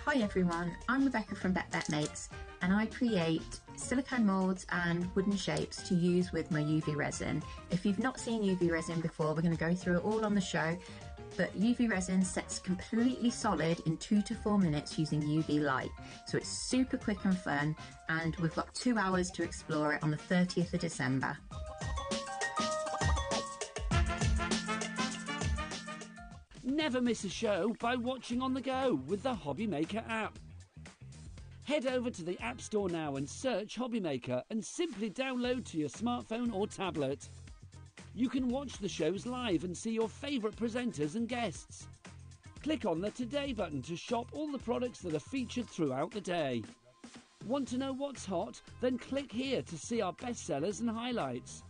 Hi everyone, I'm Rebecca from Bet Mates, and I create silicone moulds and wooden shapes to use with my UV resin. If you've not seen UV resin before, we're going to go through it all on the show, but UV resin sets completely solid in 2 to 4 minutes using UV light. So it's super quick and fun, and we've got 2 hours to explore it on the 30th of December. Never miss a show by watching on the go with the HobbyMaker app. Head over to the App Store now and search HobbyMaker and simply download to your smartphone or tablet. You can watch the shows live and see your favourite presenters and guests. Click on the Today button to shop all the products that are featured throughout the day. Want to know what's hot? Then click here to see our bestsellers and highlights.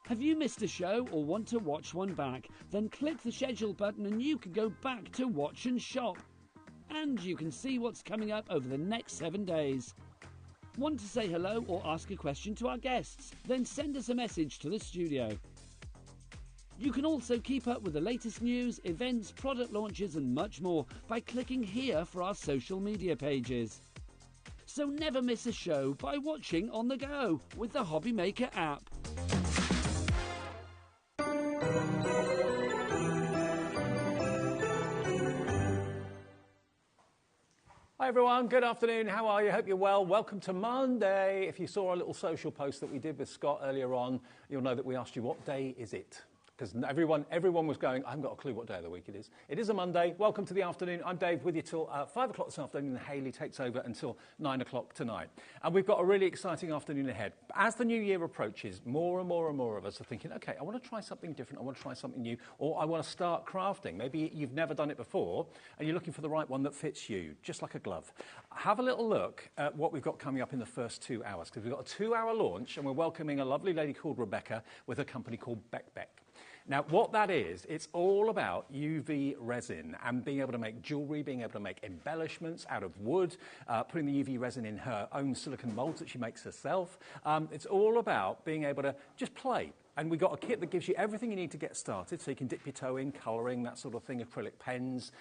Have you missed a show or want to watch one back? Then click the schedule button and you can go back to watch and shop. And you can see what's coming up over the next 7 days. Want to say hello or ask a question to our guests? Then send us a message to the studio. You can also keep up with the latest news, events, product launches and much more by clicking here for our social media pages. So never miss a show by watching on the go with the HobbyMaker app. Hi everyone, good afternoon, how are you? Hope you're well. Welcome to Monday. If you saw our little social post that we did with Scott earlier on, you'll know that we asked you what day is it? Because everyone was going, I haven't got a clue what day of the week it is. It is a Monday. Welcome to the afternoon. I'm Dave with you till 5 o'clock this afternoon, and Hayley takes over until 9 o'clock tonight. And we've got a really exciting afternoon ahead. As the new year approaches, more and more and more of us are thinking, okay, I want to try something different, I want to try something new, or I want to start crafting. Maybe you've never done it before, and you're looking for the right one that fits you, just like a glove. Have a little look at what we've got coming up in the first 2 hours, because we've got a 2-hour launch, and we're welcoming a lovely lady called Rebecca with a company called Beck. Now, what that is, it's all about UV resin and being able to make jewellery, being able to make embellishments out of wood, putting the UV resin in her own silicone moulds that she makes herself. It's all about being able to just play. And we've got a kit that gives you everything you need to get started, so you can dip your toe in, colouring, that sort of thing, acrylic pens.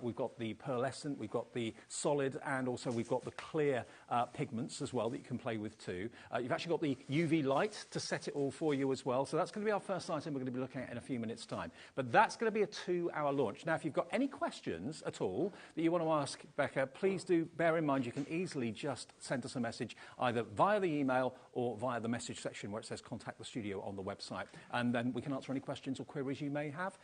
We've got the pearlescent, we've got the solid, and also we've got the clear pigments as well that you can play with too. You've actually got the UV light to set it all for you as well. So that's going to be our first item we're going to be looking at in a few minutes' time. But that's going to be a 2-hour launch. Now, if you've got any questions at all that you want to ask Becca, please do bear in mind you can easily just send us a message either via the email or via the message section where it says contact the studio on the website. And then we can answer any questions or queries you may have.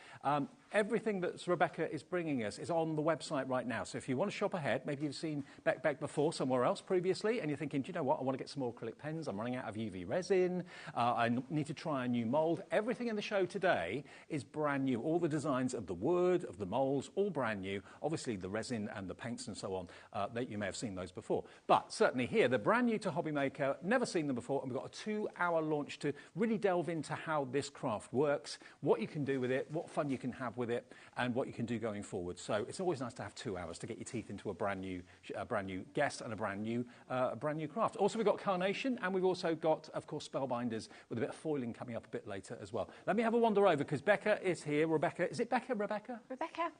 Everything that Rebecca is bringing us is on the website right now. So if you want to shop ahead, maybe you've seen Beck before somewhere else previously, and you're thinking, do you know what, I want to get some more acrylic pens, I'm running out of UV resin, I need to try a new mould. Everything in the show today is brand new. All the designs of the wood, of the moulds, all brand new. Obviously the resin and the paints and so on, that you may have seen those before. But certainly here, they're brand new to HobbyMaker, never seen them before, and we've got a 2-hour launch to really delve into how this craft works, what you can do with it, what fun you can have with it, and what you can do going forward. So it's always nice to have 2 hours to get your teeth into a brand new guest and a brand new craft. Also, we've got carnation, and we've also got, of course, spellbinders with a bit of foiling coming up a bit later as well. Let me have a wander over because Becca is here. Rebecca, is it Becca? Rebecca,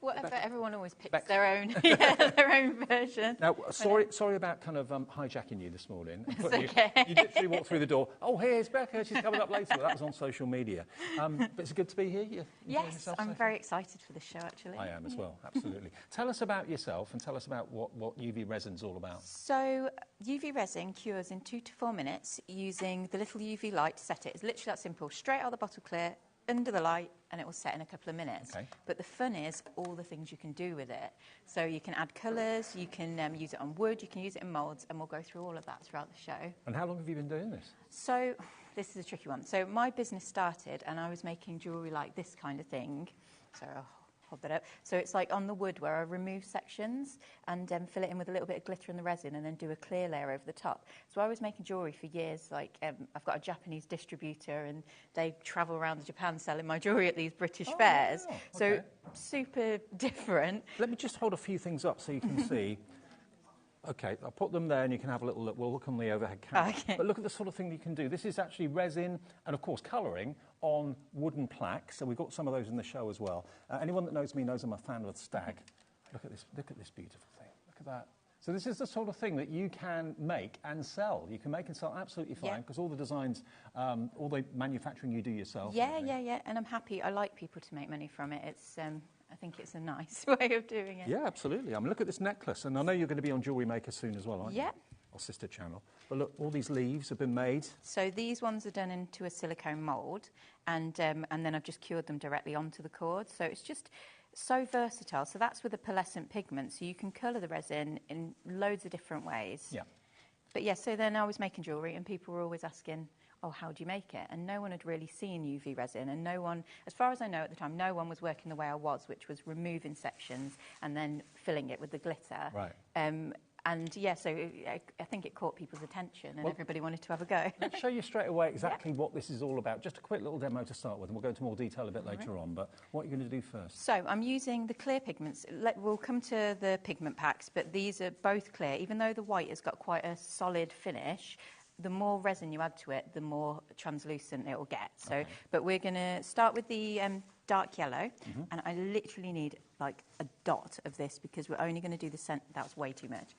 Whatever. Rebecca. Everyone always picks Becca. their own, their own version. Now, sorry about kind of hijacking you this morning. It's okay. You literally walked through the door. Oh, here's Becca. She's coming up later. Well, that was on social media. But it's good to be here. You Yes, I'm very excited for this show, actually. I am as well, absolutely. Tell us about yourself and tell us about what UV resin's all about. So, UV resin cures in 2 to 4 minutes using the little UV light to set it. It's literally that simple. Straight out of the bottle clear, under the light, and it will set in a couple of minutes. Okay. But the fun is all the things you can do with it. So you can add colours, you can use it on wood, you can use it in moulds, and we'll go through all of that throughout the show. And how long have you been doing this? So this is a tricky one. So my business started, and I was making jewellery like this kind of thing. So I'll hold that up. So it's like on the wood where I remove sections and fill it in with a little bit of glitter in the resin and then do a clear layer over the top. So I was making jewellery for years. Like I've got a Japanese distributor and they travel around Japan selling my jewellery at these British fairs. Wow. So Okay. super different. Let me just hold a few things up so you can see. Okay, I'll put them there and you can have a little look. We'll look on the overhead camera. Okay. But look at the sort of thing you can do. This is actually resin and, of course, colouring on wooden plaques. So we've got some of those in the show as well. Anyone that knows me knows I'm a fan of the stag. Look at this beautiful thing. Look at that. So this is the sort of thing that you can make and sell. You can make and sell absolutely fine because all the designs, all the manufacturing you do yourself. Yeah, yeah. And I'm happy. I like people to make money from it. It's, I think it's a nice way of doing it. Yeah, absolutely. I mean, look at this necklace. And I know you're going to be on Jewellery Maker soon as well, aren't you? Yeah. Our sister channel. But look, all these leaves have been made. So these ones are done into a silicone mould, and then I've just cured them directly onto the cord. So it's just so versatile. So that's with a pearlescent pigment. So you can colour the resin in loads of different ways. Yeah. But yeah, so then I was making jewellery, and people were always asking, oh, how do you make it? And no one had really seen UV resin, and no one, as far as I know at the time, no one was working the way I was, which was removing sections and then filling it with the glitter. Right. And yeah, so I think it caught people's attention, and everybody wanted to have a go. Let's show you straight away exactly what this is all about. Just a quick little demo to start with, and we'll go into more detail a bit later on. But what are you going to do first? So I'm using the clear pigments. We'll come to the pigment packs, but these are both clear. Even though the white has got quite a solid finish, the more resin you add to it, the more translucent it will get. So, but we're going to start with the dark yellow, and I literally need like a dot of this because we're only going to do the scent. That's way too much.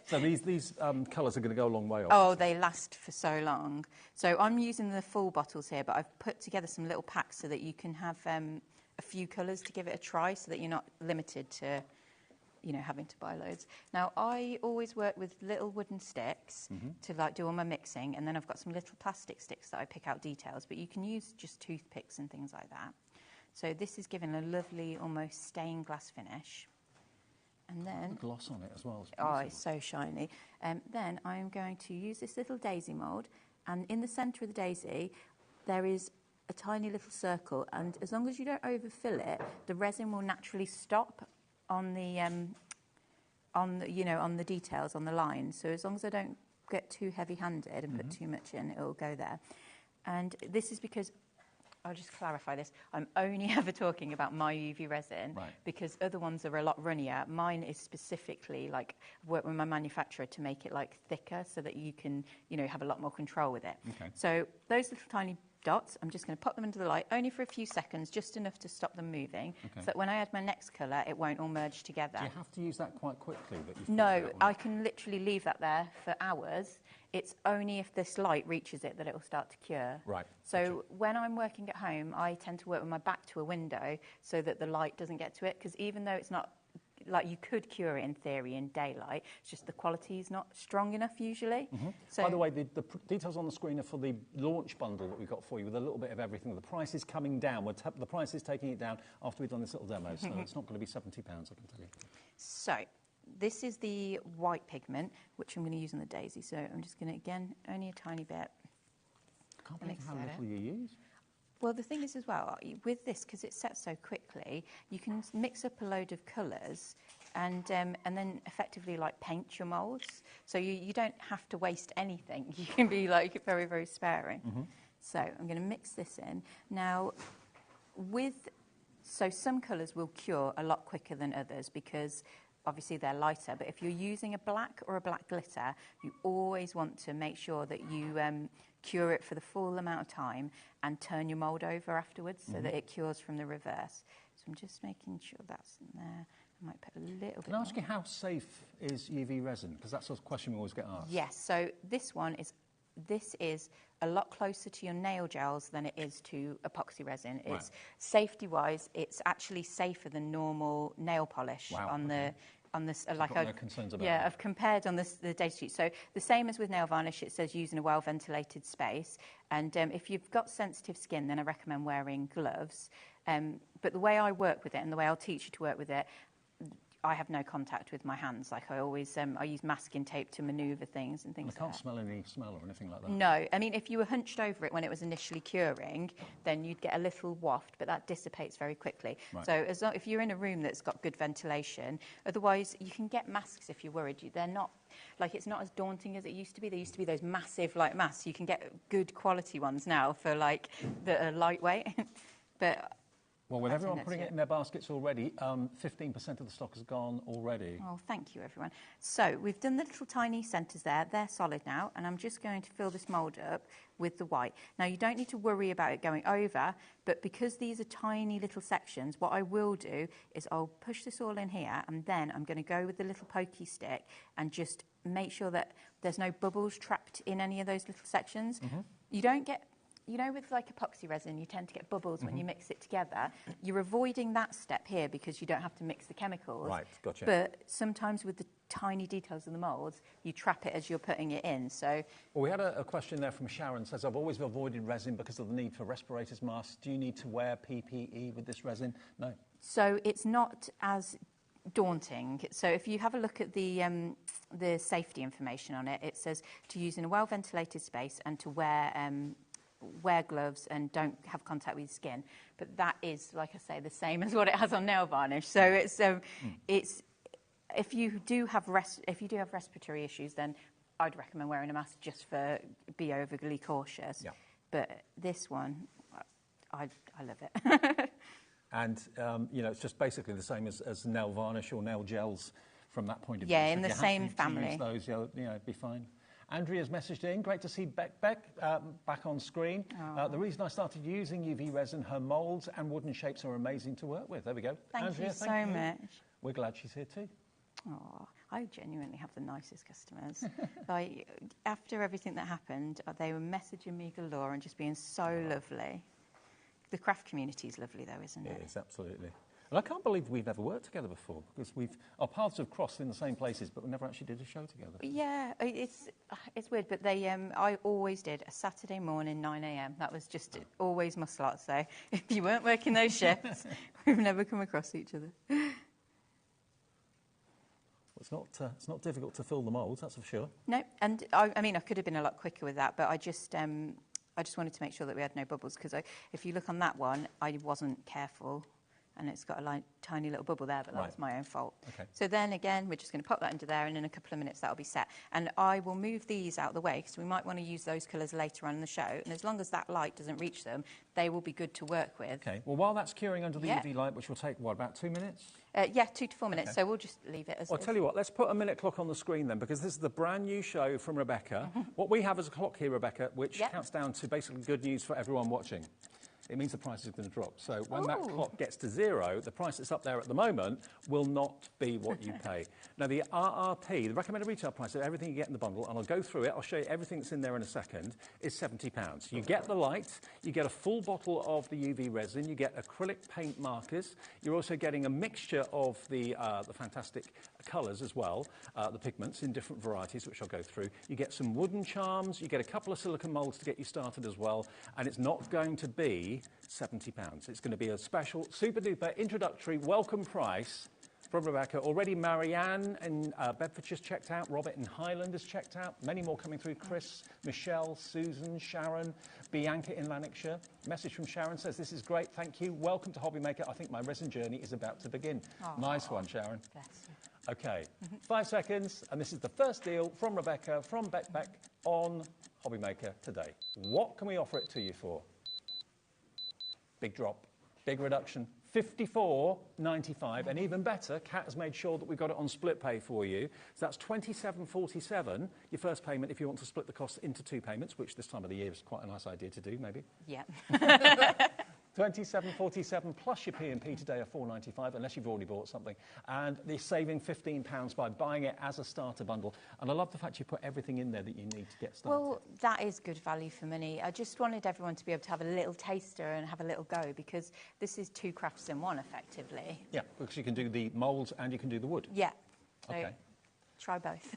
So these colours are going to go a long way. Oh, they last for so long. So I'm using the full bottles here, but I've put together some little packs so that you can have a few colours to give it a try, so that you're not limited to, you know, having to buy loads. Now, I always work with little wooden sticks to like do all my mixing, and then I've got some little plastic sticks that I pick out details, but you can use just toothpicks and things like that. So this is giving a lovely, almost stained glass finish. And then... gloss on it as well. It's so shiny. Then I'm going to use this little daisy mould, and in the centre of the daisy, there is a tiny little circle, and as long as you don't overfill it, the resin will naturally stop on the on the details on the lines. So as long as I don't get too heavy-handed and put too much in, it will go there. And this is because, I'll just clarify this, I'm only ever talking about my UV resin, because other ones are a lot runnier. Mine is specifically like, I've worked with my manufacturer to make it like thicker so that you can, you know, have a lot more control with it. So those little tiny dots, I'm just going to pop them into the light, only for a few seconds, just enough to stop them moving, so that when I add my next colour, it won't all merge together. Do you have to use that quite quickly? No, I can literally leave that there for hours. It's only if this light reaches it that it will start to cure. Right. So when I'm working at home, I tend to work with my back to a window so that the light doesn't get to it, because even though it's not, like, you could cure it in theory in daylight, it's just the quality is not strong enough usually. So, by the way, the details on the screen are for the launch bundle that we've got for you with a little bit of everything. The price is coming down. The price is taking it down after we've done this little demo, so it's not going to be £70, I can tell you. So this is the white pigment, which I'm going to use on the daisy. So I'm just going to, again, only a tiny bit. I can't believe how little you use. Well, the thing is as well, with this, because it sets so quickly, you can mix up a load of colours and then effectively like paint your moulds. So you don't have to waste anything. You can be like very, very sparing. So I'm going to mix this in. Now, so some colours will cure a lot quicker than others because obviously they're lighter, but if you're using a black or a black glitter, you always want to make sure that you cure it for the full amount of time and turn your mould over afterwards so that it cures from the reverse. So I'm just making sure that's in there. I might put a little bit Can I ask you how safe is UV resin? Because that's a question we always get asked. Yes, so this is a lot closer to your nail gels than it is to epoxy resin. It's safety-wise, it's actually safer than normal nail polish on the like no concerns about I've compared on the data sheet. So the same as with nail varnish, it says use in a well-ventilated space. And if you've got sensitive skin, then I recommend wearing gloves. But the way I work with it and the way I'll teach you to work with it, I have no contact with my hands. Like I always, I use masking tape to manoeuvre things and things like that. I can't smell any smell or anything like that. No, I mean, if you were hunched over it when it was initially curing, then you'd get a little waft, but that dissipates very quickly. So if you're in a room that's got good ventilation, otherwise you can get masks if you're worried. They're not, like, it's not as daunting as it used to be. There used to be those massive, like, masks. You can get good quality ones now for, like, that are lightweight. But Well, with everyone putting it in their baskets already, 15% of the stock has gone already. Oh, thank you, everyone. So we've done the little tiny centres there. They're solid now, and I'm just going to fill this mould up with the white. Now, you don't need to worry about it going over, but because these are tiny little sections, what I will do is I'll push this all in here, and then I'm going to go with the little pokey stick and just make sure that there's no bubbles trapped in any of those little sections. You don't get... You know, with like epoxy resin, you tend to get bubbles when you mix it together. You're avoiding that step here because you don't have to mix the chemicals. Right, gotcha. But sometimes with the tiny details of the moulds, you trap it as you're putting it in. So, well, we had a question there from Sharon. Says, I've always avoided resin because of the need for respirators masks. Do you need to wear PPE with this resin? No. So it's not as daunting. So if you have a look at the safety information on it, it says to use in a well-ventilated space and to wear gloves and don't have contact with your skin. But that is, like I say, the same as what it has on nail varnish. So it's if you do have respiratory issues, then I'd recommend wearing a mask just for be overly cautious. Yeah. But this one, I love it. And you know, it's just basically the same as nail varnish or nail gels from that point of view. Yeah, So in if the you have same to family. Use those, you know, it'd be fine. Andrea's messaged in, great to see Beck back on screen. The reason I started using UV resin, her moulds and wooden shapes are amazing to work with. There we go. Thank Andrea, you so much. We're glad she's here too. Oh, I genuinely have the nicest customers. Like, after everything that happened, they were messaging me galore and just being so lovely. The craft community is lovely though, isn't it? It is, absolutely. And I can't believe we've ever worked together before, because our paths have crossed in the same places, but we never actually did a show together. Yeah, it's weird, but I always did a Saturday morning 9 a.m. That was just always my slot. So if you weren't working those shifts, we've never come across each other. It's not difficult to fill the moulds, that's for sure. No, and I mean I could have been a lot quicker with that, but I just wanted to make sure that we had no bubbles, because if you look on that one, I wasn't careful. And it's got a tiny little bubble there, but that was my own fault. Okay. So then again, we're just going to pop that into there, and in a couple of minutes that'll be set. And I will move these out of the way because we might want to use those colours later on in the show. And as long as that light doesn't reach them, they will be good to work with. Okay. Well, while that's curing under the UV light, which will take, what, about 2 minutes? Yeah, 2 to 4 minutes. Okay. So we'll just leave it as I'll tell you what, let's put a minute clock on the screen then, because this is the brand new show from Rebecca. What we have is a clock here, Rebecca, which counts down to basically good news for everyone watching. It means the price is going to drop. So when that clock gets to 0, the price that's up there at the moment will not be what you pay. Now, the RRP, the recommended retail price of everything you get in the bundle, and I'll go through it, I'll show you everything that's in there in a second, is £70. You get the light, you get a full bottle of the UV resin, you get acrylic paint markers, you're also getting a mixture of the fantastic colours as well, the pigments in different varieties, which I'll go through. You get some wooden charms, you get a couple of silicone moulds to get you started as well, and it's not going to be £70. It's going to be a special, super-duper introductory welcome price from Rebecca. Already Marianne in Bedfordshire's checked out, Robert in Highland has checked out, many more coming through, Chris, Michelle, Susan, Sharon, Bianca in Lanarkshire. Message from Sharon says, this is great, thank you. Welcome to HobbyMaker. I think my resin journey is about to begin. Nice one, Sharon. Bless you. Okay, 5 seconds, and this is the first deal from Rebecca, from Beck on HobbyMaker today. What can we offer it to you for? Big drop, big reduction, $54.95, and even better, Kat has made sure that we've got it on split pay for you. So that's $27.47, your first payment, if you want to split the cost into 2 payments, which this time of the year is quite a nice idea to do, maybe. Yeah. $27.47 plus your P&P today of $4.95, unless you've already bought something. And they're saving £15 by buying it as a starter bundle. And I love the fact you put everything in there that you need to get started. Well, that is good value for money. I just wanted everyone to be able to have a little taster and have a little go, because this is 2 crafts in one, effectively. Yeah, because you can do the moulds and you can do the wood. Yeah. So okay. Try both.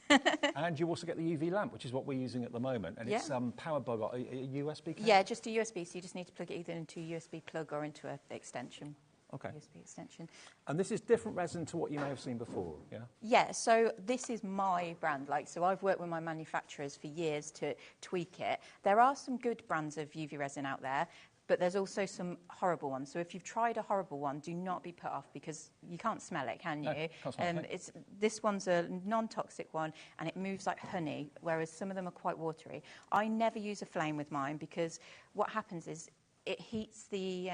And you also get the UV lamp, which is what we're using at the moment. And it's powered by a USB cable? Yeah, just a USB. So you just need to plug it either into a USB plug or into an extension. Okay. USB extension. And this is different resin to what you may have seen before, yeah? Yeah, so this is my brand. So I've worked with my manufacturers for years to tweak it. There are some good brands of UV resin out there, but there's also some horrible ones. So if you've tried a horrible one, do not be put off, because you can't smell it, can you? No, can't smell it. This one's a non-toxic one, and it moves like honey, whereas some of them are quite watery. I never use a flame with mine, because what happens is it heats the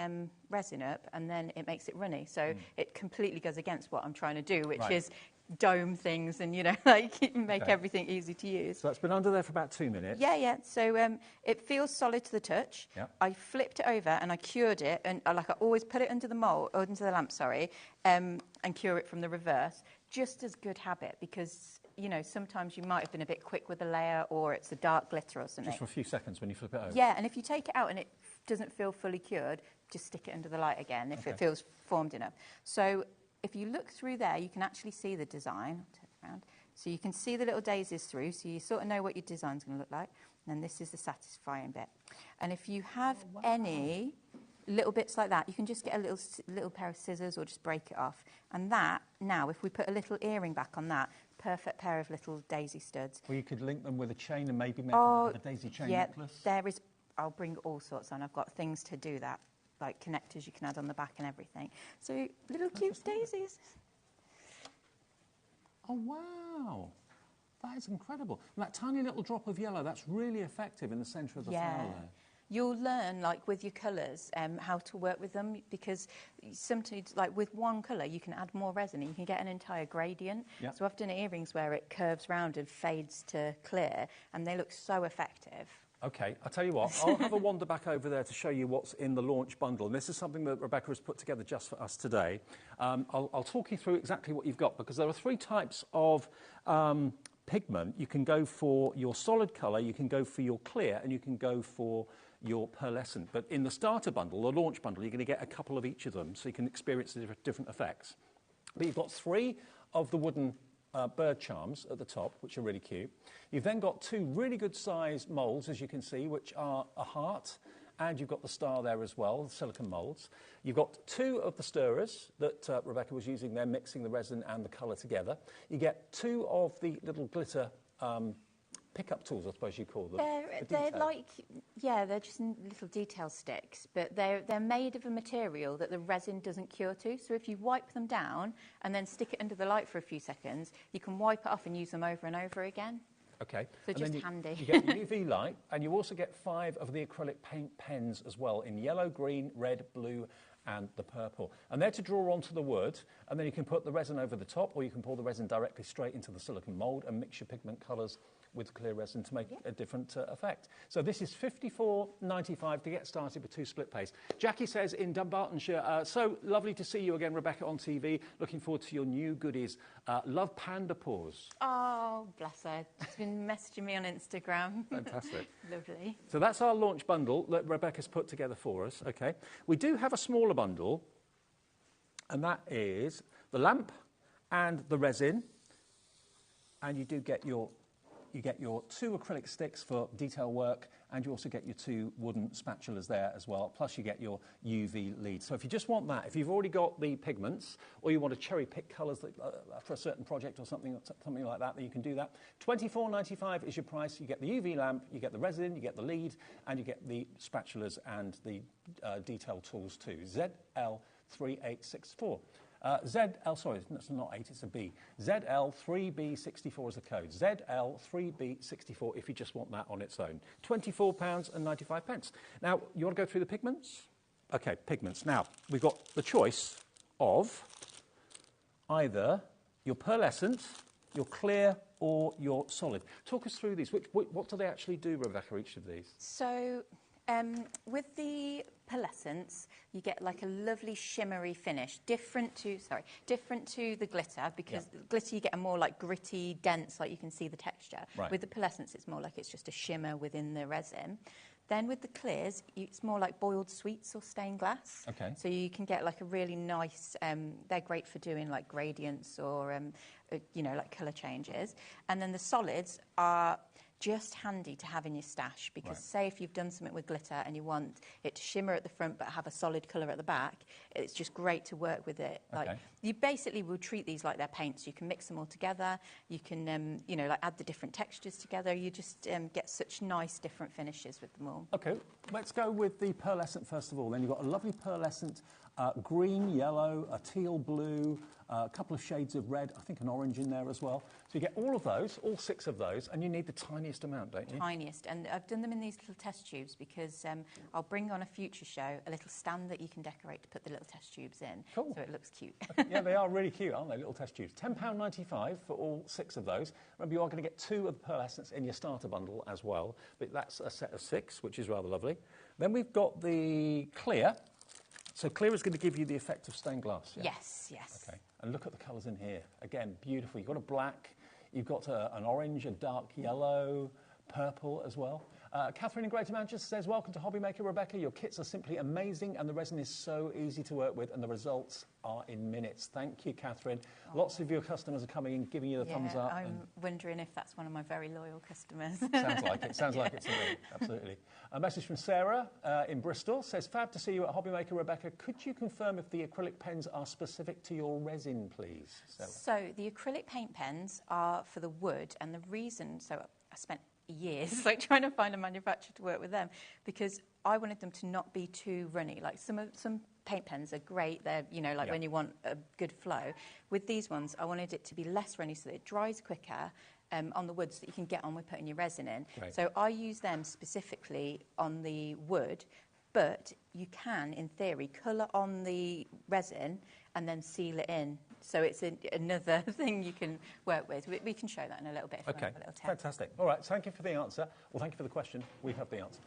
resin up and then it makes it runny. So it completely goes against what I'm trying to do, which is dome things and, you know, like make everything easy to use. So that's been under there for about 2 minutes. Yeah. So it feels solid to the touch. Yeah. I flipped it over and I cured it, and I always put it under the lamp, and cure it from the reverse. Just as good habit, because, you know, sometimes you might have been a bit quick with a layer, or it's a dark glitter or something. Just for a few seconds when you flip it over. Yeah, and if you take it out and it doesn't feel fully cured, just stick it under the light again if it feels formed enough. So if you look through there, you can actually see the design. I'll turn it around. So you can see the little daisies through, so you sort of know what your design's going to look like. And then this is the satisfying bit. And if you have any little bits like that, you can just get a little pair of scissors or just break it off. And that, now, if we put a little earring back on that, perfect pair of little daisy studs. Well, you could link them with a chain and maybe make a daisy chain necklace. There is. I'll bring all sorts on. I've got things to do that, like connectors you can add on the back and everything. So little cute daisies. Oh, wow. That is incredible. And that tiny little drop of yellow, that's really effective in the centre of the flower there. You'll learn, like, with your colours, how to work with them, because sometimes, like, with one colour, you can add more resin and you can get an entire gradient. Yep. So I've done earrings where it curves round and fades to clear, and they look so effective. OK, I'll tell you what, I'll have a wander back over there to show you what's in the launch bundle. And this is something that Rebecca has put together just for us today. I'll talk you through exactly what you've got, because there are 3 types of pigment. You can go for your solid colour, you can go for your clear, and you can go for your pearlescent. But in the starter bundle, the launch bundle, you're going to get a couple of each of them, so you can experience the different effects. But you've got 3 of the wooden bird charms at the top, which are really cute. You've then got 2 really good sized moulds, as you can see, which are a heart, and you've got the star there as well, the silicone moulds. You've got 2 of the stirrers that Rebecca was using there, mixing the resin and the colour together. You get 2 of the little glitter pick-up tools, I suppose you call them. They're like, they're just little detail sticks, but they're made of a material that the resin doesn't cure to. So if you wipe them down and then stick it under the light for a few seconds, you can wipe it off and use them over and over again. OK. So just handy. You get UV light, and you also get 5 of the acrylic paint pens as well, in yellow, green, red, blue, and the purple. And they're to draw onto the wood, and then you can put the resin over the top, or you can pour the resin directly straight into the silicone mould and mix your pigment colours with clear resin to make a different effect. So this is $54.95 to get started with 2 split pays. Jackie says in Dunbartonshire, so lovely to see you again, Rebecca, on TV. Looking forward to your new goodies. Love panda paws. Oh, bless her. She's been messaging me on Instagram. Fantastic. Lovely. So that's our launch bundle that Rebecca's put together for us. OK. We do have a smaller bundle, and that is the lamp and the resin. And you do get your 2 acrylic sticks for detail work, and you also get your 2 wooden spatulas there as well, plus you get your UV lead. So if you just want that, if you've already got the pigments, or you want to cherry pick colours for a certain project or something like that, then you can do that. $24.95 is your price. You get the UV lamp, you get the resin, you get the lead, and you get the spatulas and the detail tools too. ZL3864. sorry, that's not 8, it's a B. ZL3B64 is the code. ZL3B64 if you just want that on its own. £24.95. Now, you want to go through the pigments? OK, pigments. Now, we've got the choice of either your pearlescent, your clear, or your solid. Talk us through these. What do they actually do, Rebecca, each of these? So, with the pearlescents, you get like a lovely shimmery finish, different to the glitter, because the glitter you get a more like gritty, dense, like you can see the texture. Right. With the pearlescents, it's more like it's just a shimmer within the resin. Then with the clears, it's more like boiled sweets or stained glass. Okay. So you can get like a really nice, they're great for doing like gradients or, like colour changes. And then the solids are just handy to have in your stash, because say if you've done something with glitter and you want it to shimmer at the front but have a solid colour at the back, it's just great to work with it. Like you basically will treat these like they're paints. You can mix them all together. You can, like add the different textures together. You just get such nice different finishes with them all. OK, let's go with the pearlescent first of all. Then you've got a lovely pearlescent green, yellow, a teal blue, a couple of shades of red, I think an orange in there as well. So you get all of those, all 6 of those, and you need the tiniest amount, don't you? Tiniest, and I've done them in these little test tubes because I'll bring on a future show a little stand that you can decorate to put the little test tubes in. Cool. So it looks cute. Yeah, they are really cute, aren't they, little test tubes. £10.95 for all 6 of those. Remember, you are going to get 2 of the Pearl Essence in your starter bundle as well, but that's a set of 6, which is rather lovely. Then we've got the clear. So clear is going to give you the effect of stained glass, yeah? Yes, yes. Okay, and look at the colours in here. Again, beautiful. You've got a black, you've got an orange, a dark yellow, purple as well. Catherine in Greater Manchester says, welcome to HobbyMaker, Rebecca. Your kits are simply amazing and the resin is so easy to work with and the results are in minutes. Thank you, Catherine. Oh. Lots of your customers are coming in, giving you the thumbs up. I'm wondering if that's one of my very loyal customers. Sounds like it. Sounds like it to me. Absolutely. A message from Sarah in Bristol says, fab to see you at HobbyMaker, Rebecca. Could you confirm if the acrylic pens are specific to your resin, please? Sarah. So the acrylic paint pens are for the wood, and the reason, so I spent years like trying to find a manufacturer to work with them because I wanted them to not be too runny. Like some paint pens are great, they're, you know, like when you want a good flow. With these ones, I wanted it to be less runny so that it dries quicker on the wood so that you can get on with putting your resin in. Right. So I use them specifically on the wood, but you can, in theory, colour on the resin and then seal it in. So it's another thing you can work with. We can show that in a little bit. Okay, fantastic. All right, thank you for the answer. Well, thank you for the question. We have the answer.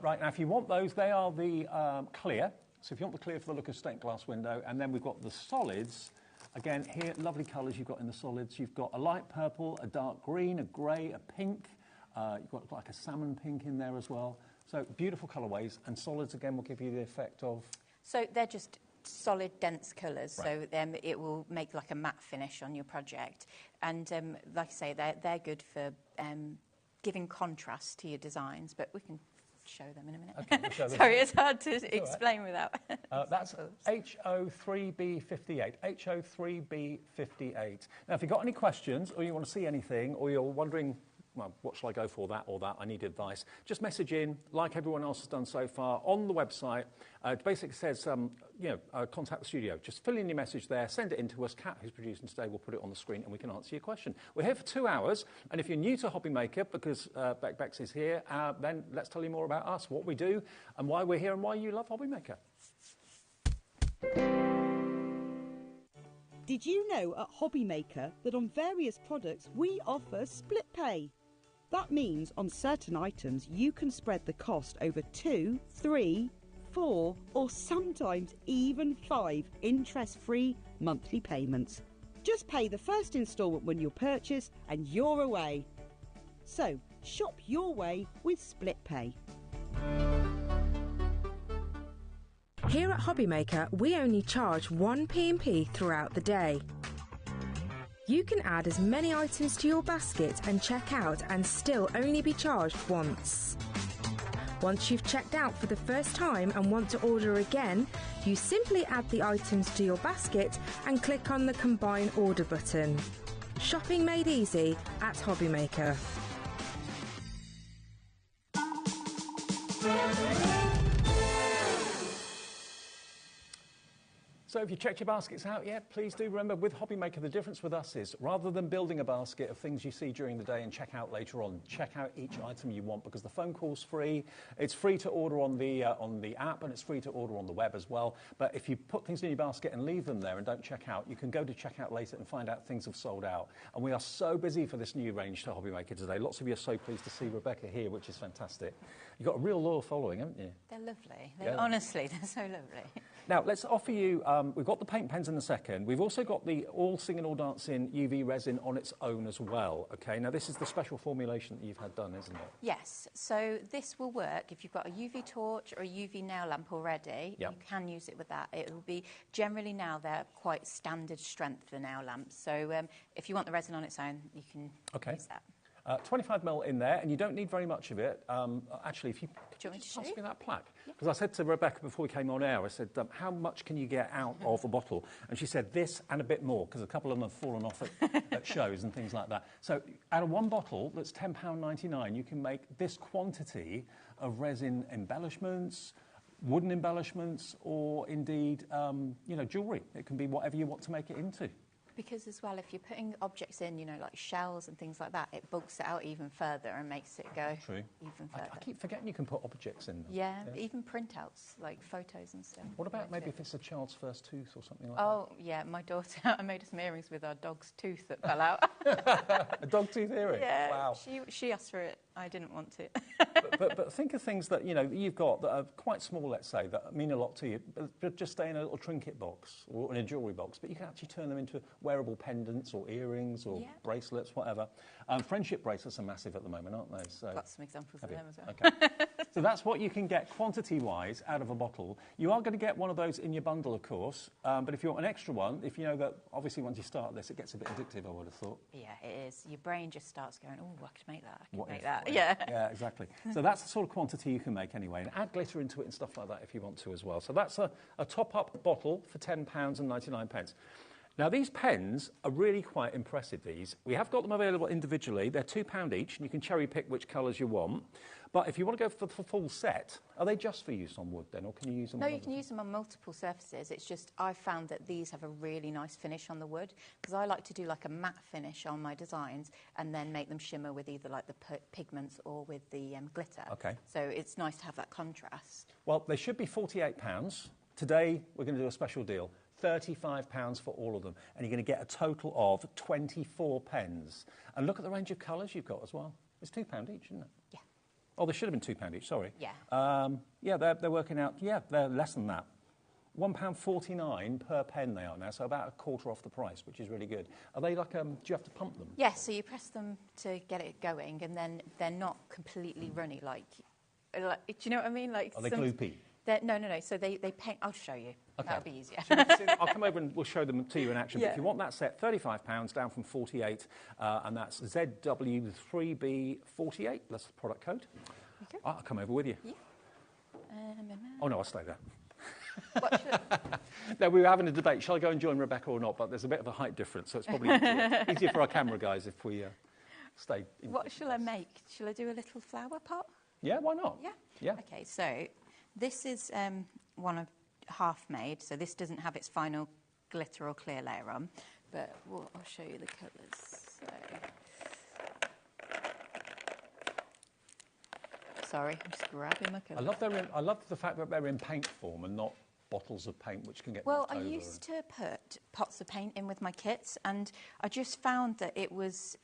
Right, now, if you want those, they are the clear. So if you want the clear for the look of stained glass window, and then we've got the solids. Again, here, lovely colours you've got in the solids. You've got a light purple, a dark green, a grey, a pink. You've got like a salmon pink in there as well. So beautiful colourways, and solids, again, will give you the effect of... So they're just solid, dense colours, right. So it will make like a matte finish on your project. And like I say, they're good for giving contrast to your designs, but we can show them in a minute. Okay, we'll show them. Sorry, it's hard to explain without... That's HO3B58, HO3B58. Now, if you've got any questions, or you want to see anything, or you're wondering, well, what shall I go for, that or that? I need advice. Just message in, like everyone else has done so far, on the website. It basically says, contact the studio. Just fill in your message there, send it in to us. Kat, who's producing today, will put it on the screen and we can answer your question. We're here for 2 hours, and if you're new to HobbyMaker, because Bex is here, then let's tell you more about us, what we do, and why we're here, and why you love HobbyMaker. Did you know at HobbyMaker that on various products we offer split pay? That means on certain items you can spread the cost over 2, 3, 4 or sometimes even 5 interest-free monthly payments. Just pay the first instalment when you purchase and you're away. So shop your way with split pay. Here at HobbyMaker, we only charge one P&P throughout the day. You can add as many items to your basket and check out and still only be charged once. Once you've checked out for the first time and want to order again, you simply add the items to your basket and click on the Combine Order button. Shopping made easy at HobbyMaker. So if you checked your baskets out yet, please do remember with HobbyMaker, the difference with us is rather than building a basket of things you see during the day and check out later on, check out each item you want because the phone call's free. It's free to order on the app and it's free to order on the web as well. But if you put things in your basket and leave them there and don't check out, you can go to check out later and find out things have sold out. And we are so busy for this new range to HobbyMaker today. Lots of you are so pleased to see Rebecca here, which is fantastic. You've got a real loyal following, haven't you? They're lovely. Honestly, they're so lovely. Now, let's offer you, we've got the paint pens in a second. We've also got the All Singing, All Dancing UV resin on its own as well. Okay, now this is the special formulation that you've had done, isn't it? Yes, so this will work if you've got a UV torch or a UV nail lamp already. Yep. You can use it with that. It will be, generally now they're quite standard strength, the nail lamps. So if you want the resin on its own, you can use that. 25ml in there, and you don't need very much of it. Actually, if you could you pass me that plaque? Because I said to Rebecca before we came on air, I said, how much can you get out of a bottle? And she said this and a bit more, because a couple of them have fallen off at shows and things like that. So out of one bottle that's £10.99, you can make this quantity of resin embellishments, wooden embellishments, or indeed, you know, jewellery. It can be whatever you want to make it into. Because as well, if you're putting objects in, you know, like shells and things like that, it bulks it out even further and makes it go even further. I keep forgetting you can put objects in them. Yeah, even printouts, like photos and stuff. What about maybe if it's a child's first tooth or something like that? Oh, yeah, my daughter, I made some earrings with our dog's tooth that fell out. A dog tooth earring? Yeah, wow. She asked for it. I didn't want it. but think of things that, you know, you've got that are quite small, let's say, that mean a lot to you, but just stay in a little trinket box or in a jewellery box, but you can actually turn them into wearable pendants or earrings or bracelets, whatever. Friendship bracelets are massive at the moment, aren't they? So, got some examples of them as well. Okay. So that's what you can get quantity-wise out of a bottle. You are going to get one of those in your bundle, of course, but if you want an extra one, if you know that obviously once you start this, it gets a bit addictive, I would have thought. Yeah, it is. Your brain just starts going, oh, I could make that, I What could make if? that. Yeah. Yeah, exactly. So that's the sort of quantity you can make anyway, and add glitter into it and stuff like that if you want to as well. So that's a top-up bottle for £10.99. Now, these pens are really quite impressive, these. We have got them available individually. They're £2 each, and you can cherry-pick which colours you want. But if you want to go for the full set, are they just for use on wood then, or can you use them on No, you can use them on multiple surfaces. It's just I've found that these have a really nice finish on the wood, because I like to do like a matte finish on my designs and then make them shimmer with either like the pigments or with the glitter. Okay. So it's nice to have that contrast. Well, they should be £48. Today, we're going to do a special deal. £35 for all of them, and you're going to get a total of 24 pens. And look at the range of colours you've got as well. It's £2 each, isn't it? Yeah. Oh, they should have been £2 each, sorry. Yeah. Yeah, they're working out, yeah, they're less than that. £1.49 per pen they are now, so about a quarter off the price, which is really good. Are they like, do you have to pump them? Yeah, so you press them to get it going, and then they're not completely runny, like do you know what I mean? Like Are they gloopy? No. So they paint. I'll show you. Okay. That'll be easier. I'll come over and we'll show them to you in action. Yeah. But if you want that set, £35 down from 48, and that's ZW3B48. That's the product code. Okay. I'll come over with you. Yeah. Oh no, I'll stay there. What should No, we were having a debate. Shall I go and join Rebecca or not? But there's a bit of a height difference, so it's probably easier for our camera guys if we stay. What shall I make? Shall I do a little flower pot? Yeah, why not? Yeah. Yeah. Okay, so this is one I've half made, so this doesn't have its final glitter or clear layer on, but I'll show you the colours. Sorry, I'm just grabbing my colours. I love the fact that they're in paint form and not bottles of paint which can get Well, knocked I over. used to put pots of paint in with my kits, and I just found that it was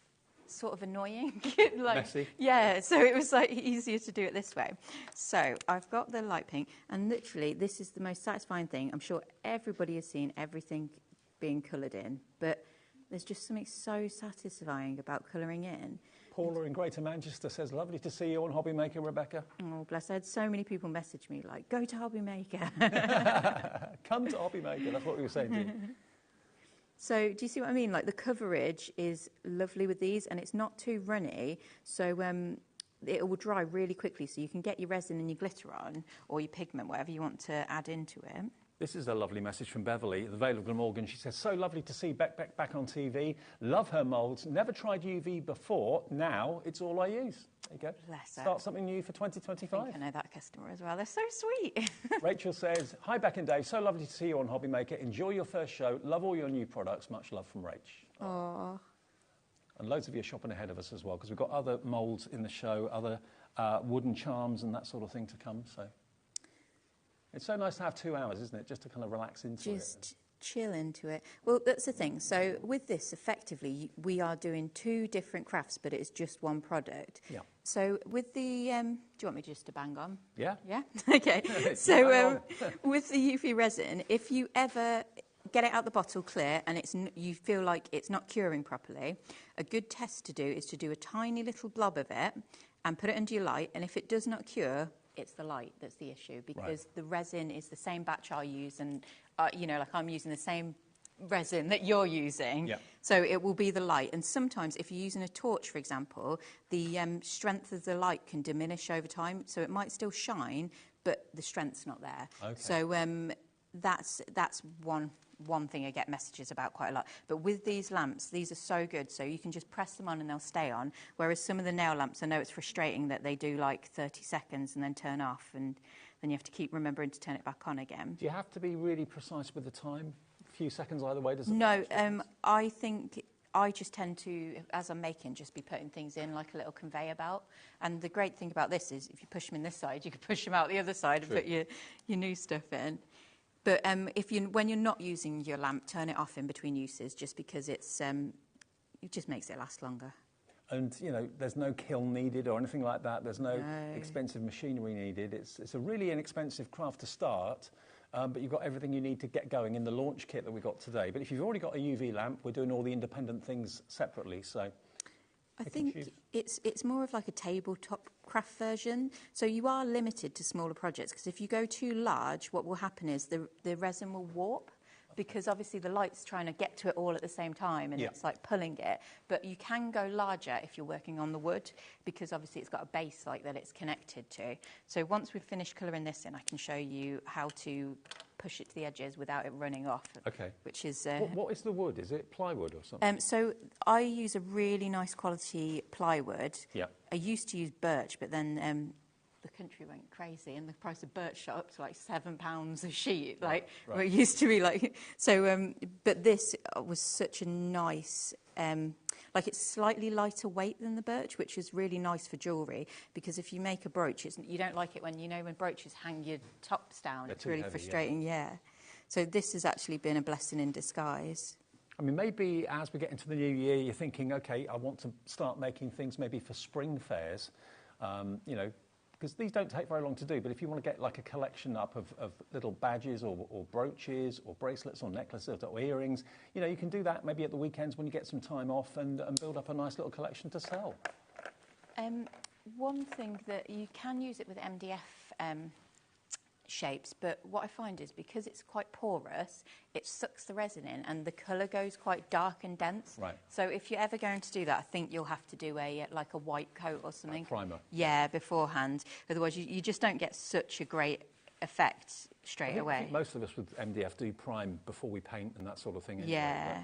sort of annoying. Like, messy? Yeah, so it was like easier to do it this way. So I've got the light pink, and literally this is the most satisfying thing. I'm sure everybody has seen everything being coloured in, but there's just something so satisfying about colouring in. Paula in Greater Manchester says, lovely to see you on HobbyMaker, Rebecca. Oh, bless. I had so many people message me, like, go to HobbyMaker. Come to HobbyMaker, that's what we were saying to you. So do you see what I mean? Like, the coverage is lovely with these, and it's not too runny, so it will dry really quickly, so you can get your resin and your glitter on, or your pigment, whatever you want to add into it. This is a lovely message from Beverly, the Vale of Glamorgan. She says, so lovely to see Beck back on TV. Love her moulds. Never tried UV before. Now it's all I use. There you go. Bless her. Start something new for 2025. I think I know that customer as well. They're so sweet. Rachel says, hi Beck and Dave. So lovely to see you on HobbyMaker. Enjoy your first show. Love all your new products. Much love from Rach. Aww. And loads of you are shopping ahead of us as well, because we've got other moulds in the show, other wooden charms and that sort of thing to come. So it's so nice to have 2 hours, isn't it, just to kind of relax into it. Just chill into it. Well, that's the thing. So with this, effectively, we are doing 2 different crafts, but it's just one product. Yeah. So with the, do you want me just to bang on? Yeah. Yeah? Okay. So with the UV resin, if you ever get it out the bottle clear and you feel like it's not curing properly, a good test to do is to do a tiny little blob of it and put it under your light, and if it does not cure, it's the light that's the issue, because the resin is the same batch I use, and you know, like I'm using the same resin that you're using, so it will be the light. And sometimes if you're using a torch, for example, the strength of the light can diminish over time, so it might still shine, but the strength's not there. Okay. So that's one thing I get messages about quite a lot. But with these lamps, these are so good, so you can just press them on and they'll stay on, whereas some of the nail lamps, I know it's frustrating that they do like 30 seconds and then turn off, and then you have to keep remembering to turn it back on again. Do you have to be really precise with the time? A few seconds either way, does it? No, I think I just tend to, as I'm making, just be putting things in like a little conveyor belt. And the great thing about this is if you push them in this side, you can push them out the other side and put your new stuff in. But when you're not using your lamp, turn it off in between uses, just because it just makes it last longer. And, you know, there's no kiln needed or anything like that. There's no expensive machinery needed. It's a really inexpensive craft to start, but you've got everything you need to get going in the launch kit that we got today. But if you've already got a UV lamp, we're doing all the independent things separately, so... I think it's more of like a tabletop craft version. So you are limited to smaller projects, because if you go too large, what will happen is the resin will warp, because obviously the light's trying to get to it all at the same time, and it's like pulling it. But you can go larger if you're working on the wood, because obviously it's got a base like that it's connected to. So once we've finished colouring this in, I can show you how to push it to the edges without it running off. Okay. Which is... what is the wood? Is it plywood or something? So I use a really nice quality plywood. Yeah. I used to use birch, but then the country went crazy and the price of birch shot up to like £7 a sheet. Like, where it used to be like... So, but this was such a nice... like it's slightly lighter weight than the birch, which is really nice for jewellery, because if you make a brooch, you don't like it when, you know, when brooches hang your tops down. It's really frustrating, yeah. So this has actually been a blessing in disguise. I mean, maybe as we get into the new year, you're thinking, OK, I want to start making things maybe for spring fairs, you know, because these don't take very long to do. But if you want to get like a collection up of little badges or brooches or bracelets or necklaces or earrings, you know, you can do that maybe at the weekends when you get some time off and build up a nice little collection to sell. One thing that you can use it with MDF shapes, but what I find is because it's quite porous, it sucks the resin in and the colour goes quite dark and dense. Right. So if you're ever going to do that, I think you'll have to do like a white coat or something. A primer. Yeah, beforehand. Otherwise, you just don't get such a great effect straight away. I think most of us with MDF do prime before we paint and that sort of thing. Anyway, yeah.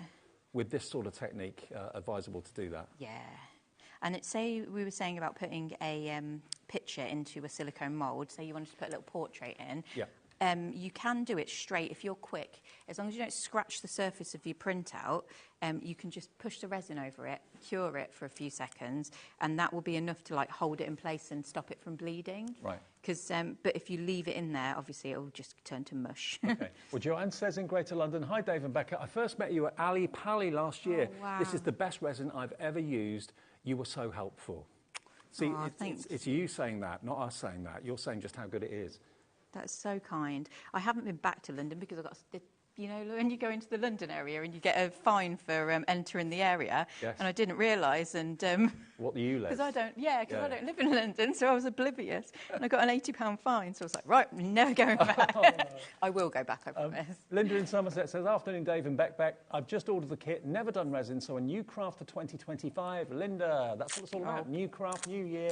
With this sort of technique, advisable to do that. Yeah. And we were saying about putting a picture into a silicone mould, say you wanted to put a little portrait in, you can do it straight if you're quick. As long as you don't scratch the surface of your printout, you can just push the resin over it, cure it for a few seconds, and that will be enough to like hold it in place and stop it from bleeding. Right. But if you leave it in there, obviously it will just turn to mush. Okay. Well, Joanne says in Greater London, hi Dave and Becca, I first met you at Ali Pali last year. Oh, wow. This is the best resin I've ever used. You were so helpful. See, it's you saying that, not us saying that. You're saying just how good it is. That's so kind. I haven't been back to London because I've got... You know, when you go into the London area and you get a fine for entering the area, and I didn't realise, and what you live? Because I don't live in London, so I was oblivious, and I got an £80 fine. So I was like, right, I'm never going back. I will go back, I promise. Linda in Somerset says, afternoon, Dave and Beck. I've just ordered the kit, never done resin, so a new craft for 2025. Linda, that's what it's all about. New craft, new year.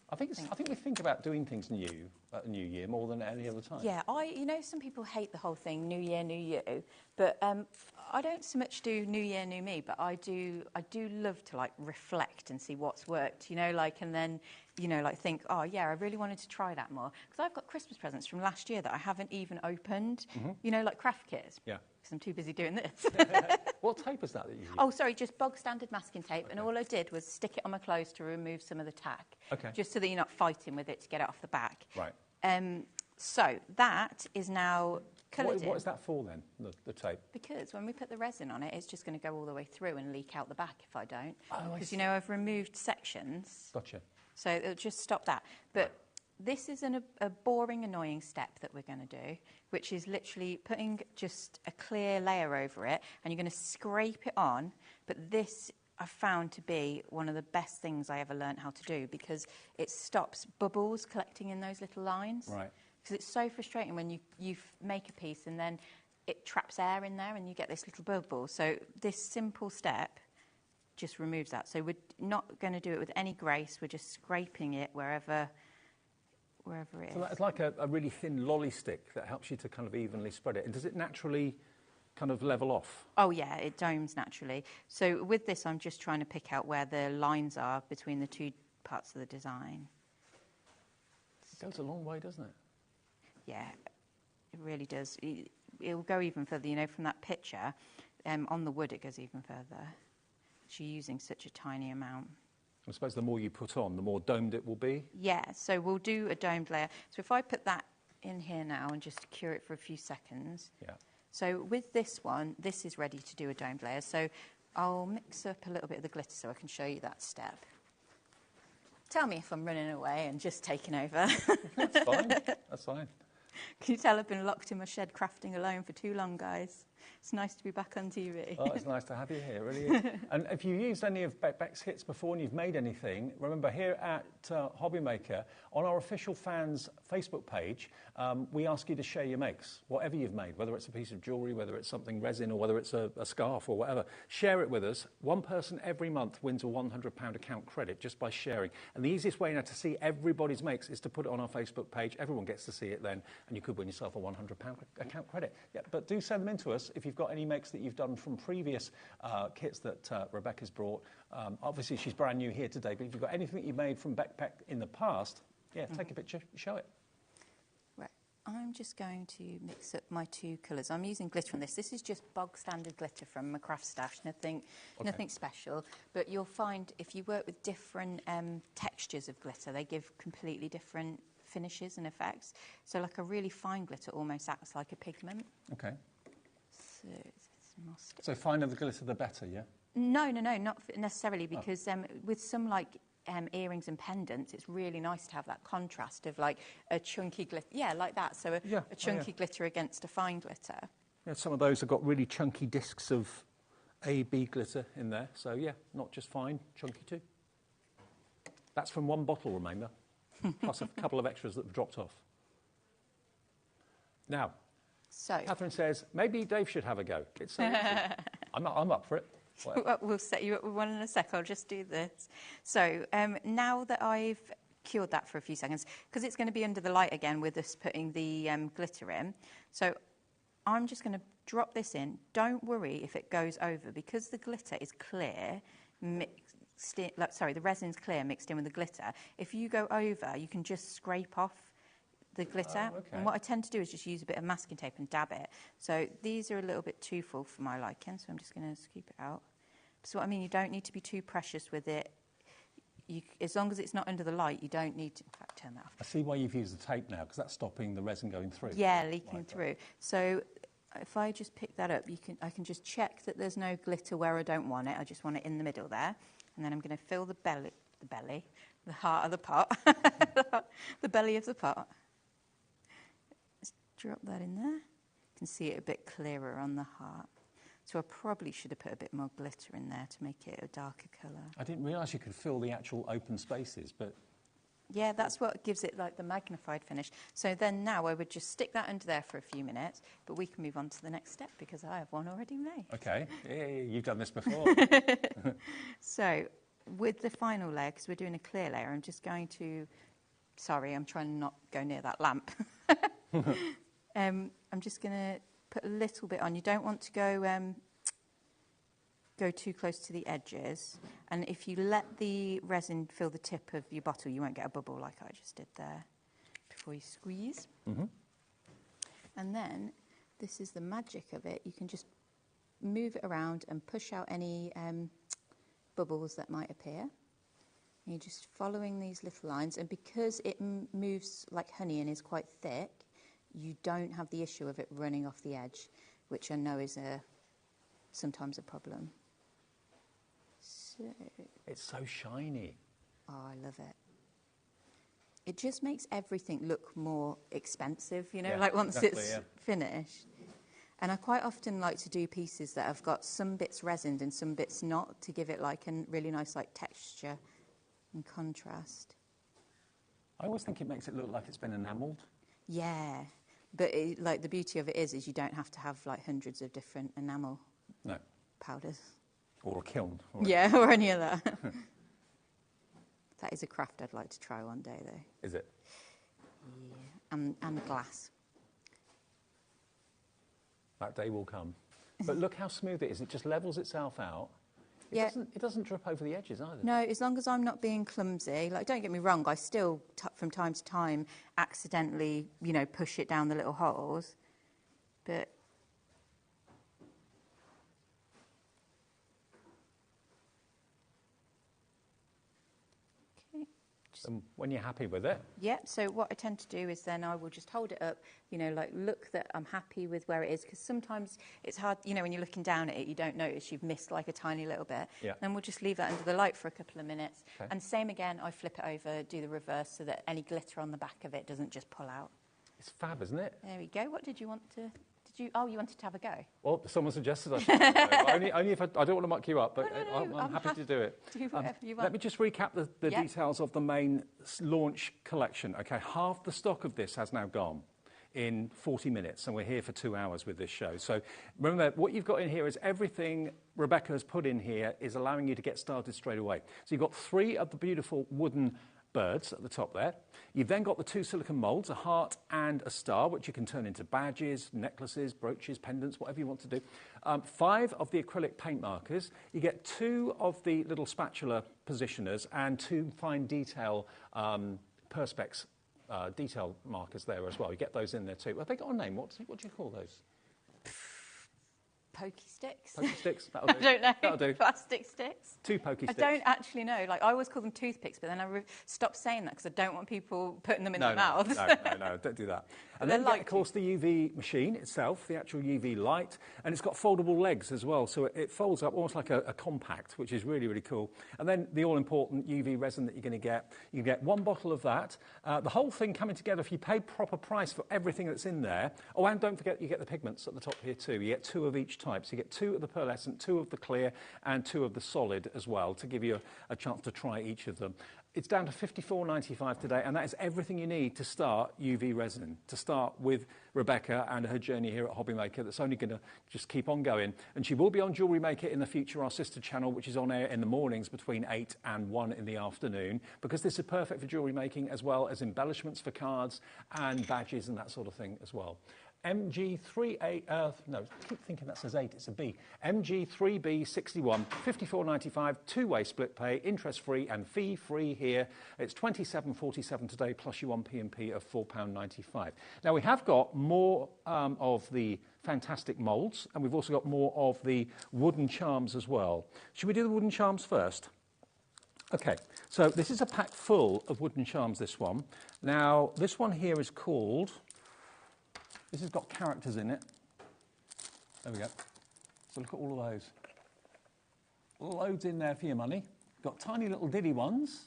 I think we think about doing things new at the new year more than any other time. Yeah, you know, some people hate the whole thing, new year, new you, but I don't so much do new year, new me, but I do love to like reflect and see what's worked, you know, like, and then, you know, like think, oh yeah, I really wanted to try that more, because I've got Christmas presents from last year that I haven't even opened, you know, like craft kits. Yeah. Because I'm too busy doing this. What tape is that you use? Oh, sorry, just bog standard masking tape, and all I did was stick it on my clothes to remove some of the tack. Okay. Just so that you're not fighting with it to get it off the back. Right. So that is now coloured in. What is that for then, the tape? Because when we put the resin on it, it's just going to go all the way through and leak out the back if I don't. Oh, because, you know, I've removed sections. Gotcha. So it'll just stop that. But this is a boring, annoying step that we're going to do, which is literally putting just a clear layer over it, and you're going to scrape it on. But this I've found to be one of the best things I ever learned how to do, because it stops bubbles collecting in those little lines. Right. Because it's so frustrating when you make a piece and then it traps air in there and you get this little bubble. So this simple step just removes that. So we're not going to do it with any grace. We're just scraping it wherever it is. So that's like a really thin lolly stick that helps you to kind of evenly spread it. And does it naturally kind of level off? Oh, yeah, it domes naturally. So with this, I'm just trying to pick out where the lines are between the two parts of the design. It goes a long way, doesn't it? Yeah, it really does. It'll go even further, you know, from that picture. On the wood, it goes even further. You're using such a tiny amount. I suppose the more you put on, the more domed it will be. Yeah, so we'll do a domed layer. So if I put that in here now and just cure it for a few seconds. Yeah. So with this one, this is ready to do a domed layer. So I'll mix up a little bit of the glitter so I can show you that step. Tell me if I'm running away and just taking over. That's fine. That's fine. Can you tell I've been locked in my shed crafting alone for too long, guys? It's nice to be back on TV. Oh, it's nice to have you here, really is. And if you used any of Beck's hits before and you've made anything, remember here at HobbyMaker, on our official fans Facebook page, we ask you to share your makes, whatever you've made, whether it's a piece of jewellery, whether it's something resin, or whether it's a scarf or whatever. Share it with us. One person every month wins a £100 account credit just by sharing. And the easiest way now to see everybody's makes is to put it on our Facebook page. Everyone gets to see it then, and you could win yourself a £100 account credit. Yeah, but do send them in to us if you've got any makes that you've done from previous kits that Rebecca's brought. Obviously, she's brand new here today, but if you've got anything that you made from Beck in the past, yeah, take a picture, show it. Right, I'm just going to mix up my two colours. I'm using glitter on this. This is just bog standard glitter from my craft stash, nothing special. But you'll find if you work with different textures of glitter, they give completely different finishes and effects. So like a really fine glitter almost acts like a pigment. Okay. So, so finer the glitter, the better, yeah? No, not necessarily, because with some like earrings and pendants, it's really nice to have that contrast of like a chunky glitter. Yeah, like that. So a chunky glitter against a fine glitter. Yeah, some of those have got really chunky discs of A-B glitter in there. So yeah, not just fine, chunky too. That's from one bottle, remember? Plus a couple of extras that have dropped off. Now, so Catherine says, maybe Dave should have a go. It's so I'm up for it. We'll set you up with one in a sec. I'll just do this. So now that I've cured that for a few seconds, because it's going to be under the light again with us putting the glitter in. So I'm just going to drop this in. Don't worry if it goes over, because the glitter is clear, the resin's clear mixed in with the glitter. If you go over, you can just scrape off the glitter. Oh, okay. And what I tend to do is just use a bit of masking tape and dab it. So these are a little bit too full for my liking, so I'm just going to scoop it out. So what I mean, you don't need to be too precious with it. As long as it's not under the light, you don't need to, in fact, turn that off. I see why you've used the tape now, because that's stopping the resin going through. Yeah, leaking through. So if I just pick that up, I can just check that there's no glitter where I don't want it. I just want it in the middle there. And then I'm going to fill the heart of the pot, the belly of the pot. Let's drop that in there. You can see it a bit clearer on the heart. So I probably should have put a bit more glitter in there to make it a darker colour. I didn't realise you could fill the actual open spaces, but... Yeah, that's what gives it like the magnified finish. So then now I would just stick that under there for a few minutes, but we can move on to the next step because I have one already made. Okay, yeah, you've done this before. So with the final layer, because we're doing a clear layer, I'm just going to... Sorry, I'm trying to not go near that lamp. I'm just going to put a little bit on. You don't want to go too close to the edges, and if you let the resin fill the tip of your bottle, you won't get a bubble like I just did there before you squeeze. Mm-hmm. And then this is the magic of it. You can just move it around and push out any bubbles that might appear. And you're just following these little lines, and because it moves like honey and is quite thick, you don't have the issue of it running off the edge, which I know is sometimes a problem. So, it's so shiny. Oh, I love it. It just makes everything look more expensive, you know, Yeah, like once exactly, it's yeah. finished. And I quite often like to do pieces that have got some bits resined and some bits not, to give it like a really nice like texture and contrast. I always think it makes it look like it's been enamelled. Yeah, but like the beauty of it is you don't have to have like hundreds of different enamel powders. Or a kiln. Yeah, or any of that. That is a craft I'd like to try one day, though. Is it? Yeah, and glass. That day will come. But look how smooth it is. It just levels itself out. Yeah. It doesn't drip over the edges either. No, as long as I'm not being clumsy. Like, don't get me wrong, I still, from time to time, accidentally, you know, push it down the little holes. But... And when you're happy with it. Yeah, so what I tend to do is then I will just hold it up, you know, like look that I'm happy with where it is, because sometimes it's hard, you know, when you're looking down at it, you don't notice you've missed like a tiny little bit. Yeah. Then we'll just leave that under the light for a couple of minutes. Okay. And same again, I flip it over, do the reverse so that any glitter on the back of it doesn't just pull out. It's fab, isn't it? There we go. What did you want to... Oh, you wanted to have a go? Well, someone suggested I should. only if I don't want to muck you up, but No, I'm happy to do it. Do whatever you want. Let me just recap the Yep. details of the main launch collection. Okay, half the stock of this has now gone in 40 minutes, and we're here for 2 hours with this show. So remember, what you've got in here is everything Rebecca has put in here is allowing you to get started straight away. So you've got 3 of the beautiful wooden birds at the top there. You've then got the 2 silicone moulds, a heart and a star, which you can turn into badges, necklaces, brooches, pendants, whatever you want to do. 5 of the acrylic paint markers. You get 2 of the little spatula positioners and 2 fine detail perspex detail markers there as well. You get those in there too. Have they got a name? What do you call those? Pokey sticks? Pokey sticks? That'll do. I don't know. That'll do. Plastic sticks? 2 pokey sticks. I don't actually know. Like, I always call them toothpicks, but then I stopped saying that because I don't want people putting them in their mouths. No, don't do that. And then, of course, the UV machine itself, the actual UV light, and it's got foldable legs as well, so it folds up almost like a compact, which is really, really cool. And then the all-important UV resin that you're going to get. You get 1 bottle of that. The whole thing coming together, if you pay proper price for everything that's in there. Oh, and don't forget, you get the pigments at the top here too. You get 2 of each type. So you get 2 of the pearlescent, 2 of the clear, and 2 of the solid as well, to give you a chance to try each of them. It's down to $54.95 today, and that is everything you need to start UV resin, to start with Rebecca and her journey here at HobbyMaker. That's only going to just keep on going. And she will be on Jewellery Maker in the future, our sister channel, which is on air in the mornings between 8 and 1 in the afternoon, because this is perfect for jewellery making as well as embellishments for cards and badges and that sort of thing as well. MG3A, no, I keep thinking that says 8, it's a B. MG3B61, $54.95, 2-way split pay, interest-free and fee-free here. It's $27.47 today, plus your 1 P&P of £4.95. Now, we have got more of the fantastic moulds, and we've also got more of the wooden charms as well. Should we do the wooden charms first? Okay, so this is a pack full of wooden charms, this one. Now, this one here is called... This has got characters in it. There we go. So look at all of those. Loads in there for your money. Got tiny little diddy ones.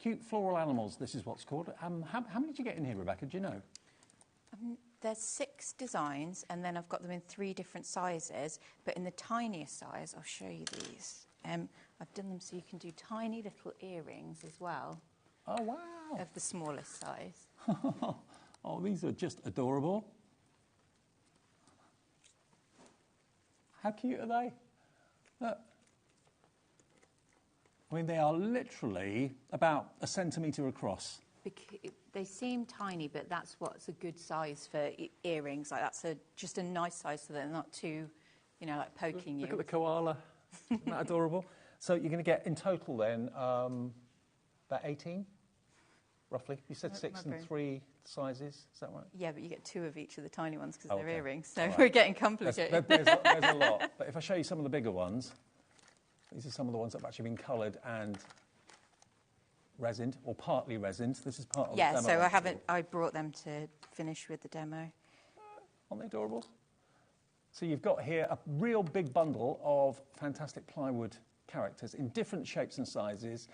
Cute floral animals, this is what's called. How many did you get in here, Rebecca? Do you know? There's 6 designs, and then I've got them in 3 different sizes. But in the tiniest size, I'll show you these. I've done them so you can do tiny little earrings as well. Oh, wow. Of the smallest size. Oh, these are just adorable. How cute are they? Look. I mean, they are literally about a centimetre across. They seem tiny, but that's what's a good size for earrings. Like, that's just a nice size so they're not too, you know, like poking you. Look at the koala. Isn't that adorable? So you're going to get in total then about 18, roughly. You said 6 and 3 sizes, is that right? Yeah, but you get 2 of each of the tiny ones because they're Okay. earrings, so Right. we're getting complicated. There's a lot. But if I show you some of the bigger ones, these are some of the ones that have actually been coloured and resined, or partly resined. This is part of the demo. Yeah, so I brought them to finish with the demo. Aren't they adorable? So you've got here a real big bundle of fantastic plywood characters in different shapes and sizes.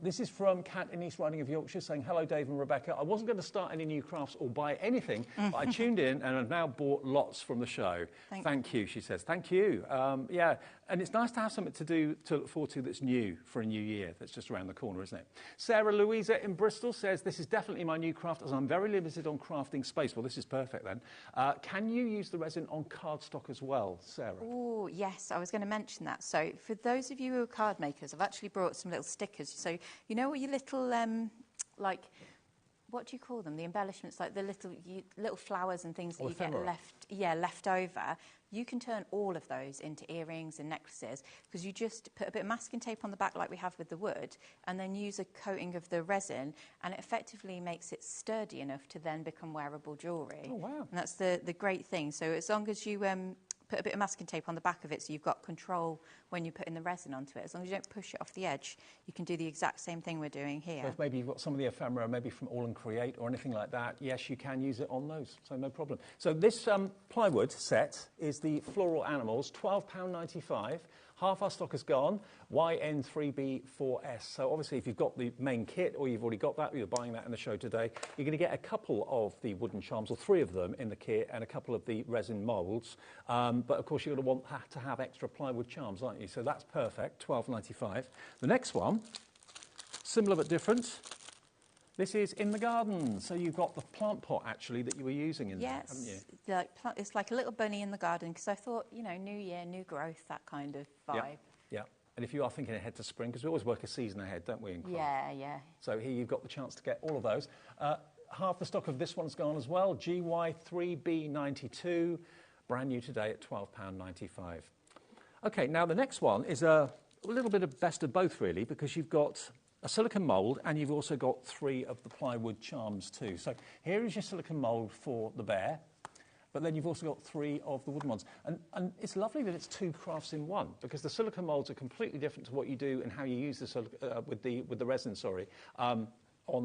This is from Kat in East Riding of Yorkshire saying, hello, Dave and Rebecca. I wasn't going to start any new crafts or buy anything, but I tuned in and I've now bought lots from the show. Thank you, she says. Thank you. Yeah, and it's nice to have something to look forward to that's new for a new year. That's just around the corner, isn't it? Sarah Louisa in Bristol says, this is definitely my new craft as I'm very limited on crafting space. Well, this is perfect then. Can you use the resin on cardstock as well, Sarah? Oh, yes, I was going to mention that. So for those of you who are card makers, I've actually brought some little stickers. So you know what your little, like, what do you call them? The embellishments, like the little flowers and things that you ephemera. get left over. You can turn all of those into earrings and necklaces because you just put a bit of masking tape on the back like we have with the wood and then use a coating of the resin, and it effectively makes it sturdy enough to then become wearable jewellery. Oh, wow. And that's the great thing. So as long as you put a bit of masking tape on the back of it so you've got control when you're putting the resin onto it, as long as you don't push it off the edge, you can do the exact same thing we're doing here. So if maybe you've got some of the ephemera, maybe from All and Create or anything like that, yes, you can use it on those, so no problem. So this plywood set is the Floral Animals, £12.95. Half our stock is gone, YN3B4S. So obviously if you've got the main kit or you've already got that, you're buying that in the show today, you're going to get a couple of the wooden charms, or 3 of them in the kit, and a couple of the resin moulds. But of course you're going to want to have extra plywood charms, aren't you? So that's perfect, £12.95. The next one, similar but different. This is in the garden, so you've got the plant pot actually that you were using in there, haven't you? Yes, it's like a little bunny in the garden, because I thought, you know, new year, new growth, that kind of vibe. Yeah. And if you are thinking ahead to spring, because we always work a season ahead, don't we? In craft? Yeah. So here you've got the chance to get all of those. Half the stock of this one's gone as well, GY3B92, brand new today at £12.95. Okay, now the next one is a little bit of best of both really, because you've got a silicone mould and you've also got 3 of the plywood charms too. So here is your silicone mould for the bear, but then you've also got 3 of the wooden ones. And it's lovely that it's 2 crafts in one, because the silicone moulds are completely different to what you do and how you use the with the resin, on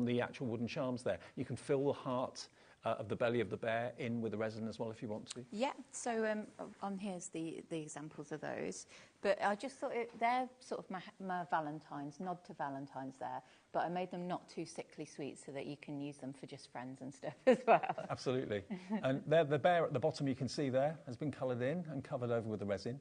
the actual wooden charms there. You can fill the heart of the belly of the bear in with the resin as well if you want to. Yeah, so on here's the examples of those. But I just thought they're sort of my Valentine's, nod to Valentine's there, but I made them not too sickly sweet so that you can use them for just friends and stuff as well. Absolutely. And the bear at the bottom you can see there has been coloured in and covered over with the resin.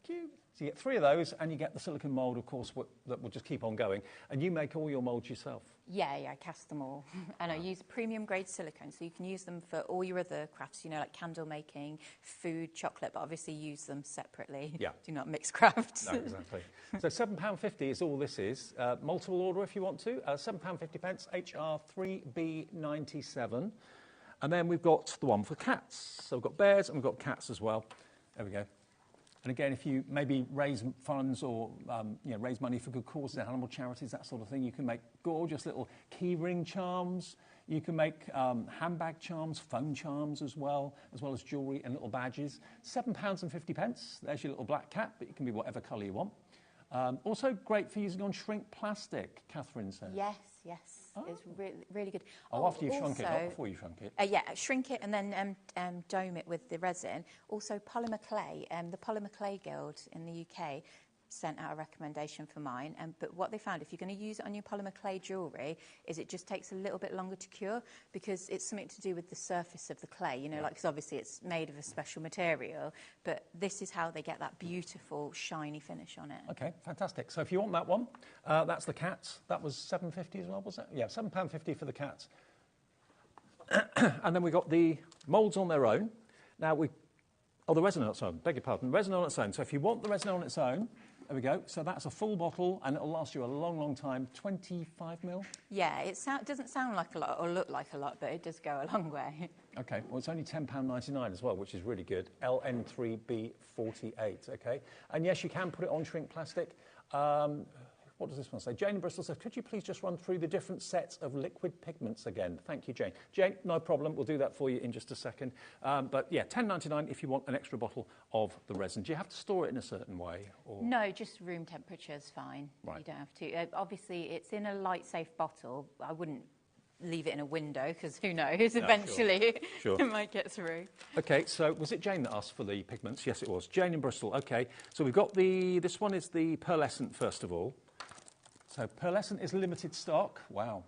Cute. So you get 3 of those, and you get the silicone mould, of course, that will just keep on going. And you make all your moulds yourself? Yeah, I cast them all. And I use premium grade silicone, so you can use them for all your other crafts, you know, like candle making, food, chocolate, but obviously use them separately. Yeah. Do not mix crafts. No, exactly. So £7.50 is all this is. Multiple order if you want to. £7.50, HR3B97. And then we've got the one for cats. So we've got bears and we've got cats as well. There we go. And again, if you maybe raise funds or raise money for good causes, animal charities, that sort of thing, you can make gorgeous little key ring charms. You can make handbag charms, phone charms as well as jewellery and little badges. £7.50. There's your little black cat, but it can be whatever colour you want. Also great for using on shrink plastic, Catherine says. Yes. Oh. It's really good. After you've shrunk it, not before you shrunk it. Yeah, shrink it and then dome it with the resin. Also polymer clay. The Polymer Clay Guild in the UK sent out a recommendation for mine, but what they found, if you're going to use it on your polymer clay jewellery, is it just takes a little bit longer to cure, because it's something to do with the surface of the clay, you know, like, because obviously it's made of a special material, but this is how they get that beautiful shiny finish on it. Okay, fantastic. So if you want that one, that's the cats. That was £7.50 as well, was it? Yeah, £7.50 for the cats. And then we got the moulds on their own. Now the resin on its own, beg your pardon, resin on its own. So if you want the resin on its own, there we go. So that's a full bottle, and it'll last you a long, long time. 25ml? Yeah, it doesn't sound like a lot or look like a lot, but it does go a long way. Okay, well, it's only £10.99 as well, which is really good. LN3B48, okay? And yes, you can put it on shrink plastic. What does this one say? Jane in Bristol says, could you please just run through the different sets of liquid pigments again? Thank you, Jane. Jane, no problem. We'll do that for you in just a second. But yeah, £10.99 if you want an extra bottle of the resin. Do you have to store it in a certain way? Or? No, just room temperature is fine. Right. You don't have to. Obviously, it's in a light safe bottle. I wouldn't leave it in a window, because who knows, eventually Sure. it might get through. Okay, so was it Jane that asked for the pigments? Yes, it was. Jane in Bristol. Okay, so we've got this one is the pearlescent, first of all. So pearlescent is limited stock. Wow.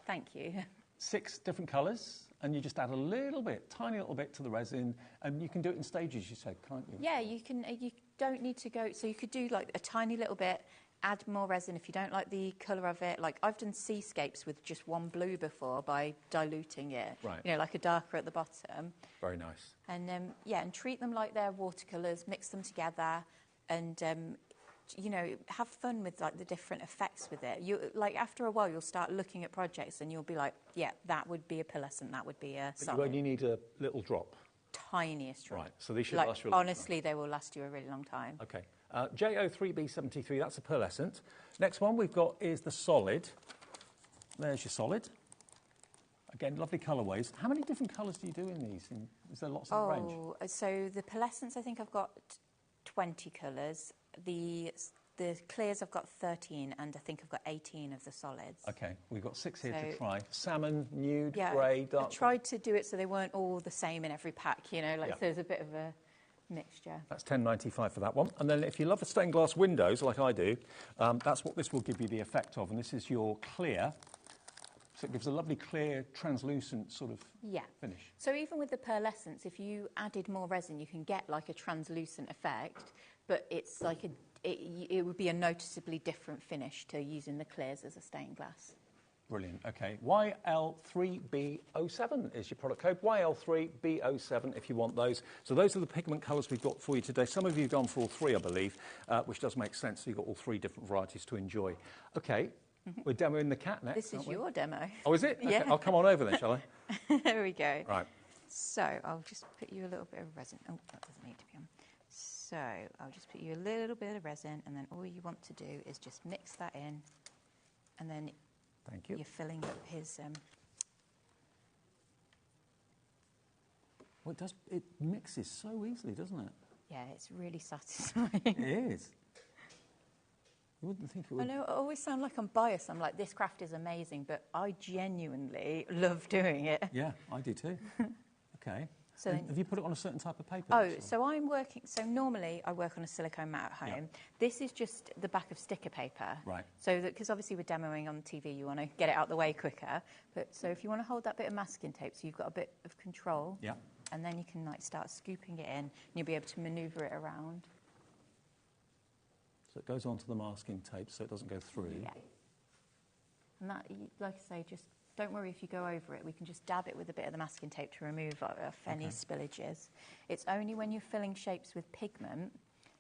Thank you. 6 different colours, and you just add a little bit, tiny little bit to the resin, and you can do it in stages, you said, can't you? Yeah, you can. You don't need to go. So you could do like a tiny little bit, add more resin if you don't like the colour of it. Like I've done seascapes with just one blue before by diluting it. Right. You know, like a darker at the bottom. Very nice. And and treat them like they're watercolours. Mix them together, and you know, have fun with like the different effects with it. You like after a while you'll start looking at projects and you'll be like, yeah, that would be a pearlescent, that would be a solid. But you only need a little drop. Tiniest drop. Right, so these should like, last you a long honestly, they will last you a really long time. Okay. JO3B73, that's a pearlescent. Next one we've got is the solid. There's your solid. Again, lovely colourways. How many different colours do you do in these? Is there lots in the range? Oh, so the pearlescents, I think I've got 20 colours. The clears I've got 13, and I think I've got 18 of the solids. Okay, we've got 6 here to try. Salmon, nude, yeah, grey, dark. I tried to do it so they weren't all the same in every pack, you know, like so there's a bit of a mixture. That's $10.95 for that one. And then if you love the stained glass windows, like I do, that's what this will give you the effect of. And this is your clear. So it gives a lovely clear, translucent sort of finish. So even with the pearlescents, if you added more resin, you can get like a translucent effect, but it's like it would be a noticeably different finish to using the clears as a stained glass. Brilliant. Okay. YL3B07 is your product code. YL3B07 if you want those. So those are the pigment colours we've got for you today. Some of you have gone for all three, I believe, which does make sense. So you've got all three different varieties to enjoy. Okay. We're demoing the cat next. This is your demo. Oh, is it? Okay. Yeah. I'll come on over then, shall I? There we go. Right. So I'll just put you a little bit of resin. Oh, that doesn't need to be on. So I'll just put you a little bit of resin, and then all you want to do is just mix that in, and then thank you. You're filling up his. Well, it mixes so easily, doesn't it? Yeah, it's really satisfying. It is. You wouldn't think it would. I know I always sound like I'm biased. I'm like, this craft is amazing, but I genuinely love doing it. Yeah, I do too. Okay. So have you put it on a certain type of paper? Oh, so I'm working. So normally I work on a silicone mat at home. Yeah. This is just the back of sticker paper. Right. So that because obviously we're demoing on TV, you want to get it out the way quicker. But so if you want to hold that bit of masking tape, so you've got a bit of control. Yeah. And then you can like start scooping it in, and you'll be able to manoeuvre it around. So it goes onto the masking tape, so it doesn't go through. Yeah. And that, like I say, just don't worry if you go over it. We can just dab it with a bit of the masking tape to remove any spillages. It's only when you're filling shapes with pigment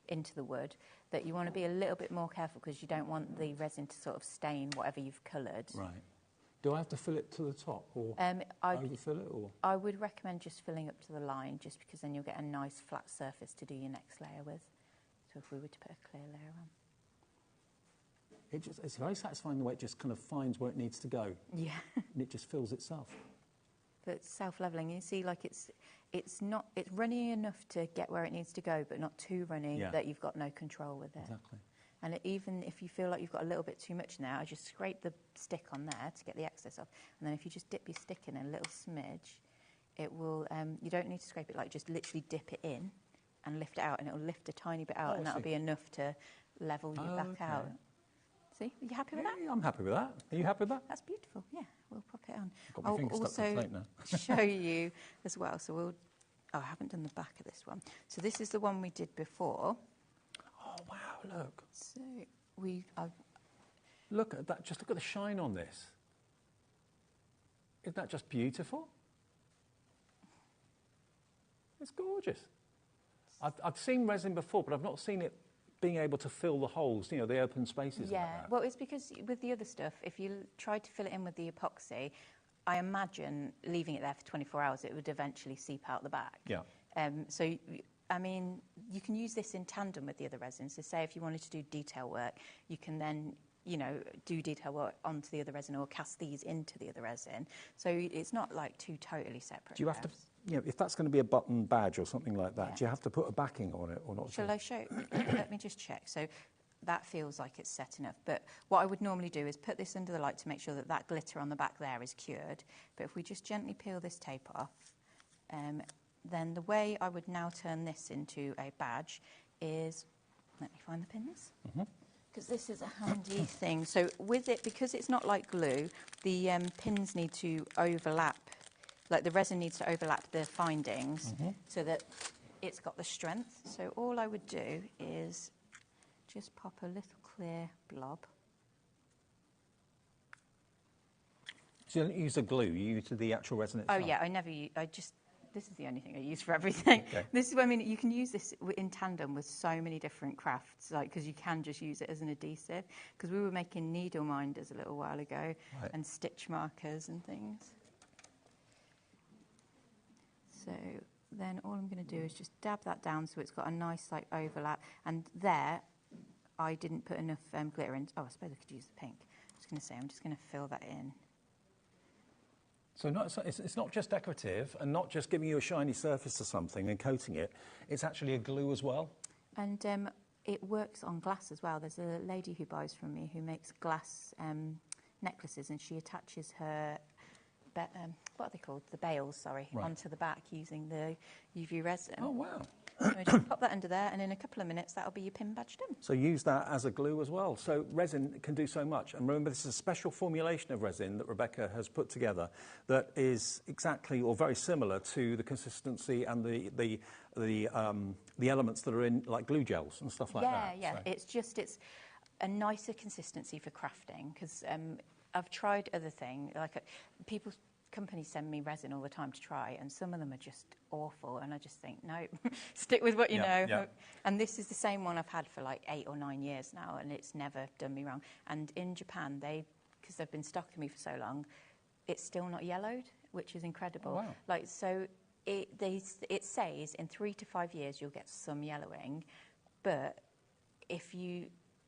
into the wood that you want to be a little bit more careful, because you don't want the resin to sort of stain whatever you've coloured. Right. Do I have to fill it to the top, or overfill it? Or I would recommend just filling up to the line, just because then you'll get a nice flat surface to do your next layer with. So if we were to put a clear layer on. It's very satisfying the way it just kind of finds where it needs to go. Yeah. And it just fills itself. But it's self-leveling. You see, like it's runny enough to get where it needs to go, but not too runny that you've got no control with it. Exactly. And even if you feel like you've got a little bit too much now, I just scrape the stick on there to get the excess off. And then if you just dip your stick in a little smidge, it will, you don't need to scrape it, like just literally dip it in and lift it out, and it will lift a tiny bit out, and that'll be enough to level you back out. See, are you happy with that? Yeah, I'm happy with that. Are you happy with that? That's beautiful, yeah. We'll pop it on. I've got my finger stuck to the plate now. show you as well. So we'll, I haven't done the back of this one. So this is the one we did before. Oh, wow, look. So look at that, just look at the shine on this. Isn't that just beautiful? It's gorgeous. I've seen resin before, but I've not seen it being able to fill the holes, you know, the open spaces. Yeah, like that. well, it's because with the other stuff, if you tried to fill it in with the epoxy, I imagine leaving it there for 24 hours, it would eventually seep out the back. Yeah. So, I mean, you can use this in tandem with the other resins. So say if you wanted to do detail work, you can then, you know, do detail work onto the other resin or cast these into the other resin. So it's not like two totally separate. Do you have to, you know, if that's going to be a button badge or something like that, Yeah. do you have to put a backing on it or not? Shall I show? Let me just check. So that feels like it's set enough. But what I would normally do is put this under the light to make sure that that glitter on the back there is cured. But if we just gently peel this tape off, then the way I would now turn this into a badge is, let me find the pins. Because this is a handy thing. So with it, because it's not like glue, the pins need to overlap, like the resin needs to overlap the findings so that it's got the strength. So all I would do is just pop a little clear blob. So you don't use a glue, you use the actual resin itself? Oh yeah, I never use, I just this is the only thing I use for everything. Okay. This is, I mean, you can use this in tandem with so many different crafts, like, because you can just use it as an adhesive. Because we were making needle minders a little while ago, and stitch markers and things. So then all I'm going to do is just dab that down so it's got a nice like overlap. And there, I didn't put enough glitter in. Oh, I suppose I could use the pink. I was going to say, I'm just going to fill that in. So it's not just decorative and not just giving you a shiny surface to something and coating it. It's actually a glue as well. And it works on glass as well. There's a lady who buys from me who makes glass necklaces, and she attaches her, what are they called? The bales, sorry, onto the back using the UV resin. Oh, wow. So just pop that under there, and in a couple of minutes, that'll be your pin badged in. So use that as a glue as well. So resin can do so much. And remember, this is a special formulation of resin that Rebecca has put together that is exactly or very similar to the consistency and the elements that are in like glue gels and stuff like that. Yeah. So. It's a nicer consistency for crafting, because I've tried other things. Like companies send me resin all the time to try, and some of them are just awful, and I just think, no, stick with what you know. Yeah. And this is the same one I've had for like 8 or 9 years now, and it's never done me wrong. And in Japan, because they've been stocking me for so long, it's still not yellowed, which is incredible. Oh, wow. Like, so it says in 3 to 5 years you'll get some yellowing, but if you,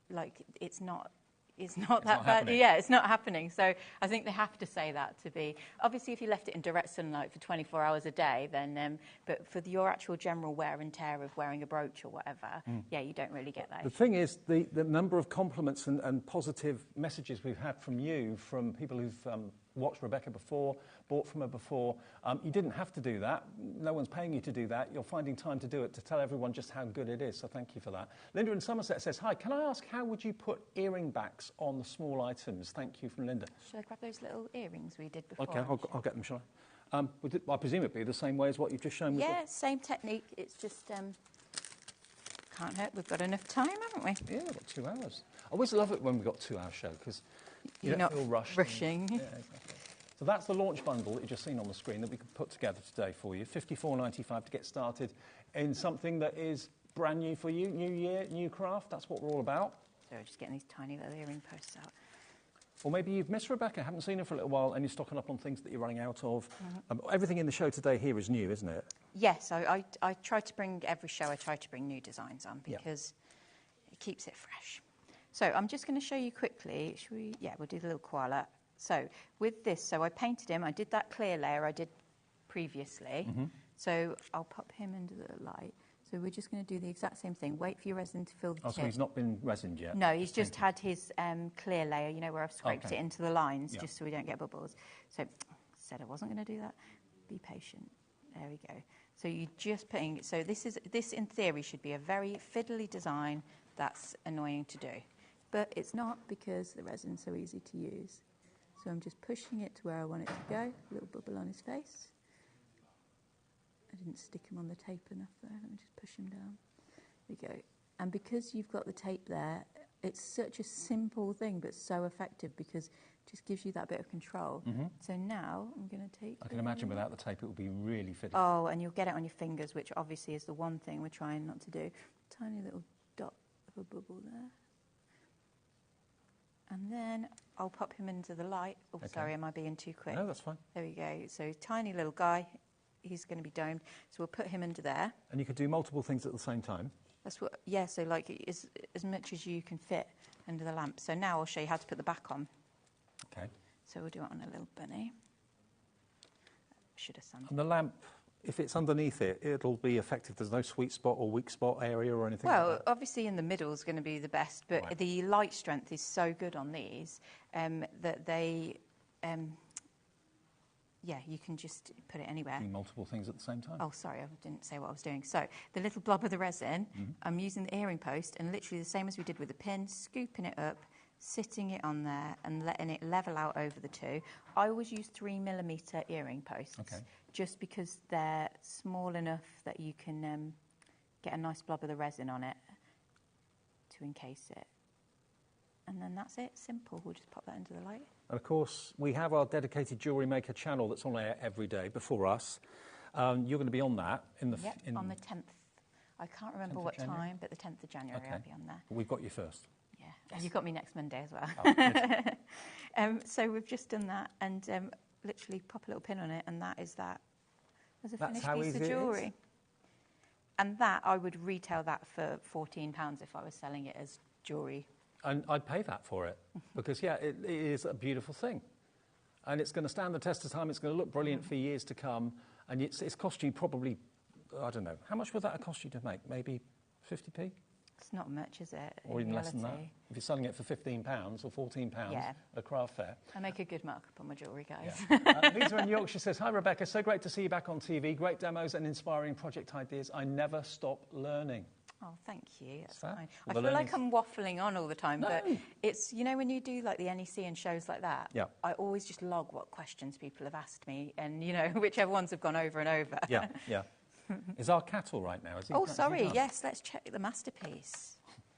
like, it's not that bad. Happening. Yeah, it's not happening. So I think they have to say that to be. Obviously, if you left it in direct sunlight for 24 hours a day, then. But for your actual general wear and tear of wearing a brooch or whatever, yeah, you don't really get that. The thing is, the number of compliments and positive messages we've had from you, from people who've watched Rebecca before, bought from her before, you didn't have to do that. No one's paying you to do that. You're finding time to do it, to tell everyone just how good it is. So thank you for that. Linda in Somerset says, hi, can I ask how would you put earring backs on the small items? Thank you from Linda. Should I grab those little earrings we did before? Okay, I'll get them, shall I? I presume it'd be the same way as what you've just shown me. Yeah, same technique. It's just, can't hurt. We've got enough time, haven't we? Yeah, we've got 2 hours. I always love it when we've got a 2-hour show, because You're don't not feel rushed. rushing. Yeah, exactly. So that's the launch bundle that you've just seen on the screen that we could put together today for you. $54.95 to get started in something that is brand new for you. New year, new craft. That's what we're all about. So just getting these tiny little earring posts out. Or maybe you've missed Rebecca, haven't seen her for a little while, and you're stocking up on things that you're running out of. Everything in the show today here is new, isn't it? Yes, I try to bring, every show I try to bring new designs on, because it keeps it fresh. So I'm just going to show you quickly. Should we? Yeah, we'll do the little koala. So with this, so I painted him. I did that clear layer I did previously. So I'll pop him into the light. So we're just going to do the exact same thing. Wait for your resin to fill the tip. So he's not been resined yet? No, he's just had his clear layer, you know, where I've scraped it into the lines, Yeah. just so we don't get bubbles. So said I wasn't going to do that. Be patient. There we go. So you're just putting, so this in theory should be a very fiddly design that's annoying to do. But it's not, because the resin's so easy to use. So I'm just pushing it to where I want it to go. A little bubble on his face. I didn't stick him on the tape enough there. Let me just push him down. There we go. And because you've got the tape there, it's such a simple thing, but so effective, because it just gives you that bit of control. So now I'm going to take... I can imagine without the tape it would be really fiddly. Oh, and you'll get it on your fingers, which obviously is the one thing we're trying not to do. Tiny little dot of a bubble there. And then I'll pop him into the light. Oh, okay. Sorry, am I being too quick? No, that's fine. There we go. So tiny little guy, he's going to be domed. So we'll put him under there. And you could do multiple things at the same time. That's what, yeah, so like as much as you can fit under the lamp. So now I'll show you how to put the back on. Okay. So we'll do it on a little bunny. Should have sanded. And the lamp, if it's underneath it, it'll be effective. There's no sweet spot or weak spot area or anything like that? Well, obviously in the middle is going to be the best, but the light strength is so good on these that they... yeah, you can just put it anywhere. Doing multiple things at the same time. Oh, sorry, I didn't say what I was doing. So the little blob of the resin, I'm using the earring post, and literally the same as we did with the pin, scooping it up, sitting it on there and letting it level out over the two. I always use 3mm earring posts, just because they're small enough that you can get a nice blob of the resin on it to encase it. And then that's it, simple. We'll just pop that into the light. And of course, we have our dedicated Jewellery Maker channel that's on air every day before us. You're going to be on that in the... Yep, on the 10th. I can't remember what time, but the 10th of January I'll be on there. We've got you first. Yeah, and you've got me next Monday as well. Oh, so we've just done that and literally pop a little pin on it, and that is that. As a finished piece of jewellery. And that, I would retail that for £14 if I was selling it as jewellery. And I'd pay that for it because, yeah, it is a beautiful thing. And it's going to stand the test of time. It's going to look brilliant for years to come. And it's cost you probably, I don't know, how much would that have cost you to make? Maybe 50p? It's not much, is it? Or even less than that. If you're selling it for £15 or £14 at a craft fair. I make a good markup on my jewellery, guys. Yeah. Lisa in Yorkshire says, hi, Rebecca. So great to see you back on TV. Great demos and inspiring project ideas. I never stop learning. Oh, thank you. That's Well, fine. I feel like I'm waffling on all the time, but it's, you know, when you do like the NEC and shows like that, I always just log what questions people have asked me and, you know, whichever ones have gone over and over. Yeah, yeah. Is our cat all right now? Oh, sorry. Yes, let's check the masterpiece.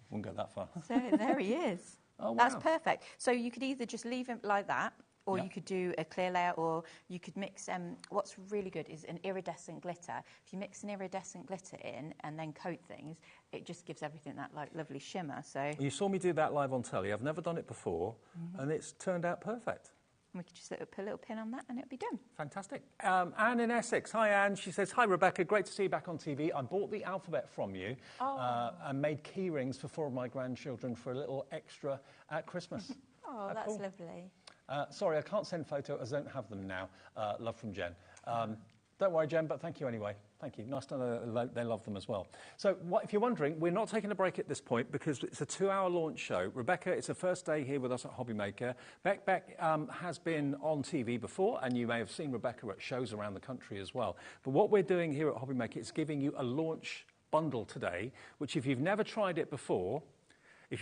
Wouldn't go that far. So there he is. Oh, wow. That's perfect. So you could either just leave him like that, or you could do a clear layer, or you could mix, what's really good is an iridescent glitter. If you mix an iridescent glitter in and then coat things, it just gives everything that like lovely shimmer. So you saw me do that live on telly. I've never done it before, and it's turned out perfect. We could just put a little pin on that and it'll be done. Fantastic. Anne in Essex. Hi, Anne. She says, hi, Rebecca. Great to see you back on TV. I bought the alphabet from you and made key rings for 4 of my grandchildren for a little extra at Christmas. Oh, that's cool. Lovely. Sorry, I can't send photos. I don't have them now. Love from Jen. Don't worry, Jen, but thank you anyway. Thank you. Nice to know that they love them as well. So if you're wondering, we're not taking a break at this point because it's a 2-hour launch show. Rebecca, it's her first day here with us at HobbyMaker. Beck has been on TV before, and you may have seen Rebecca at shows around the country as well. But what we're doing here at HobbyMaker is giving you a launch bundle today, which if you've never tried it before, and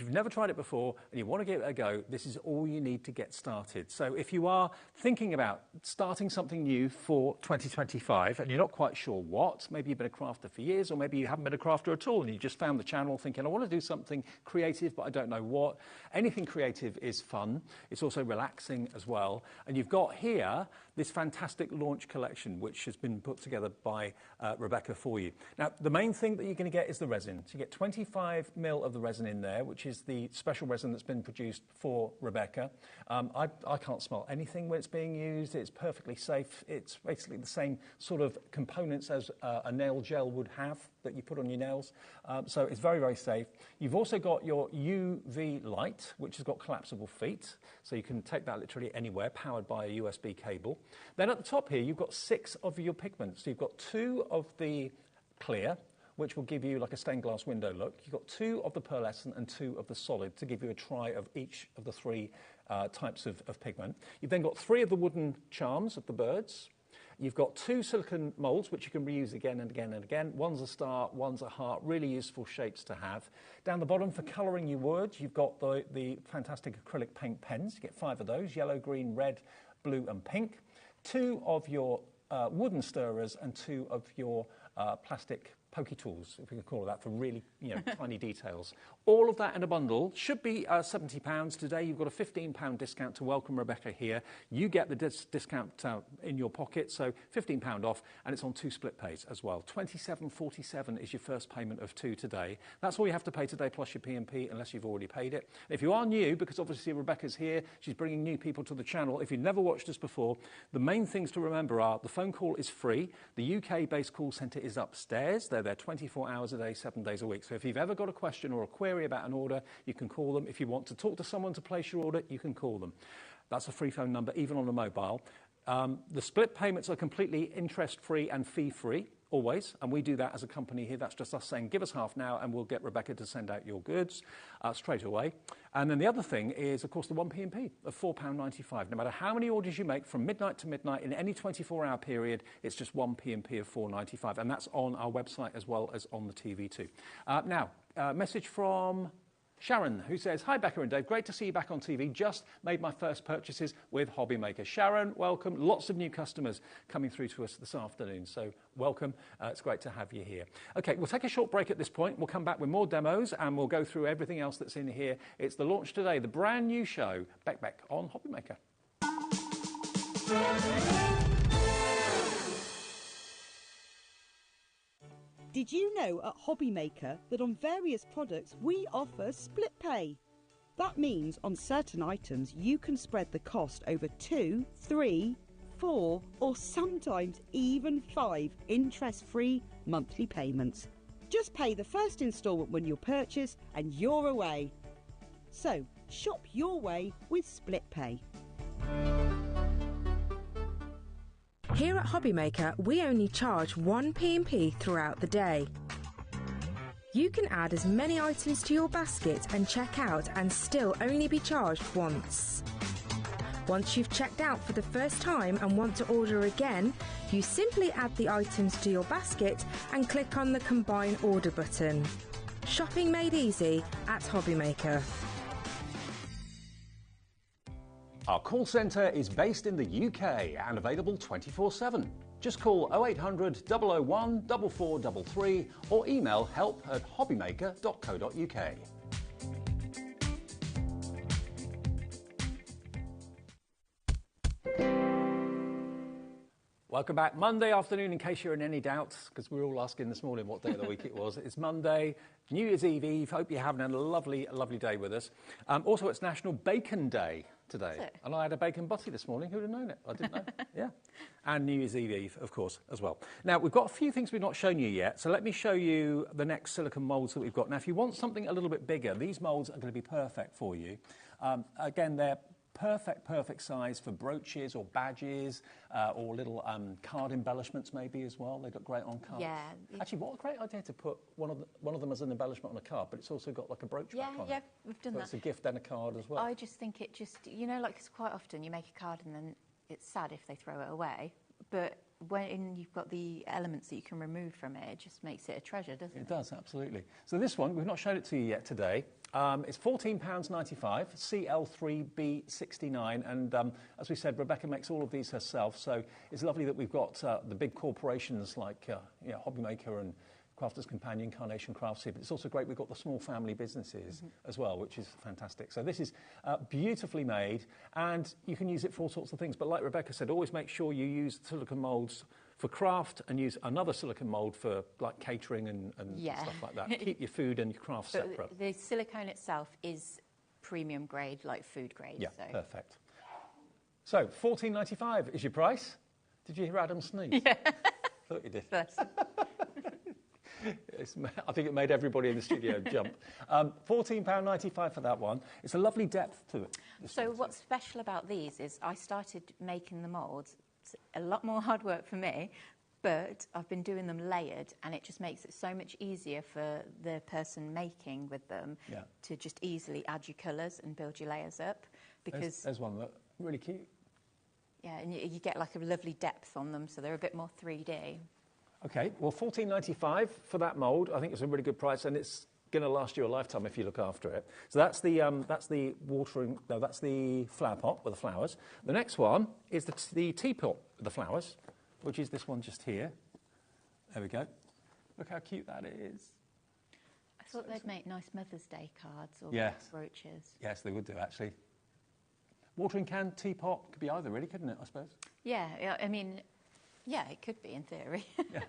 you want to give it a go, this is all you need to get started. So if you are thinking about starting something new for 2025 and you're not quite sure what, maybe you've been a crafter for years, or maybe you haven't been a crafter at all and you just found the channel thinking, I want to do something creative, but I don't know what. Anything creative is fun. It's also relaxing as well. And you've got here this fantastic launch collection, which has been put together by Rebecca for you. Now, the main thing that you're going to get is the resin. So you get 25 mil of the resin in there, which is the special resin that's been produced for Rebecca. I can't smell anything when it's being used. It's perfectly safe. It's basically the same sort of components as a nail gel would have that you put on your nails. So it's very, very safe. You've also got your UV light, which has got collapsible feet. So you can take that literally anywhere, powered by a USB cable. Then at the top here, you've got 6 of your pigments. So you've got 2 of the clear, which will give you like a stained glass window look. You've got 2 of the pearlescent and 2 of the solid to give you a try of each of the 3 types of pigment. You've then got 3 of the wooden charms of the birds. You've got 2 silicone moulds, which you can reuse again and again and again. One's a star, one's a heart, really useful shapes to have. Down the bottom, for colouring your words, you've got the fantastic acrylic paint pens. You get 5 of those, yellow, green, red, blue and pink. 2 of your wooden stirrers and 2 of your plastic pokey tools, if we can call it that, for really tiny details. All of that in a bundle should be £70. Today you've got a £15 discount to welcome Rebecca here. You get the discount in your pocket, so £15 off, and it's on 2 split pays as well. £27.47 is your first payment of 2 today. That's all you have to pay today plus your P&P, unless you've already paid it. If you are new, because obviously Rebecca's here, she's bringing new people to the channel. If you've never watched us before, the main things to remember are the phone call is free. The UK-based call centre is upstairs. They're there 24 hours a day, 7 days a week. So if you've ever got a question or a query about an order, you can call them. If you want to talk to someone to place your order, you can call them. That's a free phone number, even on a mobile. The split payments are completely interest-free and fee-free, always, and we do that as a company here. That's just us saying, give us half now, and we'll get Rebecca to send out your goods straight away. And then the other thing is, of course, the 1 P&P of £4.95. No matter how many orders you make from midnight to midnight in any 24-hour period, it's just 1 P&P of £4.95, and that's on our website as well as on the TV too. Now, message from Sharon, who says, hi, Becca and Dave. Great to see you back on TV. Just made my first purchases with HobbyMaker. Sharon, welcome. Lots of new customers coming through to us this afternoon. So welcome. It's great to have you here. OK, we'll take a short break at this point. We'll come back with more demos and we'll go through everything else that's in here. It's the launch today, the brand new show, Beck on HobbyMaker. Did you know at HobbyMaker that on various products we offer split pay? That means on certain items you can spread the cost over 2, 3, 4 or sometimes even 5 interest-free monthly payments. Just pay the first instalment when you purchase and you're away. So shop your way with split pay. Here at HobbyMaker, we only charge 1 P&P throughout the day. You can add as many items to your basket and check out and still only be charged once. Once you've checked out for the first time and want to order again, you simply add the items to your basket and click on the Combine Order button. Shopping made easy at HobbyMaker. Our call centre is based in the UK and available 24/7. Just call 0800 001 4433 or email help@hobbymaker.co.uk. Welcome back. Monday afternoon, in case you're in any doubt, because we were all asking this morning what day of the week it was. It's Monday, New Year's Eve. Hope you're having a lovely day with us. Also, it's National Bacon Day today. And I had a bacon butty this morning. Who'd have known it? I didn't know. Yeah. And New Year's Eve, of course, as well. Now, we've got a few things we've not shown you yet, so let me show you the next silicone moulds that we've got. Now, if you want something a little bit bigger, these moulds are going to be perfect for you. Again, they're perfect size for brooches or badges or little card embellishments maybe as well. They look great on cards. Yeah. Actually, what a great idea to put one of them as an embellishment on a card, but it's also got like a brooch back on it. Yeah, we've done so that. It's a gift and a card as well. I just think it just, like 'cause quite often you make a card and then it's sad if they throw it away. But when you've got the elements that you can remove from it, it just makes it a treasure, doesn't it? It does, absolutely. So this one, we've not shown it to you yet today. It's £14.95, CL3B69, and as we said, Rebecca makes all of these herself, so it's lovely that we've got the big corporations like HobbyMaker and Crafters Companion, Carnation Crafts here, but it's also great we've got the small family businesses as well, which is fantastic. So this is beautifully made, and you can use it for all sorts of things, but like Rebecca said, always make sure you use silicone moulds for craft and use another silicone mould for like catering and stuff like that. Keep your food and your craft separate. The silicone itself is premium grade, like food grade. Yeah, so. Perfect. So £14.95 is your price. Did you hear Adam sneeze? Yeah. Thought you did. But I think it made everybody in the studio jump. £14.95 for that one. It's a lovely depth to it. So what's special about these is I started making the moulds. It's a lot more hard work for me, but I've been doing them layered, and it just makes it so much easier for the person making with them to just easily add your colours and build your layers up. Because there's one that really cute. Yeah, and you get like a lovely depth on them, so they're a bit more 3D. Okay, well, £14.95 for that mould. I think it's a really good price, and it's going to last you a lifetime if you look after it. So that's the watering. No, that's the flower pot with the flowers. The next one is the teapot with the flowers, which is this one just here. There we go. Look how cute that is. I thought they'd make nice Mother's Day cards or brooches. Yes, they would do actually. Watering can, teapot, could be either, really, couldn't it? I suppose. Yeah, I mean. Yeah, it could be in theory. Yeah.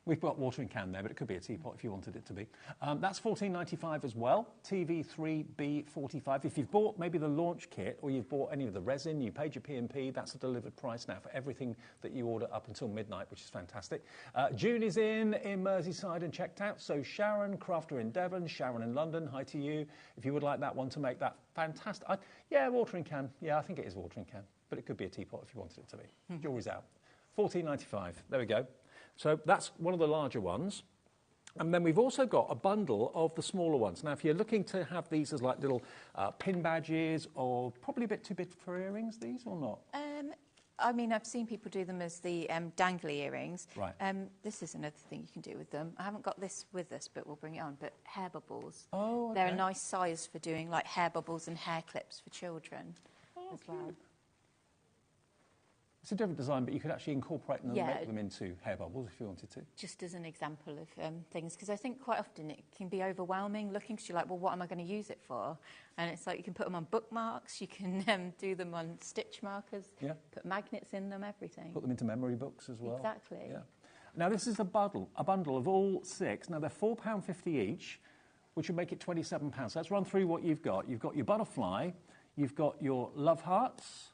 We've got watering can there, but it could be a teapot if you wanted it to be. That's £14.95 as well, TV3B45. If you've bought maybe the launch kit or you've bought any of the resin, you paid your P&P, that's a delivered price now for everything that you order up until midnight, which is fantastic. June is in Merseyside and checked out. So Sharon, Crafter in Devon, Sharon in London, hi to you. If you would like that one to make that fantastic. Watering can. Yeah, I think it is watering can, but it could be a teapot if you wanted it to be. Jury's out. £14.95. There we go. So that's one of the larger ones. And then we've also got a bundle of the smaller ones. Now, if you're looking to have these as like little pin badges or probably a bit too big for earrings, these or not? I mean, I've seen people do them as the dangly earrings. Right. This is another thing you can do with them. I haven't got this with us, but we'll bring it on. But hair bubbles. Oh, okay. They're a nice size for doing like hair bubbles and hair clips for children as well. It's a different design, but you could actually incorporate them and make them into hair bubbles if you wanted to. Just as an example of things, because I think quite often it can be overwhelming looking, because you're like, well, what am I going to use it for? And it's like you can put them on bookmarks, you can do them on stitch markers, put magnets in them, everything. Put them into memory books as well. Exactly. Yeah. Now, this is a bundle of all 6. Now, they're £4.50 each, which would make it £27. So let's run through what you've got. You've got your butterfly, you've got your love hearts,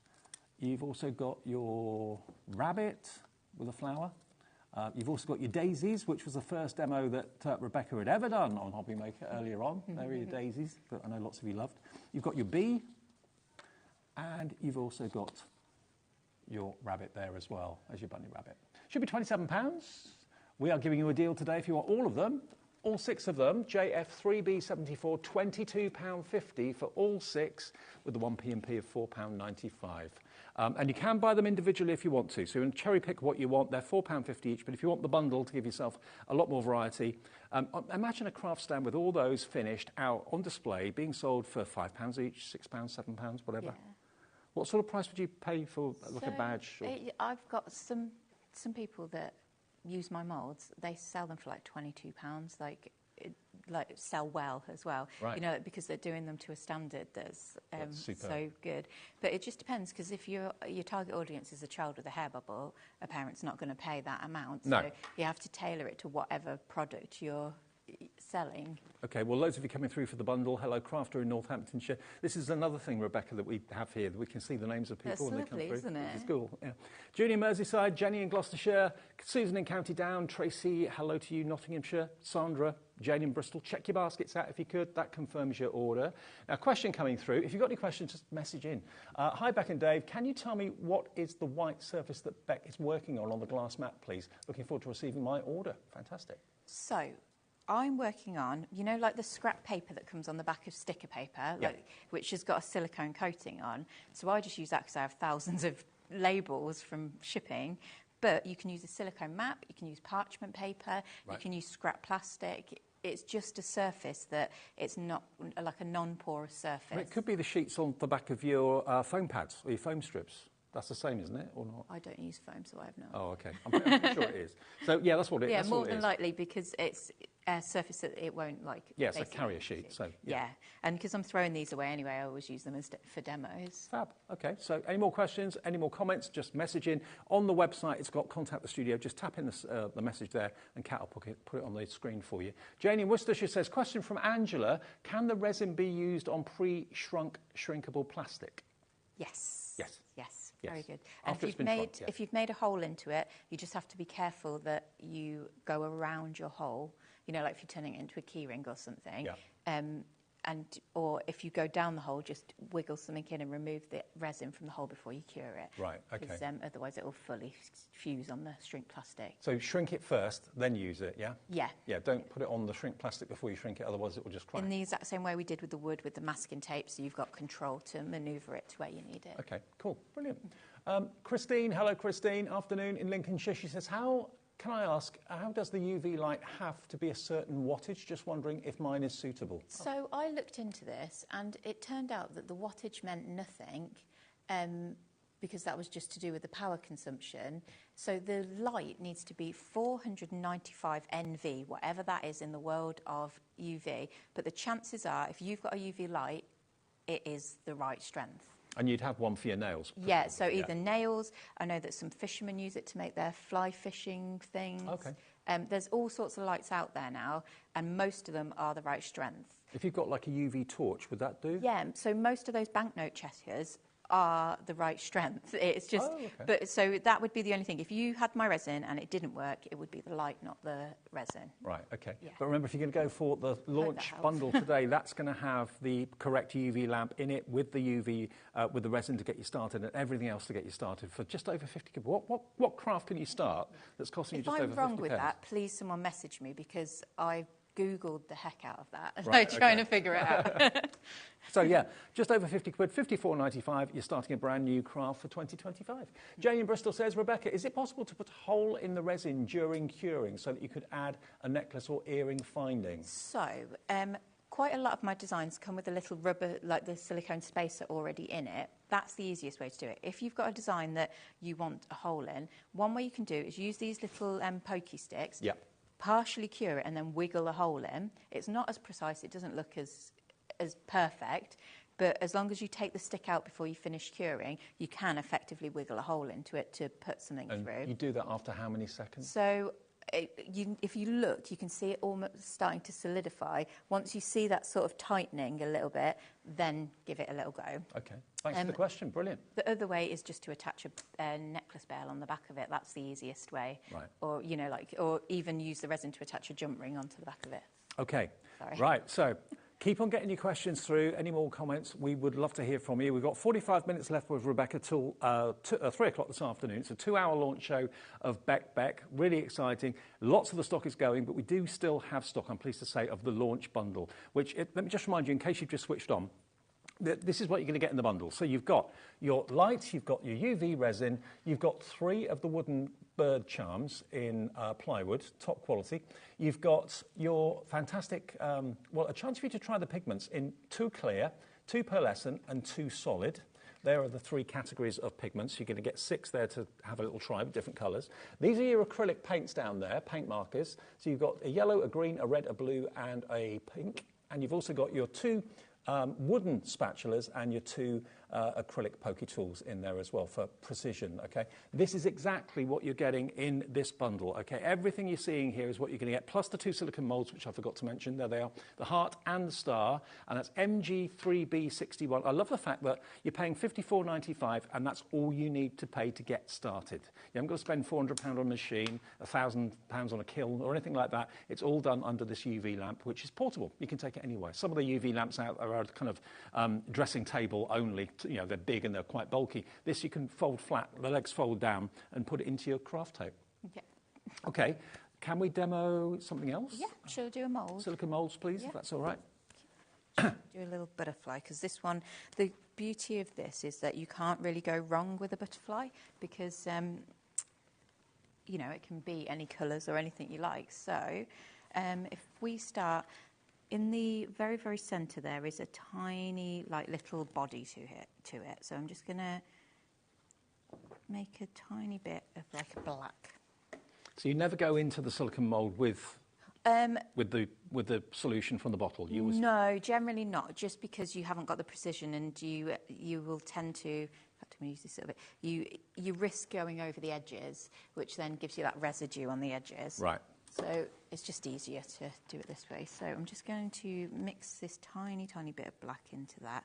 you've also got your rabbit with a flower. You've also got your daisies, which was the first demo that Rebecca had ever done on HobbyMaker earlier on. There are your daisies that I know lots of you loved. You've got your bee, and you've also got your rabbit there as well as your bunny rabbit. Should be £27. We are giving you a deal today if you want all of them. All 6 of them, JF3B74, £22.50 for all 6 with the 1 P&P of £4.95. And you can buy them individually if you want to. So you can cherry pick what you want. They're £4.50 each, but if you want the bundle to give yourself a lot more variety, imagine a craft stand with all those finished out on display, being sold for £5 each, £6, £7, whatever. Yeah. What sort of price would you pay for like a badge? Or... I've got some people that use my moulds. They sell them for like £22, like sell well as well. Right. You know, because they're doing them to a standard that's so good. But it just depends, because if your target audience is a child with a hair bubble, a parent's not going to pay that amount. No. So you have to tailor it to whatever product you're selling. Okay, well, loads of you coming through for the bundle. Hello, Crafter in Northamptonshire. This is another thing, Rebecca, that we have here, that we can see the names of people That's when lovely, they come through. Isn't it? It's cool, yeah. Junie in Merseyside, Jenny in Gloucestershire, Susan in County Down, Tracy, hello to you, Nottinghamshire, Sandra, Jane in Bristol. Check your baskets out if you could. That confirms your order. Now, question coming through. If you've got any questions, just message in. Hi, Beck and Dave. Can you tell me what is the white surface that Beck is working on the glass mat, please? Looking forward to receiving my order. Fantastic. So, I'm working on, you know, like the scrap paper that comes on the back of sticker paper, which has got a silicone coating on. So I just use that because I have thousands of labels from shipping. But you can use a silicone map, you can use parchment paper, you can use scrap plastic. It's just a surface that it's not like a non-porous surface. Well, it could be the sheets on the back of your foam pads or your foam strips. That's the same, isn't it, or not? I don't use foam, so I have no. Oh, okay. I'm pretty sure it is. So, yeah, that's what it is. Yeah, more than likely, because it's a surface that it won't, like... Yeah, it's a carrier sheet, so... Yeah, and because I'm throwing these away anyway, I always use them for demos. Fab. Okay, so any more questions, any more comments, just message in. On the website, it's got Contact the Studio. Just tap in the message there, and Kat will put it on the screen for you. Jane in Worcestershire says, question from Angela, can the resin be used on pre-shrunk shrinkable plastic? Yes. Yes. Yes. Yes. Very good. And if you've made a hole into it, you just have to be careful that you go around your hole. You know, like if you're turning it into a key ring or something. Yeah. Or if you go down the hole, just wiggle something in and remove the resin from the hole before you cure it. Right, okay. Because otherwise it will fully fuse on the shrink plastic. So shrink it first, then use it, yeah? Yeah. Yeah, don't put it on the shrink plastic before you shrink it, otherwise it will just crack. In the exact same way we did with the wood with the masking tape, so you've got control to manoeuvre it to where you need it. Okay, cool, brilliant. Christine, hello Christine, afternoon in Lincolnshire. She says, can I ask, how does the UV light have to be a certain wattage? Just wondering if mine is suitable. So I looked into this, and it turned out that the wattage meant nothing, because that was just to do with the power consumption. So the light needs to be 495 NV, whatever that is in the world of UV. But the chances are, if you've got a UV light, it is the right strength. And you'd have one for your nails? Yeah, so either nails, I know that some fishermen use it to make their fly fishing things. Okay. There's all sorts of lights out there now, and most of them are the right strength. If you've got like a UV torch, would that do? Yeah, so most of those banknote checkers are the right strength. It's just, but so that would be the only thing. If you had my resin and it didn't work, it would be the light, not the resin. Right, okay. Yeah. But remember, if you're going to go for the launch bundle today, that's going to have the correct UV lamp in it with the UV, with the resin to get you started and everything else to get you started for just over 50 quid. What craft can you start that's costing you just over 50 If I'm wrong with that, please someone message me, because I Googled the heck out of that, right, trying to figure it out. So yeah, just over 50 quid, 54.95. You're starting a brand new craft for 2025. Jane in Bristol says, Rebecca, is it possible to put a hole in the resin during curing so that you could add a necklace or earring finding? So, quite a lot of my designs come with a little rubber, like the silicone spacer already in it. That's the easiest way to do it. If you've got a design that you want a hole in, one way you can do is use these little pokey sticks. Yep. Partially cure it and then wiggle a hole in. It's not as precise, it doesn't look as perfect, but as long as you take the stick out before you finish curing, you can effectively wiggle a hole into it to put something through. You do that after how many seconds? So if you look, you can see it almost starting to solidify. Once you see that sort of tightening a little bit, then give it a little go. Okay, thanks for the question. Brilliant. The other way is just to attach a necklace bell on the back of it. That's the easiest way. Right. Or, you know, or even use the resin to attach a jump ring onto the back of it. Okay. Sorry. Right, so keep on getting your questions through. Any more comments? We would love to hear from you. We've got 45 minutes left with Rebecca till 3 o'clock this afternoon. It's a 2-hour launch show of Beck. Really exciting. Lots of the stock is going, but we do still have stock, I'm pleased to say, of the launch bundle, which, let me just remind you, in case you've just switched on, this is what you're going to get in the bundle. So you've got your light, you've got your UV resin, you've got 3 of the wooden bird charms in plywood, top quality. You've got your fantastic, a chance for you to try the pigments in 2 clear, 2 pearlescent and 2 solid. There are the 3 categories of pigments. You're going to get 6 there to have a little try with different colours. These are your acrylic paints down there, paint markers. So you've got a yellow, a green, a red, a blue and a pink. And you've also got your 2 wooden spatulas and your 2 acrylic pokey tools in there as well for precision, okay? This is exactly what you're getting in this bundle, okay? Everything you're seeing here is what you're going to get, plus the 2 silicone moulds, which I forgot to mention. There they are, the heart and the star, and that's MG3B61. I love the fact that you're paying $54.95, and that's all you need to pay to get started. You haven't got to spend £400 on a machine, £1,000 on a kiln, or anything like that. It's all done under this UV lamp, which is portable. You can take it anywhere. Some of the UV lamps out there are kind of dressing table only. You know, they're big and they're quite bulky. This you can fold flat, the legs fold down, and put it into your craft tape. Yeah. Okay, can we demo something else? Yeah, shall I do a mould? Silicone moulds, please, if that's all right. Do a little butterfly, because this one, the beauty of this is that you can't really go wrong with a butterfly, because, you know, it can be any colours or anything you like. So if we start... In the very, very centre there is a tiny, like, little body to it. So I'm just going to make a tiny bit of, like, a black. So you never go into the silicone mould with the solution from the bottle? No, generally not, just because you haven't got the precision, and you will tend to... In fact, I'm going to use this a little bit. You risk going over the edges, which then gives you that residue on the edges. Right. So it's just easier to do it this way. So I'm just going to mix this tiny, tiny bit of black into that.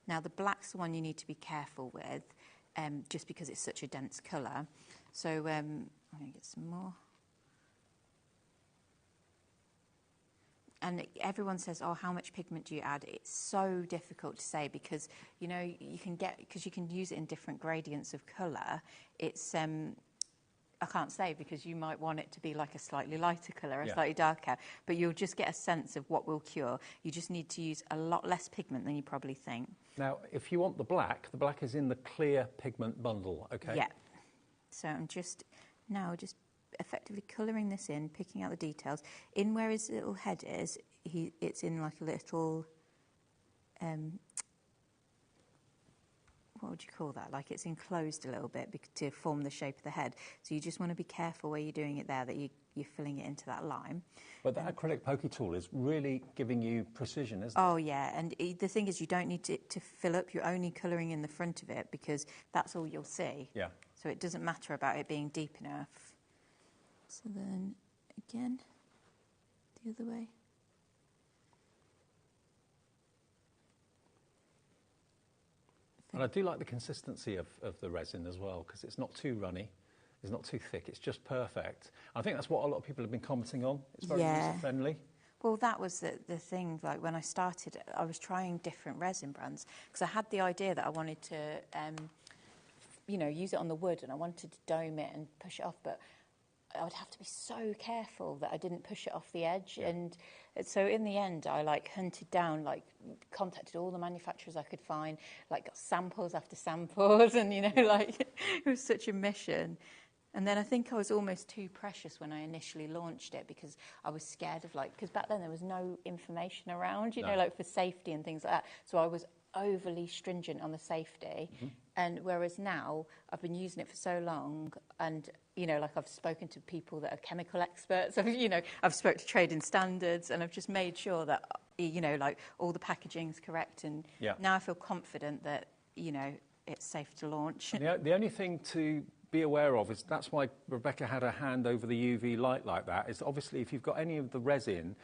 Now, the black's the one you need to be careful with, just because it's such a dense colour. So I'm going to get some more. And everyone says, oh, how much pigment do you add? It's so difficult to say, because, you know, you can use it in different gradients of colour. It's... I can't say, because you might want it to be like a slightly lighter colour, a slightly darker, but you'll just get a sense of what will cure. You just need to use a lot less pigment than you probably think. Now, if you want the black is in the clear pigment bundle, okay? Yeah. So I'm just effectively colouring this in, picking out the details. In where his little head is, it's in like a little... what would you call that? Like, it's enclosed a little bit to form the shape of the head. So you just want to be careful where you're doing it there, that you're filling it into that line. But that acrylic pokey tool is really giving you precision, isn't it? Oh, yeah. And the thing is, you don't need to fill up. You're only colouring in the front of it, because that's all you'll see. Yeah. So it doesn't matter about it being deep enough. So then, again, the other way. And I do like the consistency of the resin as well, because it's not too runny, it's not too thick, it's just perfect. I think that's what a lot of people have been commenting on. It's very user-friendly. Well, that was the thing. Like, when I started, I was trying different resin brands, because I had the idea that I wanted to, you know, use it on the wood, and I wanted to dome it and push it off, but I would have to be so careful that I didn't push it off the edge. Yeah. And so in the end, I hunted down, contacted all the manufacturers I could find, got samples after samples, and, it was such a mission. And then I think I was almost too precious when I initially launched it, because I was scared of, because back then there was no information around, for safety and things like that. So I was overly stringent on the safety. Mm-hmm. And whereas now I've been using it for so long, and, I've spoken to people that are chemical experts, I've spoken to trading standards, and I've just made sure that, all the packaging's correct. And now I feel confident that, it's safe to launch. The only thing to be aware of is that's why Rebecca had her hand over the UV light like that, is obviously if you've got any of the resin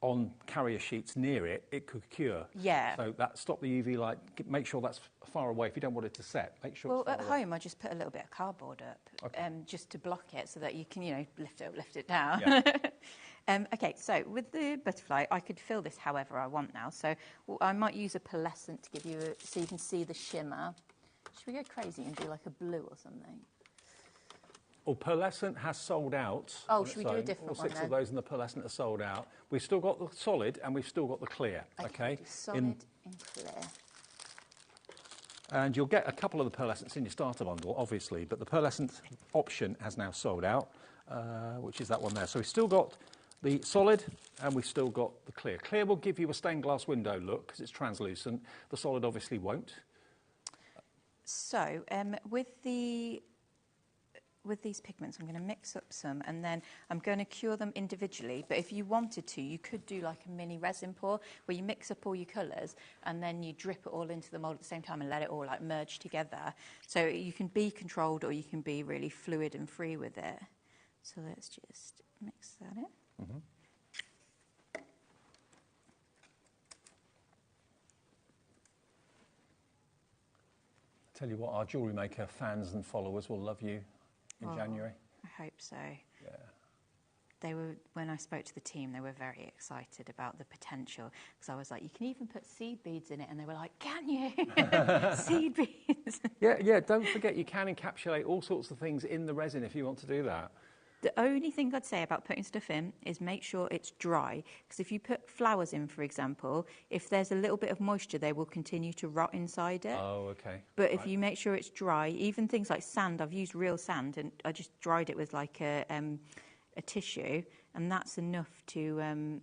on carrier sheets near it, it could cure. Yeah. So stop the UV light, make sure that's far away. If you don't want it to set, make sure it's far away. Well, at home, I just put a little bit of cardboard up, just to block it so that you can, lift it up, lift it down. Yeah. Okay, so with the butterfly, I could fill this however I want now. So I might use a pearlescent to give you, so you can see the shimmer. Should we go crazy and do like a blue or something? Well, pearlescent has sold out. Oh, should we do a different one All 6 then? of those in the pearlescent are sold out. We've still got the solid and we've still got the clear, okay? Solid and clear. And you'll get a couple of the pearlescents in your starter bundle, obviously, but the pearlescent option has now sold out, which is that one there. So we've still got the solid and we've still got the clear. Clear will give you a stained glass window look because it's translucent. The solid obviously won't. So with these pigments, I'm going to mix up some and then I'm going to cure them individually. But if you wanted to, you could do like a mini resin pour where you mix up all your colours and then you drip it all into the mould at the same time and let it all like merge together. So you can be controlled or you can be really fluid and free with it. So let's just mix that in. Mm-hmm. Tell you what, our jewellery maker fans and followers will love you in January. I hope so. Yeah. They were, when I spoke to the team, they were very excited about the potential because I was like, you can even put seed beads in it, and they were like, can you? Seed beads. Yeah, don't forget you can encapsulate all sorts of things in the resin if you want to do that. The only thing I'd say about putting stuff in is make sure it's dry, because if you put flowers in, for example, if there's a little bit of moisture, they will continue to rot inside it. Oh, okay. But if you make sure it's dry, even things like sand, I've used real sand and I just dried it with like a tissue, and that's enough to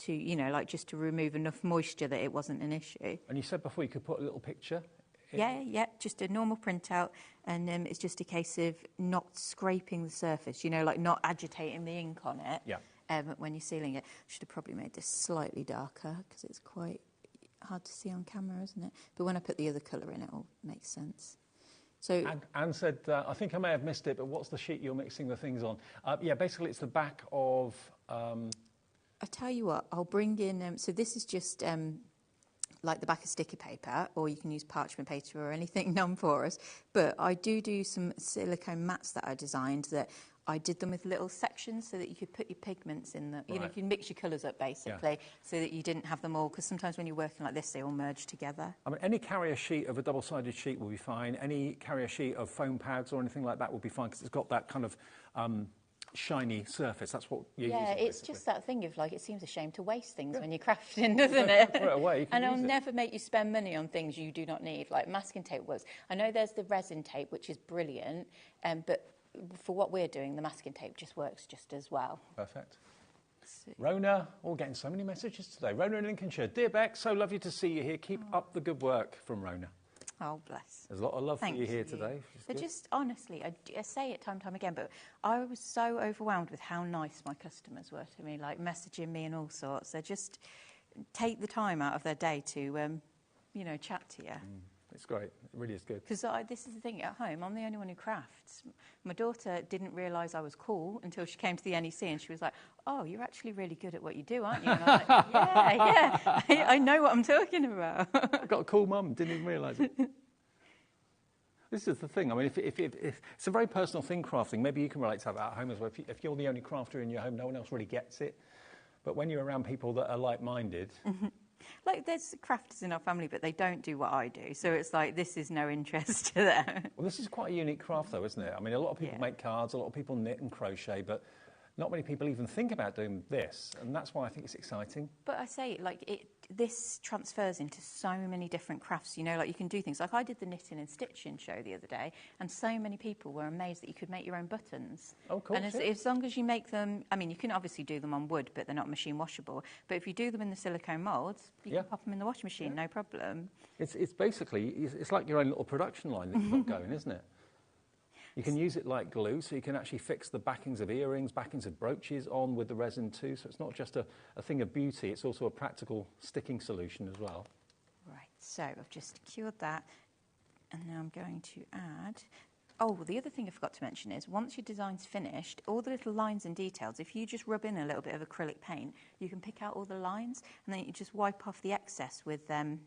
like just to remove enough moisture that it wasn't an issue. And you said before you could put a little picture. Yeah, just a normal printout, and it's just a case of not scraping the surface, like not agitating the ink on it. Yeah. When you're sealing it. Should have probably made this slightly darker because it's quite hard to see on camera, isn't it? But when I put the other colour in, it all makes sense. So Anne said, I think I may have missed it, but what's the sheet you're mixing the things on? Yeah, basically it's the back of... I tell you what, I'll bring in... so this is just... like the back of sticky paper, or you can use parchment paper or anything non-porous. But I do some silicone mats that I designed that I did them with little sections so that you could put your pigments in them. You know, you can mix your colours up basically, so that you didn't have them all, because sometimes when you're working like this, they all merge together. I mean, any carrier sheet of a double-sided sheet will be fine. Any carrier sheet of foam pads or anything like that will be fine, because it's got that kind of... shiny surface, that's what you're using. Yeah, it's just that thing of like, it seems a shame to waste things when you're crafting, doesn't it? Throw it away, you can and it'll use it. never make you spend money on things you do not need, like masking tape works. I know there's the resin tape, which is brilliant, but for what we're doing, the masking tape just works just as well. Perfect. Rona, getting so many messages today. Rona in Lincolnshire. Dear Beck, so lovely to see you here. Keep up the good work, from Rona. Oh, bless. There's a lot of love for you here today. But just honestly, I say it time and time again, but I was so overwhelmed with how nice my customers were to me, like messaging me and all sorts. They just take the time out of their day to, chat to you. It's great. It really is good. Because this is the thing, at home, I'm the only one who crafts. My daughter didn't realise I was cool until she came to the NEC and she was like, oh, you're actually really good at what you do, aren't you? And I was like, yeah, I know what I'm talking about. I've got a cool mum, didn't even realise it. This is the thing. I mean, if it's a very personal thing, crafting. Maybe you can relate to that at home as well. If you're the only crafter in your home, no one else really gets it. But when you're around people that are like-minded... Like, there's crafters in our family, but they don't do what I do. So it's like, this is no interest to them. Well, this is quite a unique craft, though, isn't it? I mean, a lot of people make cards, a lot of people knit and crochet, but not many people even think about doing this, and that's why I think it's exciting. But I say, like, this transfers into so many different crafts, like you can do things. Like I did the knitting and stitching show the other day, and so many people were amazed that you could make your own buttons. Oh, cool. And as long as you make them, I mean, you can obviously do them on wood, but they're not machine washable. But if you do them in the silicone moulds, you can pop them in the washing machine, no problem. It's basically, it's like your own little production line that you've got going, isn't it? You can use it like glue, so you can actually fix the backings of earrings, backings of brooches on with the resin too. So it's not just a thing of beauty, it's also a practical sticking solution as well. Right, so I've just cured that, and now I'm going to add... Oh, the other thing I forgot to mention is once your design's finished, all the little lines and details, if you just rub in a little bit of acrylic paint, you can pick out all the lines, and then you just wipe off the excess with a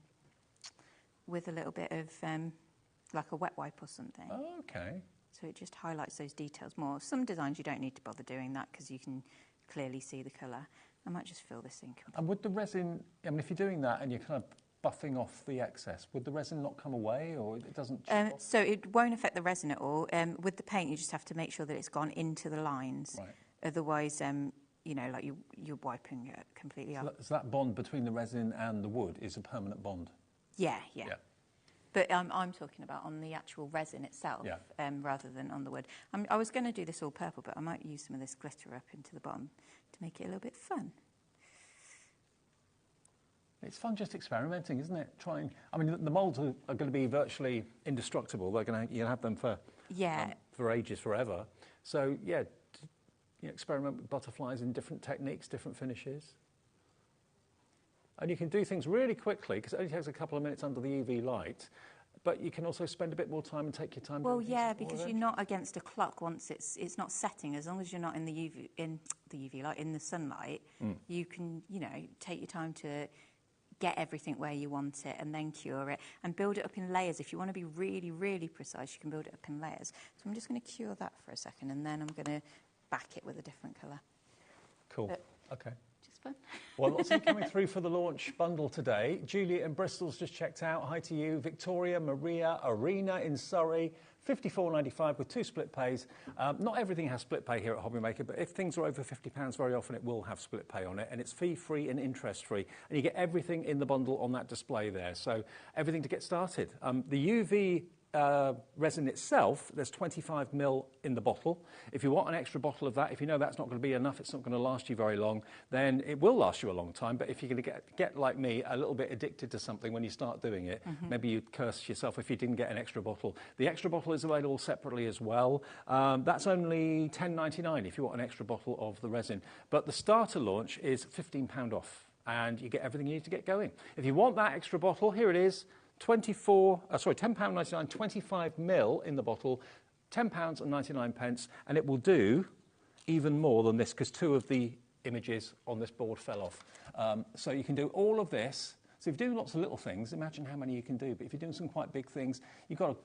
little bit of like a wet wipe or something. Oh, okay. So it just highlights those details more. Some designs you don't need to bother doing that because you can clearly see the colour. I might just fill this in completely. And would the resin, I mean, if you're doing that and you're kind of buffing off the excess, would the resin not come away, or it doesn't chip off? So it won't affect the resin at all. With the paint, you just have to make sure that it's gone into the lines. Right. Otherwise, like you're wiping it completely off. So that bond between the resin and the wood is a permanent bond? Yeah. But I'm talking about on the actual resin itself, rather than on the wood. I was going to do this all purple, but I might use some of this glitter up into the bottom to make it a little bit fun. It's fun just experimenting, isn't it? I mean, the moulds are going to be virtually indestructible. You'll have them for ages, forever. So, experiment with butterflies in different techniques, different finishes. And you can do things really quickly, because it only takes a couple of minutes under the UV light, but you can also spend a bit more time and take your time. Well, yeah, because you're not against a clock once it's not setting. As long as you're not in the UV light, in the sunlight, you can, take your time to get everything where you want it and then cure it and build it up in layers. If you want to be really, really precise, you can build it up in layers. So I'm just going to cure that for a second, and then I'm going to back it with a different colour. Cool. Okay. Just fun. Well, lots of you coming through for the launch bundle today. Juliet in Bristol's just checked out. Hi to you. Victoria, Maria, Arena in Surrey. £54.95 with 2 split pays. Not everything has split pay here at HobbyMaker, but if things are over £50, very often it will have split pay on it, and it's fee-free and interest-free. And you get everything in the bundle on that display there, so everything to get started. The UV resin itself, there's 25ml in the bottle. If you want an extra bottle of that, if you know that's not going to be enough, it's not going to last you very long, then it will last you a long time. But if you're going to get like me, a little bit addicted to something when you start doing it, maybe you'd curse yourself if you didn't get an extra bottle. The extra bottle is available separately as well. That's only £10.99 if you want an extra bottle of the resin. But the starter launch is £15 off, and you get everything you need to get going. If you want that extra bottle, here it is. £10.99, 25ml in the bottle, £10.99, and it will do even more than this because 2 of the images on this board fell off. So you can do all of this. So if you're doing lots of little things, imagine how many you can do. But if you're doing some quite big things, you've got a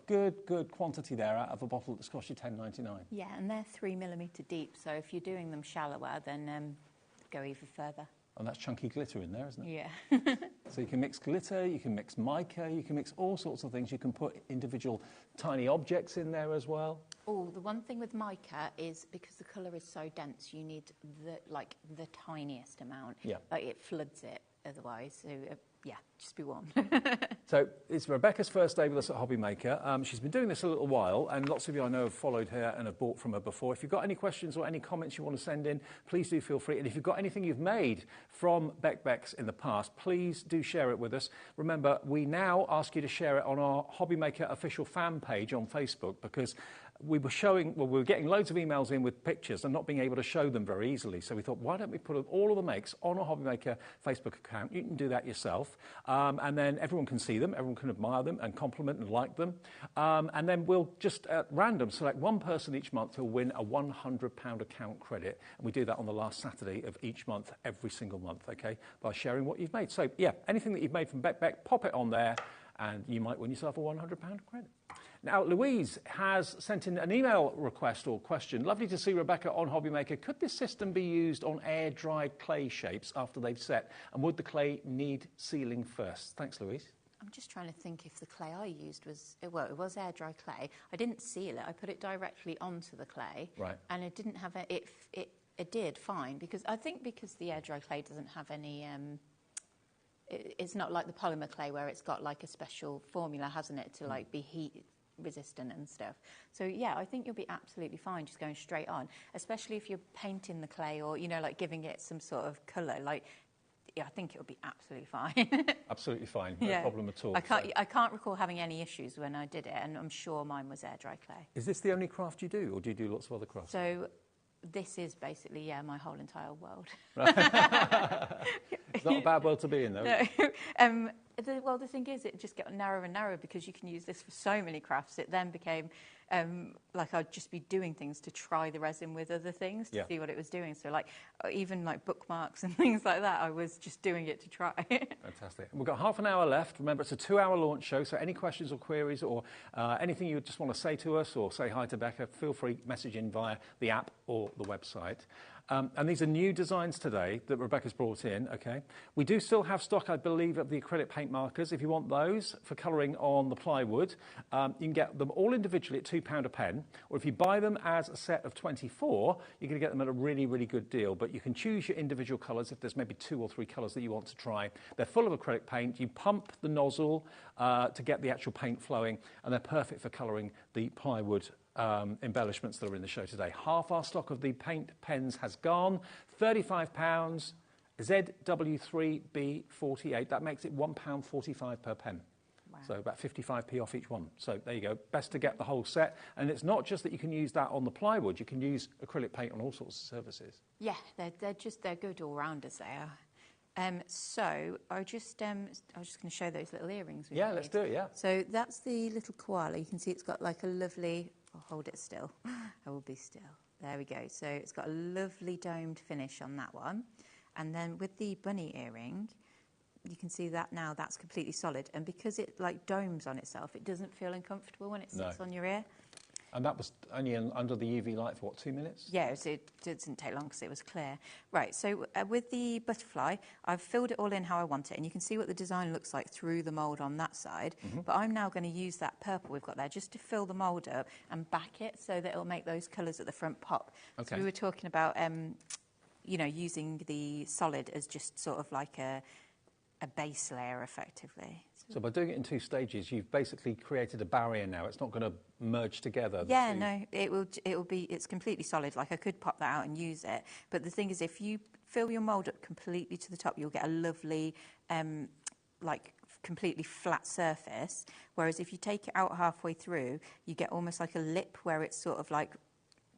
good quantity there out of a bottle that's cost you £10.99. Yeah, and they're 3mm deep. So if you're doing them shallower, then go even further. And that's chunky glitter in there, isn't it? Yeah. So you can mix glitter, you can mix mica, you can mix all sorts of things. You can put individual tiny objects in there as well. Oh, the one thing with mica is because the colour is so dense, you need the tiniest amount. Yeah. Like it floods it otherwise. So just be warned. So it's Rebecca's first day with us at HobbyMaker. She's been doing this a little while, and lots of you I know have followed her and have bought from her before. If you've got any questions or any comments you want to send in, please do feel free. And if you've got anything you've made from Beck's in the past, please do share it with us. Remember, we now ask you to share it on our HobbyMaker official fan page on Facebook, because we were getting loads of emails in with pictures and not being able to show them very easily. So we thought, why don't we put all of the makes on a HobbyMaker Facebook account? You can do that yourself. And then everyone can see them, everyone can admire them and compliment and like them. And then we'll just at random select one person each month who'll win a £100 account credit. And we do that on the last Saturday of each month, every single month, okay, by sharing what you've made. So, yeah, anything that you've made from Beck, pop it on there, and you might win yourself a £100 credit. Now, Louise has sent in an email request or question. Lovely to see Rebecca on HobbyMaker. Could this system be used on air-dried clay shapes after they've set? And would the clay need sealing first? Thanks, Louise. I'm just trying to think if the clay I used was, it was air-dry clay. I didn't seal it. I put it directly onto the clay. Right. And it didn't have it did fine, because I think because the air-dry clay doesn't have any... it's not like the polymer clay where it's got like a special formula, hasn't it, to like be heat resistant and stuff. So yeah, I think you'll be absolutely fine just going straight on, especially if you're painting the clay or, like giving it some sort of colour. Like, yeah, I think it'll be absolutely fine. Absolutely fine, no problem at all. I can't recall having any issues when I did it, and I'm sure mine was air-dry clay. Is this the only craft you do, or do you do lots of other crafts? So this is basically, my whole entire world. It's not a bad world to be in, though. No. Well, the thing is, it just got narrower and narrower because you can use this for so many crafts. It then became like I'd just be doing things to try the resin with other things to see what it was doing. So like even like bookmarks and things like that, I was just doing it to try. Fantastic. We've got half an hour left. Remember, it's a 2-hour launch show, so any questions or queries or anything you just want to say to us or say hi to Becca, feel free to message in via the app or the website. And these are new designs today that Rebecca's brought in, okay? We do still have stock, I believe, of the acrylic paint markers. If you want those for colouring on the plywood, you can get them all individually at £2 a pen, or if you buy them as a set of 24, you're going to get them at a really, really good deal. But you can choose your individual colours if there's maybe 2 or 3 colours that you want to try. They're full of acrylic paint. You pump the nozzle to get the actual paint flowing, and they're perfect for colouring the plywood embellishments that are in the show today. Half our stock of the paint pens has gone. £35, ZW3B48. That makes it £1.45 per pen. Wow. So about 55p off each one. So there you go. Best to get the whole set. And it's not just that you can use that on the plywood. You can use acrylic paint on all sorts of surfaces. Yeah, they're good all rounders. They are. So I was just going to show those little earrings. Yeah, let's do it. Yeah. So that's the little koala. You can see it's got like a lovely. I'll hold it still. I will be still. There we go. So it's got a lovely domed finish on that one. And then with the bunny earring, you can see that now that's completely solid. And because it like domes on itself, it doesn't feel uncomfortable when it sits on your ear. And that was only under the UV light for, what, 2 minutes? Yeah, it didn't take long because it was clear. Right, so with the butterfly, I've filled it all in how I want it, and you can see what the design looks like through the mould on that side. But I'm now going to use that purple we've got there just to fill the mould up and back it so that it'll make those colours at the front pop. Okay. So we were talking about, you know, using the solid as just sort of like a base layer, effectively. So by doing it in 2 stages, you've basically created a barrier now. It's not going to merge together. Yeah, no, it's completely solid. Like I could pop that out and use it. But the thing is, if you fill your mould up completely to the top, you'll get a lovely, like completely flat surface. Whereas if you take it out halfway through, you get almost like a lip where it's sort of like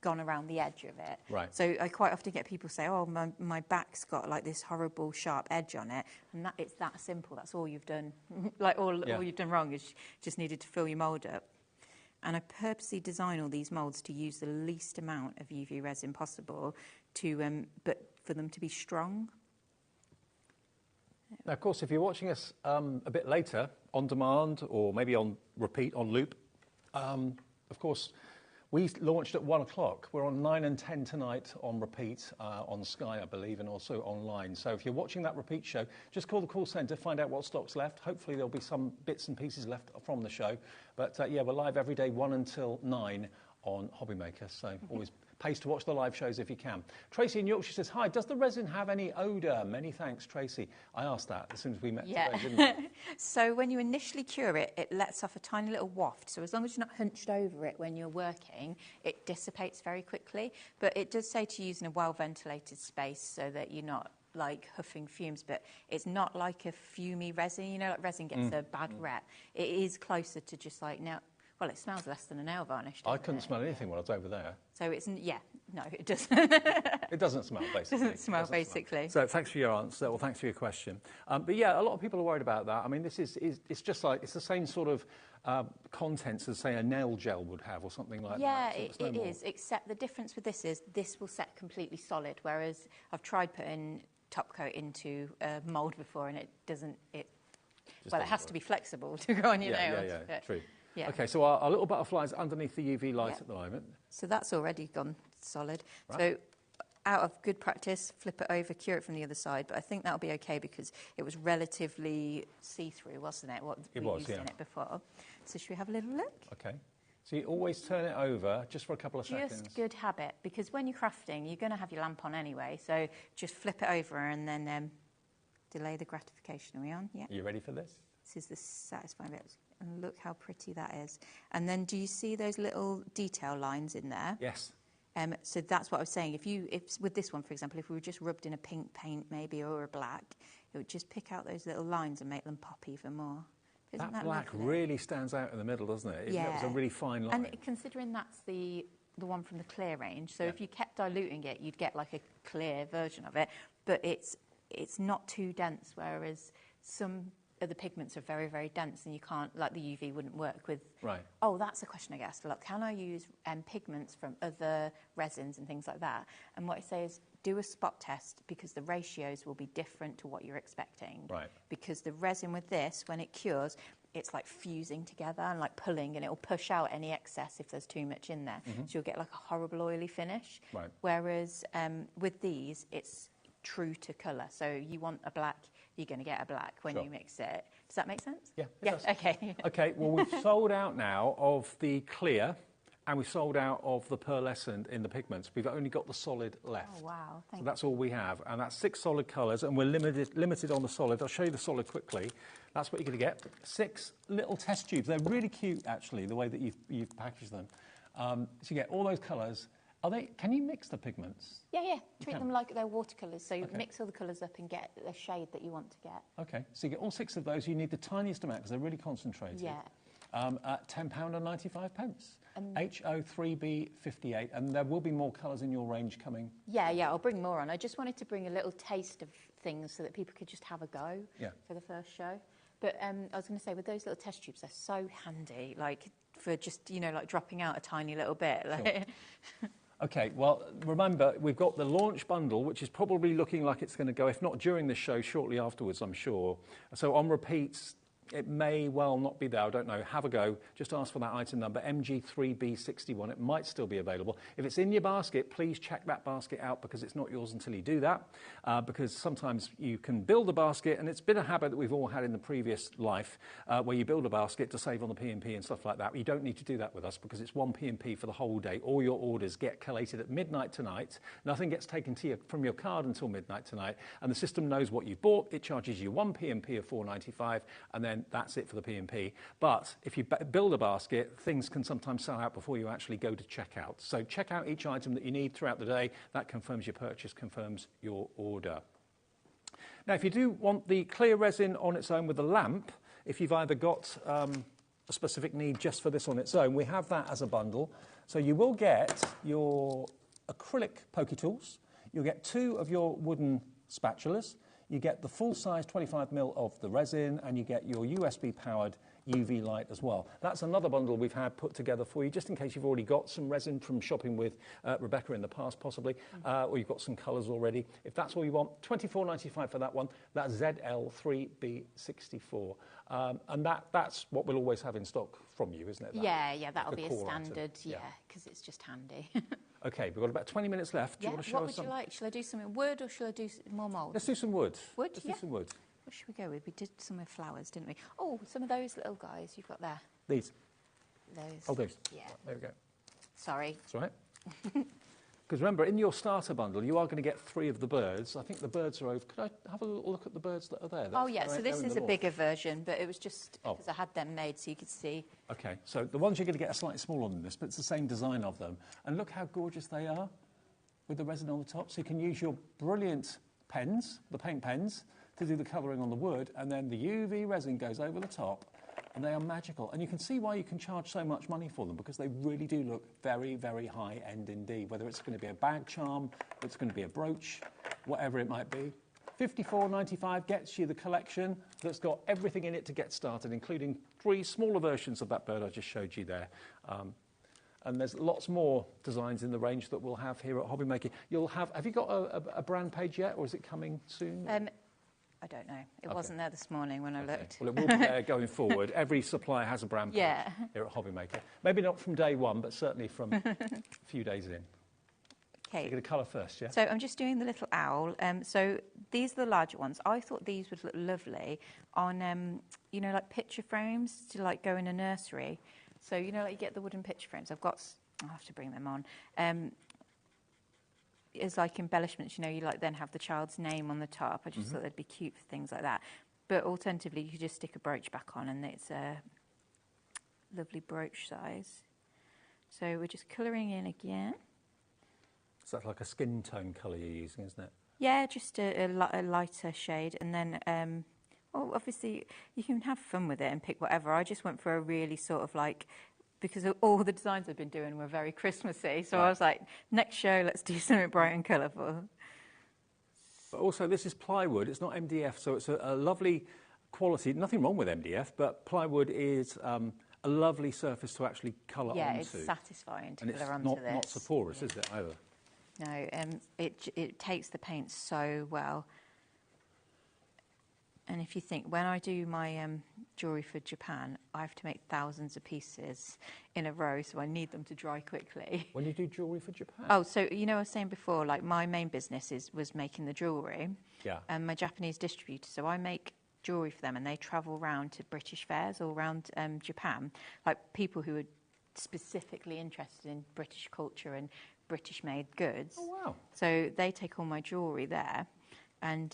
gone around the edge of it. Right. So I quite often get people say, oh, my back's got like this horrible sharp edge on it. And it's that simple. That's all you've done. Like all you've done wrong is just needed to fill your mould up. And I purposely design all these moulds to use the least amount of UV resin possible but for them to be strong. Now, of course, if you're watching us a bit later, on demand or maybe on repeat, on loop, of course, we launched at 1 o'clock. We're on 9 and 10 tonight on repeat on Sky, I believe, and also online. So if you're watching that repeat show, just call the call centre, find out what stock's left. Hopefully there'll be some bits and pieces left from the show. But yeah, we're live every day, 1 until 9 on HobbyMaker. So always pays to watch the live shows if you can. Tracy in Yorkshire says, hi, does the resin have any odour? Many thanks, Tracy. I asked that as soon as we met today, didn't I? So when you initially cure it, it lets off a tiny little waft. So as long as you're not hunched over it when you're working, it dissipates very quickly. But it does say to use in a well-ventilated space so that you're not like huffing fumes, but it's not like a fumey resin. You know, like resin gets a bad rep. It is closer to just like now. Well, it smells less than a nail varnish. I couldn't smell anything when I was over there. So it's, no, it doesn't. It doesn't smell, basically. Doesn't smell, basically. So thanks for your answer, or thanks for your question. But yeah, a lot of people are worried about that. I mean, this is it's just like, it's the same sort of contents as, say, a nail gel would have or something like that. Yeah, it is, except the difference with this is this will set completely solid, whereas I've tried putting top coat into a mould before and it doesn't, it has to be flexible to go on your nails. Yeah, true. Yeah. Okay, so our little butterfly's underneath the UV light at the moment. So that's already gone solid. Right. So out of good practice, flip it over, cure it from the other side. But I think that'll be okay because it was relatively see-through, wasn't it? What we used in it before. So should we have a little look? Okay. So you always turn it over just for a couple of seconds. Just good habit, because when you're crafting, you're going to have your lamp on anyway. So just flip it over and then delay the gratification. Are we on? Yeah. Are you ready for this? This is the satisfying bit. And look how pretty that is. And then do you see those little detail lines in there? Yes. So that's what I was saying. If with this one, for example, if we were just rubbed in a pink paint maybe or a black, it would just pick out those little lines and make them pop even more. Isn't that black lovely? Really stands out in the middle, doesn't it? Yeah. It's a really fine line. And considering that's the one from the clear range, so if you kept diluting it, you'd get like a clear version of it. But it's not too dense, whereas some the pigments are very, very dense and you can't, like the UV wouldn't work with... Right. Oh, that's a question I get asked a lot. Can I use pigments from other resins and things like that? And what I say is do a spot test because the ratios will be different to what you're expecting. Right. Because the resin with this, when it cures, it's like fusing together and like pulling, and it'll push out any excess if there's too much in there. So you'll get like a horrible oily finish. Right. Whereas with these, it's true to colour. So you want a black, you're going to get a black when you mix it. Does that make sense? Yeah. Yes. Okay. Okay. Well, we've sold out now of the clear, and we sold out of the pearlescent in the pigments. We've only got the solid left. Oh wow! So that's all we have, and that's 6 solid colours, and we're limited on the solid. I'll show you the solid quickly. That's what you're going to get. 6 little test tubes. They're really cute, actually, the way that you've packaged them. So you get all those colours. Are they? Can you mix the pigments? Yeah. Treat them like they're watercolours. So you mix all the colours up and get the shade that you want to get. Okay. So you get all 6 of those. You need the tiniest amount because they're really concentrated. Yeah. At £10.95. HO3B58, and there will be more colours in your range coming. Yeah, I'll bring more on. I just wanted to bring a little taste of things so that people could just have a go for the first show. But I was going to say, with those little test tubes, they're so handy, like for just, like dropping out a tiny little bit. Like. Sure. Okay, well, remember, we've got the launch bundle, which is probably looking like it's going to go, if not during the show, shortly afterwards, I'm sure. So on repeats, it may well not be there, I don't know. Have a go. Just ask for that item number, MG3B61. It might still be available. If it's in your basket, please check that basket out because it's not yours until you do that. Because sometimes you can build a basket, and it's been a habit that we've all had in the previous life, where you build a basket to save on the P&P and stuff like that. You don't need to do that with us because it's one P&P for the whole day. All your orders get collated at midnight tonight. Nothing gets taken to from your card until midnight tonight. And the system knows what you've bought. It charges you one P&P of £4.95, and then that's it for the P&P. But if you build a basket, things can sometimes sell out before you actually go to checkout. So check out each item that you need throughout the day. That confirms your purchase, confirms your order. Now, if you do want the clear resin on its own with the lamp, if you've either got a specific need just for this on its own, we have that as a bundle. So you will get your acrylic pokey tools. You'll get 2 of your wooden spatulas. You get the full-size 25ml of the resin, and you get your USB-powered UV light as well. That's another bundle we've had put together for you, just in case you've already got some resin from shopping with Rebecca in the past, possibly, or you've got some colours already. If that's all you want, £24.95 for that one. That's ZL3B64. And that's what we'll always have in stock from you, isn't it? Yeah, that'll the be a core standard, item. because it's just handy. OK, we've got about 20 minutes left. Do you want to show what us would some? you like? Shall I do something wood or shall I do more mould? Let's do some wood. Wood, Let's do some wood. What should we go with? We did some with flowers, didn't we? Oh, some of those little guys you've got there. These? Those. Oh, those? Yeah. There we go. Sorry. That's all right. Because remember, in your starter bundle, you are going to get 3 of the birds. I think the birds are over. Could I have a little look at the birds that are there? Oh, yeah, so this is a bigger version, but it was just because I had them made so you could see. OK, so the ones you're going to get are slightly smaller than this, but it's the same design of them. And look how gorgeous they are with the resin on the top. So you can use your brilliant pens, the paint pens, to do the colouring on the wood, and then the UV resin goes over the top, and they are magical. And you can see why you can charge so much money for them, because they really do look very, very high-end indeed, whether it's going to be a bag charm, or it's going to be a brooch, whatever it might be. £54.95 gets you the collection that's got everything in it to get started, including 3 smaller versions of that bird I just showed you there. And there's lots more designs in the range that we'll have here at HobbyMaker. Have you got a brand page yet, or is it coming soon? I don't know. It wasn't there this morning when I looked. Well, it will be there going forward. Every supplier has a brand page here at HobbyMaker. Maybe not from day one, but certainly from a few days in. Okay. So you get a colour first, yeah? So I'm just doing the little owl. So these are the larger ones. I thought these would look lovely on, like picture frames to like go in a nursery. So, like you get the wooden picture frames. I'll have to bring them on. As like embellishments, you like then have the child's name on the top. I just thought they'd be cute for things like that. But alternatively, you could just stick a brooch back on and it's a lovely brooch size. So we're just colouring in again. So that's like a skin tone colour you're using, isn't it? Yeah, just a lighter shade. And then, obviously, you can have fun with it and pick whatever. I just went for a really sort of like... because all the designs I've been doing were very Christmassy. So I was like, next show, let's do something bright and colourful. But also, this is plywood. It's not MDF, so it's a lovely quality. Nothing wrong with MDF, but plywood is a lovely surface to actually colour onto. Yeah, it's satisfying to colour onto this. Not so porous, is it, either? No, it takes the paint so well. And if you think, when I do my jewellery for Japan, I have to make thousands of pieces in a row, so I need them to dry quickly. When you do jewellery for Japan? Oh, so I was saying before, like my main business was making the jewellery. Yeah. And my Japanese distributor, so I make jewellery for them, and they travel around to British fairs all around Japan, like people who are specifically interested in British culture and British-made goods. Oh, wow. So they take all my jewellery there, and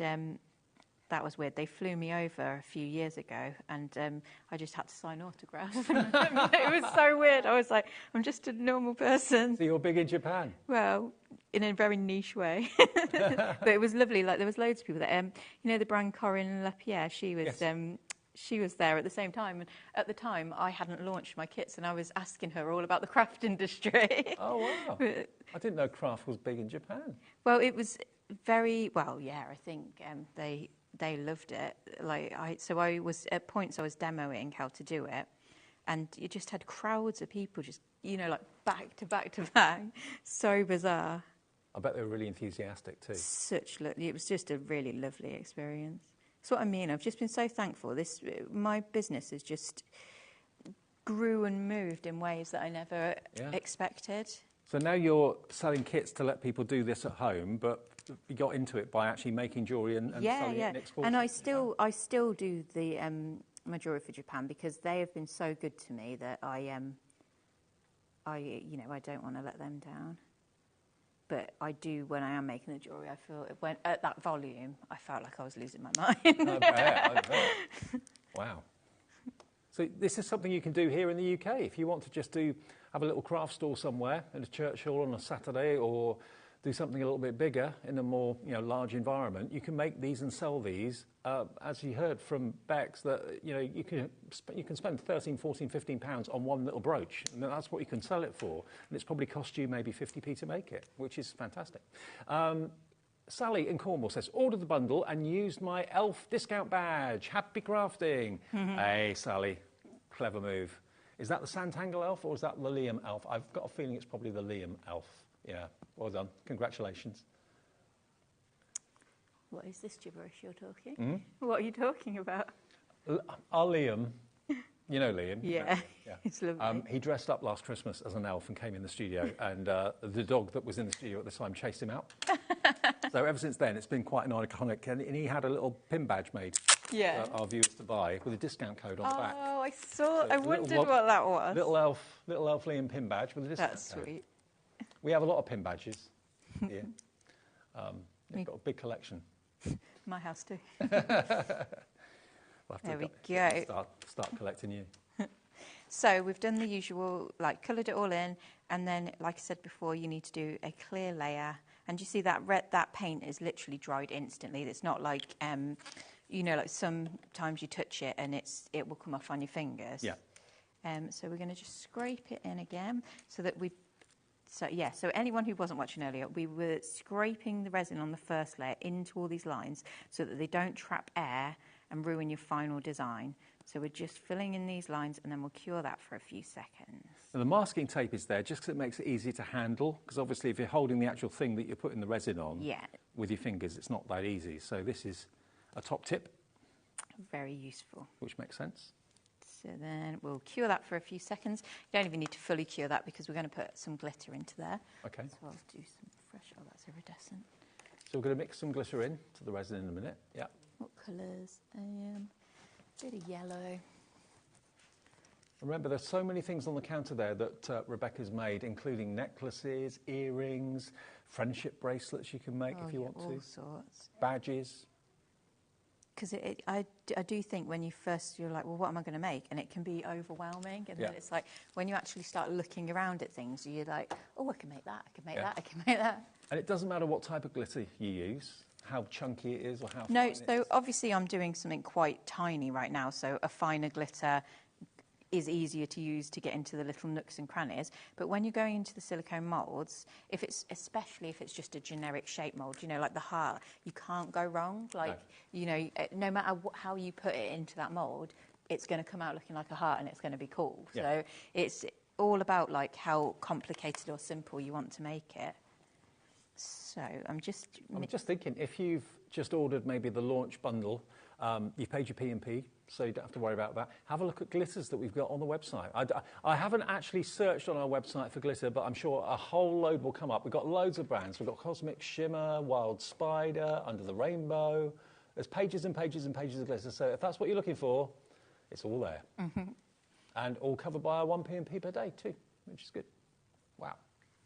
that was weird. They flew me over a few years ago, and I just had to sign autographs. It was so weird. I was like, I'm just a normal person. So you're big in Japan? Well, in a very niche way. But it was lovely. Like, there was loads of people there. The brand Corinne Lapierre, she was... Yes. She was there at the same time, and at the time I hadn't launched my kits, and I was asking her all about the craft industry. Oh, wow. I didn't know craft was big in Japan. Well, it was very... Well, yeah, I think they loved it. So I was at points I was demoing how to do it, and you just had crowds of people just like back to back to back. So bizarre. I bet they were really enthusiastic too. It was just a really lovely experience. That's what I mean. I've just been so thankful. My business has just grew and moved in ways that I never expected. So now you're selling kits to let people do this at home, but you got into it by actually making jewellery and selling it and exporting. And I still do the my jewellery for Japan, because they have been so good to me that I don't want to let them down. But I do, when I am making the jewellery, I feel when at that volume, I felt like I was losing my mind. I bet. Wow. So this is something you can do here in the UK if you want to just have a little craft store somewhere in a church hall on a Saturday, or do something a little bit bigger in a more large environment. You can make these and sell these. As you heard from Bex, that you can spend 13, 14, 15 pounds on one little brooch, and that's what you can sell it for. And it's probably cost you maybe 50p to make it, which is fantastic. Sally in Cornwall says, ordered the bundle and used my elf discount badge. Happy crafting. Hey, Sally, clever move. Is that the Santangle elf or is that the Liam elf? I've got a feeling it's probably the Liam elf. Yeah, well done. Congratulations. What is this gibberish you're talking? What are you talking about? Our Liam, you know Liam? Yeah, it's lovely. He dressed up last Christmas as an elf and came in the studio, and the dog that was in the studio at the time chased him out. So ever since then, it's been quite an iconic, and he had a little pin badge made for our viewers to buy with a discount code on the back. Oh, I saw. I wondered what that was. Little elf Liam pin badge with a discount code. That's sweet. We have a lot of pin badges here. We've got a big collection. My house too. We'll have There to we go. Start collecting you. So we've done the usual, like coloured it all in, and then, like I said before, you need to do a clear layer. And you see that paint is literally dried instantly. It's not like, like sometimes you touch it and it will come off on your fingers. Yeah. So we're going to just scrape it in again so that So anyone who wasn't watching earlier, we were scraping the resin on the first layer into all these lines so that they don't trap air and ruin your final design. So we're just filling in these lines, and then we'll cure that for a few seconds. And the masking tape is there just because it makes it easy to handle, because obviously if you're holding the actual thing that you're putting the resin on with your fingers, it's not that easy. So this is a top tip. Very useful. Which makes sense. So then we'll cure that for a few seconds. You don't even need to fully cure that because we're going to put some glitter into there. Okay. So I'll do some fresh, that's iridescent. So we're going to mix some glitter in to the resin in a minute. Yeah. What colours? Bit of yellow. Remember, there's so many things on the counter there that Rebecca's made, including necklaces, earrings, friendship bracelets you can make if you want to. All sorts. Badges. Because I do think when you're like, well, what am I going to make? And it can be overwhelming. And then it's like, when you actually start looking around at things, you're like, oh, I can make that, I can make that, I can make that. And it doesn't matter what type of glitter you use, how chunky it is or how fine it is. No, so obviously I'm doing something quite tiny right now. So a finer glitter is easier to use to get into the little nooks and crannies. But when you're going into the silicone moulds, especially if it's just a generic shape mould, you know, like the heart, you can't go wrong. Like, you know, no matter how you put it into that mould, it's going to come out looking like a heart and it's going to be cool. Yeah. So it's all about like how complicated or simple you want to make it. So I'm just thinking, if you've just ordered maybe the launch bundle, you've paid your P&P, so you don't have to worry about that. Have a look at glitters that we've got on the website. I haven't actually searched on our website for glitter, but I'm sure a whole load will come up. We've got loads of brands. We've got Cosmic Shimmer, Wild Spider, Under the Rainbow. There's pages and pages and pages of glitter. So if that's what you're looking for, it's all there. Mm-hmm. And all covered by our 1 P&P per day too, which is good. Wow.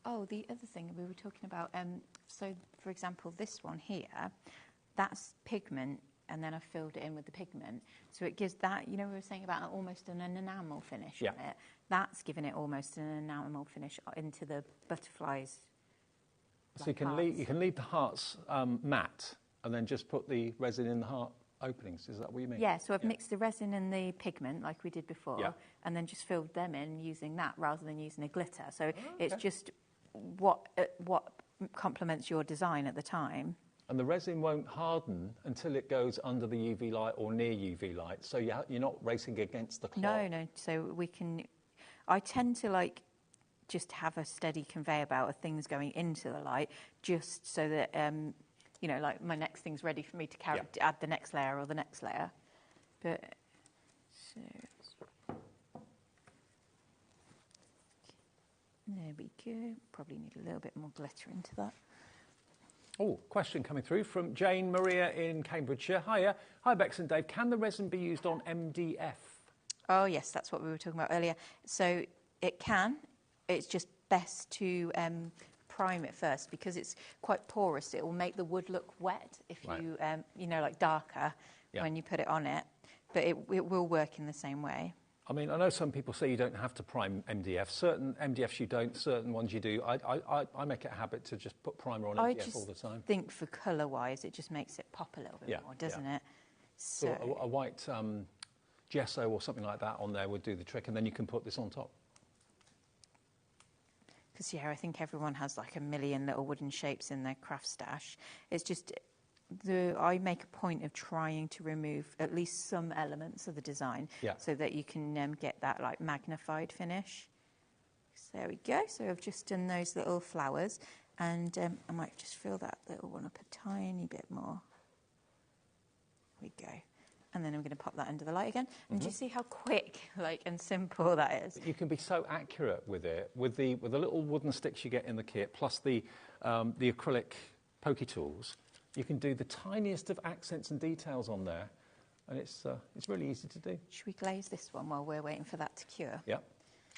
Oh, the other thing we were talking about, so for example, this one here, that's pigment, and then I filled it in with the pigment. So it gives that, you know, we were saying about almost an enamel finish on it. That's giving it almost an enamel finish into the butterflies. So you can leave the hearts matte, and then just put the resin in the heart openings. Is that what you mean? Yeah, so I've mixed the resin and the pigment like we did before, and then just filled them in using that rather than using a glitter. So it's just what complements your design at the time. And the resin won't harden until it goes under the UV light or near UV light, so you're not racing against the cloth. No, so I tend to like just have a steady conveyor belt of things going into the light, just so that, you know, like my next thing's ready for me to add the next layer or the next layer. But, so... There we go. Probably need a little bit more glitter into that. Oh, question coming through from Jane Maria in Cambridgeshire. Hiya. Hi, Bex and Dave. Can the resin be used on MDF? Oh, yes, that's what we were talking about earlier. So it can. It's just best to prime it first because it's quite porous. It will make the wood look wet if you, you know, like darker when you put it on it. But it will work in the same way. I mean, I know some people say you don't have to prime MDF. Certain MDFs you don't, certain ones you do. I make it a habit to just put primer on MDF all the time. I think for colour-wise, it just makes it pop a little bit more, doesn't it? So a white gesso or something like that on there would do the trick, and then you can put this on top. Because, I think everyone has like a million little wooden shapes in their craft stash. It's just... I make a point of trying to remove at least some elements of the design so that you can get that like magnified finish. So there we go. So I've just done those little flowers, and I might just fill that little one up a tiny bit more. There we go. And then I'm going to pop that under the light again. And do you see how quick and simple that is? You can be so accurate with it, with the little wooden sticks you get in the kit, plus the acrylic pokey tools. You can do the tiniest of accents and details on there, and it's really easy to do. Should we glaze this one while we're waiting for that to cure? Yeah.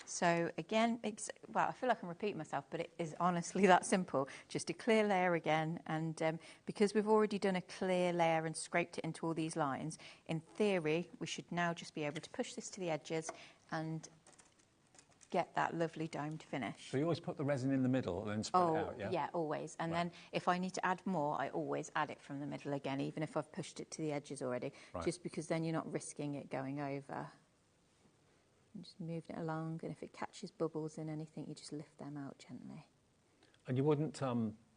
So again, I feel like I'm repeating myself, but it is honestly that simple. Just a clear layer again, and because we've already done a clear layer and scraped it into all these lines, in theory, we should now just be able to push this to the edges and get that lovely domed finish. So you always put the resin in the middle and then spread it out, yeah? Yeah, always. And then if I need to add more, I always add it from the middle again, even if I've pushed it to the edges already, just because then you're not risking it going over. And just moving it along, and if it catches bubbles in anything, you just lift them out gently. And you wouldn't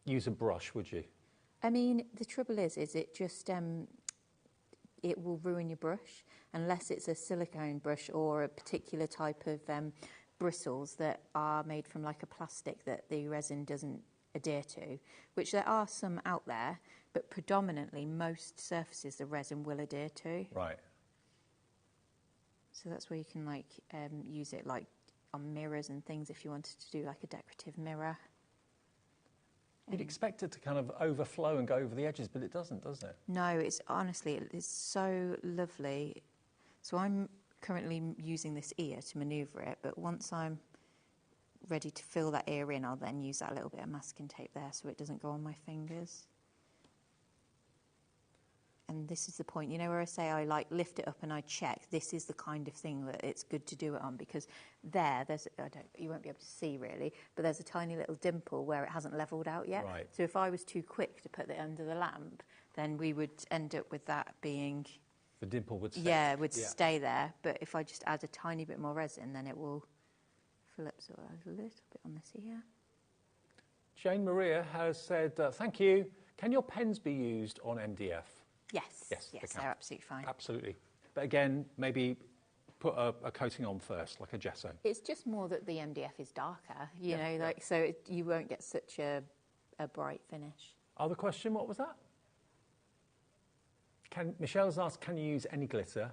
use a brush, would you? I mean, the trouble is it just... it will ruin your brush, unless it's a silicone brush or a particular type of... bristles that are made from like a plastic that the resin doesn't adhere to, which there are some out there, but predominantly most surfaces the resin will adhere to. Right. So that's where you can use it like on mirrors and things if you wanted to do like a decorative mirror. You'd expect it to kind of overflow and go over the edges, but it doesn't, does it? No, it's so lovely. So I'm currently using this ear to manoeuvre it, but once I'm ready to fill that ear in, I'll then use that little bit of masking tape there so it doesn't go on my fingers. And this is the point, where I say I lift it up and I check. This is the kind of thing that it's good to do it on, because you won't be able to see really, but there's a tiny little dimple where it hasn't levelled out yet. Right. So if I was too quick to put it under the lamp, then we would end up with that being The dimple would stay. Yeah, would stay there. But if I just add a tiny bit more resin, then it will flip sort of a little bit on this here. Jane Maria has said, thank you. Can your pens be used on MDF? Yes, Yes, they can. they're absolutely fine. Absolutely. But again, maybe put a coating on first, like a gesso. It's just more that the MDF is darker, you know, like so you won't get such a bright finish. Other question, what was that? Michelle's asked, can you use any glitter?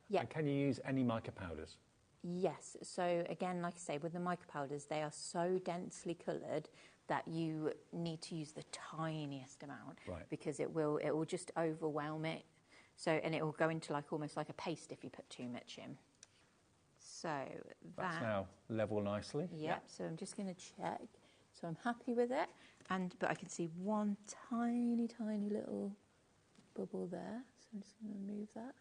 Yeah. And can you use any mica powders? Yes. So again, like I say, with the mica powders, they are so densely coloured that you need to use the tiniest amount, right, because it will just overwhelm it. So, and it will go into like almost like a paste if you put too much in. So that's now level nicely. Yep. So I'm just going to check. So I'm happy with it, but I can see one tiny little bubble there. So I'm just going to move that.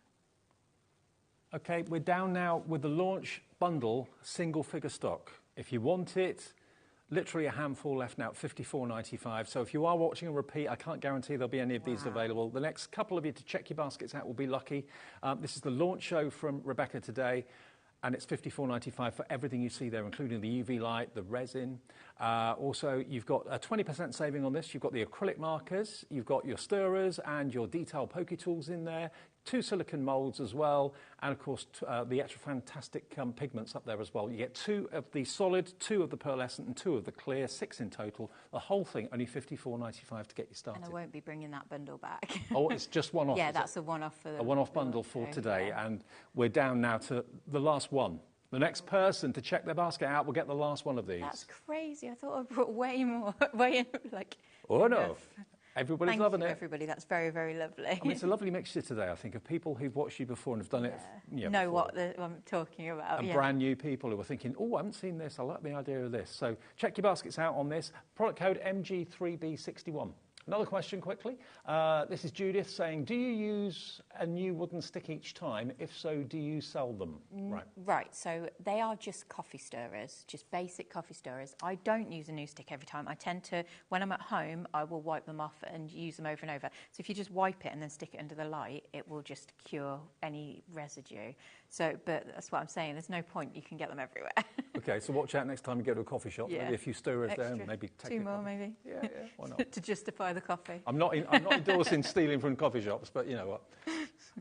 Okay, we're down now with the launch bundle single figure stock. If you want it, literally a handful left now at $54.95. So if you are watching a repeat, I can't guarantee there'll be any of these available. The next couple of you to check your baskets out will be lucky. This is the launch show from Rebecca today, and it's $54.95 for everything you see there, including the UV light, the resin. Also, you've got a 20% saving on this. You've got the acrylic markers, you've got your stirrers and your detail pokey tools in there, 2 silicone moulds as well, and of course the extra fantastic pigments up there as well. You get 2 of the solid, 2 of the pearlescent and 2 of the clear, 6 in total. The whole thing only $54.95 to get you started. And I won't be bringing that bundle back. Oh, it's just one off. Yeah, that's a one-off for a one-off bundle for today, and we're down now to the last one. The next person to check their basket out will get the last one of these. That's crazy. I thought I brought way more, like. Oh no. Everybody's loving it. Everybody. That's very, very lovely. I mean, it's a lovely mixture today, I think, of people who've watched you before and have done it. Know what I'm talking about. And brand new people who are thinking, oh, I haven't seen this. I like the idea of this. So check your baskets out on this. Product code MG3B61. Another question quickly. This is Judith saying, do you use a new wooden stick each time? If so, do you sell them? Right, so they are just coffee stirrers, just basic coffee stirrers. I don't use a new stick every time. I tend to, when I'm at home, I will wipe them off and use them over and over. So if you just wipe it and then stick it under the light, it will just cure any residue. So, but that's what I'm saying. There's no point. You can get them everywhere. Okay, so watch out next time you go to a coffee shop. Maybe a few stirrers there, and maybe take 2 more, maybe. Yeah, why not? To justify the coffee. I'm not endorsing stealing from coffee shops, but you know what.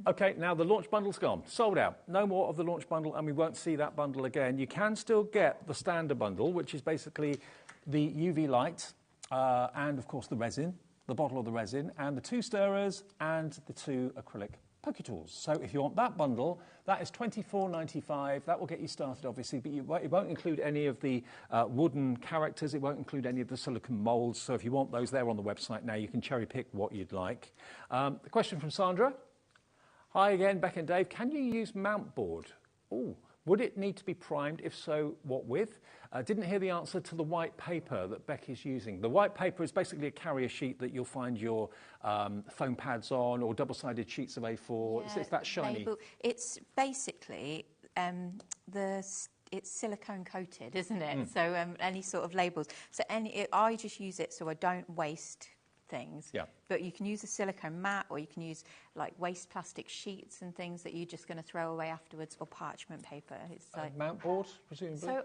Okay, now the launch bundle's gone. Sold out. No more of the launch bundle, and we won't see that bundle again. You can still get the standard bundle, which is basically the UV light and, of course, the resin, the bottle of the resin, and the 2 stirrers and the 2 acrylic pokey tools. So if you want that bundle, that is $24.95. That will get you started, obviously, but it won't include any of the wooden characters. It won't include any of the silicone moulds. So if you want those, they're on the website now. You can cherry pick what you'd like. The question from Sandra. Hi again, Beck and Dave. Can you use mount board? Oh, would it need to be primed? If so, what with? Didn't hear the answer to the white paper that Beck is using. The white paper is basically a carrier sheet that you'll find your foam pads on, or double-sided sheets of A4. Yeah, it's that shiny. It's basically it's silicone coated, isn't it? So any sort of labels. So I just use it so I don't waste things. Yeah. But you can use a silicone mat, or you can use like waste plastic sheets and things that you're just going to throw away afterwards, or parchment paper. It's like mount board, presumably. So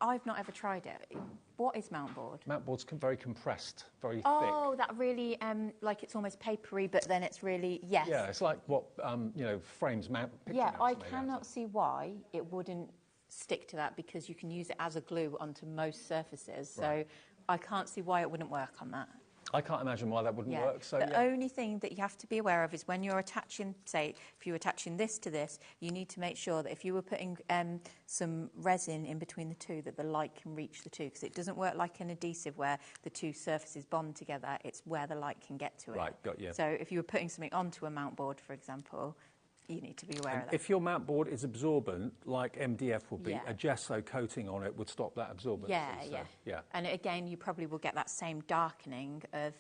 I've not ever tried it. What is mount board? Mount board's very compressed, very thick. Oh, that really like it's almost papery, but then it's really Yeah, it's like what frames mount. Yeah, I cannot see why it wouldn't stick to that, because you can use it as a glue onto most surfaces. So I can't see why it wouldn't work on that. I can't imagine why that wouldn't work. So the only thing that you have to be aware of is when you're attaching, say, if you're attaching this to this, you need to make sure that if you were putting some resin in between the two, that the light can reach the two, because it doesn't work like an adhesive where the two surfaces bond together. It's where the light can get to it. Right, got you. So if you were putting something onto a mount board, for example, you need to be aware of that. If your mount board is absorbent, like MDF will be, a gesso coating on it would stop that absorbency. Yeah. And again, you probably will get that same darkening of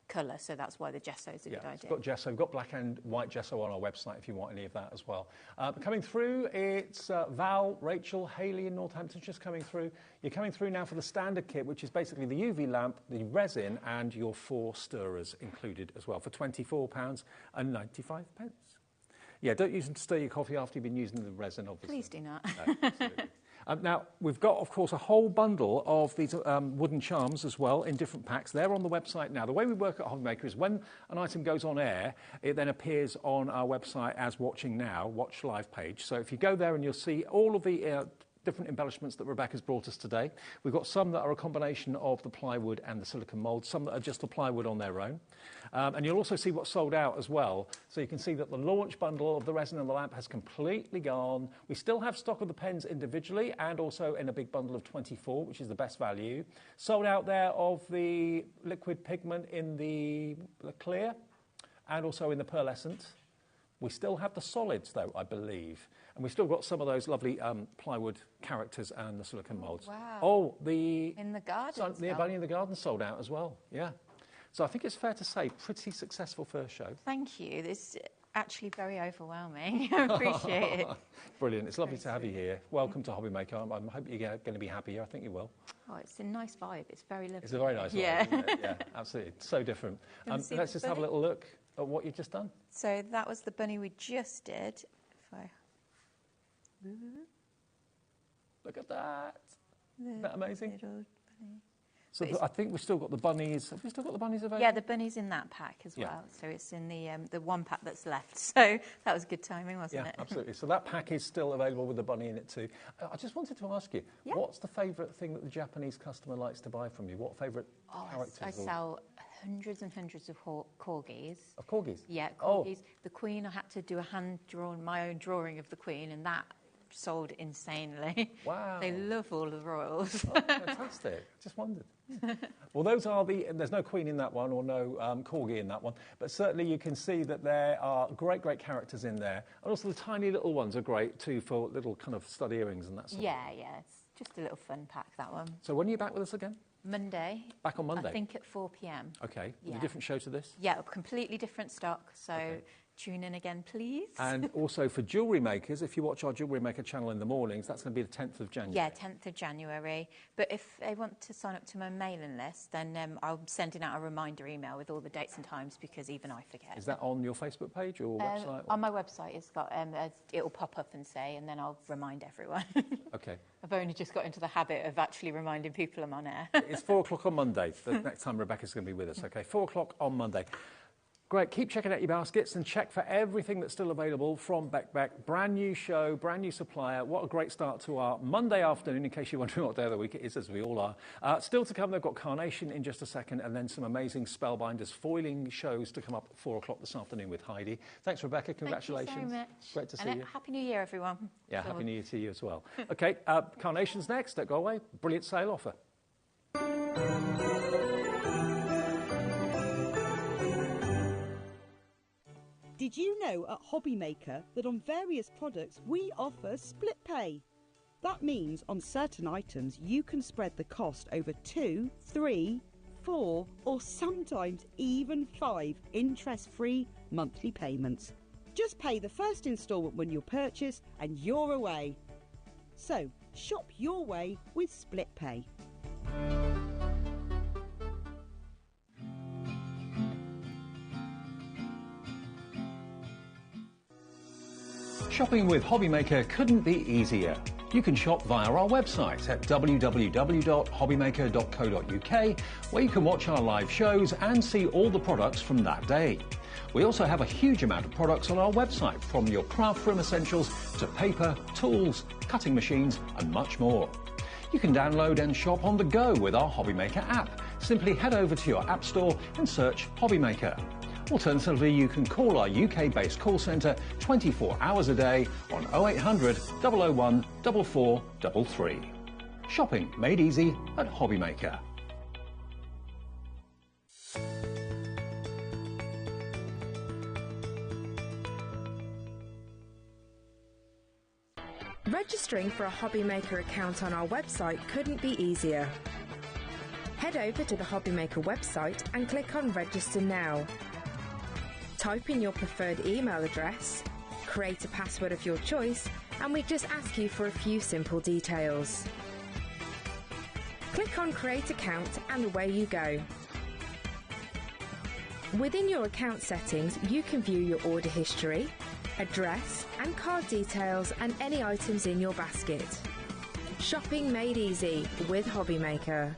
colour, so that's why the gesso is a good idea. It's got gesso. We've got black and white gesso on our website if you want any of that as well. Coming through, it's Val, Rachel, Hayley in Northampton just coming through. You're coming through now for the standard kit, which is basically the UV lamp, the resin, and your 4 stirrers included as well for £24.95. Yeah, don't use them to stir your coffee after you've been using the resin, obviously. Please do not. No, absolutely. Now, we've got, of course, a whole bundle of these wooden charms as well in different packs. They're on the website now. The way we work at HobbyMaker is when an item goes on air, it then appears on our website as Watching Now, Watch Live page. So if you go there and you'll see all of the different embellishments that Rebecca's brought us today. We've got some that are a combination of the plywood and the silicone mould, some that are just the plywood on their own. And you'll also see what's sold out as well. So you can see that the launch bundle of the resin and the lamp has completely gone. We still have stock of the pens individually and also in a big bundle of 24, which is the best value. Sold out there of the liquid pigment in the clear and also in the pearlescent. We still have the solids, though, I believe. And we've still got some of those lovely plywood characters and the silicone moulds. Wow. Oh, the... In the garden. The Bunny in the Garden sold out as well, yeah. So I think it's fair to say, pretty successfable first show. Thank you. This is actually very overwhelming. I appreciate it. Brilliant. It's lovely to have you here. Welcome to HobbyMaker. I hope you're going to be happy here. I think you will. Oh, it's a nice vibe. It's very lovely. It's a very nice vibe, isn't it? Yeah, absolutely. It's so different. Let's just have a little look at what you've just done. So that was the bunny we just did. If I... Look at that. Isn't that amazing? Little bunny. So I think we've still got the bunnies. Have we still got the bunnies available? Yeah, the bunny's in that pack as well. So it's in the one pack that's left. So that was good timing, wasn't it? Yeah, absolutely. So that pack is still available with the bunny in it too. I just wanted to ask you, what's the favourite thing that the Japanese customer likes to buy from you? What favourite characters? I sell hundreds and hundreds of corgis. Of corgis? Yeah, corgis. Oh. The Queen, I had to do my own drawing of the Queen, and that sold insanely. Wow. They love all the royals. Oh, fantastic. Just wondered. Well, those are there's no Queen in that one or no corgi in that one, but certainly you can see that there are great characters in there. And also the tiny little ones are great too for little kind of stud earrings and that sort of thing. Yeah, it's just a little fun pack, that one. So when are you back with us again? Monday. Back on Monday? I think at 4 p.m. Okay. With a different show to this? Yeah, a completely different stock. So tune in again, please. And also for jewellery makers, if you watch our Jewellery Maker channel in the mornings, that's going to be the 10th of January. Yeah, 10th of January. But if they want to sign up to my mailing list, then I'm sending out a reminder email with all the dates and times because even I forget. Is that on your Facebook page or website? On my website, it's got it'll pop up and say, and then I'll remind everyone. Okay. I've only just got into the habit of actually reminding people I'm on air. It's 4 o'clock on Monday, the next time Rebecca's going to be with us. Okay, 4 o'clock on Monday. Great, keep checking out your baskets and check for everything that's still available from Beck. Brand new show, brand new supplier. What a great start to our Monday afternoon, in case you're wondering what day of the week it is, as we all are. Still to come, they've got Carnation in just a second, and then some amazing Spellbinders foiling shows to come up at 4 o'clock this afternoon with Heidi. Thanks, Rebecca. Congratulations. Thank you so much. Great to see you. Happy New Year, everyone. Yeah, Happy New Year to you as well. Okay, Carnation's next. Don't go away. Brilliant sale offer. Did you know at HobbyMaker that on various products we offer split pay? That means on certain items you can spread the cost over 2, 3, 4 or sometimes even 5 interest-free monthly payments. Just pay the first instalment when you purchase and you're away. So shop your way with split pay. Shopping with HobbyMaker couldn't be easier. You can shop via our website at www.hobbymaker.co.uk, where you can watch our live shows and see all the products from that day. We also have a huge amount of products on our website, from your craft room essentials to paper, tools, cutting machines and much more. You can download and shop on the go with our HobbyMaker app. Simply head over to your app store and search HobbyMaker. Alternatively, you can call our UK-based call centre 24 hours a day on 0800 001 4433. Shopping made easy at HobbyMaker. Registering for a HobbyMaker account on our website couldn't be easier. Head over to the HobbyMaker website and click on Register Now. Type in your preferred email address, create a password of your choice, and we just ask you for a few simple details. Click on Create Account and away you go. Within your account settings, you can view your order history, address and card details and any items in your basket. Shopping made easy with HobbyMaker.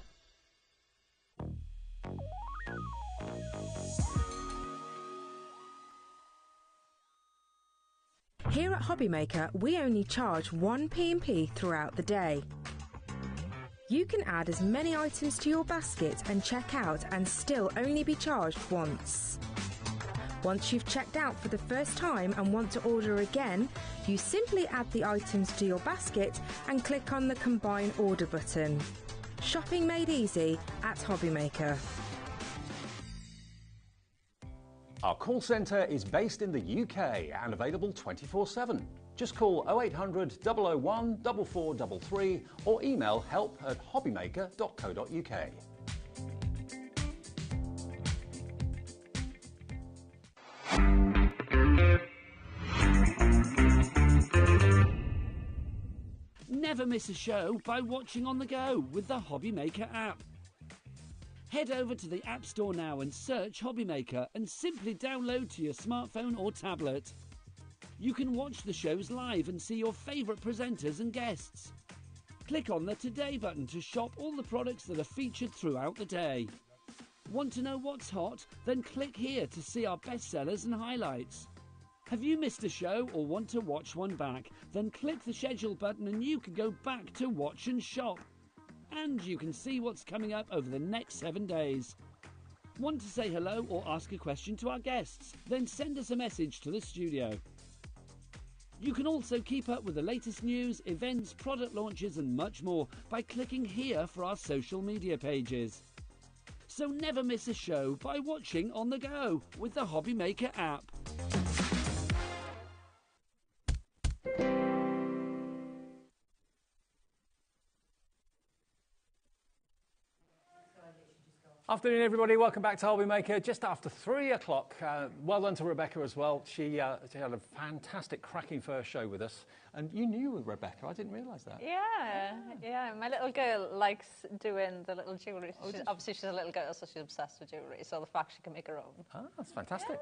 Here at HobbyMaker, we only charge 1 P&P throughout the day. You can add as many items to your basket and check out and still only be charged once. Once you've checked out for the first time and want to order again, you simply add the items to your basket and click on the Combine Order button. Shopping made easy at HobbyMaker. Our call centre is based in the UK and available 24/7. Just call 0800 001 4433 or email help@hobbymaker.co.uk. Never miss a show by watching on the go with the HobbyMaker app. Head over to the App Store now and search HobbyMaker and simply download to your smartphone or tablet. You can watch the shows live and see your favourite presenters and guests. Click on the Today button to shop all the products that are featured throughout the day. Want to know what's hot? Then click here to see our bestsellers and highlights. Have you missed a show or want to watch one back? Then click the schedule button and you can go back to watch and shop. And you can see what's coming up over the next 7 days. Want to say hello or ask a question to our guests? Then send us a message to the studio. You can also keep up with the latest news, events, product launches and much more by clicking here for our social media pages. So never miss a show by watching on the go with the HobbyMaker app. Afternoon, everybody. Welcome back to HobbyMaker. Just after 3 o'clock. Well done to Rebecca as well. She had a fantastic, cracking first show with us. And you knew Rebecca. I didn't realise that. Yeah. My little girl likes doing the little jewellery. Obviously, she's a little girl, so she's obsessed with jewellery. So the fact she can make her own. Ah, that's fantastic.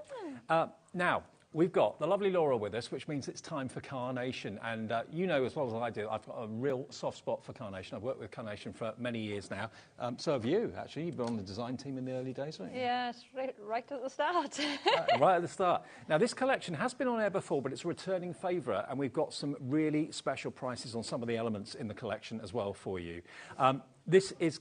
Yeah. Now, we've got the lovely Laura with us, which means it's time for carnation. And you know as well as I do, I've got a real soft spot for carnation. I've worked with carnation for many years now. So have you, actually. You've been on the design team in the early days, haven't you? Yes, right at the start. Right at the start. Now, this collection has been on air before, but it's a returning favourite, and we've got some really special prices on some of the elements in the collection as well for you. This is,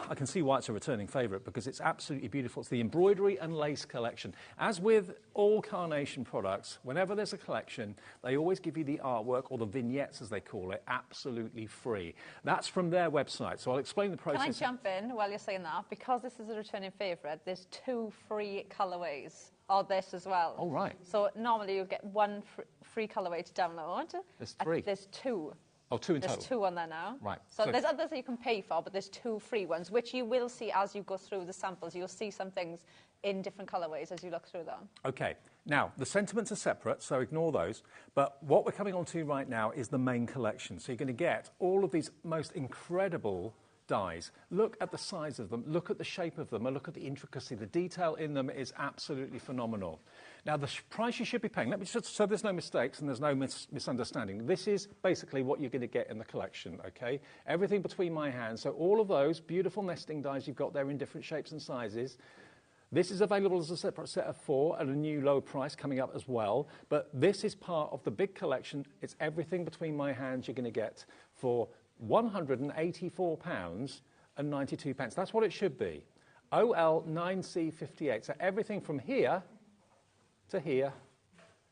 I can see why it's a returning favourite, because it's absolutely beautiful. It's the embroidery and lace collection. As with all carnation products, whenever there's a collection, they always give you the artwork, or the vignettes as they call it, absolutely free. That's from their website, so I'll explain the process. Can I jump in while you're saying that? Because this is a returning favourite, there's 2 free colourways of this as well. Oh, right. So normally you get 1 free colourway to download. There's 3. There's 2. Oh, 2 in total. There's 2 on there now. Right. So there's others that you can pay for, but there's 2 free ones, which you will see as you go through the samples. You'll see some things in different colourways as you look through them. OK. Now, the sentiments are separate, so ignore those. But what we're coming on to right now is the main collection. So you're going to get all of these most incredible dies. Look at the size of them, look at the shape of them, and look at the intricacy. The detail in them is absolutely phenomenal. Now, the price you should be paying, let me just, so there's no mistakes and there's no misunderstanding. This is basically what you're going to get in the collection, OK? Everything between my hands. So all of those beautiful nesting dies you've got there in different shapes and sizes. This is available as a separate set of 4 at a new low price coming up as well. But this is part of the big collection. It's everything between my hands you're going to get for £184.92. That's what it should be. OL 9C58. So everything from here to here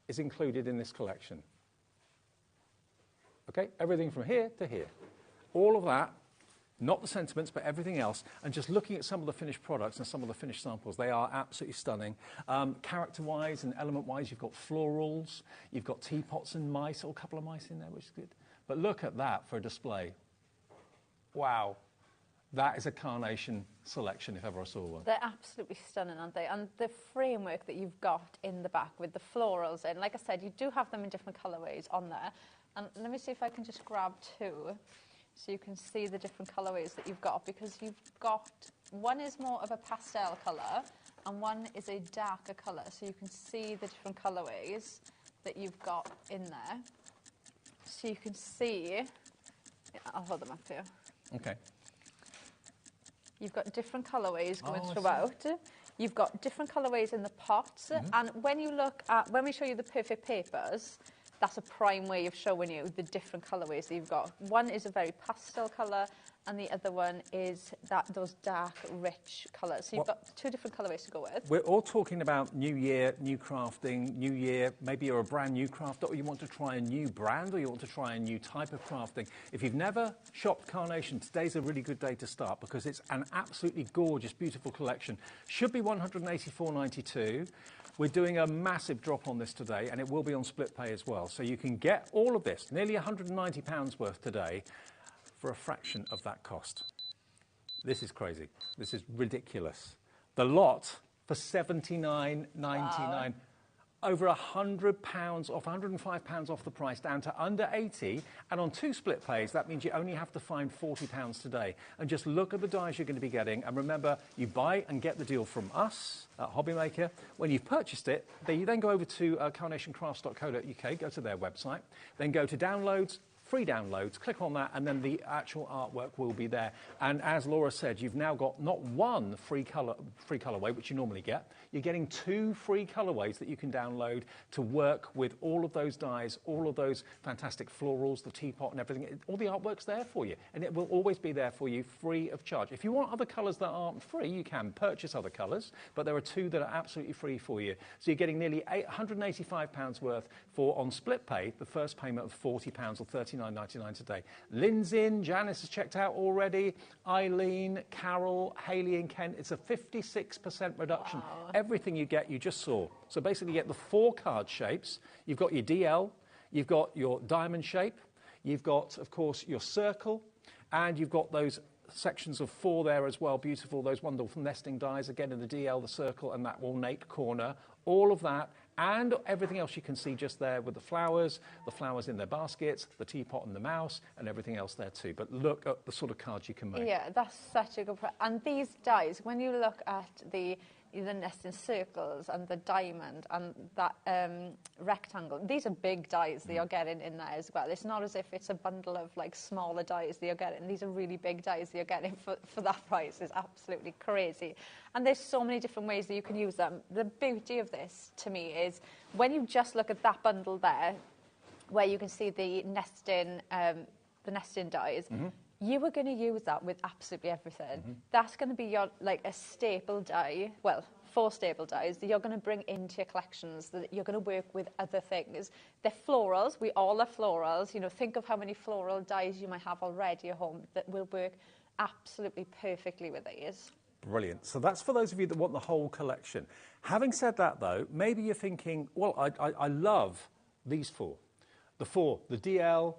is included in this collection. Okay, everything from here to here. All of that, not the sentiments, but everything else. And just looking at some of the finished products and some of the finished samples, they are absolutely stunning. Character-wise and element-wise, you've got florals, you've got teapots and mice, or a couple of mice in there, which is good. But look at that for a display. Wow. That is a carnation selection, if ever I saw one. They're absolutely stunning, aren't they? And the framework that you've got in the back with the florals in, like I said, you do have them in different colourways on there. And let me see if I can just grab 2 so you can see the different colourways that you've got, because you've got, one is more of a pastel colour and one is a darker colour, so you can see the different colourways that you've got in there. So you can see, I'll hold them up here. Okay. You've got different colourways going I see. throughout. You've got different colourways in the pots. And when you look at, when we show you the perfect papers, that's a prime way of showing you the different colourways that you've got. One is a very pastel colour, and the other one is those dark, rich colours. So you've got two different colourways to go with. We're all talking about new year, new crafting, new year. Maybe you're a brand new crafter, or you want to try a new brand, or you want to try a new type of crafting. If you've never shopped Carnation, today's a really good day to start because it's an absolutely gorgeous, beautiful collection. Should be $184.92. We're doing a massive drop on this today, and it will be on split pay as well. So you can get all of this, nearly £190 worth today, for a fraction of that cost. This is crazy. This is ridiculous. The lot for £79.99. Wow. Over £100 off, £105 off the price, down to under 80. And on 2 split pays, that means you only have to find £40 today. And just look at the dies you're going to be getting. And remember, you buy and get the deal from us at HobbyMaker. When you've purchased it, you then go over to carnationcrafts.co.uk, go to their website, then go to downloads, free downloads, click on that, and then the actual artwork will be there. And as Laura said, you've now got not one free colorway, which you normally get. You're getting 2 free colorways that you can download to work with all of those dies, all of those fantastic florals, the teapot and everything. All the artwork's there for you, and it will always be there for you free of charge. If you want other colors that aren't free, you can purchase other colors, but there are 2 that are absolutely free for you. So you're getting nearly £185 worth for, on split pay, the first payment of £40 or $39.99 today. Lynn's in, Janice has checked out already, Eileen, Carol, Hayley and Ken. It's a 56% reduction. Wow. Everything you get, you just saw. So basically you get the 4 card shapes. You've got your DL, you've got your diamond shape, you've got, of course, your circle, and you've got those sections of 4 there as well, beautiful, those wonderful nesting dies, again in the DL, the circle, and that ornate corner. All of that, and everything else you can see just there with the flowers in their baskets, the teapot and the mouse, and everything else there too. But look at the sort of cards you can make. Yeah, that's such a good price. And these dies, when you look at the nesting circles and the diamond and that rectangle, these are big dies that you're getting in there as well. It's not as if it's a bundle of like smaller dies that you're getting. These are really big dies that you're getting for that price. It's absolutely crazy. And there's so many different ways that you can use them. The beauty of this to me is when you just look at that bundle there, where you can see the nesting dies, you are going to use that with absolutely everything. That's going to be your, like, a staple die, well, 4 staple dies that you're going to bring into your collections, that you're going to work with other things. They're florals. We all are florals. You know, think of how many floral dies you might have already at home that will work absolutely perfectly with these. Brilliant. So that's for those of you that want the whole collection. Having said that, though, maybe you're thinking, well, I love these 4. The 4, the DL,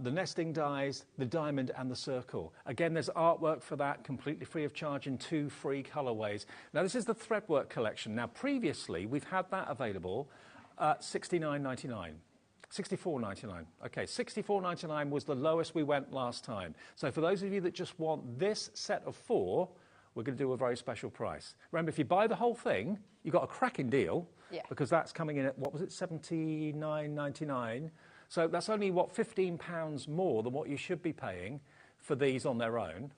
the nesting dies, the diamond and the circle. Again, there's artwork for that, completely free of charge in 2 free colorways. Now, this is the threadwork collection. Now, previously, we've had that available at $69.99. $64.99. Okay, $64.99 was the lowest we went last time. So for those of you that just want this set of 4, we're going to do a very special price. Remember, if you buy the whole thing, you've got a cracking deal, because that's coming in at, what was it, $79.99. So that's only, what, £15 more than what you should be paying for these on their own.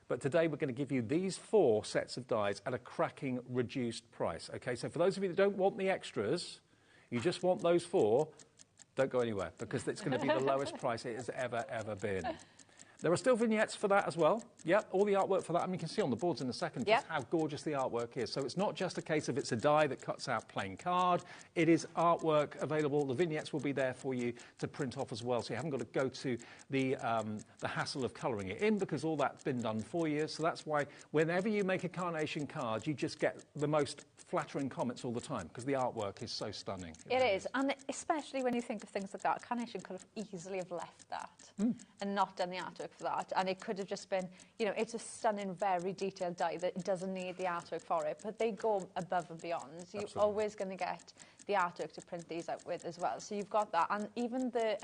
But today we're going to give you these 4 sets of dies at a cracking reduced price. Okay, so for those of you that don't want the extras, you just want those 4, don't go anywhere, because it's going to be the lowest price it has ever been. There are still vignettes for that as well. Yep, all the artwork for that. I mean, you can see on the boards in a second just how gorgeous the artwork is. So it's not just a case of it's a die that cuts out plain card. It is artwork available. The vignettes will be there for you to print off as well. So you haven't got to go to the hassle of colouring it in, because all that's been done for you. So that's why whenever you make a Carnation card, you just get the most flattering comments all the time, because the artwork is so stunning. It is, and especially when you think of things like that, Carnation could have easily have left that and not done the artwork for that, and it could have just been, you know, it's a stunning, very detailed die that doesn't need the artwork for it, but they go above and beyond. So you're always going to get the artwork to print these out with as well. So you've got that, and even the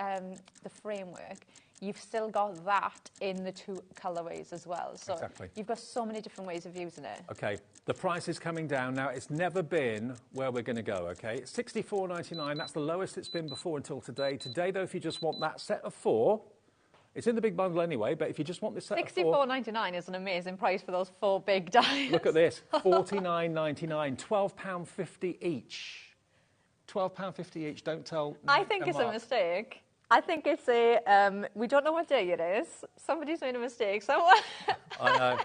framework, you've still got that in the 2 colourways as well. So Exactly. you've got so many different ways of using it. Okay, the price is coming down now. It's never been where we're going to go, okay? It's $64.99. That's the lowest it's been before until today. Today, though, if you just want that set of 4, it's in the big bundle anyway, but if you just want this set of 4... $64.99 is an amazing price for those 4 big dies. Look at this, $49.99, £12.50 each. £12.50 each, don't tell... I think it's a mistake. I think it's we don't know what day it is. Somebody's made a mistake somewhere. I know.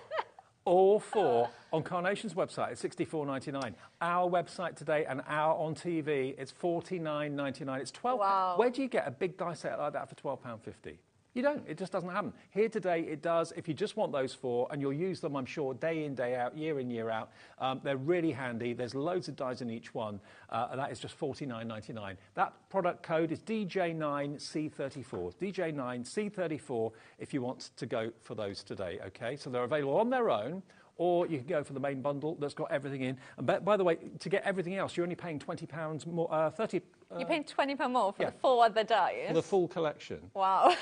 All 4 on Carnation's website, it's $64.99. Our website today and our on TV, it's $49.99. It's £12. Wow. Where do you get a big die set like that for £12.50? You don't. It just doesn't happen. Here today, it does. If you just want those 4, and you'll use them, I'm sure, day in, day out, year in, year out. They're really handy. There's loads of dies in each one, and that is just $49.99. That product code is DJ9C34. DJ9C34 if you want to go for those today, okay? So they're available on their own, or you can go for the main bundle that's got everything in. And by the way, to get everything else, you're only paying £20 more, 30... You're paying £20 more for yeah. the 4 other dies? For the full collection. Wow.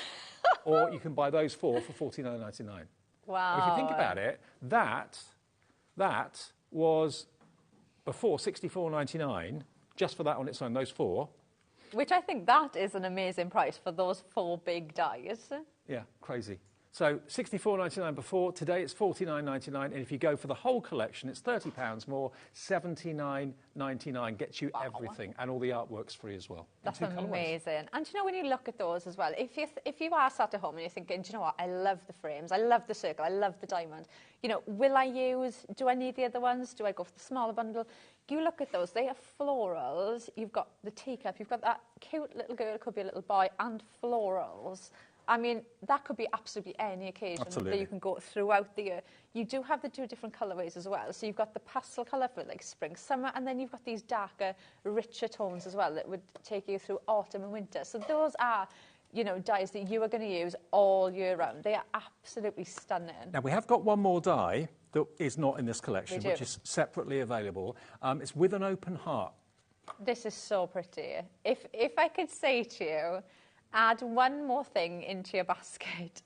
Or you can buy those 4 for $49.99. Wow. If you think about it, that was before $64.99, just for that on its own, those 4. Which I think that is an amazing price for those 4 big dies. Yeah, crazy. So $64.99 before, today it's $49.99, and if you go for the whole collection, it's £30 more, $79.99, gets you everything, and all the artwork's free as well. That's amazing. And do you know, when you look at those as well, if you are sat at home and you're thinking, do you know what, I love the frames, I love the circle, I love the diamond, you know, do I need the other ones? Do I go for the smaller bundle? You look at those, they are florals, you've got the teacup, you've got that cute little girl, it could be a little boy, and florals. I mean, that could be absolutely any occasion that you can go throughout the year. You do have the 2 different colourways as well. So you've got the pastel colour for like spring, summer, and then you've got these darker, richer tones as well that would take you through autumn and winter. So those are, you know, dyes that you are going to use all year round. They are absolutely stunning. Now, we have got one more dye that is not in this collection, which is separately available. It's with an open heart. This is so pretty. If I could say to you, add one more thing into your basket,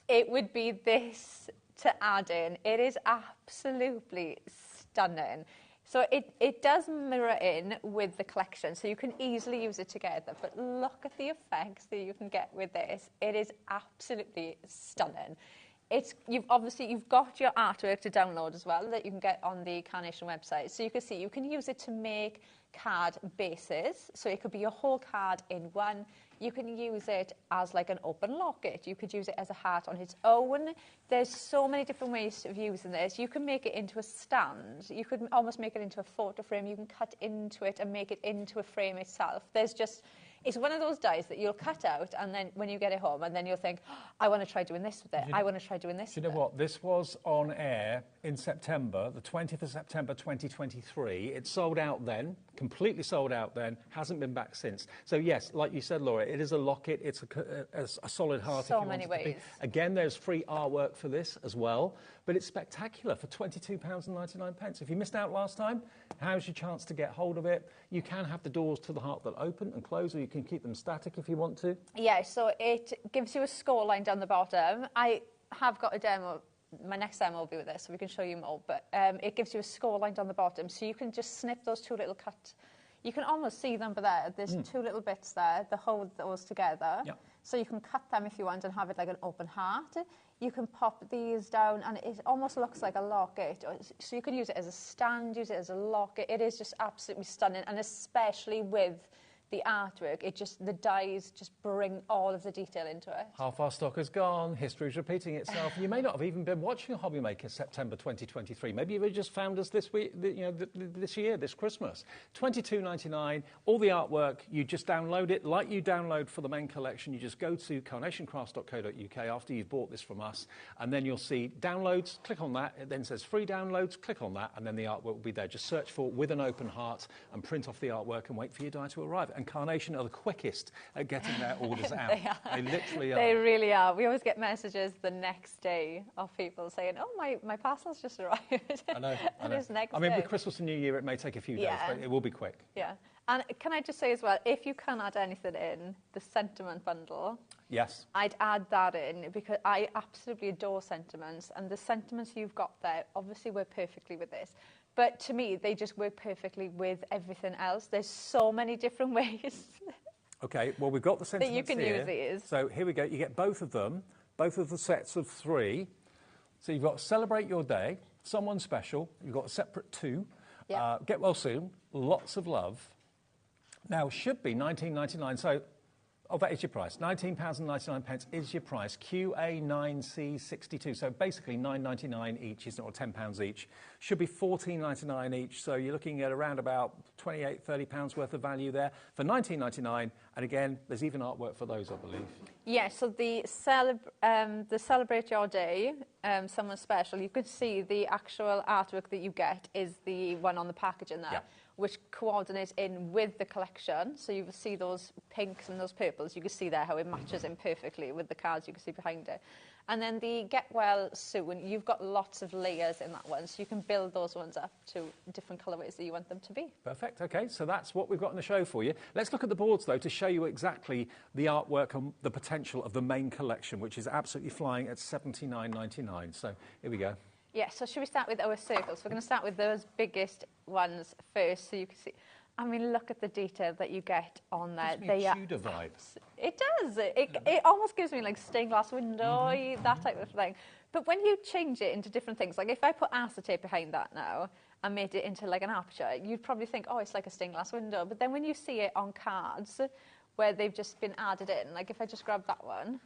it would be this to add in. It is absolutely stunning. So it does mirror in with the collection, so you can easily use it together. But look at the effects that you can get with this. It is absolutely stunning. You've got your artwork to download as well that you can get on the Carnation website. So you can see you can use it to make card bases. So it could be your whole card in one. You can use it as like an open locket. You could use it as a heart on its own. There's so many different ways of using this. You can make it into a stand. You could almost make it into a photo frame. You can cut into it and make it into a frame itself. It's one of those dies that you'll cut out, and then when you get it home, and then you'll think, oh, I want to try doing this with it. I want to try doing this with it. Do you know what? This was on air in September, the 20th of September 2023. It sold out then, completely sold out then, hasn't been back since. So yes, like you said, Laura, it is a locket. It's a solid heart. So many ways. Again, there's free artwork for this as well, but it's spectacular for £22.99. If you missed out last time, how's your chance to get hold of it? You can have the doors to the heart that open and close, or you can keep them static if you want to. Yeah, so it gives you a score line down the bottom. I have got a demo. My next demo will be with this, so we can show you more. But it gives you a score line down the bottom, so you can just snip those 2 little cuts. You can almost see them there. There's 2 little bits there that hold those together. Yep. So you can cut them if you want and have it like an open heart. You can pop these down, and it almost looks like a locket. So you can use it as a stand, use it as a locket. It is just absolutely stunning, and especially with the artwork, the dies just bring all of the detail into it. Half our stock is gone. History is repeating itself. You may not have even been watching HobbyMaker September 2023. Maybe you've just found us this week, this year, this Christmas. $22.99. All the artwork. You just download it like you download for the main collection. You just go to carnationcrafts.co.uk after you've bought this from us, and then you'll see downloads. Click on that. It then says free downloads. Click on that, and then the artwork will be there. Just search for With an Open Heart and print off the artwork and wait for your die to arrive. And Carnation are the quickest at getting their orders out. They literally are. They really are. We always get messages the next day of people saying, oh, my parcel's just arrived. I know. It's next I mean, day. with Christmas and New Year, it may take a few days, but it will be quick. Yeah. And can I just say as well, if you can add anything in, the sentiment bundle Yes. I'd add that in because I absolutely adore sentiments, and the sentiments you've got there obviously work perfectly with this. But to me, they just work perfectly with everything else. There's so many different ways. Okay, well, we've got the sentiments that you can here. use these. So here we go. You get both of them, both of the sets of 3. So you've got Celebrate Your Day, Someone Special. You've got a separate 2. Yeah. Get Well Soon, Lots of Love. Now, should be $19.99. So, that is your price. £19.99 is your price. QA9C62. So basically $9.99 each, isn't it, or £10 each. Should be $14.99 each. So you're looking at around about £28, £30 worth of value there for $19.99. And again, there's even artwork for those, I believe. Yeah, so the Celebrate Your Day, Someone Special, you can see the actual artwork that you get is the one on the packaging there, which coordinates in with the collection. So you will see those pinks and those purples. You can see there how it matches in perfectly with the cards you can see behind it. And then the Get Well Soon, you've got lots of layers in that one, so you can build those ones up to different colourways that you want them to be. Perfect. OK, so that's what we've got in the show for you. Let's look at the boards, though, to show you exactly the artwork and the potential of the main collection, which is absolutely flying at $79.99. So here we go. Yeah, so should we start with our circles? We're going to start with those biggest ones first, so you can see. I mean, look at the detail that you get on there. Gives me a Tudor vibe. It does. It almost gives me like stained glass window, that type of thing. But when you change it into different things, like if I put acetate behind that now and made it into like an aperture, you'd probably think, oh, it's like a stained glass window. But then when you see it on cards where they've just been added in, like if I just grab that one,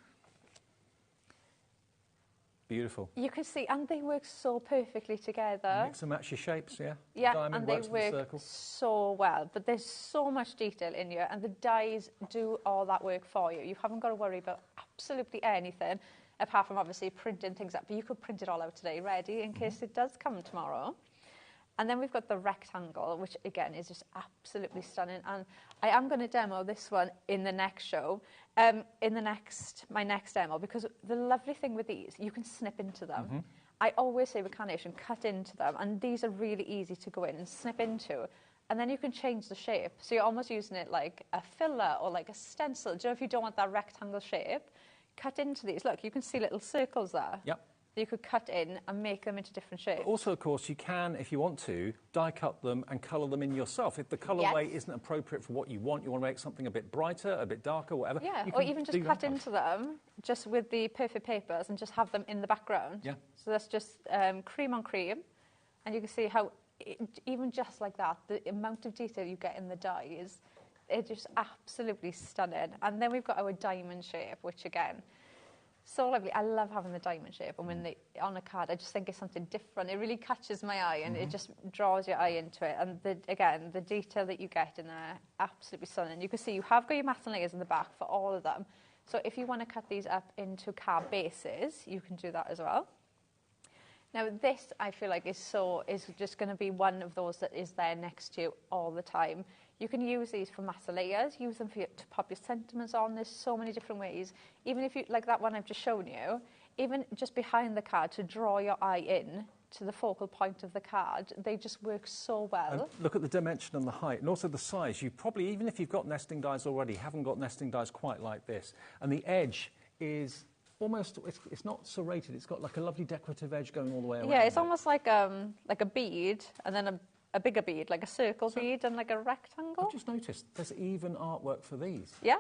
beautiful. you can see, and they work so perfectly together. Mix and match your shapes, yeah? Yeah, Diamond and they works with the work circle. so well. But there's so much detail in here, and the dies do all that work for you. You haven't got to worry about absolutely anything, apart from obviously printing things up. But you could print it all out today, ready, in case it does come tomorrow. And then we've got the rectangle, which again is just absolutely stunning. And I am going to demo this one in the next show, my next demo, because the lovely thing with these, you can snip into them. I always say with carnation, cut into them, and these are really easy to go in and snip into. And then you can change the shape. So you're almost using it like a filler or like a stencil. Do you know, if you don't want that rectangle shape, cut into these. Look, you can see little circles there. Yep. You could cut in and make them into different shapes. Also, of course, you can, if you want to, die cut them and colour them in yourself. If the colourway isn't appropriate for what you want to make something a bit brighter, a bit darker, whatever. Yeah, you or can even just cut into them, just with the perfect papers, and just have them in the background. Yeah. So that's just cream on cream, and you can see how, even just like that, the amount of detail you get in the dies, it's just absolutely stunning. And then we've got our diamond shape, which again, so lovely. I love having the diamond shape, and when on a card, I just think it's something different. It really catches my eye, and it just draws your eye into it. And again, the detail that you get in there, absolutely stunning. You can see you have got your matte layers in the back for all of them. So if you want to cut these up into card bases, you can do that as well. Now this, I feel like, is just going to be one of those that is there next to you all the time. You can use these for matte layers, use them to pop your sentiments on. There's so many different ways. Even if you, like that one I've just shown you, even just behind the card to draw your eye in to the focal point of the card, they just work so well. And look at the dimension and the height, and also the size. You probably, even if you've got nesting dies already, haven't got nesting dies quite like this. And the edge is almost, it's not serrated, it's got like a lovely decorative edge going all the way around. Yeah, it's almost like a bead, and then a bigger bead, like a circle bead and like a rectangle. I've just noticed there's even artwork for these. Yeah.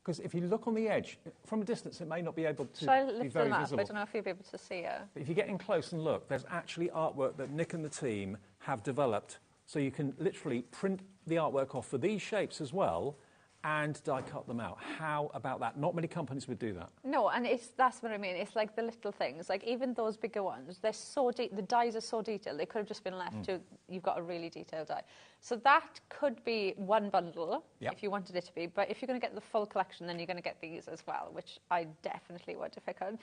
Because if you look on the edge, from a distance it may not be able to Shall I be lift very them up? visible. I don't know if you'll be able to see it. But if you get in close and look, there's actually artwork that Nick and the team have developed, so you can literally print the artwork off for these shapes as well and die cut them out. How about that? Not many companies would do that. No, and that's what I mean. It's like the little things. Like even those bigger ones, they're so the dies are so detailed. They could have just been left to, you've got a really detailed die. So that could be one bundle if you wanted it to be. But if you're going to get the full collection, then you're going to get these as well, which I definitely would if I could.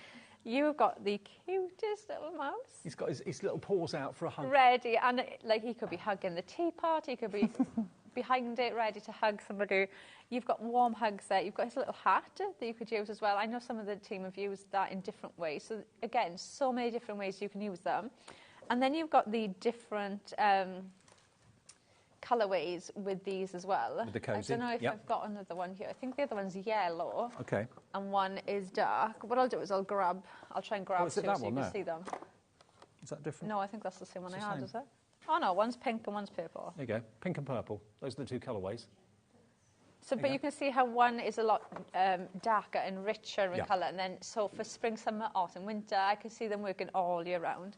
You've got the cutest little mouse. He's got his little paws out for a hug. Ready, and like he could be hugging the teapot. He could be behind it, ready to hug somebody. You've got warm hugs there. You've got his little hat that you could use as well. I know some of the team have used that in different ways. So again, so many different ways you can use them. And then you've got the different colourways with these as well. With the cozy, I don't know if yep. I've got another one here. I think the other one's yellow. Okay. And one is dark. What I'll do is I'll try and grab is it two that so one you there? can see them. Is that different? No, I think that's the same one It's I the had, same. is it? Oh no, one's pink and one's purple. There you go. Pink and purple. Those are the two colourways. So, but you can see how one is a lot darker and richer in Yeah. colour, and then so for spring, summer, autumn, winter, I can see them working all year round.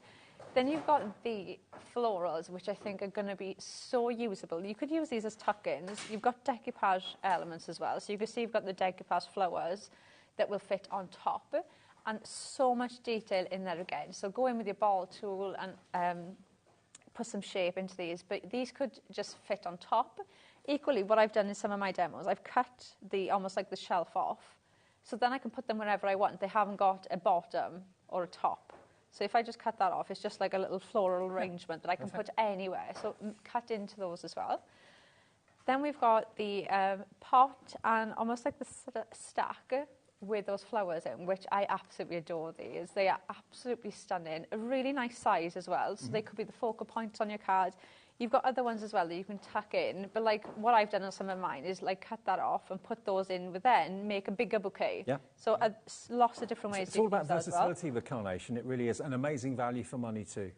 Then you've got the florals, which I think are going to be so usable. You could use these as tuck-ins. You've got decoupage elements as well, so you can see you've got the decoupage flowers that will fit on top, and so much detail in there again. So go in with your ball tool and put some shape into these, but these could just fit on top. Equally, what I've done in some of my demos, I've cut almost like the shelf off, so then I can put them wherever I want. They haven't got a bottom or a top. So if I just cut that off, it's just like a little floral arrangement that I can put anywhere. So cut into those as well. Then we've got the pot and almost like the stack with those flowers in, which I absolutely adore these. They are absolutely stunning. A really nice size as well, so they could be the focal points on your card. You've got other ones as well that you can tuck in, but like what I've done on some of mine is like cut that off and put those in, but then make a bigger bouquet. Yeah. So lots of different ways. It's all about versatility with carnation. It really is an amazing value for money too.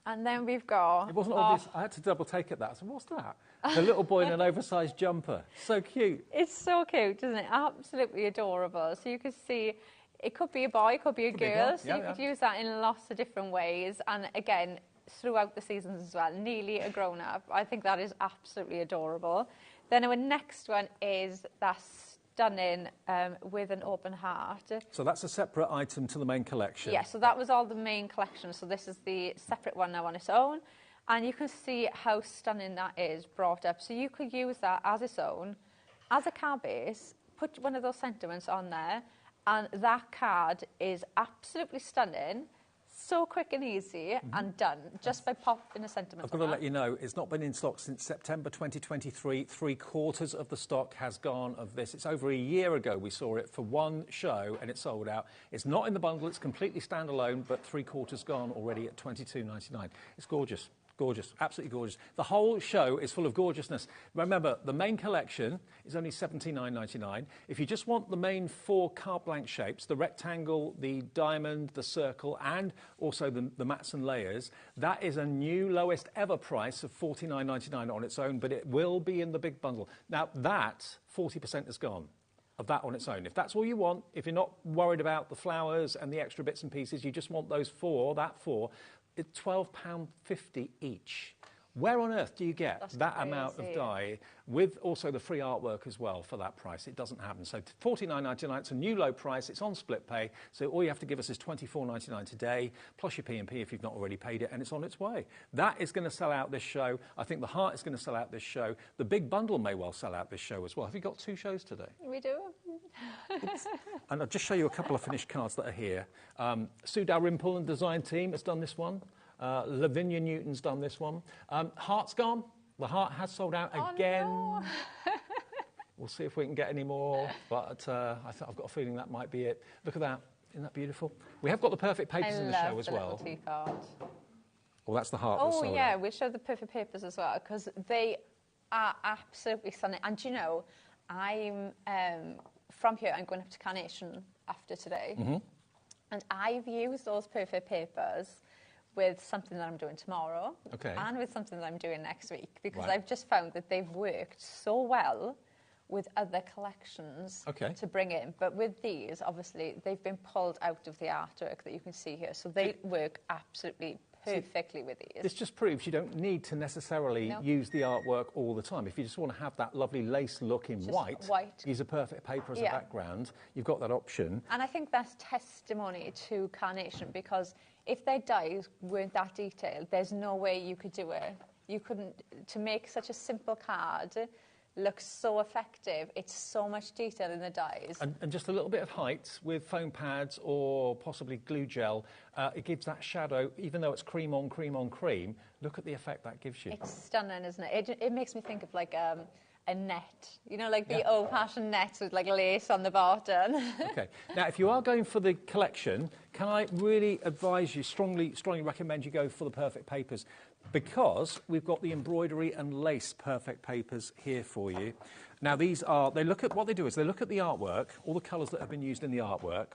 And then we've got... It wasn't obvious. I had to double take at that. I said, what's that? The little boy in an oversized jumper. So cute. It's so cute, isn't it? Absolutely adorable. So you can see it could be a boy, it could be a girl. So you could use that in lots of different ways. And again, throughout the seasons as well, nearly a grown-up. I think that is absolutely adorable. Then our next one is that stunning with an open heart. So that's a separate item to the main collection. Yeah, so that was all the main collection. So this is the separate one now on its own. And you can see how stunning that is brought up. So you could use that as its own, as a card base, put one of those sentiments on there, and that card is absolutely stunning. So quick and easy and done, just by popping a sentiment. I've got to let you know, it's not been in stock since September 2023. 3/4 of the stock has gone of this. It's over a year ago we saw it for one show and it sold out. It's not in the bundle, it's completely standalone, but 3/4 gone already at $22.99. It's gorgeous. Gorgeous, absolutely gorgeous. The whole show is full of gorgeousness. Remember, the main collection is only $79.99. If you just want the main 4 carte blanche shapes, the rectangle, the diamond, the circle, and also the mats and layers, that is a new lowest ever price of $49.99 on its own, but it will be in the big bundle. Now, that 40% is gone. Of that on its own. If that's all you want, if you're not worried about the flowers and the extra bits and pieces, you just want those 4, it's £12.50 each. Where on earth do you get that amount of dye with also the free artwork as well for that price? It doesn't happen. So $49.99, it's a new low price, it's on split pay, so all you have to give us is $24.99 today, plus your P&P if you've not already paid it, and it's on its way. That is going to sell out this show. I think the heart is going to sell out this show. The big bundle may well sell out this show as well. Have you got 2 shows today? We do. And I'll just show you a couple of finished cards that are here. Sue Dalrymple and design team has done this one. Lavinia Newton's done this one. Heart's gone. The heart has sold out again. No. We'll see if we can get any more, but I've got a feeling that might be it. Look at that. Isn't that beautiful? We have got the perfect papers in the show as well. Tea card. Well, that's the heart that's sold out. We'll show the perfect papers as well, because they are absolutely stunning. And you know, I'm from here, I'm going up to Carnation after today. And I've used those perfect papers with something that I'm doing tomorrow and with something that I'm doing next week, because I've just found that they've worked so well with other collections to bring in. But with these, obviously, they've been pulled out of the artwork that you can see here. So they work absolutely perfectly with these. This just proves you don't need to necessarily use the artwork all the time. If you just want to have that lovely lace look in white, use a perfect paper as a background, you've got that option. And I think that's testimony to Carnation, because if their dies weren't that detailed, there's no way you could do it. You couldn't, to make such a simple card look so effective. It's so much detail in the dies. And just a little bit of height with foam pads or possibly glue gel, it gives that shadow, even though it's cream on cream on cream, look at the effect that gives you. It's stunning, isn't it? It makes me think of like a a net, you know, like the old-fashioned nets with like lace on the bottom. Okay. Now, if you are going for the collection, can I really advise you, strongly recommend you go for the perfect papers, because we've got the embroidery and lace perfect papers here for you. Now, these are, what they do is they look at the artwork, all the colours that have been used in the artwork,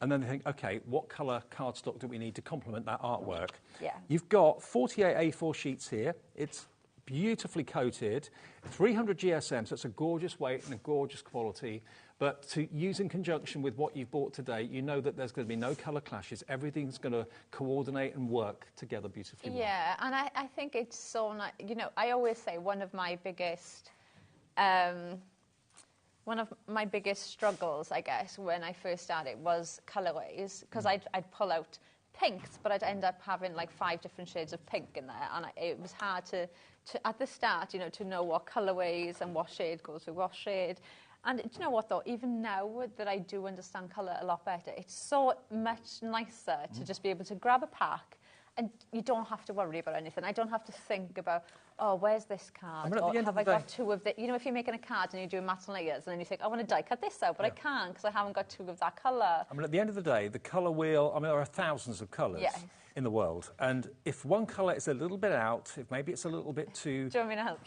and then they think, okay, what colour cardstock do we need to complement that artwork? Yeah. You've got 48 A4 sheets here. It's beautifully coated, 300 GSM, so it's a gorgeous weight and a gorgeous quality. But to use in conjunction with what you've bought today, you know that there's going to be no colour clashes. Everything's going to coordinate and work together beautifully well. Yeah, and I think it's so nice. You know, I always say one of my biggest struggles, I guess, when I first started was colourways, because I'd pull out pinks, but I'd end up having like 5 different shades of pink in there, and it was hard to at the start, you know, to know what colourways and what shade goes with what shade. And do you know what, though? Even now that I do understand colour a lot better, it's so much nicer to just be able to grab a pack and you don't have to worry about anything. I don't have to think about, oh, where's this card? Or have I got 2 of the... You know, if you're making a card and you're doing mats and layers and then you think, I want to die cut this out, but I can't because I haven't got 2 of that colour. I mean, at the end of the day, the colour wheel, I mean, there are thousands of colours in the world. And if one colour is a little bit out, if maybe it's a little bit too... Do you want me to help?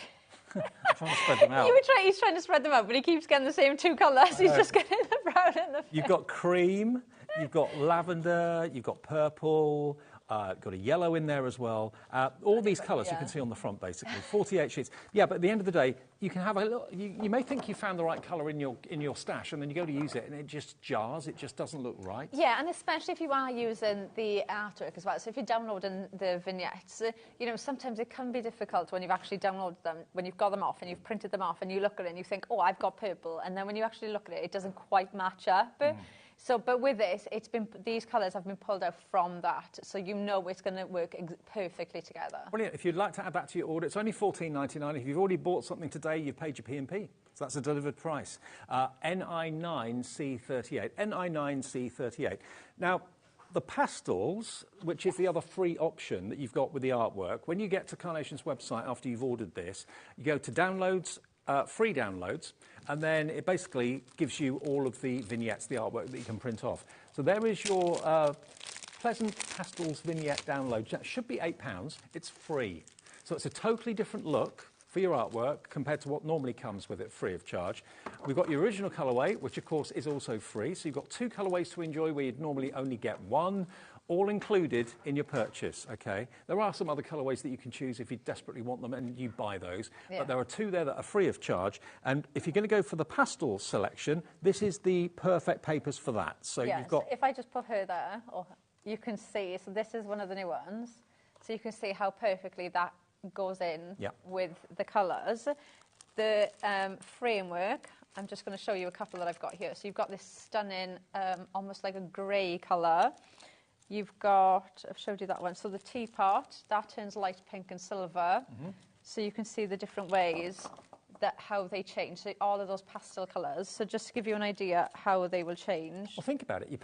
I'm trying to spread them out. He's trying to spread them out, but he keeps getting the same 2 colours. He's just getting the brown and the... You've got cream, you've got lavender, you've got purple, got a yellow in there as well. All these colours you can see on the front, basically. 48 sheets. Yeah, but at the end of the day, you can have a little... You may think you found the right colour in your stash, and then you go to use it, and it just jars. It just doesn't look right. Yeah, and especially if you are using the artwork as well. So if you're downloading the vignettes, you know, sometimes it can be difficult when you've actually downloaded them, when you've got them off and you've printed them off, and you look at it and you think, oh, I've got purple, and then when you actually look at it, it doesn't quite match up. So, but with this, these colours have been pulled out from that, so you know it's going to work perfectly together. Brilliant. If you'd like to add that to your order, it's only $14.99. If you've already bought something today, you've paid your P&P. So that's a delivered price. NI9C38. NI9C38. Now, the pastels, which is the other free option that you've got with the artwork, when you get to Carnation's website after you've ordered this, you go to downloads, free downloads, and then it basically gives you all of the vignettes, the artwork that you can print off. So there is your Pleasant Pastels vignette download. That should be £8. It's free. So it's a totally different look for your artwork compared to what normally comes with it, free of charge. We've got your original colourway, which of course is also free. So you've got 2 colourways to enjoy where you'd normally only get 1. All included in your purchase, okay? There are some other colourways that you can choose if you desperately want them and you buy those. But there are 2 there that are free of charge. And if you're going to go for the pastel selection, this is the perfect papers for that. So you've got... So if I just put her there, you can see, so this is one of the new ones. So you can see how perfectly that goes in with the colours. The framework, I'm just going to show you a couple that I've got here. So you've got this stunning, almost like a grey colour. You've got, I've showed you that one, so the teapot, that turns light pink and silver. So you can see the different ways how they change, so all of those pastel colours. So just to give you an idea how they will change. Well, think about it. You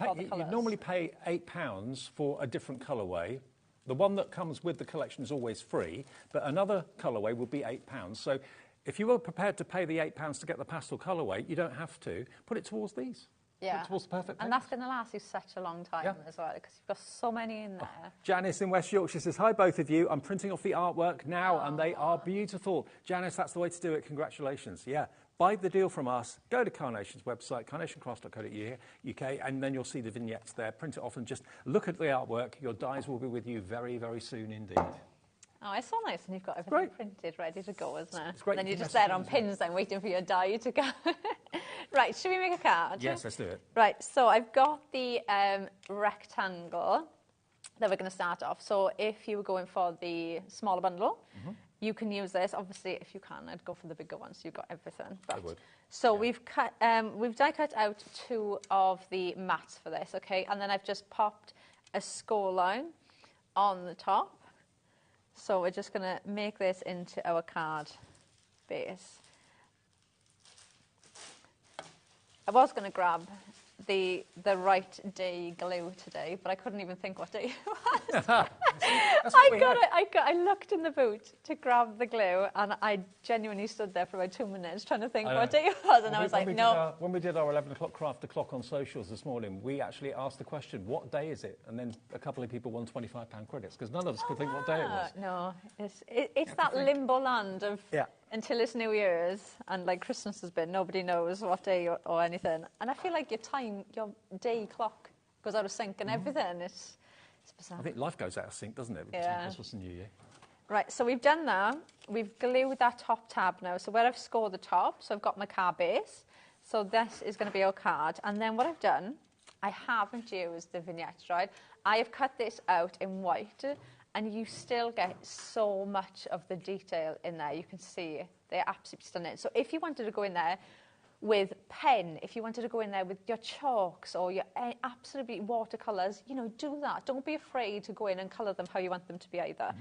normally pay £8 for a different colourway. The one that comes with the collection is always free, but another colourway will be £8. So if you were prepared to pay the £8 to get the pastel colourway, you don't have to. Put it towards these. Yeah, towards the perfect and that's going to last you such a long time as well, because you've got so many in there. Janice in West Yorkshire says, hi, both of you. I'm printing off the artwork now, and they are beautiful. Janice, that's the way to do it. Congratulations. Yeah, buy the deal from us. Go to Carnation's website, carnationcross.co.uk, and then you'll see the vignettes there. Print it off and just look at the artwork. Your dies will be with you very, very soon indeed. Oh, it's so nice, and you've got everything printed, ready to go, isn't it? It's great. And then you're just there on pins then, waiting for your die to go. Right, should we make a card? Yes, let's do it. Right, so I've got the rectangle that we're going to start off. So if you were going for the smaller bundle, you can use this. Obviously, if you can, I'd go for the bigger one, so you've got everything. But, I would. So we've die cut out 2 of the mats for this, okay? And then I've just popped a score line on the top. So we're just going to make this into our card base. I was going to grab the right day glue today, but I couldn't even think what day it was. That's what we had. I looked in the boot to grab the glue, and I genuinely stood there for about 2 minutes trying to think what day it was, and I was like, no. When we did our 11 o'clock craft the clock on socials this morning, we actually asked the question, what day is it? And then a couple of people won £25 credits, because none of us could think what day it was. No, it's that limbo land of until it's New Year's, and like Christmas has been, nobody knows what day or anything. And I feel like your day clock goes out of sync and everything. It's bizarre. I think life goes out of sync, doesn't it, between Christmas and New Year? Right, so we've done that. We've glued that top tab now. So where I've scored the top, so I've got my card base. So this is going to be our card. And then what I've done, I haven't used the vignettes, right? I have cut this out in white, and you still get so much of the detail in there. You can see they're absolutely stunning. So if you wanted to go in there with pen, if you wanted to go in there with your chalks or your absolutely watercolours, do that. Don't be afraid to go in and colour them how you want them to be either.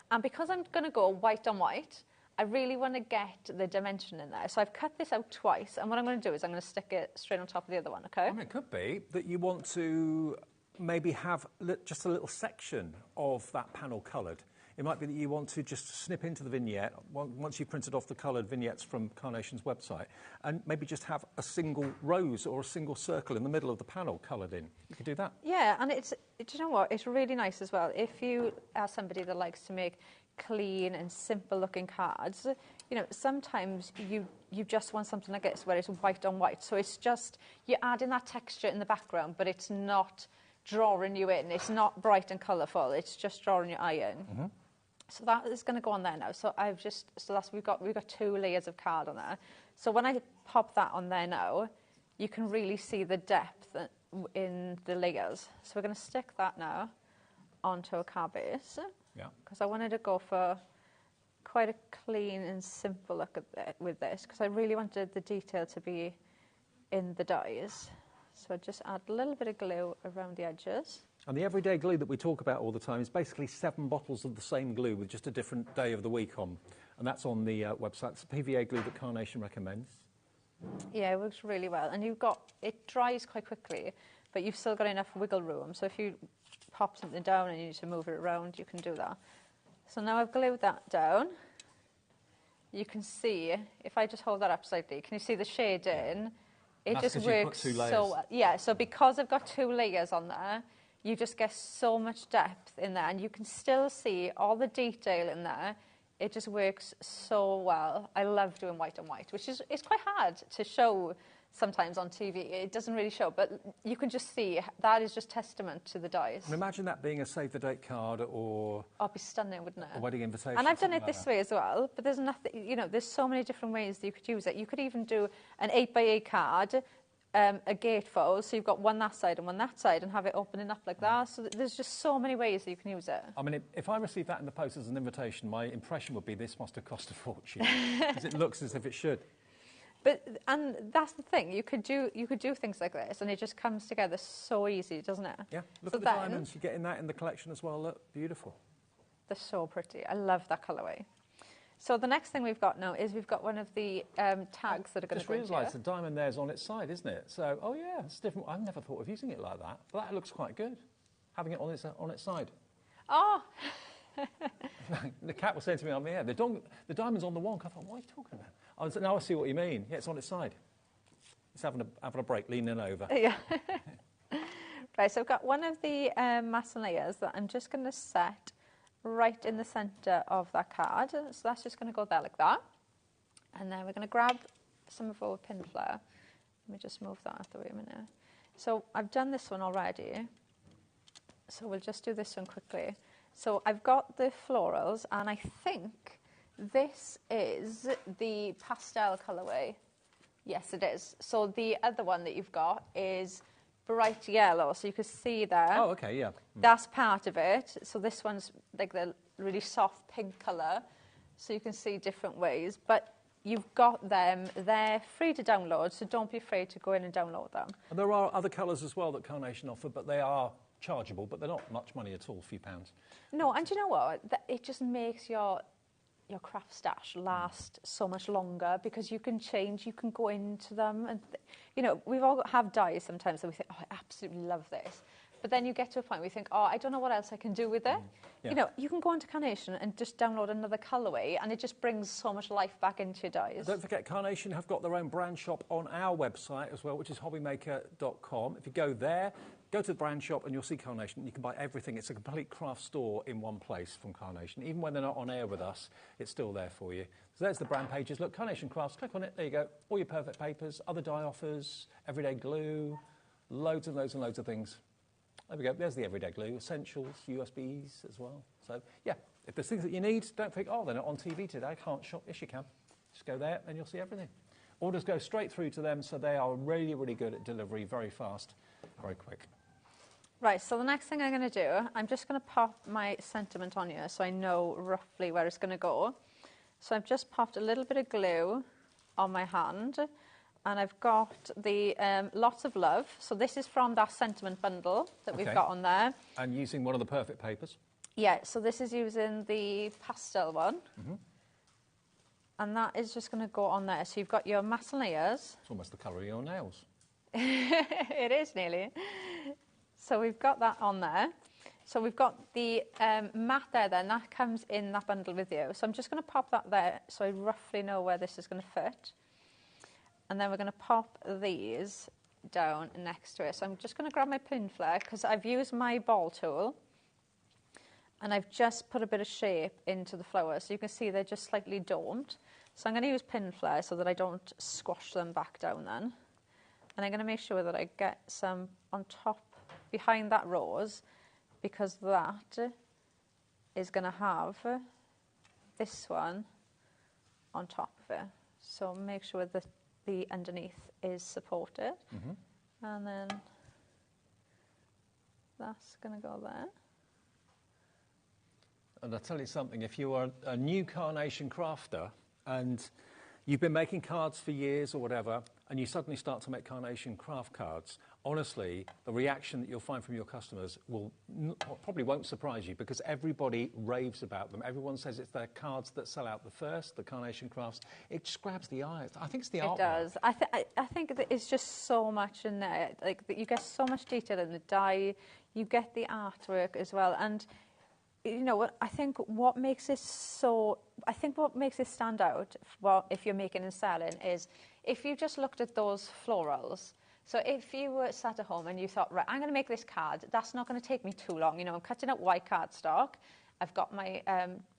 And because I'm going to go white on white, I really want to get the dimension in there. So I've cut this out twice, and what I'm going to do is I'm going to stick it straight on top of the other one, okay? I mean, it could be that you want to maybe have just a little section of that panel coloured. It might be that you want to just snip into the vignette, once you've printed off the coloured vignettes from Carnation's website, and maybe just have a single rose or a single circle in the middle of the panel coloured in. You could do that. Yeah, and do you know what? It's really nice as well. If you are somebody that likes to make clean and simple looking cards, sometimes you just want something like this where it's white on white. So it's just, you're adding that texture in the background, but it's not drawing you in. It's not bright and colourful. It's just drawing your eye in. So that is going to go on there now. So we've got 2 layers of card on there. So when I pop that on there now, you can really see the depth in the layers. So we're going to stick that now onto a card base. Yeah. Because I wanted to go for quite a clean and simple look with this, because I really wanted the detail to be in the dies. So I just add a little bit of glue around the edges. And the everyday glue that we talk about all the time is basically 7 bottles of the same glue with just a different day of the week on. And that's on the website. It's PVA glue that Carnation recommends. Yeah, it works really well. And it dries quite quickly, but you've still got enough wiggle room. So if you pop something down and you need to move it around, you can do that. So now I've glued that down. You can see, if I just hold that up slightly, can you see the shade in? It just works so well. Yeah, so because I've got 2 layers on there, you just get so much depth in there, and you can still see all the detail in there. It just works so well. I love doing white on white, which is quite hard to show sometimes on TV. It doesn't really show, but you can just see that is just testament to the dies. And imagine that being a save the date card or... Oh, it'd be stunning, wouldn't it? A wedding invitation. And I've done it this way as well, but there's nothing, there's so many different ways that you could use it. You could even do an 8x8 card, a gatefold, so you've got one that side and one that side, and have it opening up like that. So there's just so many ways that you can use it. I mean, if I received that in the post as an invitation, my impression would be this must have cost a fortune, because it looks as if it should. And that's the thing, you could do things like this, and it just comes together so easy, doesn't it? Yeah, look at the diamonds. You're getting that in the collection as well. Look, beautiful. They're so pretty. I love that colourway. So the next thing we've got now is we've got one of the tags that are going to go into Just realised the diamond there's on its side, isn't it? So, oh yeah, it's different. I've never thought of using it like that. But that looks quite good, having it on its side. Oh! The cat was saying to me, "Oh yeah, the diamond's on the wonk." I thought, what are you talking about? Now I see what you mean. Yeah, it's on its side. It's having a break, leaning over. Yeah. Right, so I've got one of the mass layers that I'm just going to set right in the centre of that card. So that's just going to go there like that. And then we're going to grab some of our pin flare. Let me just move that out of the way a minute. So I've done this one already. So we'll just do this one quickly. So I've got the florals, and I think this is the pastel colourway. Yes, it is. So the other one that you've got is bright yellow, so you can see there. Oh, okay, yeah. That's part of it. So this one's like the really soft pink colour, so you can see different ways. But you've got them. They're free to download, so don't be afraid to go in and download them. And there are other colours as well that Carnation offer, but they are chargeable, but they're not much money at all, a few pounds. No, and do you know what? It just makes your craft stash last so much longer, because you can change, you can go into them, and we've all have dies sometimes that we think, oh, I absolutely love this, but then you get to a point where you think, oh, I don't know what else I can do with it. Yeah. You know, you can go onto Carnation and just download another colourway, and it just brings so much life back into your dyes. Don't forget, Carnation have got their own brand shop on our website as well, which is hobbymaker.com. If you go there, go to the brand shop and you'll see Carnation. You can buy everything. It's a complete craft store in one place from Carnation. Even when they're not on air with us, it's still there for you. So there's the brand pages. Look, Carnation Crafts, click on it. There you go. All your perfect papers, other dye offers, everyday glue, loads and loads and loads of things. There we go. There's the everyday glue, essentials, USBs as well. So, yeah, if there's things that you need, don't think, oh, they're not on TV today. I can't shop. Yes, you can. Just go there and you'll see everything. Orders go straight through to them, so they are really, really good at delivery, very fast, very quick. Right, so the next thing I'm going to do, I'm just going to pop my sentiment on here so I know roughly where it's going to go. So I've just popped a little bit of glue on my hand, and I've got the Lots of Love. So this is from that sentiment bundle that we've got on there. And using one of the perfect papers. Yeah, so this is using the pastel one. And that is just going to go on there. So you've got your matte layers. It's almost the colour of your nails. It is nearly. So we've got that on there. So we've got the matte there then, that comes in that bundle with you. So I'm just going to pop that there so I roughly know where this is going to fit. And then we're going to pop these down next to it. So I'm just going to grab my pin flare because I've used my ball tool and I've just put a bit of shape into the flowers. So you can see they're just slightly domed. So I'm going to use pin flare so that I don't squash them back down then. And I'm going to make sure that I get some on top behind that rose, because that is going to have this one on top of it. So make sure that the underneath is supported. And then that's going to go there. And I'll tell you something, if you are a new Carnation crafter and you've been making cards for years or whatever, and you suddenly start to make Carnation craft cards, honestly, the reaction that you'll find from your customers probably won't surprise you, because everybody raves about them. Everyone says it's their cards that sell out the first, the Carnation crafts. It just grabs the eye. I think it's the artwork. It does. I think that it's just so much in there. Like, you get so much detail in the dye. You get the artwork as well. And you know what? I think what makes this stand out, well, if you're making and selling, is if you just looked at those florals. So if you were sat at home and you thought, right, I'm going to make this card, that's not going to take me too long. You know, I'm cutting out white cardstock. I've got my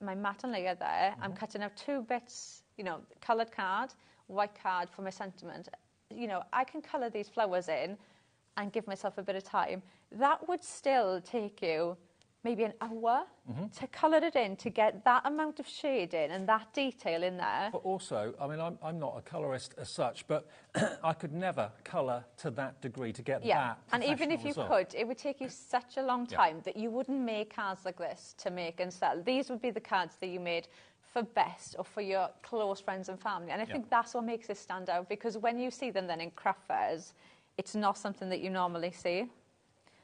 my matte and layer there. I'm cutting out 2 bits, you know, coloured card, white card for my sentiment. You know, I can colour these flowers in and give myself a bit of time. That would still take you maybe an hour to colour it in, to get that amount of shade in and that detail in there. But also, I mean, I'm not a colourist as such, but I could never colour to that degree to get that and even if you result. could, it would take you such a long time that you wouldn't make cards like this to make and sell. These would be the cards that you made for best or for your close friends and family. And I think that's what makes this stand out, because when you see them then in craft fairs, it's not something that you normally see.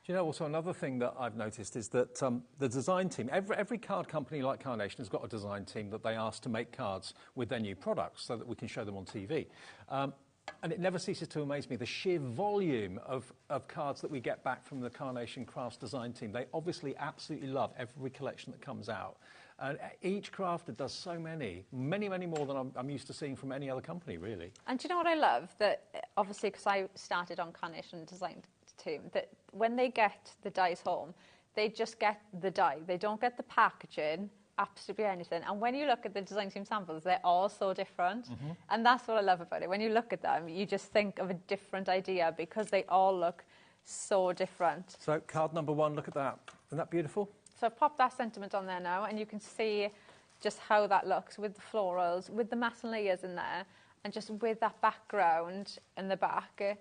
Do you know, also another thing that I've noticed is that the design team, every card company like Carnation has got a design team that they ask to make cards with their new products so that we can show them on TV. And it never ceases to amaze me, the sheer volume of cards that we get back from the Carnation Crafts design team. They obviously absolutely love every collection that comes out. And each crafter does so many more than I'm used to seeing from any other company, really. And do you know what I love? That obviously, because I started on Carnation design team, that when they get the dies home, they just get the die. They don't get the packaging, absolutely anything. And when you look at the design team samples, they're all so different. And that's what I love about it. When you look at them, you just think of a different idea because they all look so different. So card number 1, look at that. Isn't that beautiful? So I've popped that sentiment on there now, and you can see just how that looks with the florals, with the matte layers in there, and just with that background in the back.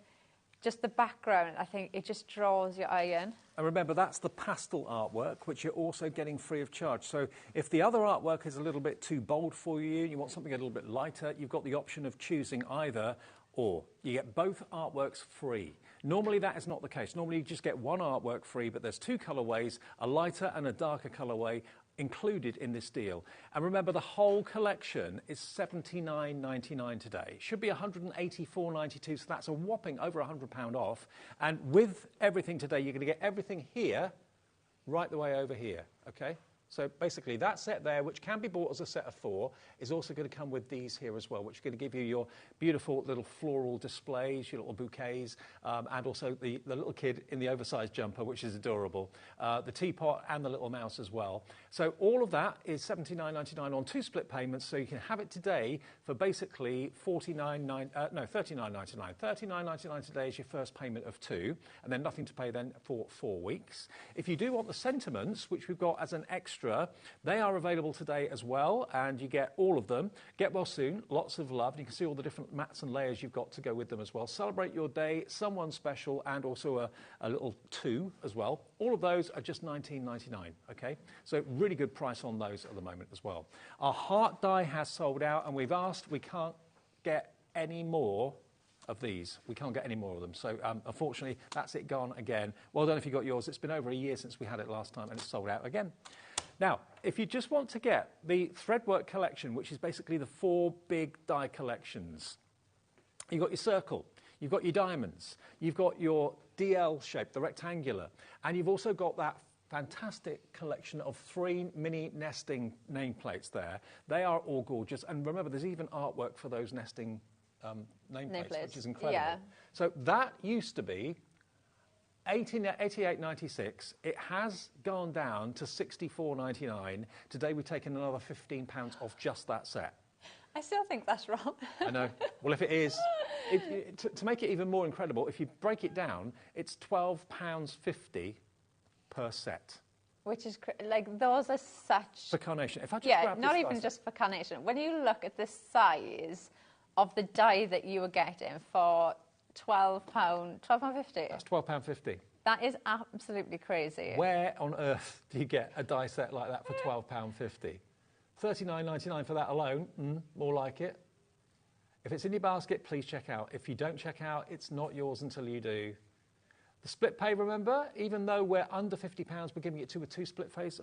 Just the background, I think it just draws your eye in. And remember, that's the pastel artwork, which you're also getting free of charge. So if the other artwork is a little bit too bold for you, you want something a little bit lighter, you've got the option of choosing either or. You get both artworks free. Normally that is not the case. Normally you just get one artwork free, but there's 2 colourways, a lighter and a darker colourway, included in this deal. And remember, the whole collection is $79.99 today. It should be $184.92, so that's a whopping over £100 off. And with everything today, you're going to get everything here, right the way over here, okay? So basically, that set there, which can be bought as a set of 4, is also going to come with these here as well, which are going to give you your beautiful little floral displays, your little bouquets, and also the little kid in the oversized jumper, which is adorable, the teapot and the little mouse as well. So all of that is $79.99 on 2 split payments, so you can have it today for basically $39.99. $39.99 today is your first payment of 2, and then nothing to pay then for 4 weeks. If you do want the sentiments, which we've got as an extra, they are available today as well, and you get all of them. Get well soon, lots of love. You can see all the different mats and layers you've got to go with them as well. Celebrate your day, someone special, and also a little 2 as well. All of those are just $19.99, okay? So really good price on those at the moment as well. Our heart die has sold out, and we've asked, we can't get any more of these. We can't get any more of them. So unfortunately, that's it gone again. Well done if you got yours. It's been over a year since we had it last time, and it's sold out again. Now, if you just want to get the Threadwork collection, which is basically the 4 big die collections, you've got your circle, you've got your diamonds, you've got your DL shape, the rectangular, and you've also got that fantastic collection of 3 mini nesting nameplates there. They are all gorgeous, and remember, there's even artwork for those nesting nameplates, which is incredible. Yeah. So that used to be $88.96. It has gone down to $64.99. Today we've taken another £15 off just that set. I still think that's wrong. I know. Well, if it is, to make it even more incredible, if you break it down, it's £12.50 per set. Which is, like, those are such... For carnation. If I just grab not this even dice just for carnation. When you look at the size of the die that you were getting for £12.50. That's £12.50. That is absolutely crazy. Where on earth do you get a die set like that for £12.50? $39.99 for that alone, more like it. If it's in your basket, please check out. If you don't check out, it's not yours until you do. The split pay, remember, even though we're under £50, we're giving it to a 2 split pays,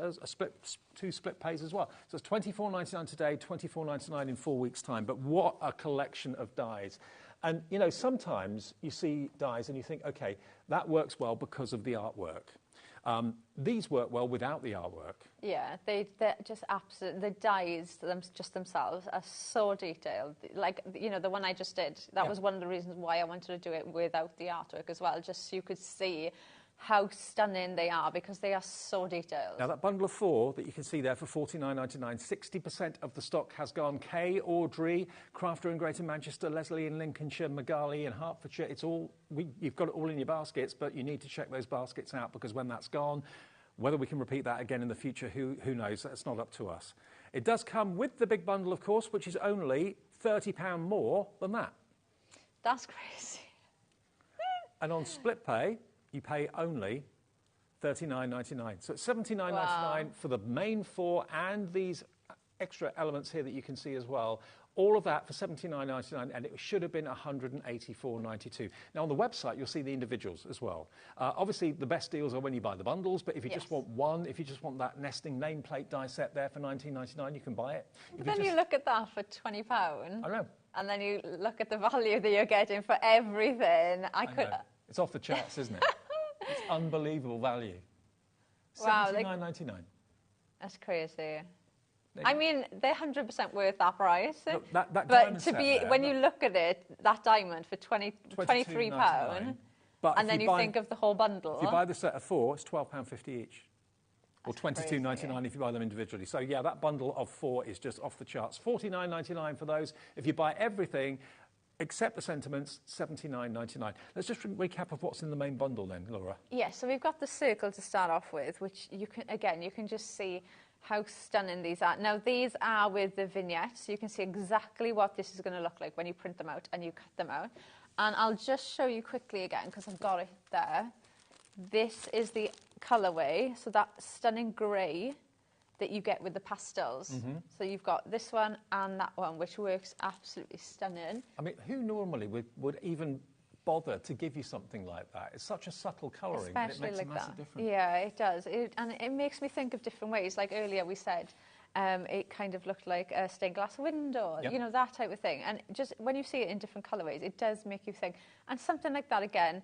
2 split pays as well. So it's $24.99 today, $24.99 in 4 weeks' time. But what a collection of dies. And, you know, sometimes you see dies and you think, OK, that works well because of the artwork. These work well without the artwork. Yeah, they're just absolute. The dies just themselves are so detailed. Like, you know, the one I just did, that was one of the reasons why I wanted to do it without the artwork as well, just so you could see how stunning they are, because they are so detailed. Now, that bundle of 4 that you can see there for $49.99, 60% of the stock has gone. Kay, Audrey, Crafter in Greater Manchester, Leslie in Lincolnshire, Magali in Hertfordshire. It's all, you've got it all in your baskets, but you need to check those baskets out, because when that's gone, whether we can repeat that again in the future, who knows? That's not up to us. It does come with the big bundle, of course, which is only £30 more than that. That's crazy. And on split pay, you pay only $39.99. So it's $79.99 for the main 4 and these extra elements here that you can see as well. All of that for $79.99, and it should have been $184.92. Now, on the website, you'll see the individuals as well. Obviously, the best deals are when you buy the bundles, but if you just want one, if you just want that nesting nameplate die set there for $19.99, you can buy it. But then you look at that for £20. I know. And then you look at the value that you're getting for everything. I could. It's off the charts, isn't it? It's unbelievable value. Wow, $79.99. That's crazy. I mean, they're 100% worth that price. Look, that but to be, there, when you look at it, that diamond for £23, and then you think of the whole bundle. If you buy the set of 4, it's £12.50 each. Or $22.99 if you buy them individually. So, yeah, that bundle of 4 is just off the charts. $49.99 for those. If you buy everything, except the sentiments, $79.99. Let's just recap of what's in the main bundle then, Laura. Yeah, so we've got the circle to start off with, which you can, again, you can just see how stunning these are. Now, these are with the vignettes, so you can see exactly what this is going to look like when you print them out and you cut them out. And I'll just show you quickly again, because I've got it there. This is the colourway, so that stunning grey that you get with the pastels. So you've got this one and that one, which works absolutely stunning. I mean, who normally would even bother to give you something like that. It's such a subtle colouring, but it makes a massive difference. Yeah, it does. And it makes me think of different ways. Like earlier we said, it kind of looked like a stained glass window, Yep. you know, that type of thing. And just when you see it in different colourways, it does make you think. And something like that, again,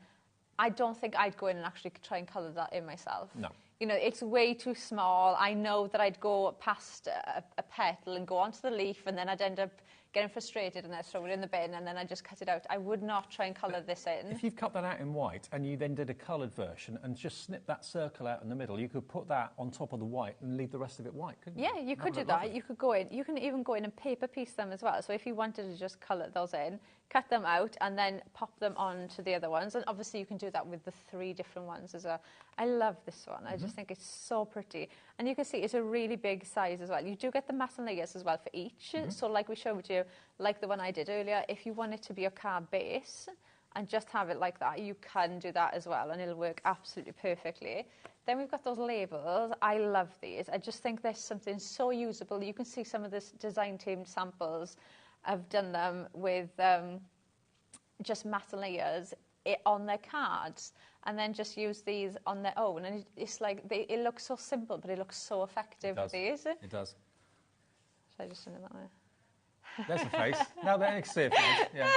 I don't think I'd go in and actually try and colour that in myself. No. You know, it's way too small. I know that I'd go past a petal and go onto the leaf, and then I'd end up getting frustrated and I'd throw it in the bin, and then I'd just cut it out. I would not try and colour this in. If you've cut that out in white and you then did a coloured version and just snip that circle out in the middle, you could put that on top of the white and leave the rest of it white, couldn't you? Yeah, you could do that. You could go in. You can even go in and paper piece them as well. So if you wanted to just colour those in, cut them out and then pop them onto the other ones. And obviously you can do that with the 3 different ones as well. I love this one. I just think it's so pretty. And you can see it's a really big size as well. You do get the matte layers as well for each. So like we showed you, like the one I did earlier, if you want it to be your card base and just have it like that, you can do that as well, and it'll work absolutely perfectly. Then we've got those labels. I love these. I just think there's something so usable. You can see some of this design team samples. I've done them with just matte layers on their cards, and then just use these on their own. And it's like, it looks so simple, but it looks so effective with these. It does. Should I just send it that way? There's a face. Now then, you can see a face. Yeah.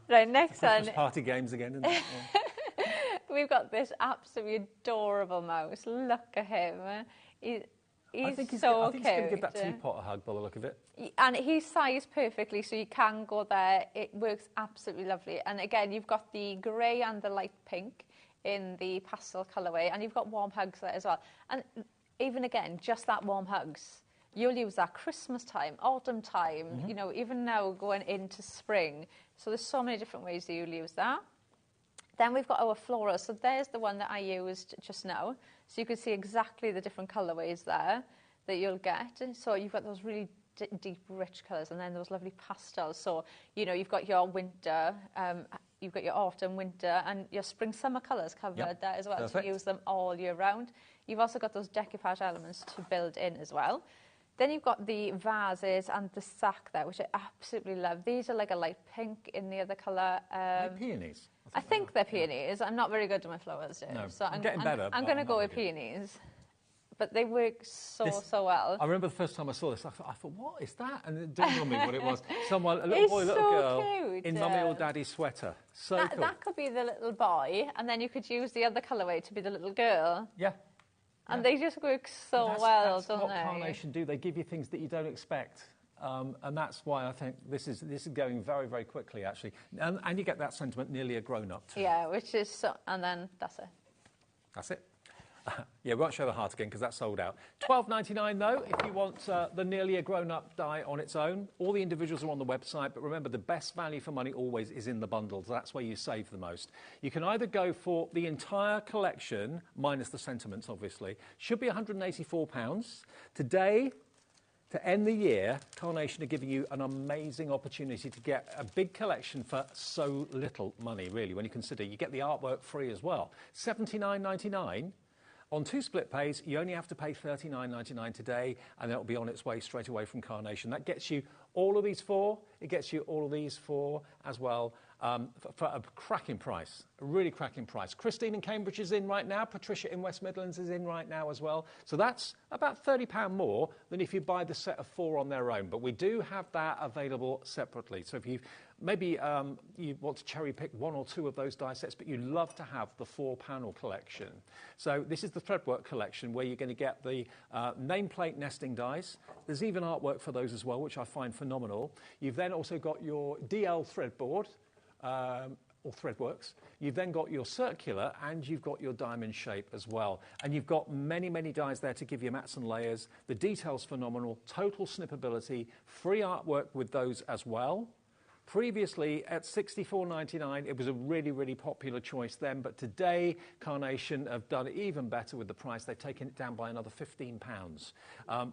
Right, next one. Christmas party games again, isn't it? Yeah. We've got this absolutely adorable mouse. Look at him. He's I think he's so I think he's going to cute. give that teapot a hug by the look of it. And he's sized perfectly, so you can go there. It works absolutely lovely. And again, you've got the grey and the light pink in the pastel colourway, and you've got warm hugs there as well. And even again, just that warm hugs, you'll use that Christmas time, autumn time, you know, even now going into spring. So there's so many different ways that you'll use that. Then we've got our floral. So there's the one that I used just now. So you can see exactly the different colourways there that you'll get. So you've got those really deep, rich colours, and then those lovely pastels. So, you know, you've got your winter, you've got your autumn, winter, and your spring, summer colours covered there as well. Perfect. To use them all year round. You've also got those decoupage elements to build in as well. Then you've got the vases and the sack there, which I absolutely love. These are like a light pink in the other colour. Are they peonies? I think they're peonies. I'm not very good at my flowers, Dave. No, So I'm getting better, I'm but going to I'm go not with really peonies. But they work so well. I remember the first time I saw this, I thought, what is that? And it dawned on me what it was. A little It's boy, little so girl cute. in mummy or daddy's sweater. So cool. That could be the little boy, and then you could use the other colourway to be the little girl. Yeah. And they just work so That's well, don't what they? Carnation do. They give you things that you don't expect. And that's why I think this is going very, very quickly, actually. And you get that sentiment, nearly a grown-up too. Yeah, which is so... And then that's it. That's it. Yeah, we won't show the heart again because that's sold out. $12.99 though, if you want the nearly a grown-up die on its own. All the individuals are on the website, but remember the best value for money always is in the bundles. That's where you save the most. You can either go for the entire collection, minus the sentiments obviously, should be £184. Today, to end the year, Carnation are giving you an amazing opportunity to get a big collection for so little money, really, when you consider you get the artwork free as well. $79.99. On 2 split pays, you only have to pay $39.99 today, and it'll be on its way straight away from Carnation. That gets you all of these 4. It gets you all of these 4 as well for a cracking price, a really cracking price. Christine in Cambridge is in right now. Patricia in West Midlands is in right now as well. So that's about £30 more than if you buy the set of 4 on their own. But we do have that available separately. So if you maybe you want to cherry pick 1 or 2 of those die sets, but you'd love to have the 4-panel collection. So this is the threadwork collection where you're going to get the nameplate nesting dies. There's even artwork for those as well, which I find phenomenal. You've then also got your DL threadboard, or Threadworks. You've then got your circular and you've got your diamond shape as well. And you've got many, many dies there to give you mats and layers. The detail's phenomenal, total snippability, free artwork with those as well. Previously, at $64.99, it was a really, really popular choice then, but today, Carnation have done even better with the price. They've taken it down by another £15.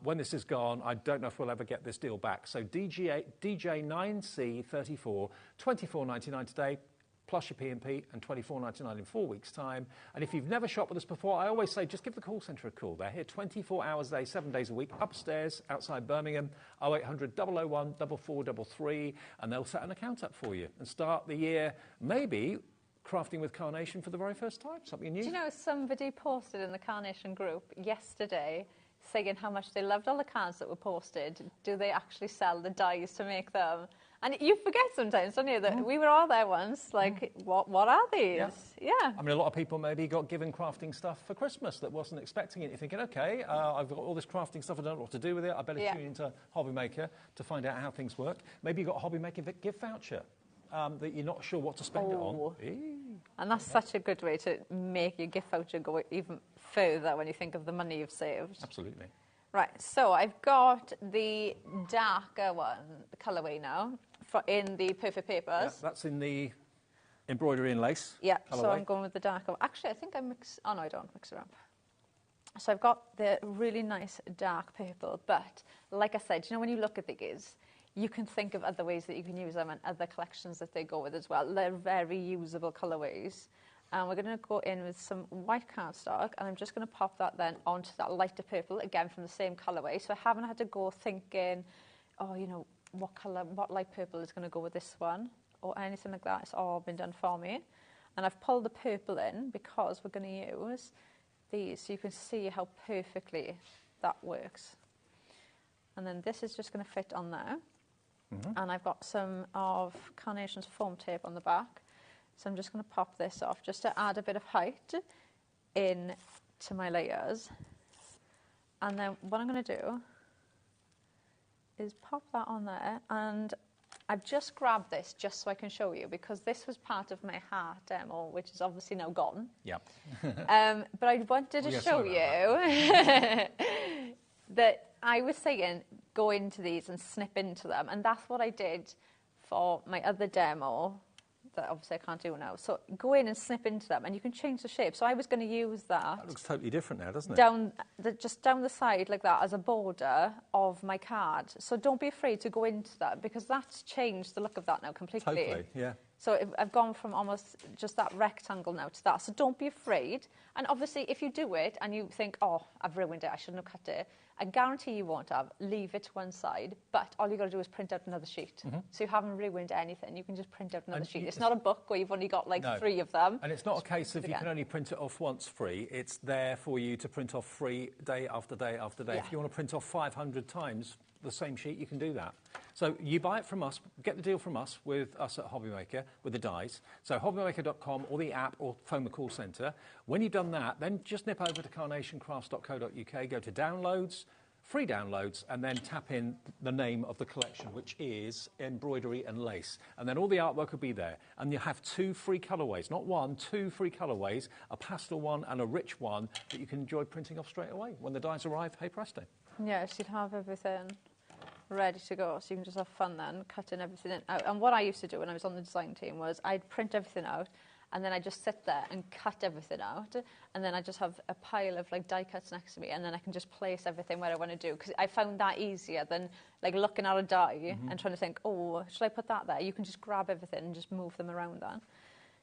When this is gone, I don't know if we'll ever get this deal back. So DJ9C34, $24.99 today, plus your P&P, and $24.99 in 4 weeks' time. And if you've never shopped with us before, I always say just give the call centre a call. They're here 24 hours a day, 7 days a week, upstairs outside Birmingham, 0800 001 4433, and they'll set an account up for you and start the year maybe crafting with carnation for the very first time, something new. Do you know, somebody posted in the carnation group yesterday saying how much they loved all the cards that were posted. Do they actually sell the dies to make them? And you forget sometimes, don't you, that we were all there once, like, what are these? Yeah. I mean, a lot of people maybe got given crafting stuff for Christmas that wasn't expecting it. You're thinking, OK, I've got all this crafting stuff, I don't know what to do with it. I better tune into HobbyMaker to find out how things work. Maybe you got a HobbyMaker gift voucher that you're not sure what to spend it on. And that's such a good way to make your gift voucher go even further when you think of the money you've saved. Absolutely. Right, so I've got the darker one, the colourway now, in the perfect papers. Yeah, that's in the embroidery and lace. Yeah, colourway. So I'm going with the darker one. Actually, I think I mix... Oh, no, I don't mix it up. So I've got the really nice dark purple, but like I said, you know, when you look at these, you can think of other ways that you can use them and other collections that they go with as well. They're very usable colourways. And we're going to go in with some white cardstock, and I'm just going to pop that then onto that lighter purple, again from the same colourway. So I haven't had to go thinking, oh, you know, what colour, what light purple is going to go with this one, or anything like that. It's all been done for me. And I've pulled the purple in because we're going to use these, so you can see how perfectly that works. And then this is just going to fit on there. And I've got some of Carnation's foam tape on the back. So I'm just going to pop this off just to add a bit of height in to my layers. And then what I'm going to do is pop that on there. And I've just grabbed this just so I can show you, because this was part of my heart demo, which is obviously now gone. Yeah. But I wanted to show you that I was saying go into these and snip into them. And that's what I did for my other demo that obviously I can't do now. So go in and snip into them, and you can change the shape. So I was going to use that. That looks totally different now, doesn't it? Just down the side like that as a border of my card. So don't be afraid to go into that, because that's changed the look of that now completely. Totally, yeah. So I've gone from almost just that rectangle now to that. So don't be afraid. And obviously, if you do it and you think, oh, I've ruined it, I shouldn't have cut it, I guarantee you won't have. Leave it to one side. But all you've got to do is print out another sheet. So you haven't ruined anything. You can just print out another sheet. It's not a book where you've only got like 3 of them. And it's not a case of you can only print it off once free. It's there for you to print off free day after day after day. Yeah. If you want to print off 500 times the same sheet, you can do that. So you buy it from us, get the deal from us with us at HobbyMaker with the dies. So hobbymaker.com or the app or phone the call centre. When you've done that, then just nip over to carnationcrafts.co.uk, go to downloads, free downloads, and then tap in the name of the collection, which is embroidery and lace. And then all the artwork will be there. And you have 2 free colourways, not 1, 2 free colourways, a pastel one and a rich one that you can enjoy printing off straight away. When the dies arrive, hey presto. Yes, you'd have everything ready to go, so you can just have fun then, cutting everything out. And what I used to do when I was on the design team was I'd print everything out, and then I'd just sit there and cut everything out, and then I'd just have a pile of like die cuts next to me, and then I can just place everything where I want to do, because I found that easier than like looking at a die and trying to think, oh, should I put that there? You can just grab everything and just move them around then.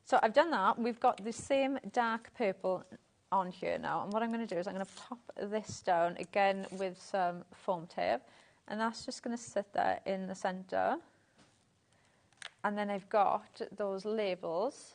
So I've done that. We've got the same dark purple on here now, and what I'm going to do is I'm going to pop this down again with some foam tape, and that's just going to sit there in the centre. And then I've got those labels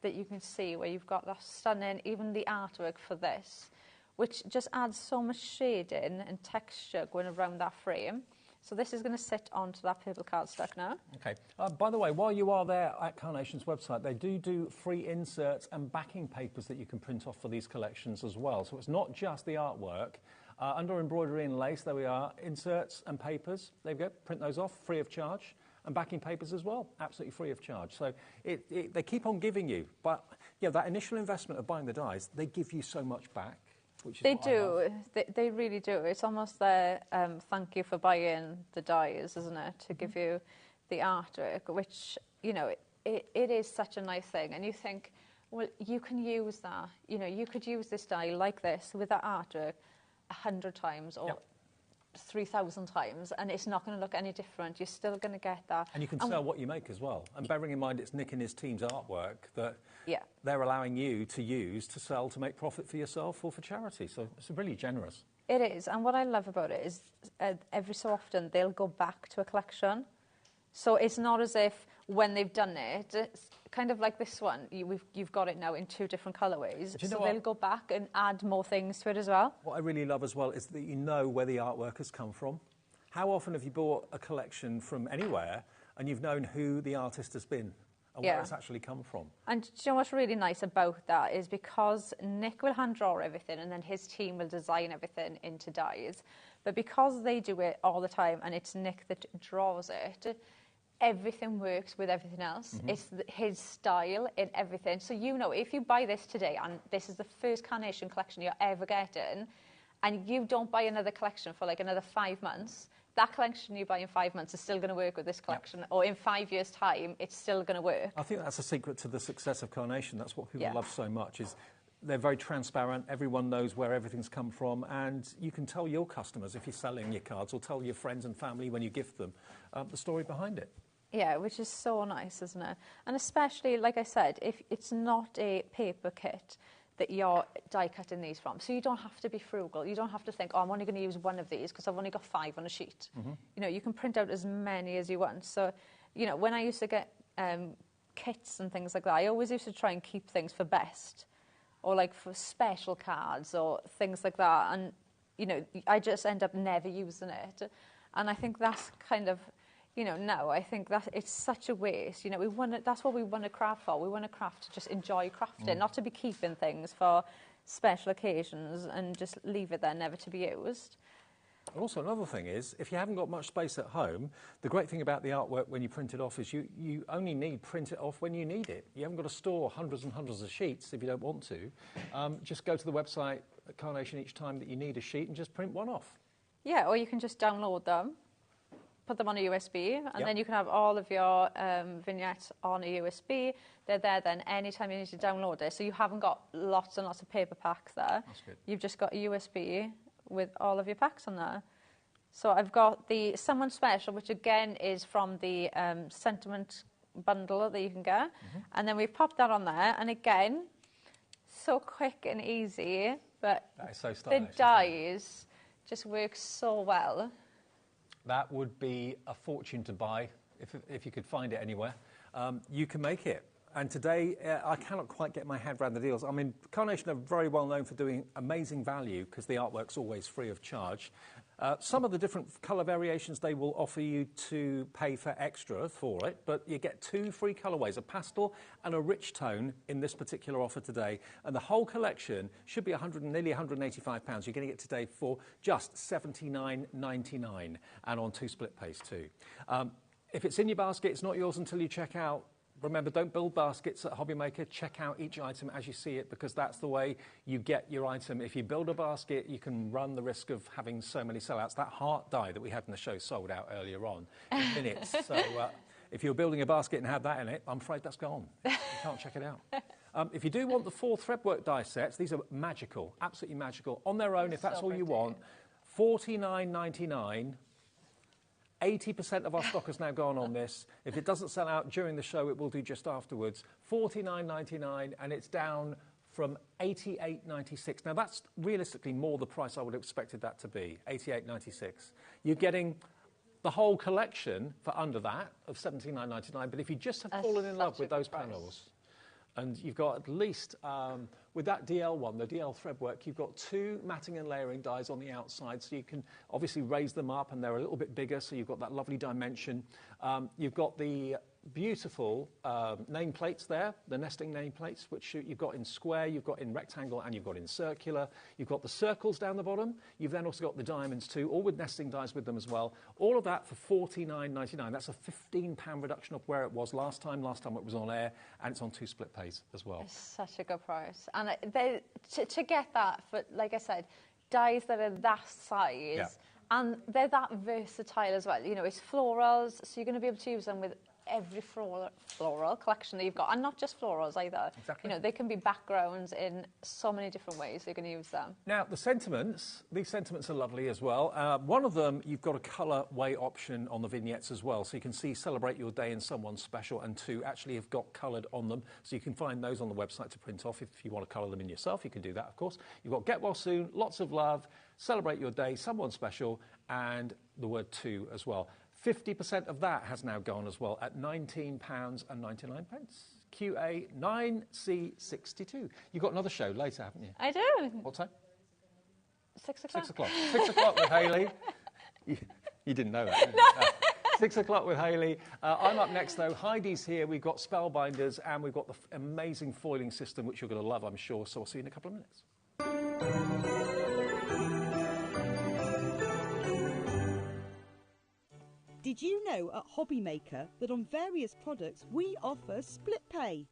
that you can see where you've got that stunning, even the artwork for this, which just adds so much shading and texture going around that frame. So this is going to sit onto that purple cardstock now. Okay. By the way, while you are there at Carnation's website, they do free inserts and backing papers that you can print off for these collections as well. So it's not just the artwork. Under embroidery and lace, there we are, inserts and papers. There we go. Print those off free of charge. And backing papers as well, absolutely free of charge. So they keep on giving you. But yeah, that initial investment of buying the dies, they give you so much back. Which is they do. They really do. It's almost their thank you for buying the dies, isn't it? To give you the artwork, which, you know, it is such a nice thing. And you think, well, you can use that. You know, you could use this die like this with that artwork 100 times or 3,000 times, and it's not going to look any different. You're still going to get that. And you can sell what you make as well. And bearing in mind it's Nick and his team's artwork that they're allowing you to use to sell to make profit for yourself or for charity. So it's really generous. It is. And what I love about it is every so often they'll go back to a collection. So it's not as if when they've done it, it's kind of like this one, you've got it now in 2 different colourways. So they'll go back and add more things to it as well. What I really love as well is that you know where the artwork has come from. How often have you bought a collection from anywhere and you've known who the artist has been and where it's actually come from? And do you know what's really nice about that is because Nick will hand draw everything and then his team will design everything into dies. But because they do it all the time and it's Nick that draws it, everything works with everything else. It's his style in everything. So you know, if you buy this today and this is the first carnation collection you're ever getting, and you don't buy another collection for like another 5 months, that collection you buy in 5 months is still going to work with this collection, or in 5 years' time, it's still going to work. I think that's a secret to the success of Carnation. That's what people love so much, is they're very transparent. Everyone knows where everything's come from, and you can tell your customers, if you're selling your cards, or tell your friends and family when you gift them, the story behind it. Yeah, which is so nice, isn't it? And especially, like I said, if it's not a paper kit that you're die cutting these from, so you don't have to be frugal. You don't have to think, oh, I'm only going to use one of these because I've only got 5 on a sheet. You know, you can print out as many as you want. So, you know, when I used to get kits and things like that, I always used to try and keep things for best, or like for special cards or things like that. And, you know, I just end up never using it. And I think that's kind of, you know, no, I think that it's such a waste. You know, that's what we want to craft for. We want to craft to just enjoy crafting, not to be keeping things for special occasions and just leave it there, never to be used. Also, another thing is, if you haven't got much space at home, the great thing about the artwork when you print it off is you only need print it off when you need it. You haven't got to store hundreds and hundreds of sheets if you don't want to. Just go to the website at Carnation each time that you need a sheet and just print one off. Yeah, or you can just download them, put them on a USB, and then you can have all of your vignettes on a USB. They're there then anytime you need to download it. So you haven't got lots and lots of paper packs there. That's good. You've just got a USB with all of your packs on there. So I've got the Someone Special, which again is from the Sentiment bundle that you can get. And then we've popped that on there. And again, so quick and easy, but that is so stylish, the dies just work so well. That would be a fortune to buy if you could find it anywhere. You can make it. And today, I cannot quite get my head around the deals. I mean, Carnation are very well known for doing amazing value because the artwork's always free of charge. Some of the different colour variations they will offer you to pay for extra for it, but you get 2 free colourways, a pastel and a rich tone in this particular offer today. And the whole collection should be nearly £185. You're getting it today for just $79.99 and on 2 split pays too. If it's in your basket, it's not yours until you check out. Remember, don't build baskets at HobbyMaker. Check out each item as you see it, because that's the way you get your item. If you build a basket, you can run the risk of having so many sellouts. That heart die that we had in the show sold out earlier on in minutes. So if you're building a basket and have that in it, I'm afraid that's gone. You can't check it out. If you do want the 4 threadwork die sets, these are magical, absolutely magical. On their own, if that's all you want, $49.99. 80% of our stock has now gone on this. If it doesn't sell out during the show, it will do just afterwards. $49.99, and it's down from $88.96. Now, that's realistically more the price I would have expected that to be, $88.96. You're getting the whole collection for under that of $79.99, but if you just have fallen in love with those panels, and you've got at least, with that DL one, the DL threadwork, you've got 2 matting and layering dies on the outside, so you can obviously raise them up, and they're a little bit bigger, so you've got that lovely dimension. You've got the beautiful nameplates there, the nesting nameplates, which you've got in square, you've got in rectangle, and you've got in circular. You've got the circles down the bottom. You've then also got the diamonds too, all with nesting dies with them as well. All of that for $49.99. That's a £15 reduction of where it was last time. Last time it was on air, and it's on 2 split pays as well. It's such a good price. And to get that for, like I said, dies that are that size, and they're that versatile as well. You know, it's florals, so you're going to be able to use them with every floral collection that you've got, and not just florals either. Exactly. You know, they can be backgrounds in so many different ways you can use them. Now, these sentiments are lovely as well. One of them, you've got a colour way option on the vignettes as well, so you can see Celebrate Your Day and Someone Special, and two actually have got coloured on them, so you can find those on the website to print off. If you want to colour them in yourself, you can do that, of course. You've got Get Well Soon, Lots of Love, Celebrate Your Day, Someone Special, and the word to as well. 50% of that has now gone as well at £19.99. QA 9C62. You've got another show later, haven't you? I do. What time? 6 o'clock. 6 o'clock. 6 o'clock with Hayley. You didn't know that, did you? No. 6 o'clock with Hayley. I'm up next, though. Heidi's here. We've got Spellbinders, and we've got the amazing foiling system, which you're going to love, I'm sure. So I'll see you in a couple of minutes. Did you know at HobbyMaker that on various products we offer split pay?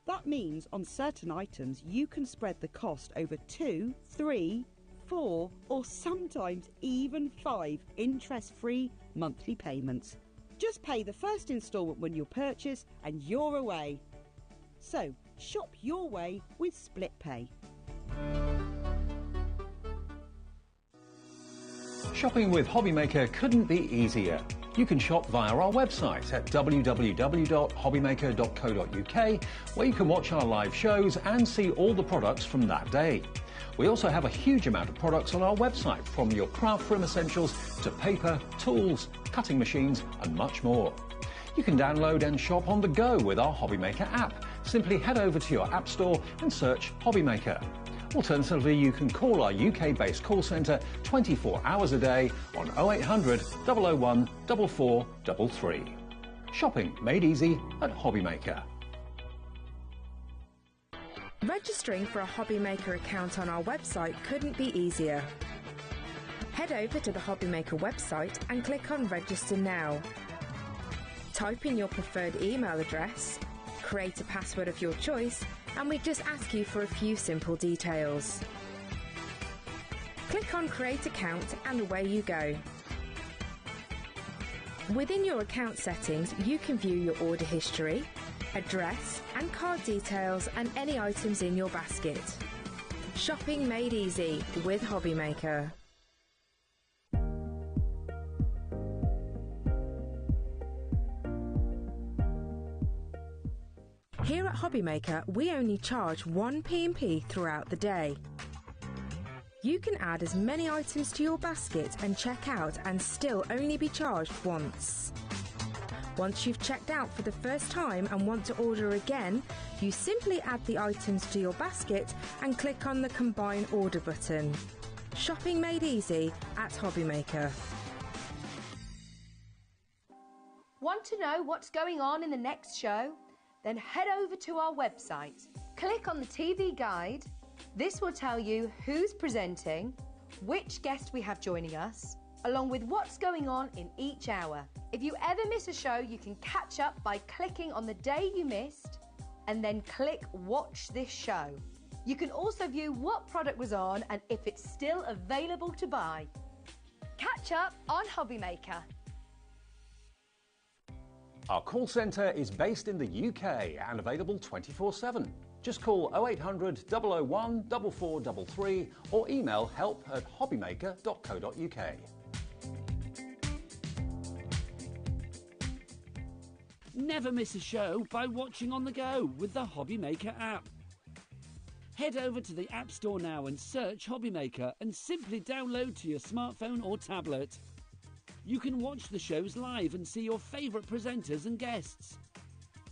That means on certain items you can spread the cost over 2, 3, 4 or sometimes even 5 interest-free monthly payments. Just pay the first instalment when you purchase and you're away. So shop your way with split pay. Shopping with HobbyMaker couldn't be easier. You can shop via our website at www.hobbymaker.co.uk, where you can watch our live shows and see all the products from that day. We also have a huge amount of products on our website, from your craft room essentials to paper, tools, cutting machines and much more. You can download and shop on the go with our HobbyMaker app. Simply head over to your app store and search HobbyMaker. Alternatively, you can call our UK-based call centre 24 hours a day on 0800 001 4433. Shopping made easy at HobbyMaker. Registering for a HobbyMaker account on our website couldn't be easier. Head over to the HobbyMaker website and click on Register Now. Type in your preferred email address, create a password of your choice, and we just ask you for a few simple details. Click on Create Account and away you go. Within your account settings, you can view your order history, address and card details and any items in your basket. Shopping made easy with HobbyMaker. Here at HobbyMaker, we only charge 1 P&P throughout the day. You can add as many items to your basket and check out and still only be charged once. Once you've checked out for the first time and want to order again, you simply add the items to your basket and click on the Combine Order button. Shopping made easy at HobbyMaker. Want to know what's going on in the next show? Then head over to our website. Click on the TV guide. This will tell you who's presenting, which guest we have joining us, along with what's going on in each hour. If you ever miss a show, you can catch up by clicking on the day you missed and then click Watch This Show. You can also view what product was on and if it's still available to buy. Catch up on HobbyMaker. Our call centre is based in the UK and available 24/7. Just call 0800 001 4433 or email help@hobbymaker.co.uk. Never miss a show by watching on the go with the HobbyMaker app. Head over to the App Store now and search HobbyMaker and simply download to your smartphone or tablet. You can watch the shows live and see your favourite presenters and guests.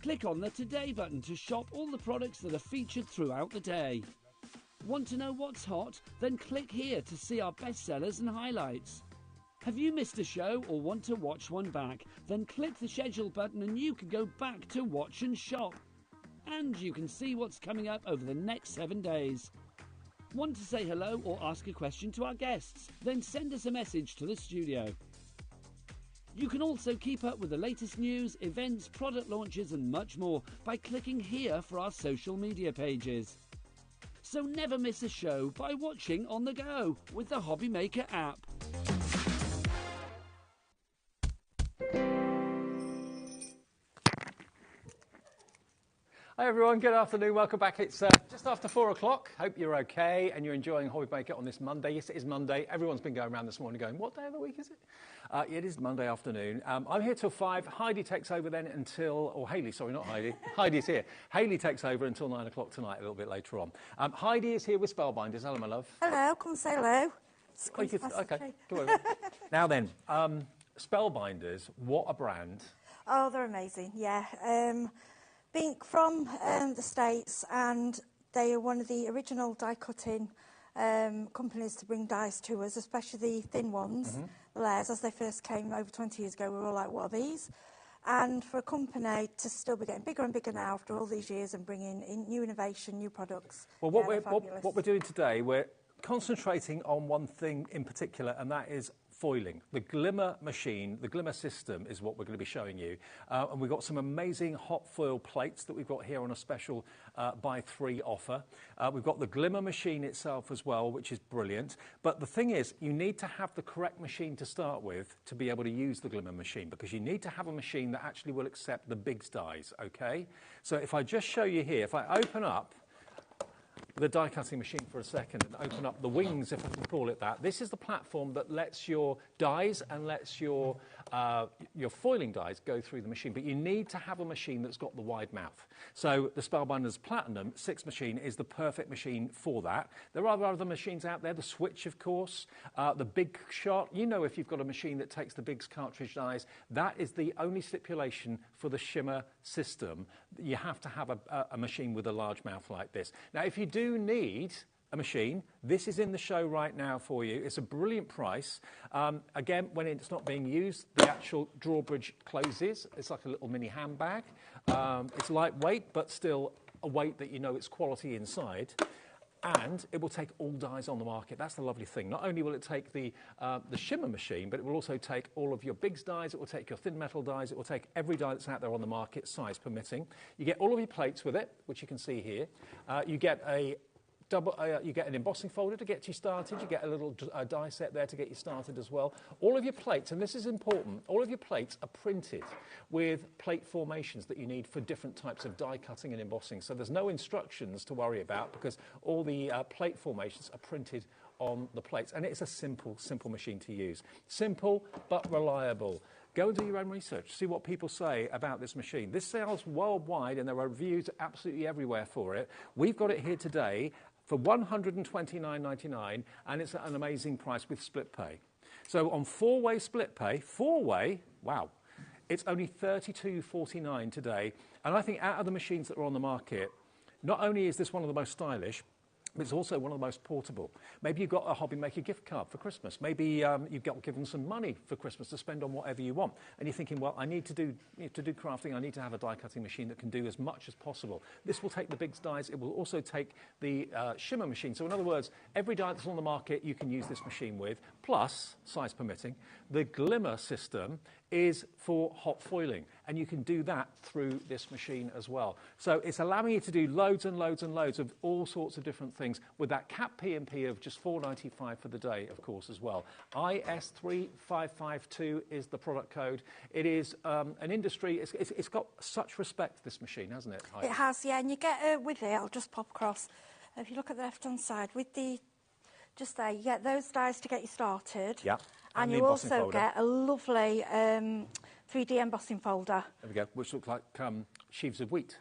Click on the Today button to shop all the products that are featured throughout the day. Want to know what's hot? Then click here to see our bestsellers and highlights. Have you missed a show or want to watch one back? Then click the Schedule button and you can go back to watch and shop. And you can see what's coming up over the next 7 days. Want to say hello or ask a question to our guests? Then send us a message to the studio. You can also keep up with the latest news, events, product launches and much more by clicking here for our social media pages. So never miss a show by watching on the go with the HobbyMaker app. Hi everyone, good afternoon, welcome back. It's just after 4 o'clock. Hope you're okay and you're enjoying HobbyMaker on this Monday. Yes, it is Monday. Everyone's been going around this morning going, what day of the week is it? It is Monday afternoon. I'm here till 5. Heidi takes over then until, or Hayley, sorry, not Heidi. Heidi's here. Hayley takes over until 9 o'clock tonight, a little bit later on. Heidi is here with Spellbinders. Hello, my love. Hello, come say hello. Oh, okay, come over. Now then, Spellbinders, what a brand. Oh, they're amazing, yeah. Being from the States, and they are one of the original die-cutting companies to bring dies to us, especially the thin ones, the layers. As they first came over 20 years ago, we were all like, what are these? And for a company to still be getting bigger and bigger now after all these years and bringing in new innovation, new products. Well, what we're doing today, we're concentrating on one thing in particular, and that is foiling. The Glimmer machine, the Glimmer system is what we're going to be showing you. And we've got some amazing hot foil plates that we've got here on a special buy 3 offer. We've got the Glimmer machine itself as well, which is brilliant. But the thing is, you need to have the correct machine to start with to be able to use the Glimmer machine, because you need to have a machine that actually will accept the big dies, okay? So if I just show you here, if I open up the die cutting machine for a second and open up the wings, if I can call it that. This is the platform that lets your dies and lets your foiling dies go through the machine, but you need to have a machine that's got the wide mouth. So the Spellbinders Platinum 6 machine is the perfect machine for that. There are other machines out there, the Switch, of course, the Big Shot. You know, if you've got a machine that takes the big cartridge dies, that is the only stipulation for the shimmer system. You have to have a machine with a large mouth like this. Now, if you do need a machine, this is in the show right now for you. It's a brilliant price. Again, when it's not being used, the actual drawbridge closes. It's like a little mini handbag. It's lightweight, but still a weight that you know it's quality inside. And it will take all dies on the market. That's the lovely thing. Not only will it take the shimmer machine, but it will also take all of your bigs dies. It will take your thin metal dies. It will take every die that's out there on the market, size permitting. You get all of your plates with it, which you can see here. You get you get an embossing folder to get you started. You get a little die set there to get you started as well. All of your plates, and this is important, all of your plates are printed with plate formations that you need for different types of die cutting and embossing. So there's no instructions to worry about, because all the plate formations are printed on the plates. And it's a simple machine to use. Simple but reliable. Go and do your own research. See what people say about this machine. This sells worldwide, and there are reviews absolutely everywhere for it. We've got it here today for $129.99, and it's at an amazing price with split pay. So on 4-way split pay, 4-way, wow, it's only $32.49 today. And I think out of the machines that are on the market, not only is this one of the most stylish, but it's also one of the most portable. Maybe you've got a HobbyMaker gift card for Christmas. Maybe you've got given some money for Christmas to spend on whatever you want. And you're thinking, well, I need to do crafting. I need to have a die cutting machine that can do as much as possible. This will take the big dies. It will also take the shimmer machine. So in other words, every die that's on the market, you can use this machine with, plus, size permitting. The Glimmer system is for hot foiling, and you can do that through this machine as well. So it's allowing you to do loads and loads and loads of all sorts of different things with that cap P&P of just $4.95 for the day, of course, as well. IS3552 is the product code. It is an industry, it's got such respect, this machine, hasn't it, Heidi? It has, yeah, and you get with it, I'll just pop across. If you look at the left-hand side, with the, just there, you get those dies to get you started. Yeah. And you also get a lovely 3D embossing folder. There we go, which looks like sheaves of wheat.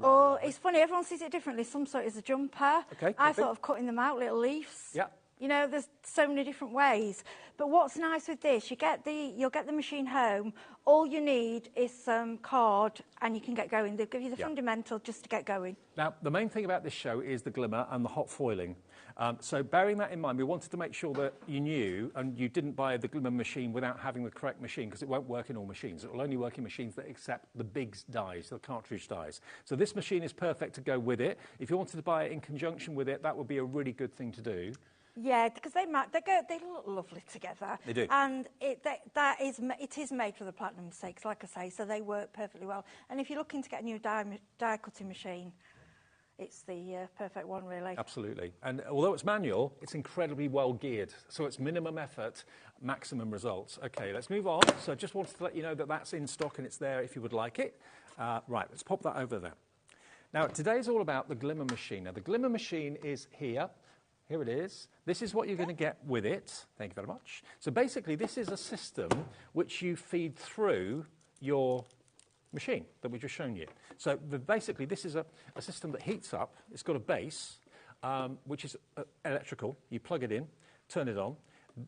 Oh, it's funny, everyone sees it differently. Some saw it as a jumper. Okay, I thought of cutting them out, little leaves. Yeah. You know, there's so many different ways. But what's nice with this, you'll get the machine home. All you need is some card, and you can get going. They'll give you the fundamental just to get going. Now, the main thing about this show is the Glimmer and the hot foiling. So bearing that in mind, we wanted to make sure that you knew and you didn't buy the Glimmer machine without having the correct machine, because it won't work in all machines. It will only work in machines that accept the big dies, the cartridge dies. So this machine is perfect to go with it. If you wanted to buy it in conjunction with it, that would be a really good thing to do. Yeah, because they look lovely together. They do. And it is made for the Platinum 6, like I say, so they work perfectly well. And if you're looking to get a new die cutting machine, it's the perfect one, really. Absolutely. And although it's manual, it's incredibly well geared. So it's minimum effort, maximum results. Okay, let's move on. So just wanted to let you know that that's in stock and it's there if you would like it. Right, let's pop that over there. Now, today's all about the Glimmer machine. Now, the Glimmer machine is here. Here it is. This is what you're going to get with it. Thank you very much. So basically, this is a system which you feed through your machine that we've just shown you. So basically, this is a system that heats up. It's got a base, which is electrical. You plug it in, turn it on.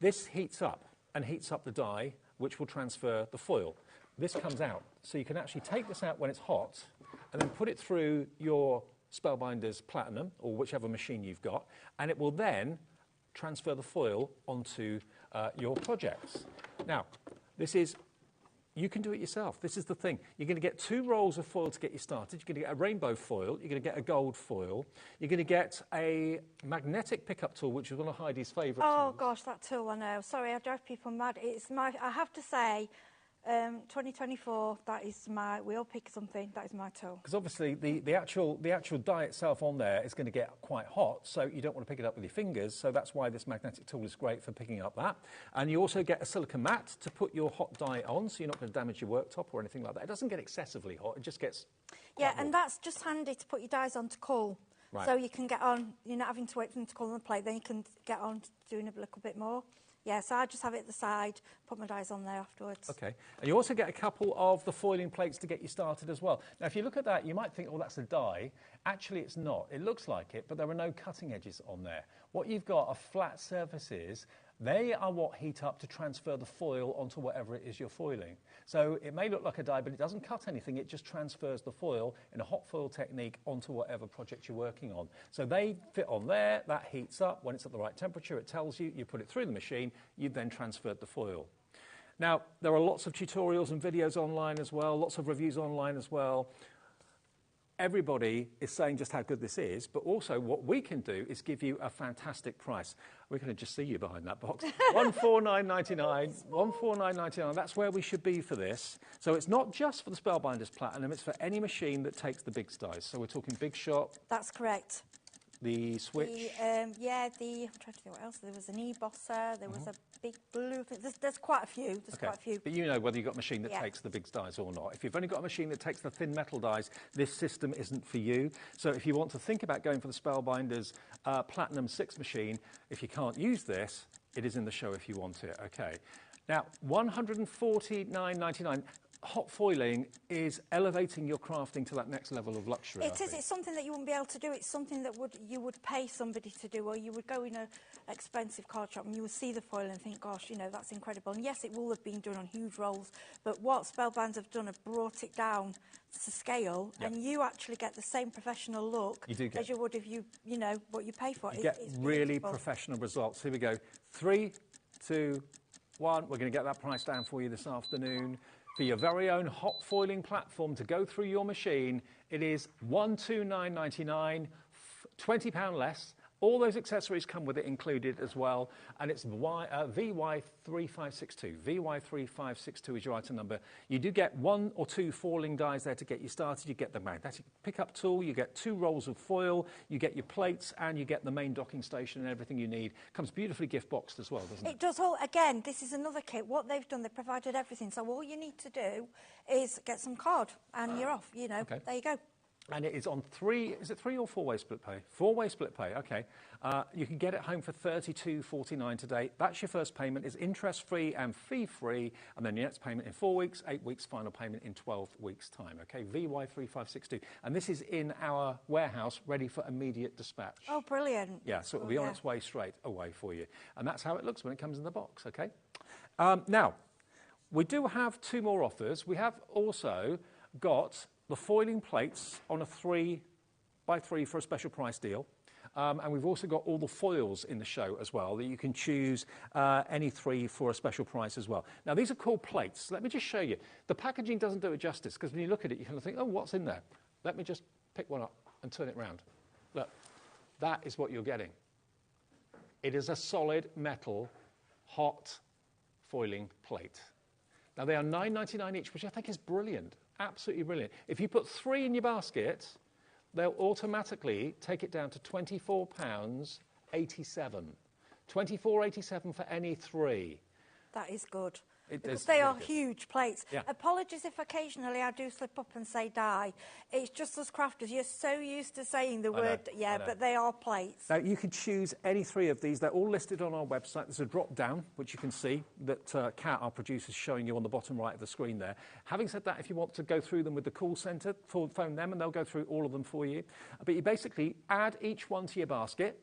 This heats up and heats up the die, which will transfer the foil. This comes out. So you can actually take this out when it's hot and then put it through your Spellbinders Platinum or whichever machine you've got, and it will then transfer the foil onto your projects. Now, you can do it yourself. This is the thing. You're going to get 2 rolls of foil to get you started. You're going to get a rainbow foil. You're going to get a gold foil. You're going to get a magnetic pickup tool, which is one of Heidi's favourite tools. Gosh, that tool, I know. Sorry, I drive people mad. I have to say, 2024, that is we all pick something, that is my tool. Because obviously the actual die itself on there is going to get quite hot, so you don't want to pick it up with your fingers, so that's why this magnetic tool is great for picking up that. And you also get a silicone mat to put your hot die on, so you're not going to damage your worktop or anything like that. It doesn't get excessively hot, it just gets Yeah, and that's just handy to put your dies on to cool. Right. So you can get on, you're not having to wait for them to cool on the plate, then you can get on to doing a little bit more. Yeah, so I just have it at the side, put my dies on there afterwards. Okay. And you also get a couple of the foiling plates to get you started as well. Now, if you look at that, you might think, oh, that's a die. Actually, it's not. It looks like it, but there are no cutting edges on there. What you've got are flat surfaces. They are what heat up to transfer the foil onto whatever it is you're foiling. So it may look like a die, but it doesn't cut anything. It just transfers the foil in a hot foil technique onto whatever project you're working on. So they fit on there. That heats up. When it's at the right temperature, it tells you. You put it through the machine. You've then transferred the foil. Now, there are lots of tutorials and videos online as well, lots of reviews online as well. Everybody is saying just how good this is, but also what we can do is give you a fantastic price. We're going to just see you behind that box. $149.99, $149.99. That's where we should be for this. So it's not just for the Spellbinders Platinum, it's for any machine that takes the big dies. So we're talking Big Shot. That's correct. The Switch. I'm trying to think what else. There was an e-bosser, there was a big blue. There's quite a few. Quite a few. But you know whether you've got a machine that takes the big dies or not. If you've only got a machine that takes the thin metal dies, this system isn't for you. So if you want to think about going for the Spellbinders Platinum 6 machine, if you can't use this, it is in the show if you want it. Okay. Now, $149.99. Hot foiling is elevating your crafting to that next level of luxury. It is. It's something that you wouldn't be able to do. It's something that you would pay somebody to do, or you would go in an expensive card shop and you would see the foil and think, gosh, you know, that's incredible. And yes, it will have been done on huge rolls, but what Spellbinds have done have brought it down to scale, and you actually get the same professional look as you would if you know, what you pay for. You get really professional results. Here we go. 3, 2, 1. We're going to get that price down for you this afternoon. For your very own hot foiling platform to go through your machine, it is $129.99, £20 less. All those accessories come with it included as well, and it's VY3562. VY3562 is your item number. You do get 1 or 2 foiling dies there to get you started. You get the magnetic pickup tool, you get 2 rolls of foil, you get your plates, and you get the main docking station and everything you need. Comes beautifully gift boxed as well, doesn't it? It does all. Again, this is another kit. What they've done, they've provided everything. So all you need to do is get some card, and you're off. You know, there you go. And it is on 3, is it 3 or 4-way split pay? 4-way split pay, okay. You can get it home for $32.49 today. That's your first payment. It's interest-free and fee-free. And then your next payment in 4 weeks, 8 weeks, final payment in 12 weeks' time, okay? VY3562. And this is in our warehouse, ready for immediate dispatch. Oh, brilliant. Yeah, so it'll be on its way straight away for you. And that's how it looks when it comes in the box, okay? Now, we do have 2 more offers. We have also got the foiling plates on a 3x3 for a special price deal. And we've also got all the foils in the show as well, that you can choose any 3 for a special price as well. Now, these are called plates. Let me just show you. The packaging doesn't do it justice, because when you look at it, you kind of think, oh, what's in there? Let me just pick one up and turn it round. Look, that is what you're getting. It is a solid metal hot foiling plate. Now, they are $9.99 each, which I think is brilliant. Absolutely brilliant. If you put 3 in your basket, they'll automatically take it down to £24.87. £24.87 for any 3. That is good. Because they are huge plates. Yeah. Apologies if occasionally I do slip up and say die. It's just us crafters, you're so used to saying the word, but they are plates. Now, you can choose any 3 of these. They're all listed on our website. There's a drop-down, which you can see, that Kat, our producer, is showing you on the bottom right of the screen there. Having said that, if you want to go through them with the call centre, phone them and they'll go through all of them for you. But you basically add each one to your basket.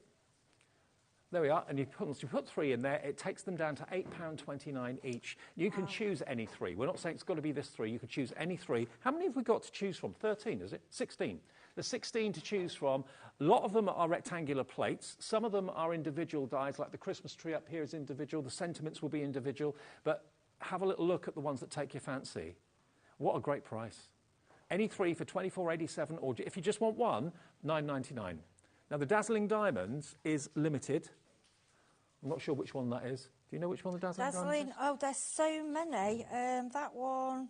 There we are, and you put 3 in there, it takes them down to £8.29 each. You can choose any 3. We're not saying it's got to be this 3, you can choose any 3. How many have we got to choose from? 13, is it? 16. There's 16 to choose from. A lot of them are rectangular plates. Some of them are individual dies, like the Christmas tree up here is individual. The sentiments will be individual. But have a little look at the ones that take your fancy. What a great price. Any 3 for £24.87, or if you just want one, £9.99. Now, the Dazzling Diamonds is limited. I'm not sure which one that is. Do you know which one the Dazzling Diamonds is? Oh, there's so many. That one...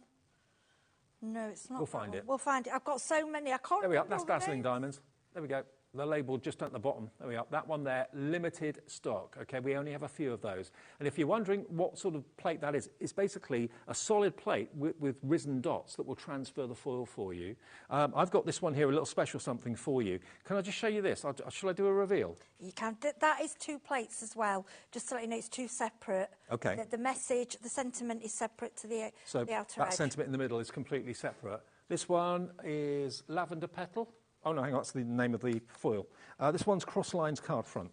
No, it's not. We'll find it. We'll find it. I've got so many. I can't There we are. remember That's Dazzling Diamonds. There we go. They're labelled just at the bottom. There we are. That one there, limited stock. OK, we only have a few of those. And if you're wondering what sort of plate that is, it's basically a solid plate with risen dots that will transfer the foil for you. I've got this one here, a little special something for you. Can I just show you this? Shall I do a reveal? You can. That is 2 plates as well. Just to let you know, it's 2 separate. OK. The message, the sentiment is separate to the outer edge. So that sentiment in the middle is completely separate. This one is Lavender Petal. Oh, no, hang on, that's the name of the foil. This one's Cross Lines Card Front.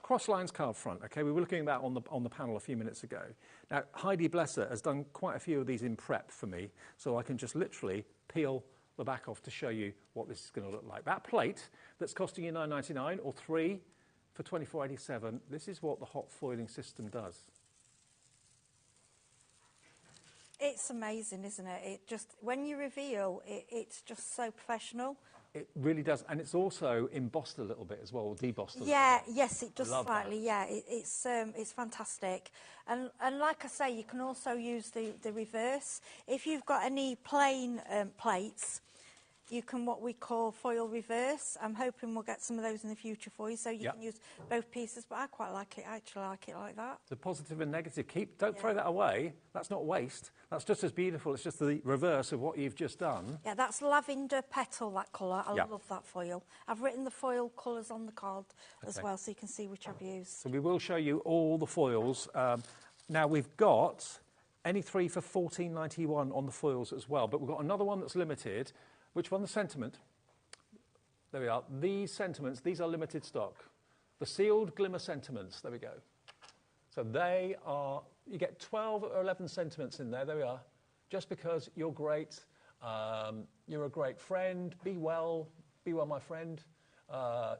Cross Lines Card Front, OK, we were looking at that on the panel a few minutes ago. Now, Heidi Blesser has done quite a few of these in prep for me, so I can just literally peel the back off to show you what this is going to look like. That plate that's costing you £9.99 or 3 for £24.87, this is what the hot foiling system does. It's amazing, isn't it? It just, when you reveal, it's just so professional. It really does, and it's also embossed a little bit as well, or debossed a little bit. Yes, it does slightly. That. Yeah, it's fantastic, and like I say, you can also use the reverse. If you've got any plain plates, you can what we call foil reverse. I'm hoping we'll get some of those in the future for you, so you can use both pieces. But I quite like it. I actually like it like that. It's a positive and negative. Don't throw that away. That's not waste. That's just as beautiful. It's just the reverse of what you've just done. Yeah, that's lavender petal, that colour. I love that foil. I've written the foil colours on the card as well, so you can see which I've used. So we will show you all the foils. Now, we've got any 3 for £14.91 on the foils as well, but we've got another one that's limited. Which one? The sentiment. There we are. These sentiments, these are limited stock. The sealed glimmer sentiments. There we go. So they are, you get 12 or 11 sentiments in there. There we are. Just because you're great, you're a great friend, be well, my friend,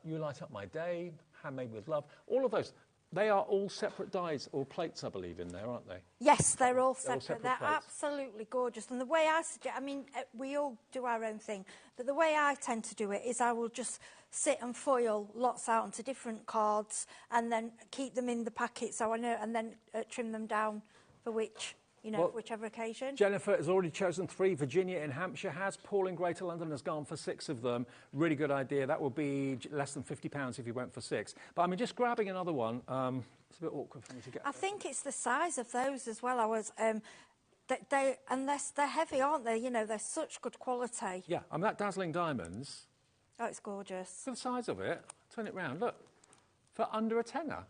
you light up my day, handmade with love. All of those. They are all separate dies or plates, I believe, in there, aren't they? Yes, they're all separate. They're plates. absolutely gorgeous. And the way I suggest, I mean, we all do our own thing, but the way I tend to do it is I will just sit and foil lots out onto different cards and then keep them in the packet so I know, and then trim them down for whichever occasion. Jennifer has already chosen 3. Virginia in Hampshire has. Paul in Greater London has gone for 6 of them. Really good idea. That would be less than £50 if you went for 6. But I mean, just grabbing another one, it's a bit awkward for me to get. I think it's the size of those as well. Unless they're heavy, aren't they? You know, they're such good quality. Yeah, I mean, that Dazzling Diamonds. Oh, it's gorgeous. Look at the size of it. Turn it round. Look, for under a tenner.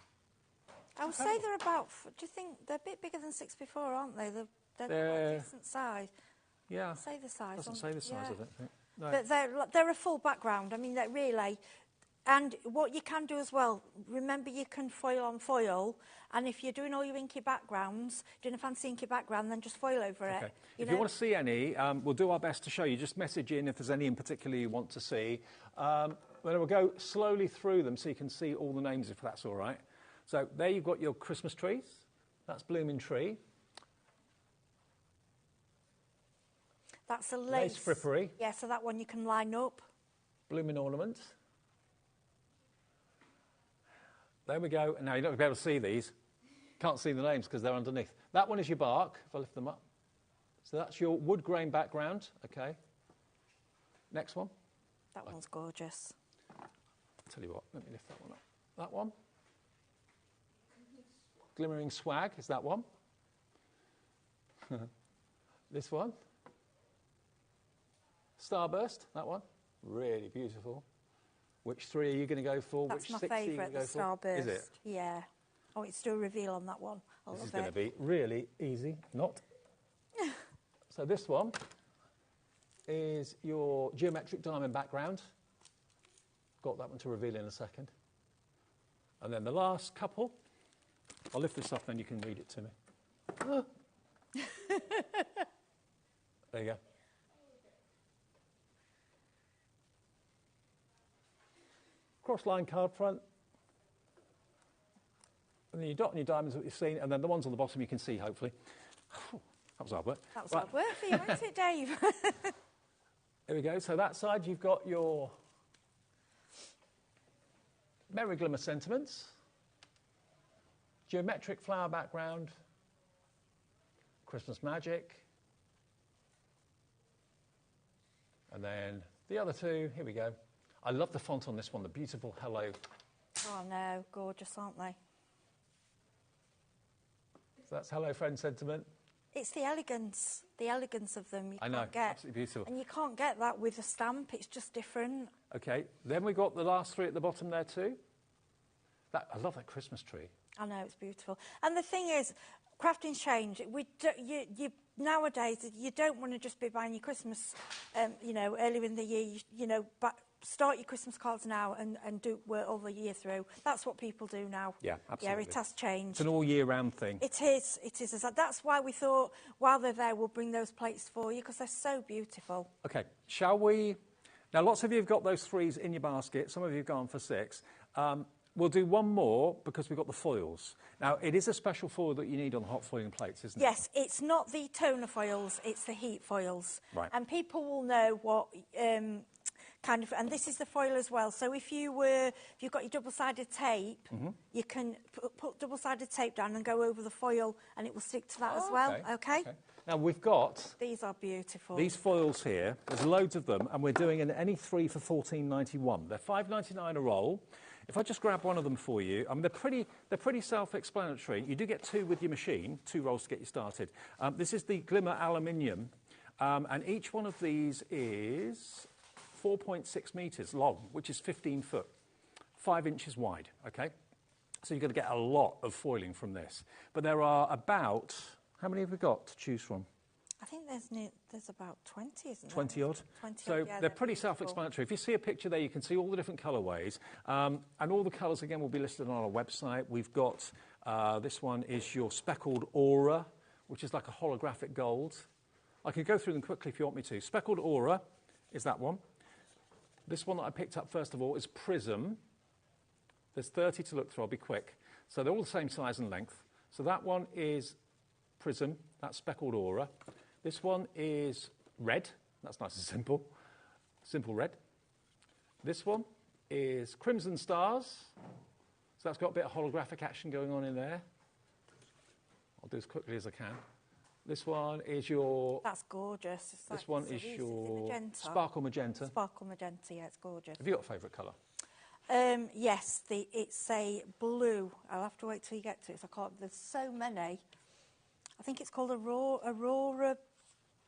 I would say they're about, do you think, they're a bit bigger than 6x4, aren't they? They're quite a decent size. Yeah. Doesn't say the size. Doesn't say the size of it. No. But they're a full background. I mean, they're really, and what you can do as well, remember you can foil on foil, and if you're doing all your inky backgrounds, doing a fancy inky background, then just foil over it. If you want to see any, we'll do our best to show you. Just message in if there's any in particular you want to see. Then we'll go slowly through them so you can see all the names, if that's all right. So there you've got your Christmas trees. That's Blooming Tree. That's a lace frippery. Yeah, so that one you can line up. Blooming Ornament. There we go. Now, you're not going to be able to see these. Can't see the names because they're underneath. That one is your bark, if I lift them up. So that's your wood grain background. OK. Next one. That one's gorgeous. I'll tell you what, let me lift that one up. That one. Glimmering Swag is that one. This one. Starburst, that one. Really beautiful. Which 3 are you going to go for? That's Which my 6 are you going favourite, to go the for? Starburst. Is it? Yeah. Oh, it's still a reveal on that one. I This love is going to it. be really easy. Not. So this one is your geometric diamond background. Got that one to reveal in a second. And then the last couple. I'll lift this up, then you can read it to me. Ah. There you go. Cross-line card front. And then your dot and your diamonds that you've seen, and then the ones on the bottom you can see, hopefully. That was hard work. That was hard work for you, wasn't it, Dave? There we go. So that side, you've got your Merry Glimmer sentiments, geometric flower background, Christmas magic, and then the other 2, here we go. I love the font on this one, the beautiful hello. Oh, no, gorgeous, aren't they? So that's hello friend sentiment. It's the elegance of them. I know, absolutely beautiful. And you can't get that with a stamp, it's just different. Okay, then we've got the last 3 at the bottom there too. I love that Christmas tree. I know, it's beautiful. And the thing is, crafting's changed. Nowadays, you don't want to just be buying your Christmas, earlier in the year, but start your Christmas cards now and do work all the year through. That's what people do now. Yeah, absolutely. Yeah, it has changed. It's an all year round thing. It is. That's why we thought, while they're there, we'll bring those plates for you, because they're so beautiful. Okay, shall we? Now, lots of you have got those 3s in your basket. Some of you have gone for 6. We'll do one more because we've got the foils. Now, it is a special foil that you need on the hot foiling plates, isn't it? Yes, it's not the toner foils, it's the heat foils. Right. And people will know what and this is the foil as well. So if you've got your double-sided tape, you can put double-sided tape down and go over the foil, and it will stick to that as well. Okay. Now, we've got These are beautiful. these foils here. There's loads of them, and we're doing any 3 for £14.91. They're £5.99 a roll. If I just grab one of them for you, they're pretty self-explanatory. You do get 2 with your machine, 2 rolls to get you started. This is the Glimmer Aluminium, and each one of these is 4.6 metres long, which is 15 foot, 5 inches wide, okay? So you're going to get a lot of foiling from this. But there are about, how many have we got to choose from? I think there's about 20, isn't there? 20 odd. 20 so odd, yeah, they're pretty self-explanatory. If you see a picture there, you can see all the different colourways. And all the colours, again, will be listed on our website. We've got, this one is your speckled aura, which is like a holographic gold. I can go through them quickly if you want me to. Speckled aura is that one. This one that I picked up first of all is prism. There's 30 to look through. I'll be quick. So they're all the same size and length. So that one is prism. That's speckled aura. This one is red. That's nice and simple. Simple red. This one is crimson stars. So that's got a bit of holographic action going on in there. I'll do as quickly as I can. This one is your... That's gorgeous. This one is your sparkle magenta. Sparkle magenta, yeah, it's gorgeous. Have you got a favourite colour? Yes, it's a blue. I'll have to wait till you get to it. I can't. There's so many. I think it's called Aurora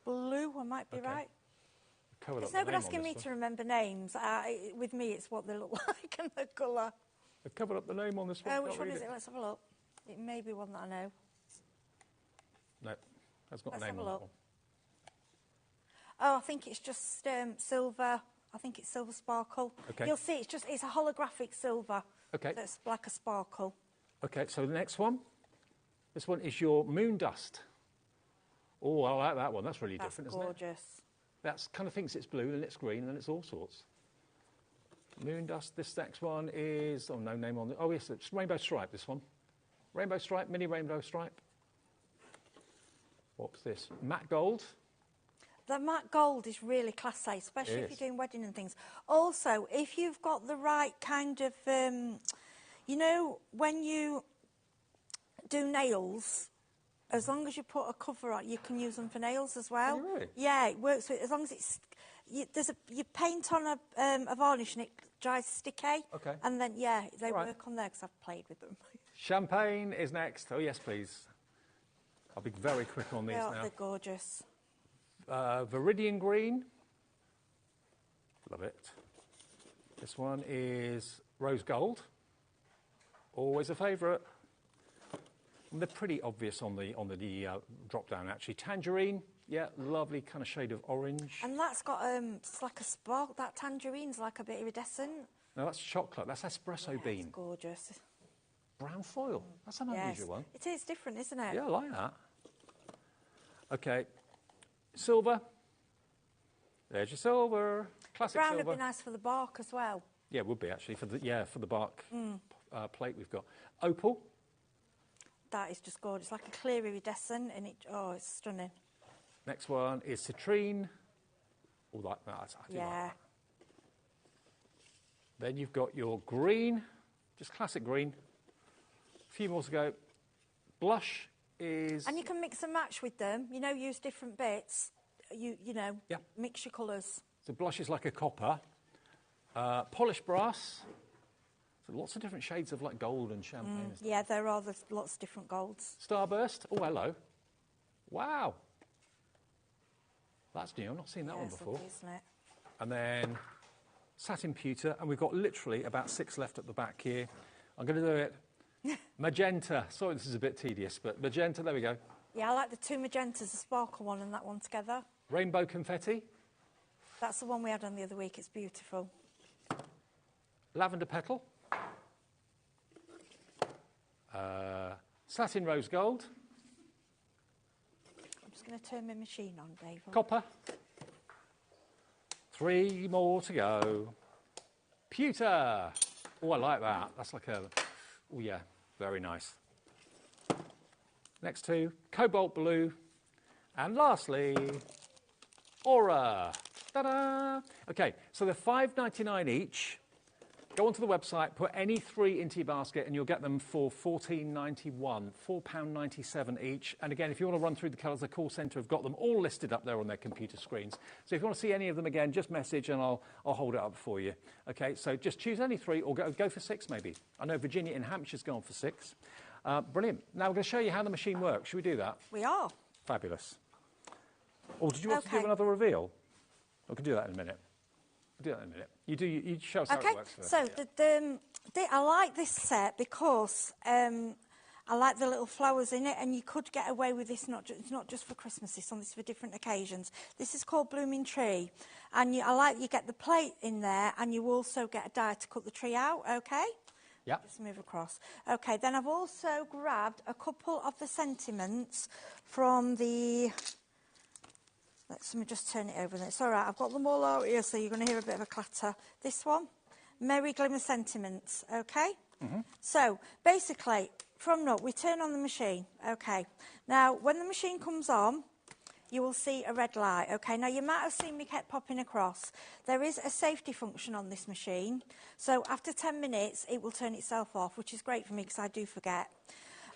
Blue. I might be right. There's nobody asking me to remember names. With me, it's what they look like and the colour. They've covered up the name on this one. Which one is it? Let's have a look. It may be one that I know. No, that's got a name on that one. Oh, I think it's just silver. I think it's silver sparkle. Okay. You'll see it's a holographic silver. Okay. That's like a sparkle. Okay, so the next one. This one is your moon dust. Oh, I like that one. That's really different, isn't it? That's gorgeous. That kind of thinks it's blue, and it's green, and it's all sorts. Moon dust. This next one is... Oh, no name on it. Oh, yes, it's rainbow stripe, this one. Rainbow stripe, mini rainbow stripe. What's this? Matte gold. The matte gold is really classy, especially if you're doing wedding and things. Also, if you've got the right kind of... you know, when you do nails... As long as you put a cover on, you can use them for nails as well. Can you really? Yeah, it works. As long as it's, you paint on a varnish and it dries sticky. Okay. And then they work on there because I've played with them. Champagne is next. Oh yes, please. I'll be very quick on these now. They're gorgeous. Viridian green. Love it. This one is rose gold. Always a favourite. And they're pretty obvious on the drop down actually. Tangerine, yeah, lovely kind of shade of orange. And that's got it's like a spark. That tangerine's like a bit iridescent. No, that's chocolate. That's espresso bean. It's gorgeous. Brown foil. That's an unusual one. It is different, isn't it? Yeah, I like that. Okay, silver. There's your silver. Classic Brown silver. would be nice for the bark as well. Yeah, it would be actually for the bark plate we've got. Opal. That is just gorgeous. Like a clear iridescent, and it's stunning. Next one is citrine. All like that. I do like that. Then you've got your green, just classic green. A few more to go. Blush is... And you can mix and match with them. You know, use different bits. You know, mix your colours. So blush is like a copper. Polished brass. So lots of different shades of like gold and champagne. Yeah, there are lots of different golds. Starburst. Oh, hello. Wow. That's new. I've not seen that one before. Lovely, isn't it? And then satin pewter. And we've got literally about 6 left at the back here. I'm going to do it. Magenta. Sorry, this is a bit tedious, but magenta. There we go. Yeah, I like the 2 magentas, the sparkle one and that one together. Rainbow confetti. That's the one we had on the other week. It's beautiful. Lavender petal. Satin rose gold. I'm just going to turn my machine on, Dave. Copper. 3 more to go. Pewter. Oh, I like that. That's like a... Oh, yeah. Very nice. Next 2. Cobalt blue. And lastly, Aura. Ta-da! OK, so they're $5.99 each. Go onto the website, put any 3 into your basket, and you'll get them for £14.91, £4.97 each. And again, if you want to run through the colours, the call centre have got them all listed up there on their computer screens. So if you want to see any of them again, just message and I'll hold it up for you. OK, so just choose any 3 or go for 6 maybe. I know Virginia in Hampshire's gone for 6. Brilliant. Now we're going to show you how the machine works. Should we do that? We are. Fabulous. Or did you want to give another reveal? We can do that in a minute. We'll do that in a minute. You show us how it works first. So I like this set because I like the little flowers in it, and you could get away with this. It's not just for Christmas. It's on this for different occasions. This is called Blooming Tree, and you get the plate in there, and you also get a die to cut the tree out. Okay. Yeah. Just move across. Okay. Then I've also grabbed a couple of the sentiments from the. Let me just turn it over. It's all right. I've got them all out here, so you're going to hear a bit of a clatter. This one, Merry Glimmer Sentiments, OK? So, basically, from Nut, we turn on the machine, OK? Now, when the machine comes on, you will see a red light, OK? Now, you might have seen me kept popping across. There is a safety function on this machine. So, after 10 minutes, it will turn itself off, which is great for me because I do forget.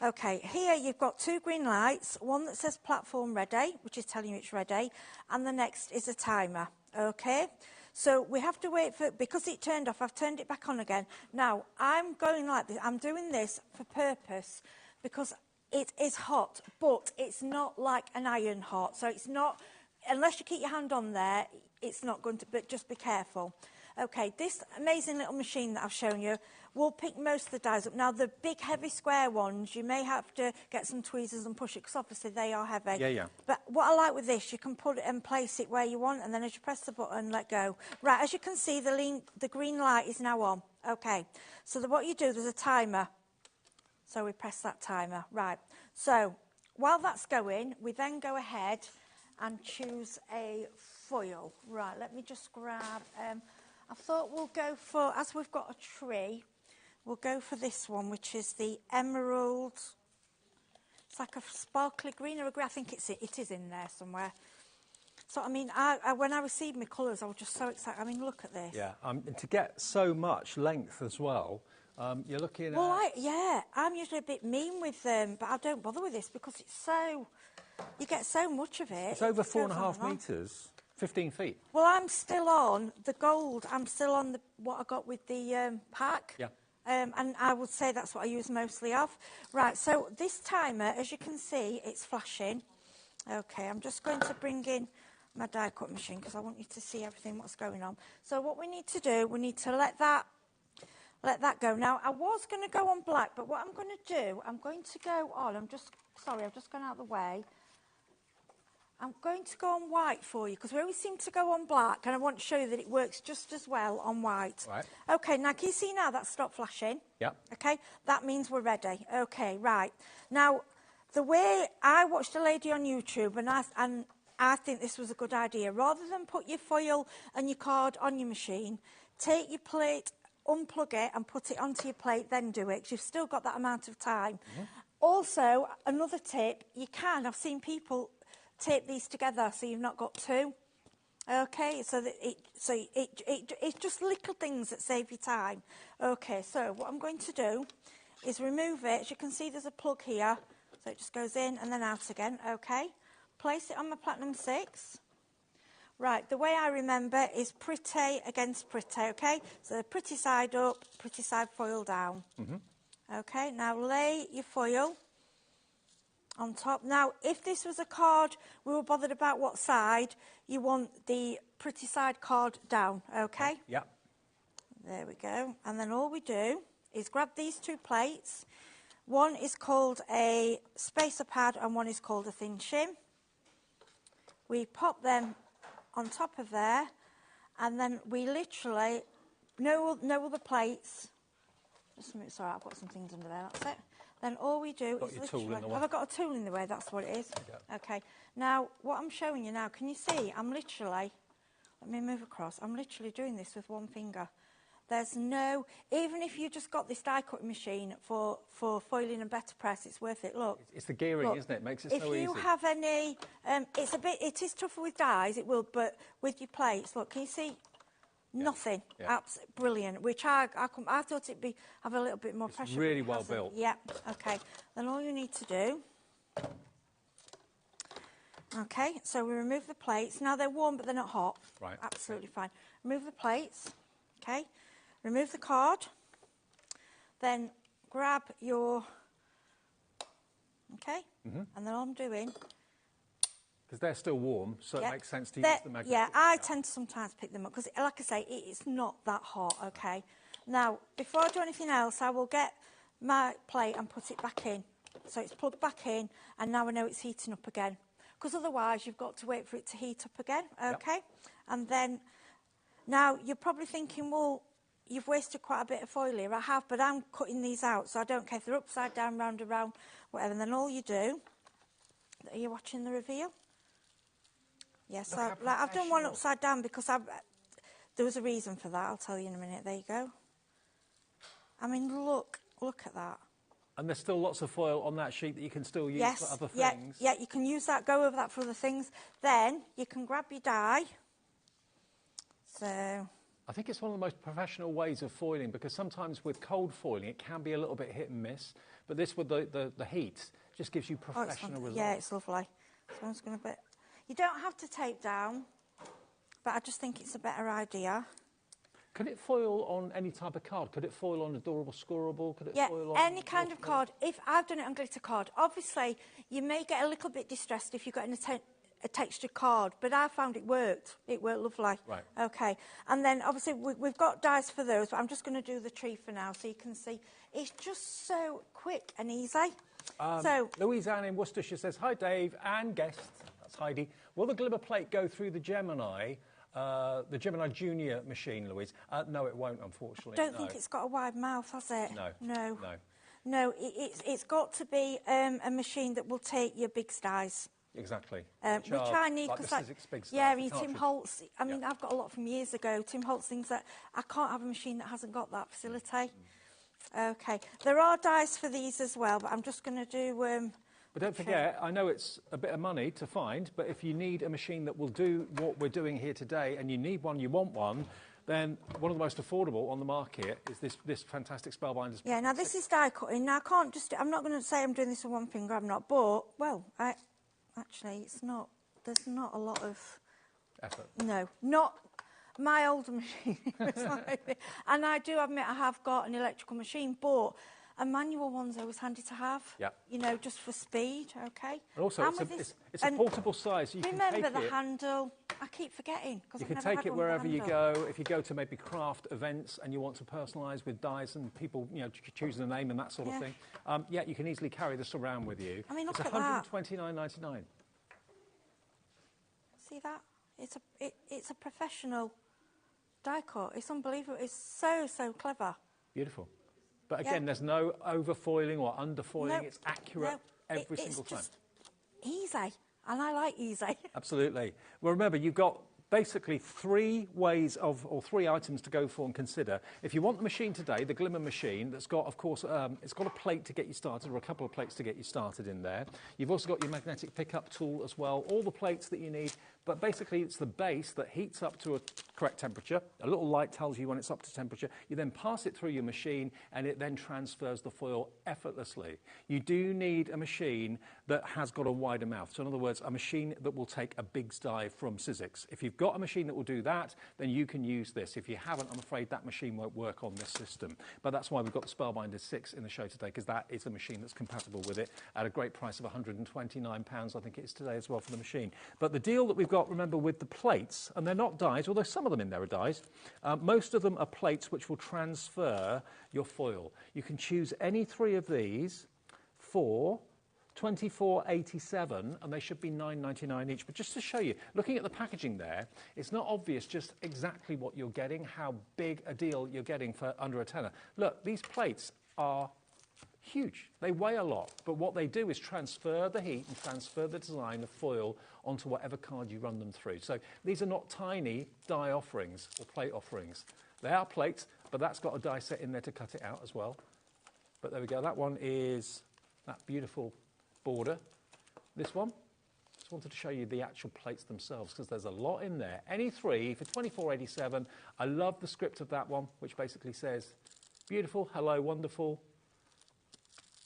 OK, here you've got 2 green lights, one that says platform ready, which is telling you it's ready, and the next is a timer, OK? So we have to wait for, because it turned off, I've turned it back on again. Now, I'm going like this, I'm doing this for purpose, because it is hot, but it's not like an iron hot, so it's not, unless you keep your hand on there, it's not going to, but just be careful. OK, this amazing little machine that I've shown you will pick most of the dies up. Now, the big, heavy square ones, you may have to get some tweezers and push it, because obviously they are heavy. Yeah, yeah. But what I like with this, you can put it and place it where you want, and then as you press the button, let go. Right, as you can see, the green light is now on. OK, so what you do, there's a timer. So we press that timer. Right, so while that's going, we then go ahead and choose a foil. Right, let me just grab... I thought we'll go for, as we've got a tree, we'll go for this one, which is the emerald. It's like a sparkly green or a grey. I think it is in there somewhere. So, I mean, when I received my colours, I was just so excited. I mean, look at this. Yeah, and to get so much length as well, you're looking at... Well, I'm usually a bit mean with them, but I don't bother with this because it's so... You get so much of it. It's over 4.5 metres. 15 feet. Well, I'm still on the gold. I'm still on what I got with the pack. Yeah. and I would say that's what I use mostly of. Right, so this timer, as you can see, it's flashing. Okay, I'm just going to bring in my die cut machine because I want you to see everything what's going on. So what we need to do, we need to let that go. Now, I was going to go on black, but what I'm going to do, I'm going to go on, I've just gone out of the way. I'm going to go on white for you because we always seem to go on black, and I want to show you that it works just as well on white. Right. Okay, now can you see now that's stopped flashing? Yeah. Okay, that means we're ready. Okay, right. Now, the way I watched a lady on YouTube, and I think this was a good idea. Rather than put your foil and your card on your machine, take your plate, unplug it and put it onto your plate, then do it, because you've still got that amount of time. Mm-hmm. Also, another tip, I've seen people tape these together so you've not got two. Okay, so that it's just little things that save you time. Okay, so what I'm going to do is remove it. As you can see, there's a plug here, so it just goes in and then out again. Okay, place it on my Platinum 6. Right, the way I remember is pretty against pretty. Okay, so the pretty side up, pretty side foil down. Mm-hmm. Okay, now lay your foil on top. Now, if this was a card, we were bothered about what side, you want the pretty side card down, okay? Yeah. There we go. And then all we do is grab these two plates. One is called a spacer pad and one is called a thin shim. We pop them on top of there, and then we literally, no other plates. Just a minute, sorry, I've got some things under there, that's it. Then all we do is literally... Have I got a tool in the way? That's what it is? Yeah. Okay. Now, what I'm showing you now, can you see? I'm literally... Let me move across. I'm literally doing this with one finger. There's no... Even if you just got this die-cutting machine for foiling and better press, it's worth it. Look. It's the gearing, look, isn't it? It makes it so easy. If you have any... It is tougher with dies, it will, but with your plates, look, can you see... Nothing. Yeah. Absolutely brilliant. Which I thought it'd have a little bit more pressure. It's really well built. Yeah. Okay. Then all you need to do. Okay. So we remove the plates. Now they're warm, but they're not hot. Right. Absolutely fine. Remove the plates. Okay. Remove the card. Then grab your. Okay. Mm-hmm. And then all I'm doing. Because they're still warm, so it makes sense to use the magnet. Yeah, I tend to sometimes pick them up because, like I say, it's not that hot, okay? Now, before I do anything else, I will get my plate and put it back in. So it's plugged back in, and now I know it's heating up again. Because otherwise, you've got to wait for it to heat up again, okay? Yep. And then, now, you're probably thinking, well, you've wasted quite a bit of foil here. I have, but I'm cutting these out, so I don't care if they're upside down, round around, whatever. And then all you do, are you watching the reveal? Yes, yeah, so, I've done one upside down because there was a reason for that. I'll tell you in a minute. There you go. I mean, look at that. And there's still lots of foil on that sheet that you can still use for other things. Yeah, you can use that, go over that for other things. Then you can grab your die. So... I think it's one of the most professional ways of foiling because sometimes with cold foiling it can be a little bit hit and miss. But this with the heat just gives you professional results. Yeah, it's lovely. So I'm just going to... You don't have to tape down, but I just think it's a better idea. Could it foil on any type of card? Could it foil on a durable scorable? Could it foil on any kind of card. If I've done it on glitter card, obviously you may get a little bit distressed if you've got a textured card, but I found it worked. It worked lovely. Right. Okay. And then obviously we've got dies for those, but I'm just going to do the tree for now so you can see. It's just so quick and easy. Louise Ann in Worcestershire says, hi Dave and guests. Heidi, will the glimmer plate go through the Gemini Junior machine, Louise? No, it won't, unfortunately. I don't think it's got a wide mouth, has it? No. It's got to be a machine that will take your big dies. Exactly. Which I need because Tim Holtz. I mean, I've got a lot from years ago. Tim Holtz thinks that I can't have a machine that hasn't got that facility. Okay, there are dies for these as well, but I'm just going to do. But don't forget, I know it's a bit of money to find, but if you need a machine that will do what we're doing here today and you need one, you want one, then one of the most affordable on the market is this fantastic Spellbinders. Yeah, now this is die cutting. Now I can't just... I'm not going to say I'm doing this with one finger, I'm not. But, well, actually, it's not... There's not a lot of... Effort. No, not... My older machine was like this. And I do admit I have got an electrical machine, but a manual one's always handy to have. Yeah. You know, just for speed, okay? And also, it's a portable size. So you can remember take the it. handle. I keep forgetting. You can take it wherever you go. If you go to maybe craft events and you want to personalise with dies and people, you know, choosing a name and that sort of thing, yeah, you can easily carry this around with you. I mean, look it's at that. $129.99. See that? It's a professional die cut. It's unbelievable. It's so clever. Beautiful. But again, there's no overfoiling or underfoiling. Nope. It's accurate every single time. It's just easy, and I like easy. Absolutely. Well, remember, you've got basically three items to go for and consider. If you want the machine today, the Glimmer machine, that's got, of course, it's got a plate to get you started, or a couple of plates to get you started in there. You've also got your magnetic pickup tool as well, all the plates that you need. But basically, it's the base that heats up to a correct temperature. A little light tells you when it's up to temperature. You then pass it through your machine, and it then transfers the foil effortlessly. You do need a machine that has got a wider mouth. So in other words, a machine that will take a big die from Sizzix. If you've got a machine that will do that, then you can use this. If you haven't, I'm afraid that machine won't work on this system. But that's why we've got the Spellbinder 6 in the show today, because that is a machine that's compatible with it at a great price of £129, I think it is today as well for the machine. But the deal that we've got, remember, with the plates, and they're not dies, although some of them in there are dies, most of them are plates which will transfer your foil. You can choose any three of these for $24.87, and they should be $9.99 each. But just to show you, looking at the packaging there, it's not obvious just exactly what you're getting, how big a deal you're getting for under a tenner. Look, these plates are huge. They weigh a lot, but what they do is transfer the heat and transfer the design of foil onto whatever card you run them through. So these are not tiny die offerings or plate offerings. They are plates, but that's got a die set in there to cut it out as well. But there we go. That one is that beautiful border. This one, just wanted to show you the actual plates themselves because there's a lot in there. Any three for $24.87. I love the script of that one, which basically says, beautiful, hello, wonderful.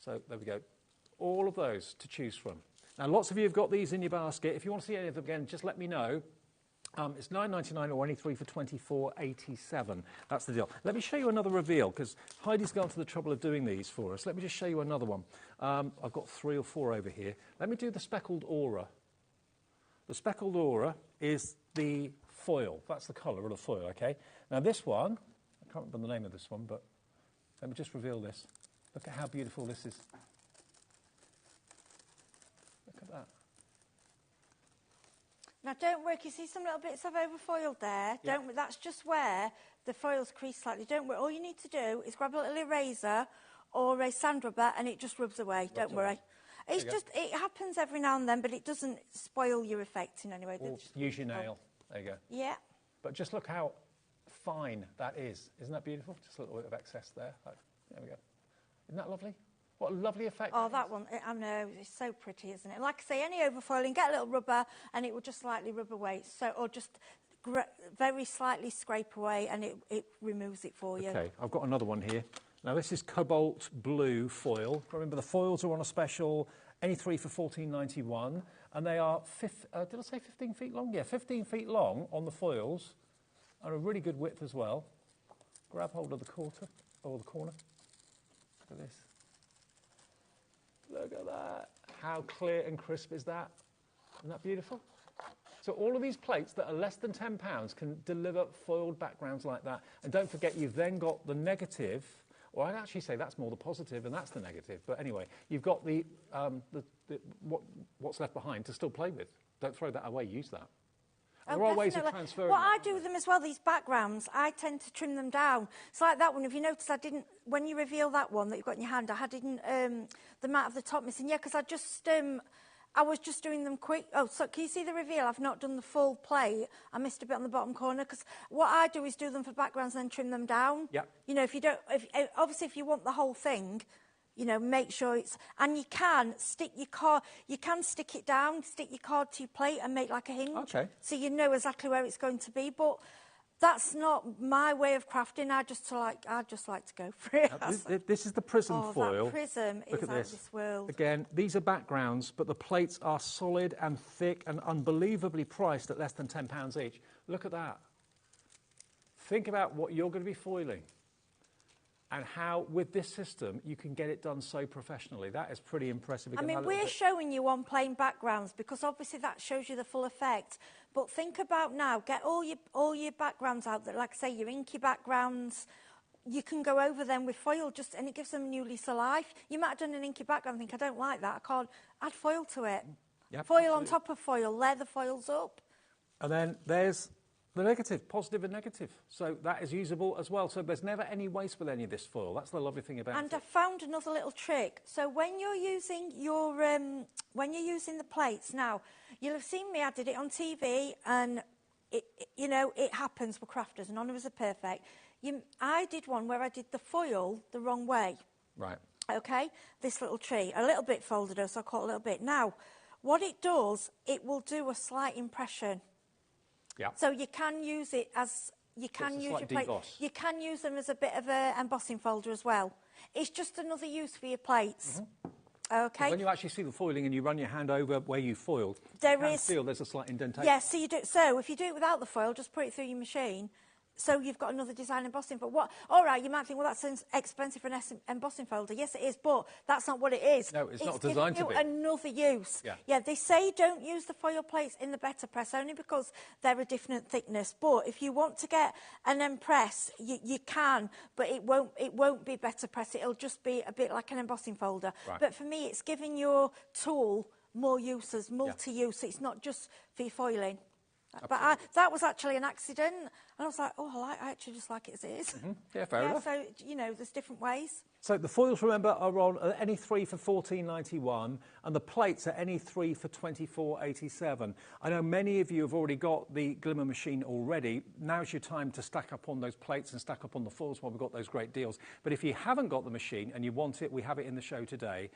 So there we go. All of those to choose from. Now, lots of you have got these in your basket. If you want to see any of them again, just let me know. It's $9.99 or any three for $24.87. That's the deal. Let me show you another reveal, because Heidi's gone to the trouble of doing these for us. Let me just show you another one. I've got 3 or 4 over here. Let me do the speckled aura. The speckled aura is the foil. That's the colour of the foil, okay? Now, this one, I can't remember the name of this one, but let me just reveal this. Look at how beautiful this is. Look at that. Now, don't worry, you see some little bits of overfoiled there? Yeah. That's just where the foil's creased slightly. Don't worry. All you need to do is grab a little eraser or a sand rubber and it just rubs away. Don't worry. It's just, it happens every now and then, but it doesn't spoil your effect in any way. Or use your nail. There you go. Yeah. But just look how fine that is. Isn't that beautiful? Just a little bit of excess there. There we go. Isn't that lovely? What a lovely effect. Oh, that one, I know, it's so pretty, isn't it? Like I say, any overfoiling, get a little rubber and it will just slightly rub away. So, or just very slightly scrape away and it removes it for you. Okay, I've got another one here. Now, this is cobalt blue foil. Remember, the foils are on a special, any three for $14.91. And they are, did I say 15 feet long? Yeah, 15 feet long on the foils and a really good width as well. Grab hold of the quarter, or the corner. Look at this. Look at that. How clear and crisp is that? Isn't that beautiful? So all of these plates that are less than £10 can deliver foiled backgrounds like that. And don't forget, you've then got the negative, or I'd actually say that's more the positive and that's the negative. But anyway, you've got what's left behind to still play with. Don't throw that away, use that. There are ways of transferring. What I do with them as well, these backgrounds, I tend to trim them down. It's like that one. If you notice, I didn't, when you reveal that one that you've got in your hand, I didn't, the mat of the top missing. Yeah, because I was just doing them quick. Oh, so can you see the reveal? I've not done the full plate. I missed a bit on the bottom corner because what I do is do them for backgrounds and then trim them down. Yeah. You know, obviously if you want the whole thing, you know, make sure it's, and you can stick your card, you can stick it down, stick your card to your plate and make like a hinge. Okay. So you know exactly where it's going to be, but that's not my way of crafting. I just like to go for it. This is the prism foil. That prism Look is at out of this world. Again, these are backgrounds, but the plates are solid and thick and unbelievably priced at less than £10 each. Look at that. think about what you're going to be foiling and how, with this system, you can get it done so professionally. That is pretty impressive. I mean, we're showing you on plain backgrounds because obviously that shows you the full effect. But think about now, get all your backgrounds out there, like I say, your inky backgrounds. You can go over them with foil, and it gives them a new lease of life. You might have done an inky background and think, I don't like that, I can't add foil to it. Yep, foil absolutely. on top of foil, layer the foils up. And then there's the negative, positive and negative. So that is usable as well. So there's never any waste with any of this foil. That's the lovely thing about it. And I found another little trick. So when you're using the plates now, you'll have seen me. I did it on TV, and it happens. We're crafters, none of us are perfect. I did one where I did the foil the wrong way. Right. Okay, this little tree, a little bit folded up, so I caught a little bit. Now, what it does, it will do a slight impression. Yeah. So you can use it as, you can use your plate. You can use them as a bit of an embossing folder as well. It's just another use for your plates. Mm-hmm. Okay. When you actually see the foiling and you run your hand over where you foiled, there's a slight indentation. Yes, so if you do it without the foil, just put it through your machine. So you've got another design embossing folder. All right, you might think, well, that's expensive for an embossing folder. Yes, it is, but that's not what it is. No, it's not designed to be. It's giving you another use. Yeah, they say don't use the foil plates in the better press, only because they're a different thickness. But if you want to get an impress, you can, but it won't be better press. It'll just be a bit like an embossing folder. Right. But for me, it's giving your tool more uses, multi-use. It's not just for your foiling. But that was actually an accident, and I was like, I actually just like it as it is. Mm-hmm. Yeah, fair enough. So, there's different ways. So the foils, remember, are on any three for $14.91, and the plates are any three for $24.87. I know many of you have already got the Glimmer machine already. Now's your time to stack up on those plates and stack up on the foils while we've got those great deals. But if you haven't got the machine and you want it, we have it in the show today.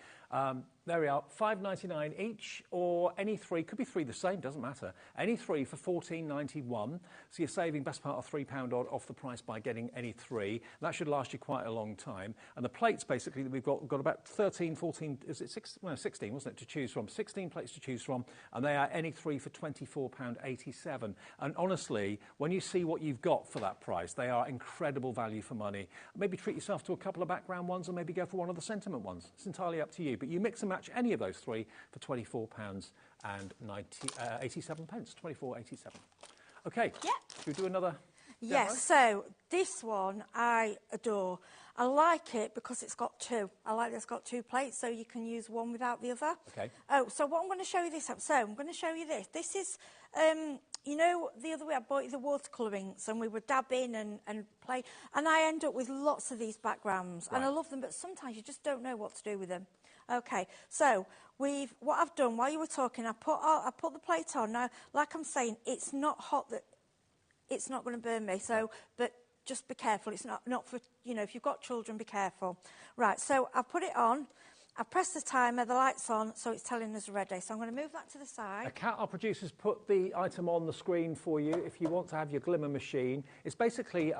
There we are, $5.99 each, or any three, could be three the same, doesn't matter. Any three for $14.91. So you're saving best part of £3 off the price by getting any three. That should last you quite a long time. And the plates, basically, that we've got about 13, 14, is it 16, wasn't it, to choose from. 16 plates to choose from, and they are any three for £24.87. And honestly, when you see what you've got for that price, they are incredible value for money. Maybe treat yourself to a couple of background ones, or maybe go for one of the sentiment ones. It's entirely up to you. But you mix and match any of those three for £24.87. £24.87. Okay. Yeah. Should we do another? Yes, so this one I adore. I like it because it's got two. I like that it's got two plates, so you can use one without the other. Okay. Oh, so what I'm going to show you this up. So I'm going to show you this. This is, the other way I bought you the watercolourings, and we were dabbing and play, and I end up with lots of these backgrounds, and I love them, but sometimes you just don't know what to do with them. Okay, so what I've done while you were talking, I put the plate on. Now, like I'm saying, it's not hot, that it's not going to burn me. So, but just be careful. It's not for, if you've got children, be careful. Right, so I put it on. I press the timer, the light's on, so it's telling us ready. So I'm going to move that to the side. Kat, our producers, put the item on the screen for you if you want to have your Glimmer machine. It's basically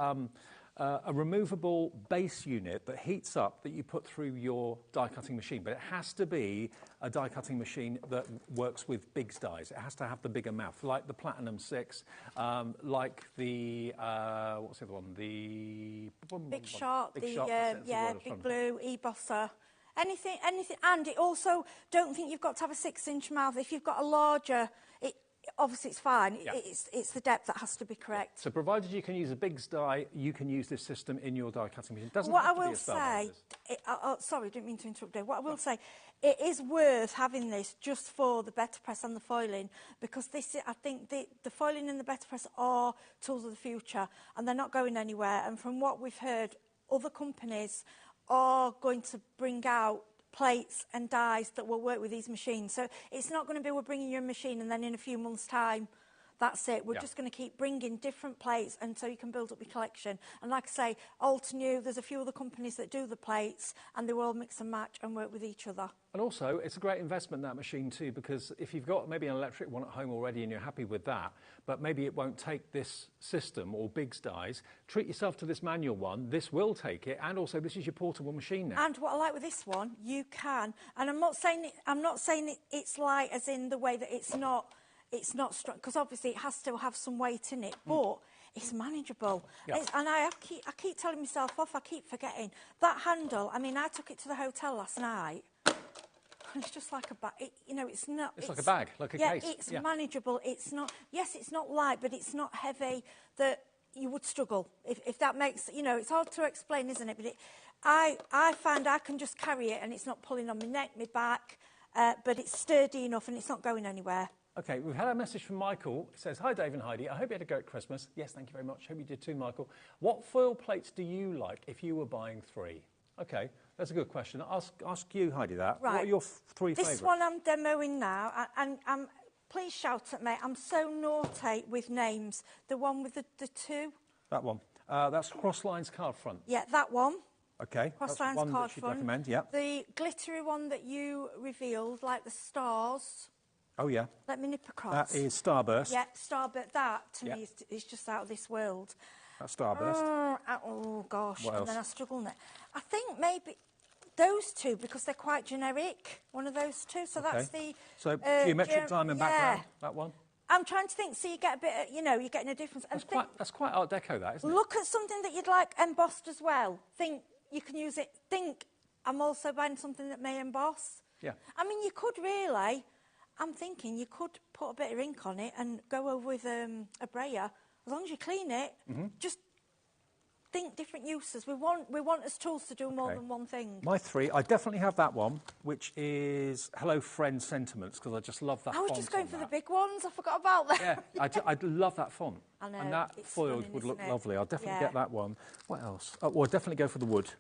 a removable base unit that heats up, that you put through your die cutting machine, but it has to be a die cutting machine that works with big dies. It has to have the bigger mouth, like the Platinum 6, like the what's the other one? The Big Shot, Big Blue, E-Bosser. Anything, and it also, don't think you've got to have a 6-inch mouth. If you've got a larger, obviously it's fine. Yeah. It's the depth that has to be correct. So provided you can use a big die, you can use this system in your die cutting machine. It doesn't what have I to will be a say, sorry, didn't mean to interrupt Dave. What I will say, it is worth having this just for the better press and the foiling, because I think the foiling and the better press are tools of the future, and they're not going anywhere. And from what we've heard, other companies are going to bring out plates and dies that will work with these machines. So it's not going to be we're bringing you a machine and then in a few months' time, that's it. We're just going to keep bringing different plates, and so you can build up your collection. And like I say, old to new, there's a few other companies that do the plates, and they will all mix and match and work with each other. And also, it's a great investment, that machine too, because if you've got maybe an electric one at home already and you're happy with that, but maybe it won't take this system or Big's dies, treat yourself to this manual one. This will take it, and also this is your portable machine now. And what I like with this one, you can, and I'm not saying it's light as in the way that it's not strong, because obviously it has to have some weight in it, but it's manageable. Yeah. And I keep telling myself off, I keep forgetting. That handle, I mean, I took it to the hotel last night, and it's just like a bag. You know, it's not... It's like a bag, like a case. It's manageable. It's not... Yes, it's not light, but it's not heavy that you would struggle. If that makes... You know, it's hard to explain, isn't it? But I find I can just carry it, and it's not pulling on my neck, my back, but it's sturdy enough, and it's not going anywhere. OK, we've had a message from Michael. It says, hi, Dave and Heidi. I hope you had a great Christmas. Yes, thank you very much. Hope you did too, Michael. What foil plates do you like if you were buying 3? OK, that's a good question. Ask you, Heidi, that. Right. What are your 3 favourites? This one I'm demoing now, and please shout at me. I'm so naughty with names. The one with the 2. That one. That's Crosslines card front. Yeah, that one. OK, that's Crosslines one card that you'd front. recommend, yeah. The glittery one that you revealed, like the stars. Oh, yeah. Let me nip across. That is Starburst. Yeah, Starburst. That, to me, is just out of this world. That's Starburst. Oh, gosh. What else? And then I struggle now. I think maybe those 2, because they're quite generic. One of those 2. So that's the... So, geometric diamond background, that one. I'm trying to think, so you get a bit of, you know, you're getting a difference. That's quite Art Deco, that, isn't it? Look at something that you'd like embossed as well. Think you can use it. Think I'm also buying something that may emboss. Yeah. I mean, you could really... I'm thinking you could put a bit of ink on it and go over with a brayer. As long as you clean it, just think different uses. We want as tools to do more than one thing. My 3, I definitely have that one, which is Hello Friend Sentiments, because I just love that font. I was just going for the big ones. I forgot about that. Yeah, I love that font. I know. And that foiled would look lovely. I'll definitely Yeah. get that one. What else? Oh, well, I'll definitely go for the wood.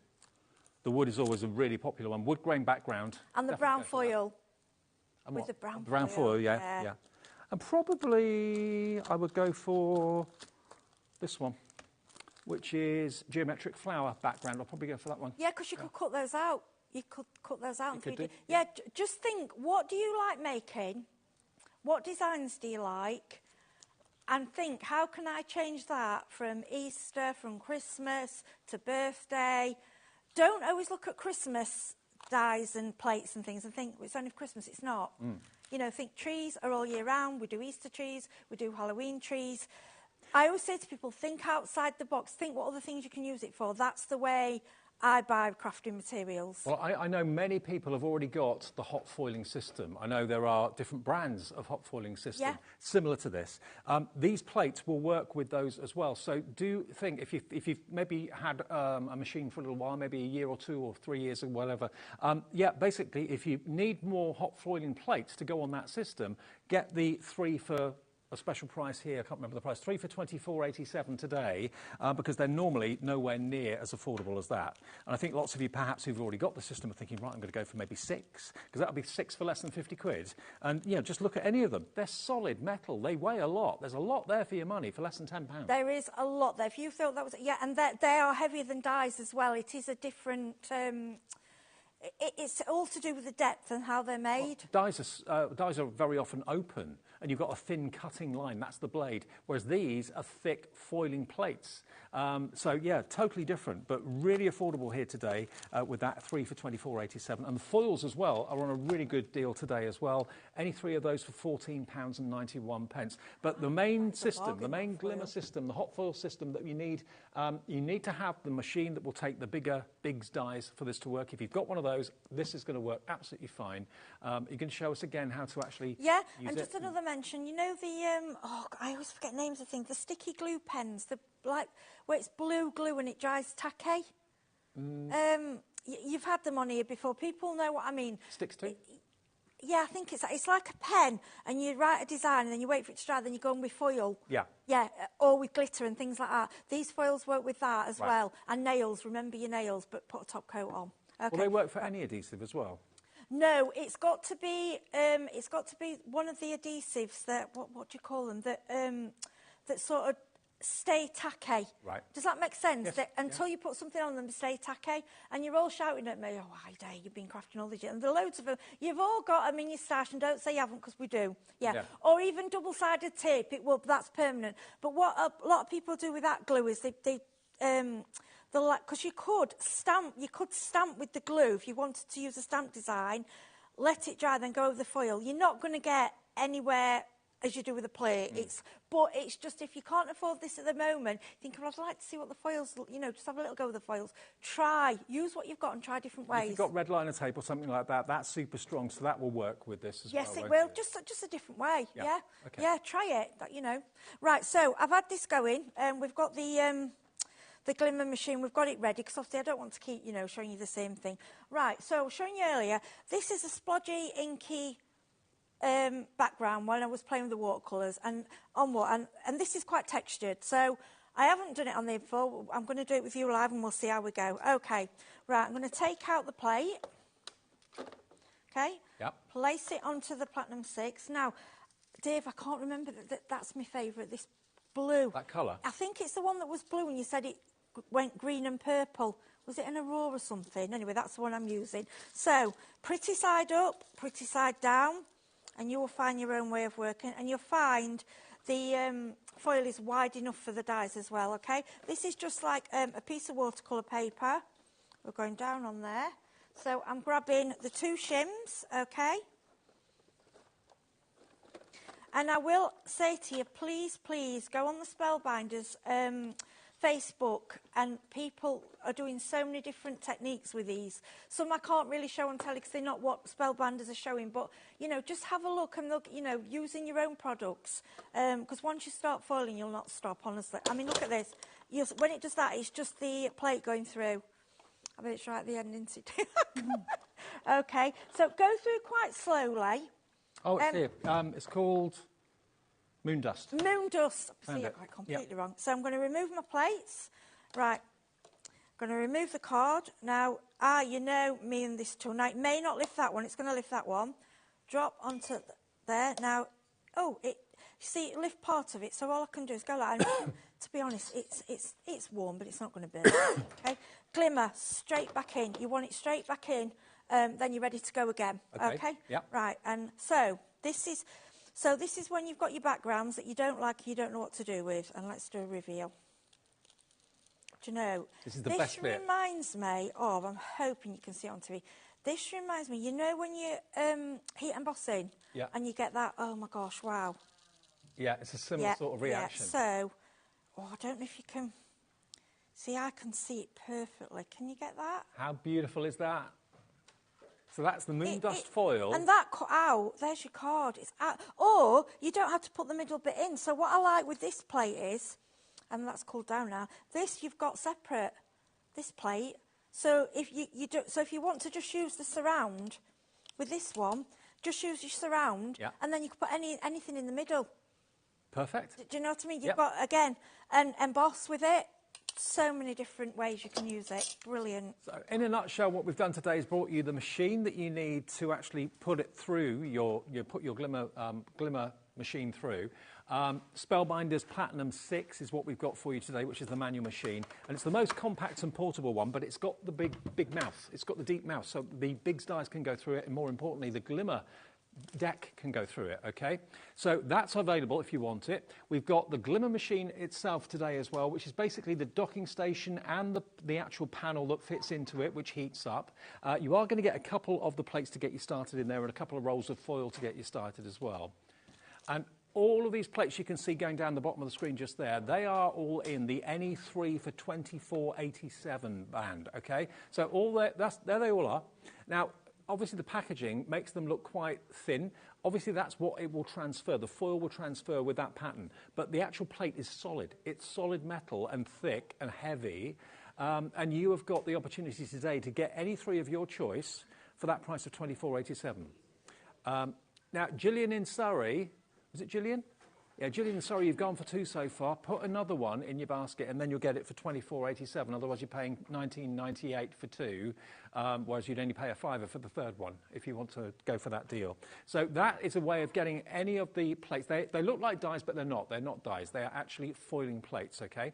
The wood is always a really popular one. Wood grain background. And the Definitely brown go for that. foil. And With what? the brown Brown foil, foil, yeah. And probably I would go for this one, which is geometric flower background. I'll probably go for that one. Yeah, because you could cut those out. You could cut those out. You could do. Yeah, just think, what do you like making? What designs do you like? And think, how can I change that from Easter, from Christmas to birthday? Don't always look at Christmas dies and plates and things and think it's only for Christmas. It's not. You know, think trees are all year round. We do Easter trees, we do Halloween trees. I always say to people, think outside the box. Think what other things you can use it for. That's the way I buy crafting materials. Well, I know many people have already got the hot foiling system. I know there are different brands of hot foiling system similar to this. These plates will work with those as well. So do think, if you've maybe had a machine for a little while, maybe a year or 2 or 3 years or whatever, basically, if you need more hot foiling plates to go on that system, get the 3 for a special price here. I can't remember the price. 3 for $24.87 today, because they're normally nowhere near as affordable as that. And I think lots of you, perhaps, who've already got the system are thinking, right, I'm going to go for maybe 6, because that'll be 6 for less than 50 quid. And, you know, just look at any of them. They're solid metal. They weigh a lot. There's a lot there for your money for less than £10. There is a lot there. If you thought that was... Yeah, and they are heavier than dies as well. It is a different... It's all to do with the depth and how they're made. Well, dies are very often open, and you've got a thin cutting line. That's the blade. Whereas these are thick foiling plates. So, yeah, totally different, but really affordable here today with that 3 for $24.87. And the foils as well are on a really good deal today as well. Any 3 of those for £14.91. But the main system, the main glimmer system, the hot foil system that you need to have the machine that will take the bigger Biggs dies for this to work. If you've got one of those, this is going to work absolutely fine. You can show us again how to actually use and just another mention, you know the, I always forget names of things, the sticky glue pens, where it's blue glue and it dries tacky. You've had them on here before. People know what I mean. Sticks to? Yeah, I think it's like a pen, and you write a design, and then you wait for it to dry, then you go on with foil. Yeah. Yeah, or with glitter and things like that. These foils work with that as well. And nails, remember your nails, but put a top coat on. Okay. Will they work for any adhesive as well? No, it's got to be one of the adhesives that, what do you call them, that sort of stay tacky. Right. Does that make sense? Yes. That until you put something on them, they stay tacky. And you're all shouting at me, oh, hi, Dave, you've been crafting all these years. And there are loads of them. You've all got them in your stash, and don't say you haven't, because we do. Yeah. Or even double-sided tape, that's permanent. But what a lot of people do with that glue is because you could stamp with the glue if you wanted to use a stamp design, let it dry, then go over the foil. You're not going to get anywhere as you do with a plate. But it's just, if you can't afford this at the moment, think, well, I'd like to see what the foils, you know, just have a little go with the foils. Use what you've got and try different ways. If you've got red liner tape or something like that, that's super strong, so that will work with this as well. Yes, it will. Just a different way. Yeah. Okay. Yeah, try it, you know. Right, so I've had this going, and we've got the glimmer machine, we've got it ready, because obviously I don't want to keep, you know, showing you the same thing. Right, so showing you earlier, this is a splodgy, inky background when I was playing with the watercolours, and this is quite textured, so I haven't done it on the info. I'm going to do it with you live and we'll see how we go. Okay, right, I'm going to take out the plate, okay, place it onto the Platinum 6. Now, Dave, I can't remember, that's my favourite, this blue. That colour? I think it's the one that was blue and you said it went green and purple. Was it an Aurora or something? Anyway, that's the one I'm using. So, pretty side up, pretty side down, and you will find your own way of working, and you'll find the foil is wide enough for the dies as well, okay? This is just like a piece of watercolour paper. We're going down on there. So I'm grabbing the 2 shims, okay? And I will say to you, please, please, go on the Spellbinders Facebook, and people are doing so many different techniques with these. Some I can't really show on telly because they're not what Spellbinders are showing, but, you know, just have a look and look, you know, using your own products, because once you start foiling, you'll not stop, honestly. I mean, look at this. When it does that, it's just the plate going through. I bet it's right at the end, isn't it? Okay, so go through quite slowly. Oh, it's here. It's called Moon Dust. Moon Dust. See, I got completely wrong. So I'm going to remove my plates. Right. I'm going to remove the card. Now, you know me and this tool. Now, it may not lift that one. It's going to lift that one. Drop onto there. Now, see, it lift part of it. So all I can do is go like that. To be honest, it's warm, but it's not going to burn. Okay. Glimmer, straight back in. You want it straight back in. Then you're ready to go again. Okay? Yep. Right. And so this is when you've got your backgrounds that you don't like, you don't know what to do with. And let's do a reveal. Do you know? This is the best bit. This reminds me of, I'm hoping you can see it on TV. This reminds me, you know when you heat embossing? Yeah. And you get that, oh my gosh, wow. Yeah, it's a similar sort of reaction. Yeah. So, I don't know if you can... See, I can see it perfectly. Can you get that? How beautiful is that? So that's the Moon Dust foil. And that cut out, there's your card. It's out. Or you don't have to put the middle bit in. So what I like with this plate is, and that's cooled down now, this you've got separate, this plate. So if if you want to just use the surround with this one, just use your surround, and then you can put anything in the middle. Perfect. Do you know what I mean? You've got, again, and emboss with it. So many different ways you can use it. Brilliant. So in a nutshell, what we've done today is brought you the machine that you need to actually put it through put your glimmer machine through. Spellbinders Platinum 6 is what we've got for you today, which is the manual machine, and it's the most compact and portable one, but it's got the big mouth. It's got the deep mouth, so the big dies can go through it, and more importantly, the glimmer deck can go through it, okay? So that's available if you want it. We've got the glimmer machine itself today as well, which is basically the docking station and the actual panel that fits into it, which heats up. You are going to get a couple of the plates to get you started in there and a couple of rolls of foil to get you started as well. And all of these plates you can see going down the bottom of the screen just there, they are all in the NE3 for 2487 band, okay? So there they all are. Now, obviously, the packaging makes them look quite thin. Obviously, that's what it will transfer. The foil will transfer with that pattern. But the actual plate is solid. It's solid metal and thick and heavy. And you have got the opportunity today to get any 3 of your choice for that price of $24.87. Now, Gillian in Surrey, was it Gillian? Yeah, Gillian in Surrey, you've gone for 2 so far. Put another one in your basket, and then you'll get it for $24.87. Otherwise, you're paying $19.98 for 2, whereas you'd only pay a $5 for the third one if you want to go for that deal. So that is a way of getting any of the plates. They look like dies, but they're not. They're not dies. They are actually foiling plates, okay?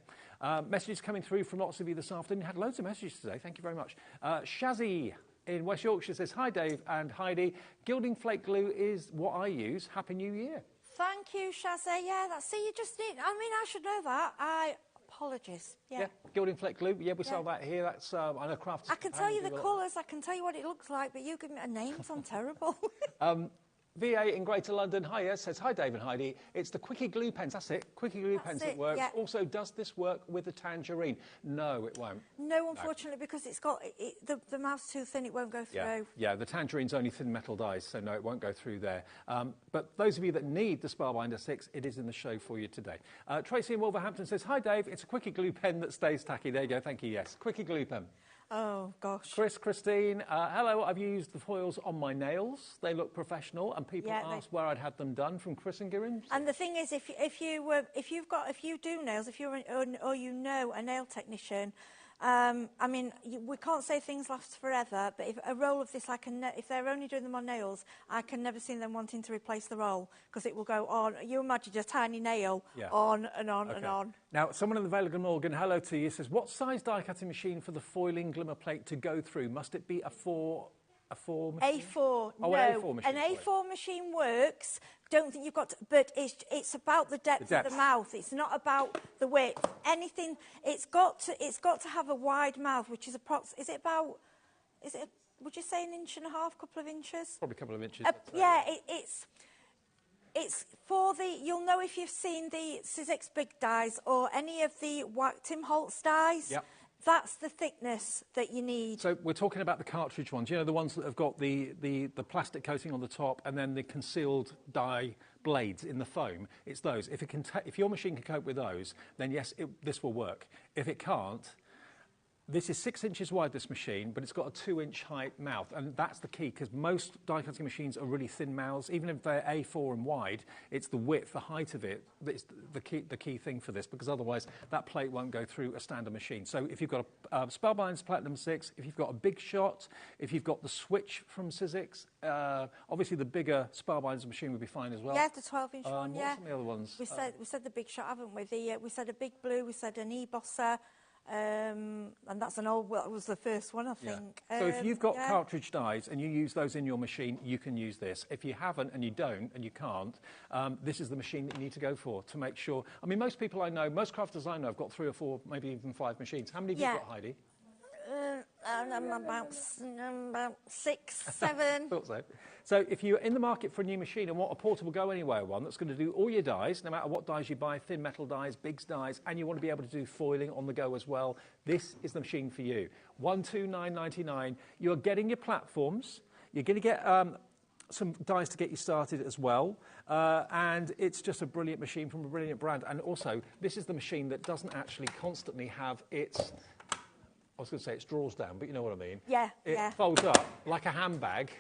Messages coming through from lots of you this afternoon. Had loads of messages today. Thank you very much. Shazzy in West Yorkshire says, hi, Dave and Heidi. Gilding flake glue is what I use. Happy New Year. Thank you, Shazzy. Yeah, see, you just need... I mean, I should know that. Apologies. Yeah, Gilding flake glue. Yeah, we sell that here. That's, I know Crafts... I can tell you the colours. I can tell you what it looks like, but you give me a name. I'm terrible. VA in Greater London, hiya, says, hi Dave and Heidi, it's the Quickie glue pens, that's it, Quickie glue pens that works. Yeah. Also, does this work with the tangerine? No, it won't. No, unfortunately, because it's got, the mouth's too thin, it won't go through. Yeah, the tangerine's only thin metal dies, so no, it won't go through there. But those of you that need the Spellbinder 6, it is in the show for you today. Tracy in Wolverhampton says, hi Dave, it's a Quickie glue pen that stays tacky. There you go, thank you, yes. Quickie glue pen. Oh, gosh. Christine, hello, I've used the foils on my nails. They look professional, and people asked where I'd had them done from Chris and Girim. And the thing is, if you do nails, if you're or you know a nail technician, I mean, we can't say things last forever, but if a roll of this, if they're only doing them on nails, I can never see them wanting to replace the roll, because it will go on. You imagine a tiny nail on and on and on. Now, someone in the Vale of Glamorgan, hello to you, says, what size die cutting machine for the foiling glimmer plate to go through? Must it be a 4 machine? A4, oh, no. An A4 machine. An A4 machine works. Don't think you've got to, but it's about the depth of the mouth. It's not about the width. Anything, it's got to have a wide mouth, which is would you say 1.5 inches, couple of inches? Probably a couple of inches. Yeah, it's for the, you'll know if you've seen the Sizzix big dies or any of the Tim Holtz dies. Yep. That's the thickness that you need. So we're talking about the cartridge ones, you know, the ones that have got the plastic coating on the top and then the concealed die blades in the foam. It's those. If your machine can cope with those, then yes, this will work. If it can't, this is 6 inches wide, this machine, but it's got a 2-inch height mouth, and that's the key, because most die cutting machines are really thin mouths. Even if they're A4 and wide, it's the width, the height of it that's the key thing for this, because otherwise that plate won't go through a standard machine. So if you've got a Spellbinders Platinum 6, if you've got a Big Shot, if you've got the Switch from Sizzix, obviously the bigger Spellbinders machine would be fine as well. Yeah, the 12-inch one, What are some of the other ones? We said the Big Shot, haven't we? We said a Big Blue, we said an E-Bosser. And that's it was the first one, I think. So if you've got cartridge dies and you use those in your machine, you can use this. If you haven't and you don't and you can't, this is the machine that you need to go for to make sure. I mean, most people I know, most crafters I know have got 3 or 4, maybe even 5 machines. How many have you got, Heidi? About 6, 7. Thought so. So if you're in the market for a new machine and want a portable go anywhere one that's going to do all your dies, no matter what dies you buy, thin metal dies, bigs dies, and you want to be able to do foiling on the go as well, this is the machine for you. 129.99. You're getting your platforms. You're going to get some dies to get you started as well, and it's just a brilliant machine from a brilliant brand. And also, this is the machine that doesn't actually constantly have its, I was going to say its drawers down, but you know what I mean. Yeah, It folds up like a handbag.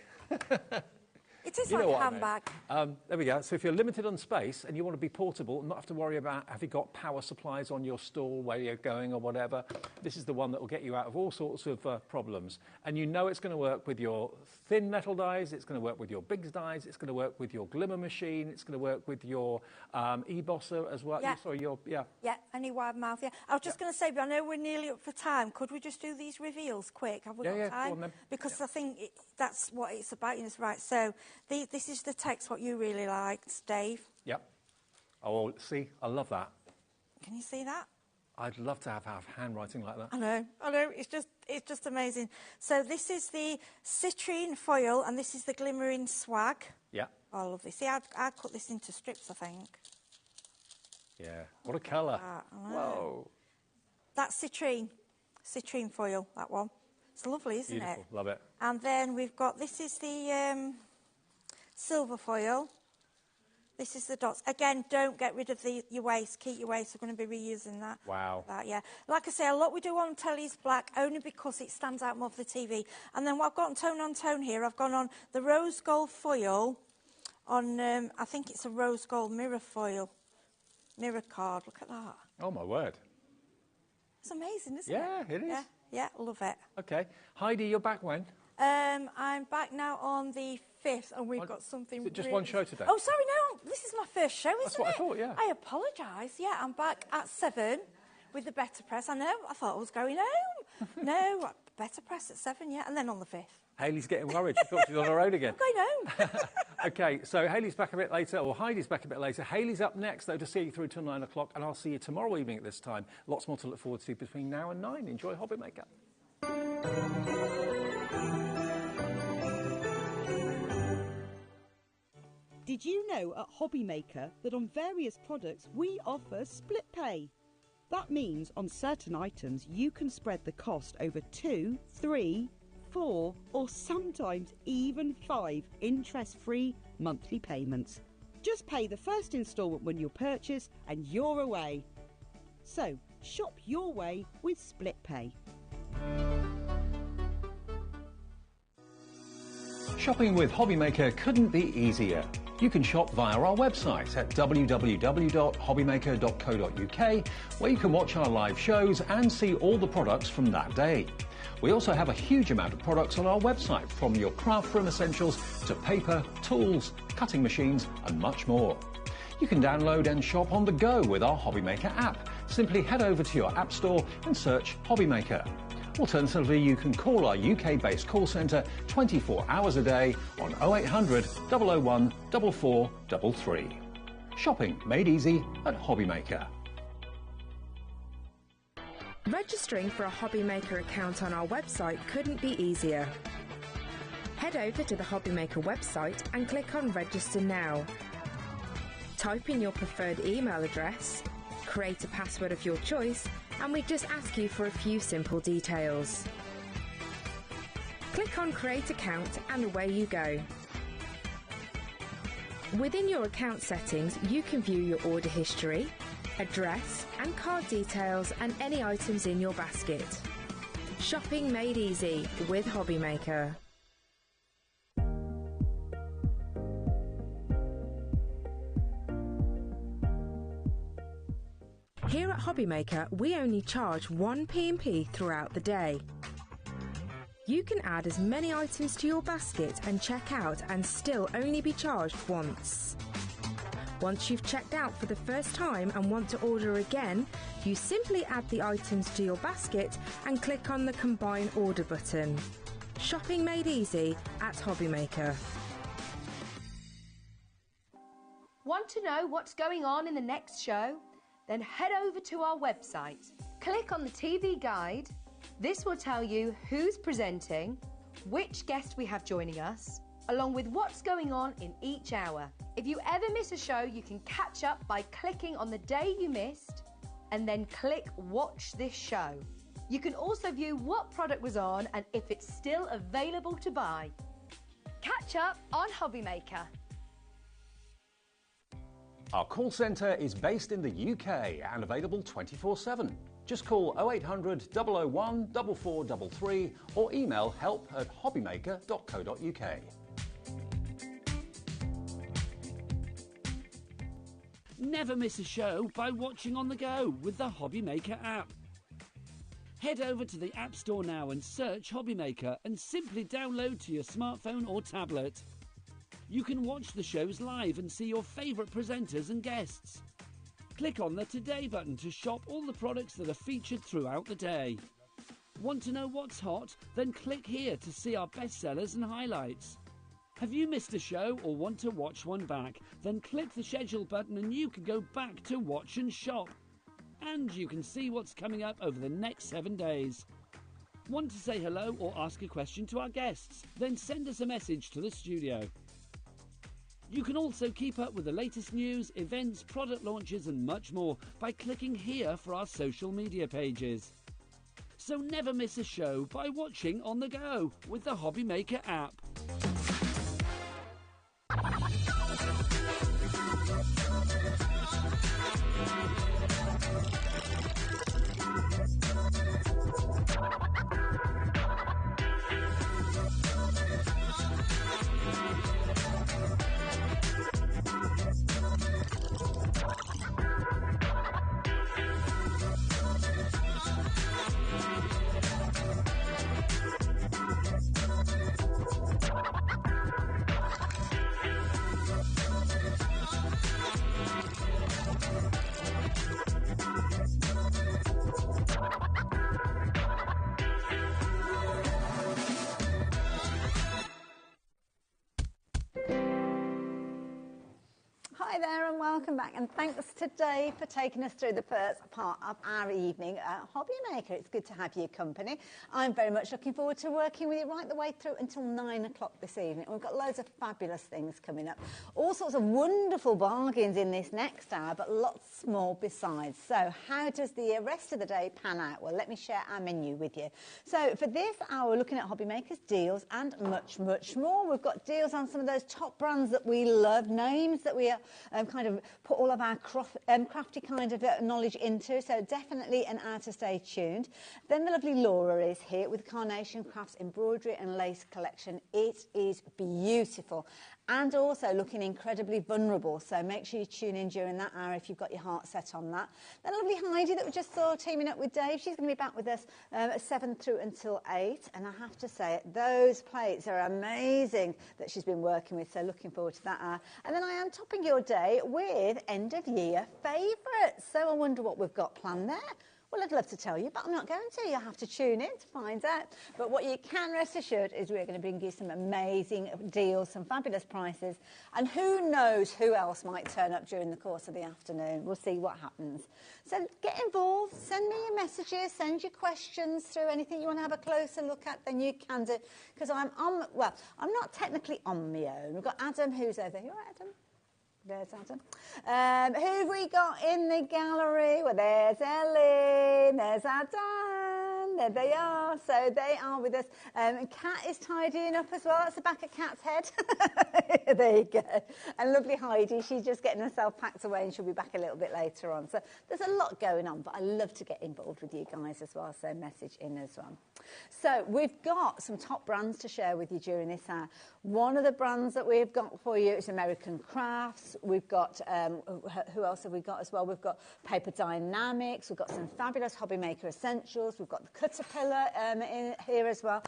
It is like a handbag. There we go. So if you're limited on space and you want to be portable and not have to worry about have you got power supplies on your stall where you're going or whatever, this is the one that will get you out of all sorts of problems. And you know it's going to work with your thin metal dies, it's going to work with your big dies, it's going to work with your glimmer machine, it's going to work with your e-bosser as well. Yeah. Sorry, Yeah, any wide mouth, I was just going to say, but I know we're nearly up for time. Could we just do these reveals quick? Have we got time? Go on then. Because I think that's what it's about. Right, so this is the text, what you really liked, Dave. Yep. Oh, see, I love that. Can you see that? I'd love to have handwriting like that. I know, it's just amazing. So this is the citrine foil, and this is the glimmering swag. Yeah. I love this. See, I'd cut this into strips, I think. Yeah, what a colour. Whoa. That's citrine foil, that one. It's lovely, isn't Beautiful. it? Love it. And then we've got, this is the silver foil. This is the dots. Again, don't get rid of your waste. Keep your waste. We're going to be reusing that. Wow. Yeah. Like I say, a lot we do on telly is black, only because it stands out more for the TV. And then what I've got on tone here, I've gone on the rose gold foil on, I think it's a rose gold mirror foil. Mirror card. Look at that. Oh, my word. It's amazing, isn't it? Yeah, it is. Yeah, love it. Okay. Heidi, you're back when? I'm back now on the 5th, and we've got something. Is it just one show today? Oh, sorry, no, this is my first show, isn't it? That's what I thought, yeah. I apologise. Yeah, I'm back at 7 with the Better Press. I know, I thought I was going home. No, Better Press at 7, yeah, and then on the 5th. Hayley's getting worried. She thought she was on her own again. I'm going home. Okay, so Hayley's back a bit later, or Heidi's back a bit later. Hayley's up next, though, to see you through till 9 o'clock, and I'll see you tomorrow evening at this time. Lots more to look forward to between now and 9. Enjoy HobbyMaker. Did you know at HobbyMaker that on various products we offer split pay? That means on certain items you can spread the cost over 2, 3, 4 or sometimes even 5 interest-free monthly payments. Just pay the first instalment when you purchase and you're away. So shop your way with split pay. Shopping with HobbyMaker couldn't be easier. You can shop via our website at www.hobbymaker.co.uk, where you can watch our live shows and see all the products from that day. We also have a huge amount of products on our website, from your craft room essentials to paper, tools, cutting machines and much more. You can download and shop on the go with our HobbyMaker app. Simply head over to your app store and search HobbyMaker. Alternatively, you can call our UK-based call centre 24 hours a day on 0800 001 4433. Shopping made easy at HobbyMaker. Registering for a HobbyMaker account on our website couldn't be easier. Head over to the HobbyMaker website and click on Register Now. Type in your preferred email address, create a password of your choice, and we just ask you for a few simple details. Click on Create Account and away you go. Within your account settings, you can view your order history, address and card details and any items in your basket. Shopping made easy with HobbyMaker. Here at HobbyMaker, we only charge one P&P throughout the day. You can add as many items to your basket and check out and still only be charged once. Once you've checked out for the first time and want to order again, you simply add the items to your basket and click on the Combine Order button. Shopping made easy at HobbyMaker. Want to know what's going on in the next show? Then head over to our website. Click on the TV guide. This will tell you who's presenting, which guest we have joining us, along with what's going on in each hour. If you ever miss a show, you can catch up by clicking on the day you missed and then click Watch This Show. You can also view what product was on and if it's still available to buy. Catch up on HobbyMaker. Our call centre is based in the UK and available 24/7. Just call 0800 001 4433 or email help@hobbymaker.co.uk. Never miss a show by watching on the go with the HobbyMaker app. Head over to the App Store now and search HobbyMaker and simply download to your smartphone or tablet. You can watch the shows live and see your favourite presenters and guests. Click on the Today button to shop all the products that are featured throughout the day. Want to know what's hot? Then click here to see our bestsellers and highlights. Have you missed a show or want to watch one back? Then click the Schedule button and you can go back to watch and shop. And you can see what's coming up over the next 7 days. Want to say hello or ask a question to our guests? Then send us a message to the studio. You can also keep up with the latest news, events, product launches and much more by clicking here for our social media pages. So never miss a show by watching on the go with the HobbyMaker app. Hi there and welcome back, and thanks to Dave for taking us through the first part of our evening at HobbyMaker. It's good to have your company. I'm very much looking forward to working with you right the way through until 9 o'clock this evening. We've got loads of fabulous things coming up. All sorts of wonderful bargains in this next hour, but lots more besides. So how does the rest of the day pan out? Well, let me share our menu with you. So for this hour, we're looking at HobbyMaker's deals and much, much more. We've got deals on some of those top brands that we love, names that we kind of put all of our crafty kind of knowledge into, so definitely an hour to stay tuned. Then the lovely Laura is here with Carnation Crafts embroidery and lace collection. It is beautiful and also looking incredibly vulnerable, so make sure you tune in during that hour if you've got your heart set on that. Then lovely Heidi that we just saw teaming up with Dave, she's going to be back with us at 7 through until 8, and I have to say those plates are amazing that she's been working with, so looking forward to that hour. And then I am topping your day with end of year favourites, so I wonder what we've got planned there. Well, I'd love to tell you, but I'm not going to. You'll have to tune in to find out. But what you can rest assured is we're going to bring you some amazing deals, some fabulous prices, and who knows who else might turn up during the course of the afternoon. We'll see what happens. So get involved, send me your messages, send your questions through, anything you want to have a closer look at, then you can do. Because I'm not technically on my own. We've got Adam, who's over here. Adam? There's Adam. Who have we got in the gallery? Well, there's Ellen, there's Adam, there they are. So they are with us. Kat is tidying up as well. That's the back of Kat's head. There you go. And lovely Heidi, she's just getting herself packed away and she'll be back a little bit later on. So there's a lot going on, but I love to get involved with you guys as well, so message in as well. So we've got some top brands to share with you during this hour. One of the brands that we've got for you is American Crafts. We've got, who else have we got as well? We've got Paper Dynamics. We've got some fabulous HobbyMaker essentials. We've got the Caterpillar in here as well.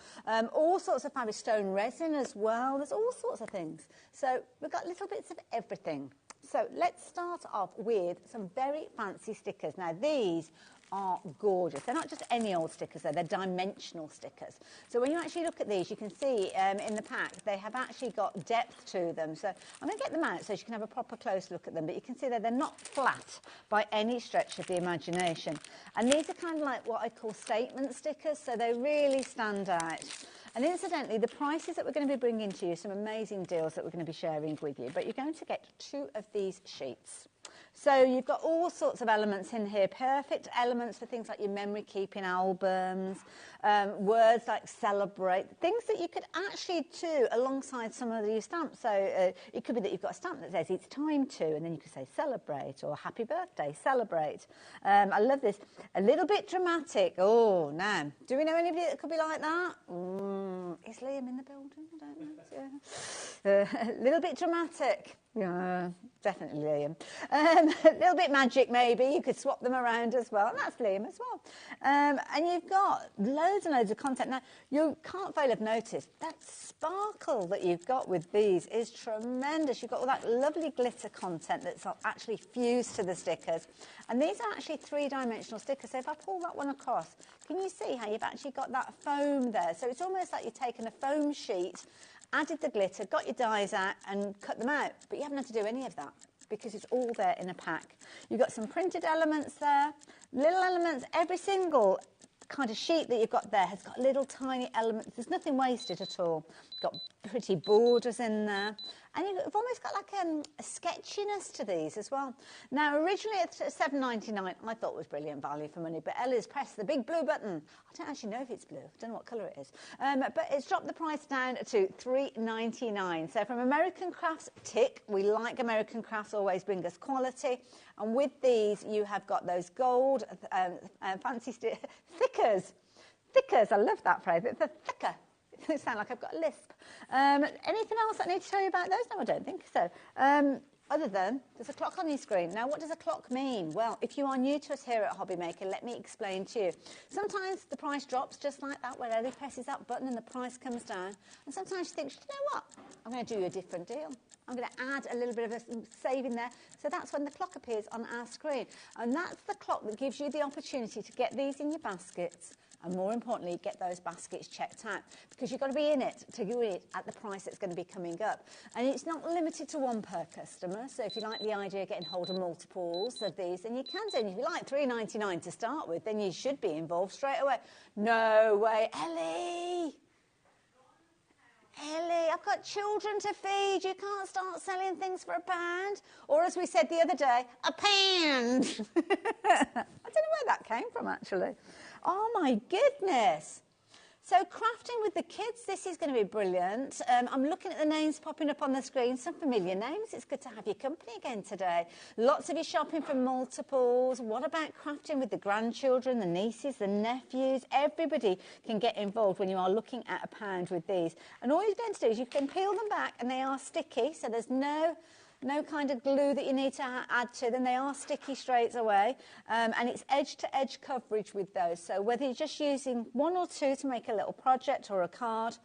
All sorts of fabulous stone resin as well. There's all sorts of things. So we've got little bits of everything. So let's start off with some very fancy stickers. Now these are gorgeous. They're not just any old stickers though, they're dimensional stickers. So when you actually look at these, you can see in the pack they have actually got depth to them. So I'm going to get them out so you can have a proper close look at them, but you can see that they're not flat by any stretch of the imagination. And these are kind of like what I call statement stickers, so they really stand out. And incidentally, the prices that we're going to be bringing to you, some amazing deals that we're going to be sharing with you, but you're going to get 2 of these sheets. So you've got all sorts of elements in here, perfect elements for things like your memory keeping albums, words like celebrate, things that you could actually do alongside some of your stamps. So it could be that you've got a stamp that says it's time to, and then you could say celebrate or happy birthday, celebrate. I love this. A little bit dramatic. Oh, no. Do we know anybody that could be like that? Is Liam in the building? I don't know. A little bit dramatic. Yeah, definitely Liam. A little bit magic maybe, you could swap them around as well, and that's Liam as well. And you've got loads and loads of content. Now, you can't fail have noticed that sparkle that you've got with these is tremendous. You've got all that lovely glitter content that's actually fused to the stickers. And these are actually 3-dimensional stickers, so if I pull that one across, can you see how you've actually got that foam there? So it's almost like you've taken a foam sheet, added the glitter, got your dies out and cut them out. But you haven't had to do any of that because it's all there in a pack. You've got some printed elements there, little elements. Every single kind of sheet that you've got there has got little tiny elements. There's nothing wasted at all. Got pretty borders in there. And you've almost got like a sketchiness to these as well. Now, originally at $7.99, I thought was brilliant value for money, but Ella's pressed the big blue button. I don't actually know if it's blue. I don't know what colour it is. But it's dropped the price down to $3.99. So from American Crafts, tick. We like American Crafts, always bring us quality. And with these, you have got those gold fancy thickers. Thickers, I love that phrase. It's a thicker. It sounds like I've got a lisp. Anything else I need to tell you about those? No, I don't think so. Other than, there's a clock on your screen. Now, what does a clock mean? Well, if you are new to us here at HobbyMaker, let me explain to you. Sometimes the price drops just like that, where Ellie presses that button and the price comes down. And sometimes you think, you know what? I'm going to do you a different deal. I'm going to add a little bit of a saving there. So that's when the clock appears on our screen. And that's the clock that gives you the opportunity to get these in your baskets, and more importantly, get those baskets checked out, because you've got to be in it to do it at the price that's going to be coming up. And it's not limited to one per customer, so if you like the idea of getting hold of multiples of these, then you can do. And if you like $3.99 to start with, then you should be involved straight away. No way, Ellie! Ellie, I've got children to feed. You can't start selling things for £1. Or as we said the other day, £1. I don't know where that came from, actually. Oh, my goodness. So crafting with the kids, this is going to be brilliant. I'm looking at the names popping up on the screen, some familiar names. It's good to have your company again today. Lots of you shopping for multiples. What about crafting with the grandchildren, the nieces, the nephews? Everybody can get involved when you are looking at £1 with these. And all you're going to do is you can peel them back, and they are sticky, so there's no kind of glue that you need to add to them. They are sticky straight away. And it's edge-to-edge coverage with those. So whether you're just using one or two to make a little project or a card,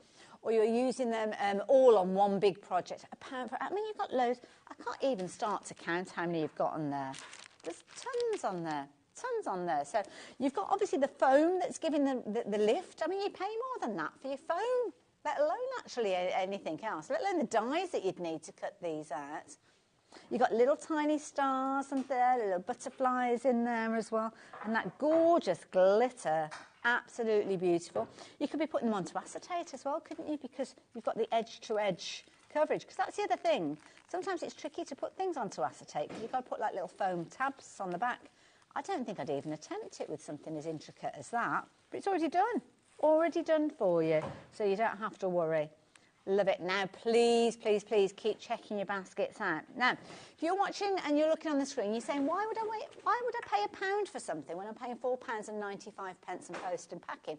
or you're using them all on one big project, £1 for... I mean, you've got loads. I can't even start to count how many you've got on there. There's tons on there. Tons on there. So you've got, obviously, the foam that's giving the lift. I mean, you pay more than that for your foam, let alone actually anything else, let alone the dies that you'd need to cut these out. You've got little tiny stars and there, little butterflies in there as well, and that gorgeous glitter, absolutely beautiful. You could be putting them onto acetate as well, couldn't you? Because you've got the edge-to-edge coverage, because that's the other thing. Sometimes it's tricky to put things onto acetate, because you've got to put like little foam tabs on the back. I don't think I'd even attempt it with something as intricate as that, but it's already done for you, so you don't have to worry. Love it. Now, please, please, please keep checking your baskets out. Now, if you're watching and you're looking on the screen, you're saying, why would I pay £1 for something when I'm paying £4.95 in post and packing?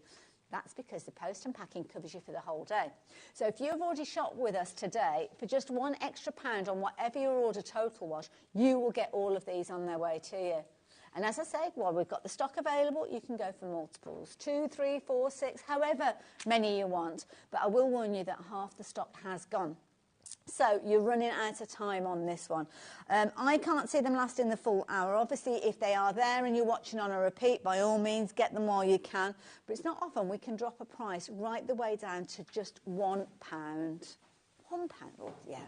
That's because the post and packing covers you for the whole day. So if you've already shopped with us today, for just £1 extra on whatever your order total was, you will get all of these on their way to you. And as I say, while we've got the stock available, you can go for multiples, 2, 3, 4, 6, however many you want. But I will warn you that half the stock has gone. So you're running out of time on this one. I can't see them lasting the full hour. Obviously, if they are there and you're watching on a repeat, by all means, get them while you can. But it's not often we can drop a price right the way down to just £1. £1, yeah.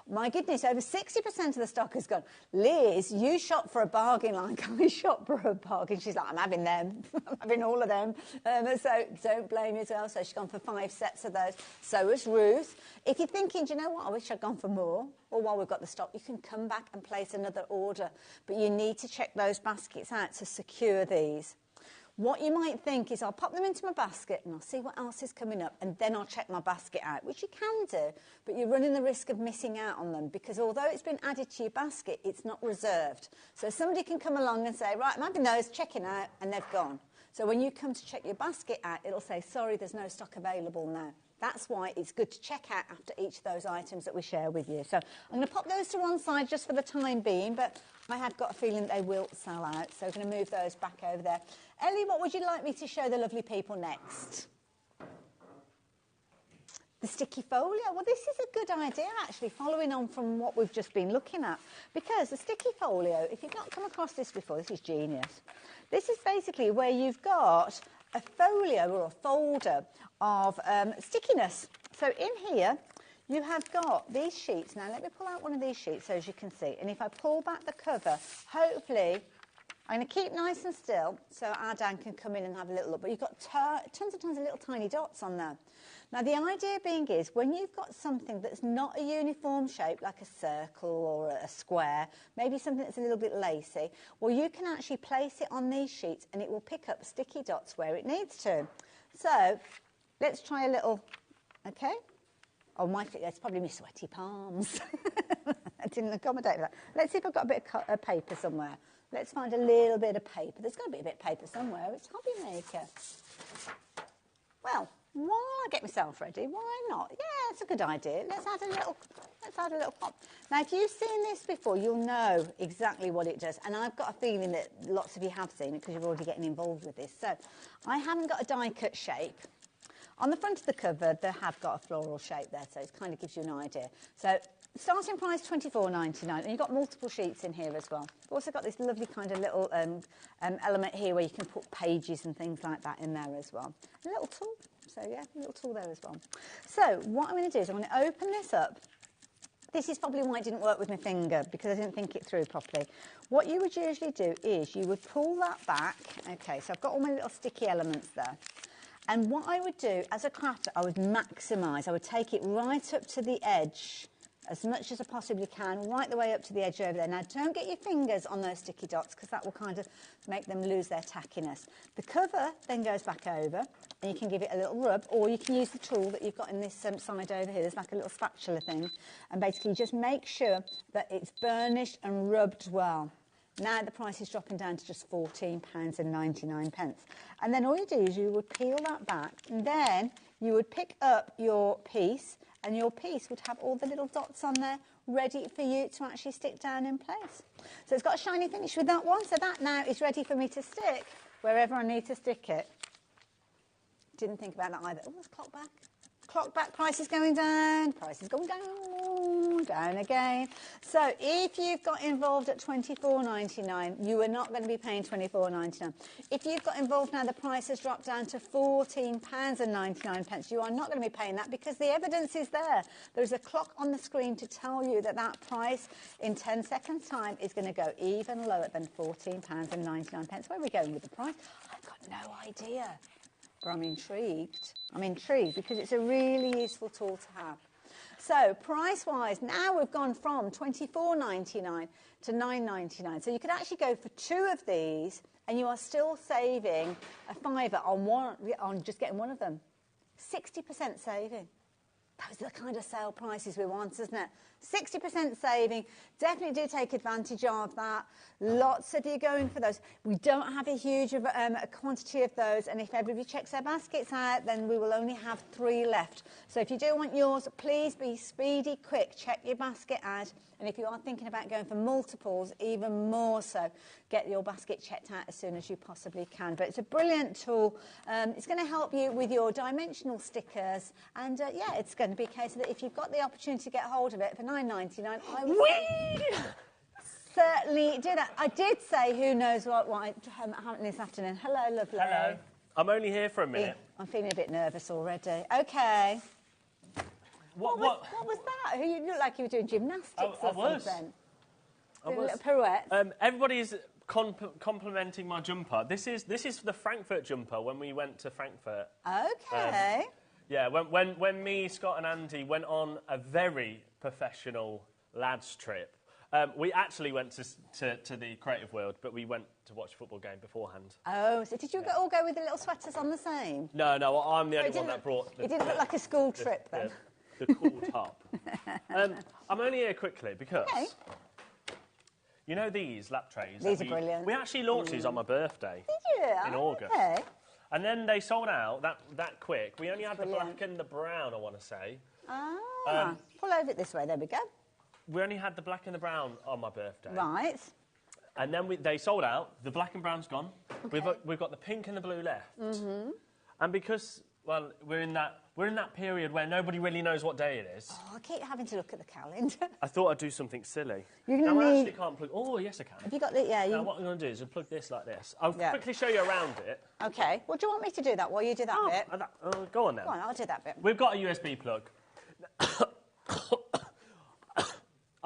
My goodness, over 60% of the stock has gone. Liz, you shop for a bargain like I shop for a bargain. She's like, I'm having them. I'm having all of them. So don't blame me as well. So she's gone for 5 sets of those. So has Ruth. If you're thinking, do you know what, I wish I'd gone for more, or while we've got the stock, you can come back and place another order. But you need to check those baskets out to secure these. What you might think is I'll pop them into my basket and I'll see what else is coming up, and then I'll check my basket out, which you can do, but you're running the risk of missing out on them, because although it's been added to your basket, it's not reserved. So somebody can come along and say, right, I'm having those, checking out, and they've gone. So when you come to check your basket out, it'll say, sorry, there's no stock available now. That's why it's good to check out after each of those items that we share with you. So I'm going to pop those to one side just for the time being, but I have got a feeling they will sell out. So we're going to move those back over there. Ellie, what would you like me to show the lovely people next? The sticky folio. Well, this is a good idea, actually, following on from what we've just been looking at. Because the sticky folio, if you've not come across this before, this is genius. This is basically where you've got a folio or a folder of stickiness. So in here, you have got these sheets. Now, let me pull out one of these sheets so as you can see. And if I pull back the cover, hopefully, I'm going to keep nice and still so our Dan can come in and have a little look. But you've got tons of little tiny dots on there. Now, the idea being is when you've got something that's not a uniform shape, like a circle or a square, maybe something that's a little bit lacy, well, you can actually place it on these sheets and it will pick up sticky dots where it needs to. So let's try a little, okay? Oh, that's probably my sweaty palms. I didn't accommodate that. Let's see if I've got a bit of paper somewhere. Let's find a little bit of paper. There's got to be a bit of paper somewhere. It's HobbyMaker. Well, while I get myself ready, why not? Yeah, it's a good idea. Let's add a little pop. Now, if you've seen this before, you'll know exactly what it does. And I've got a feeling that lots of you have seen it because you're already getting involved with this. So I haven't got a die-cut shape. On the front of the cover, they have got a floral shape there, so it kind of gives you an idea. So starting price £24.99, and you've got multiple sheets in here as well. We've also got this lovely kind of little element here where you can put pages and things like that in there as well. A little tool, so yeah, a little tool there as well. So what I'm going to do is I'm going to open this up. This is probably why it didn't work with my finger, because I didn't think it through properly. What you would usually do is you would pull that back. Okay, so I've got all my little sticky elements there. And what I would do as a crafter, I would maximise. I would take it right up to the edge, as much as I possibly can, right the way up to the edge over there. Now, don't get your fingers on those sticky dots, because that will kind of make them lose their tackiness. The cover then goes back over, and you can give it a little rub, or you can use the tool that you've got in this side over here. There's like a little spatula thing, and basically just make sure that it's burnished and rubbed well. Now the price is dropping down to just £14.99. And then all you do is you would peel that back, and then you would pick up your piece, and your piece would have all the little dots on there ready for you to actually stick down in place. So it's got a shiny finish with that one, so that now is ready for me to stick wherever I need to stick it. Didn't think about that either. Oh, there's clock back. Clock back, price is going down, price is going down, down again. So if you've got involved at £24.99, you are not going to be paying £24.99. If you've got involved now, the price has dropped down to £14.99. You are not going to be paying that, because the evidence is there. There's a clock on the screen to tell you that that price in 10 seconds' time is going to go even lower than £14.99. Where are we going with the price? I've got no idea. But I'm intrigued. I'm intrigued because it's a really useful tool to have. So price-wise, now we've gone from £24.99 to £9.99. So you could actually go for 2 of these, and you are still saving a £5 on just getting one of them. 60% saving. Those are the kind of sale prices we want, isn't it? 60% saving. Definitely do take advantage of that. Lots of you going for those. We don't have a huge a quantity of those, and if everybody checks their baskets out, then we will only have 3 left. So if you do want yours, please be speedy, quick. Check your basket out, and if you are thinking about going for multiples, even more so, get your basket checked out as soon as you possibly can. But it's a brilliant tool. It's going to help you with your dimensional stickers, and yeah, it's going to be a case that if you've got the opportunity to get hold of it for £9.99, I would certainly do that. I did say who knows what happened this afternoon. Hello, lovely. Hello. I'm only here for a minute. I'm feeling a bit nervous already. Okay. What was that? You looked like you were doing gymnastics or something. Doing a little pirouette. Everybody's complimenting my jumper. This is the Frankfurt jumper when we went to Frankfurt. Okay. Yeah, when me, Scott and Andy went on a very professional lads trip. We actually went to the creative world, but we went to watch a football game beforehand. Oh, so did you all go with the little sweaters on the same? No, I'm the only one that brought... It didn't look like a school trip then? The cool top. I'm only here quickly because... Okay. You know these lap trays? These are brilliant. We actually launched these on my birthday. Did you? In August. Okay. And then they sold out that quick. We only had the black and the brown, I want to say. Ah, pull over it this way. There we go. We only had the black and the brown on my birthday. Right. And then they sold out. The black and brown's gone. Okay. We've got the pink and the blue left. Mm-hmm. And because, well, we're in that period where nobody really knows what day it is. Oh, I keep having to look at the calendar. I thought I'd do something silly. You're going I actually can't plug... Oh, yes, I can. Have you got the... Yeah, Now, what I'm going to do is plug this like this. I'll quickly show you around it. OK. Well, do you want me to do that while you do that bit? Go on, then. Go on, I'll do that bit. We've got a USB plug.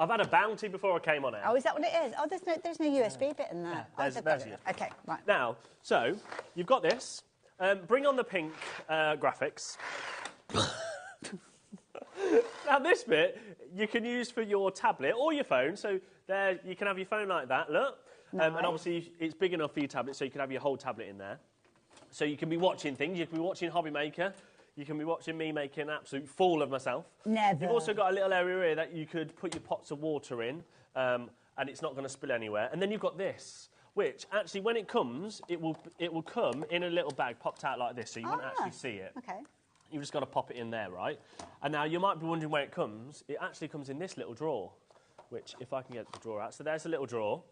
I've had a bounty before I came on air. Oh, is that what it is? Oh, there's no USB bit in there. Yeah, there's you. OK, right. Now, so, you've got this. Bring on the pink graphics. Now, this bit you can use for your tablet or your phone. So there, you can have your phone like that, look. Nice. And obviously, it's big enough for your tablet, so you can have your whole tablet in there. So you can be watching things. You can be watching HobbyMaker. You can be watching me making an absolute fool of myself. Never. You've also got a little area here that you could put your pots of water in, and it's not going to spill anywhere. And then you've got this, which actually, when it comes, it will come in a little bag popped out like this, so you won't actually see it. Okay. You've just got to pop it in there, right? And now you might be wondering where it comes. It actually comes in this little drawer, which, if I can get the drawer out. So there's a little drawer.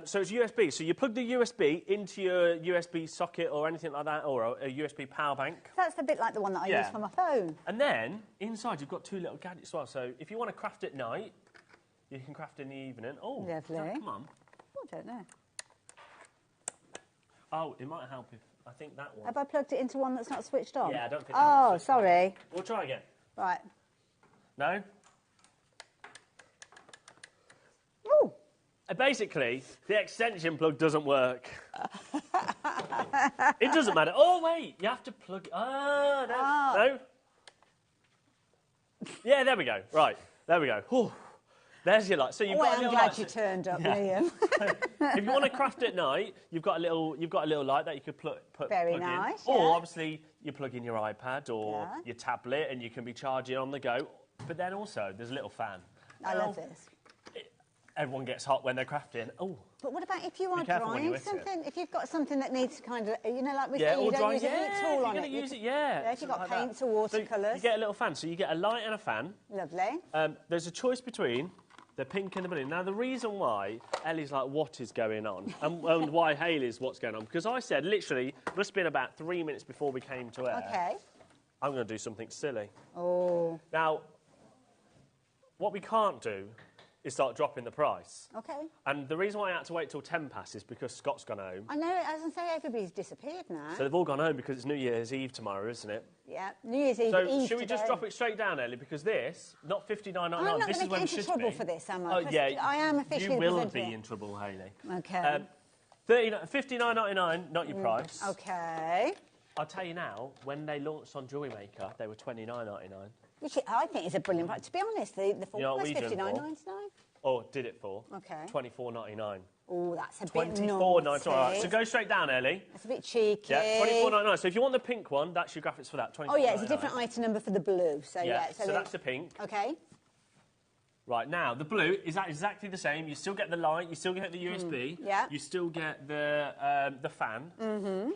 So it's USB. So you plug the USB into your USB socket or anything like that, or a USB power bank. That's a bit like the one that I use for my phone. And then inside you've got two little gadgets as well. So if you want to craft at night, you can craft in the evening. Oh, lovely. Come on. I don't know. Oh, it might help if I think that one. Have I plugged it into one that's not switched on? Yeah, I don't think. Oh, sorry. We'll try again. Right. No. Ooh. Basically, the extension plug doesn't work. It doesn't matter. Oh, wait, you have to plug... No. Yeah, there we go. Right, there we go. Whew. There's your light. So you've got a little I'm glad light. you turned up, Liam. If you want to craft at night, you've got a little light that you could plug Very nice, in. Or obviously you plug in your iPad or Yeah. your tablet, and you can be charging on the go. But then also there's a little fan. I love this. Everyone gets hot when they're crafting. Oh. But what about if you are careful when you drying hit it. something? If you've got something that needs kind of, you know, like we Yeah, say, you or don't drying, use a heat tool you're on gonna it. use it, Yeah, if you've got something like paints that. or watercolours. So you get a little fan. So you get a light and a fan. Lovely. There's a choice between the pink and the blue. Now, the reason why Ellie's like, what is going on? and why Hayley's what's going on? Because I said, literally, must have been about 3 minutes before we came to air. Okay. I'm going to do something silly. Oh. Now, what we can't do is start dropping the price. Okay. And the reason why I had to wait till 10 past is because Scott's gone home. I know, as I say, everybody's disappeared now. So they've all gone home because it's New Year's Eve tomorrow, isn't it? Yeah, New Year's Eve. So should we just drop it straight down, Ellie? Because this, not $59.99. I'm not this going is to when get it into should trouble be. for this, am I? Oh 'Cause yeah, I am officially you will presenting be it. in trouble, Hayley. Okay. $59.99, not your price. Okay. I'll tell you now, when they launched on HobbyMaker, they were $29.99. Which I think is a brilliant price. To be honest, the full You know what price we did it for? $59.99. Or did it for? Okay. $24.99. Oh, that's a bit $24.99. naughty. All right, so go straight down, Ellie. That's a bit cheeky. Yeah, $24.99. So if you want the pink one, that's your graphics for that. Oh yeah, it's a different item number for the blue. So yeah, so that's the pink. Okay. Right, now, the blue is exactly the same. You still get the light, you still get the USB. Yeah. You still get the fan.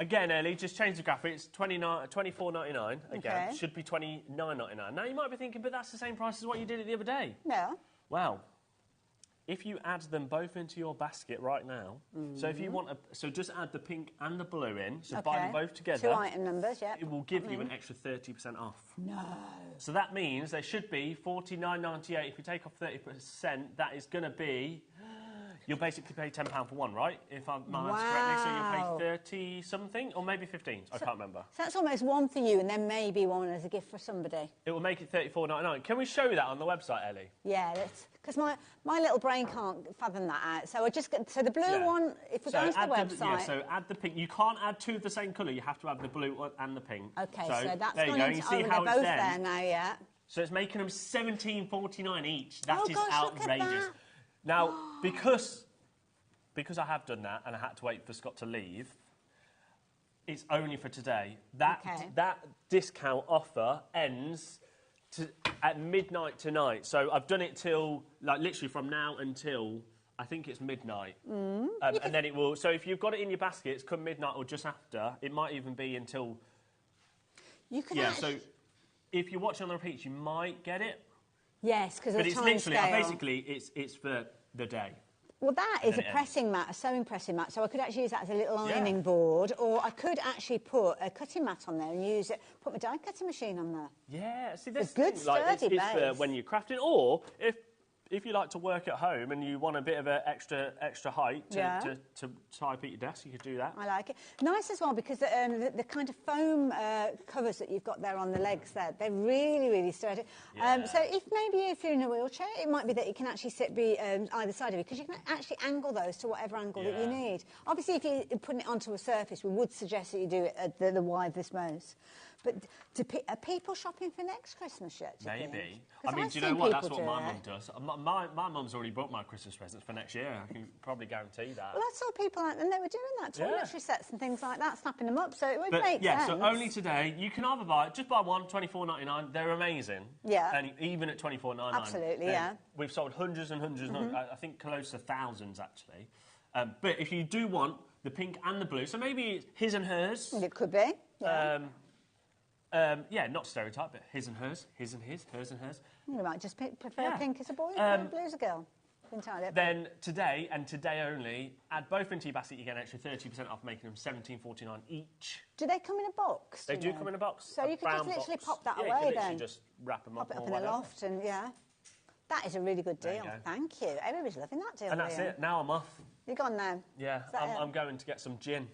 Again, Ellie, just change the graphics. $24.99. Again, Okay. should be $29.99. Now, you might be thinking, but that's the same price as what you did it the other day. No. Well, if you add them both into your basket right now, so if you want so just add the pink and the blue in, so buy them both together. 2 item numbers, yeah. It will give you an extra 30% off. No. So that means they should be $49.98. If you take off 30%, that is going to be... You'll basically pay £10 for one, right? If my maths correctly, so you'll pay 30 something, or maybe 15. I can't remember. So that's almost one for you, and then maybe one as a gift for somebody. It will make it $34.99. Can we show that on the website, Ellie? Yeah, because my little brain can't fathom that out. So so the blue one, if we go into the website. So add the pink. You can't add two of the same colour. You have to have the blue and the pink. Okay, so that's there you go. You see how they're it's both there now, yeah. So it's making them $17.49 each. That is gosh, outrageous. look at that. Now, because I have done that and I had to wait for Scott to leave, it's only for today. That discount offer ends at midnight tonight. So I've done it till, like, literally from now until, I think it's midnight. And then it will... So if you've got it in your baskets, come midnight or just after, it might even be until... You can so if you're watching on the repeats, you might get it. Yes, because of the time But it's literally, scale. basically, it's for the day. Well, that is a pressing mat, a sewing pressing mat, so I could actually use that as a little ironing board, or I could actually put a cutting mat on there and use it, put my die cutting machine on there. Yeah, see, that's a good sturdy it's base. for when you're crafting, or if you like to work at home and you want a bit of an extra height to type at your desk, you could do that. I like it. Nice as well, because the kind of foam covers that you've got there on the legs there, they're really, really sturdy. Yeah. So if you're in a wheelchair, it might be that you can actually be either side of you, because you can actually angle those to whatever angle that you need. Obviously, if you're putting it onto a surface, we would suggest that you do it at the widest most. But are people shopping for next Christmas yet? Maybe. I mean, do you know what? That's what my mum does. My mum's already bought my Christmas presents for next year. I can probably guarantee that. Well, I saw people out, and they were doing that, toiletry sets and things like that, snapping them up, so it would make sense. So only today. You can either buy one, $24.99. They're amazing. Yeah. And even at $24.99. Absolutely, yeah. We've sold hundreds and hundreds, I think close to thousands, actually. But if you do want the pink and the blue, so maybe his and hers. It could be, yeah. Not stereotype, but his and hers, his and his, hers and hers. You might just prefer pink as a boy and blue as a girl. entirely up. Then today, and today only, add both into your basket, you get an extra 30% off, making them $17.49 each. Do they come in a box? They do come in a box. So you could just literally pop that away you can then. literally just wrap them Pop up it up or in the whatever. loft and, yeah. That is a really good There you deal. go. Thank you. Everybody's loving that deal. And that's Liam. it. Now I'm off. You're gone now? Yeah, Is that it? I'm going to get some gin.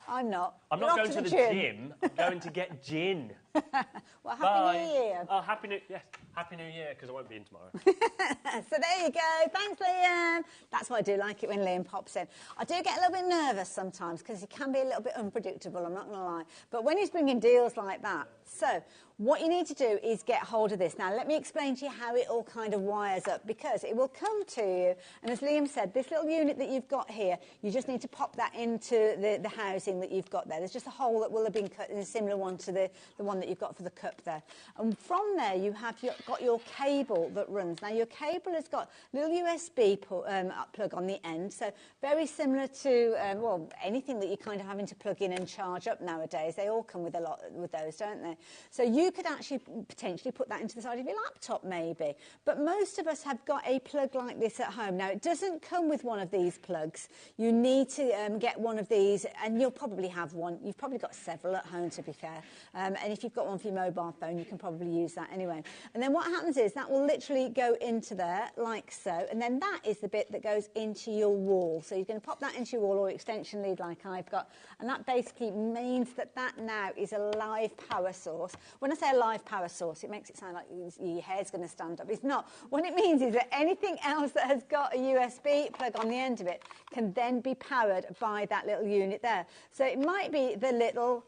I'm not. I'm You're not off going to the gym. I'm going to get gin. Well, Happy Bye. New Year. Oh, Happy New Year, because I won't be in tomorrow. So there you go. Thanks, Liam. That's why I do like it when Liam pops in. I do get a little bit nervous sometimes because he can be a little bit unpredictable, I'm not going to lie. But when he's bringing deals like that, so what you need to do is get hold of this. Now, let me explain to you how it all kind of wires up, because it will come to you. And as Liam said, this little unit that you've got here, you just need to pop that into the housing that you've got there. There's just a hole that will have been cut in a similar one to the one that you've got for the cup there. And from there, you have got your cable that runs. Now, your cable has got a little USB plug on the end, so very similar to, well, anything that you're kind of having to plug in and charge up nowadays. They all come with a lot with those, don't they? So you could actually potentially put that into the side of your laptop, maybe. But most of us have got a plug like this at home. Now, it doesn't come with one of these plugs. You need to get one of these, and you'll probably have one. You've probably got several at home, to be fair. And if you've got one for your mobile phone, you can probably use that anyway. And then what happens is that will literally go into there, like so. And then that is the bit that goes into your wall. So you're going to pop that into your wall or extension lead like I've got. And that basically means that that now is a live power source. When I say a live power source, it makes it sound like your hair's going to stand up. It's not. What it means is that anything else that has got a USB plug on the end of it can then be powered by that little unit there. So it might be the little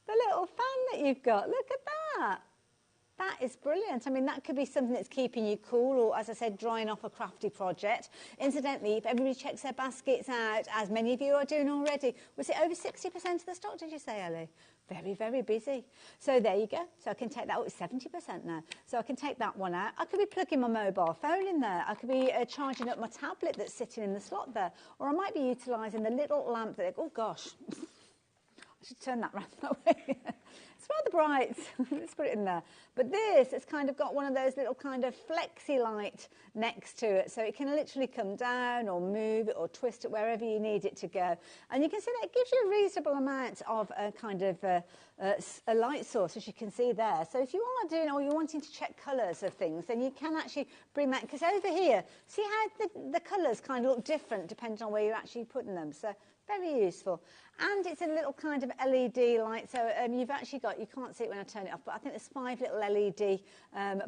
fan that you've got. Look at that. That is brilliant. I mean, that could be something that's keeping you cool or, as I said, drying off a crafty project. Incidentally, if everybody checks their baskets out, as many of you are doing already, was it over 60% of the stock, did you say, Ellie? Very, very busy. So there you go. So I can take that. Oh, it's 70% now. So I can take that one out. I could be plugging my mobile phone in there. I could be charging up my tablet that's sitting in the slot there. Or I might be utilising the little lamp that, oh gosh, I should turn that round that way. It's rather bright. Let's put it in there. But this has kind of got one of those little kind of flexi light next to it. So it can literally come down or move it or twist it wherever you need it to go. And you can see that it gives you a reasonable amount of a kind of a light source, as you can see there. So if you are doing or you're wanting to check colours of things, then you can actually bring that. Because over here, see how the colours kind of look different depending on where you're actually putting them. So very useful. And it's a little kind of LED light, so you've actually got, you can't see it when I turn it off, but I think there's 5 little LED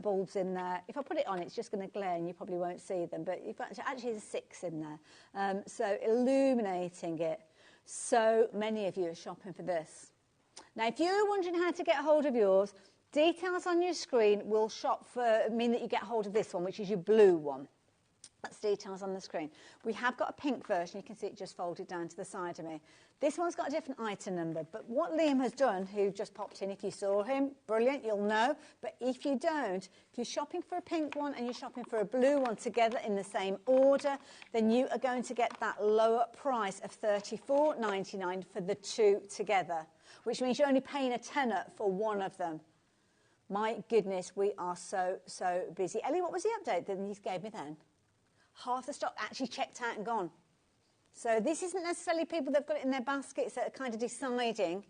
bulbs in there. If I put it on, it's just going to glare and you probably won't see them, but you've got, actually there's 6 in there. So illuminating it. So many of you are shopping for this. Now, if you're wondering how to get hold of yours, details on your screen will mean that you get hold of this one, which is your blue one. That's details on the screen. We have got a pink version. You can see it just folded down to the side of me. This one's got a different item number. But what Liam has done, who just popped in, if you saw him, brilliant, you'll know. But if you don't, if you're shopping for a pink one and you're shopping for a blue one together in the same order, then you are going to get that lower price of $34.99 for the 2 together, which means you're only paying a tenner for one of them. My goodness, we are so, so busy. Ellie, what was the update that you gave me then? Half the stock actually checked out and gone. So this isn't necessarily people that have got it in their baskets that are kind of deciding.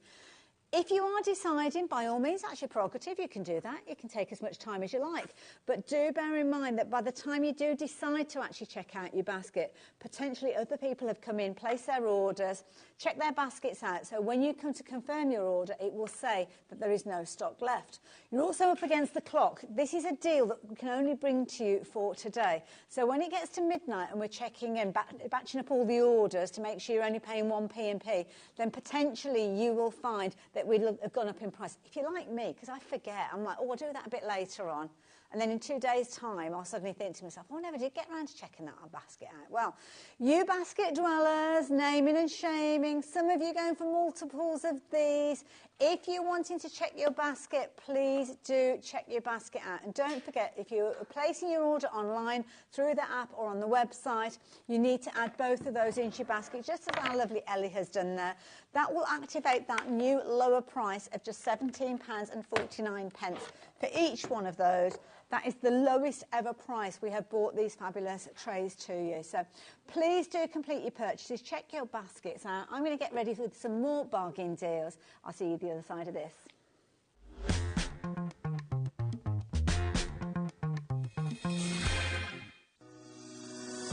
If you are deciding, by all means, that's your prerogative. You can do that. You can take as much time as you like. But do bear in mind that by the time you do decide to actually check out your basket, potentially other people have come in, placed their orders, check their baskets out. So when you come to confirm your order, it will say that there is no stock left. You're also up against the clock. This is a deal that we can only bring to you for today. So when it gets to midnight and we're checking and batching up all the orders to make sure you're only paying 1 P&P, then potentially you will find that we'd have gone up in price. If you're like me, because I forget, I'm like, oh, I'll do that a bit later on. And then in 2 days' time, I'll suddenly think to myself, oh, I never did get around to checking that basket out. Well, you basket dwellers, naming and shaming, some of you going for multiples of these. If you're wanting to check your basket, please do check your basket out. And don't forget, if you're placing your order online through the app or on the website, you need to add both of those into your basket, just as our lovely Ellie has done there. That will activate that new lower price of just £17.49 for each one of those. That is the lowest ever price we have bought these fabulous trays to you. So please do complete your purchases. Check your baskets out. I'm going to get ready with some more bargain deals. I'll see you the other side of this.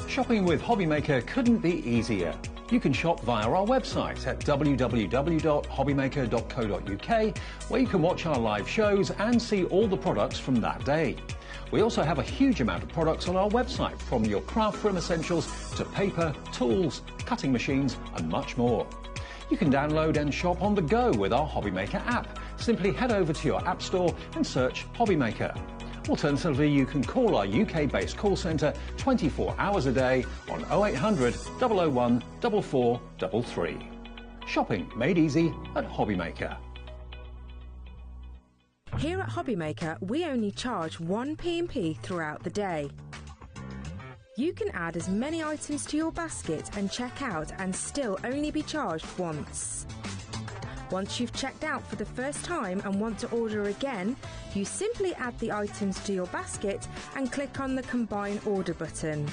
Shopping with HobbyMaker couldn't be easier. You can shop via our website at www.hobbymaker.co.uk, where you can watch our live shows and see all the products from that day. We also have a huge amount of products on our website, from your craft room essentials to paper, tools, cutting machines and much more. You can download and shop on the go with our HobbyMaker app. Simply head over to your app store and search HobbyMaker. Alternatively, you can call our UK-based call centre 24 hours a day on 0800 001 4433. Shopping made easy at HobbyMaker. Here at HobbyMaker, we only charge 1 P&P throughout the day. You can add as many items to your basket and check out and still only be charged once. Once you've checked out for the first time and want to order again, you simply add the items to your basket and click on the Combine Order button.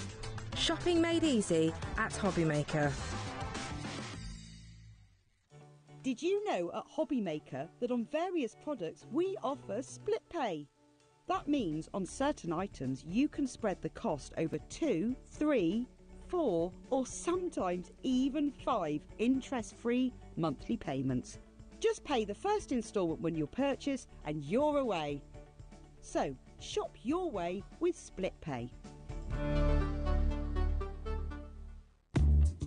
Shopping made easy at HobbyMaker. Did you know at HobbyMaker that on various products we offer split pay? That means on certain items you can spread the cost over 2, 3, 4 or sometimes even 5 interest-free monthly payments. Just pay the first instalment when you purchase and you're away. So shop your way with split pay.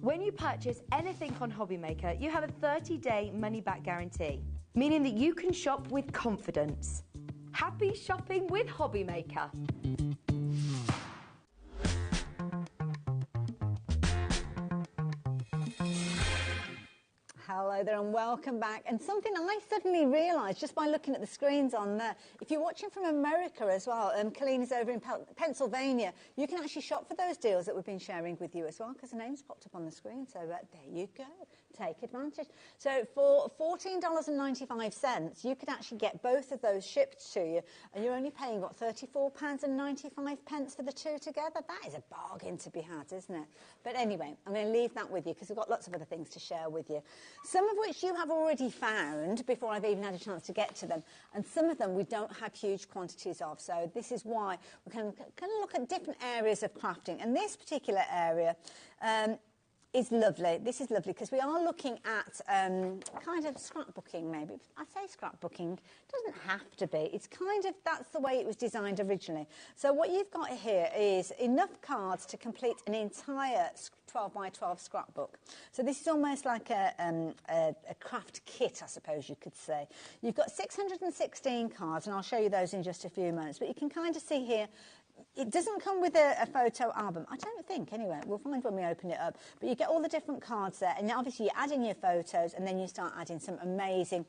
When you purchase anything on HobbyMaker, you have a 30-day money-back guarantee, meaning that you can shop with confidence. Happy shopping with HobbyMaker. Hello there and welcome back. And something I suddenly realised just by looking at the screens on there, if you're watching from America as well, Colleen is over in Pennsylvania, you can actually shop for those deals that we've been sharing with you as well, because the name's popped up on the screen. So there you go. Take advantage. So for $14.95, you could actually get both of those shipped to you, and you're only paying, what, £34.95 for the two together? That is a bargain to be had, isn't it? But anyway, I'm going to leave that with you because we've got lots of other things to share with you. Some of which you have already found before I've even had a chance to get to them, and some of them we don't have huge quantities of. So this is why we can kind of look at different areas of crafting, and this particular area is lovely. This is lovely because we are looking at kind of scrapbooking, maybe. I say scrapbooking, it doesn't have to be. It's kind of, that's the way it was designed originally. So what you've got here is enough cards to complete an entire 12 by 12 scrapbook. So this is almost like a craft kit, I suppose you could say. You've got 616 cards, and I'll show you those in just a few moments. But you can kind of see here, it doesn't come with a photo album. I don't think, anyway. We'll find when we open it up. But you get all the different cards there, and obviously you add in your photos, and then you start adding some amazing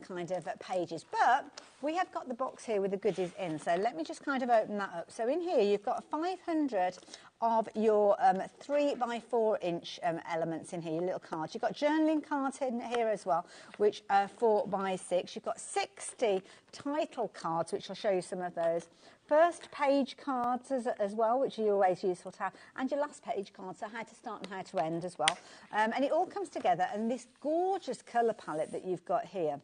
kind of pages. But we have got the box here with the goodies in, so let me just kind of open that up. So in here you've got 500 of your 3 by 4 inch elements in here, your little cards. You've got journaling cards in here as well, which are 4 by 6. You've got 60 title cards, which I'll show you some of those. First page cards as well, which are always useful to have, and your last page cards, so how to start and how to end as well. And it all comes together in this gorgeous colour palette that you've got here.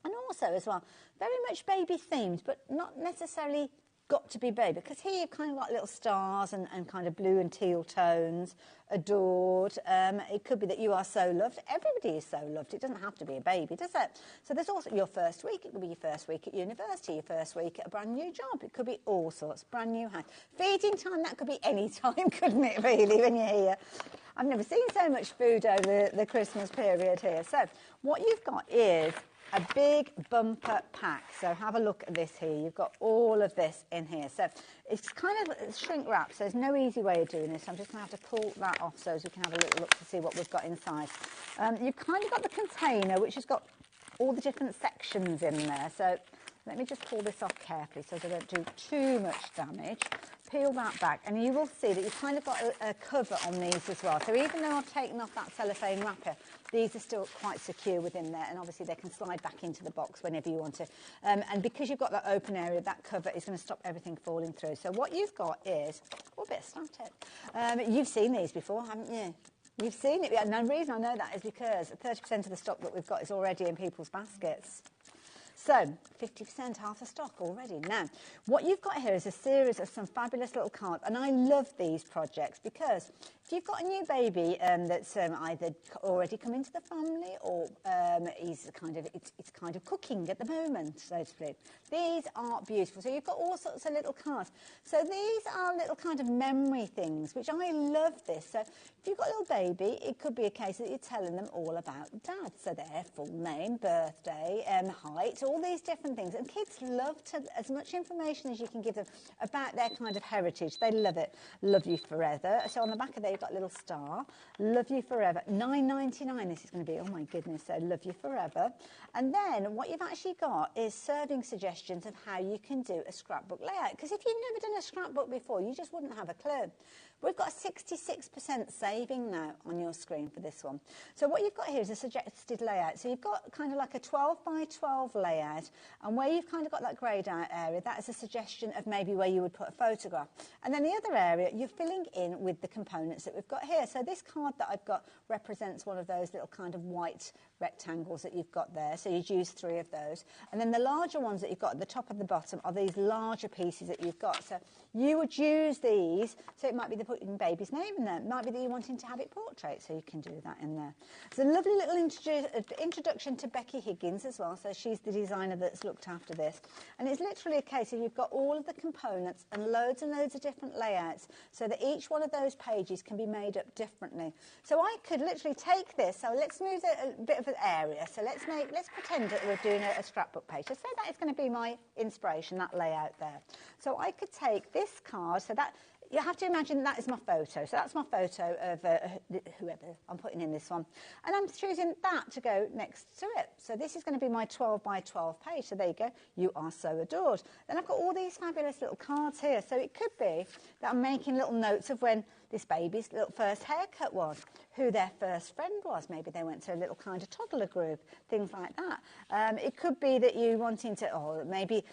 And also as well, very much baby themed, but not necessarily got to be baby, because here you've kind of got little stars and kind of blue and teal tones, adored. It could be that you are so loved. Everybody is so loved. It doesn't have to be a baby, does it? So there's also your first week. It could be your first week at university, your first week at a brand new job. It could be all sorts, brand new house. Feeding time, that could be any time, couldn't it, really, when you're here? I've never seen so much food over the Christmas period here. So what you've got is a big bumper pack. So have a look at this here. You've got all of this in here. So it's kind of shrink wrap, so there's no easy way of doing this. I'm just going to have to pull that off so as we can have a little look to see what we've got inside. You've kind of got the container, which has got all the different sections in there. So let me just pull this off carefully so that I don't do too much damage. peel that back and you will see that you've kind of got a cover on these as well. So even though I've taken off that cellophane wrapper, these are still quite secure within there, and obviously they can slide back into the box whenever you want to. And because you've got that open area, that cover is going to stop everything falling through. So what you've got is, oh, a bit of static. You've seen these before, haven't you? You've seen it, and the reason I know that is because 30% of the stock that we've got is already in people's baskets. So, 50%, half the stock already. Now, what you've got here is a series of some fabulous little cards, and I love these projects because if you've got a new baby that's either already come into the family or it's kind of cooking at the moment, so to speak, these are beautiful. So you've got all sorts of little cards. So these are little kind of memory things, which I love this. So if you've got a little baby, it could be a case that you're telling them all about dad. So their full name, birthday, height, all these different things. And kids love to, as much information as you can give them about their kind of heritage. They love it. Love you forever. So on the back of there, you've got a little star. Love you forever. $9.99 this is going to be. Oh, my goodness. So love you forever. And then what you've actually got is serving suggestions of how you can do a scrapbook layout. Because if you've never done a scrapbook before, you just wouldn't have a clue. We've got a 66% saving now on your screen for this one. So what you've got here is a suggested layout. So you've got kind of like a 12 by 12 layout, and where you've kind of got that greyed out area, that is a suggestion of maybe where you would put a photograph. And then the other area, you're filling in with the components that we've got here. So this card that I've got represents one of those little kind of white rectangles that you've got there. So you'd use 3 of those. And then the larger ones that you've got at the top and the bottom are these larger pieces that you've got. So you would use these. So it might be the putting baby's name in there. It might be that you're wanting to have it portrait, so you can do that in there. It's a lovely little introduction to Becky Higgins as well. So she's the designer that's looked after this. And it's literally a case of you've got all of the components and loads of different layouts so that each one of those pages can be made up differently. So I could literally take this. So let's move a bit of an area. So let's pretend that we're doing a scrapbook page. So say that is going to be my inspiration, that layout there. So I could take this card. So that you have to imagine that is my photo. So that's my photo of whoever I'm putting in this one. And I'm choosing that to go next to it. So this is going to be my 12 by 12 page. So there you go. You are so adored. Then I've got all these fabulous little cards here. So it could be that I'm making little notes of when this baby's little first haircut was, who their first friend was. Maybe they went to a little kind of toddler group, things like that. It could be that you wanting to, or maybe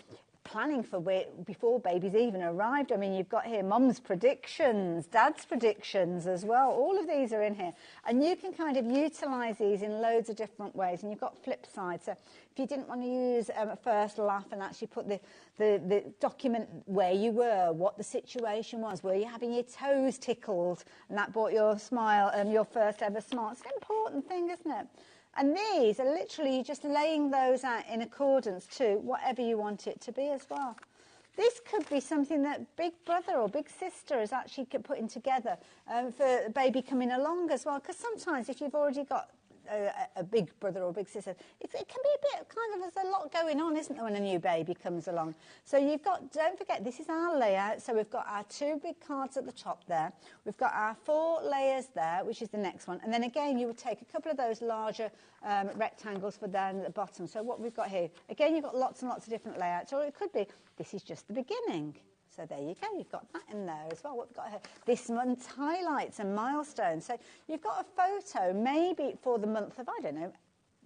planning for before babies even arrived. I mean, you've got here mum's predictions, dad's predictions as well. All of these are in here. And you can kind of utilise these in loads of different ways. And you've got flip sides. So if you didn't want to use a first laugh and actually put the document where you were, what the situation was, were you having your toes tickled and that brought your smile, your first ever smile. It's an important thing, isn't it? And these are literally just laying those out in accordance to whatever you want it to be as well. This could be something that Big Brother or Big Sister is actually putting together for a baby coming along as well. Because sometimes if you've already got a big brother or big sister, it can be a bit kind of, there's a lot going on, isn't there, when a new baby comes along. So you've got, don't forget, this is our layout. So we've got our 2 big cards at the top there. We've got our 4 layers there, which is the next one. And then again, you would take a couple of those larger rectangles for down at the bottom. So what we've got here, again, you've got lots and lots of different layouts. Or it could be, this is just the beginning. So there you go, you've got that in there as well. What we've got here, this month's highlights and milestones. So you've got a photo maybe for the month of, I don't know,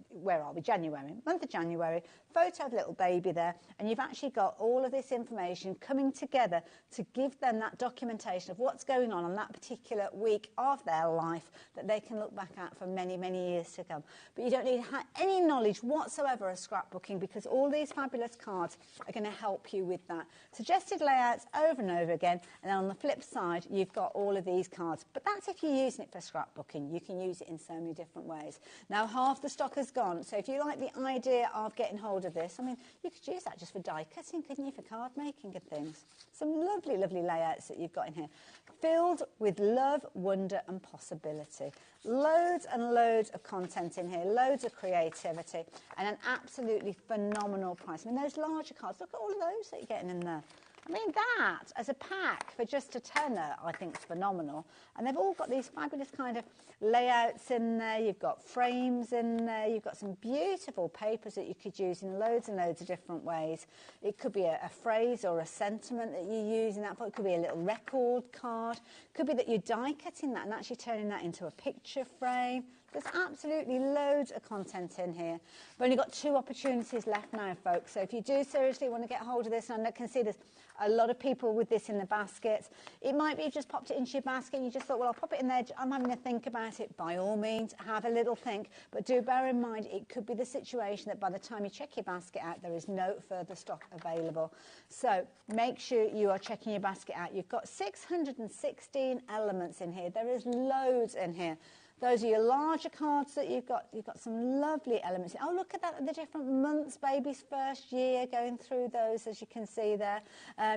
where are we? January, month of January, photo of little baby there, and you've actually got all of this information coming together to give them that documentation of what's going on that particular week of their life that they can look back at for many, many years to come. But you don't need any knowledge whatsoever of scrapbooking because all these fabulous cards are going to help you with that. Suggested layouts over and over again, and then on the flip side, you've got all of these cards. But that's if you're using it for scrapbooking. You can use it in so many different ways. Now, half the stock has gone. So if you like the idea of getting hold of this, I mean, you could use that just for die cutting, couldn't you, for card making and things. Some lovely, lovely layouts that you've got in here. Filled with love, wonder and possibility. Loads and loads of content in here, loads of creativity and an absolutely phenomenal price. I mean, those larger cards, look at all of those that you're getting in there. I mean, that as a pack for just a tenner, I think is phenomenal. And they've all got these fabulous kind of layouts in there. You've got frames in there. You've got some beautiful papers that you could use in loads and loads of different ways. It could be a phrase or a sentiment that you use in that book. It could be a little record card. It could be that you're die cutting that and actually turning that into a picture frame. There's absolutely loads of content in here. We've only got 2 opportunities left now, folks. So if you do seriously want to get hold of this, and I can see there's a lot of people with this in the baskets. It might be you've just popped it into your basket and you just thought, well, I'll pop it in there. I'm having to think about it. By all means, have a little think. But do bear in mind, it could be the situation that by the time you check your basket out, there is no further stock available. So make sure you are checking your basket out. You've got 616 elements in here. There is loads in here. Those are your larger cards that you've got. You've got some lovely elements. Oh, look at that, the different months, baby's first year, going through those, as you can see there.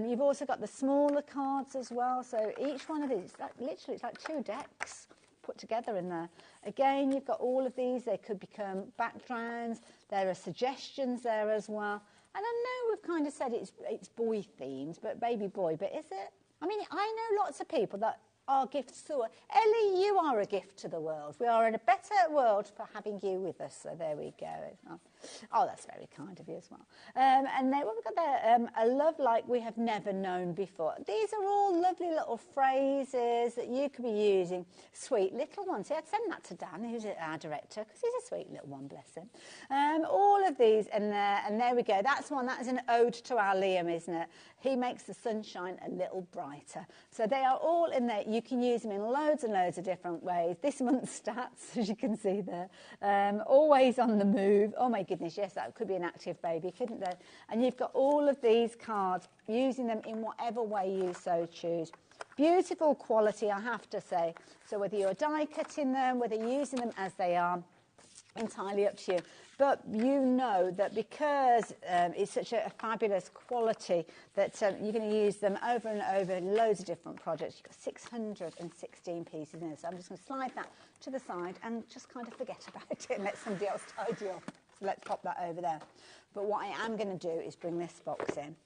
You've also got the smaller cards as well. So each one of these, literally, it's like 2 decks put together in there. Again, you've got all of these. They could become backgrounds. There are suggestions there as well. And I know we've kind of said it's boy themed, but baby boy, but is it? I mean, I know lots of people that are gifts to us. Ellie, you are a gift to the world. We are in a better world for having you with us. So there we go. Oh, that's very kind of you as well. And then what we've got there, a love like we have never known before. These are all lovely little phrases that you could be using. Sweet little ones. See, I'd send that to Dan, who's our director, because he's a sweet little one, bless him. All of these in there, and there we go. That's one. That is an ode to our Liam, isn't it? He makes the sunshine a little brighter. So they are all in there. You can use them in loads and loads of different ways. This month's stats, as you can see there. Always on the move. Oh, my goodness, yes, that could be an active baby, couldn't there? And you've got all of these cards, using them in whatever way you so choose. Beautiful quality, I have to say. So whether you're die cutting them, whether you're using them as they are, entirely up to you. But you know that because it's such a fabulous quality that you're going to use them over and over in loads of different projects. You've got 616 pieces in there. So I'm just going to slide that to the side and just kind of forget about it and let somebody else tidy up. So let's pop that over there. But what I am going to do is bring this box in,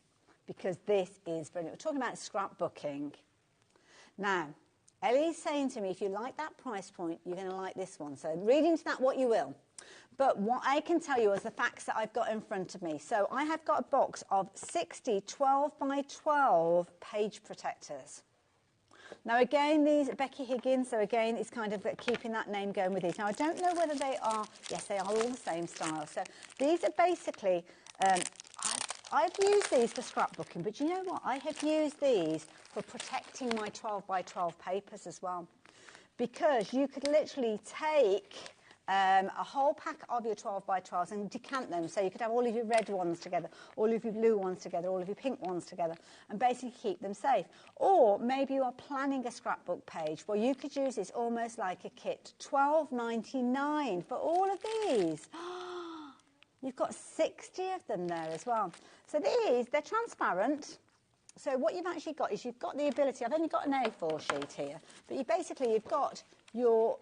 because this is brilliant. We're talking about scrapbooking. Now, Ellie's saying to me, if you like that price point, you're going to like this one. So read into that what you will. But what I can tell you is the facts that I've got in front of me. So I have got a box of 60 12 by 12 page protectors. Now, again, these are Becky Higgins, so again, it's kind of keeping that name going with these. Now, I don't know whether they are, yes, they are all the same style. So these are basically, I've used these for scrapbooking, but you know what? I have used these for protecting my 12 by 12 papers as well. Because you could literally take a whole pack of your 12 by 12s and decant them. So you could have all of your red ones together, all of your blue ones together, all of your pink ones together, and basically keep them safe. Or maybe you are planning a scrapbook page. Well, you could use this almost like a kit. $12.99 for all of these. You've got 60 of them there as well. So these, they're transparent. So what you've actually got is you've got the ability, I've only got an A4 sheet here, but you've got your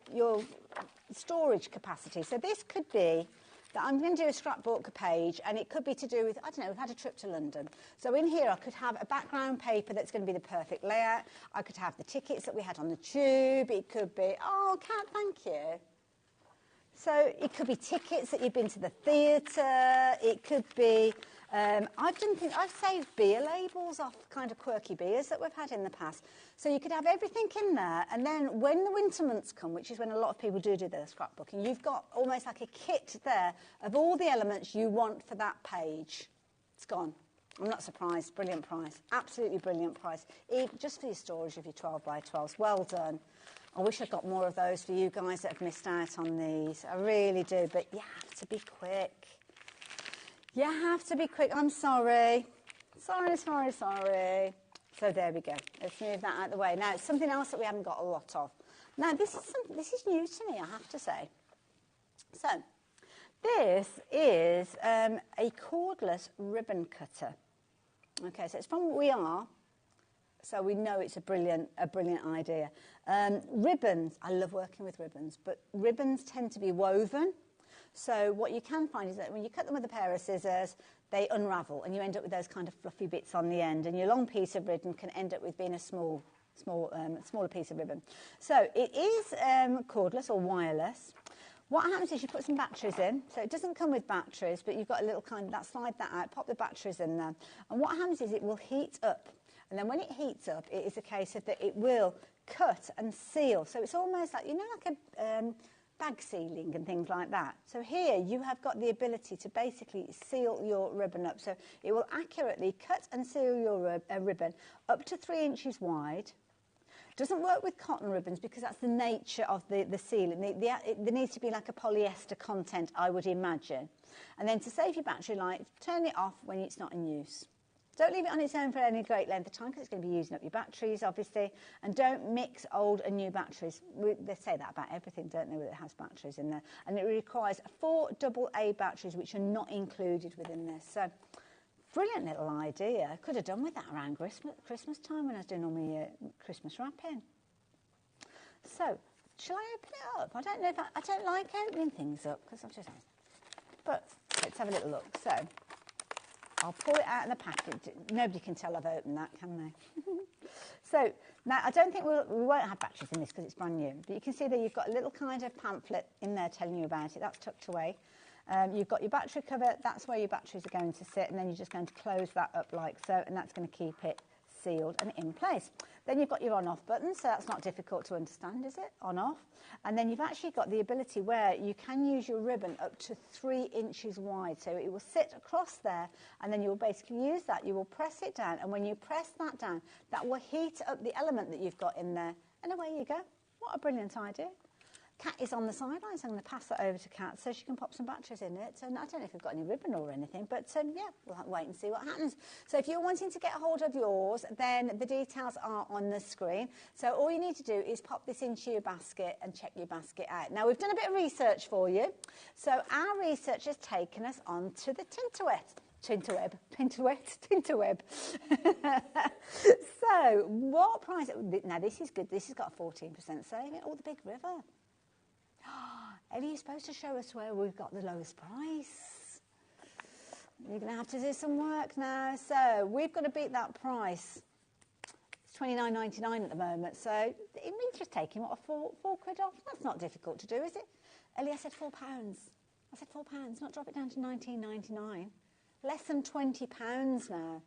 storage capacity. So this could be that I'm going to do a scrapbook page, and it could be to do with, I don't know, we've had a trip to London. So in here I could have a background paper that's going to be the perfect layout. I could have the tickets that we had on the tube. It could be, oh, Kat, thank you. So it could be tickets that you've been to the theatre. It could be, I've saved beer labels off kind of quirky beers that we've had in the past. So you could have everything in there, and then when the winter months come, which is when a lot of people do their scrapbooking, you've got almost like a kit there of all the elements you want for that page. It's gone. I'm not surprised. Brilliant price. Absolutely brilliant price. Just for your storage of your 12 by 12s. Well done. I wish I'd got more of those for you guys that have missed out on these. I really do, but you have to be quick. You have to be quick. I'm sorry. Sorry. So there we go. Let's move that out of the way. Now, something else that we haven't got a lot of. Now, this is new to me, I have to say. So, this is a cordless ribbon cutter. Okay, so it's from We Are. So we know it's a brilliant idea. Ribbons, I love working with ribbons, but ribbons tend to be woven. So what you can find is that when you cut them with a pair of scissors, they unravel and you end up with those kind of fluffy bits on the end, and your long piece of ribbon can end up with being a smaller piece of ribbon. So it is cordless or wireless. What happens is you put some batteries in, so it doesn't come with batteries, but you've got a little slide that out, pop the batteries in there, and what happens is it will heat up, and then when it heats up, it is a case of that it will cut and seal. So it's almost like, like a bag sealing and things like that. So here you have got the ability to basically seal your ribbon up. So it will accurately cut and seal your ribbon up to 3 inches wide. Doesn't work with cotton ribbons because that's the nature of the sealing. There needs to be like a polyester content, I would imagine. And then to save your battery life, turn it off when it's not in use. Don't leave it on its own for any great length of time because it's going to be using up your batteries, obviously. And don't mix old and new batteries. They say that about everything, don't they, that has batteries in there. And it requires 4 AA batteries, which are not included within this. So, brilliant little idea. Could have done with that around Christmas time when I was doing all my Christmas wrapping. So, shall I open it up? I don't know if I don't like opening things up because I've just... But let's have a little look. So, I'll pull it out of the package. Nobody can tell I've opened that, can they? So, now I don't think we won't have batteries in this because it's brand new. But you can see that you've got a little kind of pamphlet in there telling you about it. That's tucked away. You've got your battery cover. That's where your batteries are going to sit. And then you're just going to close that up like so. And that's going to keep it sealed and in place. Then you've got your on-off button, so that's not difficult to understand, is it? On-off. And then you've actually got the ability where you can use your ribbon up to 3 inches wide. So it will sit across there, and then you will basically use that. You will press it down, and when you press that down, that will heat up the element that you've got in there. And away you go. What a brilliant idea. Kat is on the sidelines. I'm going to pass that over to Kat so she can pop some batteries in it. And I don't know if we've got any ribbon or anything, but yeah, we'll have to wait and see what happens. So if you're wanting to get hold of yours, then the details are on the screen. So all you need to do is pop this into your basket and check your basket out. Now, we've done a bit of research for you. So our research has taken us on to the Tinterweb. So what price? Now, this is good. This has got a 14% saving. Oh, the Big River. Ellie, you're supposed to show us where we've got the lowest price. You're going to have to do some work now. So we've got to beat that price. It's $29.99 at the moment. So it means just taking, what, £4 off? That's not difficult to do, is it? Ellie, I said £4. I said £4, not drop it down to $19.99. Less than £20 now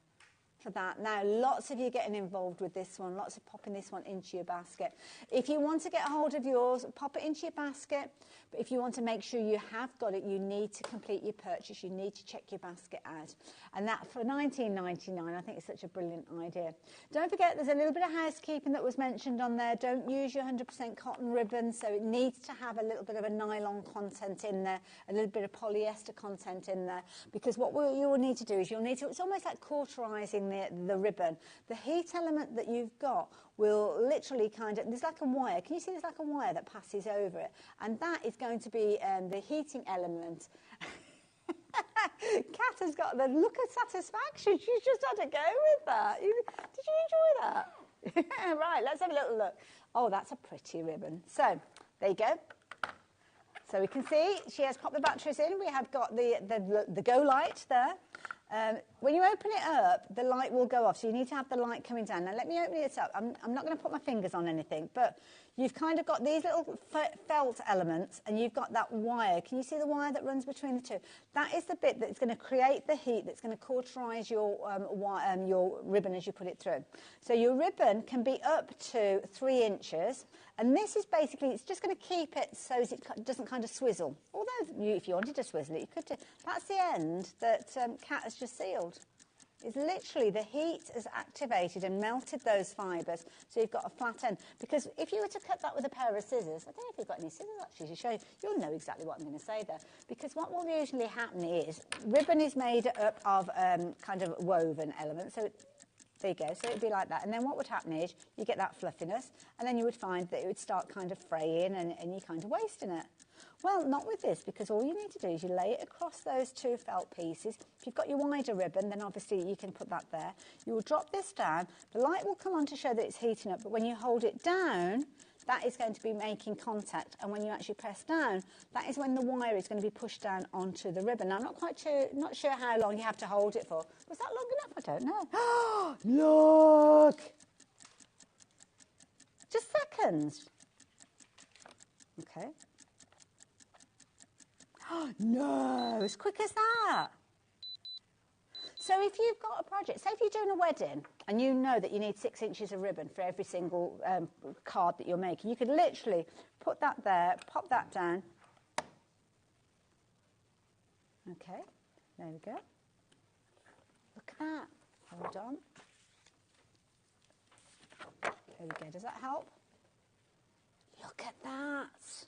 for that. Now, lots of you getting involved with this one, lots of popping this one into your basket. If you want to get a hold of yours, pop it into your basket. But if you want to make sure you have got it, you need to complete your purchase. You need to check your basket out. And that for $19.99, I think is such a brilliant idea. Don't forget, there's a little bit of housekeeping that was mentioned on there. Don't use your 100% cotton ribbon, so it needs to have a little bit of a nylon content in there, a little bit of polyester content in there, because what you'll need to do is it's almost like cauterizing the ribbon. The heat element that you've got will literally there's like a wire. Can you see there's like a wire that passes over it? And that is going to be the heating element. Kat has got the look of satisfaction. She's just had to go with that. Did you enjoy that? Right, let's have a little look. Oh, that's a pretty ribbon. So, there you go. So we can see she has popped the batteries in. We have got the go light there. When you open it up, the light will go off, so you need to have the light coming down. Now, let me open it up. I'm not going to put my fingers on anything, but you've kind of got these little felt elements, and you've got that wire. Can you see the wire that runs between the two? That is the bit that's going to create the heat that's going to cauterize your ribbon as you put it through. So your ribbon can be up to 3 inches, and this is basically, it's just going to keep it so it doesn't kind of swizzle. Although, if you wanted to swizzle it, you could do. That's the end that Kat has just sealed. It's literally the heat has activated and melted those fibres, so you've got a flat end. Because if you were to cut that with a pair of scissors, I don't know if you've got any scissors actually to show you, you'll know exactly what I'm going to say there. Because what will usually happen is, ribbon is made up of kind of woven elements, so there you go, so it'd be like that. And then what would happen is, you get that fluffiness, and then you would find that it would start kind of fraying and you're kind of wasting it. Well, not with this, because all you need to do is you lay it across those two felt pieces. If you've got your wider ribbon, then obviously you can put that there. You will drop this down. The light will come on to show that it's heating up, but when you hold it down, that is going to be making contact. And when you actually press down, that is when the wire is going to be pushed down onto the ribbon. Now, I'm not sure how long you have to hold it for. Was that long enough? I don't know. Look! Just seconds. Okay. No, as quick as that. So if you've got a project, say if you're doing a wedding and you know that you need 6 inches of ribbon for every single card that you're making, you could literally put that there, pop that down. Okay, there we go. Look at that. Hold on. There we go. Does that help? Look at that.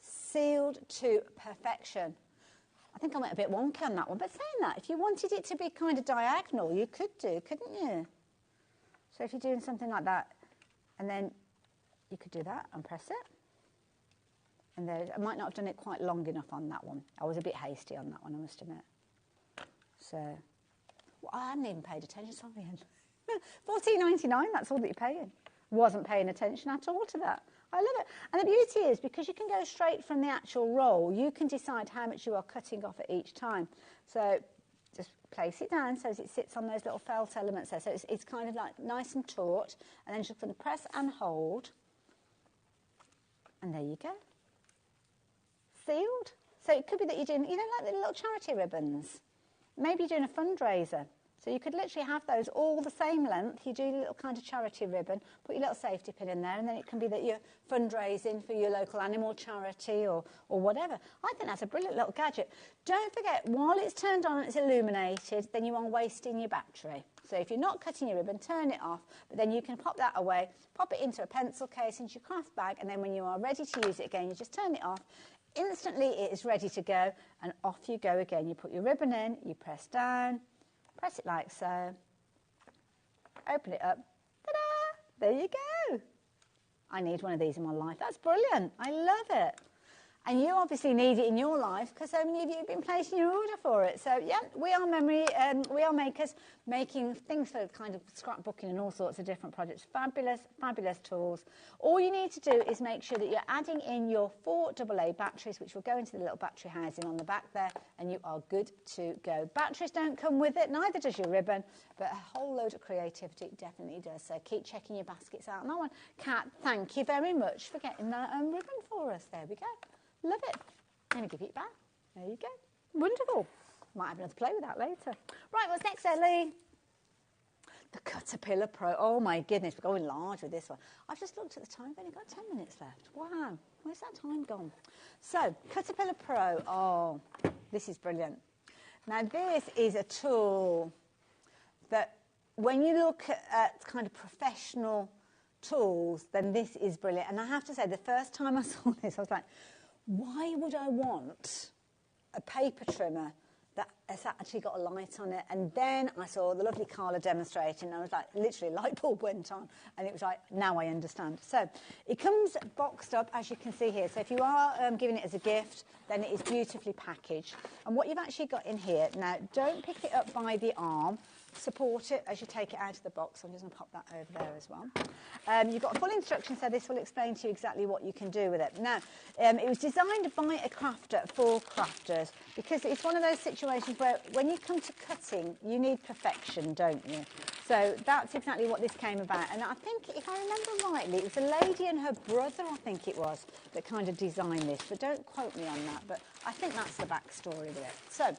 Sealed to perfection. I think I went a bit wonky on that one, but saying that, if you wanted it to be kind of diagonal, you could do, couldn't you? So if you're doing something like that, and then you could do that and press it. And there, I might not have done it quite long enough on that one. I was a bit hasty on that one, I must admit. So, well, I hadn't even paid attention, sorry. $14.99, that's all that you're paying. Wasn't paying attention at all to that. I love it. And the beauty is, because you can go straight from the actual roll, you can decide how much you are cutting off at each time. So just place it down so as it sits on those little felt elements there. So it's kind of like nice and taut. And then just going to press and hold. And there you go. Sealed. So it could be that you're doing, you know, like the little charity ribbons. Maybe you're doing a fundraiser. So you could literally have those all the same length. You do a little kind of charity ribbon, put your little safety pin in there, and then it can be that you're fundraising for your local animal charity or whatever. I think that's a brilliant little gadget. Don't forget, while it's turned on and it's illuminated, then you are wasting your battery. So if you're not cutting your ribbon, turn it off, but then you can pop that away, pop it into a pencil case, into your craft bag, and then when you are ready to use it again, you just turn it off. Instantly, it is ready to go, and off you go again. You put your ribbon in, you press down, press it like so, open it up, ta-da, there you go. I need one of these in my life. That's brilliant. I love it. And you obviously need it in your life because so many of you have been placing your order for it. So, yeah, we are makers making things for kind of scrapbooking and all sorts of different projects. Fabulous, fabulous tools. All you need to do is make sure that you're adding in your 4 AA batteries, which will go into the little battery housing on the back there, and you are good to go. Batteries don't come with it, neither does your ribbon, but a whole load of creativity definitely does. So keep checking your baskets out. And that one, Kat, thank you very much for getting that ribbon for us. There we go. Love it. Let me give it back. There you go. Wonderful. Might have another play with that later. Right, what's next, Ellie? The Caterpillar Pro. Oh, my goodness, we're going large with this one. I've just looked at the time. I've only got 10 minutes left. Wow, where's that time gone? So, Caterpillar Pro. Oh, this is brilliant. Now, this is a tool that when you look at kind of professional tools, then this is brilliant. And I have to say, the first time I saw this, I was like, why would I want a paper trimmer that has actually got a light on it? And then I saw the lovely Carla demonstrating, and I was like, literally, light bulb went on, and it was like, now I understand. So it comes boxed up, as you can see here. So if you are giving it as a gift, then it is beautifully packaged. And what you've actually got in here, now, don't pick it up by the arm. Support it as you take it out of the box. I'm just going to pop that over there as well. You've got a full instruction, so this will explain to you exactly what you can do with it. Now, it was designed by a crafter for crafters because it's one of those situations where when you come to cutting, you need perfection, don't you? So that's exactly what this came about. And I think, if I remember rightly, it was a lady and her brother, I think it was, that kind of designed this. But don't quote me on that. But I think that's the backstory with it. So,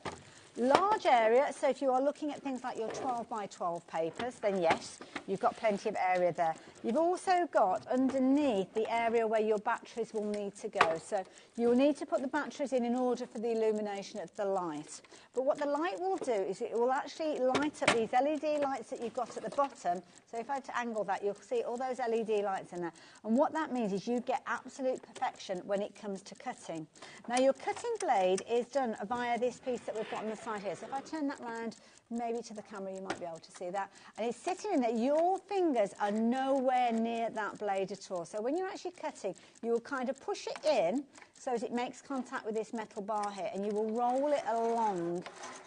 large area, so if you are looking at things like your 12 by 12 papers, then yes, you've got plenty of area there. You've also got underneath the area where your batteries will need to go. So you'll need to put the batteries in order for the illumination of the light. But what the light will do is it will actually light up these LED lights that you've got at the bottom. So if I had to angle that, you'll see all those LED lights in there. And what that means is you get absolute perfection when it comes to cutting. Now your cutting blade is done via this piece that we've got on the side here. So if I turn that round, maybe to the camera, you might be able to see that. And it's sitting in there. Your fingers are nowhere near that blade at all. So when you're actually cutting, you will kind of push it in so as it makes contact with this metal bar here, and you will roll it along.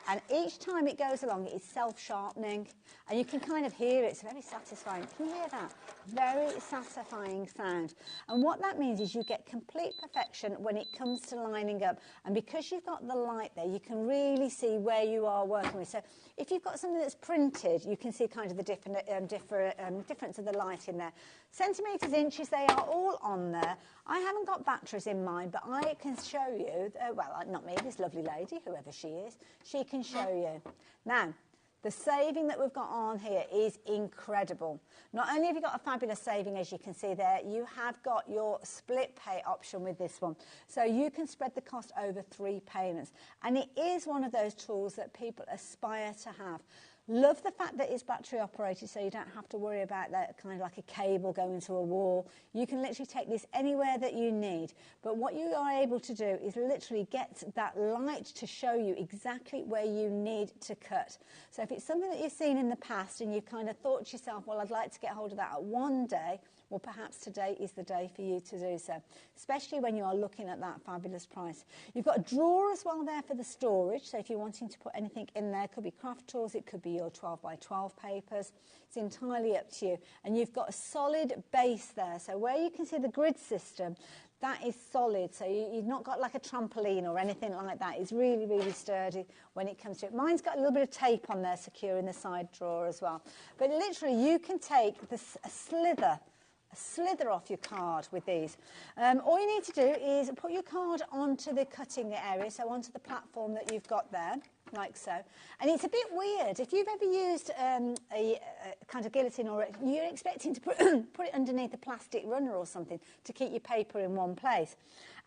And each time it goes along, it is self-sharpening. And you can kind of hear it. It's very satisfying. Can you hear that? Very satisfying sound. And what that means is you get complete perfection when it comes to lining up. And because you've got the light there, you can really see where you are working with. So if you've got something that's printed, you can see kind of the difference of the light in there. Centimetres, inches, they are all on there. I haven't got batteries in mine, but I can show you, well, not me, this lovely lady, whoever she is, she can show you. Now, the saving that we've got on here is incredible. Not only have you got a fabulous saving, as you can see there, you have got your split pay option with this one. So you can spread the cost over 3 payments. And it is one of those tools that people aspire to have. Love the fact that it's battery operated, so you don't have to worry about that kind of like a cable going to a wall. You can literally take this anywhere that you need. But what you are able to do is literally get that light to show you exactly where you need to cut. So if it's something that you've seen in the past and you've kind of thought to yourself, well, I'd like to get hold of that one day, well, perhaps today is the day for you to do so, especially when you are looking at that fabulous price. You've got a drawer as well there for the storage, so if you're wanting to put anything in there, it could be craft tools, it could be your 12 by 12 papers. It's entirely up to you. And you've got a solid base there, so where you can see the grid system, that is solid, so you've not got like a trampoline or anything like that. It's really, really sturdy when it comes to it. Mine's got a little bit of tape on there securing the side drawer as well. But literally, you can take a slither off your card with these. All you need to do is put your card onto the cutting area, so onto the platform that you've got there, like so. And it's a bit weird. If you've ever used a kind of guillotine, or you're expecting to put it underneath a plastic runner or something to keep your paper in one place.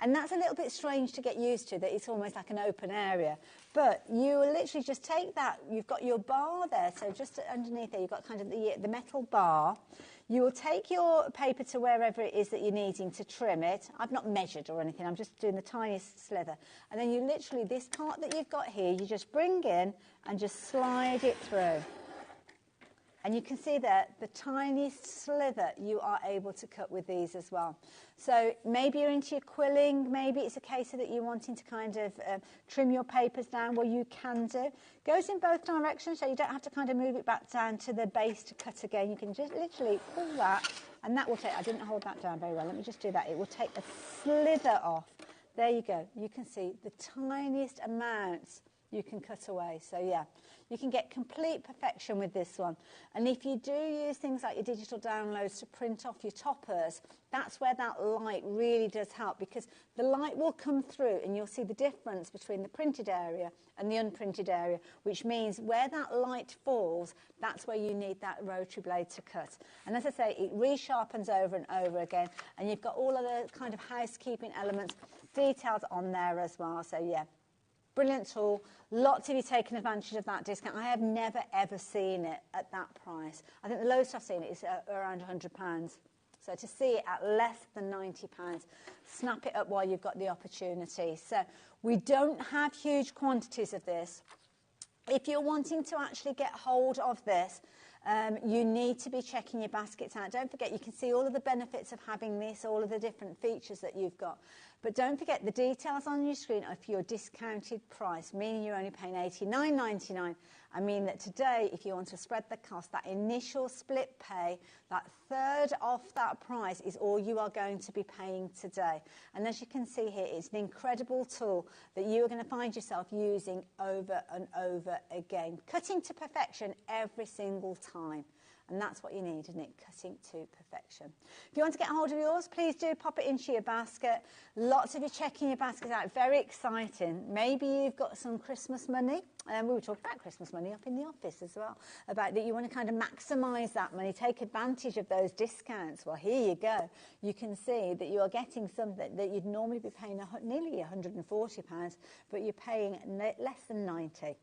And that's a little bit strange to get used to, that it's almost like an open area. But you will literally just take that. You've got your bar there, so just underneath there, you've got kind of the metal bar. You will take your paper to wherever it is that you're needing to trim it. I've not measured or anything, I'm just doing the tiniest slither. And then you literally, this part that you've got here, you just bring in and just slide it through. And you can see there, the tiniest slither you are able to cut with these as well. So maybe you're into your quilling, maybe it's a case of that you're wanting to kind of trim your papers down, well, you can do. Goes in both directions, so you don't have to kind of move it back down to the base to cut again. You can just literally pull that, and that will take, I didn't hold that down very well, let me just do that. It will take a slither off. There you go. You can see the tiniest amounts you can cut away. So yeah, you can get complete perfection with this one. And if you do use things like your digital downloads to print off your toppers, that's where that light really does help, because the light will come through and you'll see the difference between the printed area and the unprinted area, which means where that light falls, that's where you need that rotary blade to cut. And as I say, it resharpens over and over again, and you've got all of the kind of housekeeping elements, details on there as well. So yeah, brilliant tool. Lots of you taking advantage of that discount. I have never, ever seen it at that price. I think the lowest I've seen it is around £100. So to see it at less than £90, snap it up while you've got the opportunity. So we don't have huge quantities of this. If you're wanting to actually get hold of this, you need to be checking your baskets out. Don't forget, you can see all of the benefits of having this, all of the different features that you've got. But don't forget, the details on your screen are for your discounted price, meaning you're only paying $89.99. I mean that today, if you want to spread the cost, that initial split pay, that third off that price is all you are going to be paying today. And as you can see here, it's an incredible tool that you are going to find yourself using over and over again, cutting to perfection every single time. And that's what you need, isn't it? Cutting to perfection. If you want to get hold of yours, please do pop it into your basket. Lots of you checking your baskets out. Very exciting. Maybe you've got some Christmas money. We were talking about Christmas money up in the office as well, about that you want to kind of maximise that money, take advantage of those discounts. Well, here you go. You can see that you are getting something that you'd normally be paying nearly £140, but you're paying less than 90.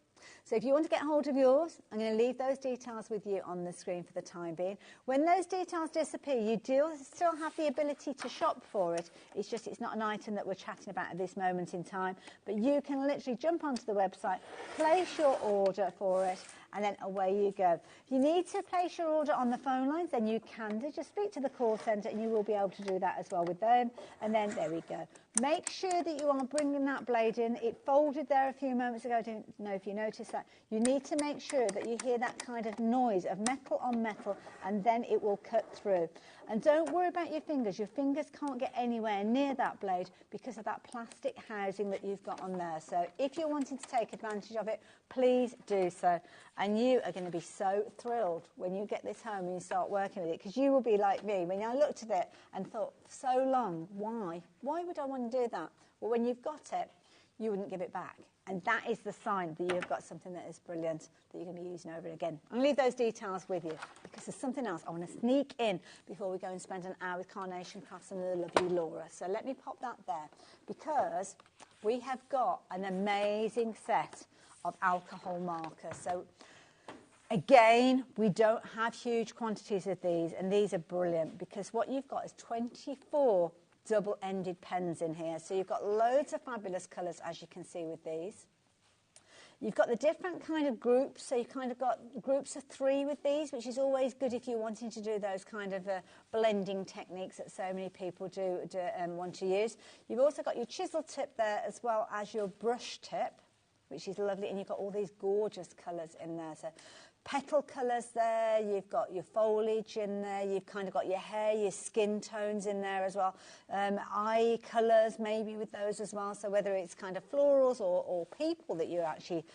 So if you want to get hold of yours, I'm going to leave those details with you on the screen for the time being. When those details disappear, you do still have the ability to shop for it. It's just it's not an item that we're chatting about at this moment in time, but you can literally jump onto the website, place your order for it, and then away you go. If you need to place your order on the phone lines, then you can do. Just speak to the call centre and you will be able to do that as well with them. And then there we go. Make sure that you are bringing that blade in. It folded there a few moments ago. I don't know if you noticed that. You need to make sure that you hear that kind of noise of metal on metal, and then it will cut through. And don't worry about your fingers. Your fingers can't get anywhere near that blade because of that plastic housing that you've got on there. So if you're wanting to take advantage of it, please do so. And you are going to be so thrilled when you get this home and you start working with it, because you will be like me. When I looked at it and thought, so long, why? Why would I want to do that? Well, when you've got it, you wouldn't give it back. And that is the sign that you've got something that is brilliant that you're going to be using over again. I'm going to leave those details with you because there's something else I want to sneak in before we go and spend an hour with Carnation Crafts and the lovely Laura. So let me pop that there, because we have got an amazing set of alcohol markers. So again, we don't have huge quantities of these, and these are brilliant because what you've got is 24 double-ended pens in here. So you've got loads of fabulous colours, as you can see with these. You've got the different kind of groups, so you've kind of got groups of 3 with these, which is always good if you're wanting to do those kind of blending techniques that so many people do want to use. You've also got your chisel tip there as well as your brush tip, which is lovely, and you've got all these gorgeous colours in there. So petal colours there, you've got your foliage in there, you've kind of got your hair, your skin tones in there as well, eye colours maybe with those as well, so whether it's kind of florals or people that you're actually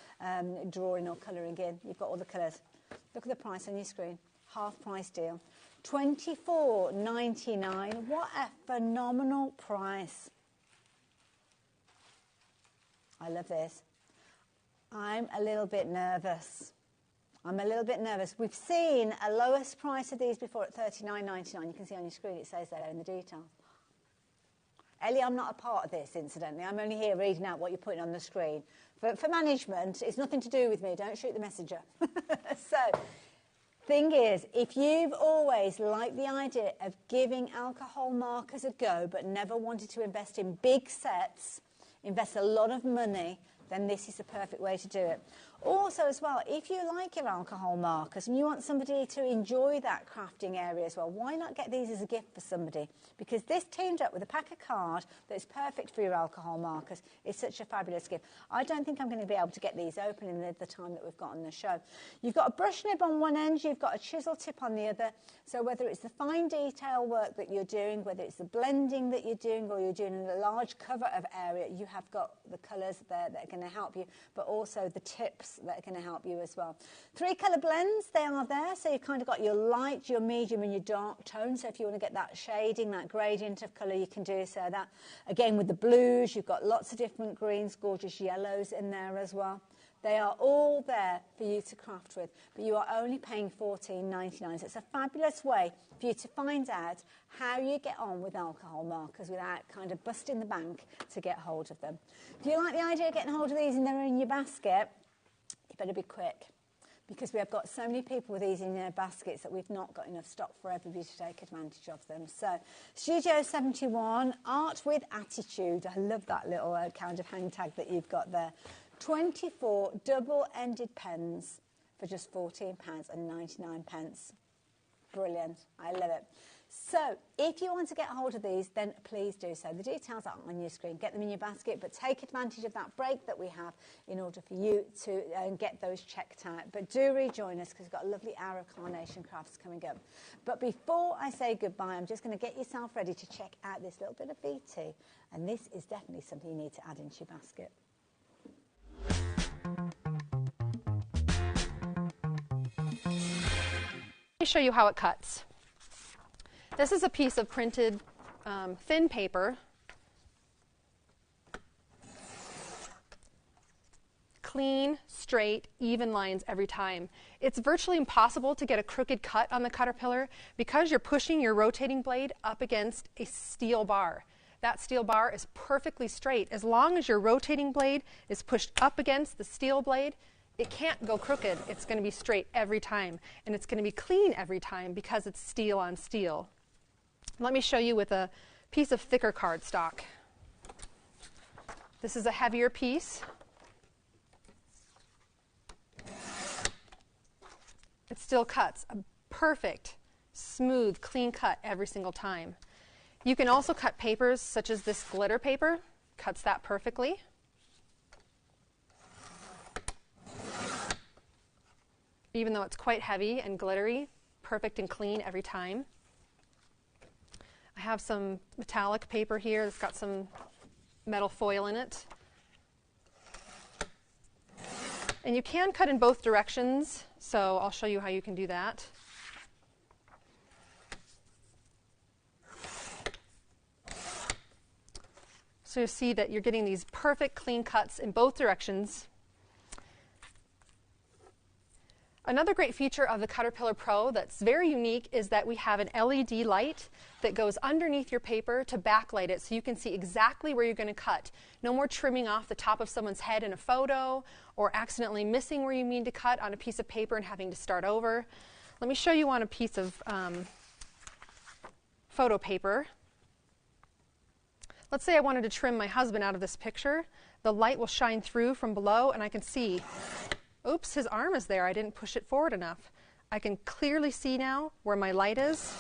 drawing or colouring in, you've got all the colours. Look at the price on your screen, half price deal, $24.99. What a phenomenal price. I love this. I'm a little bit nervous. We've seen a lowest price of these before at $39.99. You can see on your screen it says there in the details. Ellie, I'm not a part of this, incidentally. I'm only here reading out what you're putting on the screen. For management, it's nothing to do with me. Don't shoot the messenger. So, thing is, if you've always liked the idea of giving alcohol markers a go but never wanted to invest in big sets, invest a lot of money, then this is the perfect way to do it. Also as well, if you like your alcohol markers and you want somebody to enjoy that crafting area as well, why not get these as a gift for somebody? Because this teamed up with a pack of card that's perfect for your alcohol markers is such a fabulous gift. I don't think I'm going to be able to get these open in the time that we've got on the show. You've got a brush nib on one end, you've got a chisel tip on the other, so whether it's the fine detail work that you're doing, whether it's the blending that you're doing, or you're doing a large cover of area, you have got the colours there that are going to help you, but also the tips that are going to help you as well. 3 colour blends, they are there, so you've kind of got your light, your medium and your dark tone. So if you want to get that shading, that gradient of colour, you can do so. That again with the blues, you've got lots of different greens, gorgeous yellows in there as well. They are all there for you to craft with, but you are only paying $14.99. So it's a fabulous way for you to find out how you get on with alcohol markers without kind of busting the bank to get hold of them. If you like the idea of getting hold of these and they're in your basket, you better be quick, because we have got so many people with these in their baskets that we've not got enough stock for everybody to take advantage of them. So, Studio 71, Art with Attitude. I love that little kind of hang tag that you've got there. 24 double-ended pens for just £14.99. Brilliant. I love it. So, if you want to get hold of these, then please do so. The details are on your screen. Get them in your basket, but take advantage of that break that we have in order for you to get those checked out. But do rejoin us, because we've got a lovely hour of Carnation Crafts coming up. But before I say goodbye, I'm just going to get yourself ready to check out this little bit of BT. And this is definitely something you need to add into your basket. Let me show you how it cuts. This is a piece of printed thin paper. Clean, straight, even lines every time. It's virtually impossible to get a crooked cut on the Caterpillar because you're pushing your rotating blade up against a steel bar. That steel bar is perfectly straight. As long as your rotating blade is pushed up against the steel blade, it can't go crooked. It's going to be straight every time, and it's going to be clean every time because it's steel on steel. Let me show you with a piece of thicker cardstock. This is a heavier piece. It still cuts a perfect, smooth, clean cut every single time. You can also cut papers such as this glitter paper. Cuts that perfectly. Even though it's quite heavy and glittery, perfect and clean every time. I have some metallic paper here that's got some metal foil in it. And you can cut in both directions, so I'll show you how you can do that. So you see that you're getting these perfect clean cuts in both directions. Another great feature of the Caterpillar Pro that's very unique is that we have an LED light that goes underneath your paper to backlight it so you can see exactly where you're going to cut. No more trimming off the top of someone's head in a photo or accidentally missing where you mean to cut on a piece of paper and having to start over. Let me show you on a piece of photo paper. Let's say I wanted to trim my husband out of this picture. The light will shine through from below and I can see, oops, his arm is there. I didn't push it forward enough. I can clearly see now where my light is.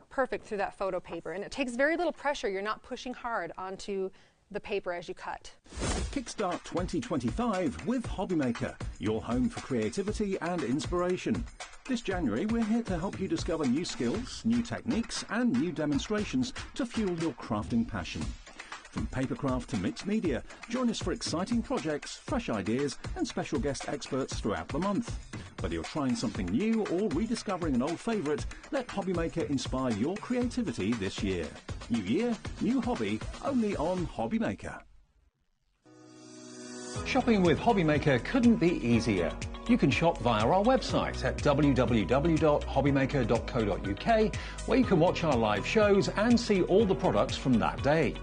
Perfect through that photo paper. And it takes very little pressure. You're not pushing hard onto the paper as you cut. Kickstart 2025 with HobbyMaker, your home for creativity and inspiration. This January, we're here to help you discover new skills, new techniques, and new demonstrations to fuel your crafting passion. From papercraft to mixed media, join us for exciting projects, fresh ideas, and special guest experts throughout the month. Whether you're trying something new or rediscovering an old favourite, let HobbyMaker inspire your creativity this year. New year, new hobby, only on HobbyMaker. Shopping with HobbyMaker couldn't be easier. You can shop via our website at www.hobbymaker.co.uk, where you can watch our live shows and see all the products from that day.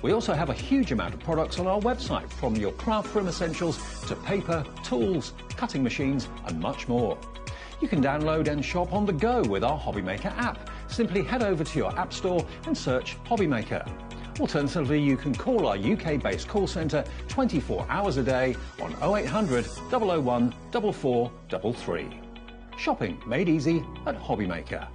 We also have a huge amount of products on our website, from your craft room essentials to paper, tools, cutting machines and much more. You can download and shop on the go with our HobbyMaker app. Simply head over to your app store and search HobbyMaker. Alternatively, you can call our UK-based call centre 24 hours a day on 0800 001 4433. Shopping made easy at HobbyMaker.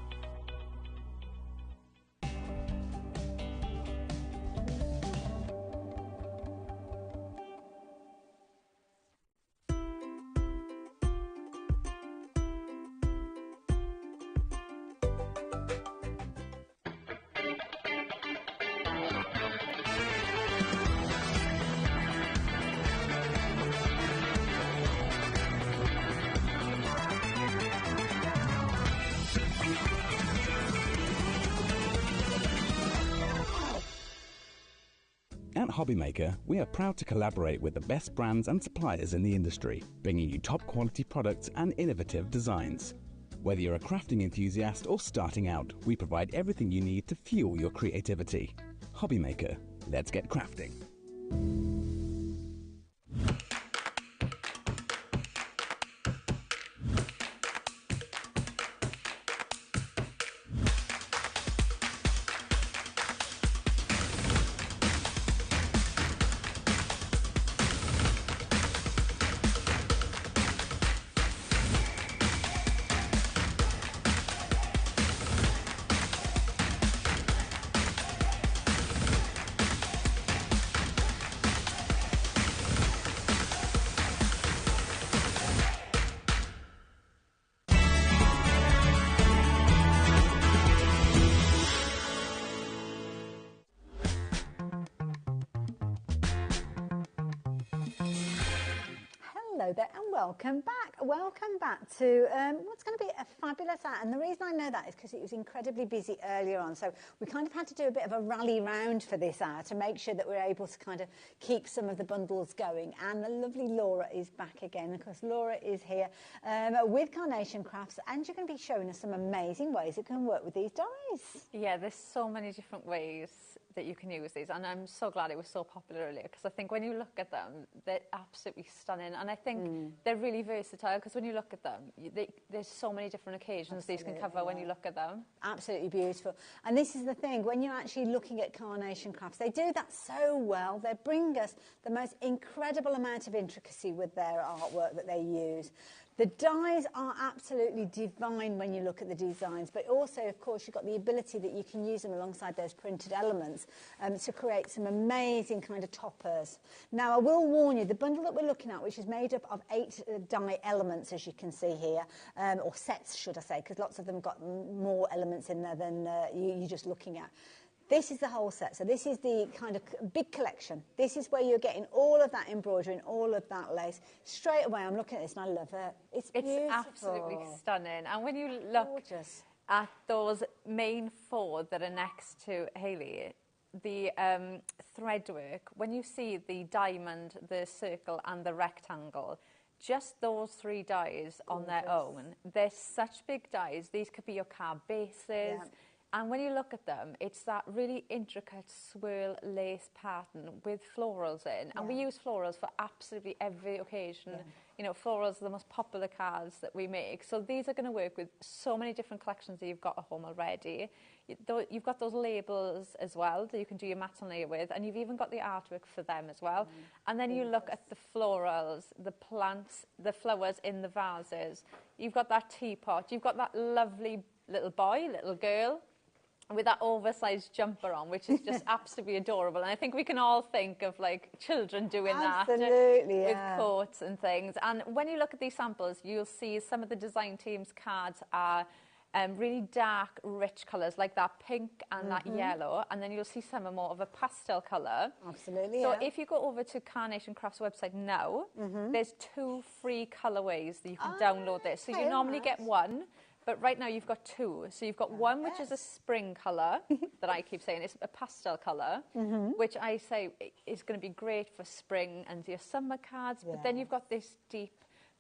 At HobbyMaker, we are proud to collaborate with the best brands and suppliers in the industry, bringing you top quality products and innovative designs. Whether you're a crafting enthusiast or starting out, we provide everything you need to fuel your creativity. HobbyMaker, let's get crafting. Hello there and welcome back. Welcome back to what's going to be a fabulous art. And the reason I know that is because it was incredibly busy earlier on. So we kind of had to do a bit of a rally round for this hour to make sure that we're able to kind of keep some of the bundles going. And the lovely Laura is back again. Of course, Laura is here with Carnation Crafts, and you're going to be showing us some amazing ways it can work with these dies. Yeah, there's so many different ways that you can use these, and I'm so glad it was so popular earlier, because I think when you look at them, they're absolutely stunning, and I think they're really versatile, because when you look at them, there's so many different occasions these can cover when you look at them. Absolutely beautiful. And this is the thing, when you're actually looking at Carnation Crafts, they do that so well. They bring us the most incredible amount of intricacy with their artwork that they use. The dies are absolutely divine when you look at the designs, but also, of course, you've got the ability that you can use them alongside those printed elements to create some amazing kind of toppers. Now, I will warn you, the bundle that we're looking at, which is made up of 8 die elements, as you can see here, or sets, should I say, because lots of them got more elements in there than you're just looking at. This is the whole set. So this is the kind of big collection. This is where you're getting all of that embroidery and all of that lace. Straight away, I'm looking at this and I love it. It's beautiful. It's absolutely stunning. And when you look at those main 4 that are next to Hayley, the thread work, when you see the diamond, the circle and the rectangle, just those 3 dies on their own, they're such big dies. These could be your card bases. Yeah. And when you look at them, it's that really intricate swirl lace pattern with florals in. And we use florals for absolutely every occasion. You know, florals are the most popular cards that we make. So these are going to work with so many different collections that you've got at home already. You've got those labels as well that you can do your matte layer with. And you've even got the artwork for them as well. And then you look at the florals, the plants, the flowers in the vases. You've got that teapot. You've got that lovely little boy, little girl, with that oversized jumper on, which is just absolutely adorable. And I think we can all think of like children doing that with coats and things. And when you look at these samples, you'll see some of the design team's cards are really dark, rich colours, like that pink and that yellow. And then you'll see some are more of a pastel colour. Absolutely, So if you go over to Carnation Crafts website now, there's 2 free colourways that you can download this. So you normally get 1. But right now you've got 2. So you've got one which is a spring colour that I keep saying is a pastel colour, which I say is going to be great for spring and your summer cards. But then you've got this deep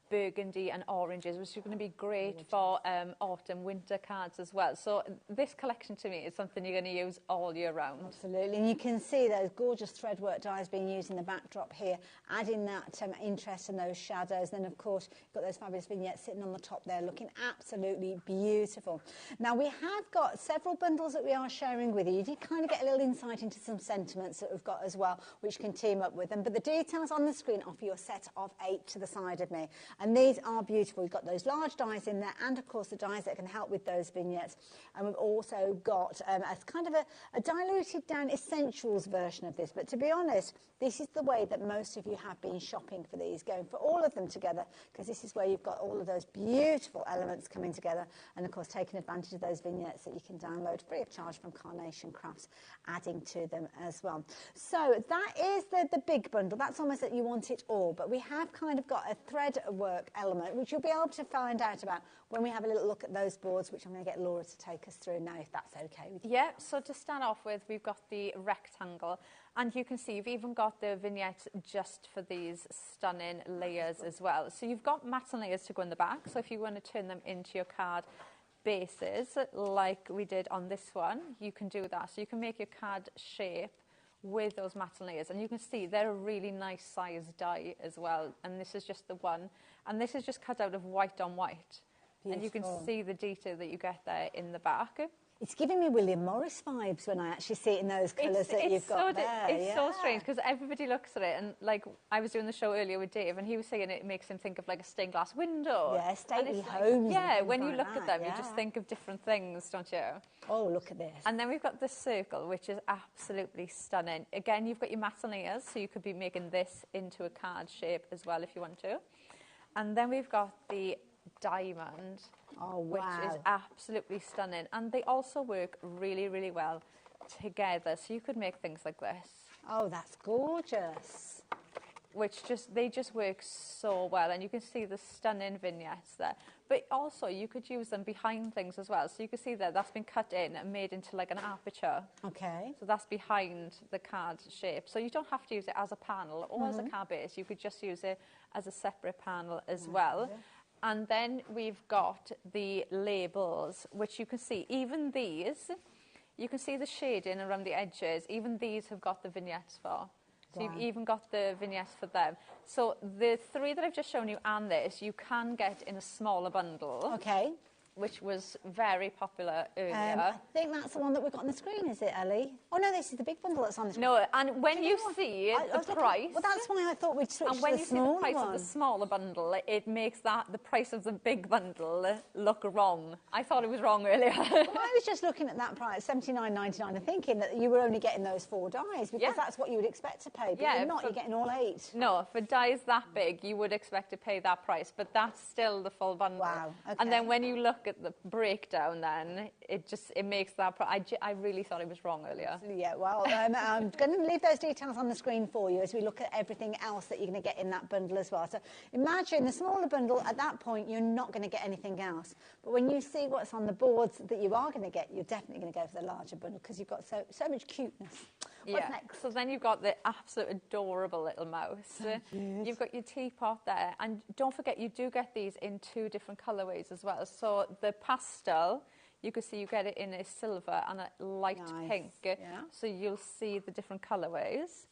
burgundy and oranges, which are going to be great for autumn, winter cards as well. So this collection to me is something you're going to use all year round. Absolutely, and you can see those gorgeous threadwork dies being used in the backdrop here, adding that interest and those shadows. Then, of course, you've got those fabulous vignettes sitting on the top there, looking absolutely beautiful. Now, we have got several bundles that we are sharing with you. You did kind of get a little insight into some sentiments that we've got as well, which can team up with them. But the details on the screen offer you a set of 8 to the side of me. And these are beautiful. We've got those large dies in there and, of course, the dies that can help with those vignettes. And we've also got as kind of a diluted down essentials version of this. But to be honest, this is the way that most of you have been shopping for these, going for all of them together, because this is where you've got all of those beautiful elements coming together. And, of course, taking advantage of those vignettes that you can download free of charge from Carnation Crafts, adding to them as well. So that is the big bundle. That's almost that you want it all. But we have kind of got a thread work element, which you'll be able to find out about when we have a little look at those boards, which I'm going to get Laura to take us through now, if that's okay with you. Yeah, so to start off with, we've got the rectangle, and you can see you've even got the vignettes just for these stunning layers as well. So you've got matte layers to go in the back, so if you want to turn them into your card bases, like we did on this one, you can do that. So you can make your card shape with those matte layers, and you can see they're a really nice size die as well, and this is just the one, and this is just cut out of white on white. Beautiful. And you can see the detail that you get there in the back. It's giving me William Morris vibes when I actually see it in those colours that you've got there. It's so strange, because everybody looks at it, and like I was doing the show earlier with Dave, and he was saying it makes him think of like a stained glass window. Yeah, stately homes. Like, yeah, when you look at them, you just think of different things, don't you? Oh, look at this. And then we've got the circle, which is absolutely stunning. Again, you've got your matte layers, so you could be making this into a card shape as well if you want to. And then we've got the diamond, which is absolutely stunning, and they also work really, really well together, so you could make things like this. Oh, that's gorgeous. which they just work so well, and you can see the stunning vignettes there. But also you could use them behind things as well. So you can see there, that's been cut in and made into like an aperture. Okay. So that's behind the card shape. So you don't have to use it as a panel or as a card base. You could just use it as a separate panel as well. And then we've got the labels, which you can see, even these, you can see the shading around the edges. Even these have got the vignettes for. So you've even got the vignettes for them. So the 3 that I've just shown you and this, you can get in a smaller bundle. Okay. Which was very popular earlier. I think that's the one that we've got on the screen, is it, Ellie? Oh, no, this is the big bundle that's on the screen. No, and when you see the price... Well, that's why I thought we'd switch to the smaller one. And when you see the price of the smaller bundle, it makes the price of the big bundle look wrong. I thought it was wrong earlier. Well, I was just looking at that price, $79.99, and thinking that you were only getting those 4 dies, because that's what you would expect to pay, but you're not, you're getting all 8. No, for dies that big, you would expect to pay that price, but that's still the full bundle. Wow, okay. And then when you look at the breakdown, then it makes that I really thought it was wrong earlier. Yeah, well, I'm going to leave those details on the screen for you as we look at everything else that you're going to get in that bundle as well. So imagine the smaller bundle, at that point you're not going to get anything else, but when you see what's on the boards that you are going to get, you're definitely going to go for the larger bundle because you've got so much cuteness. What's next? So then you've got the absolute adorable little mouse. You've got your teapot there, and don't forget you do get these in 2 different colourways as well. So the pastel, you can see you get it in a silver and a light pink. So you'll see the different colourways,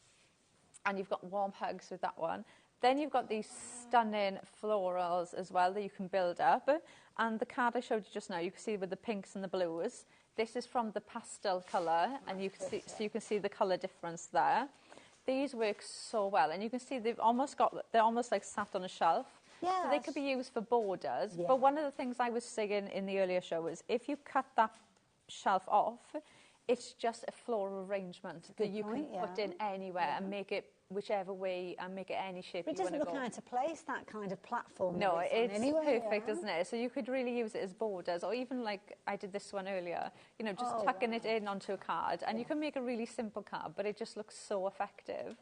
and you've got warm hugs with that one. Then you've got these stunning florals as well that you can build up, and the card I showed you just now, you can see with the pinks and the blues. This is from the pastel colour, and you can see the colour difference there. These work so well, and you can see they're almost like sat on a shelf. Yes. So they could be used for borders. But one of the things I was saying in the earlier show was if you cut that shelf off, it's just a floral arrangement that you can put in anywhere and make it whichever way and make it any shape you want to go. It doesn't look out of place, that kind of platform. No, it's perfect, isn't it? So you could really use it as borders, or even like I did this one earlier, you know, just tucking it in onto a card, and you can make a really simple card, but it just looks so effective.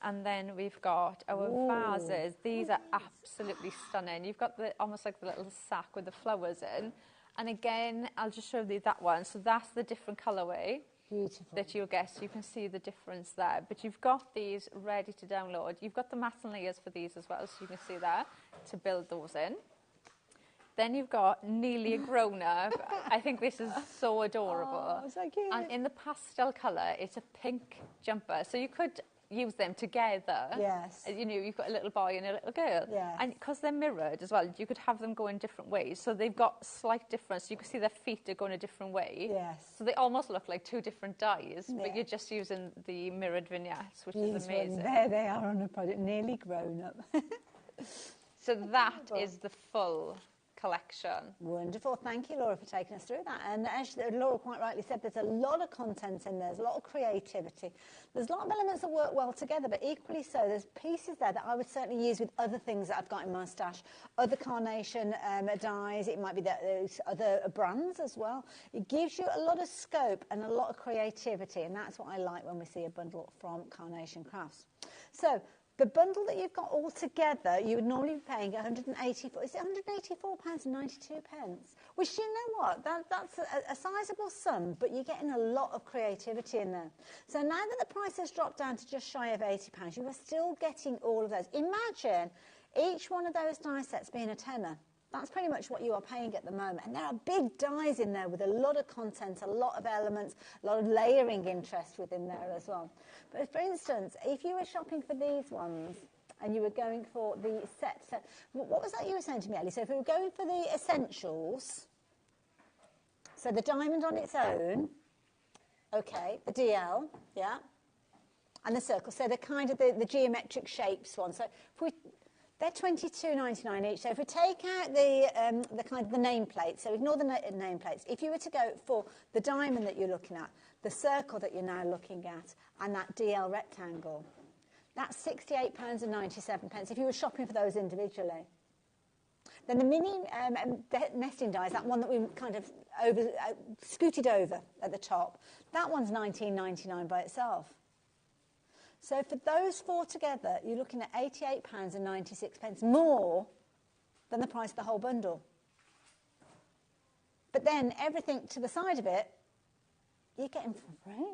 And then we've got our vases. These are absolutely stunning. You've got almost like the little sack with the flowers in. And again, I'll just show you that one. So that's the different colourway. Beautiful. That you'll get. So you can see the difference there. But you've got these ready to download. You've got the mats and layers for these as well, so you can see there, to build those in. Then you've got nearly a grown-up. I think this is so adorable. Oh, so cute. And in the pastel colour, it's a pink jumper. So you could use them together. Yes. You know, you've got a little boy and a little girl. Yes. And because they're mirrored as well, you could have them go in different ways. So they've got slight difference. You can see their feet are going a different way. Yes. So they almost look like 2 different dies, but you're just using the mirrored vignettes, which is amazing. There they are on the project, nearly grown up. So that is the full collection. Wonderful. Thank you, Laura, for taking us through that. And as Laura quite rightly said, there's a lot of content in there. There's a lot of creativity. There's a lot of elements that work well together, but equally so, there's pieces there that I would certainly use with other things that I've got in my stash. Other carnation dies. It might be that there's other brands as well. It gives you a lot of scope and a lot of creativity, and that's what I like when we see a bundle from Carnation Crafts. So, the bundle that you've got all together, you would normally be paying £184.92, which, you know what, that's a sizable sum, but you're getting a lot of creativity in there. So now that the price has dropped down to just shy of £80, you are still getting all of those. Imagine each one of those die sets being a tenner. That's pretty much what you are paying at the moment. And there are big dies in there with a lot of content, a lot of elements, a lot of layering interest within there as well. But for instance, if you were shopping for these ones and you were going for the set, what was that you were saying to me, Ellie? So if we were going for the essentials, so the diamond on its own, okay, the DL, yeah, and the circle, so the kind of the geometric shapes one. So if we... They're £22.99 each. So if we take out the kind of the nameplate, so ignore the nameplates. If you were to go for the diamond that you're looking at, the circle that you're now looking at, and that DL rectangle, that's £68.97 if you were shopping for those individually. Then the mini nesting dies, that one that we kind of scooted over at the top, that one's £19.99 by itself. So for those 4 together, you're looking at £88.96 more than the price of the whole bundle. But then everything to the side of it, you're getting for free.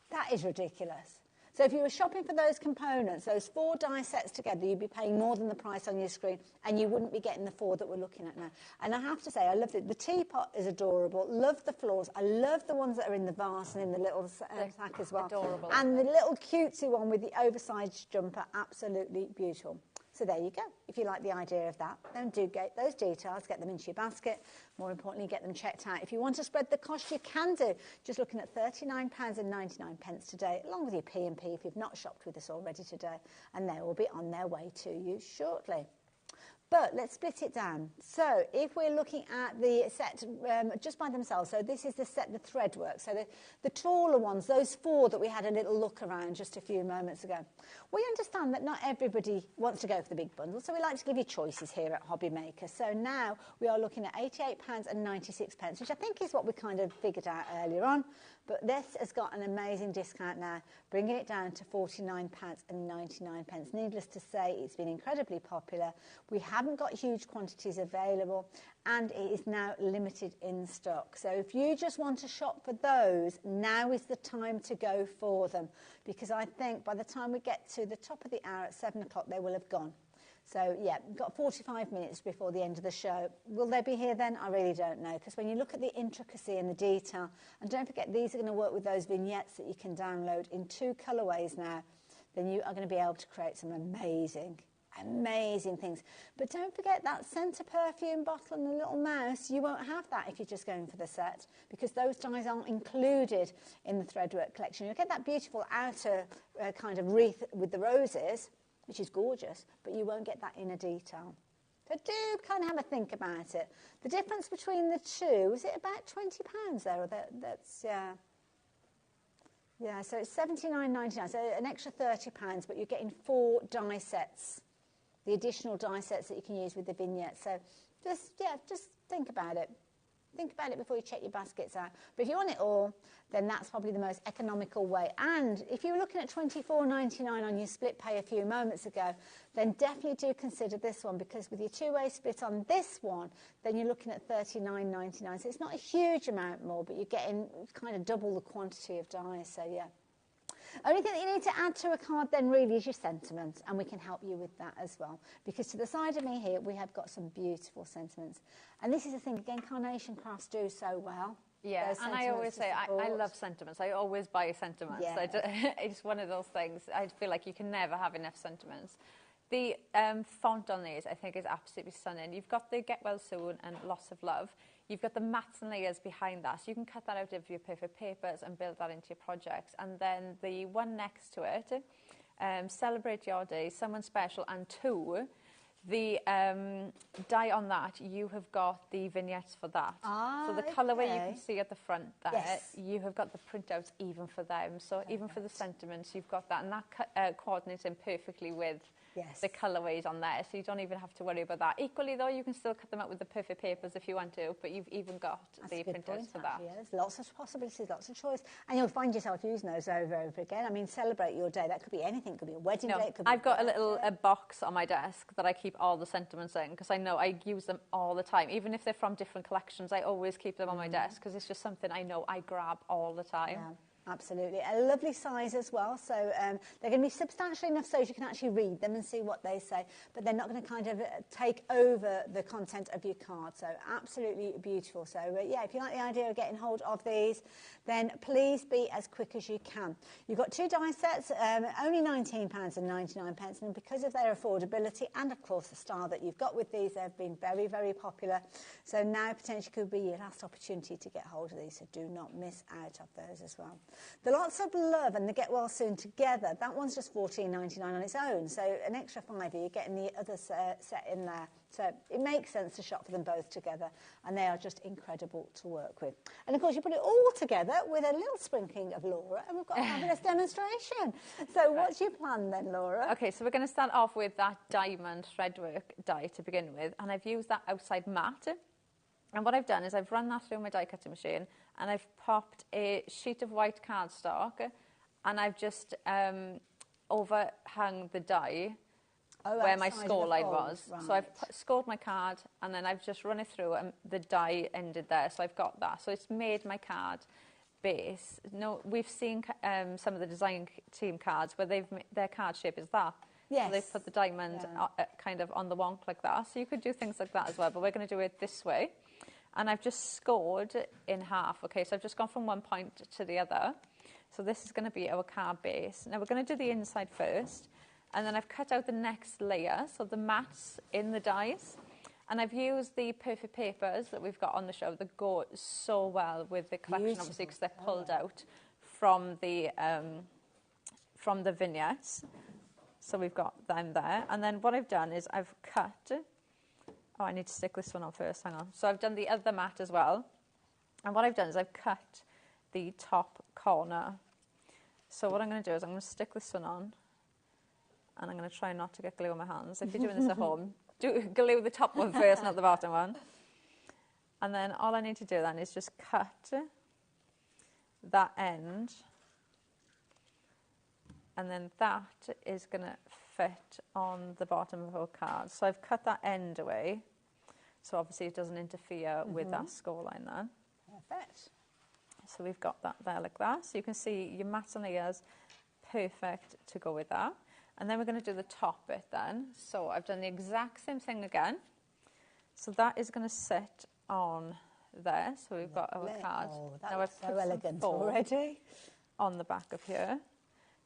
That is ridiculous. So if you were shopping for those components, those 4 die sets together, you'd be paying more than the price on your screen, and you wouldn't be getting the 4 that we're looking at now. And I have to say, I love it. The teapot is adorable. Love the floors. I love the ones that are in the vase and in the little sack as well. Adorable. And the little cutesy one with the oversized jumper, absolutely beautiful. So there you go. If you like the idea of that, then do get those details, get them into your basket. More importantly, get them checked out. If you want to spread the cost, you can do. Just looking at £39.99 today, along with your P&P if you've not shopped with us already today. And they will be on their way to you shortly. But let's split it down. So if we're looking at the set just by themselves, so this is the set, the thread work. So the taller ones, those 4 that we had a little look around just a few moments ago. We understand that not everybody wants to go for the big bundle, so we like to give you choices here at HobbyMaker. So now we are looking at £88.96, which I think is what we kind of figured out earlier on. But this has got an amazing discount now, bringing it down to £49.99. Needless to say, it's been incredibly popular. We haven't got huge quantities available, and it is now limited in stock. So if you just want to shop for those, now is the time to go for them, because I think by the time we get to the top of the hour at 7 o'clock, they will have gone. So, yeah, we've got 45 minutes before the end of the show. Will they be here then? I really don't know, because when you look at the intricacy and the detail, and don't forget, these are going to work with those vignettes that you can download in 2 colourways now, then you are going to be able to create some amazing things. But don't forget that centre perfume bottle and the little mouse. You won't have that if you're just going for the set, because those dies aren't included in the threadwork collection. You'll get that beautiful outer kind of wreath with the roses, which is gorgeous, but you won't get that inner detail. So do kind of have a think about it. The difference between the two, is it about £20 there? Or that's, yeah. Yeah, so it's $79.99, so an extra £30, but you're getting 4 die sets, the additional die sets that you can use with the vignette. So just think about it. Think about it before you check your baskets out. But if you want it all, then that's probably the most economical way. And if you were looking at $24.99 on your split pay a few moments ago, then definitely do consider this one, because with your 2-way split on this one, then you're looking at $39.99. So it's not a huge amount more, but you're getting kind of double the quantity of dies. So, yeah. Only thing that you need to add to a card then really is your sentiments, and we can help you with that as well, because to the side of me here we have got some beautiful sentiments. And this is the thing, again, Carnation Crafts do so well. Yeah, and I always say I love sentiments. I always buy sentiments. Yeah. It's one of those things. I feel like you can never have enough sentiments. The font on these I think is absolutely stunning. You've got the Get Well Soon and Lots of Love. You've got the mats and layers behind that, so you can cut that out of your perfect papers and build that into your projects. And then the one next to it, Celebrate Your Day, Someone Special, and 2, the die on that, you have got the vignettes for that. So the colourway you can see at the front there, yes. You have got the printouts even for them. So even for the sentiments, you've got that, and that coordinates in perfectly with the colourways on there, so you don't even have to worry about that. Equally though, you can still cut them out with the perfect papers if you want to, but you've even got the printouts for that. Yeah, there's lots of possibilities, lots of choice, and you'll find yourself using those over and over again. I mean, Celebrate Your Day, that could be anything. It could be a wedding day. It could be I've got a little box on my desk that I keep all the sentiments in, because I know I use them all the time. Even if they're from different collections, I always keep them on my desk, because it's just something I know I grab all the time. Yeah. Absolutely. A lovely size as well. So they're going to be substantial enough so you can actually read them and see what they say, but they're not going to kind of take over the content of your card. So absolutely beautiful. So yeah, if you like the idea of getting hold of these, then please be as quick as you can. You've got 2 die sets, only £19.99, and because of their affordability and of course the style that you've got with these, they've been very, very popular. So now potentially could be your last opportunity to get hold of these, so do not miss out of those as well. The Lots of Love and the Get Well Soon together, that one's just $14.99 on its own, so an extra £5, you're getting the other set in there. So it makes sense to shop for them both together, and they are just incredible to work with. And of course, you put it all together with a little sprinkling of Laura, and we've got a fabulous demonstration. So what's your plan then, Laura? Okay, so we're going to start off with that diamond threadwork die to begin with, and I've used that outside mat. And what I've done is I've run that through my die cutting machine, and I've popped a sheet of white cardstock and I've just overhung the die where my outside of score the line fold, was. right. So I've scored my card, and then I've just run it through, and the die ended there. So I've got that. So it's made my card base. No, we've seen some of the design team cards where their card shape is that. Yes. So they've put the diamond kind of on the wonk like that. So you could do things like that as well, but we're going to do it this way. And I've just scored in half. Okay, so I've just gone from one point to the other. So this is going to be our card base. Now we're going to do the inside first, and then I've cut out the next layer, so the mats in the dies. And I've used the perfect papers that we've got on the show that go so well with the collection, obviously, because they're pulled out from the vignettes. So we've got them there. And then what I've done is I've cut... Oh, I need to stick this one on first, hang on. So I've done the other mat as well. And what I've done is I've cut the top corner. So what I'm going to do is I'm going to stick this one on. And I'm going to try not to get glue on my hands. If you're doing this at home, do glue the top one first, not the bottom one. And then all I need to do then is just cut that end. And then that is going to fit on the bottom of our card. So I've cut that end away. So obviously it doesn't interfere with that score line then. Perfect. So we've got that there like that. So you can see your mats and layers, perfect to go with that. And then we're going to do the top bit then. So I've done the exact same thing again. So that is going to sit on there. So we've got our card. Oh, that now looks I've so put elegant some foam already. on the back of here.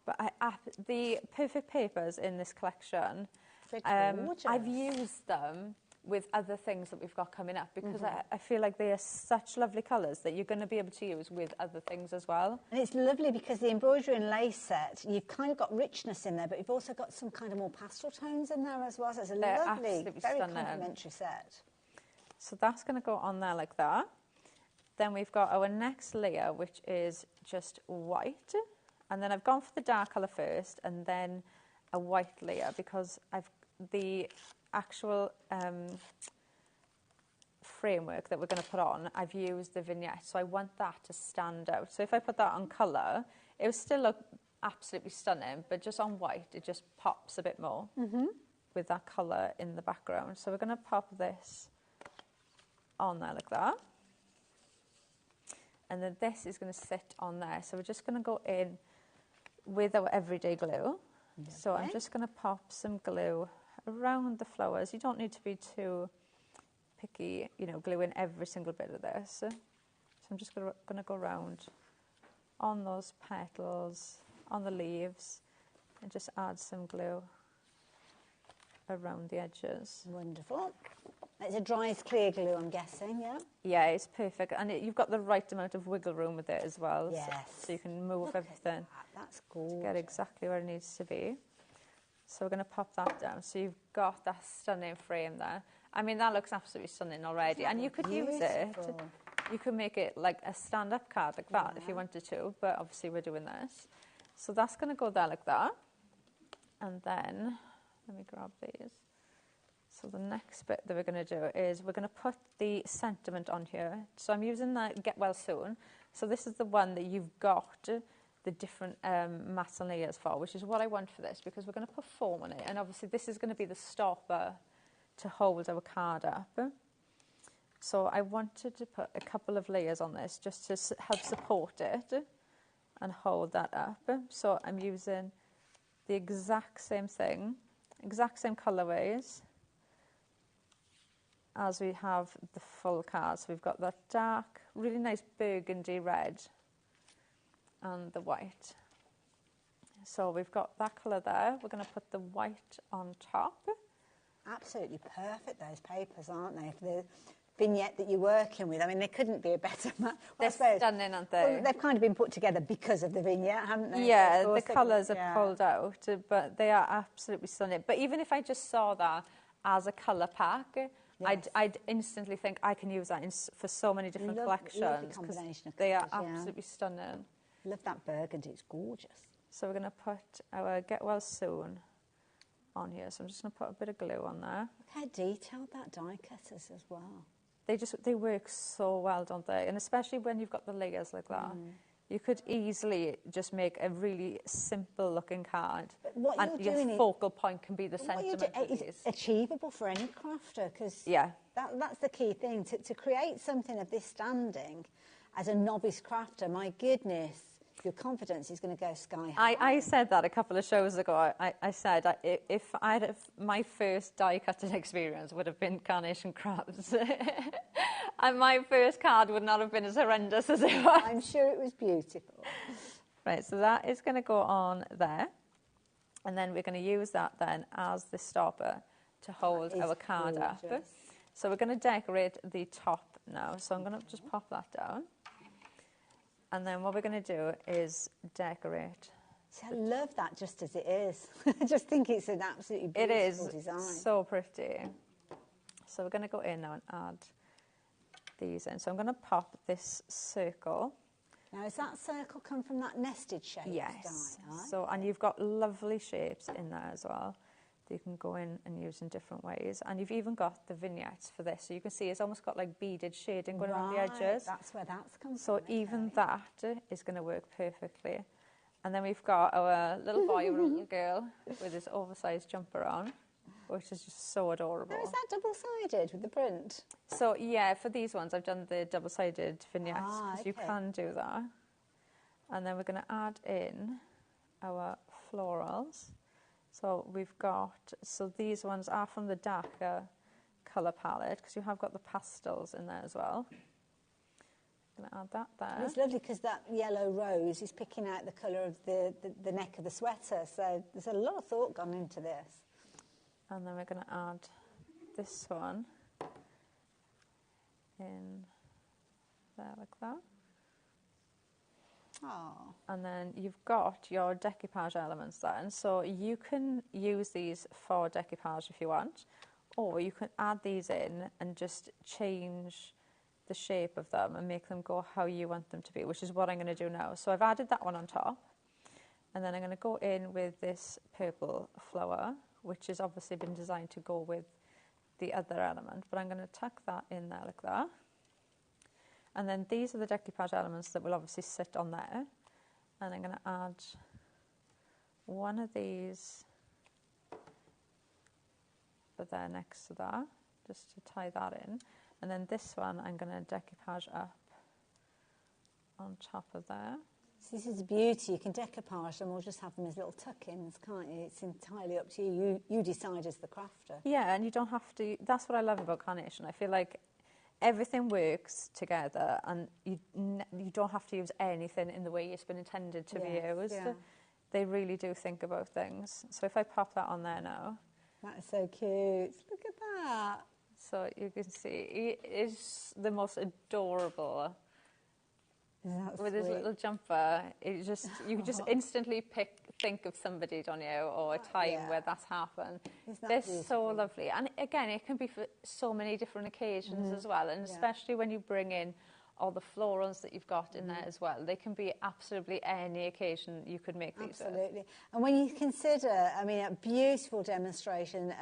But the perfect papers in this collection, I've used them with other things that we've got coming up because I feel like they are such lovely colours that you're going to be able to use with other things as well. And it's lovely because the embroidery and lace set, you've kind of got richness in there, but you've also got some kind of more pastel tones in there as well. So it's a lovely, very complementary set. So that's going to go on there like that. Then we've got our next layer, which is just white. And then I've gone for the dark colour first and then a white layer because the actual framework that we're going to put on, I've used the vignette, so I want that to stand out. So if I put that on colour, it will still look absolutely stunning, but just on white, it just pops a bit more with that colour in the background. So we're going to pop this on there like that. And then this is going to sit on there. So we're just going to go in with our everyday glue. Okay. So I'm just going to pop some glue around the flowers. You don't need to be too picky, you know, glue in every single bit of this. So I'm just going to go around on those petals, on the leaves, and just add some glue around the edges. Wonderful. It's a dry as clear glue, I'm guessing, yeah? Yeah, it's perfect. And you've got the right amount of wiggle room with it as well. Yes. So you can move everything. That's gorgeous. To get exactly where it needs to be. So we're going to pop that down. So you've got that stunning frame there. I mean, that looks absolutely stunning already. And you could use it. You could make it like a stand-up card like that if you wanted to. But obviously we're doing this. So that's going to go there like that. And then, let me grab these. So the next bit that we're going to do is we're going to put the sentiment on here. So I'm using the Get Well Soon. So this is the one that you've got the different mats and layers for, which is what I want for this because we're going to put foam on it. And obviously this is going to be the stopper to hold our card up. So I wanted to put a couple of layers on this just to help support it and hold that up. So I'm using the exact same thing, exact same colourways as we have the full card. So we've got that dark, really nice burgundy red and the white. So we've got that colour there. We're going to put the white on top. Absolutely perfect, those papers, aren't they? For the vignette that you're working with. I mean, they couldn't be a better match. They're stunning, aren't they? Well, they've kind of been put together because of the vignette, haven't they? Yeah, the colours are pulled out, but they are absolutely stunning. But even if I just saw that as a colour pack, yes. I'd instantly think I can use that for so many different collections. Combination of they colours, are absolutely stunning. Love that burgundy, it's gorgeous. So we're going to put our Get Well Soon on here. So I'm just going to put a bit of glue on there. Look how detailed that die cut is as well. They work so well, don't they? And especially when you've got the layers like that. You could easily just make a really simple looking card, what and you're your doing focal point can be the sentiment of is these. achievable for any crafter, because that's the key thing. To create something of this standing as a novice crafter, my goodness, your confidence is going to go sky high. I said that a couple of shows ago. I said if I'd have, my first die cutting experience would have been carnation crabs. And my first card would not have been as horrendous as it was. I'm sure it was beautiful. Right, so that is going to go on there. And then we're going to use that then as the stopper to hold our card up. So we're going to decorate the top now. So I'm going to just pop that down. And then what we're going to do is decorate. See, I love that just as it is. I just think it's an absolutely beautiful design. It is so pretty. So we're going to go in now and add these in. So I'm going to pop this circle. Now, has that circle come from that nested shape? Yes. So, and you've got lovely shapes in there as well that you can go in and use in different ways. And you've even got the vignettes for this. So you can see it's almost got like beaded shading going around the edges. That's where that's come from. So even that is going to work perfectly. And then we've got our little boy or little girl with his oversized jumper on, which is just so adorable. Now, is that double-sided with the print? So, yeah, for these ones, I've done the double-sided vignettes, because you can do that. And then we're going to add in our florals. So we've got, so these ones are from the darker colour palette, because you have got the pastels in there as well. I'm going to add that there. And it's lovely because that yellow rose is picking out the colour of the neck of the sweater. So there's a lot of thought gone into this. And then we're going to add this one in there like that. Oh. And then you've got your decoupage elements then. So you can use these for decoupage if you want, or you can add these in and just change the shape of them and make them go how you want them to be, which is what I'm going to do now. So I've added that one on top, and then I'm going to go in with this purple flower, which has obviously been designed to go with the other element, but I'm going to tuck that in there like that. And then these are the decoupage elements that will obviously sit on there. And I'm going to add one of these there next to that, just to tie that in. And then this one I'm going to decoupage up on top of there. So this is the beauty. You can decoupage them or just have them as little tuck-ins, can't you? It's entirely up to you. You decide as the crafter. Yeah, and you don't have to. That's what I love about carnation. I feel like everything works together, and you don't have to use anything in the way it's been intended to be used. Yeah. They really do think about things. So if I pop that on there now. That is so cute. Look at that. So you can see it is the most adorable. With his little jumper, it just you just instantly think of somebody, don't you, or a time where that's happened. They're so lovely, and again, it can be for so many different occasions as well, and especially when you bring in all the florals that you've got in there as well. They can be absolutely any occasion you could make these. Absolutely, and when you consider, I mean, a beautiful demonstration.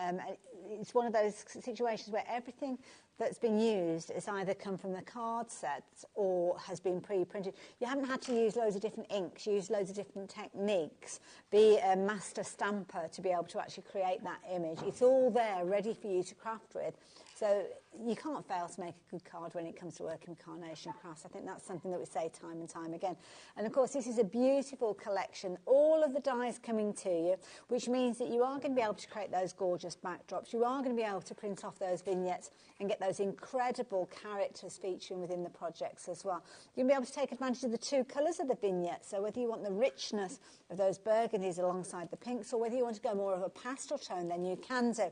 It's one of those situations where everything that's been used has either come from the card sets or has been pre-printed. You haven't had to use loads of different inks, use loads of different techniques, be a master stamper to be able to actually create that image. It's all there ready for you to craft with. So you can't fail to make a good card when it comes to working with carnation crafts. I think that's something that we say time and time again. And of course, this is a beautiful collection. All of the dies coming to you, which means that you are going to be able to create those gorgeous backdrops. You are going to be able to print off those vignettes and get those incredible characters featuring within the projects as well. You'll be able to take advantage of the two colours of the vignettes. So whether you want the richness of those burgundies alongside the pinks, or whether you want to go more of a pastel tone, then you can do.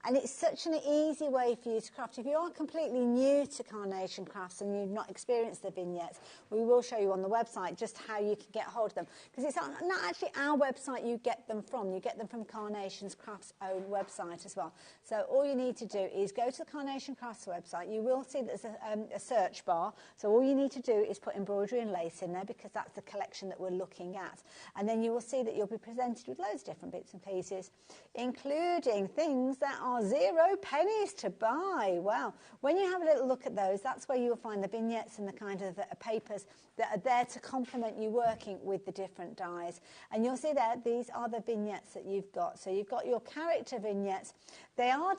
And it's such an easy way for you to craft. If you are completely new to carnation crafts and you've not experienced the vignettes, we will show you on the website just how you can get hold of them. Because it's not actually our website you get them from. You get them from Carnation's Crafts' own website as well. So all you need to do is go to the Carnation Crafts website. You will see there's a search bar. So all you need to do is put embroidery and lace in there, because that's the collection that we're looking at. And then you will see that you'll be presented with loads of different bits and pieces, including things that are 0 pennies to buy. Wow. well. When you have a little look at those, that's where you'll find the vignettes and the kind of papers that are there to complement you working with the different dies. And you'll see there, these are the vignettes that you've got. So you've got your character vignettes. They are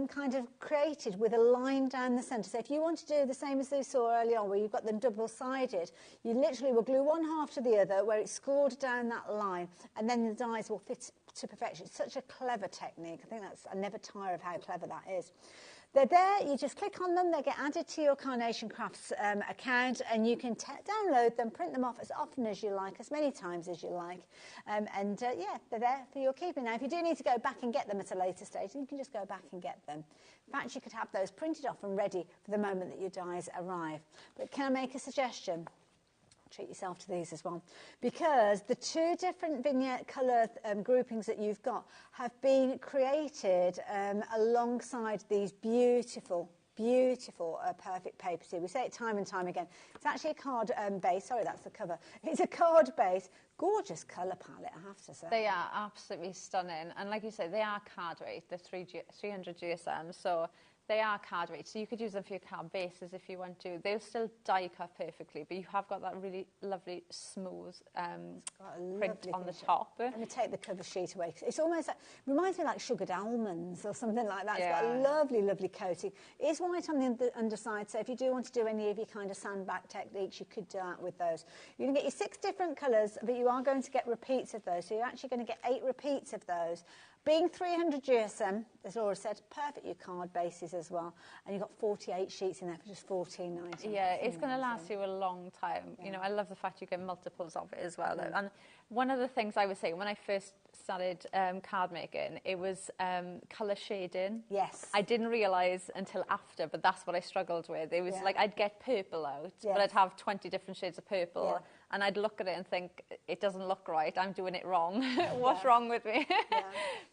kind of created with a line down the centre. So if you want to do the same as we saw earlier on, where you've got them double-sided, you literally will glue one half to the other where it's scored down that line, and then the dies will fit to perfection. It's such a clever technique. I never tire of how clever that is. They're there, you just click on them, they get added to your Carnation Crafts account, and you can download them, print them off as often as you like, as many times as you like. Yeah, they're there for your keeping. Now, if you do need to go back and get them at a later stage, you can just go back and get them. In fact, you could have those printed off and ready for the moment that your dies arrive. But can I make a suggestion? Treat yourself to these as well, because the two different vignette colour groupings that you've got have been created alongside these beautiful perfect papers here. We say it time and time again. It's actually a card base. Sorry, that's the cover. It's a card base. Gorgeous colour palette, I have to say. They are absolutely stunning, and like you say, they are card weight. They're 300 GSM, so they are card weight, so you could use them for your card bases if you want to. They'll still die cut perfectly, but you have got that really lovely smooth print on the top. Let me take the cover sheet away. It's almost like, reminds me like sugared almonds or something like that. It's got a lovely coating. It is white on the underside, so if you do want to do any of your kind of sandback techniques, you could do that with those. You're going to get your 6 different colours, but you are going to get repeats of those, so you're actually going to get 8 repeats of those. Being 300 GSM, as Laura said, perfect your card bases as well. And you've got 48 sheets in there for just $14.99. Yeah, it's going to last you a long time. Yeah. You know, I love the fact you get multiples of it as well. Mm. And one of the things I was saying when I first started card making, it was colour shading. Yes. I didn't realise until after, but that's what I struggled with. It was like I'd get purple out, but I'd have 20 different shades of purple. Yeah. And I'd look at it and think, it doesn't look right, I'm doing it wrong. What's wrong with me?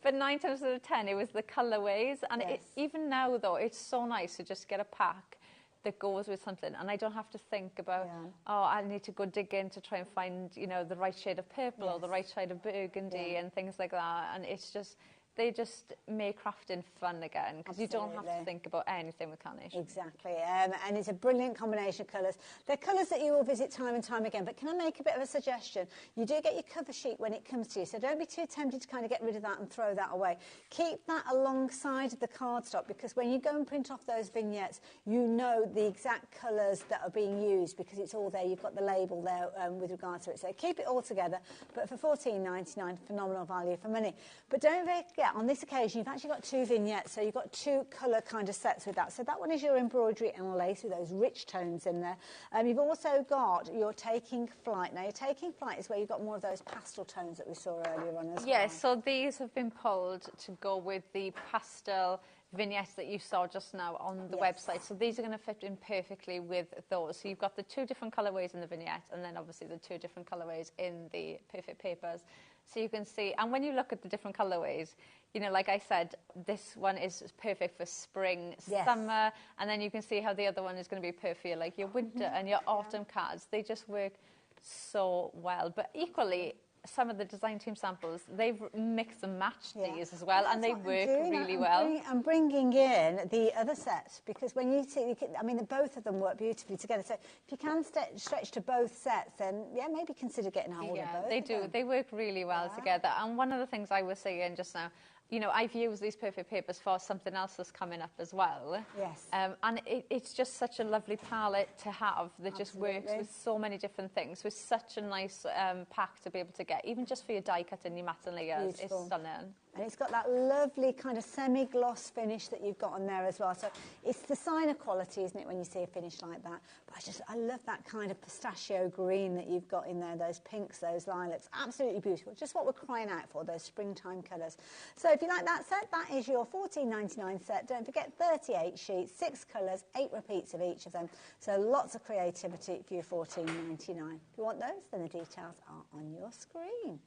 But 9 times out of 10, it was the colourways. And even now, though, it's so nice to just get a pack that goes with something. And I don't have to think about, oh, I need to go dig in to try and find, you know, the right shade of purple or the right shade of burgundy and things like that. And it's just, they just make crafting fun again, because you don't have to think about anything with carnation. Exactly, and it's a brilliant combination of colours. They're colours that you will visit time and time again, but can I make a bit of a suggestion? You do get your cover sheet when it comes to you, so don't be too tempted to kind of get rid of that and throw that away. Keep that alongside of the cardstock, because when you go and print off those vignettes, you know the exact colours that are being used, because it's all there. You've got the label there with regard to it. So keep it all together, but for $14.99, phenomenal value for money. But don't forget, on this occasion, you've actually got 2 vignettes, so you've got 2 colour kind of sets with that. So that one is your embroidery and lace with those rich tones in there. You've also got your Taking Flight. Now, your Taking Flight is where you've got more of those pastel tones that we saw earlier on as well. Yes, so these have been pulled to go with the pastel vignettes that you saw just now on the website. So these are going to fit in perfectly with those. So you've got the 2 different colourways in the vignette, and then obviously the 2 different colourways in the perfect papers. So you can see, and when you look at the different colourways, you know, like I said, this one is perfect for spring, summer, and then you can see how the other one is going to be perfect for like your winter and your autumn cards. They just work so well. But equally, some of the design team samples, they've mixed and matched these as well, and they work really well. I'm bringing in the other set, because when you see, I mean, both of them work beautifully together. So if you can stretch to both sets, then maybe consider getting hold of both. They do. They work really well together. And one of the things I was saying just now, you know, I've used these perfect papers for something else that's coming up as well. Yes. And it's just such a lovely palette to have that just works with so many different things. With such a nice pack to be able to get, even just for your die cut and your mats and layers. Beautiful. It's stunning. And it's got that lovely kind of semi-gloss finish that you've got on there as well. So it's the sign of quality, isn't it, when you see a finish like that? But I love that kind of pistachio green that you've got in there, those pinks, those lilacs. Absolutely beautiful. Just what we're crying out for, those springtime colours. So if you like that set, that is your $14.99 set. Don't forget, 38 sheets, 6 colours, 8 repeats of each of them. So lots of creativity for your $14.99. If you want those, then the details are on your screen.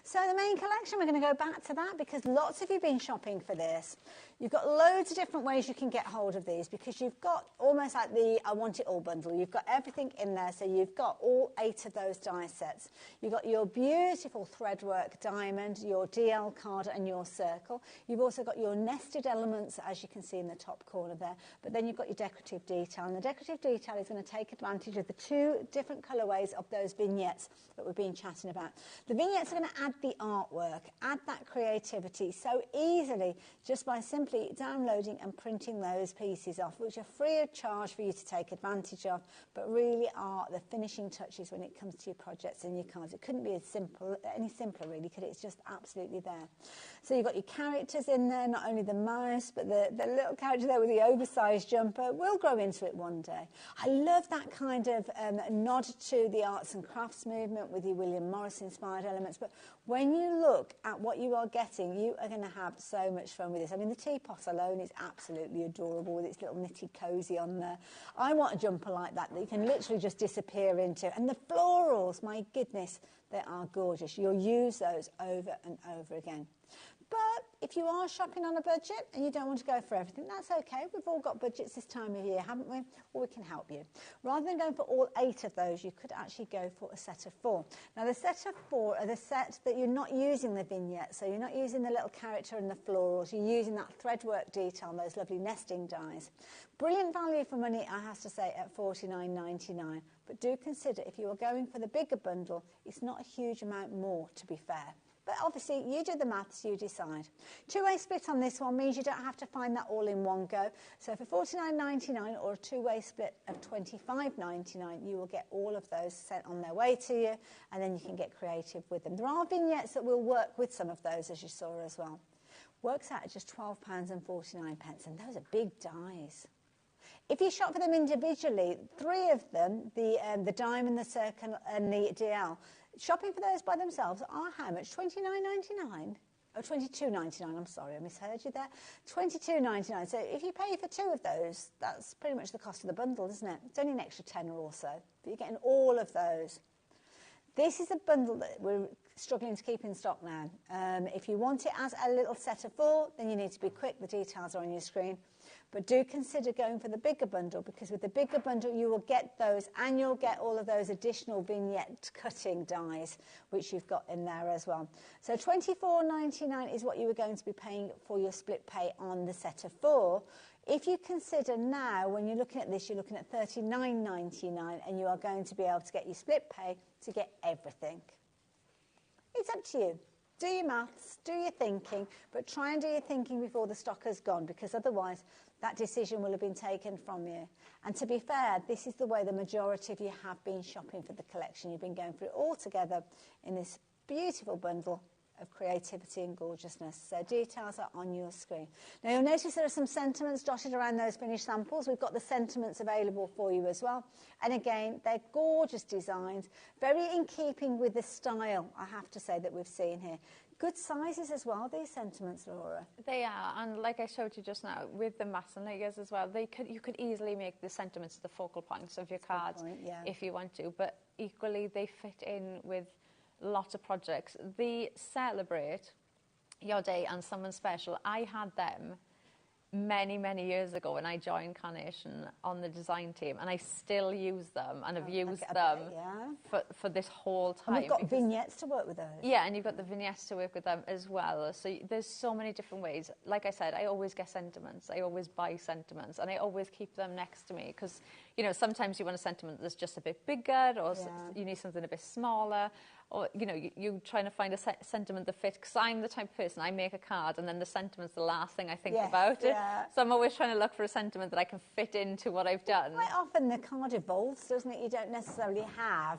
So the main collection, we're going to go back to that because lots of you have been shopping for this. You've got loads of different ways you can get hold of these because you've got almost like the I Want It All bundle. You've got everything in there, so you've got all 8 of those die sets. You've got your beautiful threadwork diamond, your DL card and your circle. You've also got your nested elements, as you can see in the top corner there, but then you've got your decorative detail, and the decorative detail is going to take advantage of the 2 different colourways of those vignettes that we've been chatting about. The vignettes are going to add the artwork, add that creativity so easily just by simply downloading and printing those pieces off, which are free of charge for you to take advantage of, but really are the finishing touches when it comes to your projects and your cards. It couldn't be any simpler really, could it? It's just absolutely there. So you've got your characters in there, not only the mouse, but the little character there with the oversized jumper. We'll grow into it one day. I love that kind of nod to the arts and crafts movement with your William Morris inspired elements, but when you look at what you are getting, you are going to have so much fun with this. I mean, the teapot alone is absolutely adorable with its little knitted cosy on there. I want a jumper like that you can literally just disappear into. And the florals, my goodness, they are gorgeous. You'll use those over and over again. But if you are shopping on a budget and you don't want to go for everything, that's okay. We've all got budgets this time of year, haven't we? Well, we can help you. Rather than going for all 8 of those, you could actually go for a set of 4. Now, the set of 4 are the set that you're not using the vignette, so you're not using the little character and the florals. You're using that threadwork detail and those lovely nesting dies. Brilliant value for money, I have to say, at $49.99. But do consider if you are going for the bigger bundle, it's not a huge amount more, to be fair. But obviously, you do the maths, you decide. 2-way split on this one means you don't have to find that all in one go. So for $49.99 or a 2-way split of $25.99, you will get all of those sent on their way to you, and then you can get creative with them. There are vignettes that will work with some of those, as you saw as well. Works out at just £12.49, and those are big dies. If you shop for them individually, 3 of them, the diamond, the circle, and the DL, shopping for those by themselves are how much? $29.99? Oh, $22.99, I'm sorry, I misheard you there. $22.99. So if you pay for 2 of those, that's pretty much the cost of the bundle, isn't it? It's only an extra tenner or so, but you're getting all of those. This is a bundle that we're struggling to keep in stock now. If you want it as a little set of 4, then you need to be quick. The details are on your screen. But do consider going for the bigger bundle, because with the bigger bundle you will get those, and you'll get all of those additional vignette cutting dies, which you've got in there as well. So $24.99 is what you were going to be paying for your split pay on the set of 4. If you consider now, when you're looking at this, you're looking at $39.99, and you are going to be able to get your split pay to get everything. It's up to you. Do your maths, do your thinking, but try and do your thinking before the stock has gone, because otherwise that decision will have been taken from you. And to be fair, this is the way the majority of you have been shopping for the collection. You've been going through it all together in this beautiful bundle of creativity and gorgeousness. So details are on your screen. Now you'll notice there are some sentiments dotted around those finished samples. We've got the sentiments available for you as well. And again, they're gorgeous designs, very in keeping with the style, I have to say, that we've seen here. Good sizes as well, these sentiments, Laura. They are, and like I showed you just now, with the mats and layers as well, you could easily make the sentiments the focal points of your cards if you want to, but equally they fit in with lots of projects. The Celebrate Your Day and Someone Special, I had them many years ago when I joined Carnation on the design team, and I still use them and have used them for this whole time. And we've got vignettes to work with those. Yeah, and you've got the vignettes to work with them as well. So there's so many different ways. Like I said, I always get sentiments. I always buy sentiments, and I always keep them next to me because, you know, sometimes you want a sentiment that's just a bit bigger, or you need something a bit smaller, or, you know, you're trying to find a sentiment that fits. Because I'm the type of person, I make a card and then the sentiment's the last thing I think about it. So I'm always trying to look for a sentiment that I can fit into what I've done. Quite often the card evolves, doesn't it? You don't necessarily have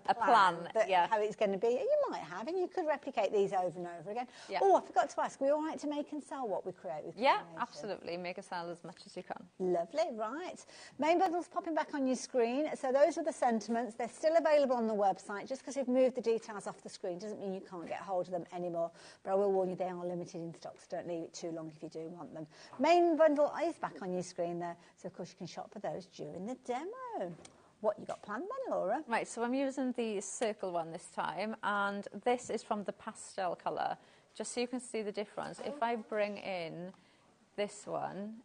a plan how it's going to be. You might have, and you could replicate these over and over again. Oh, I forgot to ask, are we all right to make and sell what we create with Yeah, absolutely. Make and sell as much as you can. Lovely, right. Main bundle's popping back on your screen. So those are the sentiments. They're still available on the website. Just because we've moved the details off the screen doesn't mean you can't get hold of them anymore. But I will warn you, they are limited in stock, so don't leave it too long if you do want them. Main bundle is back on your screen there, so of course you can shop for those during the demo. what you got planned then, Laura. Right, so I'm using the circle one this time, and this is from the pastel colour, just so you can see the difference. If I bring in this one,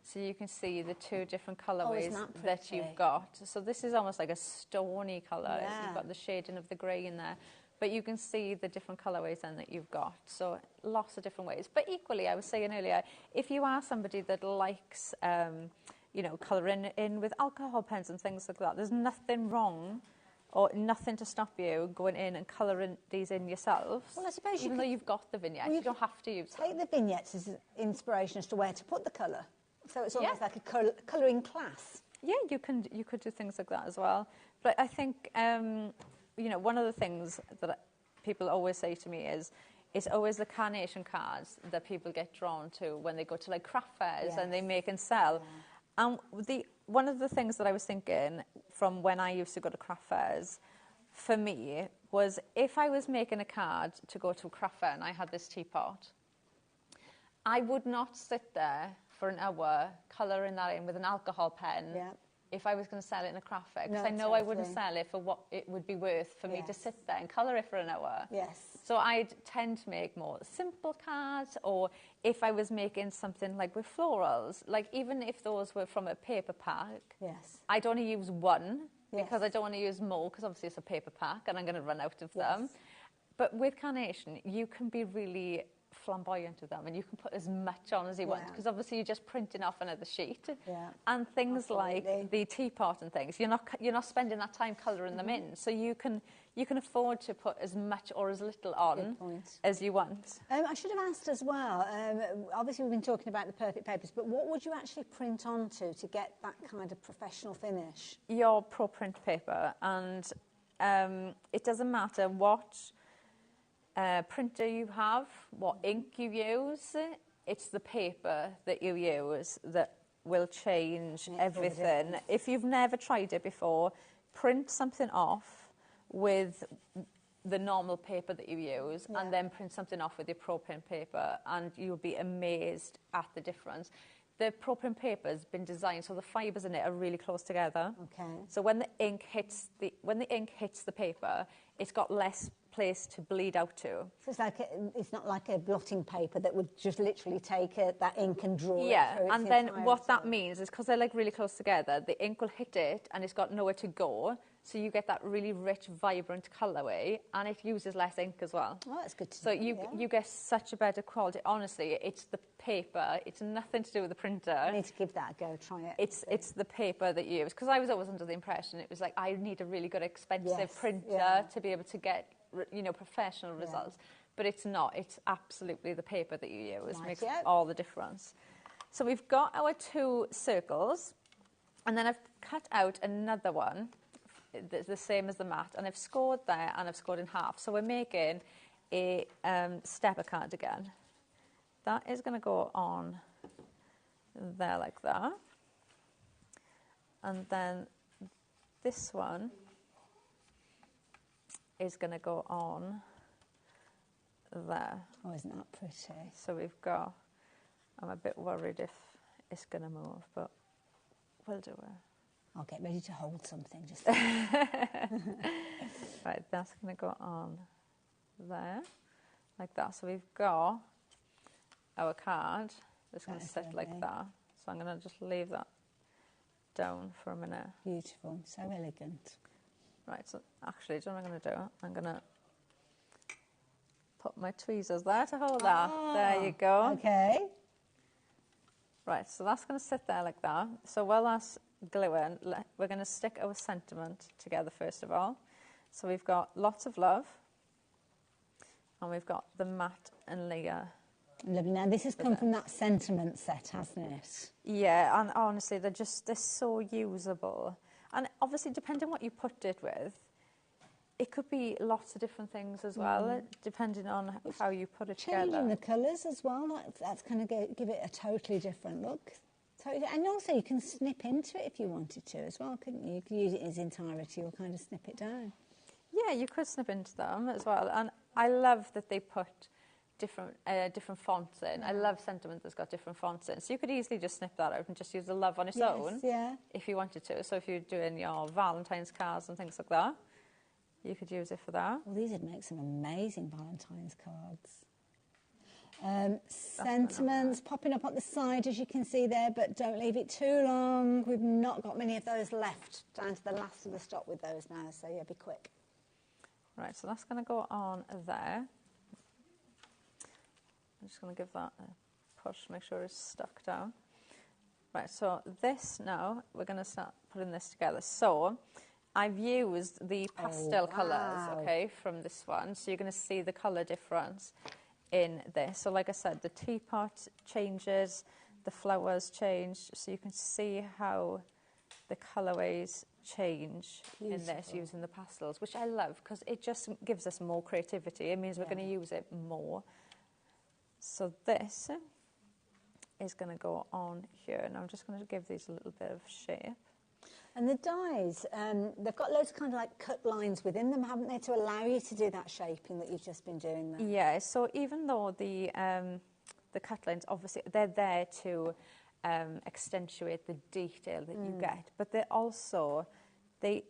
so you can see the two different colourways that you've got. So this is almost like a stony colour. Yeah. So you've got the shading of the grey in there. But you can see the different colourways then that you've got. So lots of different ways. But equally, I was saying earlier, if you are somebody that likes, you know, colouring in with alcohol pens and things like that, there's nothing wrong or nothing to stop you going in and colouring these in yourselves. Well, I suppose even though you've got the vignettes, well, you don't have to use take them. the vignettes as inspiration as to where to put the colour. So it's almost like a colouring class. Yeah, you could do things like that as well. But I think, you know, one of the things that people always say to me is, it's always the carnation cards that people get drawn to when they go to like craft fairs and they make and sell. And one of the things that I was thinking from when I used to go to craft fairs, for me, was if I was making a card to go to a craft fair and I had this teapot, I would not sit there for an hour colouring that in with an alcohol pen if I was going to sell it in a craft fair, because I know I wouldn't sell it for what it would be worth for me to sit there and colour it for an hour. So I'd tend to make more simple cards, or if I was making something like with florals, like even if those were from a paper pack, I'd only use one because I don't want to use more, because obviously it's a paper pack and I'm going to run out of them. But with carnation, you can be really flamboyant with them, and you can put as much on as you want, because obviously you're just printing off another sheet. And things like the teapot and things, you're not spending that time colouring them in, so you can afford to put as much or as little on as you want. I should have asked as well, obviously we've been talking about the perfect papers, but what would you actually print onto to get that kind of professional finish? Your pro print paper, and it doesn't matter what printer you have, what ink you use, it's the paper that you use that will change everything. If you've never tried it before, print something off with the normal paper that you use and then print something off with your pro print paper, and you'll be amazed at the difference. The pro print paper has been designed so the fibres in it are really close together. So when the ink hits the paper, it's got less place to bleed out to. So it's not like a blotting paper that would just literally take that ink and draw it through. And then what that means is, because they're like really close together, the ink will hit it and it's got nowhere to go, so you get that really rich, vibrant colourway, and it uses less ink as well. Oh, that's good to know. So you get such a better quality. Honestly, it's the paper. It's nothing to do with the printer. I need to give that a go, try it. It's the paper that you use, because I was always under the impression it was like, I need a really good, expensive printer to be able to get, you know, professional results. But it's not. It's absolutely the paper that you use makes all the difference. So we've got our two circles, and then I've cut out another one, the same as the mat, and I've scored there and I've scored in half. So we're making a stepper card again. That is going to go on there like that, and then this one is going to go on there. Oh, isn't that pretty? So we've got, I'm a bit worried if it's going to move, but we'll do it. I'll get ready to hold something. Just right, that's going to go on there, like that. So we've got our card that's going to sit like that. So I'm going to just leave that down for a minute. Beautiful, so elegant. Right, so actually, do you know what I'm going to do? I'm going to put my tweezers there to hold that. There you go. Okay. Right, so that's going to sit there like that. So while that's gluing, we're going to stick our sentiment together first of all. So we've got lots of love, and we've got the Matt and Leah. Lovely. Now this has come from that sentiment set, hasn't it? Yeah, and honestly, they're so usable. And obviously, depending on what you put it with, it could be lots of different things as well, depending on how you put it together. Changing the colours as well, that's going to give it a totally different look. And also you can snip into it if you wanted to as well, couldn't you? You could use it in its entirety or kind of snip it down. Yeah, you could snip into them as well. And I love that they put different fonts in. I love sentiment that's got different fonts in. So you could easily just snip that out and just use the love on its own if you wanted to. So if you're doing your Valentine's cards and things like that, you could use it for that. Well, these would make some amazing Valentine's cards. Sentiments popping up at the side, as you can see there, but don't leave it too long. We've not got many of those left, down to the last of the stock with those now, so yeah, be quick. Right, so that's going to go on there. I'm just going to give that a push, make sure it's stuck down. Right, so this now, we're going to start putting this together. So I've used the pastel colours, okay, from this one. So you're going to see the colour difference in this. So like I said, the teapot changes, the flowers change, so you can see how the colourways change in this using the pastels, which I love because it just gives us more creativity. It means we're going to use it more. So this is going to go on here, and I'm just going to give these a little bit of shape. And the dies, they've got loads of kind of like cut lines within them, haven't they, to allow you to do that shaping that you've just been doing there? Yeah, so even though the cut lines, obviously, they're there to accentuate the detail that you get, but they're also,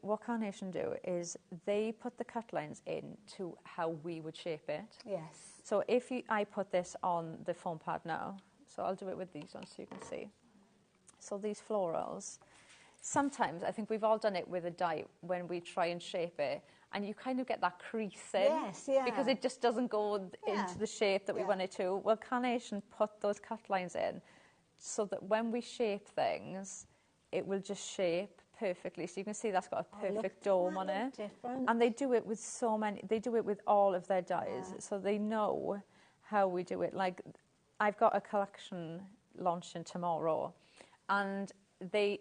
what Carnation do is they put the cut lines in to how we would shape it. Yes. So if I put this on the foam pad now, so I'll do it with these ones so you can see. So these florals, sometimes, I think we've all done it with a die when we try and shape it, and you kind of get that crease in. Yes, yeah. Because it just doesn't go into the shape that we want it to. Well, Carnation put those cut lines in so that when we shape things, it will just shape perfectly. So you can see that's got a perfect dome on it. Different. And they do it with so many, they do it with all of their dies. So they know how we do it. Like, I've got a collection launching tomorrow, and the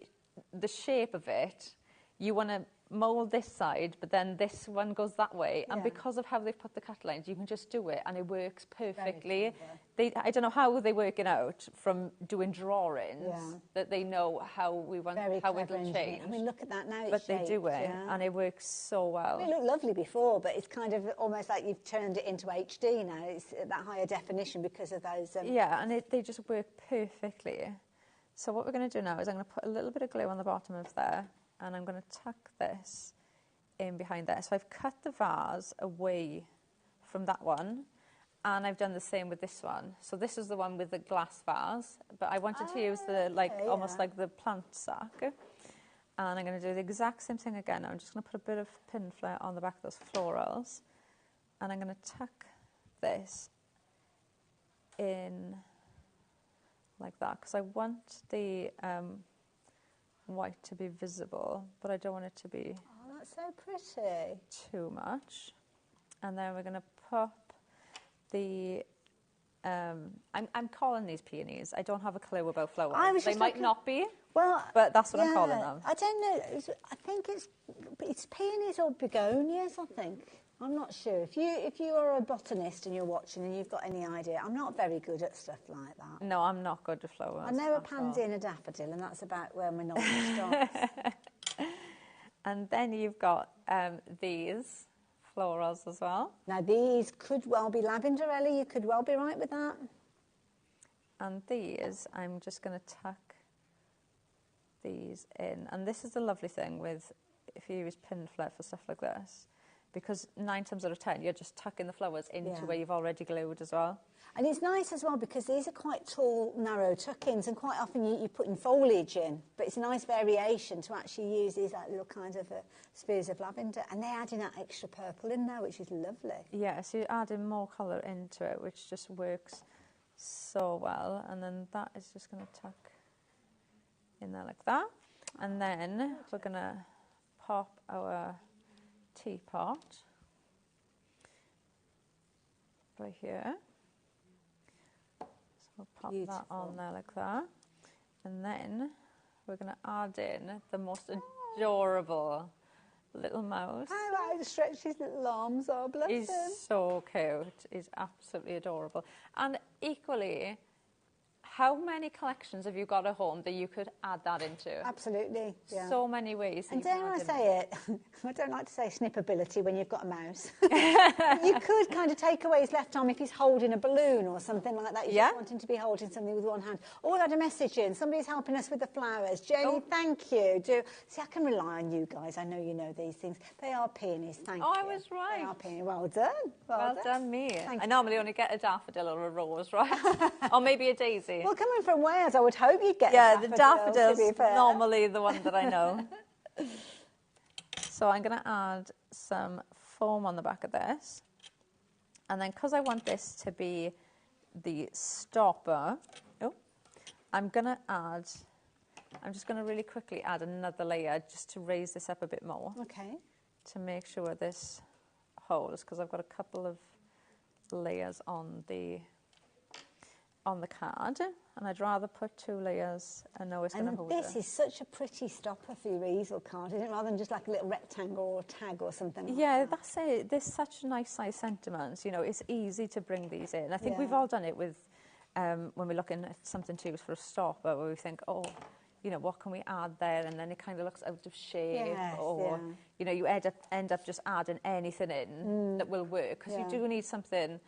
shape of it, you want to mould this side, but then this one goes that way. And because of how they've put the cut lines, you can just do it, and it works perfectly. I don't know how they work it out from doing drawings, that they know how we want, how it'll change. I mean, look at that now. But they do it, and it works so well. I mean, it looked lovely before, but it's kind of almost like you've turned it into HD now. It's at that higher definition because of those. Yeah, and they just work perfectly. So what we're going to do now is I'm going to put a little bit of glue on the bottom of there, and I'm going to tuck this in behind there. So I've cut the vase away from that one, and I've done the same with this one. So this is the one with the glass vase, but I wanted to use the almost like the plant sack. And I'm going to do the exact same thing again. I'm just going to put a bit of pin flare on the back of those florals, and I'm going to tuck this in like that, because I want the white to be visible, but I don't want it to be that's so pretty. Too much. And then we're going to pop the I'm calling these peonies. I don't have a clue about flowers. They might not be, but that's what I'm calling them. I don't know. I think it's peonies or begonias, I think. I'm not sure. If you are a botanist and you're watching and you've got any idea, I'm not very good at stuff like that. No, I'm not good at flowers. I know a pansy and a daffodil, and that's about where my knowledge stops. And then you've got these florals as well. Now these could well be lavender, Ellie. You could well be right with that. And these, I'm just going to tuck these in. And this is the lovely thing with, if you use pin flare for stuff like this, because 9 times out of 10, you're just tucking the flowers into where you've already glued as well. And it's nice as well because these are quite tall, narrow tuck-ins, and quite often you're putting foliage in, but it's a nice variation to actually use these like little kind of spears of lavender, and they're adding that extra purple in there, which is lovely. Yeah, so you're adding more colour into it, which just works so well. And then that is just going to tuck in there like that. And then we're going to pop our teapot right here. So we'll pop that on there like that. And then we're going to add in the most adorable little mouse. I like to stretch his little arms, oh bless him. He's so cute. He's absolutely adorable. And equally, how many collections have you got at home that you could add that into? Absolutely. Yeah. So many ways. And dare I say it, I don't like to say snippability when you've got a mouse. You could kind of take away his left arm if he's holding a balloon or something like that. You just want him to be holding something with one hand. Or add a message in. Somebody's helping us with the flowers. Jenny, thank you. See, I can rely on you guys. I know you know these things. They are peonies. Thank you. I was right. They are peonies. Well done. Well done, me. I normally only get a daffodil or a rose, right? Or maybe a daisy. Well, coming from Wales, I would hope you'd get the daffodil's normally the one that I know. So I'm going to add some foam on the back of this. And then because I want this to be the stopper, I'm just going to really quickly add another layer just to raise this up a bit more. Okay. To make sure this holds, because I've got a couple of layers on the card, and I'd rather put 2 layers and know it's going to hold this is such a pretty stopper for your easel card, isn't it? Rather than just like a little rectangle or a tag or something like that. That's it. There's such nice size sentiments. You know, it's easy to bring these in. I think we've all done it with when we're looking at something to use for a stopper, where we think, oh, you know, what can we add there? And then it kind of looks out of shape, or you know, you end up just adding anything in that will work, because you do need something.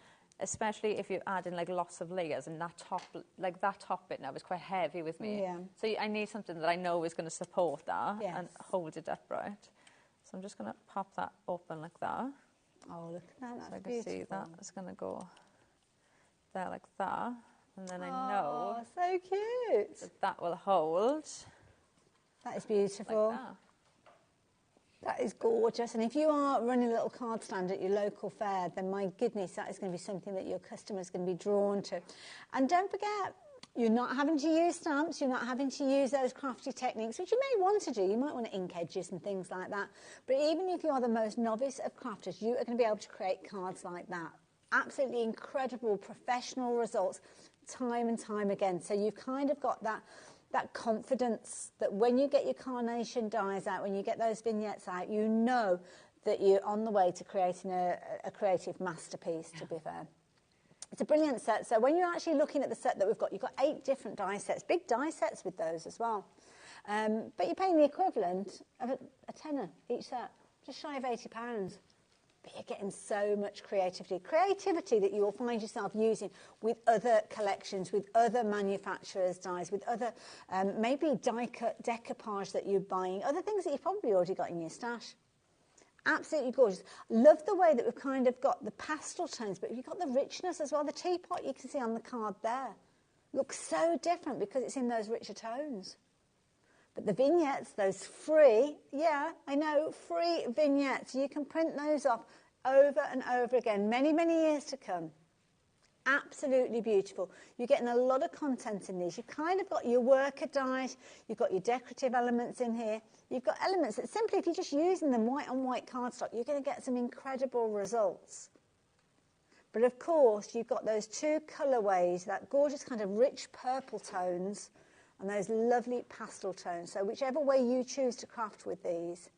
Especially if you're adding like lots of layers, and that top bit now is quite heavy with me. Yeah. So I need something that I know is going to support that and hold it upright. So I'm just going to pop that open like that. Oh, look at that! So I can see that it's going to go there like that, and then I know. Oh, so cute! That will hold. That is beautiful. Like that. That is gorgeous. And if you are running a little card stand at your local fair, then my goodness, that is going to be something that your customers are going to be drawn to. And don't forget, you're not having to use stamps, you're not having to use those crafty techniques, which you may want to do. You might want to ink edges and things like that. But even if you are the most novice of crafters, you are going to be able to create cards like that. Absolutely incredible professional results time and time again. So you've kind of got that confidence that when you get your carnation dies out, when you get those vignettes out, you know that you're on the way to creating a creative masterpiece, to be fair. It's a brilliant set. So when you're actually looking at the set that we've got, you've got 8 different die sets, big die sets with those as well. But you're paying the equivalent of a tenner each set, just shy of £80. But you're getting so much creativity that you will find yourself using with other collections, with other manufacturers' dies, with other maybe die-cut decoupage that you're buying, other things that you've probably already got in your stash. Absolutely gorgeous. Love the way that we've kind of got the pastel tones, but you've got the richness as well. The teapot you can see on the card there looks so different because it's in those richer tones. But the vignettes, those free, free vignettes, you can print those off over and over again, many, many years to come. Absolutely beautiful. You're getting a lot of content in these. You've kind of got your worker dies, you've got your decorative elements in here, you've got elements that simply, if you're just using them white on white cardstock, you're going to get some incredible results. But of course, you've got those 2 colourways, that gorgeous kind of rich purple tones, and those lovely pastel tones. So whichever way you choose to craft with these,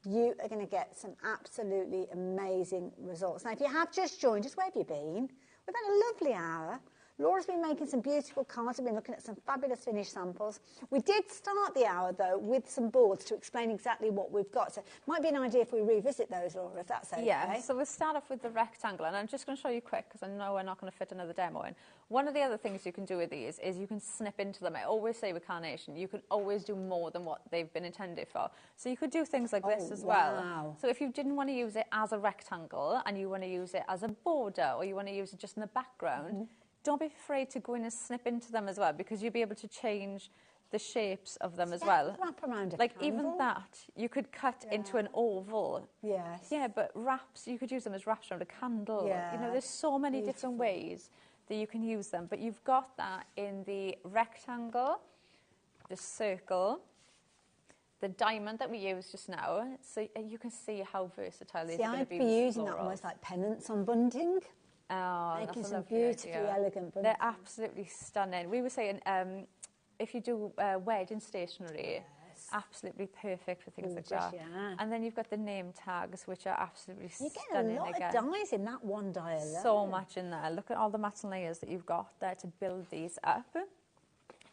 you are going to get some absolutely amazing results. Now, if you have just joined us, where have you been? We've had a lovely hour. Laura's been making some beautiful cards. We've been looking at some fabulous finished samples. We did start the hour, though, with some boards to explain exactly what we've got. So it might be an idea if we revisit those, Laura, if that's okay. Yeah, so we'll start off with the rectangle, and I'm just going to show you quick because I know we're not going to fit another demo in. One of the other things you can do with these is you can snip into them. I always say with carnation, you can always do more than what they've been intended for. So you could do things like this as well. So if you didn't want to use it as a rectangle and you want to use it as a border, or you want to use it just in the background, don't be afraid to go in and snip into them as well, because you'll be able to change the shapes of them as well. Wrap around a like candle. Even that, you could cut into an oval. Yes. Yeah, but wraps, you could use them as wraps around a candle. Yeah. You know, there's so many different ways that you can use them. But you've got that in the rectangle, the circle, the diamond that we used just now. So you can see how versatile these are going to be. I'd be using that almost like pennants on bunding. Oh, making some beautifully elegant bunting. They're absolutely stunning. We were saying if you do wedding stationery, absolutely perfect for things like that. Yeah. And then you've got the name tags, which are absolutely stunning. You get a lot of dies in that one die alone. So much in there. Look at all the mats and layers that you've got there to build these up.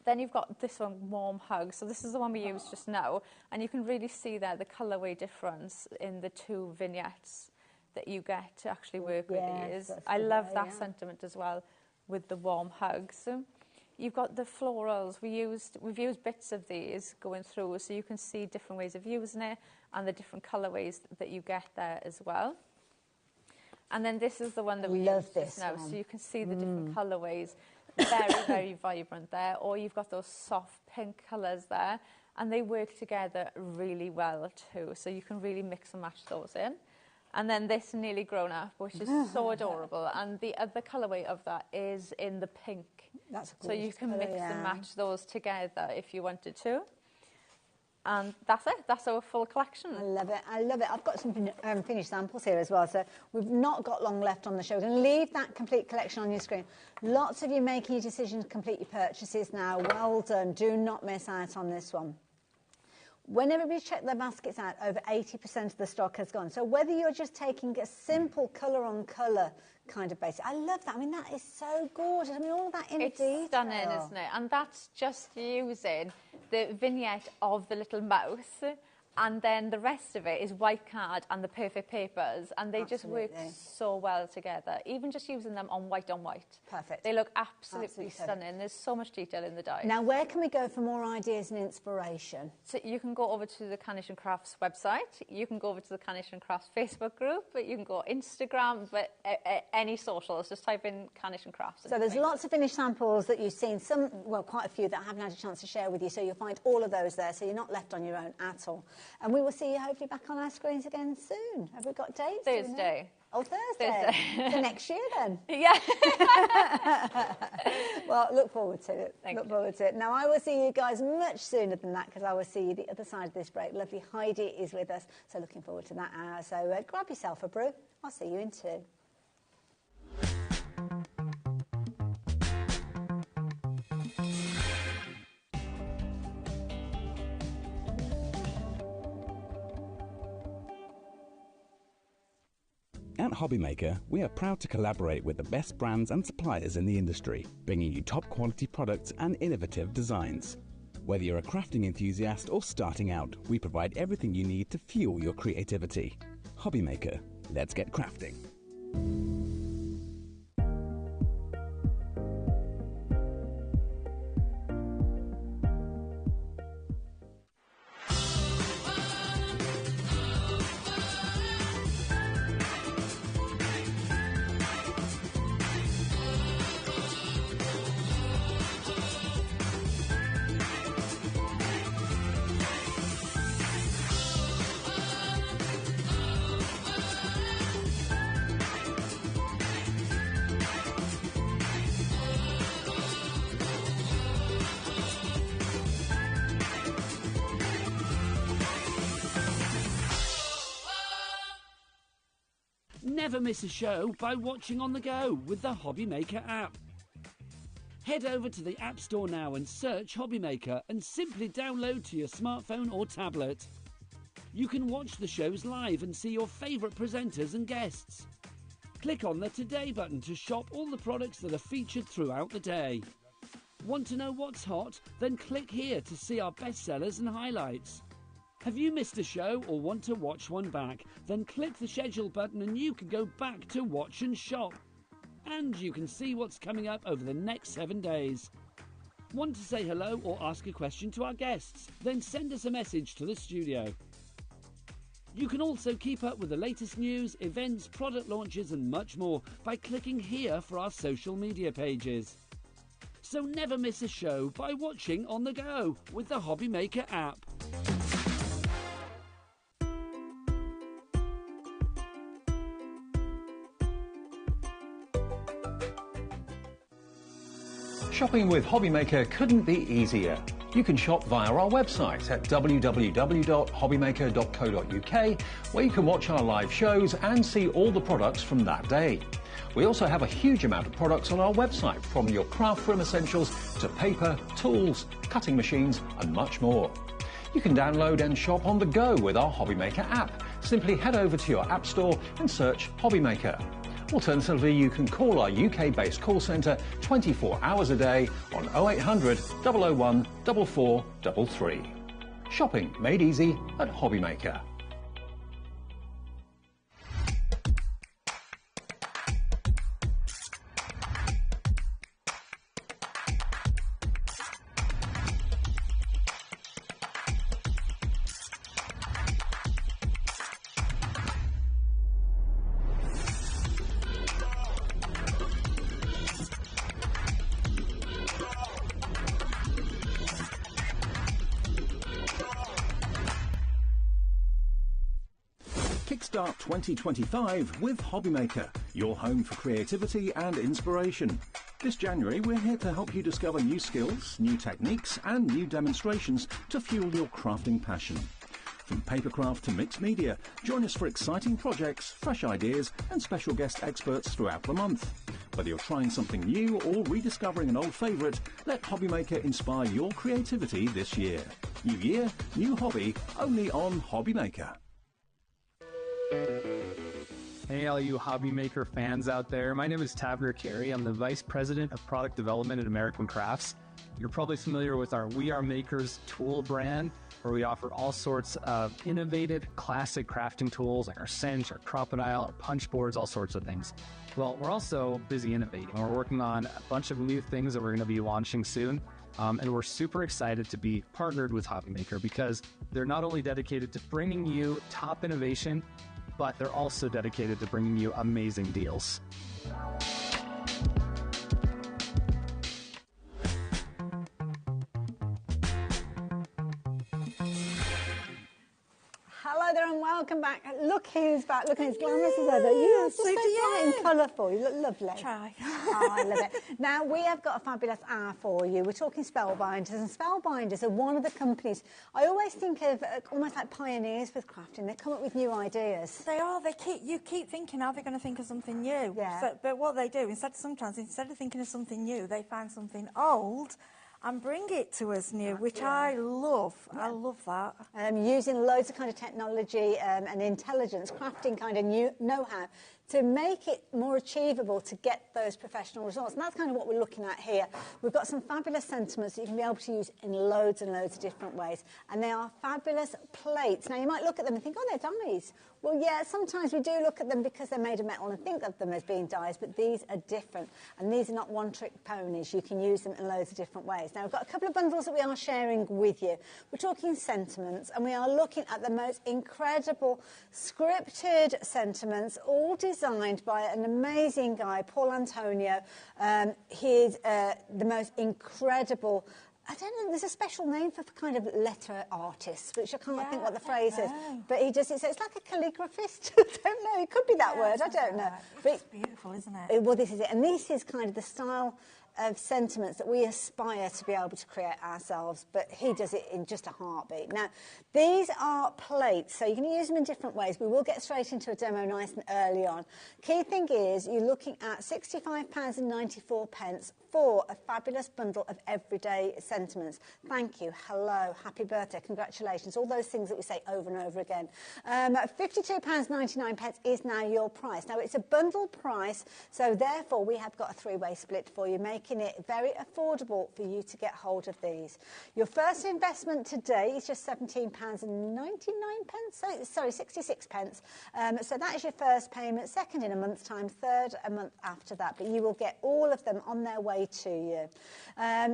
then you've got this one, Warm Hug. So this is the one we used just now, and you can really see there the colourway difference in the two vignettes that you get to actually work with these. I love that sentiment as well with the Warm Hugs. You've got the florals. We've used bits of these going through, so you can see different ways of using it and the different colourways that you get there as well. And then this is the one that we use just now, so you can see the different colourways. Very, very vibrant there. Or you've got those soft pink colours there, and they work together really well too. So you can really mix and match those in. And then this Nearly Grown Up, which is so adorable. And the other colourway of that is in the pink. That's so you can mix and match those together if you wanted to. And that's it. That's our full collection. I love it. I love it. I've got some finished samples here as well. So we've not got long left on the show. We're going to leave that complete collection on your screen. Lots of you making your decisions to complete your purchases now. Well done. Do not miss out on this one. When everybody's checked their baskets out, over 80% of the stock has gone. So whether you're just taking a simple colour-on-colour kind of basis, I love that. I mean, that is so gorgeous. I mean, all that in detail. It's stunning, isn't it? And that's just using the vignette of the little mouse, and then the rest of it is white card and the perfect papers, and they just work so well together. Even just using them on white. Perfect. They look absolutely stunning. There's so much detail in the dies. Now, where can we go for more ideas and inspiration? So you can go over to the Carnation Crafts website. You can go over to the Carnation Crafts Facebook group. But you can go Instagram, but any socials. Just type in Carnation Crafts. So there's lots of finished samples that you've seen. Some, well, quite a few that I haven't had a chance to share with you. So you'll find all of those there. So you're not left on your own at all. And we will see you hopefully back on our screens again soon. Have we got dates? Thursday. Oh, Thursday. So next year then? Yeah. Well, look forward to it. Thank look forward to it. Now, I will see you guys much sooner than that, because I will see you the other side of this break. Lovely Heidi is with us, so looking forward to that hour. So grab yourself a brew. I'll see you in 2. At HobbyMaker, we are proud to collaborate with the best brands and suppliers in the industry, bringing you top quality products and innovative designs. Whether you're a crafting enthusiast or starting out, we provide everything you need to fuel your creativity. HobbyMaker, let's get crafting. Never miss a show by watching on the go with the HobbyMaker app. Head over to the App Store now and search HobbyMaker and simply download to your smartphone or tablet. You can watch the shows live and see your favourite presenters and guests. Click on the Today button to shop all the products that are featured throughout the day. Want to know what's hot? Then click here to see our bestsellers and highlights. Have you missed a show or want to watch one back? Then click the schedule button and you can go back to watch and shop. And you can see what's coming up over the next 7 days. Want to say hello or ask a question to our guests? Then send us a message to the studio. You can also keep up with the latest news, events, product launches and much more by clicking here for our social media pages. So never miss a show by watching on the go with the HobbyMaker app. Shopping with HobbyMaker couldn't be easier. You can shop via our website at www.hobbymaker.co.uk, where you can watch our live shows and see all the products from that day. We also have a huge amount of products on our website, from your craft room essentials to paper, tools, cutting machines and much more. You can download and shop on the go with our HobbyMaker app. Simply head over to your app store and search HobbyMaker. Alternatively, you can call our UK-based call centre 24 hours a day on 0800 001 4433. Shopping made easy at HobbyMaker. Kickstart 2025 with HobbyMaker, your home for creativity and inspiration. This January, we're here to help you discover new skills, new techniques, and new demonstrations to fuel your crafting passion. From papercraft to mixed media, join us for exciting projects, fresh ideas, and special guest experts throughout the month. Whether you're trying something new or rediscovering an old favourite, let HobbyMaker inspire your creativity this year. New year, new hobby, only on HobbyMaker. Hey, all you HobbyMaker fans out there. My name is Tavner Carey. I'm the Vice President of Product Development at American Crafts. You're probably familiar with our We Are Makers tool brand, where we offer all sorts of innovative, classic crafting tools like our cinch, our crocodile, our punch boards, all sorts of things. Well, we're also busy innovating. We're working on a bunch of new things that we're going to be launching soon. And we're super excited to be partnered with HobbyMaker because they're not only dedicated to bringing you top innovation, but they're also dedicated to bringing you amazing deals. Hello there and welcome back. Look who's back. Look at as glamorous as ever. You look just so bright and colourful. You look lovely. Try. Oh, I love it. Now, we have got a fabulous hour for you. We're talking Spellbinders, and Spellbinders are one of the companies I always think of almost like pioneers with crafting. They come up with new ideas. They are. You keep thinking, are they going to think of something new? Yeah. So, but what they do, instead of thinking of something new, they find something old and bring it to us new, which I love. Yeah. I love that. Using loads of kind of technology and intelligence, crafting kind of new know-how to make it more achievable to get those professional results. And that's kind of what we're looking at here. We've got some fabulous sentiments that you can be able to use in loads and loads of different ways. And they are fabulous plates. Now, you might look at them and think, oh, they're dies. Well, yeah, sometimes we do look at them because they're made of metal and think of them as being dies, but these are different. And these are not one-trick ponies. You can use them in loads of different ways. Now, we've got a couple of bundles that we are sharing with you. We're talking sentiments, and we are looking at the most incredible scripted sentiments, all designed by an amazing guy, Paul Antonio. He's the most incredible... I don't know, there's a special name for kind of letter artists, which I can't think what the phrase is. But he does it, so it's like a calligraphist. I don't know, it could be that word, I don't know. But it's beautiful, isn't it? Well, this is it. And this is kind of the style of sentiments that we aspire to be able to create ourselves, but he does it in just a heartbeat. Now, these are plates, so you can use them in different ways. We will get straight into a demo nice and early on. Key thing is you're looking at £65.94 for a fabulous bundle of everyday sentiments. Thank you, hello, happy birthday, congratulations, all those things that we say over and over again. £52.99 is now your price. Now, it's a bundle price, so therefore we have got a three-way split for you, making it very affordable for you to get hold of these. Your first investment today is just £17.99, sorry, 66 pence. So that is your first payment, second in a month's time, third a month after that, but you will get all of them on their way to you.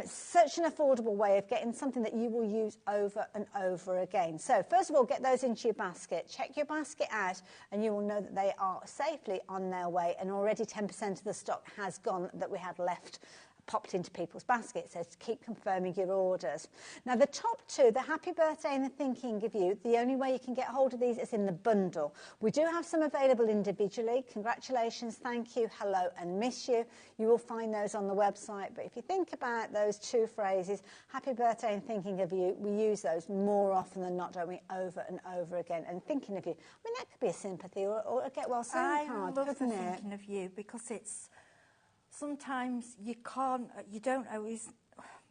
Such an affordable way of getting something that you will use over and over again. So first of all, get those into your basket. Check your basket out and you will know that they are safely on their way, and already 10% of the stock has gone that we had left popped into people's baskets, so to keep confirming your orders. Now, the top two, the happy birthday and the thinking of you, the only way you can get hold of these is in the bundle. We do have some available individually. Congratulations, thank you, hello, and miss you. You will find those on the website, but if you think about those two phrases, happy birthday and thinking of you, we use those more often than not, don't we, over and over again. And thinking of you, I mean, that could be a sympathy or a get well soon card, couldn't it? I love thinking of you because it's sometimes you don't always,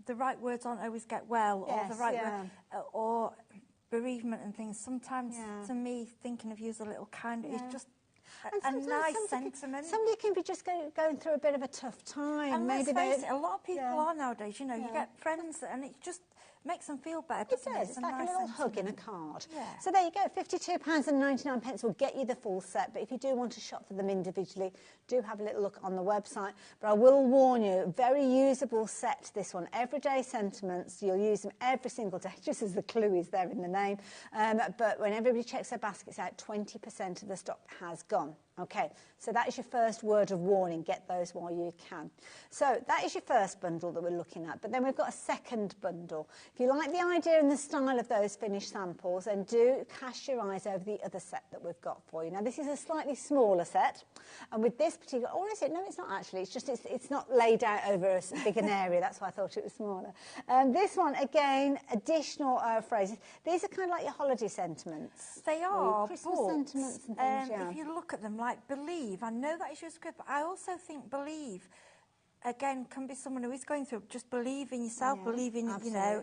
the right words aren't always get well, or the right word, or bereavement and things. Sometimes, to me, thinking of you is a little kind. It's just a nice sentiment. Somebody can be just going through a bit of a tough time. And maybe let's face it, a lot of people are nowadays, you know, you Yeah. get friends and it just makes them feel better, It doesn't does. it? It's like a little hug in a card. Yeah. So there you go. £52.99 will get you the full set. But if you do want to shop for them individually, do have a little look on the website. But I will warn you, very usable set, this one. Everyday sentiments. You'll use them every single day, just as the clue is there in the name. But when everybody checks their baskets out, 20% of the stock has gone. Okay, so that is your first word of warning. Get those while you can. So that is your first bundle that we're looking at. But then we've got a second bundle. If you like the idea and the style of those finished samples, then do cast your eyes over the other set that we've got for you. Now, this is a slightly smaller set. And with this particular, or is it? No, it's not actually. It's just, it's not laid out over a big an area. That's why I thought it was smaller. This one, again, additional phrases. These are kind of like your holiday sentiments. They are, Christmas but, sentiments and things, yeah. if you look at them, like believe, I know that is your script, but I also think believe, again, can be someone who is going through, just believe in yourself, believe in, you know.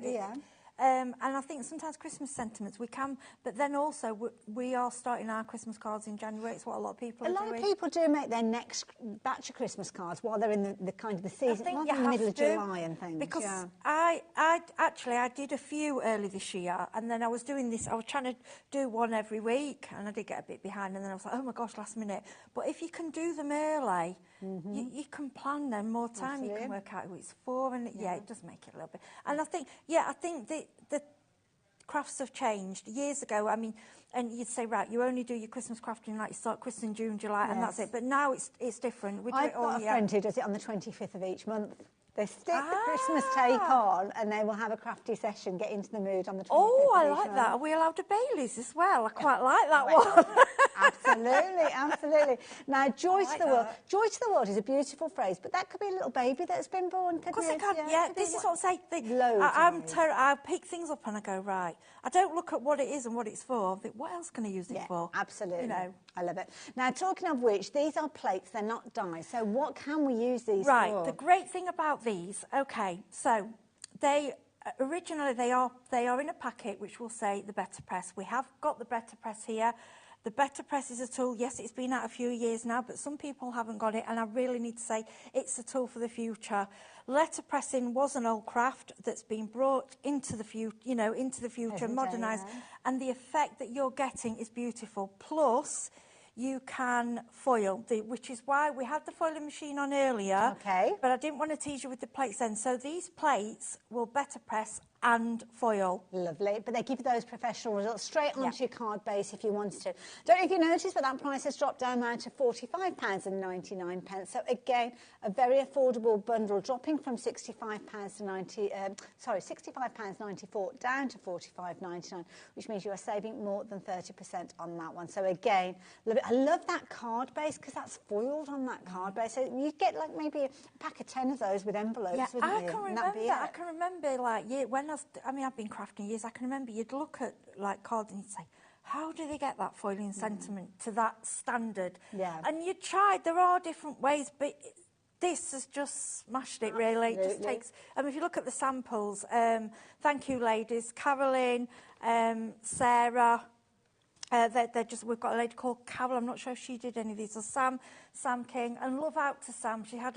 And I think sometimes Christmas sentiments we can, but then also we are starting our Christmas cards in January. It's what a lot of people are doing. A lot of people do make their next batch of Christmas cards while they're in the kind of the season, I think in the middle of July and things. Because yeah. I did a few early this year, and then I was doing this. I was trying to do one every week, and I did get a bit behind. And then I was like, oh my gosh, last minute. But if you can do them early, you can plan them more time. Absolutely. You can work out who it's for, and it does make it a little bit. And I think the crafts have changed. Years ago, I mean, and you'd say, right, you only do your Christmas crafting, like you start Christmas in June, July, and that's it. But now it's different. We do I've it all got a year. friend who does it on the 25th of each month. They stick the Christmas take on, and they will have a crafty session, get into the mood on the 25th Oh, I of each like month. that. Are we allowed a Baileys as well? I quite like that one. Absolutely, absolutely. Now, joy like to the world. that. Joy to the world is a beautiful phrase, but that could be a little baby that's been born. Of course it can. Yeah, could be this is what I'm saying. Loads of ways. I pick things up and I go, right. I don't look at what it is and what it's for. I think, what else can I use it for? Absolutely. You know. I love it. Now, talking of which, these are plates. They're not dies. So what can we use these for? Right. The great thing about these, okay, so they originally they are in a packet which will say the Better Press. We have got the Better Press here. The Better Press is a tool. Yes, it's been out a few years now, but some people haven't got it, and I really need to say it's a tool for the future. Letterpressing was an old craft that's been brought into the future, modernised, and the effect that you're getting is beautiful. Plus, you can foil, which is why we had the foiling machine on earlier. Okay. But I didn't want to tease you with the plates then. So these plates will Better Press and foil. Lovely. But they give you those professional results straight onto your card base if you wanted to. Don't know if you noticed, but that price has dropped down now to £45.99. So again, a very affordable bundle, dropping from £65.94 down to £45.99, which means you are saving more than 30% on that one. So again, love it. I love that card base because that's foiled on that card base. So you get like maybe a pack of 10 of those with envelopes, wouldn't you? I can remember like when I've been crafting years. I can remember you'd look at like cards and you'd say, how do they get that foiling sentiment to that standard? Yeah. And you tried. There are different ways, but this has just smashed it. Really, it just takes. If you look at the samples, thank you, ladies, Caroline, Sarah. We've got a lady called Carol. I'm not sure if she did any of these. Or Sam King, and love out to Sam. She had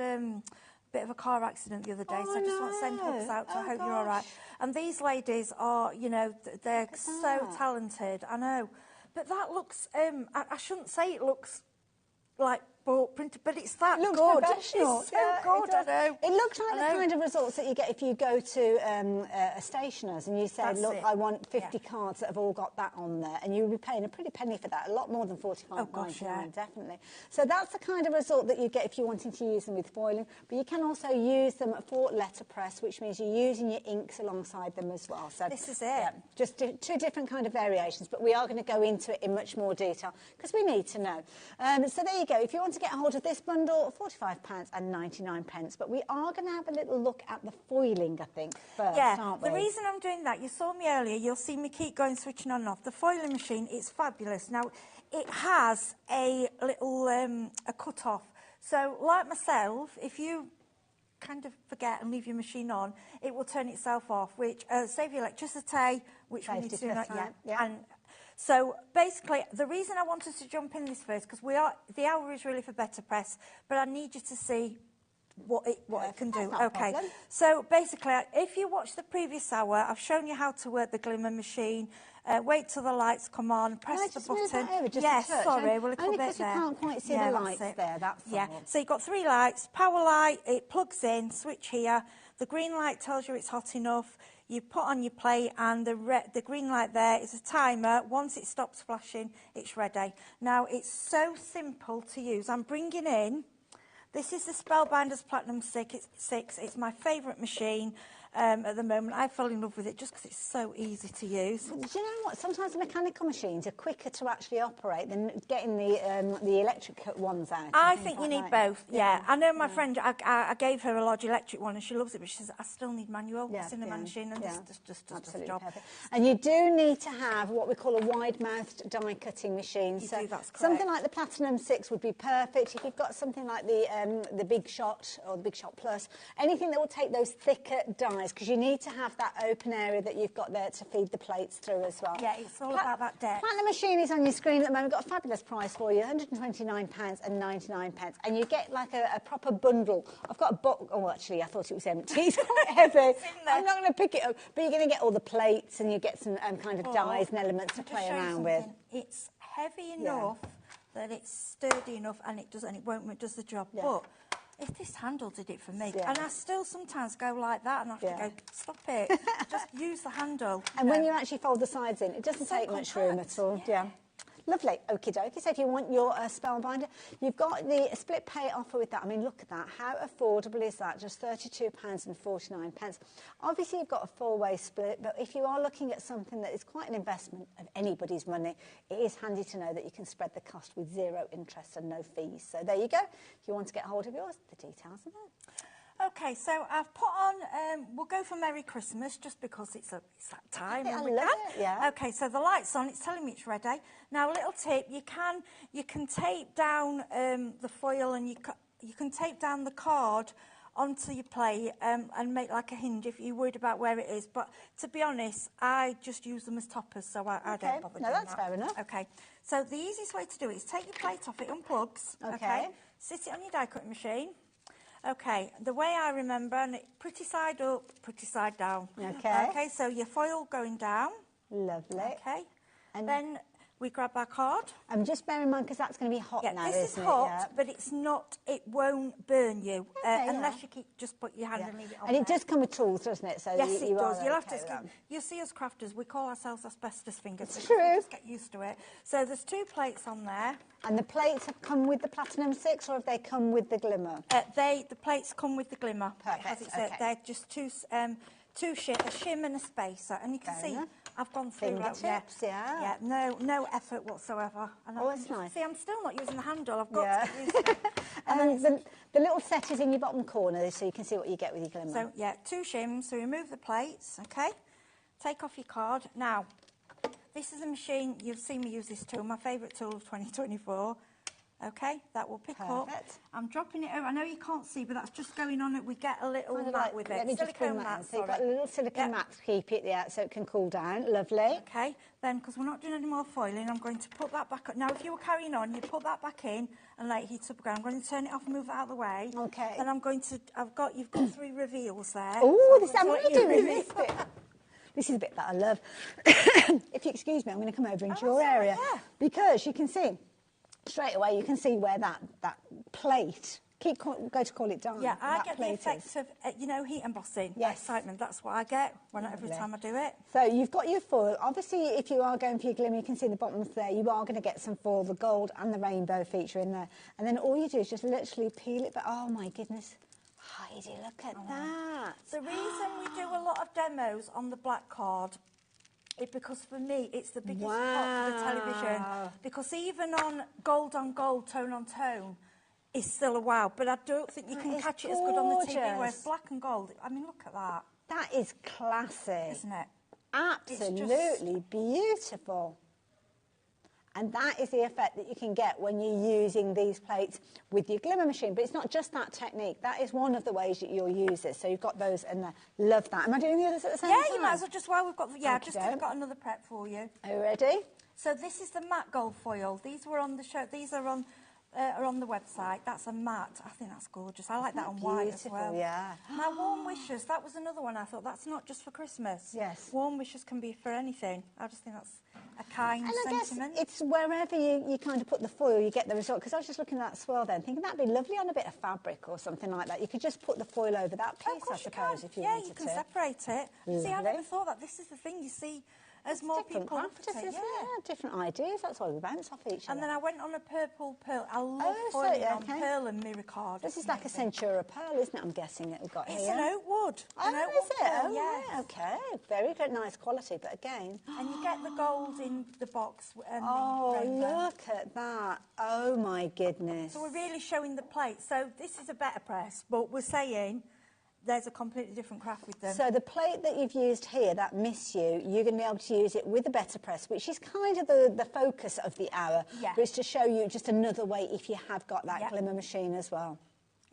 bit of a car accident the other day, so I just want to send hugs out to her. I hope you're all right. And these ladies are, they're so talented. I know, but that looks. I shouldn't say it looks like bought printed, but it's that looks good. Professional. It's so good. I know. It looks like the kind of results that you get if you go to a stationer's and you say, look, I want 50 cards that have all got that on there, and you'll be paying a pretty penny for that, a lot more than £45.99, definitely. So that's the kind of result that you get if you're wanting to use them with foiling, but you can also use them for letterpress, which means you're using your inks alongside them as well. So this is it. Yeah, just two different kind of variations, but we are going to go into it in much more detail because we need to know. So there you go. If you want to get a hold of this bundle, £45.99, but we are going to have a little look at the foiling, I think, first, aren't we? The reason I'm doing that, you saw me earlier, you'll see me keep going, switching on and off. The foiling machine is fabulous. Now, it has a little a cut-off. So, like myself, if you kind of forget and leave your machine on, it will turn itself off, which save you electricity, which we need to do that. And So basically, the reason I wanted to jump in this first, because the hour is really for better press, but I need you to see what it can do. Okay, so basically, if you watch the previous hour, I've shown you how to work the glimmer machine. Wait till the lights come on, press the button. Yes, sorry, we're a little only bit because you there. can't quite see the lights there, that's all. So you've got 3 lights, power light, it plugs in, switch here. The green light tells you it's hot enough. You put on your plate, and the green light there is a timer. Once it stops flashing, it's ready. Now, it's so simple to use. I'm bringing in, this is the Spellbinders Platinum 6. It's my favourite machine at the moment. I fell in love with it just because it's so easy to use. Do you know what? Sometimes the mechanical machines are quicker to actually operate than getting the electric ones out. I think you need both, I know my friend, I gave her a large electric one and she loves it, but she says, I still need manual. It's in the machine, and this just does the job. Perfect. And you do need to have what we call a wide-mouthed die-cutting machine. That's correct. Something like the Platinum 6 would be perfect. If you've got something like the Big Shot or the Big Shot Plus, anything that will take those thicker dies, because you need to have that open area that you've got there to feed the plates through as well. Yeah, it's all about that depth. Platinum machine is on your screen at the moment. We've got a fabulous price for you, £129.99, and you get like a proper bundle. I've got a box. Oh, actually, I thought it was empty. It's quite heavy. I'm not going to pick it up, but you're going to get all the plates, and you get some kind of dies and elements to play around with. It's heavy enough that it's sturdy enough, and it does the job. But if this handle did it for me, and I still sometimes go like that, and I have to go, stop it, just use the handle. And when you actually fold the sides in, it doesn't take much room at all. Yeah. Lovely. Okie dokie. So if you want your Spellbinder, you've got the split pay offer with that. I mean, look at that. How affordable is that? Just £32.49. Obviously, you've got a 4-way split, but if you are looking at something that is quite an investment of anybody's money, it is handy to know that you can spread the cost with 0 interest and no fees. So there you go. If you want to get hold of yours, the details are there. Okay, so I've put on, we'll go for Merry Christmas, just because it's that time. I love it, yeah. Okay, so the light's on, it's telling me it's ready. Now, a little tip, you can tape down the foil, and you can tape down the card onto your plate and make like a hinge if you're worried about where it is. But to be honest, I just use them as toppers, so I don't bother doing that. No, that's fair enough. Okay, so the easiest way to do it is take your plate off, it unplugs. Okay. Sit it on your die cutting machine. Okay, the way I remember, and pretty side up, pretty side down. Okay. Okay, so your foil going down. Lovely. Okay, and then we grab our card. And just bear in mind, because that's going to be hot now, this is hot, but it's not, it won't burn you, unless you just put your hand and leave it on And it does come with tools, doesn't it? So yes, it does. You'll have to, you'll see us crafters, we call ourselves asbestos fingers. It's true. Just get used to it. So there's 2 plates on there. And the plates have come with the Platinum 6, or have they come with the glimmer? The plates come with the glimmer. Perfect, They're just a shim and a spacer. And you can see, I've gone through fingertips, yeah, no effort whatsoever. And it's nice. See, I'm still not using the handle. I've got to get used to it. And then the little set is in your bottom corner, so you can see what you get with your glimmer. So, 2 shims. So remove the plates, okay? Take off your card. Now, this is a machine, you've seen me use this tool, my favourite tool of 2024. Okay, that will pick up. I'm dropping it over. I know you can't see, but that's just going on it. We get a little mat with it. Let me just bring that in. So you've got a little silicone mat to keep it there so it can cool down. Lovely. Okay, then because we're not doing any more foiling, I'm going to put that back up. Now, if you were carrying on, you'd put that back in and let it heat up again. I'm going to turn it off and move it out of the way. Okay. Then I'm going to, you've got 3 reveals there. Oh, I'm not doing this bit. This is the bit that I love. If you excuse me, I'm going to come over into your area. Because you can see, straight away, you can see where that plate, go to call it down. Yeah, I get the effect of, heat embossing, excitement. That's what I get every time I do it. So you've got your foil. Obviously, if you are going for your glimmer, you can see the bottoms there. You are going to get some foil, the gold and the rainbow feature in there. And then all you do is just literally peel it back. Oh, my goodness. Heidi, look at that. The reason we do a lot of demos on the black card is because for me it's the biggest pot for the television. Because even on gold, tone on tone, is still a wow. But I don't think you can catch it as good on the TV. Whereas black and gold, I mean, look at that. That is classy. Isn't it? Absolutely beautiful. And that is the effect that you can get when you're using these plates with your glimmer machine. But it's not just that technique. That is one of the ways that you'll use it. So you've got those in there. Love that. Am I doing the others at the same time? Yeah, you might as well just while we've got... I've got another prep for you. Are you ready? So this is the matte gold foil. These were on the show. These are on the website. That's a matte. I think that's gorgeous. I like that on white as well. Yeah. Now, warm wishes. That was another one I thought. That's not just for Christmas. Yes. Warm wishes can be for anything. I just think that's a kind sentiment. I guess it's wherever you kind of put the foil, you get the result. Because I was just looking at that swirl then, thinking that'd be lovely on a bit of fabric or something like that. You could just put the foil over that piece, I suppose, if you wanted to. Yeah, you can separate it. Lovely. See, I never thought that. This is the thing, you see, as more people look at it. Different ideas. That's why we bounce off each other. And then I went on a purple pearl. I love foiling on pearl and miracard. This is like a Centura pearl, isn't it? I'm guessing that we've got here. It's an oak wood. Oh, an oak is wood it? pearl, Oh, yes. yeah. Okay. Very good, nice quality, but again. And you get the gold in the box. And oh, the rainbow. look at that. Oh, my goodness. So we're really showing the plate. So this is a better press, but we're saying there's a completely different craft with them. So the plate that you've used here, that Miss You, you're going to be able to use it with a better press, which is kind of the focus of the hour. Yeah. But it's to show you just another way if you have got that glimmer machine as well.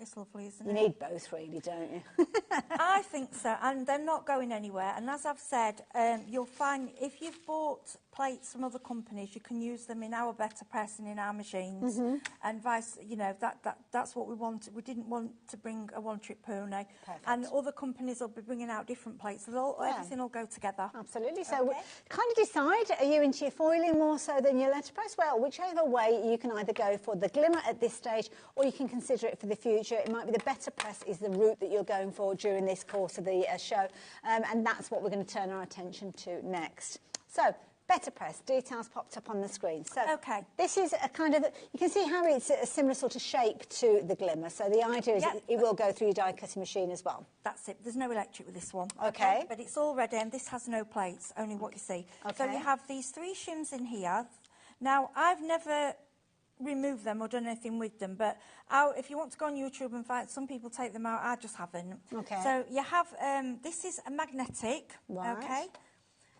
It's lovely, isn't You it? need both, really, don't you? I think so, and they're not going anywhere. And as I've said, you'll find if you've bought plates from other companies, you can use them in our better press and in our machines, and vice. You know that's what we wanted. We didn't want to bring a one-trick pony, and other companies will be bringing out different plates. So everything will go together. Absolutely. So kind of decide: are you into your foiling more so than your letterpress? Well, whichever way, you can either go for the glimmer at this stage, or you can consider it for the future. It might be the better press is the route that you're going for during this course of the show, and that's what we're going to turn our attention to next. So, better press, details popped up on the screen. So, this is a kind of, you can see how it's a similar sort of shape to the glimmer. So the idea is it will go through your die cutting machine as well. That's it. There's no electric with this one. Okay. But it's all ready, and this has no plates, only what you see. Okay. So you have these 3 shims in here. Now, I've never remove them or done anything with them, but if you want to go on YouTube and find, some people take them out, I just haven't. Okay. So you have, this is a magnetic, okay?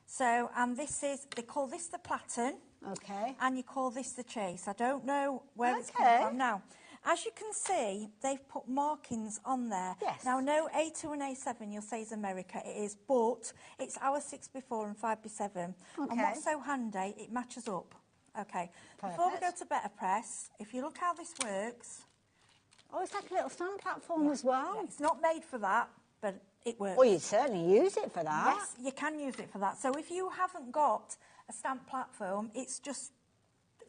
So, and this is, they call this the platen. Okay. And you call this the chase. I don't know where it's come from. Now, as you can see, they've put markings on there. Yes. Now, no A2 and A7, you'll say is America, it is, but it's our 6x4 and 5x7. Okay. And what's so handy, it matches up. Okay, before we go to better press, if you look how this works. Oh, it's like a little stand platform as well. Yeah, it's not made for that, but it works. Well, you'd certainly use it for that. Yes, you can use it for that. So if you haven't got a stamp platform, it's just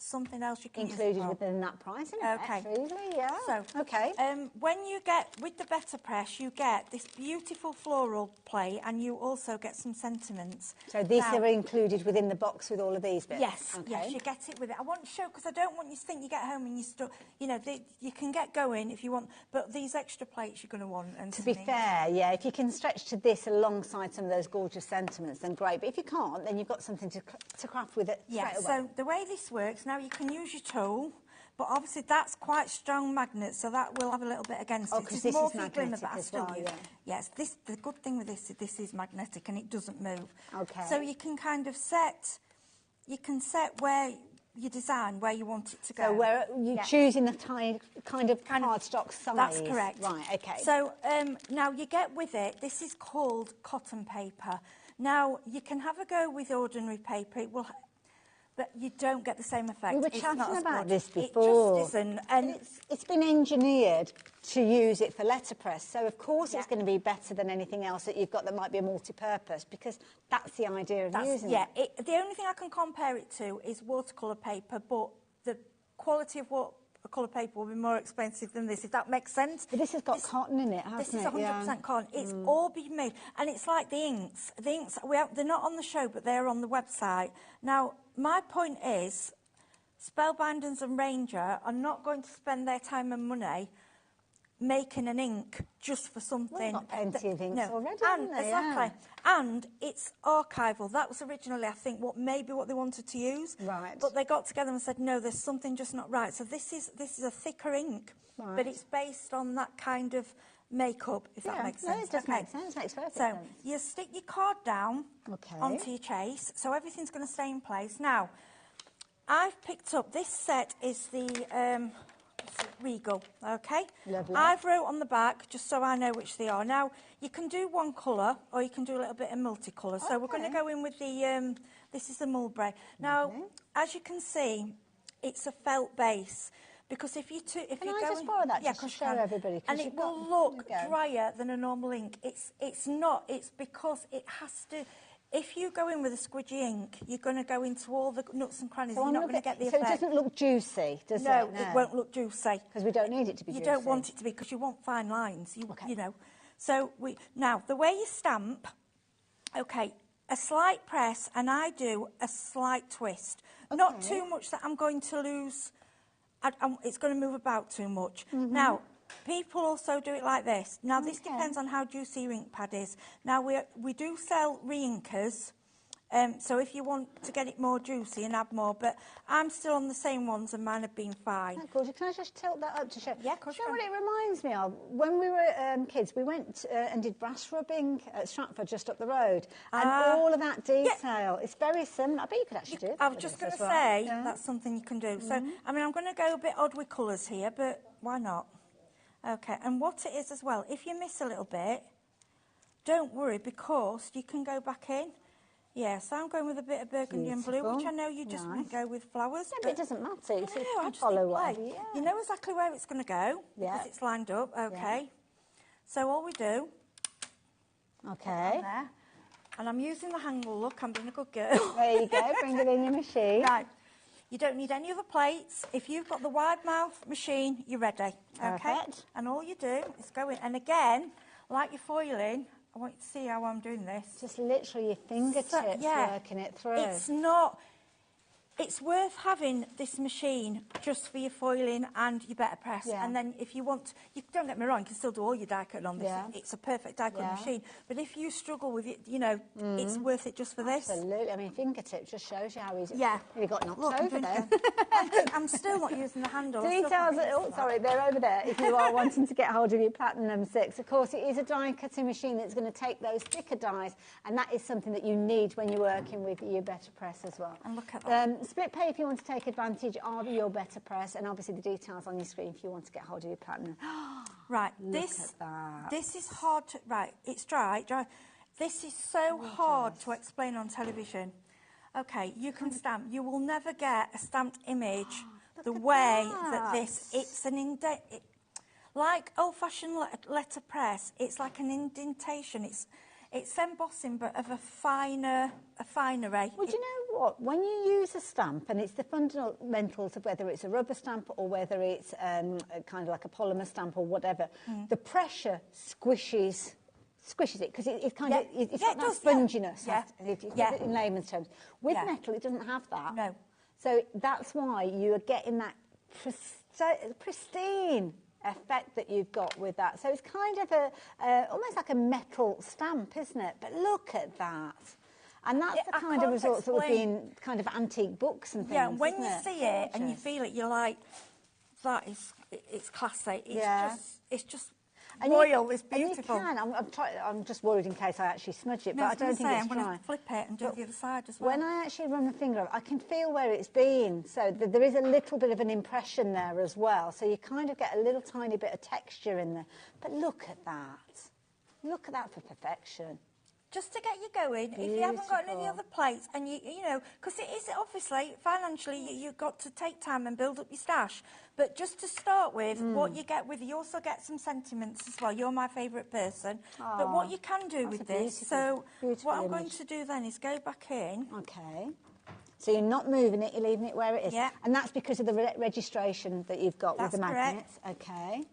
something else you can included use within that price, isn't it? Okay. Easily, yeah. So, okay. When you get, with the better press, you get this beautiful floral play, and you also get some sentiments. So these are included within the box with all of these bits? Yes, yes, you get it with it. I want to show, because I don't want you to think you get home and you still, you know, you can get going if you want, but these extra plates you're going to want. And to be fair, yeah, if you can stretch to this alongside some of those gorgeous sentiments, then great. But if you can't, then you've got something to craft with it straight away. So the way this works, now you can use your tool, but obviously that's quite strong magnet, so that will have a little bit against it. Because this is magnetic as well, yeah. Yes, the good thing with this is magnetic and it doesn't move. Okay. So you can kind of set where you design where you want it to go. So where you're choosing the kind of cardstock size. That's correct. Right, okay. So now you get with it, this is called cotton paper. Now, you can have a go with ordinary paper. It will, but you don't get the same effect. We were It's chatting not as about good. this before. It just isn't. And it's been engineered to use it for letterpress, so of course it's going to be better than anything else that you've got that might be a multi-purpose, because that's the idea of using it. The only thing I can compare it to is watercolour paper, but the quality of colour paper will be more expensive than this, if that makes sense. But this has got cotton in it, hasn't it? This is 100% cotton. It's all been made. And it's like the inks. The inks, they're not on the show, but they're on the website. Now, my point is, Spellbinders and Ranger are not going to spend their time and money making an ink just for something. We've got plenty of inks already, and haven't they? exactly. And it's archival. That was originally, I think, what they wanted to use. Right. But they got together and said, no, there's something just not right. So this is a thicker ink, but it's based on that kind of makeup, if that makes sense. It does make sense. Makes perfect sense. sense. You stick your card down onto your chase, so everything's going to stay in place. Now, I've picked up, this set is the, Regal, okay? Lovely. I've wrote on the back just so I know which they are. Now, you can do one colour or you can do a little bit of multicolour. So we're going to go in with the, this is the mulberry. Now, as you can see, it's a felt base. Because if you Can I just borrow that just to show everybody? And it will look drier than a normal ink. It's not. It's because it has to. If you go in with a squidgy ink, you're going to go into all the nooks and crannies. So you're not going to get the effect. So it doesn't look juicy, does it? No, it won't look juicy. Because we don't need it to be juicy. You don't want it to be because you want fine lines. You know. So now the way you stamp, okay, a slight press, and I do a slight twist. Not too much that I'm going to lose. It's going to move about too much. Now, people also do it like this. Now, this depends on how juicy your ink pad is. Now, we do sell re-inkers, so if you want to get it more juicy and add more, but I'm still on the same ones and mine have been fine. Oh, gorgeous. Can I just tilt that up to show? Yeah, of course. Do you know what it reminds me of? When we were kids, we went and did brass rubbing at Stratford, just up the road, and all of that detail. It's very similar. I bet you could actually do it. I was just going to say, that's something you can do. So, I mean, I'm going to go a bit odd with colours here, but why not? Okay, and what it is as well, if you miss a little bit, don't worry, because you can go back in. Yeah, so I'm going with a bit of burgundy and blue, which I know you just wouldn't go with flowers. Yeah, but it doesn't matter. You can follow whatever, You know exactly where it's going to go, because it's lined up, okay. So all we do... Okay. And I'm using the handle, look, I'm being a good girl. There you go, bring it in your machine. Right. You don't need any other plates. If you've got the wide mouth machine, you're ready. Okay? Perfect. And all you do is go in. And again, like you're foiling, I want you to see how I'm doing this. Just literally your fingertips working it through. It's not... It's worth having this machine just for your foiling and your better press. Yeah. And then if you want... don't get me wrong, you can still do all your die cutting on this. Yeah. It's a perfect die cutting machine. But if you struggle with it, you know, it's worth it just for this. Absolutely. I mean, fingertips just shows you how easy... Yeah. You got knocked Look, over there. I'm still not using the handle. Details... Oh, sorry, they're over there. If you are wanting to get hold of your Platinum 6. Of course, it is a die cutting machine that's going to take those thicker dies, and that is something that you need when you're working with your better press as well. And look at that. Split pay if you want to take advantage of your better press, and obviously the details on your screen if you want to get hold of your Platinum. Right, Look at that. This is hard to... Right, it's dry. This is so hard to explain on television. Okay, you can stamp. You will never get a stamped image the way that this... It's an indent... Like old-fashioned letterpress, it's like an indentation. It's embossing, but of a finer ray. Well, do you know what? When you use a stamp, and it's the fundamentals of whether it's a rubber stamp or whether it's kind of like a polymer stamp or whatever, the pressure squishes it because it's kind of it's got that sponginess. If you put it in layman's terms, with metal, it doesn't have that. No. So that's why you are getting that pristine effect that you've got with that. So it's kind of almost like a metal stamp, isn't it? But look at that. And that's the kind of results that would be in kind of antique books and things. Yeah, when you see it and you feel it, you're like, it's classy. It's just royal. It's beautiful. And you can. I'm just worried in case I actually smudge it, but I don't think it's dry. I'm going to flip it and do the other side as well. When I actually run the finger, I can feel where it's been. So there is a little bit of an impression there as well. So you kind of get a little tiny bit of texture in there. But look at that. Look at that for perfection. Just to get you going, if you haven't got any other plates, and you know, because it is obviously financially you've got to take time and build up your stash. But just to start with, what you get with, you also get some sentiments as well. You're my favourite person. But what you can do with this, so what I'm going to do then is go back in. Okay. So you're not moving it, you're leaving it where it is. Yeah. And that's because of the registration that you've got with the magnets. Correct. Okay.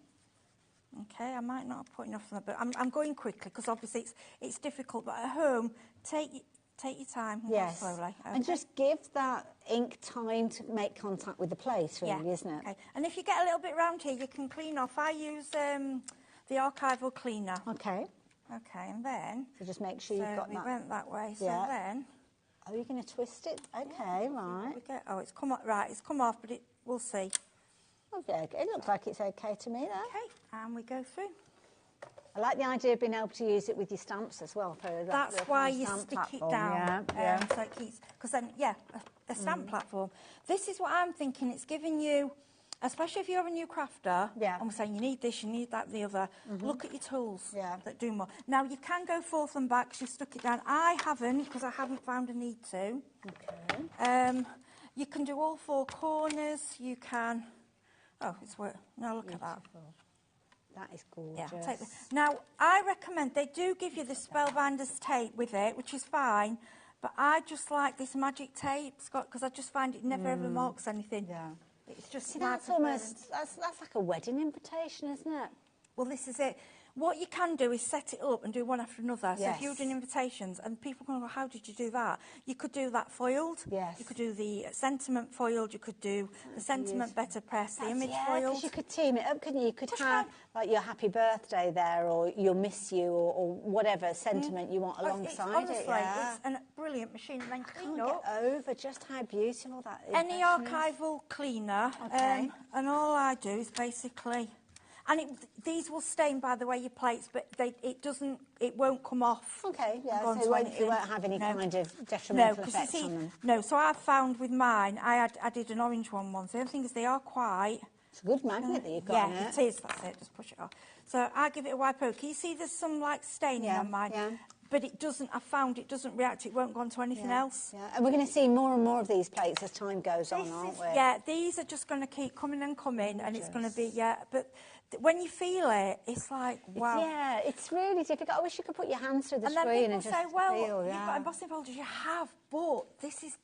Okay, I might not have put enough on that, but I'm going quickly because obviously it's difficult. But at home, take your time and go slowly. Okay. And just give that ink time to make contact with the plate, really, isn't it? Okay. And if you get a little bit round here, you can clean off. I use the archival cleaner. Okay. Okay, and then... So just make sure you've got that... we went that way, so then... Oh, you're going to twist it? Okay, right. It's come off, it's come off, but we'll see. Okay, it looks like it's okay to me, though. Okay, and we go through. I like the idea of being able to use it with your stamps as well. That's why you stick it down. So it keeps... Because then, a stamp platform. This is what I'm thinking. It's giving you especially if you're a new crafter, and we're saying you need this, you need that, the other, look at your tools that do more. Now, you can go forth and back because you've stuck it down. I haven't, because I haven't found a need to. Okay. You can do all four corners. You can... Oh, it's work. Now, look at that. That is gorgeous. Yeah, take now, I recommend, they do give you the Spellbinders tape with it, which is fine, but I just like this magic tape, Scott, because I just find it never ever marks anything. Yeah. It's just... See, that's almost... That's like a wedding invitation, isn't it? Well, this is it. What you can do is set it up and do one after another. So if you're doing invitations and people go, well, how did you do that? You could do that foiled. Yes. You could do the sentiment foiled. You could do the sentiment better press, the image foiled. Because you could team it up, couldn't you? You could have like your happy birthday there, or you'll miss you, or whatever sentiment you want alongside honestly, it. Yeah. It's a brilliant machine. And then clean Get over just how beautiful that is. Any archival cleaner, and all I do is basically... And these will stain, by the way, your plates, but it won't come off. Okay, yeah, so it won't have any kind of detrimental effects on them. No, so I've found with mine, I did an orange one once. The other thing is they are quite... It's a good magnet that you've got. Yeah, it is, that's it, just push it off. So I give it a wipe over. Can you see there's some, like, staining on mine? Yeah. But it doesn't, I found it doesn't react, it won't go on to anything else. Yeah, and we're going to see more and more of these plates as time goes on, aren't we? Yeah, these are just going to keep coming and coming, and it's going to be, but... When you feel it, it's like, wow. Yeah, it's really difficult. I wish you could put your hands through the screen and just say, well, feel, you've got embossing folders, you have, but this is,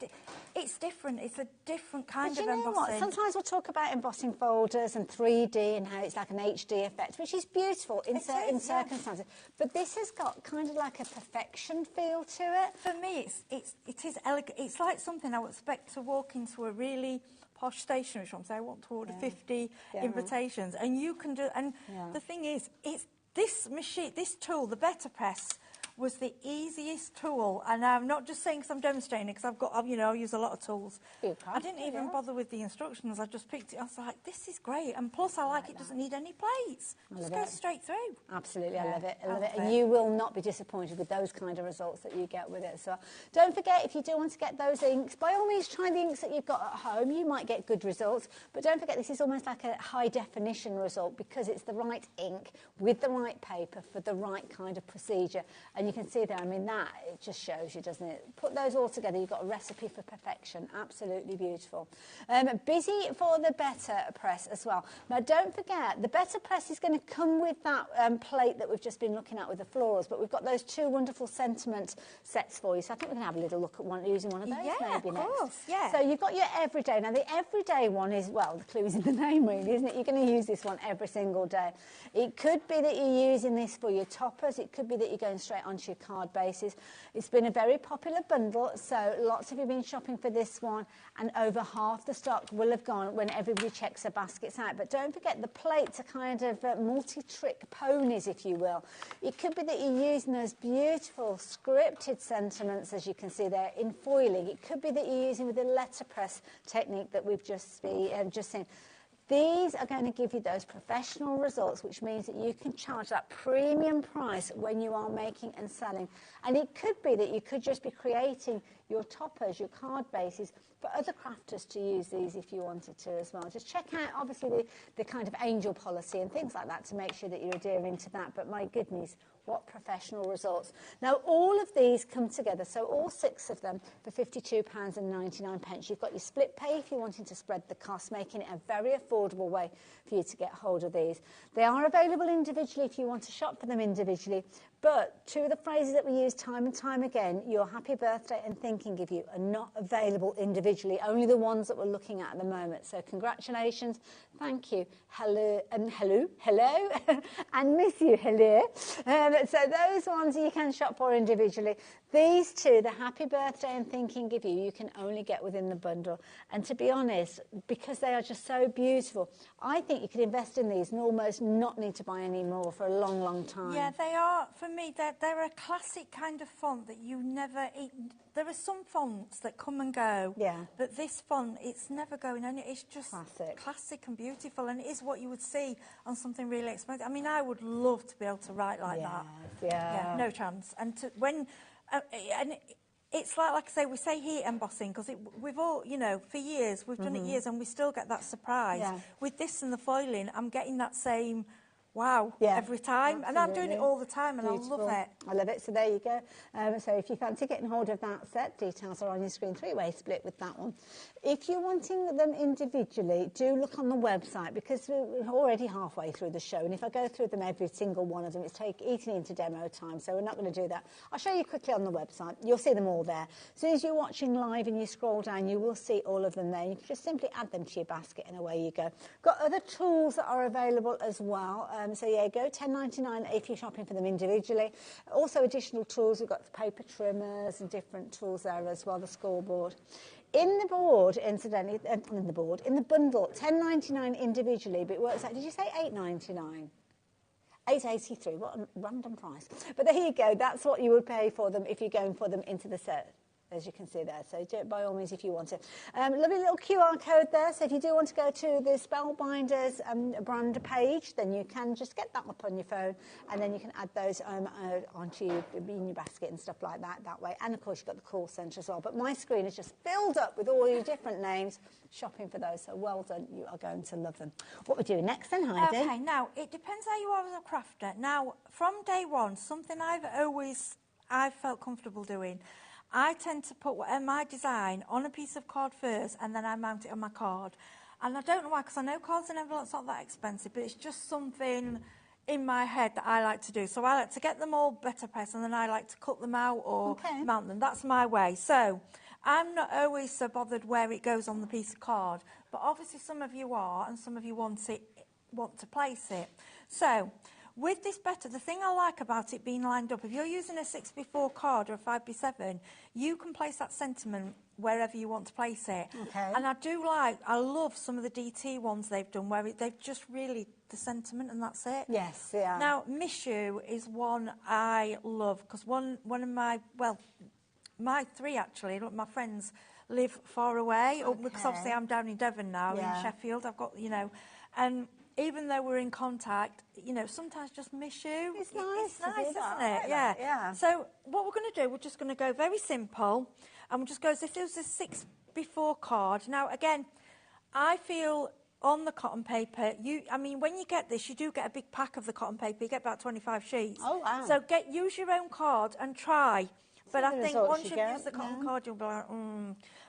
it's different. It's a different kind of embossing. What? Sometimes we'll talk about embossing folders and 3D and how it's like an HD effect, which is beautiful in certain circumstances. But this has got kind of like a perfection feel to it. For me, it is elegant. It's like something I would expect to walk into a really posh stationery shop and say, I want to order 50 invitations. And you can do, and the thing is, it's this machine, this tool, the Better Press, was the easiest tool. And I'm not just saying because I'm demonstrating it, because I've got, I use a lot of tools. I didn't even bother with the instructions. I just picked it. I was like, this is great. And plus, I like it doesn't need any plates. Just goes straight through. Absolutely, I love it. I love it. And you will not be disappointed with those kind of results that you get with it. So don't forget, if you do want to get those inks, by all means, try the inks that you've got at home. You might get good results. But don't forget, this is almost like a high-definition result because it's the right ink with the right paper for the right kind of procedure. And you can see there, I mean, that, it just shows you, doesn't it? Put those all together, you've got a recipe for perfection. Absolutely beautiful. Busy for the Better Press as well. Now, don't forget, the Better Press is going to come with that plate that we've just been looking at with the florals, but we've got those two wonderful sentiment sets for you. So I think we're going to have a little look at using one of those maybe next. Of course, yeah. So you've got your everyday. Now, the everyday one is, well, the clue is in the name, really, isn't it? You're going to use this one every single day. It could be that you're using this for your toppers. It could be that you're going straight onto your card bases. It's been a very popular bundle, so lots of you have been shopping for this one, and over half the stock will have gone when everybody checks their baskets out. But don't forget, the plates are kind of multi-trick ponies, if you will. It could be that you're using those beautiful scripted sentiments, as you can see there, in foiling. It could be that you're using with the letterpress technique that we've just seen. These are going to give you those professional results, which means that you can charge that premium price when you are making and selling. And it could be that you could just be creating your toppers, your card bases, for other crafters to use these if you wanted to as well. Just check out, obviously, the kind of angel policy and things like that to make sure that you're adhering to that. But my goodness, what professional results. Now, all of these come together, so all 6 of them for £52.99. You've got your split pay if you're wanting to spread the cost, making it a very affordable way for you to get hold of these. They are available individually if you want to shop for them individually, but 2 of the phrases that we use time and time again, your happy birthday and thinking of you, are not available individually, only the ones that we're looking at the moment. So congratulations, thank you, hello, and miss you, hello. So those ones you can shop for individually. These 2, the happy birthday and thinking of you can only get within the bundle. And to be honest, because they are just so beautiful, I think you could invest in these and almost not need to buy any more for a long, long time. Yeah, they are, for me, they're a classic kind of font that you never... There are some fonts that come and go, but this font, it's never going anywhere. It's just classic and beautiful, and it is what you would see on something really expensive. I mean, I would love to be able to write like that. Yeah, no chance. And when... and it's like I say, we say heat embossing because we've all, you know, for years, we've done it years and we still get that surprise. Yeah. With this and the foiling, I'm getting that same wow every time. Absolutely. And I'm doing it all the time and Beautiful. I love it. I love it. So there you go. So if you fancy getting hold of that set, details are on your screen. 3-way split with that one. If you're wanting them individually, do look on the website because we're already halfway through the show. And if I go through them, every single one of them, it's eating into demo time. So we're not going to do that. I'll show you quickly on the website. You'll see them all there. As soon as you're watching live and you scroll down, you will see all of them there. You can just simply add them to your basket and away you go. Got other tools that are available as well. So yeah, go $10.99 if you're shopping for them individually. Also additional tools, we've got the paper trimmers and different tools there as well, the scoreboard. In the board, incidentally, in the bundle, $10.99 individually, but it works out, did you say $8.99? $8.83, what a random price. But there you go, that's what you would pay for them if you're going for them into the set, as you can see there. So do it by all means if you want to. Lovely little QR code there. So if you do want to go to the Spellbinders brand page, then you can just get that up on your phone and then you can add those onto in your basket and stuff like that way. And of course you've got the call centre as well. But my screen is just filled up with all your different names, shopping for those. So well done, you are going to love them. What we're doing next then, Heidi? Okay, now it depends how you are as a crafter. Now from day one, something I've felt comfortable doing, I tend to put my design on a piece of card first and then I mount it on my card. And I don't know why, because I know cards and envelopes aren't that expensive, but it's just something in my head that I like to do. So I like to get them all better pressed and then I like to cut them out or mount them. That's my way. So I'm not always so bothered where it goes on the piece of card, but obviously some of you are and some of you want to place it. So with this better, the thing I like about it being lined up, if you're using a 6x4 card or a 5x7, you can place that sentiment wherever you want to place it. Okay. And I love some of the DT ones they've done where they've just really the sentiment and that's it. Yes, yeah. Now, Miss You is one I love because one of my three actually, my friends live far away because obviously I'm down in Devon now, in Sheffield. I've got, and even though we're in contact, sometimes just miss you. It's nice, isn't it? Like Yeah. So what we're going to do, we're just going to go very simple, and we'll just go as if it was a 6x4 card. Now, again, I feel on the cotton paper, when you get this, you do get a big pack of the cotton paper. You get about 25 sheets. Oh, wow. So use your own card and try. But I think once you've used the cotton cotton card, you'll be like,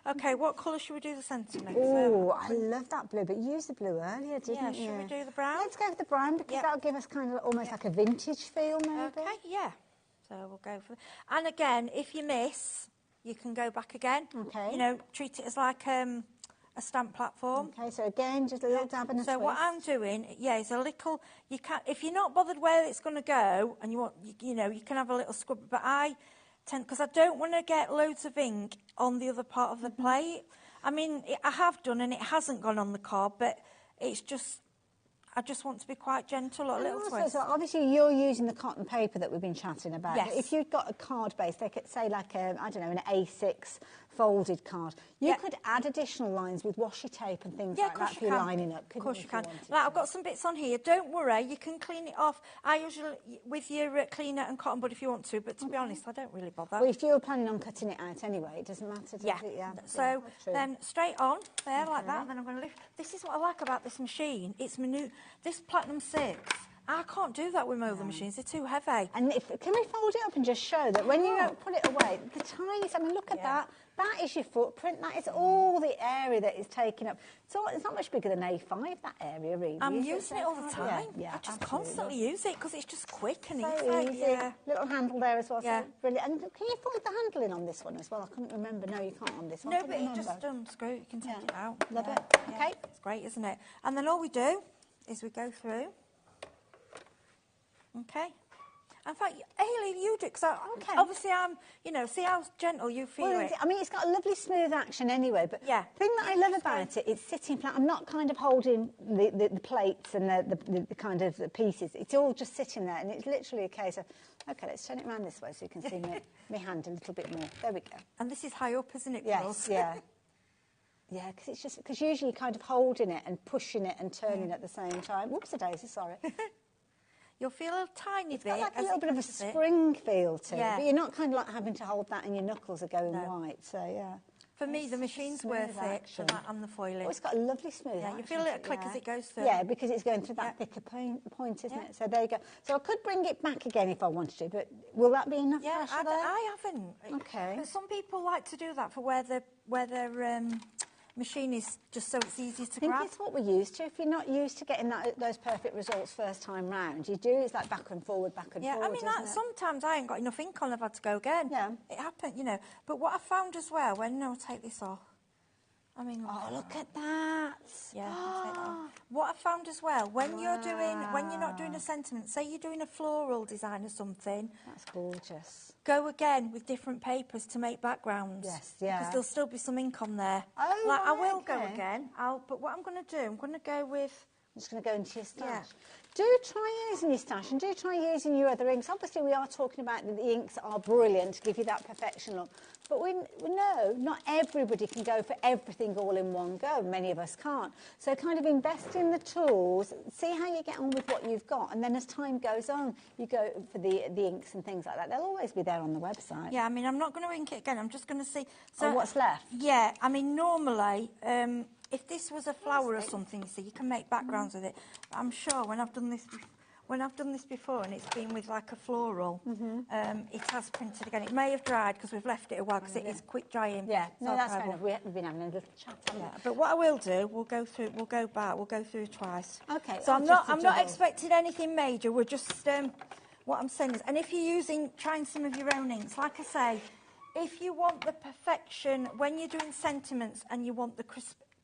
Okay, what colour should we do the sentiment? Oh, I love that blue, but you used the blue earlier, didn't you? Should we do the brown? Let's go for the brown because that'll give us kind of almost like a vintage feel, maybe. Okay, yeah. So we'll go for... And again, if you miss, you can go back again. Okay. Treat it as like a stamp platform. Okay, so again, just a little dab and a twist. So what I'm doing, is a little... You can, if you're not bothered where it's going to go, and you want, you can have a little scrub, but I tend... Because I don't want to get loads of ink on the other part of the plate. I mean, I have done, and it hasn't gone on the card, but it's just... I just want to be quite gentle, a little twist. So obviously you're using the cotton paper that we've been chatting about. Yes. If you've got a card base, they could say like an A6 folded card. You could add additional lines with washi tape and things like that if you're lining up. Of course you can. Like, I've got some bits on here. Don't worry, you can clean it off. I usually, with your cleaner and cotton bud if you want to, but to be honest, I don't really bother. Well, if you're planning on cutting it out anyway, it doesn't matter, does it? Yeah. So then straight on, there, like that, and then I'm going to lift. This is what I like about this machine. It's this Platinum 6. I can't do that with my other machines. They're too heavy. And can we fold it up and just show that when you put it away, the tiniest, look at that. That is your footprint. That is all the area that is taken up. So it's not much bigger than A5, that area, really. I'm using it all the time. Yeah, I just constantly use it because it's just quick and so easy. Yeah. Little handle there as well. Yeah. So brilliant. And can you fold the handle in on this one as well? I couldn't remember. No, you can't on this one. No, but it just unscrew. You can take it out. Love it. Okay. It's great, isn't it? And then all we do is we go through. Okay. In fact, Hayley, you do, because obviously I'm, see how gentle you feel it. It's got a lovely smooth action anyway, but the thing that I love about it, it's sitting flat. I'm not kind of holding the plates and the kind of the pieces. It's all just sitting there, and it's literally a case of, okay, let's turn it around this way so you can see my hand a little bit more. There we go. And this is high up, isn't it, Yes, yeah. Yeah, because usually you're kind of holding it and pushing it and turning at the same time. Whoops-a-daisy, sorry. You'll feel a tiny bit. It's got like a as little it bit of a presses it. spring feel to it, Yeah. but you're not kind of like having to hold that and your knuckles are going white. So yeah. For me, the machine's Smooth worth it for action. that and the foiling. Oh, it's got a lovely smooth Yeah, you action feel to it click as it goes through. Yeah, because it's going through that thicker point, isn't it? So there you go. So I could bring it back again if I wanted to, but will that be enough Yeah, pressure there? I haven't. Okay. But some people like to do that for where their machine is just so it's easier to I think grab. it's what we're used to. If you're not used to getting those perfect results first time round, you do it's like back and forward. Yeah, I mean, sometimes I ain't got enough ink on, I've had to go again. Yeah. It happened, you know. But what I found as well, I'll take this off. I mean, look at that. Yeah, I'll take that off. What I found as well, when you're not doing a sentiment, say you're doing a floral design or something. That's gorgeous. Go again with different papers to make backgrounds. Yes, yeah. Because there'll still be some ink on there. Oh, like, I right, will go okay. again. But what I'm going to do, I'm going to go with... I'm just going to go into your stash. Do try using your stash and do try using your other inks. Obviously, we are talking about that the inks are brilliant to give you that perfection look. But we know not everybody can go for everything all in one go. Many of us can't. So kind of invest in the tools, see how you get on with what you've got, and then as time goes on, you go for the inks and things like that. They'll always be there on the website. Yeah, I mean, I'm not going to ink it again. I'm just going to see... So what's left? Yeah, I mean, normally... if this was a flower or something, you see, you can make backgrounds with it. But I'm sure when I've done this before and it's been with like a floral, it has printed again. It may have dried because we've left it a while because it is quick drying. Yeah, It's no, that's fair archival. enough. We've been having a little chat. Yeah, but what I will do, we'll go through it twice. Okay. So I'm not expecting anything major. We're just what I'm saying is, and if you're trying some of your own inks, like I say, if you want the perfection when you're doing sentiments and you want the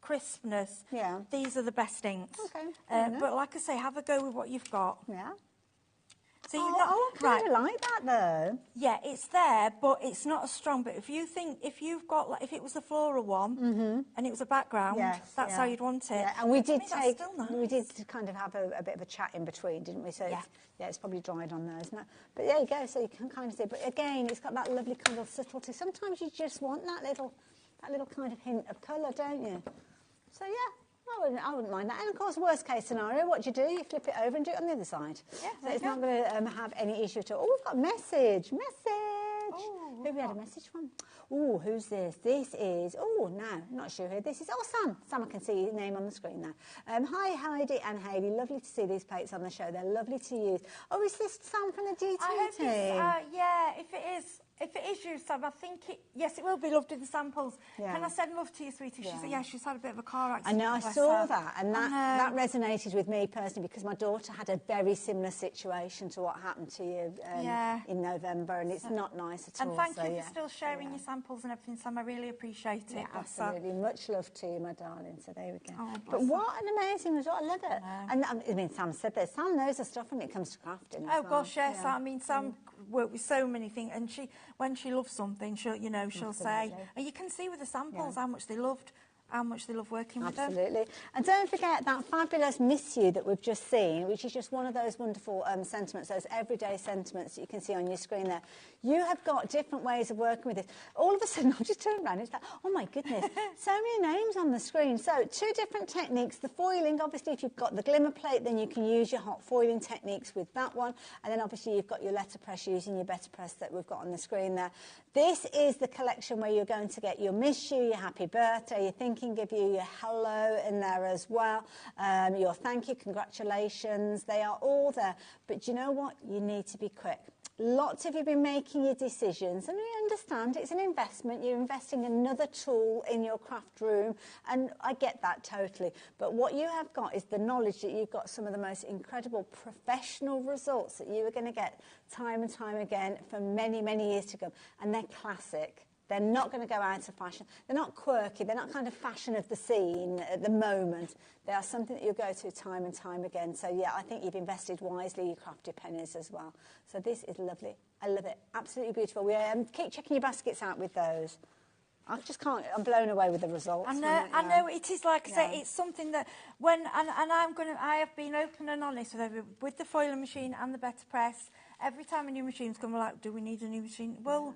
crispness, these are the best inks. Okay. But like I say, have a go with what you've got. Yeah. So I kind of like that though. Yeah, it's there, but it's not as strong. But if you've got like, if it was the floral one and it was a background, that's how you'd want it. Yeah. And we did that's still nice. we did kind of have a bit of a chat in between, didn't we? So it's probably dried on those. No, but there you go. So you can kind of see. But again, it's got that lovely kind of subtlety. Sometimes you just want that little kind of hint of colour, don't you? So yeah, I wouldn't mind that. And of course, worst case scenario, what do? You flip it over and do it on the other side. Yeah, so it's not going to have any issue at all. Oh, we've got a message. Oh, who have we had a message from? Oh, who's this? This is, no, not sure who this is. Oh, Sam. Sam, I can see your name on the screen there. Hi, Heidi and Hayley. Lovely to see these plates on the show. They're lovely to use. Oh, is this Sam from the DT team? If it is you, Sam, I think yes, it will be loved with the samples. Yeah. Can I send love to you, sweetie? She said, she's had a bit of a car I accident. know, I saw that, and that resonated with me personally because my daughter had a very similar situation to what happened to you in November, and it's not nice at all. And thank you for still sharing your samples and everything, Sam. I really appreciate it. Yeah, absolutely. Much love to you, my darling. So there we go. Oh, but what an amazing result. I love it. And I mean, Sam said that. Sam knows her stuff when it comes to crafting. Oh, gosh, yes. Yeah. I mean, Sam worked with so many things, and when she loves something, she'll say, and you can see with the samples how much they love working with them. Absolutely. And don't forget that fabulous Miss You that we've just seen, which is just one of those wonderful sentiments, those everyday sentiments that you can see on your screen there. You have got different ways of working with this. All of a sudden, I've just turned around and it's like, oh my goodness, so many names on the screen. So 2 different techniques. The foiling, obviously, if you've got the glimmer plate, then you can use your hot foiling techniques with that one. And then obviously you've got your letterpress using your better press that we've got on the screen there. This is the collection where you're going to get your Miss You, your happy birthday, your thinking of you, your hello in there as well, your thank you, congratulations. They are all there. But you know what? You need to be quick. Lots of you have been making your decisions, and we understand it's an investment. You're investing another tool in your craft room, and I get that totally. But what you have got is the knowledge that you've got some of the most incredible professional results that you are going to get time and time again for many, many years to come, and they're classic. They're not going to go out of fashion. They're not quirky. They're not kind of fashion of the scene at the moment. They are something that you'll go to time and time again. So, yeah, I think you've invested wisely your crafty pennies as well. So this is lovely. I love it. Absolutely beautiful. We keep checking your baskets out with those. I just can't. I'm blown away with the results. I know it is, like I say, it's something that I have been open and honest with the foiling machine and the better press. Every time a new machine's come, we're like, do we need a new machine? Well,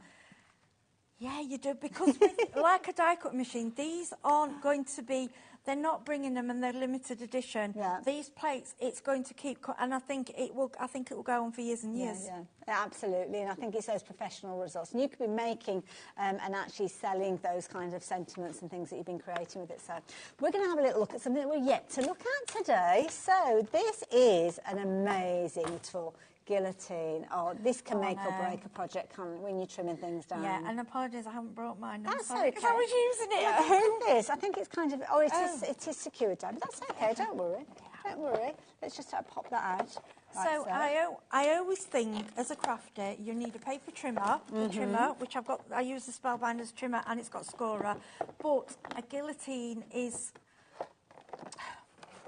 yeah, you do, because like a die cut machine, these aren't going to be they're not bringing them, and they're limited edition. Yeah. These plates, it's going to keep, and I think it will go on for years and years. Yeah, absolutely, and I think it's those professional results. And you could be making and actually selling those kinds of sentiments and things that you've been creating with it. So we're going to have a little look at something that we're yet to look at today. So this is an amazing tool. Guillotine. Oh, this can make or break a project, can't it, when you're trimming things down? Yeah, and apologies, I haven't brought mine. That's sorry, okay. I was using it. Yeah, who is? I think it's kind of. Oh, it is secured down. But that's okay. Don't worry. Don't worry. Let's just pop that out. So I always think, as a crafter, you need a paper trimmer, which I've got. I use the Spellbinders trimmer, and it's got scorer. But a guillotine is.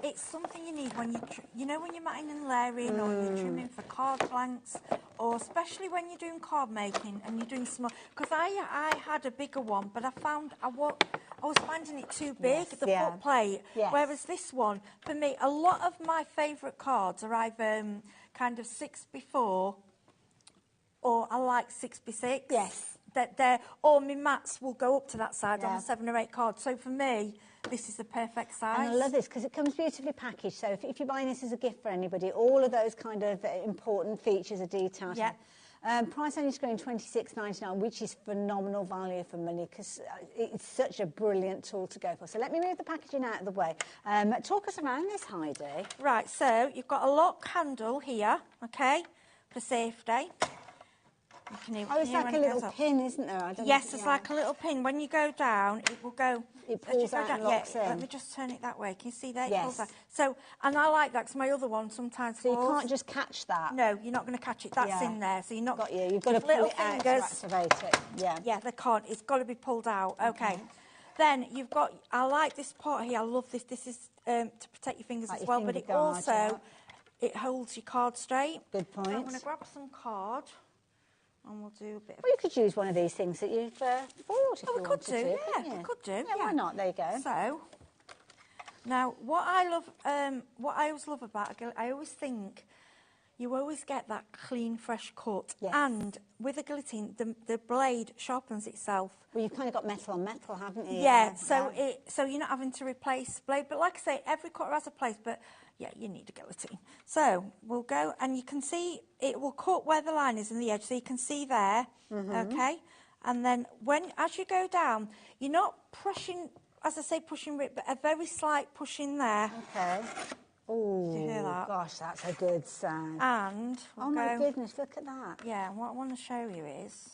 It's something you need when when you're matting and layering, or you're trimming for card blanks, or especially when you're doing card making and you're doing small. Because I had a bigger one, but I found I was finding it too big, the foot plate. Yes. Whereas this one, for me, a lot of my favourite cards are either kind of 6x4, or I like 6x6. Yes. Or my mats will go up to that side on a 7 or 8 card. So for me, this is the perfect size. And I love this because it comes beautifully packaged. So if you're buying this as a gift for anybody, all of those kind of important features are detailed. Yeah. Price on your screen $26.99, which is phenomenal value for money because it's such a brilliant tool to go for. So let me move the packaging out of the way. Talk us around this, Heidi. Right, so you've got a lock handle here, okay, for safety. It's like a little pin, isn't there? Yes, it's like a little pin. When you go down, it will go. It pulls out and locks in. Let me just turn it that way. Can you see there? Yes. It pulls out. So, and I like that because my other one sometimes falls. So you can't just catch that? No, you're not going to catch it. That's in there. So you're not. Got you. You've got to pull it out to activate it. Yeah. Yeah, they can't. It's got to be pulled out. Okay. Then you've got. I like this part here. I love this. This is to protect your fingers as well, but it also it holds your card straight. Good point. So I'm going to grab some card. And we'll do a bit of... Well, you could use one of these things that you've bought if you wanted to. Yeah, we could do. Yeah, why not? There you go. So, now, what I always love about a guillotine, I always think you always get that clean, fresh cut. Yes. And with a guillotine, the blade sharpens itself. Well, you've kind of got metal on metal, haven't you? Yeah, so you're not having to replace blade. But like I say, every cutter has a place, but... Yeah, you need a guillotine. So we'll go, and you can see it will cut where the line is in the edge, so you can see there, okay? And then as you go down, you're not pushing, as I say, pushing it, but a very slight push in there. Okay. Oh, do you hear that? Gosh, that's a good sound. And oh my goodness, look at that. Yeah, what I want to show you is.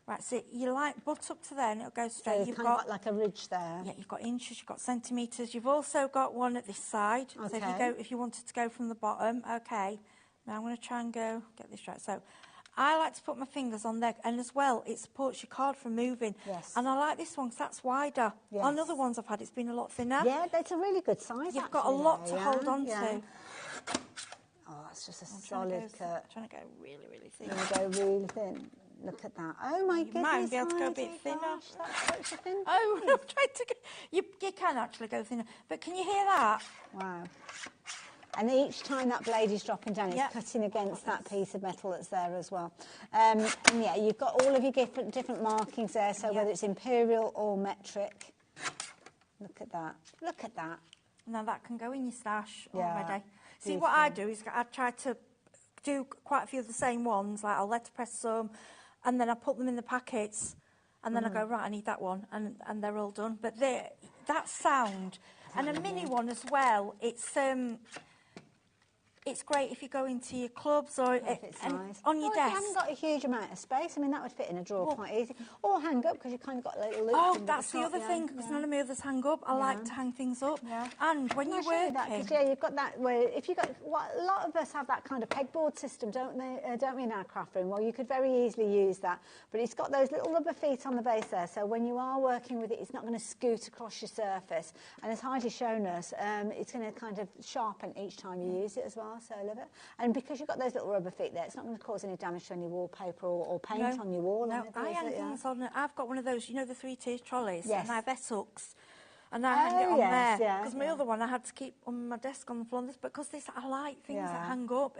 Right, so you butt up to there and it'll go straight. So you've got like a ridge there. Yeah, you've got inches, you've got centimetres. You've also got one at this side. Okay. So if you wanted to go from the bottom, okay. Now I'm going to try and get this right. So I like to put my fingers on there, and as well, it supports your card from moving. Yes. And I like this one because that's wider. Yes. On other ones I've had, it's been a lot thinner. Yeah, that's a really good size. You've got a lot to hold on to. Oh, that's just a solid cut. Trying to go really, really thin. Going to go really thin. Look at that. Oh, my goodness. You might be able to go a bit thinner. Gosh, that's such a thin I'm trying to go. You can actually go thinner. But can you hear that? Wow. And each time that blade is dropping down, it's cutting against that piece of metal that's there as well. And yeah, you've got all of your different markings there, so whether it's imperial or metric. Look at that. Look at that. Now that can go in your stash already. See, what I do is I try to do quite a few of the same ones. Like I'll letterpress some, and then I put them in the packets, and then I go, right, I need that one, and they're all done. But that sound, and a mini one as well, it's great if you go into your clubs or on your desk. You haven't got a huge amount of space. I mean, that would fit in a drawer quite easy. Or hang up, because you've kind of got a little loop. Oh, that's the other thing, because none of my others hang up. I like to hang things up. Yeah. And when you're working... you've got that where, if you've got... a lot of us have that kind of pegboard system, don't we, in our craft room? Well, you could very easily use that. But it's got those little rubber feet on the base there, so when you are working with it, it's not going to scoot across your surface. And as Heidi's shown us, it's going to kind of sharpen each time you use it as well, so I love it. And because you've got those little rubber feet there, it's not going to cause any damage to any wallpaper or paint on your wall. No, I hang things on. I've got one of those, you know, the 3 tiers trolleys. Yes. And I have Essex. and I hang it on yes, there. yeah, Because my other one I had to keep on my desk on the floor. But because I like things that hang up,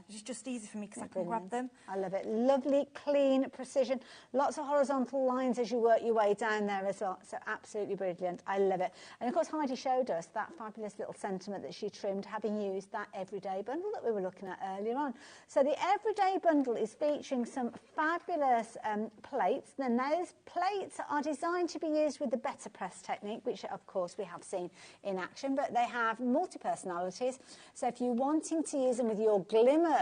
it's just easy for me because I can grab them. I love it. Lovely, clean, precision. Lots of horizontal lines as you work your way down there as well. So absolutely brilliant. I love it. And of course, Heidi showed us that fabulous little sentiment that she trimmed, having used that everyday bundle that we were looking at earlier on. So the everyday bundle is featuring some fabulous plates. Then those plates are designed to be used with the better press technique, which of course we have seen in action, but they have multi-personalities. So if you're wanting to use them with your glimmer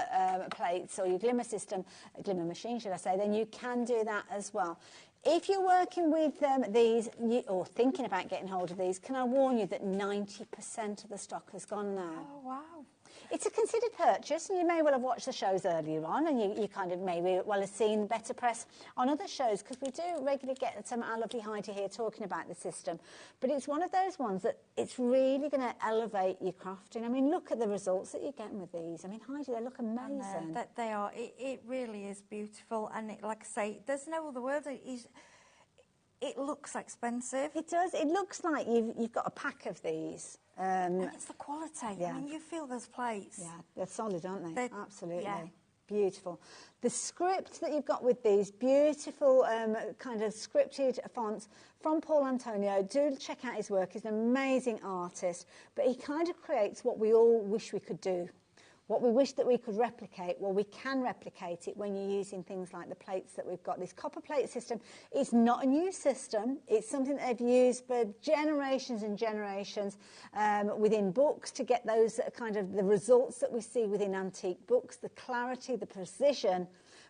plates or your glimmer system, glimmer machine should I say, then you can do that as well. If you're working with these or thinking about getting hold of these, can I warn you that 90% of the stock has gone now? Oh, wow. It's a considered purchase, and you may well have watched the shows earlier on, and you kind of may well have seen better press on other shows, because we do regularly get our lovely Heidi here talking about the system. But it's one of those ones that it's really going to elevate your crafting. I mean, look at the results that you're getting with these. I mean, Heidi, they look amazing. That they are. It really is beautiful, and like I say, there's no other word. It looks expensive. It does. It looks like you've got a pack of these. And it's the quality. Yeah. I mean, you feel those plates. Yeah, they're solid, aren't they? Absolutely. Yeah. Beautiful. The script that you've got with these beautiful kind of scripted fonts from Paul Antonio, do check out his work. He's an amazing artist, but he kind of creates what we all wish we could do. What we wish that we could replicate, well, we can replicate it when you're using things like the plates that we've got. This copper plate system is not a new system. It's something that they've used for generations and generations within books to get those kind of the results that we see within antique books, the clarity, the precision.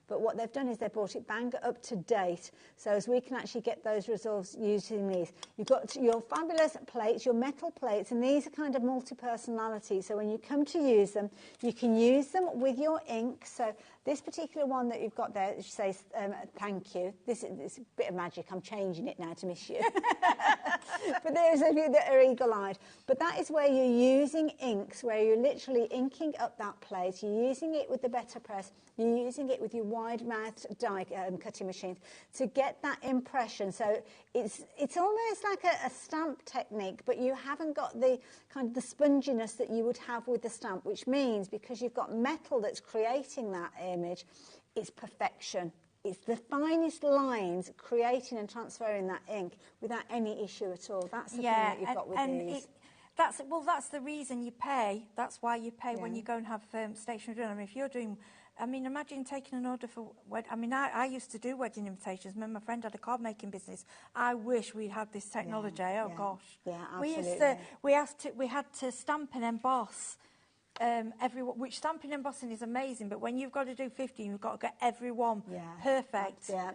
But what they've done is they've brought it bang up to date, so as we can actually get those results using these. You've got your fabulous plates, your metal plates, and these are kind of multi-personality. So when you come to use them, you can use them with your ink. So this particular one that you've got there, it says thank you. This is a bit of magic. I'm changing it now to miss you. But there's a few that are eagle-eyed. But that is where you're using inks, where you're literally inking up that plate. You're using it with the better press. You're using it with your wide-mouthed die cutting machines to get that impression. So it's almost like a stamp technique, but you haven't got the kind of the sponginess that you would have with the stamp, which means because you've got metal that's creating that image, it's perfection. It's the finest lines creating and transferring that ink without any issue at all. That's the thing that you've got with these. That's the reason you pay. That's why you pay when you go and have stationery done. I mean, if you're doing... I mean, imagine taking an order for... I mean, I used to do wedding invitations. My friend had a card making business. I wish we had this technology. Gosh. Yeah, absolutely. We had to stamp and emboss which stamping and embossing is amazing, but when you've got to do 50, you've got to get every one perfect. Yeah.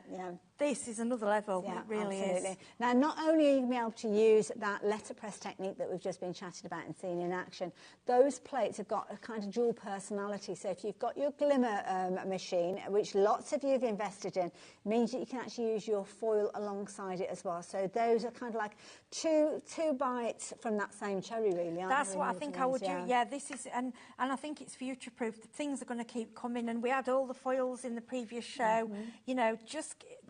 This is another level. Yeah, it really absolutely. is. Now, not only are you going to be able to use that letterpress technique that we've just been chatting about and seen in action, those plates have got a kind of dual personality. So if you've got your glimmer machine, which lots of you have invested in, means that you can actually use your foil alongside it as well. So those are kind of like two bites from that same cherry, really, aren't That's they? what I think I would do. Yeah, this is, and I think it's future-proof. Things are going to keep coming, and we had all the foils in the previous show. You know,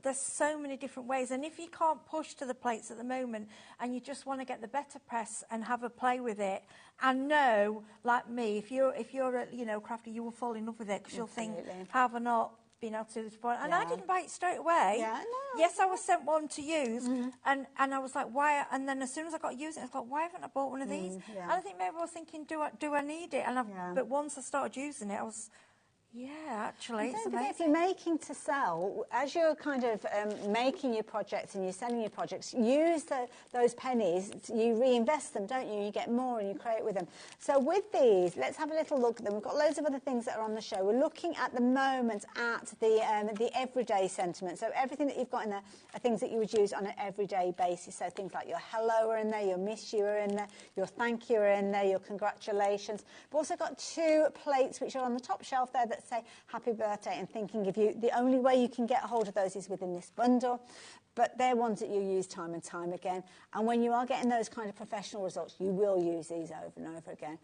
there's so many different ways, and if you can't push to the plates at the moment and you just want to get the better press and have a play with it, and know, like me, if you're a crafty, you will fall in love with it because you'll think, have I not been able to do this before? And I didn't buy it straight away. Yes, I was sent one to use, and I was like, why? And then as soon as I got to use it, I was like, why haven't I bought one of these? And I think maybe I was thinking, do I need it? And but once I started using it, I was... Yeah, actually, it's amazing. If you're making to sell, as you're kind of making your projects and you're selling your projects, use those pennies, you reinvest them, don't you? You get more and you create with them. So with these, let's have a little look at them. We've got loads of other things that are on the show. We're looking at the moment at the everyday sentiment. So everything that you've got in there are things that you would use on an everyday basis. So things like your hello are in there, your miss you are in there, your thank you are in there, your congratulations. We've also got two plates which are on the top shelf there that say happy birthday and thinking of you. The only way you can get a hold of those is within this bundle, but they're ones that you use time and time again. And when you are getting those kind of professional results, you will use these over and over again.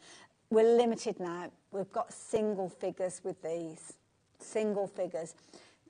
We're limited now. We've got single figures with these. Single figures.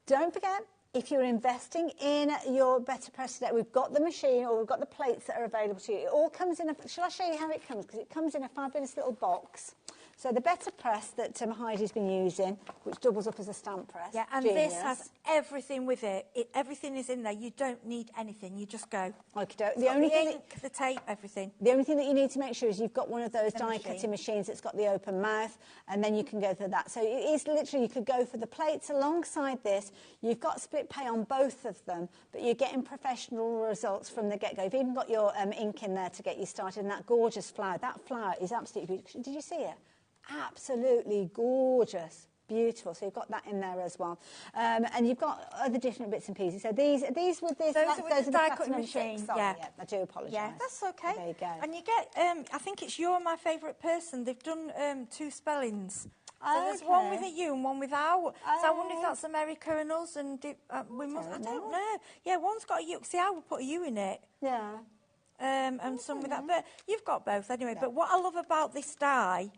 Don't forget, if you're investing in your Better Press today, we've got the machine or we've got the plates that are available to you. It all comes in shall I show you how it comes? Because it comes in a fabulous little box. So the Better Press that Heidi's been using, which doubles up as a stamp press. Yeah, and Genius. this has everything with it. Everything is in there. You don't need anything. You just go. The only thing ink, the tape, everything. The only thing that you need to make sure is you've got one of those die-cutting machines that's got the open mouth, and then you can go for that. So it is literally, you could go for the plates alongside this. You've got split pay on both of them, but you're getting professional results from the get-go. You've even got your ink in there to get you started, and that gorgeous flower. That flower is absolutely beautiful. Did you see it? Absolutely gorgeous. Beautiful. So you've got that in there as well. And you've got other different bits and pieces. So these with this... Those are with the die-cutting machine. machine. Yeah, I do apologise. Yeah, that's okay. There you go. And you get, I think it's You're My Favourite Person. They've done 2 spellings. So there's one with a U and one without. So I wonder if that's America and us. And I don't know. Yeah, one's got a U. See, I would put a U in it. Yeah. And some with that. But you've got both anyway. Yeah. But what I love about this die...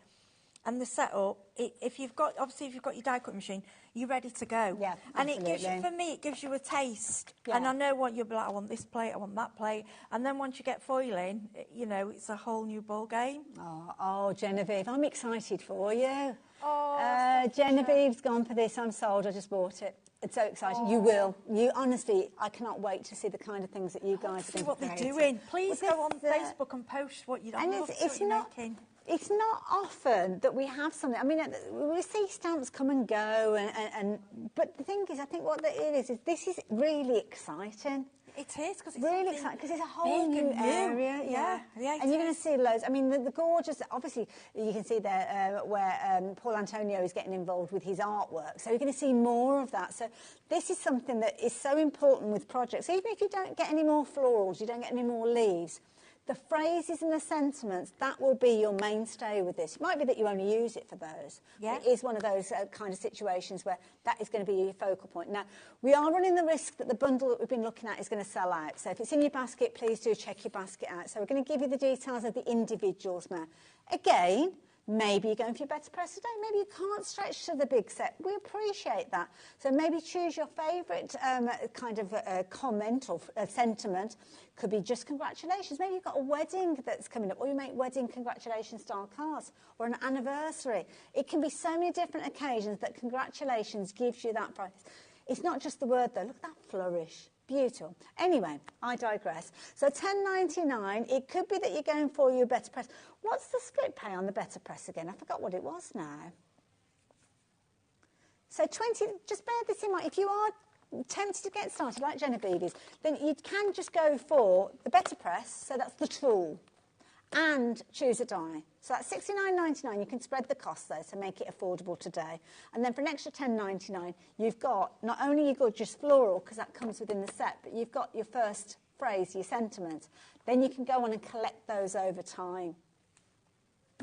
and the setup, if you've got your die cut machine, you're ready to go. Yeah, and absolutely. it gives you, for me, it gives you a taste. Yeah. And I know what you'll be like. I want this plate, I want that plate. And then once you get foiling, you know, it's a whole new ball game. Oh, Genevieve, I'm excited for you. Genevieve's gone for this. I'm sold. I just bought it. It's so exciting. You will. You honestly, I cannot wait to see the kind of things that you guys are going to what they're doing. Please go on Facebook and post what you're making. It's not often that we have something. I mean, we see stamps come and go, but the thing is, I think what it is this is really exciting. It is, because it's really exciting, because it's a whole new area. Yeah, and you're going to see loads. I mean, the gorgeous, obviously, you can see there where Paul Antonio is getting involved with his artwork. So you're going to see more of that. So this is something that is so important with projects. Even if you don't get any more florals, you don't get any more leaves, the phrases and the sentiments, that will be your mainstay with this. It might be that you only use it for those. Yeah. It is one of those kind of situations where that is going to be your focal point. Now, we are running the risk that the bundle that we've been looking at is going to sell out. So if it's in your basket, please do check your basket out. So we're going to give you the details of the individuals now. Again, maybe you're going for your Better Press today. Maybe you can't stretch to the big set. We appreciate that. So maybe choose your favourite kind of comment or sentiment. Could be just congratulations. Maybe you've got a wedding that's coming up, or you make wedding congratulations style cards, or an anniversary. It can be so many different occasions that congratulations gives you that price. It's not just the word though. Look at that flourish. Beautiful. Anyway, I digress. So $10.99, it could be that you're going for your Better Press. What's the split pay on the Better Press again? I forgot what it was now. So 20, just bear this in mind. If you are tempted to get started, like Genevieve is, then you can just go for the Better Press, so that's the tool, and choose a die. So that's $69.99. You can spread the cost though, so make it affordable today. And then for an extra $10.99, you've got, not only you've got just floral, because that comes within the set, but you've got your first phrase, your sentiment. Then you can go on and collect those over time.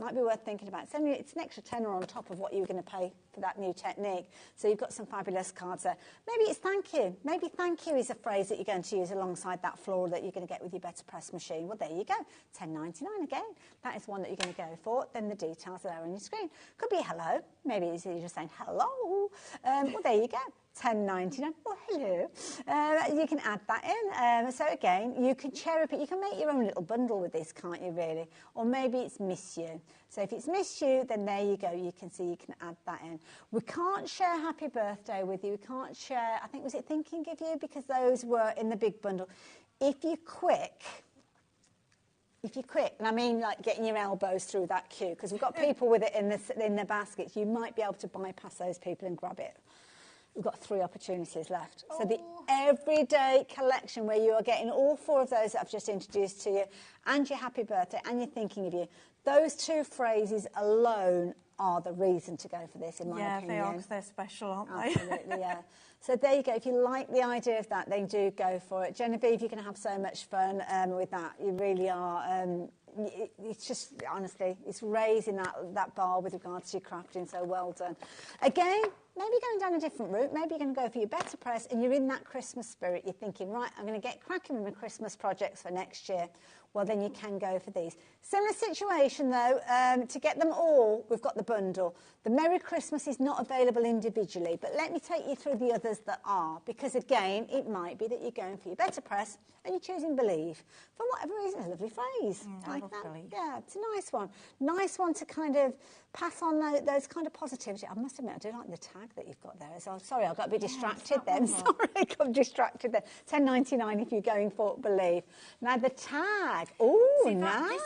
Might be worth thinking about. It's an extra tenner on top of what you were going to pay for that new technique. So you've got some fabulous cards there. Maybe it's thank you. Maybe thank you is a phrase that you're going to use alongside that floral that you're going to get with your Better Press machine. Well, there you go. $10.99 again. That is one that you're going to go for. Then the details are there on your screen. Could be hello. Maybe it's you're just saying hello. Well, there you go. $10.99. Oh, hello. You can add that in. So again, you can cherry pick. You can make your own little bundle with this, can't you, really? Or maybe it's miss you. So if it's miss you, then there you go. You can see you can add that in. We can't share happy birthday with you. We can't share, I think, was it thinking of you? Because those were in the big bundle. If you're quick, and I mean like getting your elbows through that queue, because we've got people with it in the baskets, you might be able to bypass those people and grab it. We've got 3 opportunities left. So the everyday collection where you are getting all 4 of those that I've just introduced to you, and your happy birthday, and you're thinking of you, those 2 phrases alone are the reason to go for this, in my opinion. Yeah, they are, because they're special, aren't they? Absolutely, yeah. So there you go. If you like the idea of that, then do go for it. Genevieve, you're going to have so much fun with that. You really are. It's just, honestly, it's raising that bar with regards to your crafting, so well done. Again, maybe going down a different route. Maybe you're going to go for your better press and you're in that Christmas spirit. You're thinking, right, I'm going to get cracking with my Christmas projects for next year. Well, then you can go for these. Similar situation, though. To get them all, we've got the bundle. The Merry Christmas is not available individually, but let me take you through the others that are, because, again, it might be that you're going for your better press and you're choosing Believe. For whatever reason, a lovely phrase. Like that. Believe. Yeah, it's a nice one. Nice one to kind of pass on those kind of positivity. I must admit, I do like the tag that you've got there as well. Sorry, I got a bit distracted then. Sorry, I got distracted there. $10.99 if you're going for Believe. Now, the tag. Oh, nice.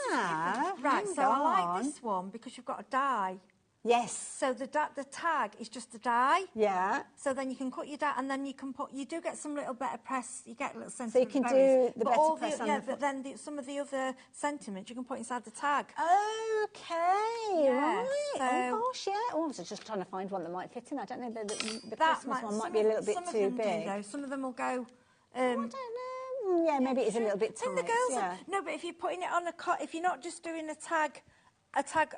Right, so I like this one because you've got a die. Yes. So the tag is just a die. Yeah. So then you can cut your die, and then you can put. You do get some little better press. You get a little sentiment. So you can do the better press on but then some of the other sentiments you can put inside the tag. Okay. Yeah, Right. so- Oh gosh, yeah. Oh, I was just trying to find one that might fit in. I don't know. The Christmas one might be a little bit too big. Some of them will go. I don't know. Yeah, maybe it is a little bit tight. And the girls, yeah. no, but if you're putting it on if you're not just doing a tag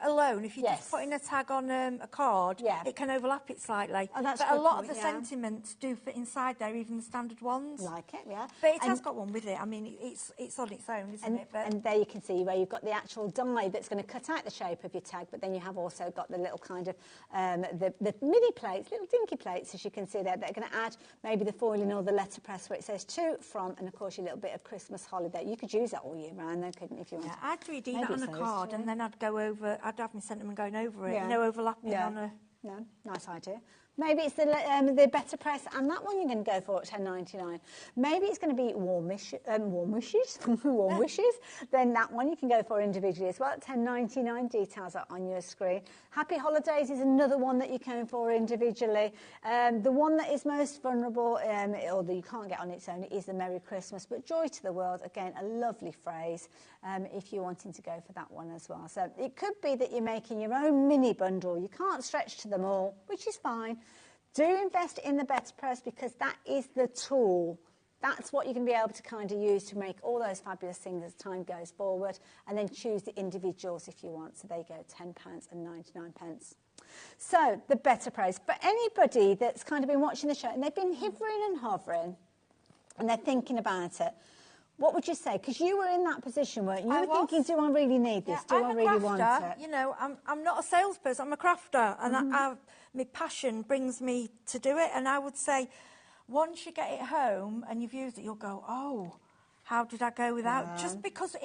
alone, if you're just putting a tag on a card, it can overlap it slightly. Oh, that's but a a good lot point, of the yeah. sentiments do fit inside there, even the standard ones. Like it, yeah. But it has got one with it. I mean, it's on its own, isn't it? But And there you can see where you've got the actual die that's going to cut out the shape of your tag, but then you have also got the little kind of the mini plates, little dinky plates, as you can see there, that are going to add maybe the foiling or the letterpress where it says to, from, and of course your little bit of Christmas holiday. You could use that all year round, though, couldn't you, if you want? yeah, I'd 3D that on a card, and then I'd go over. I'd have my sentiment going over it. Yeah. No overlapping Yeah. on a. No, nice idea. Maybe it's the better press, and that one you're going to go for at $10.99. Maybe it's going to be warm wishes. Then that one you can go for individually as well at $10.99. Details are on your screen. Happy Holidays is another one that you're going for individually. The one that is most vulnerable, or that you can't get on its own, is the Merry Christmas. But Joy to the World, again, a lovely phrase if you're wanting to go for that one as well. So it could be that you're making your own mini bundle. You can't stretch to them all, which is fine. Do invest in the better press because that is the tool. That's what you're going to be able to kind of use to make all those fabulous things as time goes forward, and then choose the individuals if you want. So there you go, £10.99. So the better press. For anybody that's kind of been watching the show and they've been hovering and hovering and they're thinking about it, what would you say? Because you were in that position, weren't you? You were thinking, do I really need this? Do I really want it? You know, I'm not a salesperson, I'm a crafter, and my passion brings me to do it. And I would say, once you get it home and you've used it, you'll go, oh, how did I go without? Yeah. Just because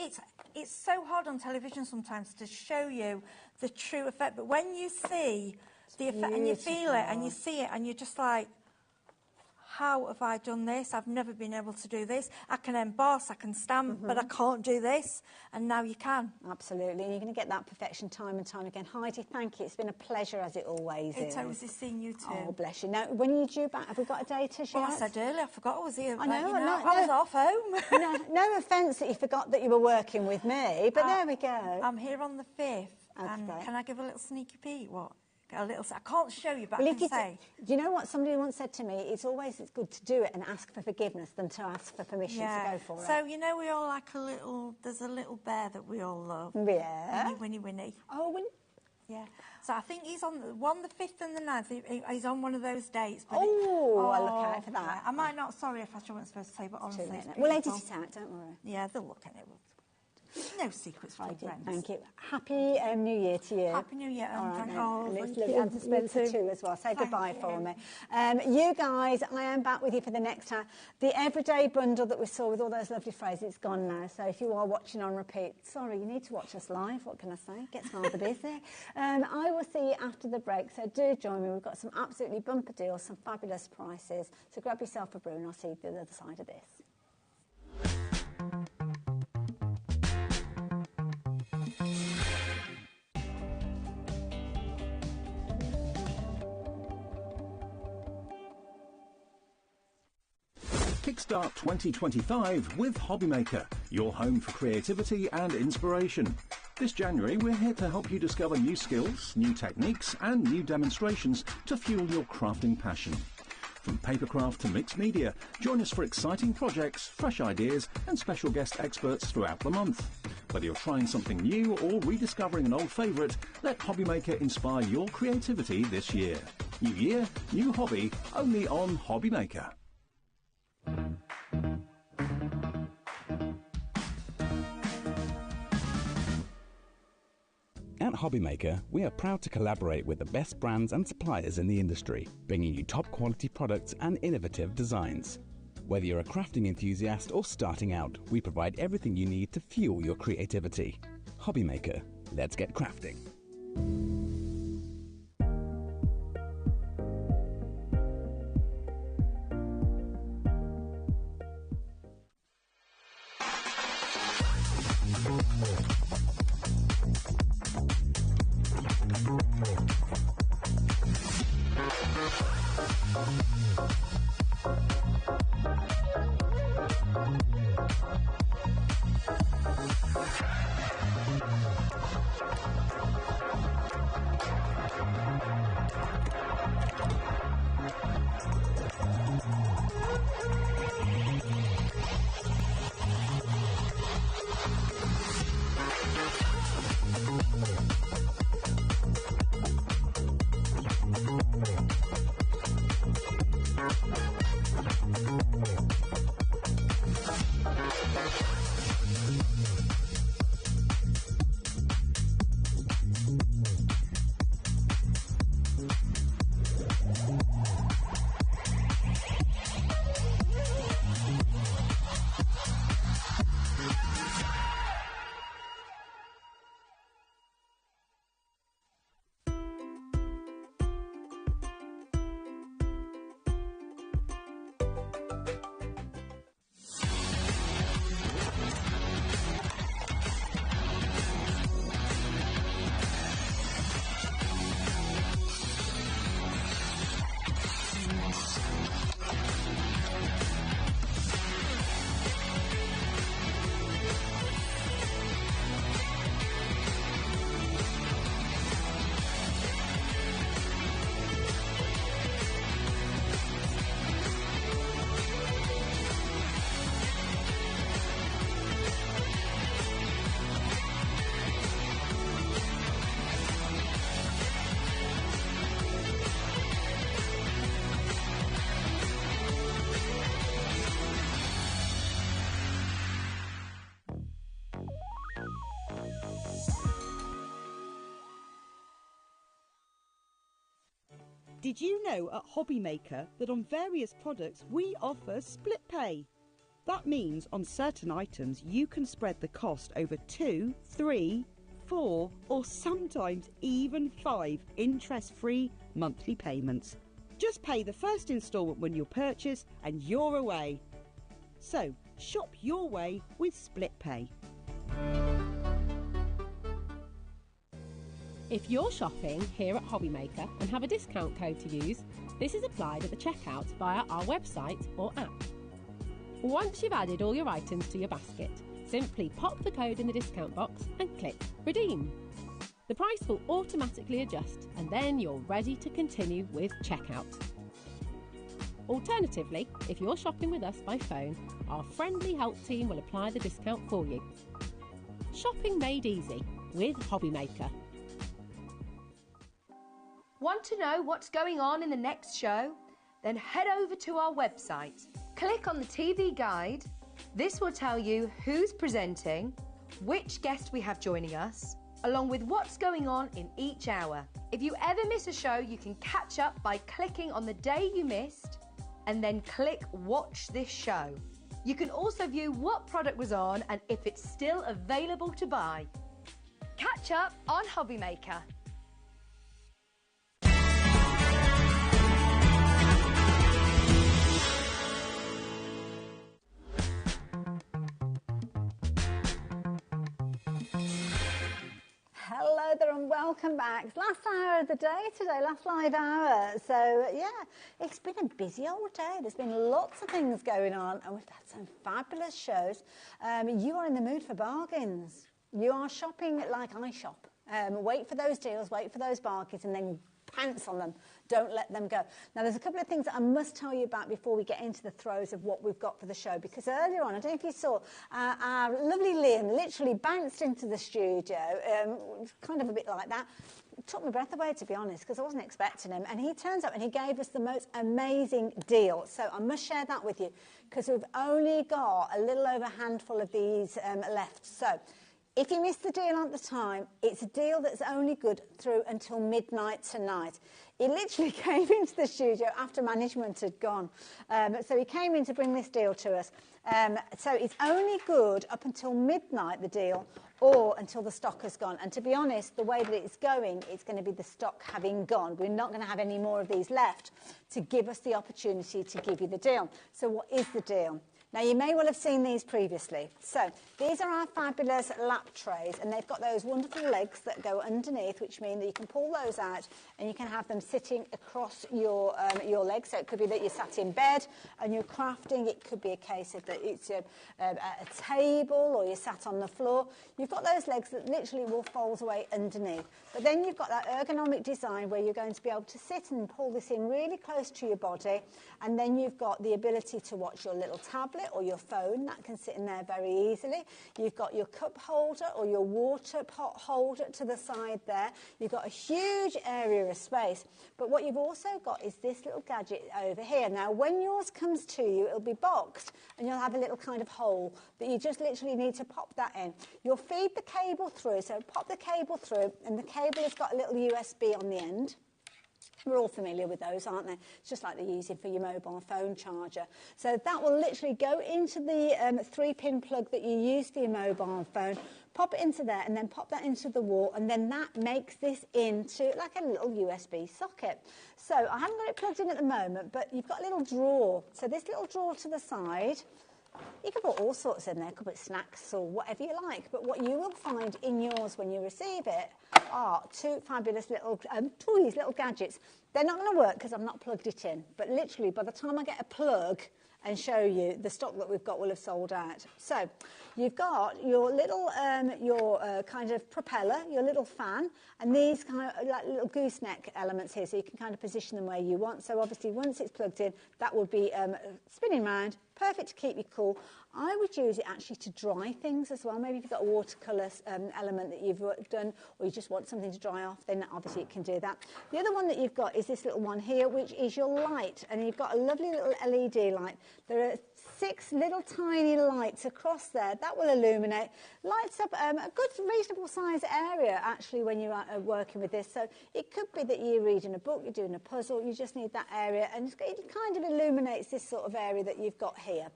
it's so hard on television sometimes to show you the true effect. But when you see the effect and you feel it and you see it and you're just like, how have I done this? I've never been able to do this. I can emboss, I can stamp, but I can't do this. And now you can. Absolutely. And you're going to get that perfection time and time again. Heidi, thank you. It's been a pleasure, as it always is. It's always seeing you too. Oh, bless you. Now, when are you due back? Have we got a date to share? Well, I said earlier, I forgot I was here. I know. I was off home. no offence that you forgot that you were working with me, but there we go. I'm here on the 5th. And can I give a little sneaky peek? What? A little. I can't show you, but I can say. Do you know what somebody once said to me? It's good to do it and ask for forgiveness than to ask for permission to go for it. So you know, we all like a little. There's a little bear that we all love. Yeah. Winnie. Oh, Winnie. Yeah. So I think he's on the 5th and the 9th. He's on one of those dates. But I'll look out for that. Yeah. I might not. Sorry if I wasn't supposed to say, but honestly, we'll edit it out. Don't worry. Yeah, they'll look at it. No secrets for friends. Thank you. Happy New Year to you. Happy New Year. All right, thank and you. and to Spencer too as well. Say goodbye for me. You guys, I am back with you for the next time. The everyday bundle that we saw with all those lovely phrases, it's gone now. So if you are watching on repeat, sorry, you need to watch us live. What can I say? Gets rather busy. I will see you after the break. So do join me. We've got some absolutely bumper deals, some fabulous prices. So grab yourself a brew and I'll see you the other side of this. Kickstart 2025 with HobbyMaker, your home for creativity and inspiration. This January, we're here to help you discover new skills, new techniques, and new demonstrations to fuel your crafting passion. From papercraft to mixed media, join us for exciting projects, fresh ideas, and special guest experts throughout the month. Whether you're trying something new or rediscovering an old favourite, let HobbyMaker inspire your creativity this year. New year, new hobby, only on HobbyMaker. At HobbyMaker, we are proud to collaborate with the best brands and suppliers in the industry, bringing you top quality products and innovative designs. Whether you're a crafting enthusiast or starting out, we provide everything you need to fuel your creativity. HobbyMaker, let's get crafting. Did you know at HobbyMaker that on various products we offer split pay? That means on certain items you can spread the cost over 2, 3, 4 or sometimes even 5 interest-free monthly payments. Just pay the first instalment when you purchase and you're away. So shop your way with split pay. If you're shopping here at HobbyMaker and have a discount code to use, this is applied at the checkout via our website or app. Once you've added all your items to your basket, simply pop the code in the discount box and click Redeem. The price will automatically adjust and then you're ready to continue with checkout. Alternatively, if you're shopping with us by phone, our friendly help team will apply the discount for you. Shopping made easy with HobbyMaker. Want to know what's going on in the next show? Then head over to our website. Click on the TV guide. This will tell you who's presenting, which guest we have joining us, along with what's going on in each hour. If you ever miss a show, you can catch up by clicking on the day you missed and then click Watch This Show. You can also view what product was on and if it's still available to buy. Catch up on HobbyMaker. Hello there and welcome back. It's last hour of the day today, last live hour. So yeah, it's been a busy old day. There's been lots of things going on and we've had some fabulous shows. You are in the mood for bargains. You are shopping like I shop. Wait for those deals, wait for those bargains and then pounce on them. Don't let them go. Now, there's a couple of things that I must tell you about before we get into the throes of what we've got for the show, because earlier on, I don't know if you saw, our lovely Liam literally bounced into the studio, kind of a bit like that. It took my breath away, to be honest, because I wasn't expecting him. And he turns up and he gave us the most amazing deal. So I must share that with you, because we've only got a little over a handful of these left. So if you missed the deal at the time, it's a deal that's only good through until midnight tonight. He literally came into the studio after management had gone. So he came in to bring this deal to us. So it's only good up until midnight, the deal, or until the stock has gone. And to be honest, the way that it's going to be the stock having gone. We're not going to have any more of these left to give us the opportunity to give you the deal. So what is the deal? Now, you may well have seen these previously. So these are our fabulous lap trays, and they've got those wonderful legs that go underneath, which mean that you can pull those out and you can have them sitting across your legs. So it could be that you're sat in bed and you're crafting. It could be a case of that it's a table, or you're sat on the floor. You've got those legs that literally will fold away underneath. But then you've got that ergonomic design where you're going to be able to sit and pull this in really close to your body, and then you've got the ability to watch your little tablet or your phone. That can sit in there very easily. You've got your cup holder or your water pot holder to the side there. You've got a huge area of space. But what you've also got is this little gadget over here. Now, when yours comes to you, it'll be boxed and you'll have a little kind of hole that you just literally need to pop that in. You'll feed the cable through, so pop the cable through, and the cable has got a little USB on the end. We're all familiar with those, aren't they? It's just like they're using for your mobile phone charger. So that will literally go into the 3-pin plug that you use for your mobile phone, pop it into there, and then pop that into the wall, and then that makes this into like a little USB socket. So I haven't got it plugged in at the moment, but you've got a little drawer. So this little drawer to the side, you can put all sorts in there. You could put snacks or whatever you like. But what you will find in yours when you receive it are 2 fabulous little toys, little gadgets. They're not going to work because I've not plugged it in. But literally, by the time I get a plug and show you, the stock that we've got will have sold out. So you've got your little, kind of propeller, your little fan, and these kind of like little gooseneck elements here, so you can kind of position them where you want. So obviously, once it's plugged in, that will be spinning round, perfect to keep you cool. I would use it actually to dry things as well. Maybe if you've got a watercolour element that you've done, or you just want something to dry off, then obviously it can do that. The other one that you've got is this little one here, which is your light, and you've got a lovely little LED light. There are 6 little tiny lights across there that will illuminate, lights up a good reasonable size area actually when you're working with this. So it could be that you're reading a book, you're doing a puzzle, you just need that area, and it kind of illuminates this sort of area that you've got here.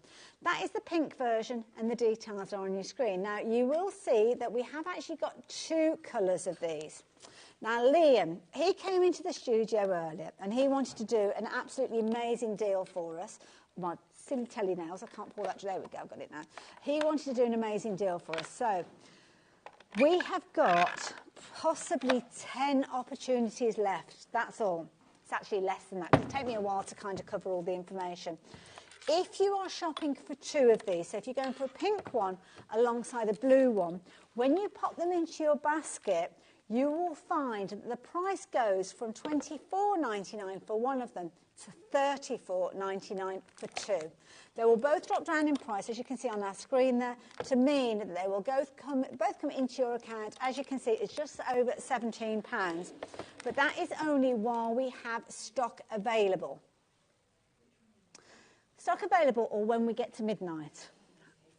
That is the pink version, and the details are on your screen. Now you will see that we have actually got 2 colours of these. Now, Liam, he came into the studio earlier and he wanted to do an absolutely amazing deal for us. My silly telly nails, I can't pull that. There we go, I've got it now. He wanted to do an amazing deal for us. So we have got possibly 10 opportunities left. That's all. It's actually less than that, because it'll take me a while to kind of cover all the information. If you are shopping for 2 of these, so if you're going for a pink one alongside a blue one, when you pop them into your basket, you will find that the price goes from $24.99 for one of them to $34.99 for 2. They will both drop down in price, as you can see on our screen there, to mean that they will both come into your account. As you can see, it's just over £17. But that is only while we have stock available. Stock available, or when we get to midnight.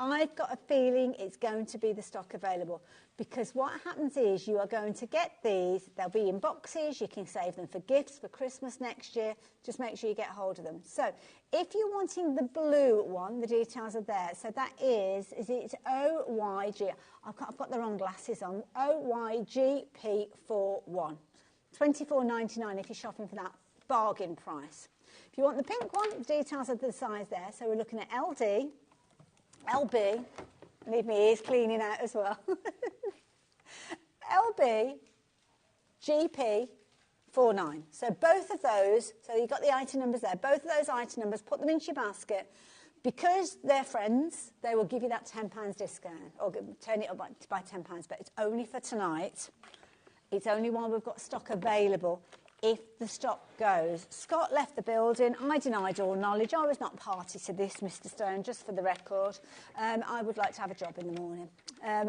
I've got a feeling it's going to be the stock available, because what happens is you are going to get these. They'll be in boxes. You can save them for gifts for Christmas next year. Just make sure you get hold of them. So if you're wanting the blue one, the details are there. So that is it's OYG. I've got the wrong glasses on. OYGP41. $24.99 if you're shopping for that bargain price. If you want the pink one, the details are the size there. So we're looking at LD, LB, need my ears cleaning out as well. LB, GP, 49. So both of those, so you've got the item numbers there, both of those item numbers, put them into your basket. Because they're friends, they will give you that £10 discount, or turn it up by £10, but it's only for tonight. It's only while we've got stock available. if the stock goes. Scott left the building. I denied all knowledge. I was not party to this, Mr. Stone, just for the record. I would like to have a job in the morning.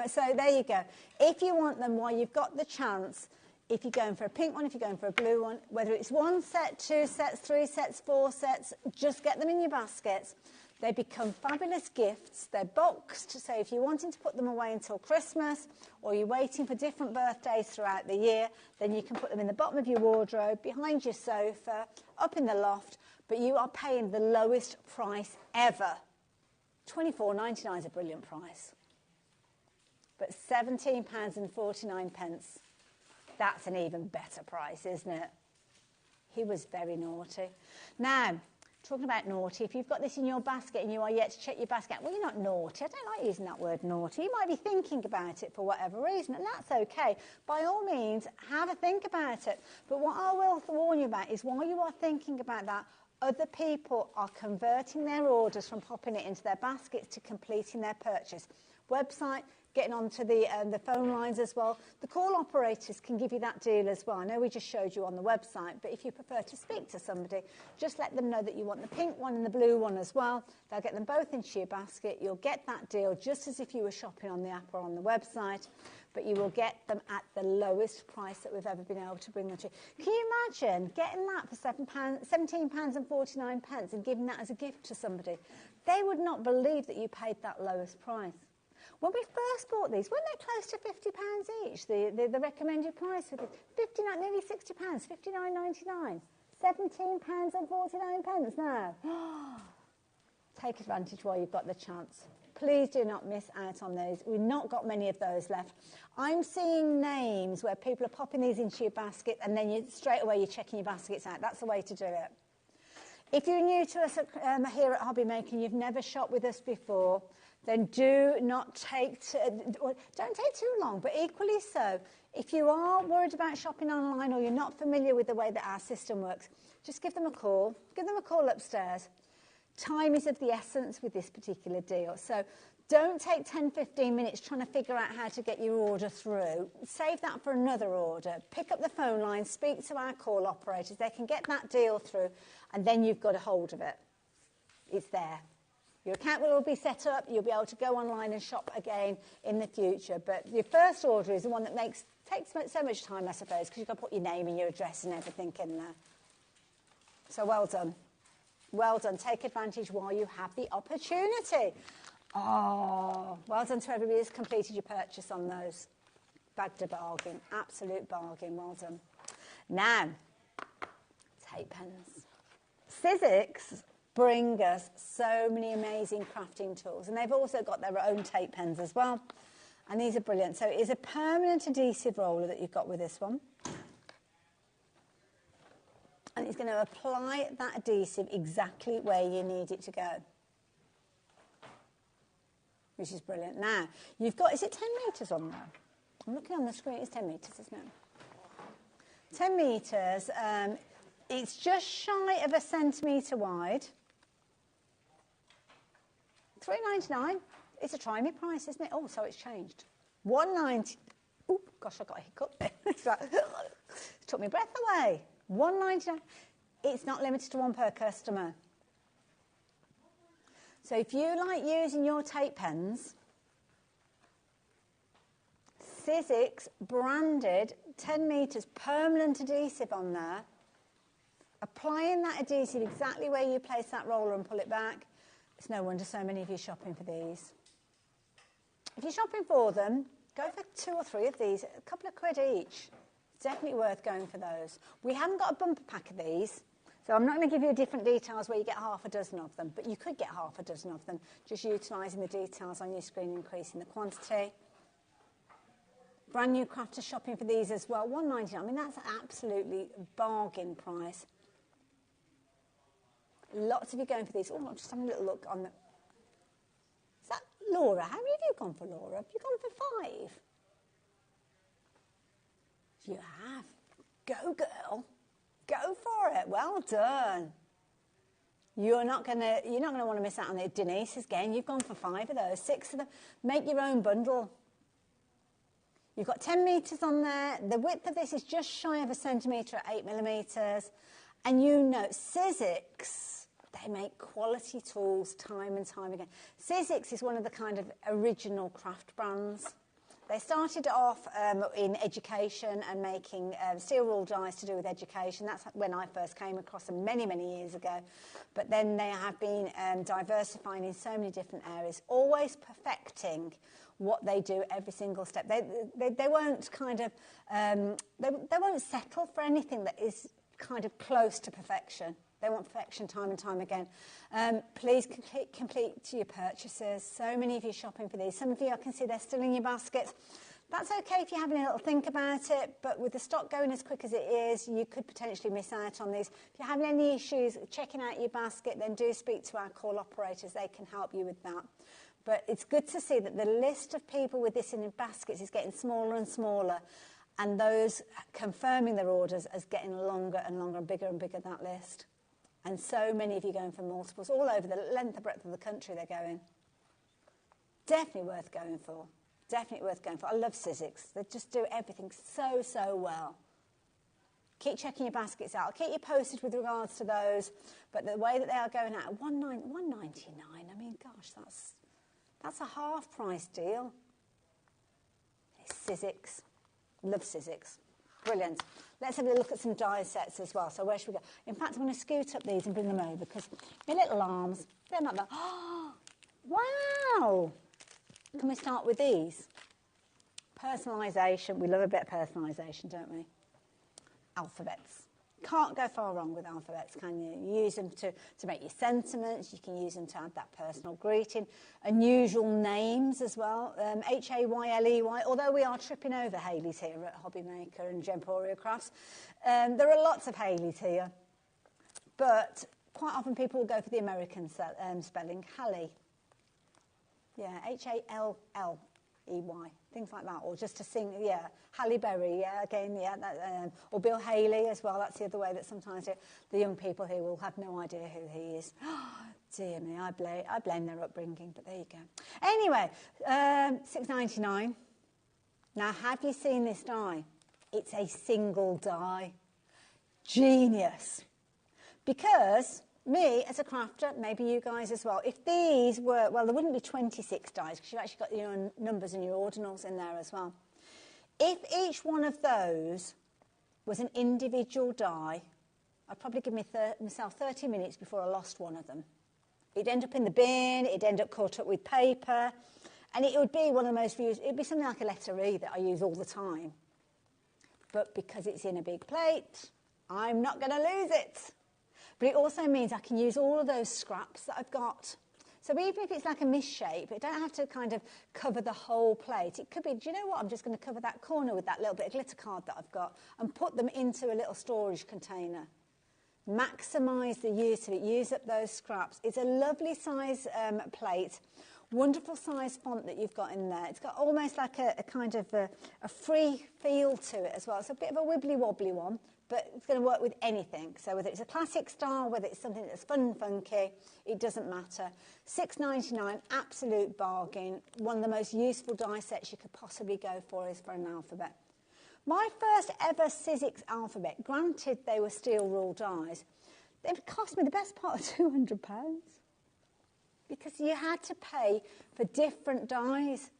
So there you go. If you want them while you've got the chance, if you're going for a pink one, if you're going for a blue one, whether it's 1 set, 2 sets, 3 sets, 4 sets, just get them in your baskets. They become fabulous gifts. They're boxed, so if you're wanting to put them away until Christmas or you're waiting for different birthdays throughout the year, then you can put them in the bottom of your wardrobe, behind your sofa, up in the loft, but you are paying the lowest price ever. £24.99 is a brilliant price. But £17.49, that's an even better price, isn't it? He was very naughty. Now, talking about naughty, if you've got this in your basket and you are yet to check your basket, well, you're not naughty. I don't like using that word naughty. You might be thinking about it for whatever reason, and that's okay. By all means, have a think about it. But what I will warn you about is while you are thinking about that, other people are converting their orders from popping it into their baskets to completing their purchase. Website, getting onto the phone lines as well. The call operators can give you that deal as well. I know we just showed you on the website, but if you prefer to speak to somebody, just let them know that you want the pink one and the blue one as well. They'll get them both into your basket. You'll get that deal just as if you were shopping on the app or on the website, but you will get them at the lowest price that we've ever been able to bring them to. Can you imagine getting that for £17.49 and giving that as a gift to somebody? They would not believe that you paid that lowest price. When we first bought these, weren't they close to £50 each, the recommended price for this? £59, nearly £60, £59.99, £17.49 now. Take advantage while you've got the chance. Please do not miss out on those. We've not got many of those left. I'm seeing names where people are popping these into your basket and then straight away you're checking your baskets out. That's the way to do it. If you're new to us here at HobbyMaker and you've never shopped with us before, then don't take too long, but equally so, if you are worried about shopping online or you're not familiar with the way that our system works, just give them a call. Give them a call upstairs. Time is of the essence with this particular deal. So don't take 10, 15 minutes trying to figure out how to get your order through. Save that for another order. Pick up the phone line, speak to our call operators. They can get that deal through, and then you've got a hold of it. It's there. Your account will all be set up. You'll be able to go online and shop again in the future. But your first order is the one that takes so much time, I suppose, because you've got to put your name and your address and everything in there. So well done. Well done. Take advantage while you have the opportunity. Oh, well done to everybody who's completed your purchase on those. Bagged a bargain. Absolute bargain. Well done. Now, tape pens. Sizzix bring us so many amazing crafting tools, and they've also got their own tape pens as well, and these are brilliant. So it is a permanent adhesive roller that you've got with this one, and it's going to apply that adhesive exactly where you need it to go, which is brilliant. Now you've got, is it 10 metres on there? I'm looking on the screen. It's 10 metres, isn't it? 10 metres. It's just shy of a centimetre wide. £3.99. It's a try me price, isn't it? Oh, so it's changed. £1.90. Oh, gosh, I got a hiccup there. It took my breath away. £1.99. It's not limited to one per customer. So if you like using your tape pens, Sizzix branded 10 metres permanent adhesive on there. Applying that adhesive exactly where you place that roller and pull it back. It's no wonder so many of you are shopping for these. If you're shopping for them, go for 2 or 3 of these, a couple of quid each. It's definitely worth going for those. We haven't got a bumper pack of these, so I'm not going to give you different details where you get half a dozen of them, but you could get half a dozen of them, just utilising the details on your screen, increasing the quantity. Brand new crafters shopping for these as well, £1.99. I mean, that's absolutely bargain price. Lots of you going for these. Oh, I'm just having a little look on the... Is that Laura? How many of you gone for Laura? Have you gone for 5? You have. Go, girl. Go for it. Well done. You're not going to want to miss out on it. Denise's game. You've gone for 5 of those. 6 of them. Make your own bundle. You've got 10 metres on there. The width of this is just shy of a centimetre at 8mm. And you know, Sizzix, they make quality tools time and time again. Sizzix is one of the kind of original craft brands. They started off in education and making steel rule dies to do with education. That's when I first came across them many, many years ago. But then they have been diversifying in so many different areas, always perfecting what they do every single step. They won't kind of, they won't settle for anything that is kind of close to perfection. They want perfection time and time again. Please complete your purchases. So many of you shopping for these. Some of you, I can see they're still in your baskets. That's okay if you're having a little think about it, but with the stock going as quick as it is, you could potentially miss out on these. If you're having any issues checking out your basket, then do speak to our call operators. They can help you with that. But it's good to see that the list of people with this in their baskets is getting smaller and smaller, and those confirming their orders is getting longer and longer and bigger, that list. And so many of you going for multiples all over the length and breadth of the country they're going. Definitely worth going for. Definitely worth going for. I love Sizzix. They just do everything so, so well. Keep checking your baskets out. I'll keep you posted with regards to those. But the way that they are going out, $1.99, I mean, gosh, that's a half price deal. It's Sizzix. Love Sizzix. Brilliant. Let's have a look at some die sets as well. So where should we go? In fact, I'm going to scoot up these and bring them over because my little arms, they're not that. Oh, wow. Can we start with these? Personalisation. We love a bit of personalisation, don't we? Alphabets. Can't go far wrong with alphabets, can you? You use them to make your sentiments. You can use them to add that personal greeting. Unusual names as well. Hayley, although we are tripping over Haleys here at HobbyMaker and Gemporia Crafts. There are lots of Haleys here. But quite often people will go for the American spelling, Halley. Yeah, Halley, things like that, or just to sing, yeah, Halle Berry, yeah, again, yeah, that, or Bill Haley as well. That's the other way that sometimes the young people here will have no idea who he is. Oh, dear me, I blame their upbringing, but there you go. Anyway, $6.99. Now, have you seen this die? It's a single die. Genius. Because me, as a crafter, maybe you guys as well, if these were, well, there wouldn't be 26 dies because you've actually got your numbers and your ordinals in there as well. If each one of those was an individual die, I'd probably give myself 30 minutes before I lost one of them. It'd end up in the bin, it'd end up caught up with paper, and it would be one of the most used, it'd be something like a letter E that I use all the time. But because it's in a big plate, I'm not going to lose it. But it also means I can use all of those scraps that I've got. So even if it's like a misshape, I don't have to kind of cover the whole plate. It could be, do you know what, I'm just going to cover that corner with that little bit of glitter card that I've got and put them into a little storage container. Maximise the use of it, use up those scraps. It's a lovely size plate, wonderful size font that you've got in there. It's got almost like a kind of a free feel to it as well. It's a bit of a wibbly-wobbly one, but it's going to work with anything. So whether it's a classic style, whether it's something that's fun and funky, it doesn't matter. $6.99, absolute bargain. One of the most useful die sets you could possibly go for is for an alphabet. My first ever Sizzix alphabet, granted they were steel rule dies, they cost me the best part of £200 because you had to pay for different dies.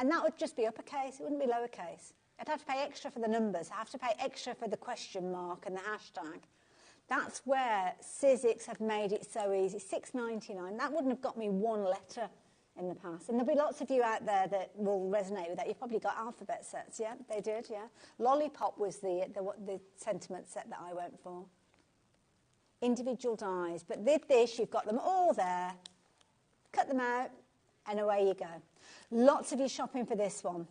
And that would just be uppercase, it wouldn't be lowercase. I'd have to pay extra for the numbers. I have to pay extra for the question mark and the hashtag. That's where Sizzix have made it so easy. $6.99. That wouldn't have got me one letter in the past. And there'll be lots of you out there that will resonate with that. You've probably got alphabet sets, yeah? They did, yeah? Lollipop was the sentiment set that I went for. Individual dies. But with this, you've got them all there. Cut them out, and away you go. Lots of you shopping for this one.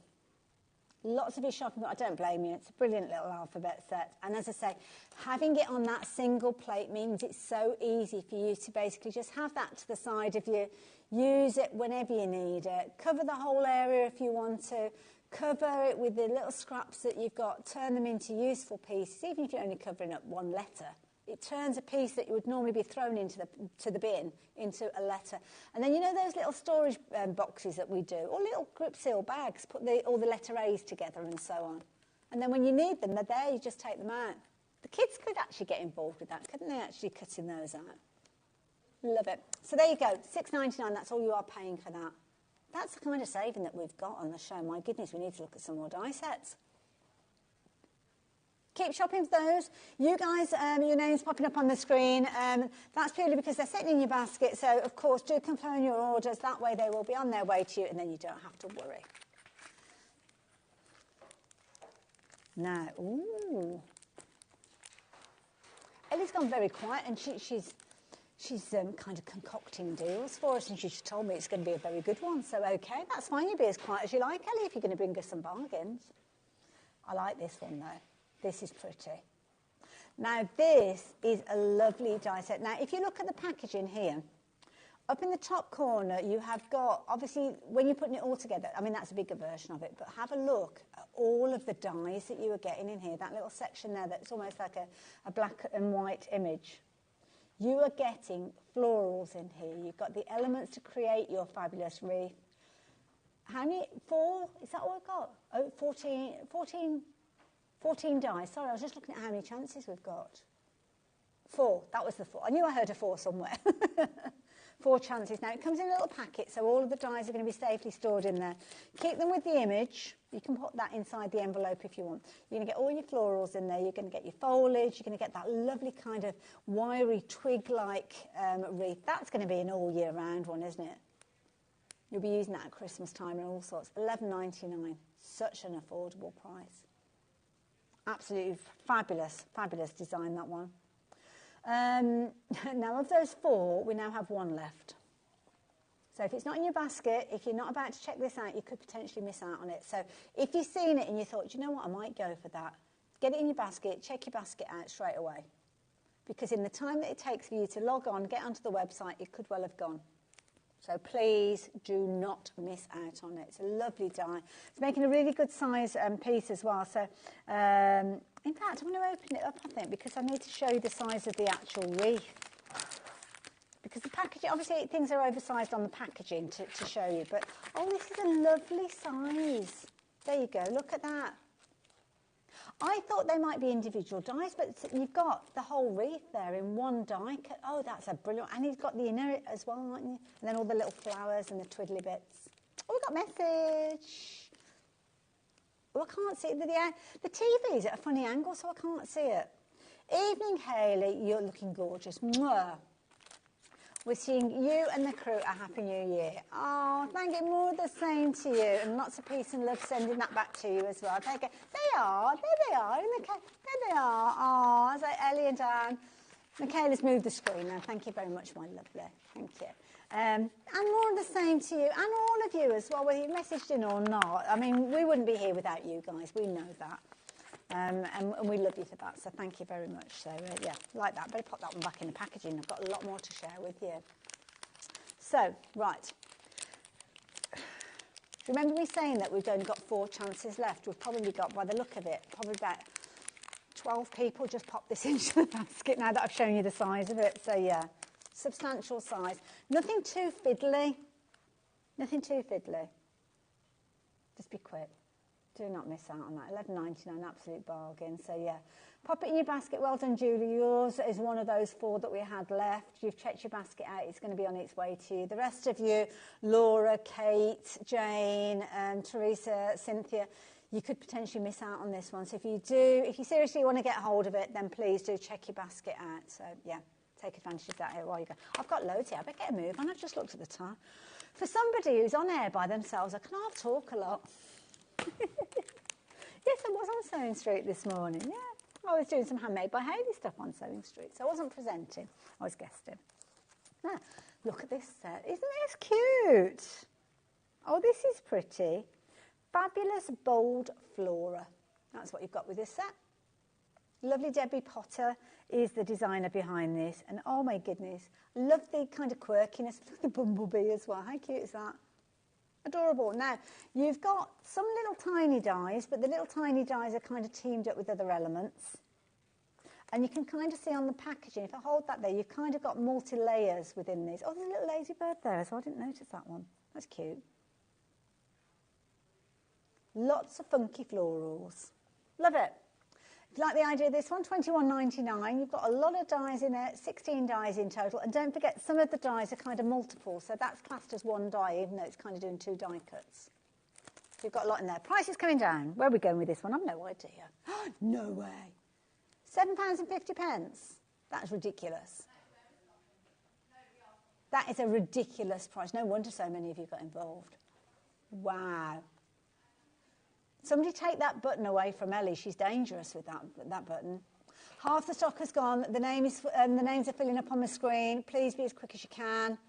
Lots of you shopping, I don't blame you, it's a brilliant little alphabet set. And as I say, having it on that single plate means it's so easy for you to basically just have that to the side of you, use it whenever you need it, cover the whole area if you want to, cover it with the little scraps that you've got, turn them into useful pieces, even if you're only covering up one letter, It turns a piece that would normally be thrown into the bin into a letter. And then you know those little storage boxes that we do, or little grip seal bags, put all the letter A's together and so on. And then when you need them, they're there, you just take them out. The kids could actually get involved with that, couldn't they, actually cutting those out? Love it. So there you go, $6.99, that's all you are paying for that. That's the kind of saving that we've got on the show. My goodness, we need to look at some more die sets. Keep shopping for those. You guys, your name's popping up on the screen. That's purely because they're sitting in your basket. So, of course, do confirm your orders. That way they will be on their way to you and then you don't have to worry. Now, ooh. Ellie's gone very quiet and she's kind of concocting deals for us and she's told me it's going to be a very good one. So, OK, that's fine. You be as quiet as you like, Ellie, if you're going to bring us some bargains. I like this one, though. This is pretty. Now, this is a lovely die set. Now, if you look at the packaging here, up in the top corner, you have got, obviously, when you're putting it all together, I mean, that's a bigger version of it, but have a look at all of the dies that you are getting in here. That little section there that's almost like a black and white image. You are getting florals in here. You've got the elements to create your fabulous wreath. How many? 4? Is that what we've got? Oh, 14 dies. Sorry, I was just looking at how many chances we've got. 4. That was the 4. I knew I heard a 4 somewhere. 4 chances. Now, it comes in a little packet, so all of the dies are going to be safely stored in there. Keep them with the image. You can put that inside the envelope if you want. You're going to get all your florals in there. You're going to get your foliage. You're going to get that lovely kind of wiry twig-like wreath. That's going to be an all-year-round one, isn't it? You'll be using that at Christmas time and all sorts. $11.99. Such an affordable price. Absolutely fabulous, fabulous design, that one. Now, of those 4, we now have 1 left. So if it's not in your basket, if you're not about to check this out, you could potentially miss out on it. So if you've seen it and you thought, do you know what, I might go for that, get it in your basket, check your basket out straight away. Because in the time that it takes for you to log on, get onto the website, it could well have gone. So please do not miss out on it. It's a lovely die. It's making a really good size piece as well. So, in fact, I'm going to open it up, I think, because I need to show you the size of the actual wreath. Because the packaging, obviously things are oversized on the packaging to show you. But, oh, this is a lovely size. There you go. Look at that. I thought they might be individual dies, but you've got the whole wreath there in one die. Oh, that's a brilliant... And you've got the inner as well, aren't you? And then all the little flowers and the twiddly bits. Oh, we've got message. Oh, I can't see it. The TV is at a funny angle, so I can't see it. Evening, Hayley. You're looking gorgeous. Mwah. Wishing you and the crew a Happy New Year. Oh, thank you. More of the same to you. And lots of peace and love sending that back to you as well. Take it. They are. There they are. There they are. Oh, so Ellie and Dan. Michaela's moved the screen now. Thank you very much, my lovely. Thank you. And more of the same to you. And all of you as well, whether you messaged in or not. I mean, we wouldn't be here without you guys. We know that. And we love you for that, so thank you very much. So, yeah, like that. Better pop that one back in the packaging. I've got a lot more to share with you. So, right. Remember me saying that we've only got 4 chances left? We've probably got, by the look of it, probably about 12 people just popped this into the basket now that I've shown you the size of it. So, yeah, substantial size. Nothing too fiddly. Nothing too fiddly. Just be quick. Do not miss out on that. $11.99, absolute bargain. So, yeah, pop it in your basket. Well done, Julie. Yours is one of those 4 that we had left. You've checked your basket out. It's going to be on its way to you. The rest of you, Laura, Kate, Jane, Teresa, Cynthia, you could potentially miss out on this one. So if you seriously want to get hold of it, then please do check your basket out. So, yeah, take advantage of that while you go. I've got loads here. I better get a move on. I've just looked at the time. For somebody who's on air by themselves, I can't talk a lot. Yes, I was on Sewing Street this morning, yeah. I was doing some Handmade by Hayley stuff on Sewing Street, so I wasn't presenting, I was guesting. Now, look at this set. Isn't this cute? Oh, this is pretty. Fabulous Bold Flora. That's what you've got with this set. Lovely Debbie Potter is the designer behind this, and oh my goodness, love the kind of quirkiness. Look at the bumblebee as well. How cute is that? Adorable. Now, you've got some little tiny dies, but the little tiny dies are kind of teamed up with other elements. And you can kind of see on the packaging, if I hold that there, you've kind of got multi-layers within these. Oh, there's a little lazy bird there, so I didn't notice that one. That's cute. Lots of funky florals. Love it. If you like the idea of this one, $21.99. You've got a lot of dies in it, 16 dies in total. And don't forget, some of the dies are kind of multiple, so that's classed as one die, even though it's kind of doing 2 die cuts. So you've got a lot in there. Price is coming down. Where are we going with this one? I've no idea. No way. £7.50. That is ridiculous. That is a ridiculous price. No wonder so many of you got involved. Wow. Somebody take that button away from Ellie. She's dangerous with that button. Half the stock has gone. The names are filling up on the screen. Please be as quick as you can.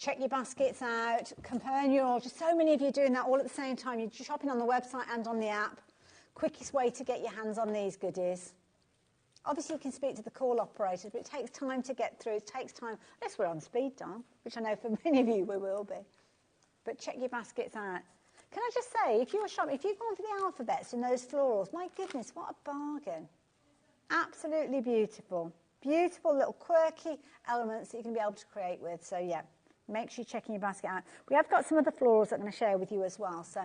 Check your baskets out. Compare your orders. So many of you doing that all at the same time. You're shopping on the website and on the app. Quickest way to get your hands on these goodies. Obviously, you can speak to the call operators, but it takes time to get through. It takes time, unless we're on speed dial, which I know for many of you we will be. But check your baskets out. Can I just say, if you're shopping, if you've gone for the alphabets and those florals, my goodness, what a bargain. Absolutely beautiful. Beautiful little quirky elements that you can be able to create with. So, yeah, make sure you're checking your basket out. We have got some of the florals that I'm going to share with you as well. So,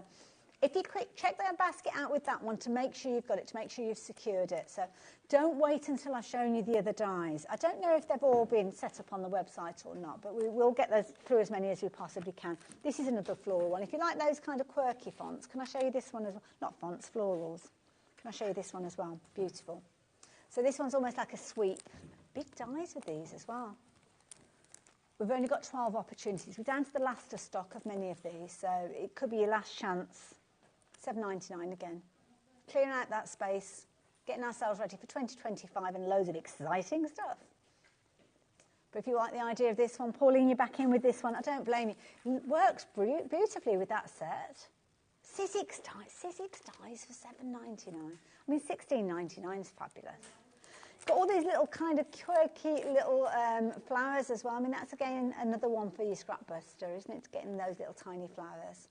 if you check that basket out with that one to make sure you've got it, to make sure you've secured it. So don't wait until I've shown you the other dies. I don't know if they've all been set up on the website or not, but we will get those through as many as we possibly can. This is another floral one. If you like those kind of quirky fonts, can I show you this one as well? Not fonts, florals. Can I show you this one as well? Beautiful. So this one's almost like a sweep. Big dies with these as well. We've only got 12 opportunities. We're down to the last of stock of many of these, so it could be your last chance. $7.99 again. Clearing out that space, getting ourselves ready for 2025 and loads of exciting stuff. But if you like the idea of this one, Pauline, you're back in with this one. I don't blame you. It works beautifully with that set. Sizzix dies for $7.99. I mean, $16.99 is fabulous. It's got all these little kind of quirky little flowers as well. I mean, that's again another one for your scrap buster, isn't it? Getting those little tiny flowers.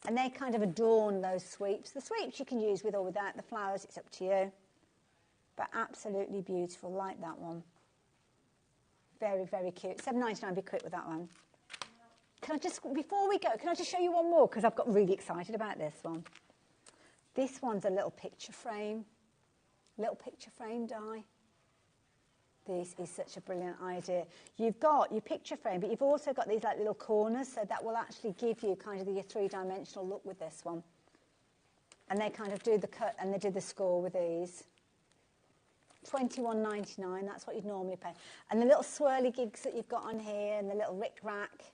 And they kind of adorn those sweeps. The sweeps you can use with or without the flowers, it's up to you. But absolutely beautiful, like that one. Very, very cute. $7.99, be quick with that one. Can I just, before we go, can I just show you one more? Because I've got really excited about this one. This one's a little picture frame die. This is such a brilliant idea. You've got your picture frame, but you've also got these like little corners, so that will actually give you kind of your 3-dimensional look with this one. And they kind of do the cut and they do the score with these. $21.99, that's what you'd normally pay. And the little swirly gigs that you've got on here and the little rick-rack,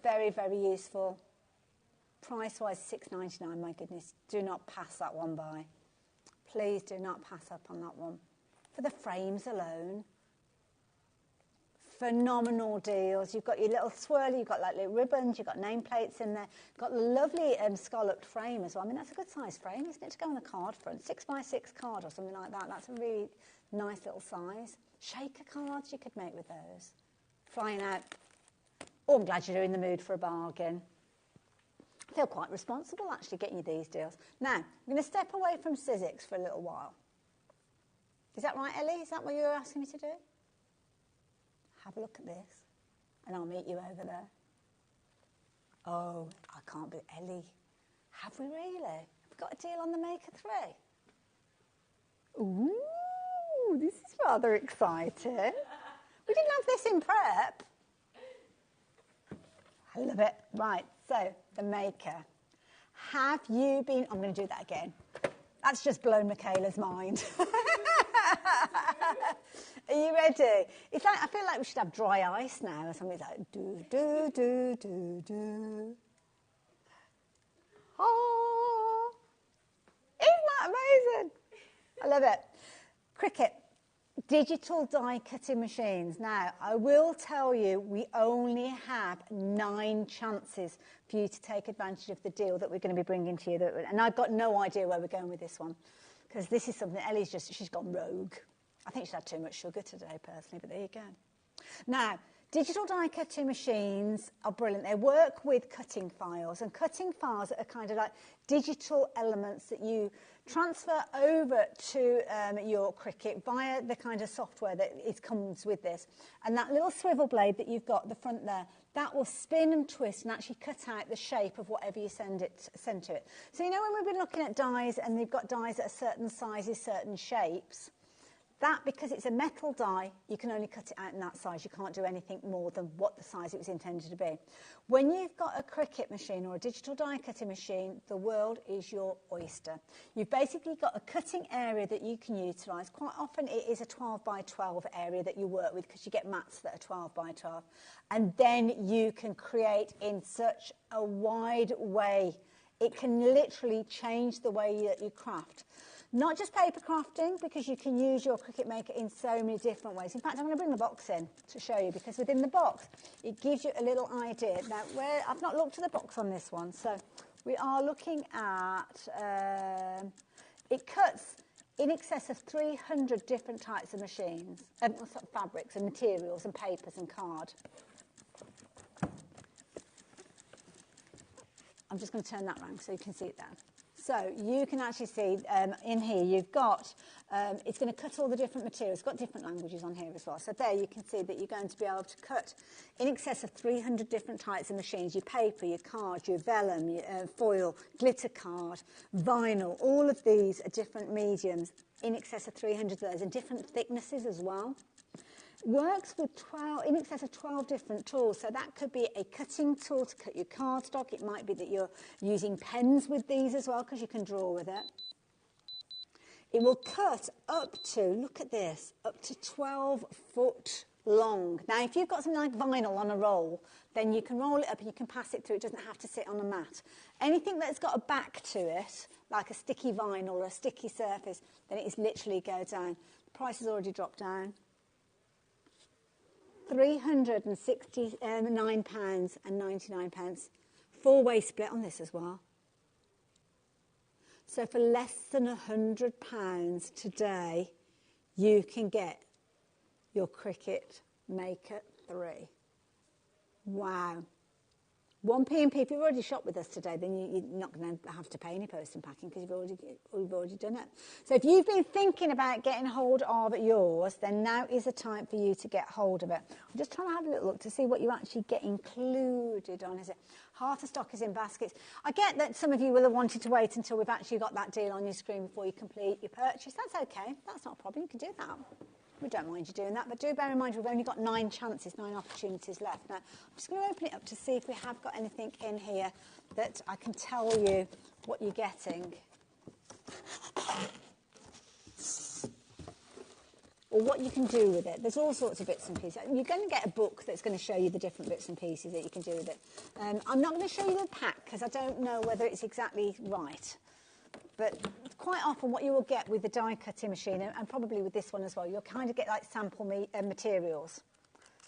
very, very useful. Price-wise, $6.99, my goodness. Do not pass that one by. Please do not pass up on that one. For the frames alone, phenomenal deals. You've got your little swirly, you've got like little ribbons, you've got nameplates in there. You've got the lovely scalloped frame as well. I mean, that's a good size frame, isn't it, to go on the card front? 6x6 card or something like that. That's a really nice little size. Shaker cards you could make with those. Flying out. Oh, I'm glad you're in the mood for a bargain. I feel quite responsible, actually, getting you these deals. Now, I'm going to step away from Sizzix for a little while. Is that right, Ellie? Is that what you were asking me to do? Have a look at this, and I'll meet you over there. Oh, I can't be Ellie. Have we really? Have we got a deal on the Maker 3? Ooh, this is rather exciting. We didn't have this in prep. I love it. Right, so the Maker. Have you been... I'm going to do that again. That's just blown Michaela's mind. Are you ready? It's like, I feel like we should have dry ice now or something like do, do, do, do, do. Oh, isn't that amazing? I love it. Cricket, digital die cutting machines. Now, I will tell you, we only have 9 chances for you to take advantage of the deal that we're going to be bringing to you. And I've got no idea where we're going with this one, because this is something Ellie's she's gone rogue. I think she's had too much sugar today, personally, but there you go. Now, digital die cutting machines are brilliant. They work with cutting files, and cutting files are kind of like digital elements that you transfer over to your Cricut via the kind of software that comes with this. And that little swivel blade that you've got at the front there, that will spin and twist and actually cut out the shape of whatever you send to it. So you know when we've been looking at dies and they've got dies that are certain sizes, certain shapes, that, because it's a metal die, you can only cut it out in that size. You can't do anything more than what the size it was intended to be. When you've got a Cricut machine or a digital die cutting machine, the world is your oyster. You've basically got a cutting area that you can utilise. Quite often it is a 12 by 12 area that you work with because you get mats that are 12 by 12. And then you can create in such a wide way. It can literally change the way that you craft. Not just paper crafting, because you can use your Cricut Maker in so many different ways. In fact, I'm going to bring the box in to show you, because within the box, it gives you a little idea. Now, I've not looked at the box on this one, so we are looking at, it cuts in excess of 300 different types of machines, fabrics and materials and papers and card. I'm just going to turn that round so you can see it there. So you can actually see in here you've got, it's going to cut all the different materials. It's got different languages on here as well. So there you can see that you're going to be able to cut in excess of 300 different types of machines. Your paper, your card, your vellum, your foil, glitter card, vinyl. All of these are different mediums, in excess of 300 of those, and different thicknesses as well. Works with in excess of 12 different tools. So that could be a cutting tool to cut your cardstock. It might be that you're using pens with these as well, because you can draw with it. It will cut up to, look at this, up to 12 foot long. Now, if you've got something like vinyl on a roll, then you can roll it up and you can pass it through. It doesn't have to sit on a mat. Anything that's got a back to it, like a sticky vinyl or a sticky surface, then it is literally go down. The price has already dropped down. £369.99. Four-way split on this as well. So for less than £100 today, you can get your Cricut Maker 3. Wow. 1p&p, if you've already shopped with us today, then you're not going to have to pay any post and packing, because we've already done it. So if you've been thinking about getting hold of yours, then now is the time for you to get hold of it. I'm just trying to have a little look to see what you actually get included on. Is it half the stock is in baskets? I get that some of you will have wanted to wait until we've actually got that deal on your screen before you complete your purchase. That's okay. That's not a problem. You can do that. We don't mind you doing that, but do bear in mind we've only got 9 opportunities left. Now, I'm just going to open it up to see if we have got anything in here that I can tell you what you're getting. Or what you can do with it. There's all sorts of bits and pieces. You're going to get a book that's going to show you the different bits and pieces that you can do with it. I'm not going to show you the pack, because I don't know whether it's exactly right. But quite often what you will get with the die cutting machine, and probably with this one as well, you'll kind of get like sample materials.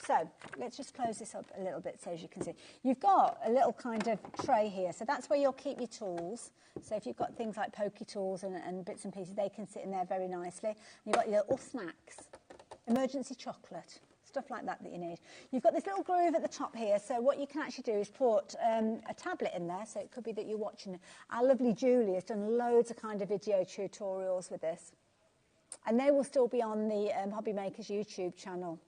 So let's just close this up a little bit so as you can see. You've got a little kind of tray here. So that's where you'll keep your tools. So if you've got things like pokey tools and bits and pieces, they can sit in there very nicely. You've got your little snacks, emergency chocolate, stuff like that you need. You've got this little groove at the top here, so what you can actually do is put a tablet in there, so it could be that you're watching it. Our lovely Julie has done loads of kind of video tutorials with this, and they will still be on the HobbyMaker's YouTube channel.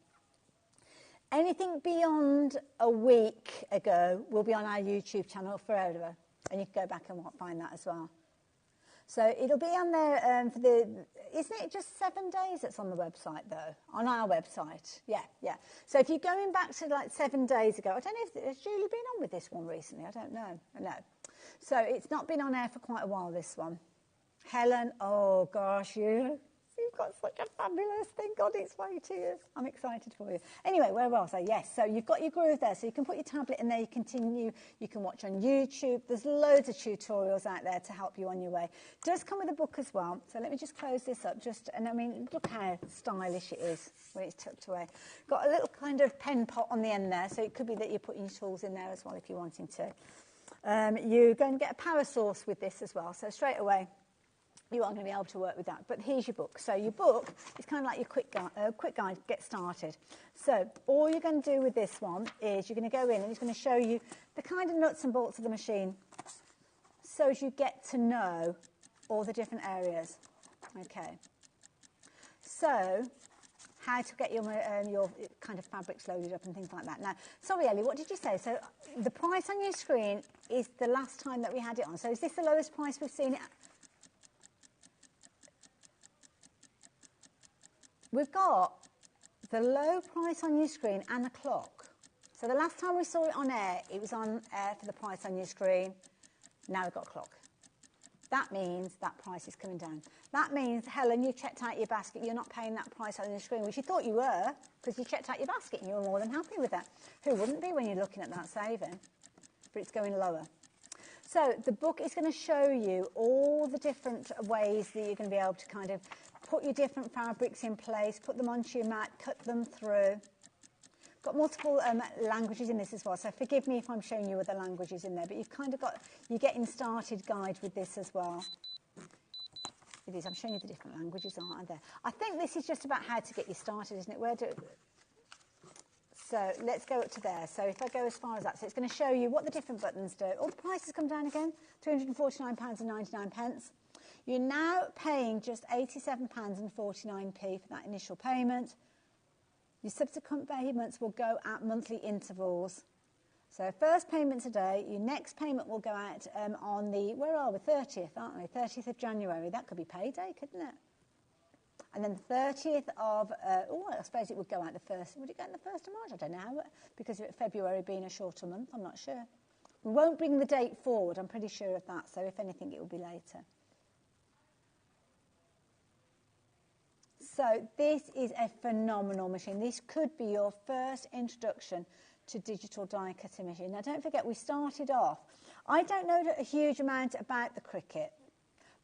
Anything beyond a week ago will be on our YouTube channel forever, and you can go back and find that as well. So it'll be on there for the, isn't it just 7 days that's on the website though? On our website, yeah. So if you're going back to like 7 days ago, I don't know if, has Julie been on with this one recently? I don't know, no. So it's not been on air for quite a while, this one. Helen, oh gosh, you've got such a fabulous thing on its way to you. I'm excited for you. Anyway, where was I? Yes, so you've got your groove there, so you can put your tablet in there, you can watch on YouTube. There's loads of tutorials out there to help you on your way. It does come with a book as well, so let me just close this up, and I mean, look how stylish it is when it's tucked away. Got a little kind of pen pot on the end there, so it could be that you're putting your tools in there as well if you're wanting to. You're going to get a power source with this as well, so straight away, you are going to be able to work with that. But here's your book. So your book is kind of like your quick guide to get started. So all you're going to do with this one is you're going to go in and it's going to show you the kind of nuts and bolts of the machine so as you get to know all the different areas. Okay. So how to get your kind of fabrics loaded up and things like that. Now, sorry, Ellie, what did you say? So the price on your screen is the last time that we had it on. So is this the lowest price we've seen it at? We've got the low price on your screen and a clock. So the last time we saw it on air, it was on air for the price on your screen. Now we've got a clock. That means that price is coming down. That means, Helen, you checked out your basket. You're not paying that price on your screen, which you thought you were, because you checked out your basket and you were more than happy with that. Who wouldn't be when you're looking at that saving? But it's going lower. So the book is going to show you all the different ways that you're going to be able to kind of put your different fabrics in place, put them onto your mat, cut them through. Got multiple languages in this as well, so forgive me if I'm showing you other languages in there, but you've kind of got your getting started guide with this as well. It is, I'm showing you the different languages, aren't there? I think this is just about how to get you started, isn't it? So let's go up to there. So if I go as far as that, so it's going to show you what the different buttons do. All the prices come down again, £349.99. You're now paying just £87.49p for that initial payment. Your subsequent payments will go at monthly intervals. So first payment today, your next payment will go out on the, where are we, 30th, aren't we? 30th of January. That could be payday, couldn't it? And then the 30th of, I suppose it would go out the 1st. Would it go out the 1st of March? I don't know, because of February being a shorter month, I'm not sure. We won't bring the date forward, I'm pretty sure of that, so if anything, it will be later. So this is a phenomenal machine. This could be your first introduction to digital die cutting machine. Now don't forget, we started off, I don't know a huge amount about the Cricut,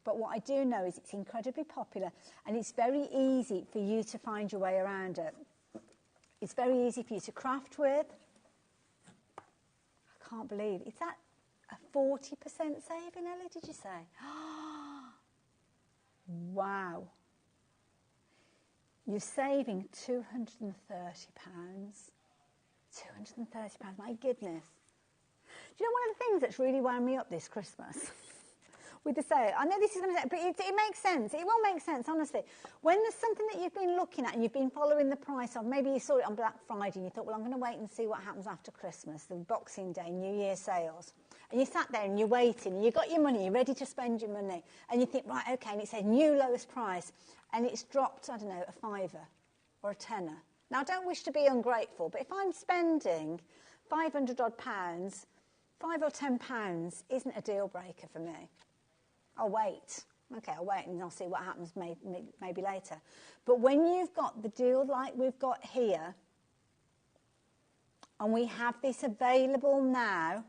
but what I do know is it's incredibly popular and it's very easy for you to find your way around it. It's very easy for you to craft with. I can't believe, is that a 40% saving, Ellie, did you say? Wow. You're saving £230. £230, my goodness. Do you know one of the things that's really wound me up this Christmas? With the sale, I know this is going to, but it makes sense. It will make sense, honestly. When there's something that you've been looking at and you've been following the price of, maybe you saw it on Black Friday and you thought, well, I'm going to wait and see what happens after Christmas, the Boxing Day, New Year sales. And you sat there and you're waiting and you've got your money, you're ready to spend your money. And you think, right, okay, and it says new lowest price. And it's dropped, I don't know, a £5 or a tenner. Now, I don't wish to be ungrateful, but if I'm spending £500 odd, £5 or £10 isn't a deal breaker for me. I'll wait. Okay, I'll wait and I'll see what happens maybe later. But when you've got the deal like we've got here, and we have this available now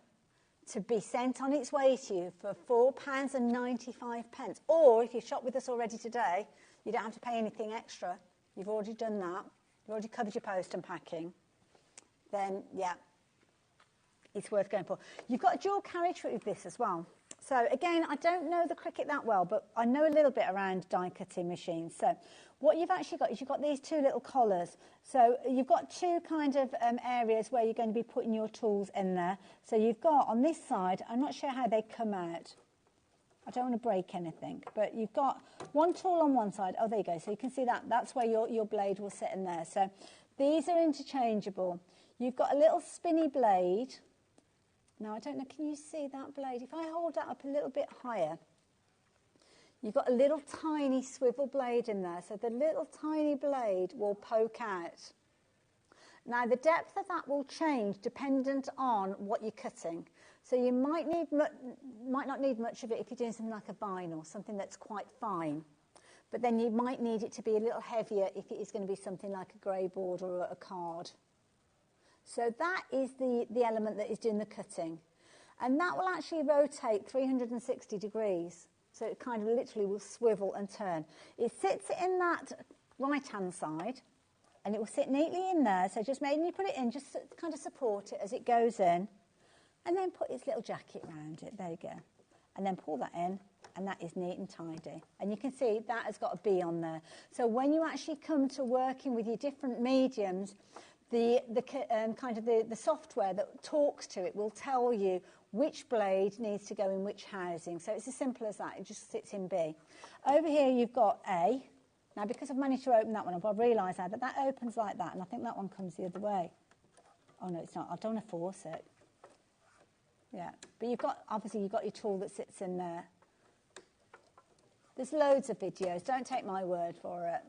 to be sent on its way to you for £4.95, or if you shop with us already today, you don't have to pay anything extra. You've already done that. You've already covered your post and packing. Then, yeah, it's worth going for. You've got a dual carriage with this as well. So, again, I don't know the Cricut that well, but I know a little bit around die cutting machines. So, what you've actually got is you've got these two little collars. So, you've got two kind of areas where you're going to be putting your tools in there. So, you've got on this side, I'm not sure how they come out. I don't want to break anything, but you've got one tool on one side. Oh, there you go. So you can see that. That's where your blade will sit in there. So these are interchangeable. You've got a little spinny blade. Now, I don't know, can you see that blade? If I hold that up a little bit higher, you've got a little tiny swivel blade in there. So the little tiny blade will poke out. Now, the depth of that will change dependent on what you're cutting. So you might not need much of it if you're doing something like a vinyl, something that's quite fine. But then you might need it to be a little heavier if it is going to be something like a grey board or a card. So that is the element that is doing the cutting. And that will actually rotate 360 degrees. So it kind of literally will swivel and turn. It sits in that right-hand side, and it will sit neatly in there. So just maybe you put it in, just kind of support it as it goes in. And then put its little jacket around it. There you go. And then pull that in and that is neat and tidy. And you can see that has got a B on there. So when you actually come to working with your different mediums, the software that talks to it will tell you which blade needs to go in which housing. So it's as simple as that. It just sits in B. Over here you've got A. Now, because I've managed to open that one up, I've realised now that that opens like that, and I think that one comes the other way. Oh, no, it's not. I don't want to force it. Yeah, but obviously you've got your tool that sits in there. There's loads of videos. Don't take my word for it.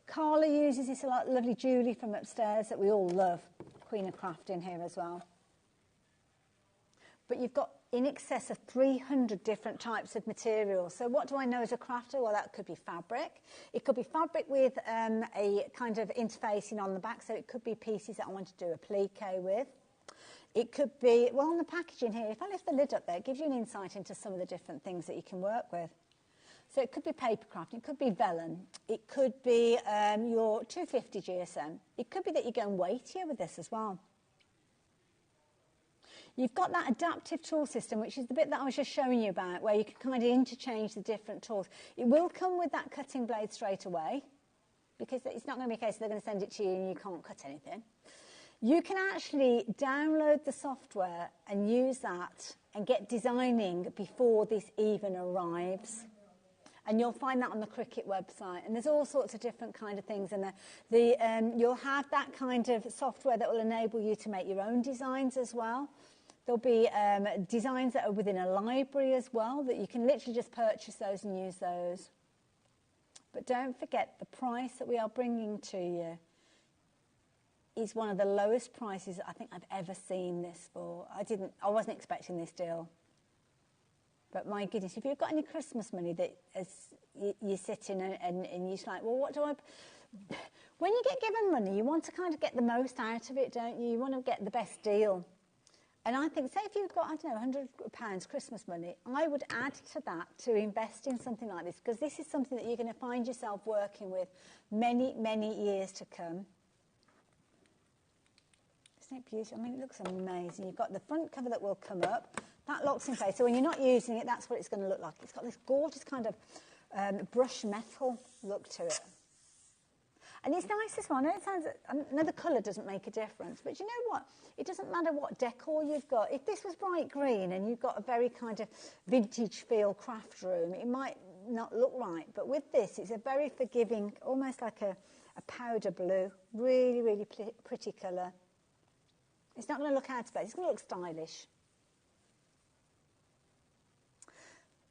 Carla uses this a lot. Lovely Julie from upstairs that we all love. Queen of Craft in here as well. But you've got in excess of 300 different types of materials. So what do I know as a crafter? Well, that could be fabric. It could be fabric with a kind of interfacing on the back. So it could be pieces that I want to do a plique with. It could be, well, on the packaging here, if I lift the lid up there, it gives you an insight into some of the different things that you can work with. So it could be paper crafting, it could be vellum, it could be your 250 GSM. It could be that you're going weightier with this as well. You've got that adaptive tool system, which is the bit that I was just showing you about, where you can kind of interchange the different tools. It will come with that cutting blade straight away, because it's not going to be a case they're going to send it to you and you can't cut anything. You can actually download the software and use that and get designing before this even arrives. And you'll find that on the Cricut website. And there's all sorts of different kind of things in there. You'll have that kind of software that will enable you to make your own designs as well. There'll be designs that are within a library as well, that you can literally just purchase those and use those. But don't forget, the price that we are bringing to you is one of the lowest prices I think I've ever seen this for. I wasn't expecting this deal. But my goodness, if you've got any Christmas money that you're sitting and you're just like, well, what do I... When you get given money, you want to kind of get the most out of it, don't you? You want to get the best deal. And I think, say if you've got, I don't know, £100 Christmas money, I would add to that to invest in something like this, because this is something that you're going to find yourself working with many, many years to come. Isn't it beautiful? I mean, it looks amazing. You've got the front cover that will come up. That locks in place. So when you're not using it, that's what it's going to look like. It's got this gorgeous kind of brushed metal look to it. And it's nice as well. I know the colour doesn't make a difference, but you know what? It doesn't matter what decor you've got. If this was bright green and you've got a very kind of vintage feel craft room, it might not look right. But with this, it's a very forgiving, almost like a powder blue. Really, really pretty colour. It's not going to look out of place. It's going to look stylish.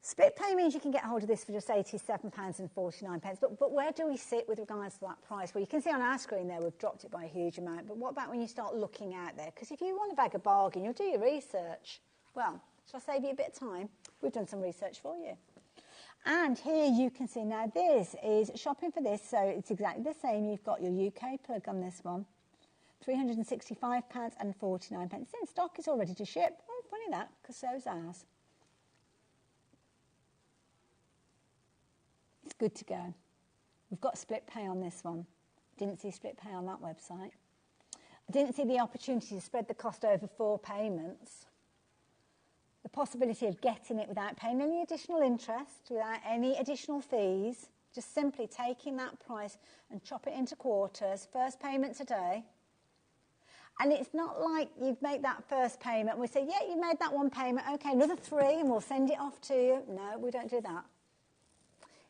Split pay means you can get hold of this for just £87.49. But where do we sit with regards to that price? Well, you can see on our screen there we've dropped it by a huge amount. But what about when you start looking out there? Because if you want to bag a bargain, you'll do your research. Well, shall I save you a bit of time? We've done some research for you. And here you can see now this is shopping for this. So it's exactly the same. You've got your UK plug on this one. £365.49. It's in stock. It's all ready to ship. Oh, funny that, because so's ours. It's good to go. We've got split pay on this one. Didn't see split pay on that website. I didn't see the opportunity to spread the cost over 4 payments. The possibility of getting it without paying any additional interest, without any additional fees, just simply taking that price and chop it into quarters, first payment today. And it's not like you make that first payment and we say, yeah, you made that one payment, okay, another 3 and we'll send it off to you. No, we don't do that.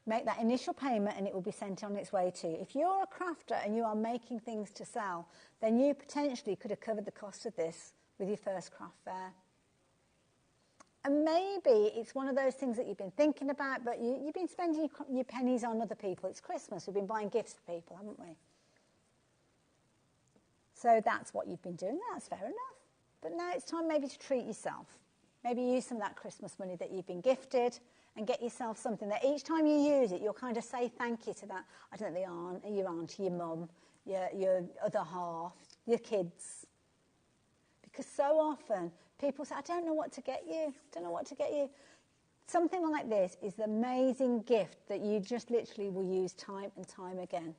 Make that initial payment and it will be sent on its way to you. If you're a crafter and you are making things to sell, then you potentially could have covered the cost of this with your first craft fair. And maybe it's one of those things that you've been thinking about, but you've been spending your pennies on other people. It's Christmas. We've been buying gifts for people, haven't we? So that's what you've been doing. That's fair enough. But now it's time maybe to treat yourself. Maybe use some of that Christmas money that you've been gifted and get yourself something that each time you use it, you'll kind of say thank you to that, I don't know, your auntie, your mum, your other half, your kids. Because so often people say, I don't know what to get you, Something like this is the amazing gift that you just literally will use time and time again.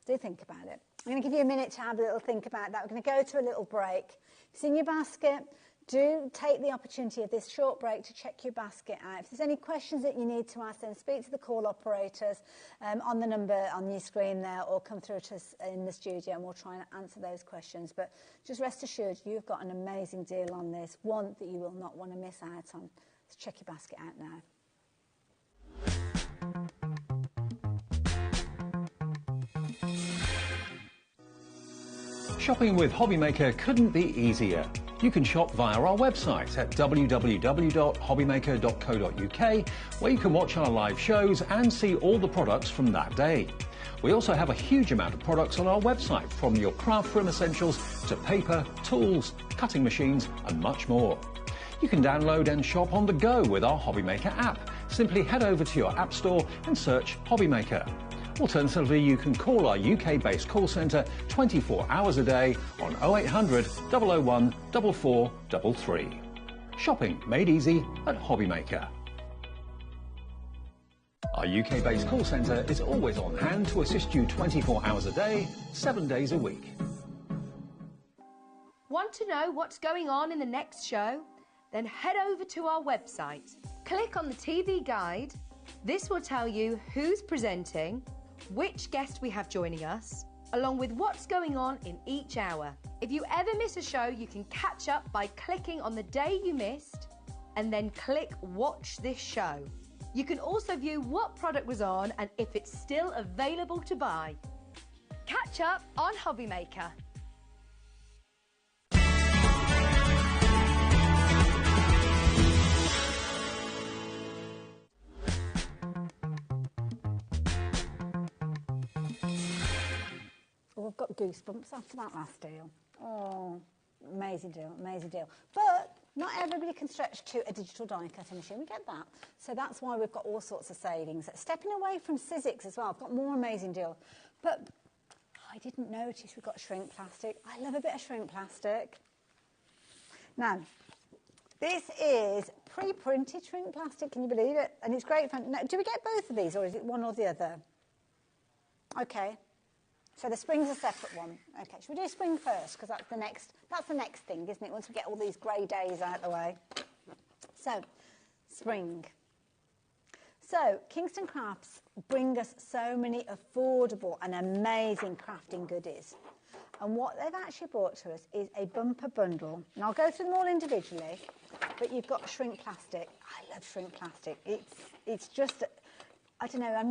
Do think about it. I'm going to give you a minute to have a little think about that. We're going to go to a little break. It's in your basket. do take the opportunity of this short break to check your basket out. If there's any questions that you need to ask, then speak to the call operators on the number on your screen there, or come through to us in the studio and we'll try and answer those questions. But just rest assured, you've got an amazing deal on this, one that you will not want to miss out on. So check your basket out now. Shopping with HobbyMaker couldn't be easier. You can shop via our website at www.hobbymaker.co.uk, where you can watch our live shows and see all the products from that day. We also have a huge amount of products on our website, from your craft room essentials to paper, tools, cutting machines and much more. You can download and shop on the go with our HobbyMaker app. Simply head over to your app store and search HobbyMaker. Alternatively, you can call our UK-based call centre 24 hours a day on 0800 001 4433. Shopping made easy at HobbyMaker. Our UK-based call centre is always on hand to assist you 24 hours a day, 7 days a week. Want to know what's going on in the next show? Then head over to our website. Click on the TV guide. This will tell you who's presenting, which guest we have joining us, along with what's going on in each hour. If you ever miss a show, you can catch up by clicking on the day you missed and then click Watch This Show. You can also view what product was on and if it's still available to buy. Catch up on HobbyMaker. Oh, I've got goosebumps after that last deal. Oh, amazing deal, amazing deal. But not everybody can stretch to a digital die cutting machine. We get that. So that's why we've got all sorts of savings. Stepping away from Sizzix as well. I've got more amazing deals. But I didn't notice we've got shrink plastic. I love a bit of shrink plastic. Now, this is pre-printed shrink plastic. Can you believe it? And it's great fun. Now, do we get both of these, or is it one or the other? Okay. So the spring's a separate one. Okay, should we do spring first? Because that's the next thing, isn't it? Once we get all these grey days out of the way. So, spring. So, Kingston Crafts bring us so many affordable and amazing crafting goodies. And what they've actually brought to us is a bumper bundle. And I'll go through them all individually, but you've got shrink plastic. I love shrink plastic. It's just, I don't know, I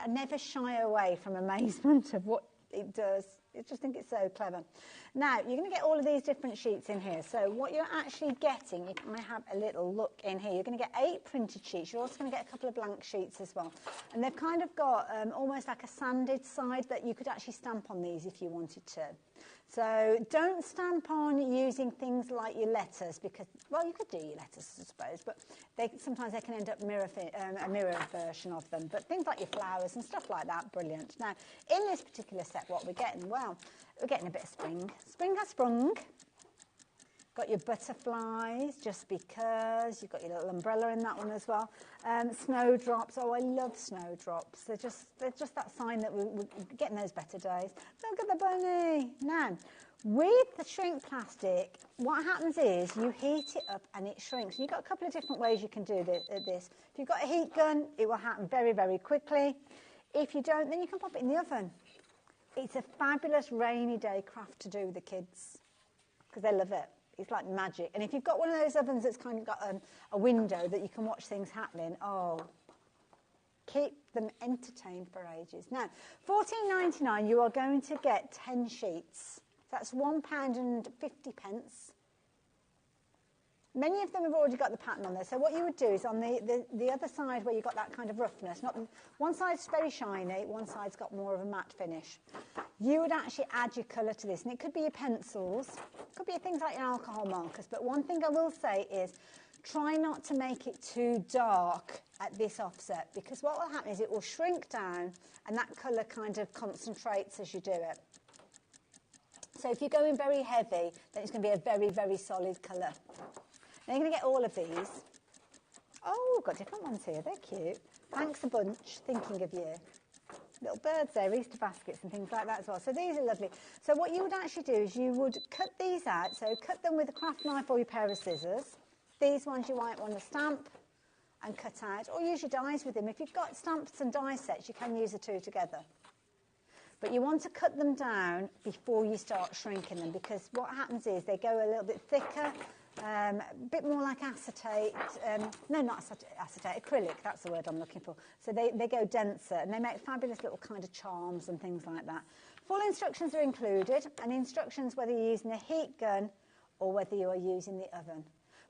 never shy away from amazement of what it does. I just think it's so clever. Now, you're going to get all of these different sheets in here. So what you're actually getting, if I have a little look in here, you're going to get 8 printed sheets. You're also going to get a couple of blank sheets as well. And they've kind of got almost like a sanded side that you could actually stamp on these if you wanted to. So don't stamp on using things like your letters because, well, you could do your letters, I suppose, but sometimes they can end up a mirror version of them. But things like your flowers and stuff like that, brilliant. Now, in this particular set, what we're getting? Well, we're getting a bit of spring. Spring has sprung. Got your butterflies, just because. You've got your little umbrella in that one as well. Snowdrops. Oh, I love snowdrops. They're just that sign that we're getting those better days. Look at the bunny. Now, with the shrink plastic, what happens is you heat it up and it shrinks. You've got a couple of different ways you can do this. If you've got a heat gun, it will happen very, very quickly. If you don't, then you can pop it in the oven. It's a fabulous rainy day craft to do with the kids because they love it. It's like magic. And if you've got one of those ovens that's kind of got a window that you can watch things happening, oh, keep them entertained for ages. Now, $14.99, you are going to get 10 sheets. That's £1.50. Many of them have already got the pattern on there. So what you would do is on the other side where you've got that kind of roughness, one side's very shiny, one side's got more of a matte finish. You would actually add your colour to this. And it could be your pencils, it could be things like your alcohol markers. But one thing I will say is try not to make it too dark at this offset because what will happen is it will shrink down and that colour kind of concentrates as you do it. So if you're going very heavy, then it's going to be a very, very solid colour. Now you're going to get all of these. Oh, we've got different ones here. They're cute. Thanks a bunch. Thinking of you. little birds there, Easter baskets and things like that as well. So these are lovely. So what you would actually do is you would cut these out. So cut them with a craft knife or your pair of scissors. These ones you might want to stamp and cut out, or use your dies with them. If you've got stamps and die sets, you can use the two together. But you want to cut them down before you start shrinking them, because what happens is they go a little bit thicker, a bit more like acetate, no, not acetate, acrylic, that's the word I'm looking for. So they go denser, and they make fabulous little kind of charms and things like that. Full instructions are included, and instructions whether you're using a heat gun or whether you are using the oven.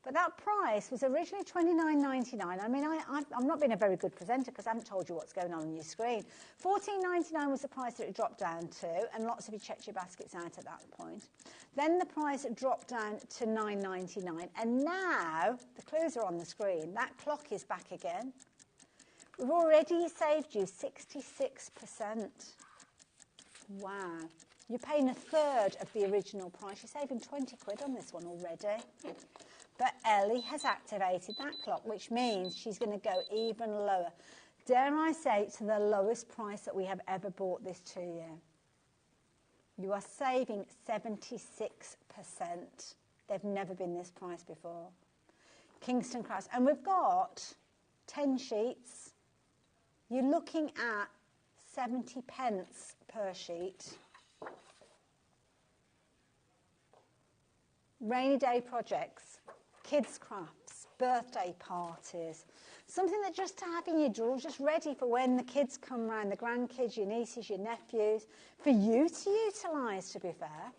But that price was originally $29.99. I mean, I'm not being a very good presenter because I haven't told you what's going on your screen. $14.99 was the price that it dropped down to, and lots of you checked your baskets out at that point. Then the price dropped down to $9.99, and now the clues are on the screen. That clock is back again. We've already saved you 66%. Wow. You're paying a third of the original price. You're saving 20 quid on this one already. But Ellie has activated that clock, which means she's going to go even lower. Dare I say, to the lowest price that we have ever bought this to you. You are saving 76%. They've never been this price before. Kingston Crafts. And we've got 10 sheets. You're looking at 70 pence per sheet. Rainy day projects. Kids' crafts, birthday parties, something that just to have in your drawer, just ready for when the kids come round, the grandkids, your nieces, your nephews, for you to utilise, to be fair.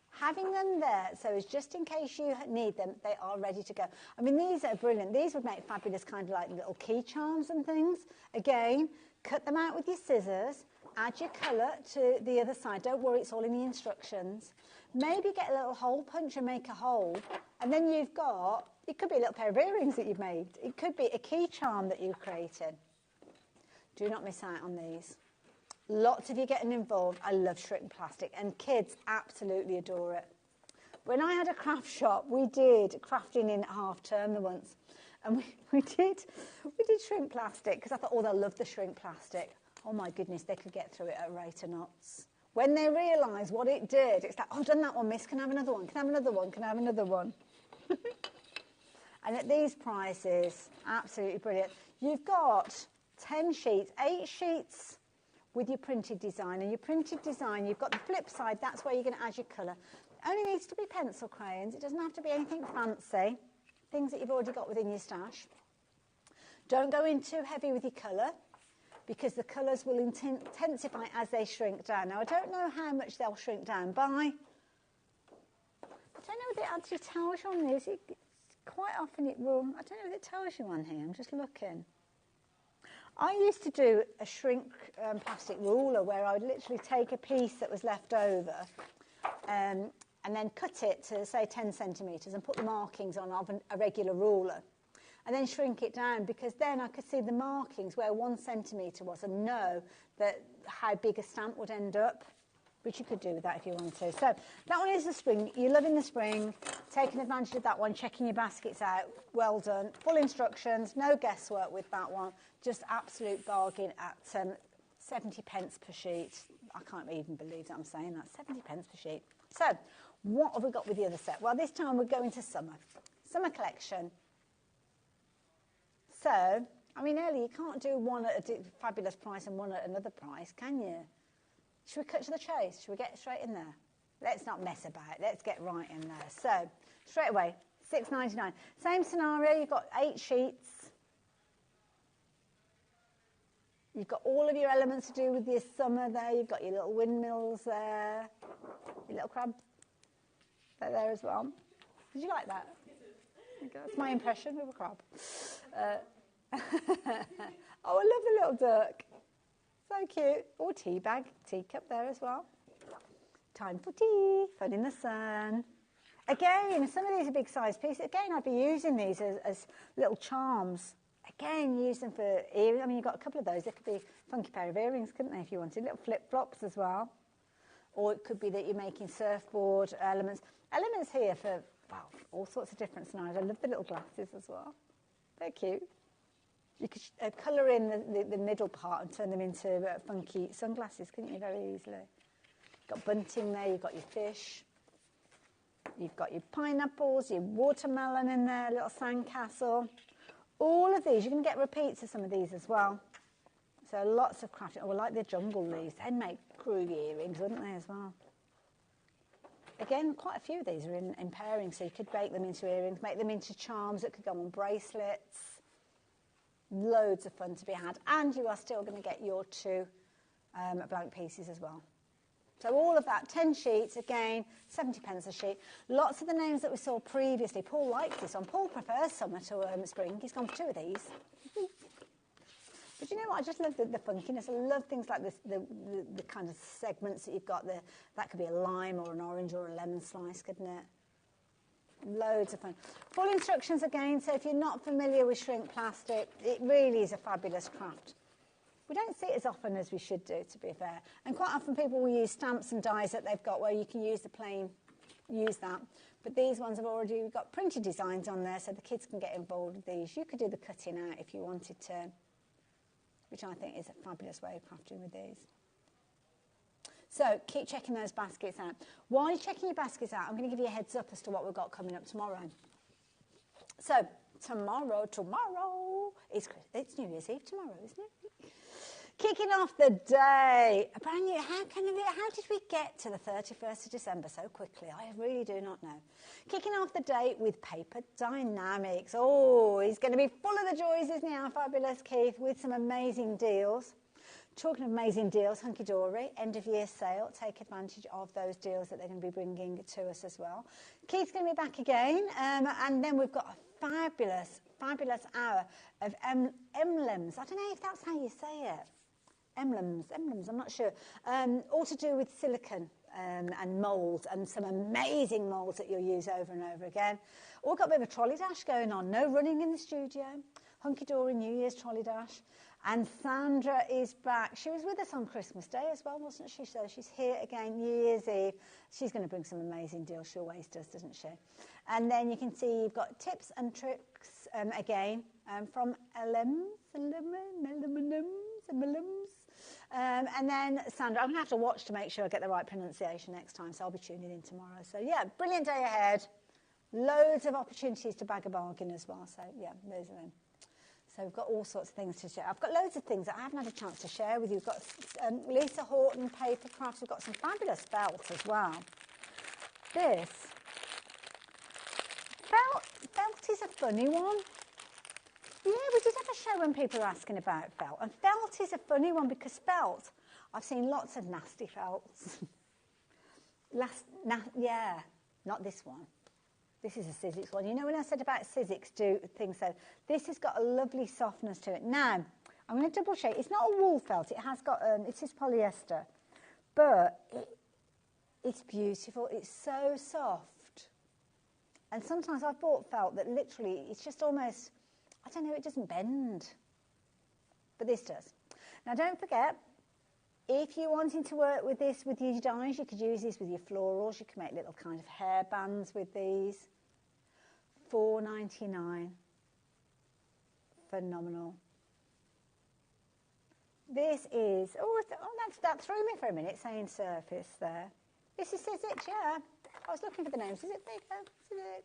Having them there, so it's just in case you need them, they are ready to go. I mean, these are brilliant. These would make fabulous kind of like little key charms and things. Again, cut them out with your scissors, add your colour to the other side. Don't worry, it's all in the instructions. Maybe get a little hole punch and make a hole, and then you've got, it could be a little pair of earrings that you've made. It could be a key charm that you've created. Do not miss out on these. Lots of you getting involved. I love shrink plastic, and kids absolutely adore it. When I had a craft shop, we did crafting in half term once, and we did shrink plastic, because I thought, oh, they'll love the shrink plastic. Oh my goodness, they could get through it at a rate of knots. When they realised what it did, it's like, oh, I've done that one, miss, can I have another one, can I have another one, can I have another one? And at these prices, absolutely brilliant. You've got 10 sheets, 8 sheets with your printed design. And your printed design, you've got the flip side, that's where you're going to add your colour. It only needs to be pencil crayons. It doesn't have to be anything fancy, things that you've already got within your stash. Don't go in too heavy with your colour, because the colours will intensify as they shrink down. Now, I don't know how much they'll shrink down by. I don't know if it actually tells you on these. Quite often it will. I don't know if it tells you on here. I'm just looking. I used to do a shrink plastic ruler where I would literally take a piece that was left over and then cut it to, say, 10 centimetres and put the markings on of a regular ruler. And then shrink it down, because then I could see the markings where 1 centimetre was and know that how big a stamp would end up, which you could do with that if you want to. So that one is the spring. You're loving the spring, taking advantage of that one, checking your baskets out. Well done. Full instructions, no guesswork with that one. Just absolute bargain at 70 pence per sheet. I can't even believe that I'm saying that, 70 pence per sheet. So what have we got with the other set? Well, this time we're going to summer. Summer collection. So, I mean, Ellie, you can't do one at a fabulous price and one at another price, can you? Should we cut to the chase? Should we get straight in there? Let's not mess about. Let's get right in there. So, straight away, $6.99. Same scenario. You've got 8 sheets. You've got all of your elements to do with your summer there. You've got your little windmills there. Your little crab there as well. Did you like that? That's my impression of a crab. Oh, I love the little duck. So cute. Or tea bag, teacup there as well. Time for tea, fun in the sun. Again, some of these are big size pieces. Again, I'd be using these as little charms. Again, use them for earrings. I mean, you've got a couple of those. They could be a funky pair of earrings, couldn't they, if you wanted? Little flip-flops as well. Or it could be that you're making surfboard elements. Elements here for, well, all sorts of different scenarios. I love the little glasses as well. They're cute. You could colour in the middle part and turn them into funky sunglasses, couldn't you, very easily? You've got bunting there, you've got your fish, you've got your pineapples, your watermelon in there, little sandcastle. All of these, you're going to get repeats of some of these as well. So lots of crafting. Oh, I like the jungle leaves. They'd make groovy earrings, wouldn't they, as well? Again, quite a few of these are in pairing, so you could bake them into earrings, make them into charms that could go on bracelets. Loads of fun to be had. And you are still going to get your 2 blank pieces as well. So all of that, 10 sheets, again, 70 pence a sheet. Lots of the names that we saw previously. Paul likes this one. Paul prefers summer to spring. He's gone for 2 of these. But you know what? I just love the funkiness. I love things like this, the kind of segments that you've got there. That could be a lime or an orange or a lemon slice, couldn't it? Loads of fun. Full instructions again, so if you're not familiar with shrink plastic, it really is a fabulous craft. We don't see it as often as we should do, to be fair. And quite often people will use stamps and dies that they've got where you can use the plain, use that. But these ones have already got printed designs on there so the kids can get involved with these. You could do the cutting out if you wanted to, which I think is a fabulous way of crafting with these. So keep checking those baskets out. While you're checking your baskets out, I'm going to give you a heads up as to what we've got coming up tomorrow. So tomorrow, it's New Year's Eve tomorrow, isn't it? Kicking off the day, a brand new, how did we get to the 31st of December so quickly? I really do not know. Kicking off the day with Paper Dynamics. Oh, he's going to be full of the joys, isn't he, our fabulous Keith, with some amazing deals. Talking of amazing deals, Hunky Dory, end of year sale. Take advantage of those deals that they're going to be bringing to us as well. Keith's going to be back again, and then we've got a fabulous hour of emblems. I don't know if that's how you say it. Emblems, I'm not sure. All to do with silicone and moulds, and some amazing moulds that you'll use over and over again. All got a bit of a trolley dash going on. No running in the studio. Hunky Dory New Year's trolley dash. And Sandra is back. She was with us on Christmas Day as well, wasn't she? So she's here again, New Year's Eve. She's going to bring some amazing deals. She always does, doesn't she? And then you can see you've got tips and tricks again from and then Sandra, I'm going to have to watch to make sure I get the right pronunciation next time, so I'll be tuning in tomorrow. So, yeah, brilliant day ahead. Loads of opportunities to bag a bargain as well. So, yeah, those are them. So we've got all sorts of things to share. I've got loads of things that I haven't had a chance to share with you. We've got Lisa Horton paper crafts. We've got some fabulous felt as well. This felt is a funny one. Yeah, we did have a show when people are asking about felt. And felt is a funny one because felt, I've seen lots of nasty felts. Yeah, not this one. This is a Sizzix one. You know when I said about Sizzix do things, so this has got a lovely softness to it. Now, I'm going to double check. It's not a wool felt. It has got, it is polyester. But it's beautiful. It's so soft. And sometimes I've bought felt that literally, it's just almost, I don't know, it doesn't bend. But this does. Now, don't forget, if you're wanting to work with this with your dies, you could use this with your florals. You can make little kind of hair bands with these. $4.99. Phenomenal. This is, that threw me for a minute saying surface there. This is Sizzix, yeah. I was looking for the name. Sizzix, there you go, Sizzix.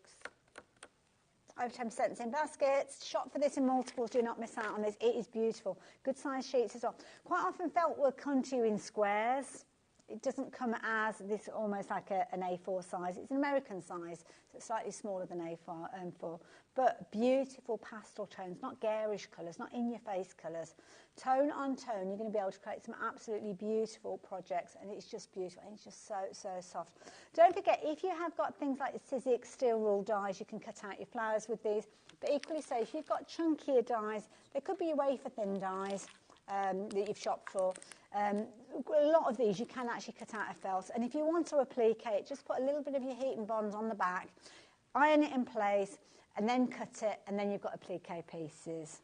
Over 10% in baskets. Shop for this in multiples. Do not miss out on this. It is beautiful. Good size sheets as well. Quite often felt will come to you in squares. It doesn't come as this almost like an A4 size. It's an American size, so it's slightly smaller than A4. But beautiful pastel tones, not garish colours, not in-your-face colours. Tone on tone, you're going to be able to create some absolutely beautiful projects, and it's just beautiful, and it's just so, so soft. Don't forget, if you have got things like Sizzix steel rule dies, you can cut out your flowers with these. But equally so, if you've got chunkier dies, there could be your wafer-thin dies that you've shopped for. A lot of these you can actually cut out of felt, and if you want to applique it, just put a little bit of your heat and bond on the back, iron it in place, and then cut it, and then you've got applique pieces.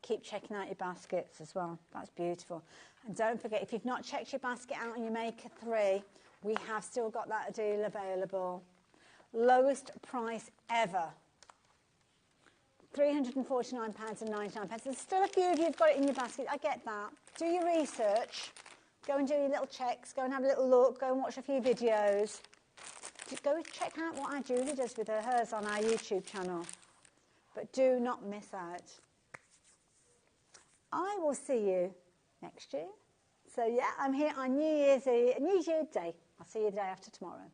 Keep checking out your baskets as well. That's beautiful. And don't forget, if you've not checked your basket out on your Maker 3, we have still got that deal available. Lowest price ever £349.99. There's still a few of you who've got it in your basket. I get that. Do your research. Go and do your little checks. Go and have a little look. Go and watch a few videos. Go check out what our Julie does with hers on our YouTube channel. But do not miss out. I will see you next year. So yeah, I'm here on New Year's Day. I'll see you the day after tomorrow.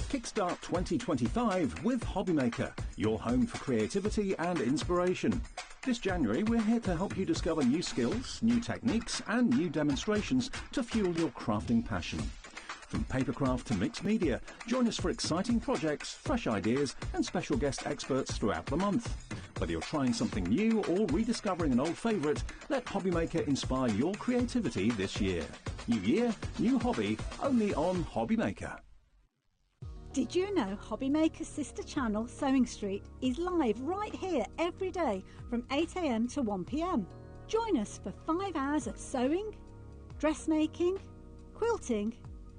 Kickstart 2025 with HobbyMaker, your home for creativity and inspiration. This January, we're here to help you discover new skills, new techniques and new demonstrations to fuel your crafting passion. From papercraft to mixed media, join us for exciting projects, fresh ideas and special guest experts throughout the month. Whether you're trying something new or rediscovering an old favourite, let HobbyMaker inspire your creativity this year. New year, new hobby, only on HobbyMaker. Did you know HobbyMaker's sister channel, Sewing Street, is live right here every day from 8 AM to 1 PM? Join us for 5 hours of sewing, dressmaking, quilting,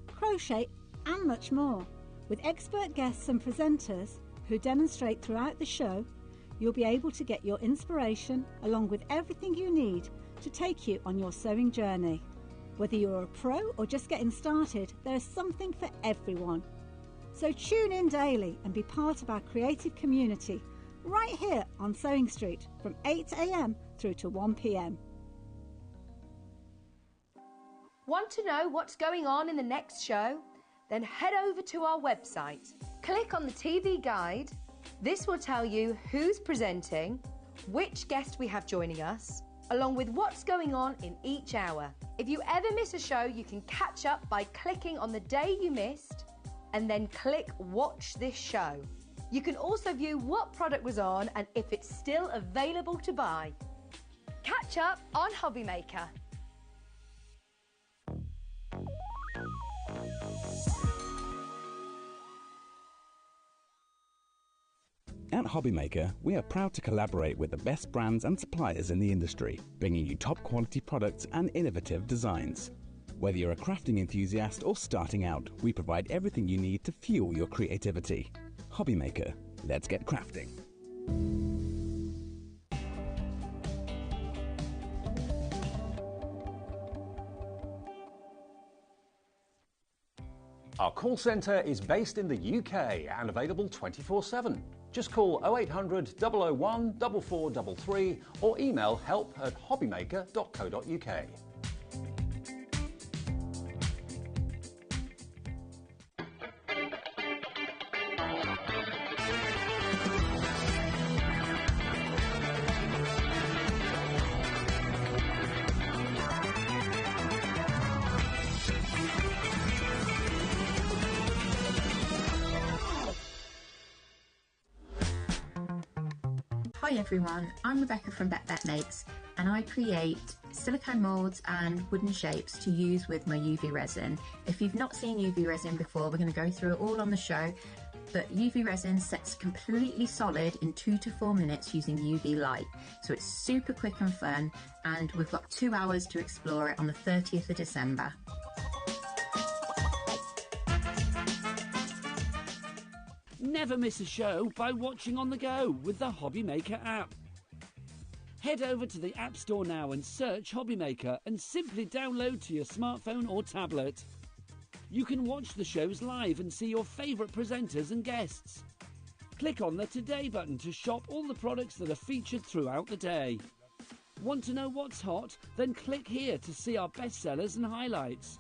crochet and much more. With expert guests and presenters who demonstrate throughout the show, you'll be able to get your inspiration along with everything you need to take you on your sewing journey. Whether you're a pro or just getting started, there's something for everyone. So tune in daily and be part of our creative community right here on Sewing Street from 8 AM through to 1 PM. Want to know what's going on in the next show? Then head over to our website. Click on the TV guide. This will tell you who's presenting, which guest we have joining us, along with what's going on in each hour. If you ever miss a show, you can catch up by clicking on the day you missed and then click Watch This Show. You can also view what product was on and if it's still available to buy. Catch up on HobbyMaker. At HobbyMaker, we are proud to collaborate with the best brands and suppliers in the industry, bringing you top quality products and innovative designs. Whether you're a crafting enthusiast or starting out, we provide everything you need to fuel your creativity. HobbyMaker, let's get crafting. Our call centre is based in the UK and available 24/7. Just call 0800 001 4433 or email help@hobbymaker.co.uk. Hi everyone, I'm Rebecca from Bet Makes and I create silicone moulds and wooden shapes to use with my UV resin. If you've not seen UV resin before, we're going to go through it all on the show, but UV resin sets completely solid in 2 to 4 minutes using UV light. So it's super quick and fun, and we've got 2 hours to explore it on the 30th of December. Never miss a show by watching on the go with the HobbyMaker app. Head over to the App Store now and search HobbyMaker and simply download to your smartphone or tablet. You can watch the shows live and see your favourite presenters and guests. Click on the Today button to shop all the products that are featured throughout the day. Want to know what's hot? Then click here to see our bestsellers and highlights.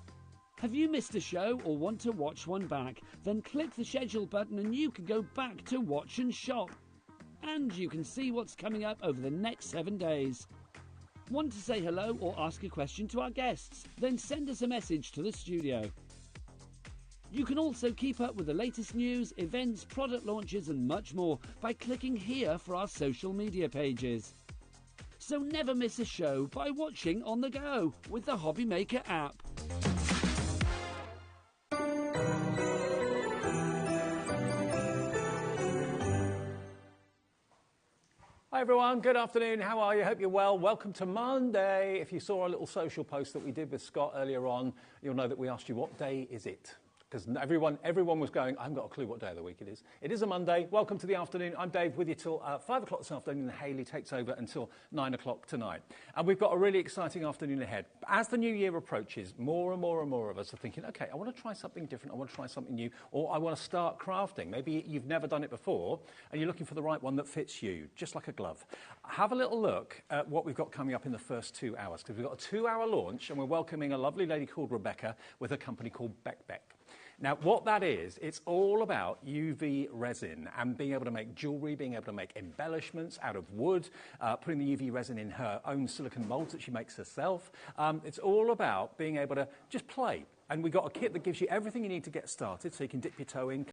Have you missed a show or want to watch one back? Then click the schedule button and you can go back to watch and shop. And you can see what's coming up over the next 7 days. Want to say hello or ask a question to our guests? Then send us a message to the studio. You can also keep up with the latest news, events, product launches and much more by clicking here for our social media pages. So never miss a show by watching on the go with the HobbyMaker app. Hi Hi everyone, good afternoon, how are you? Hope you're well. Welcome to Monday. If you saw our little social post that we did with Scott earlier on, you'll know that we asked you what day is it? Because everyone was going, I haven't got a clue what day of the week it is. It is a Monday. Welcome to the afternoon. I'm Dave with you till 5 o'clock this afternoon, and Hayley takes over until 9 o'clock tonight. And we've got a really exciting afternoon ahead. As the new year approaches, more and more and more of us are thinking, okay, I want to try something different, I want to try something new, or I want to start crafting. Maybe you've never done it before, and you're looking for the right one that fits you, just like a glove. Have a little look at what we've got coming up in the first 2 hours, because we've got a 2-hour launch, and we're welcoming a lovely lady called Rebecca with a company called Beck. Now, what that is, it's all about UV resin and being able to make jewellery, being able to make embellishments out of wood, putting the UV resin in her own silicone moulds that she makes herself. It's all about being able to just play. And we've got a kit that gives you everything you need to get started, so you can dip your toe in,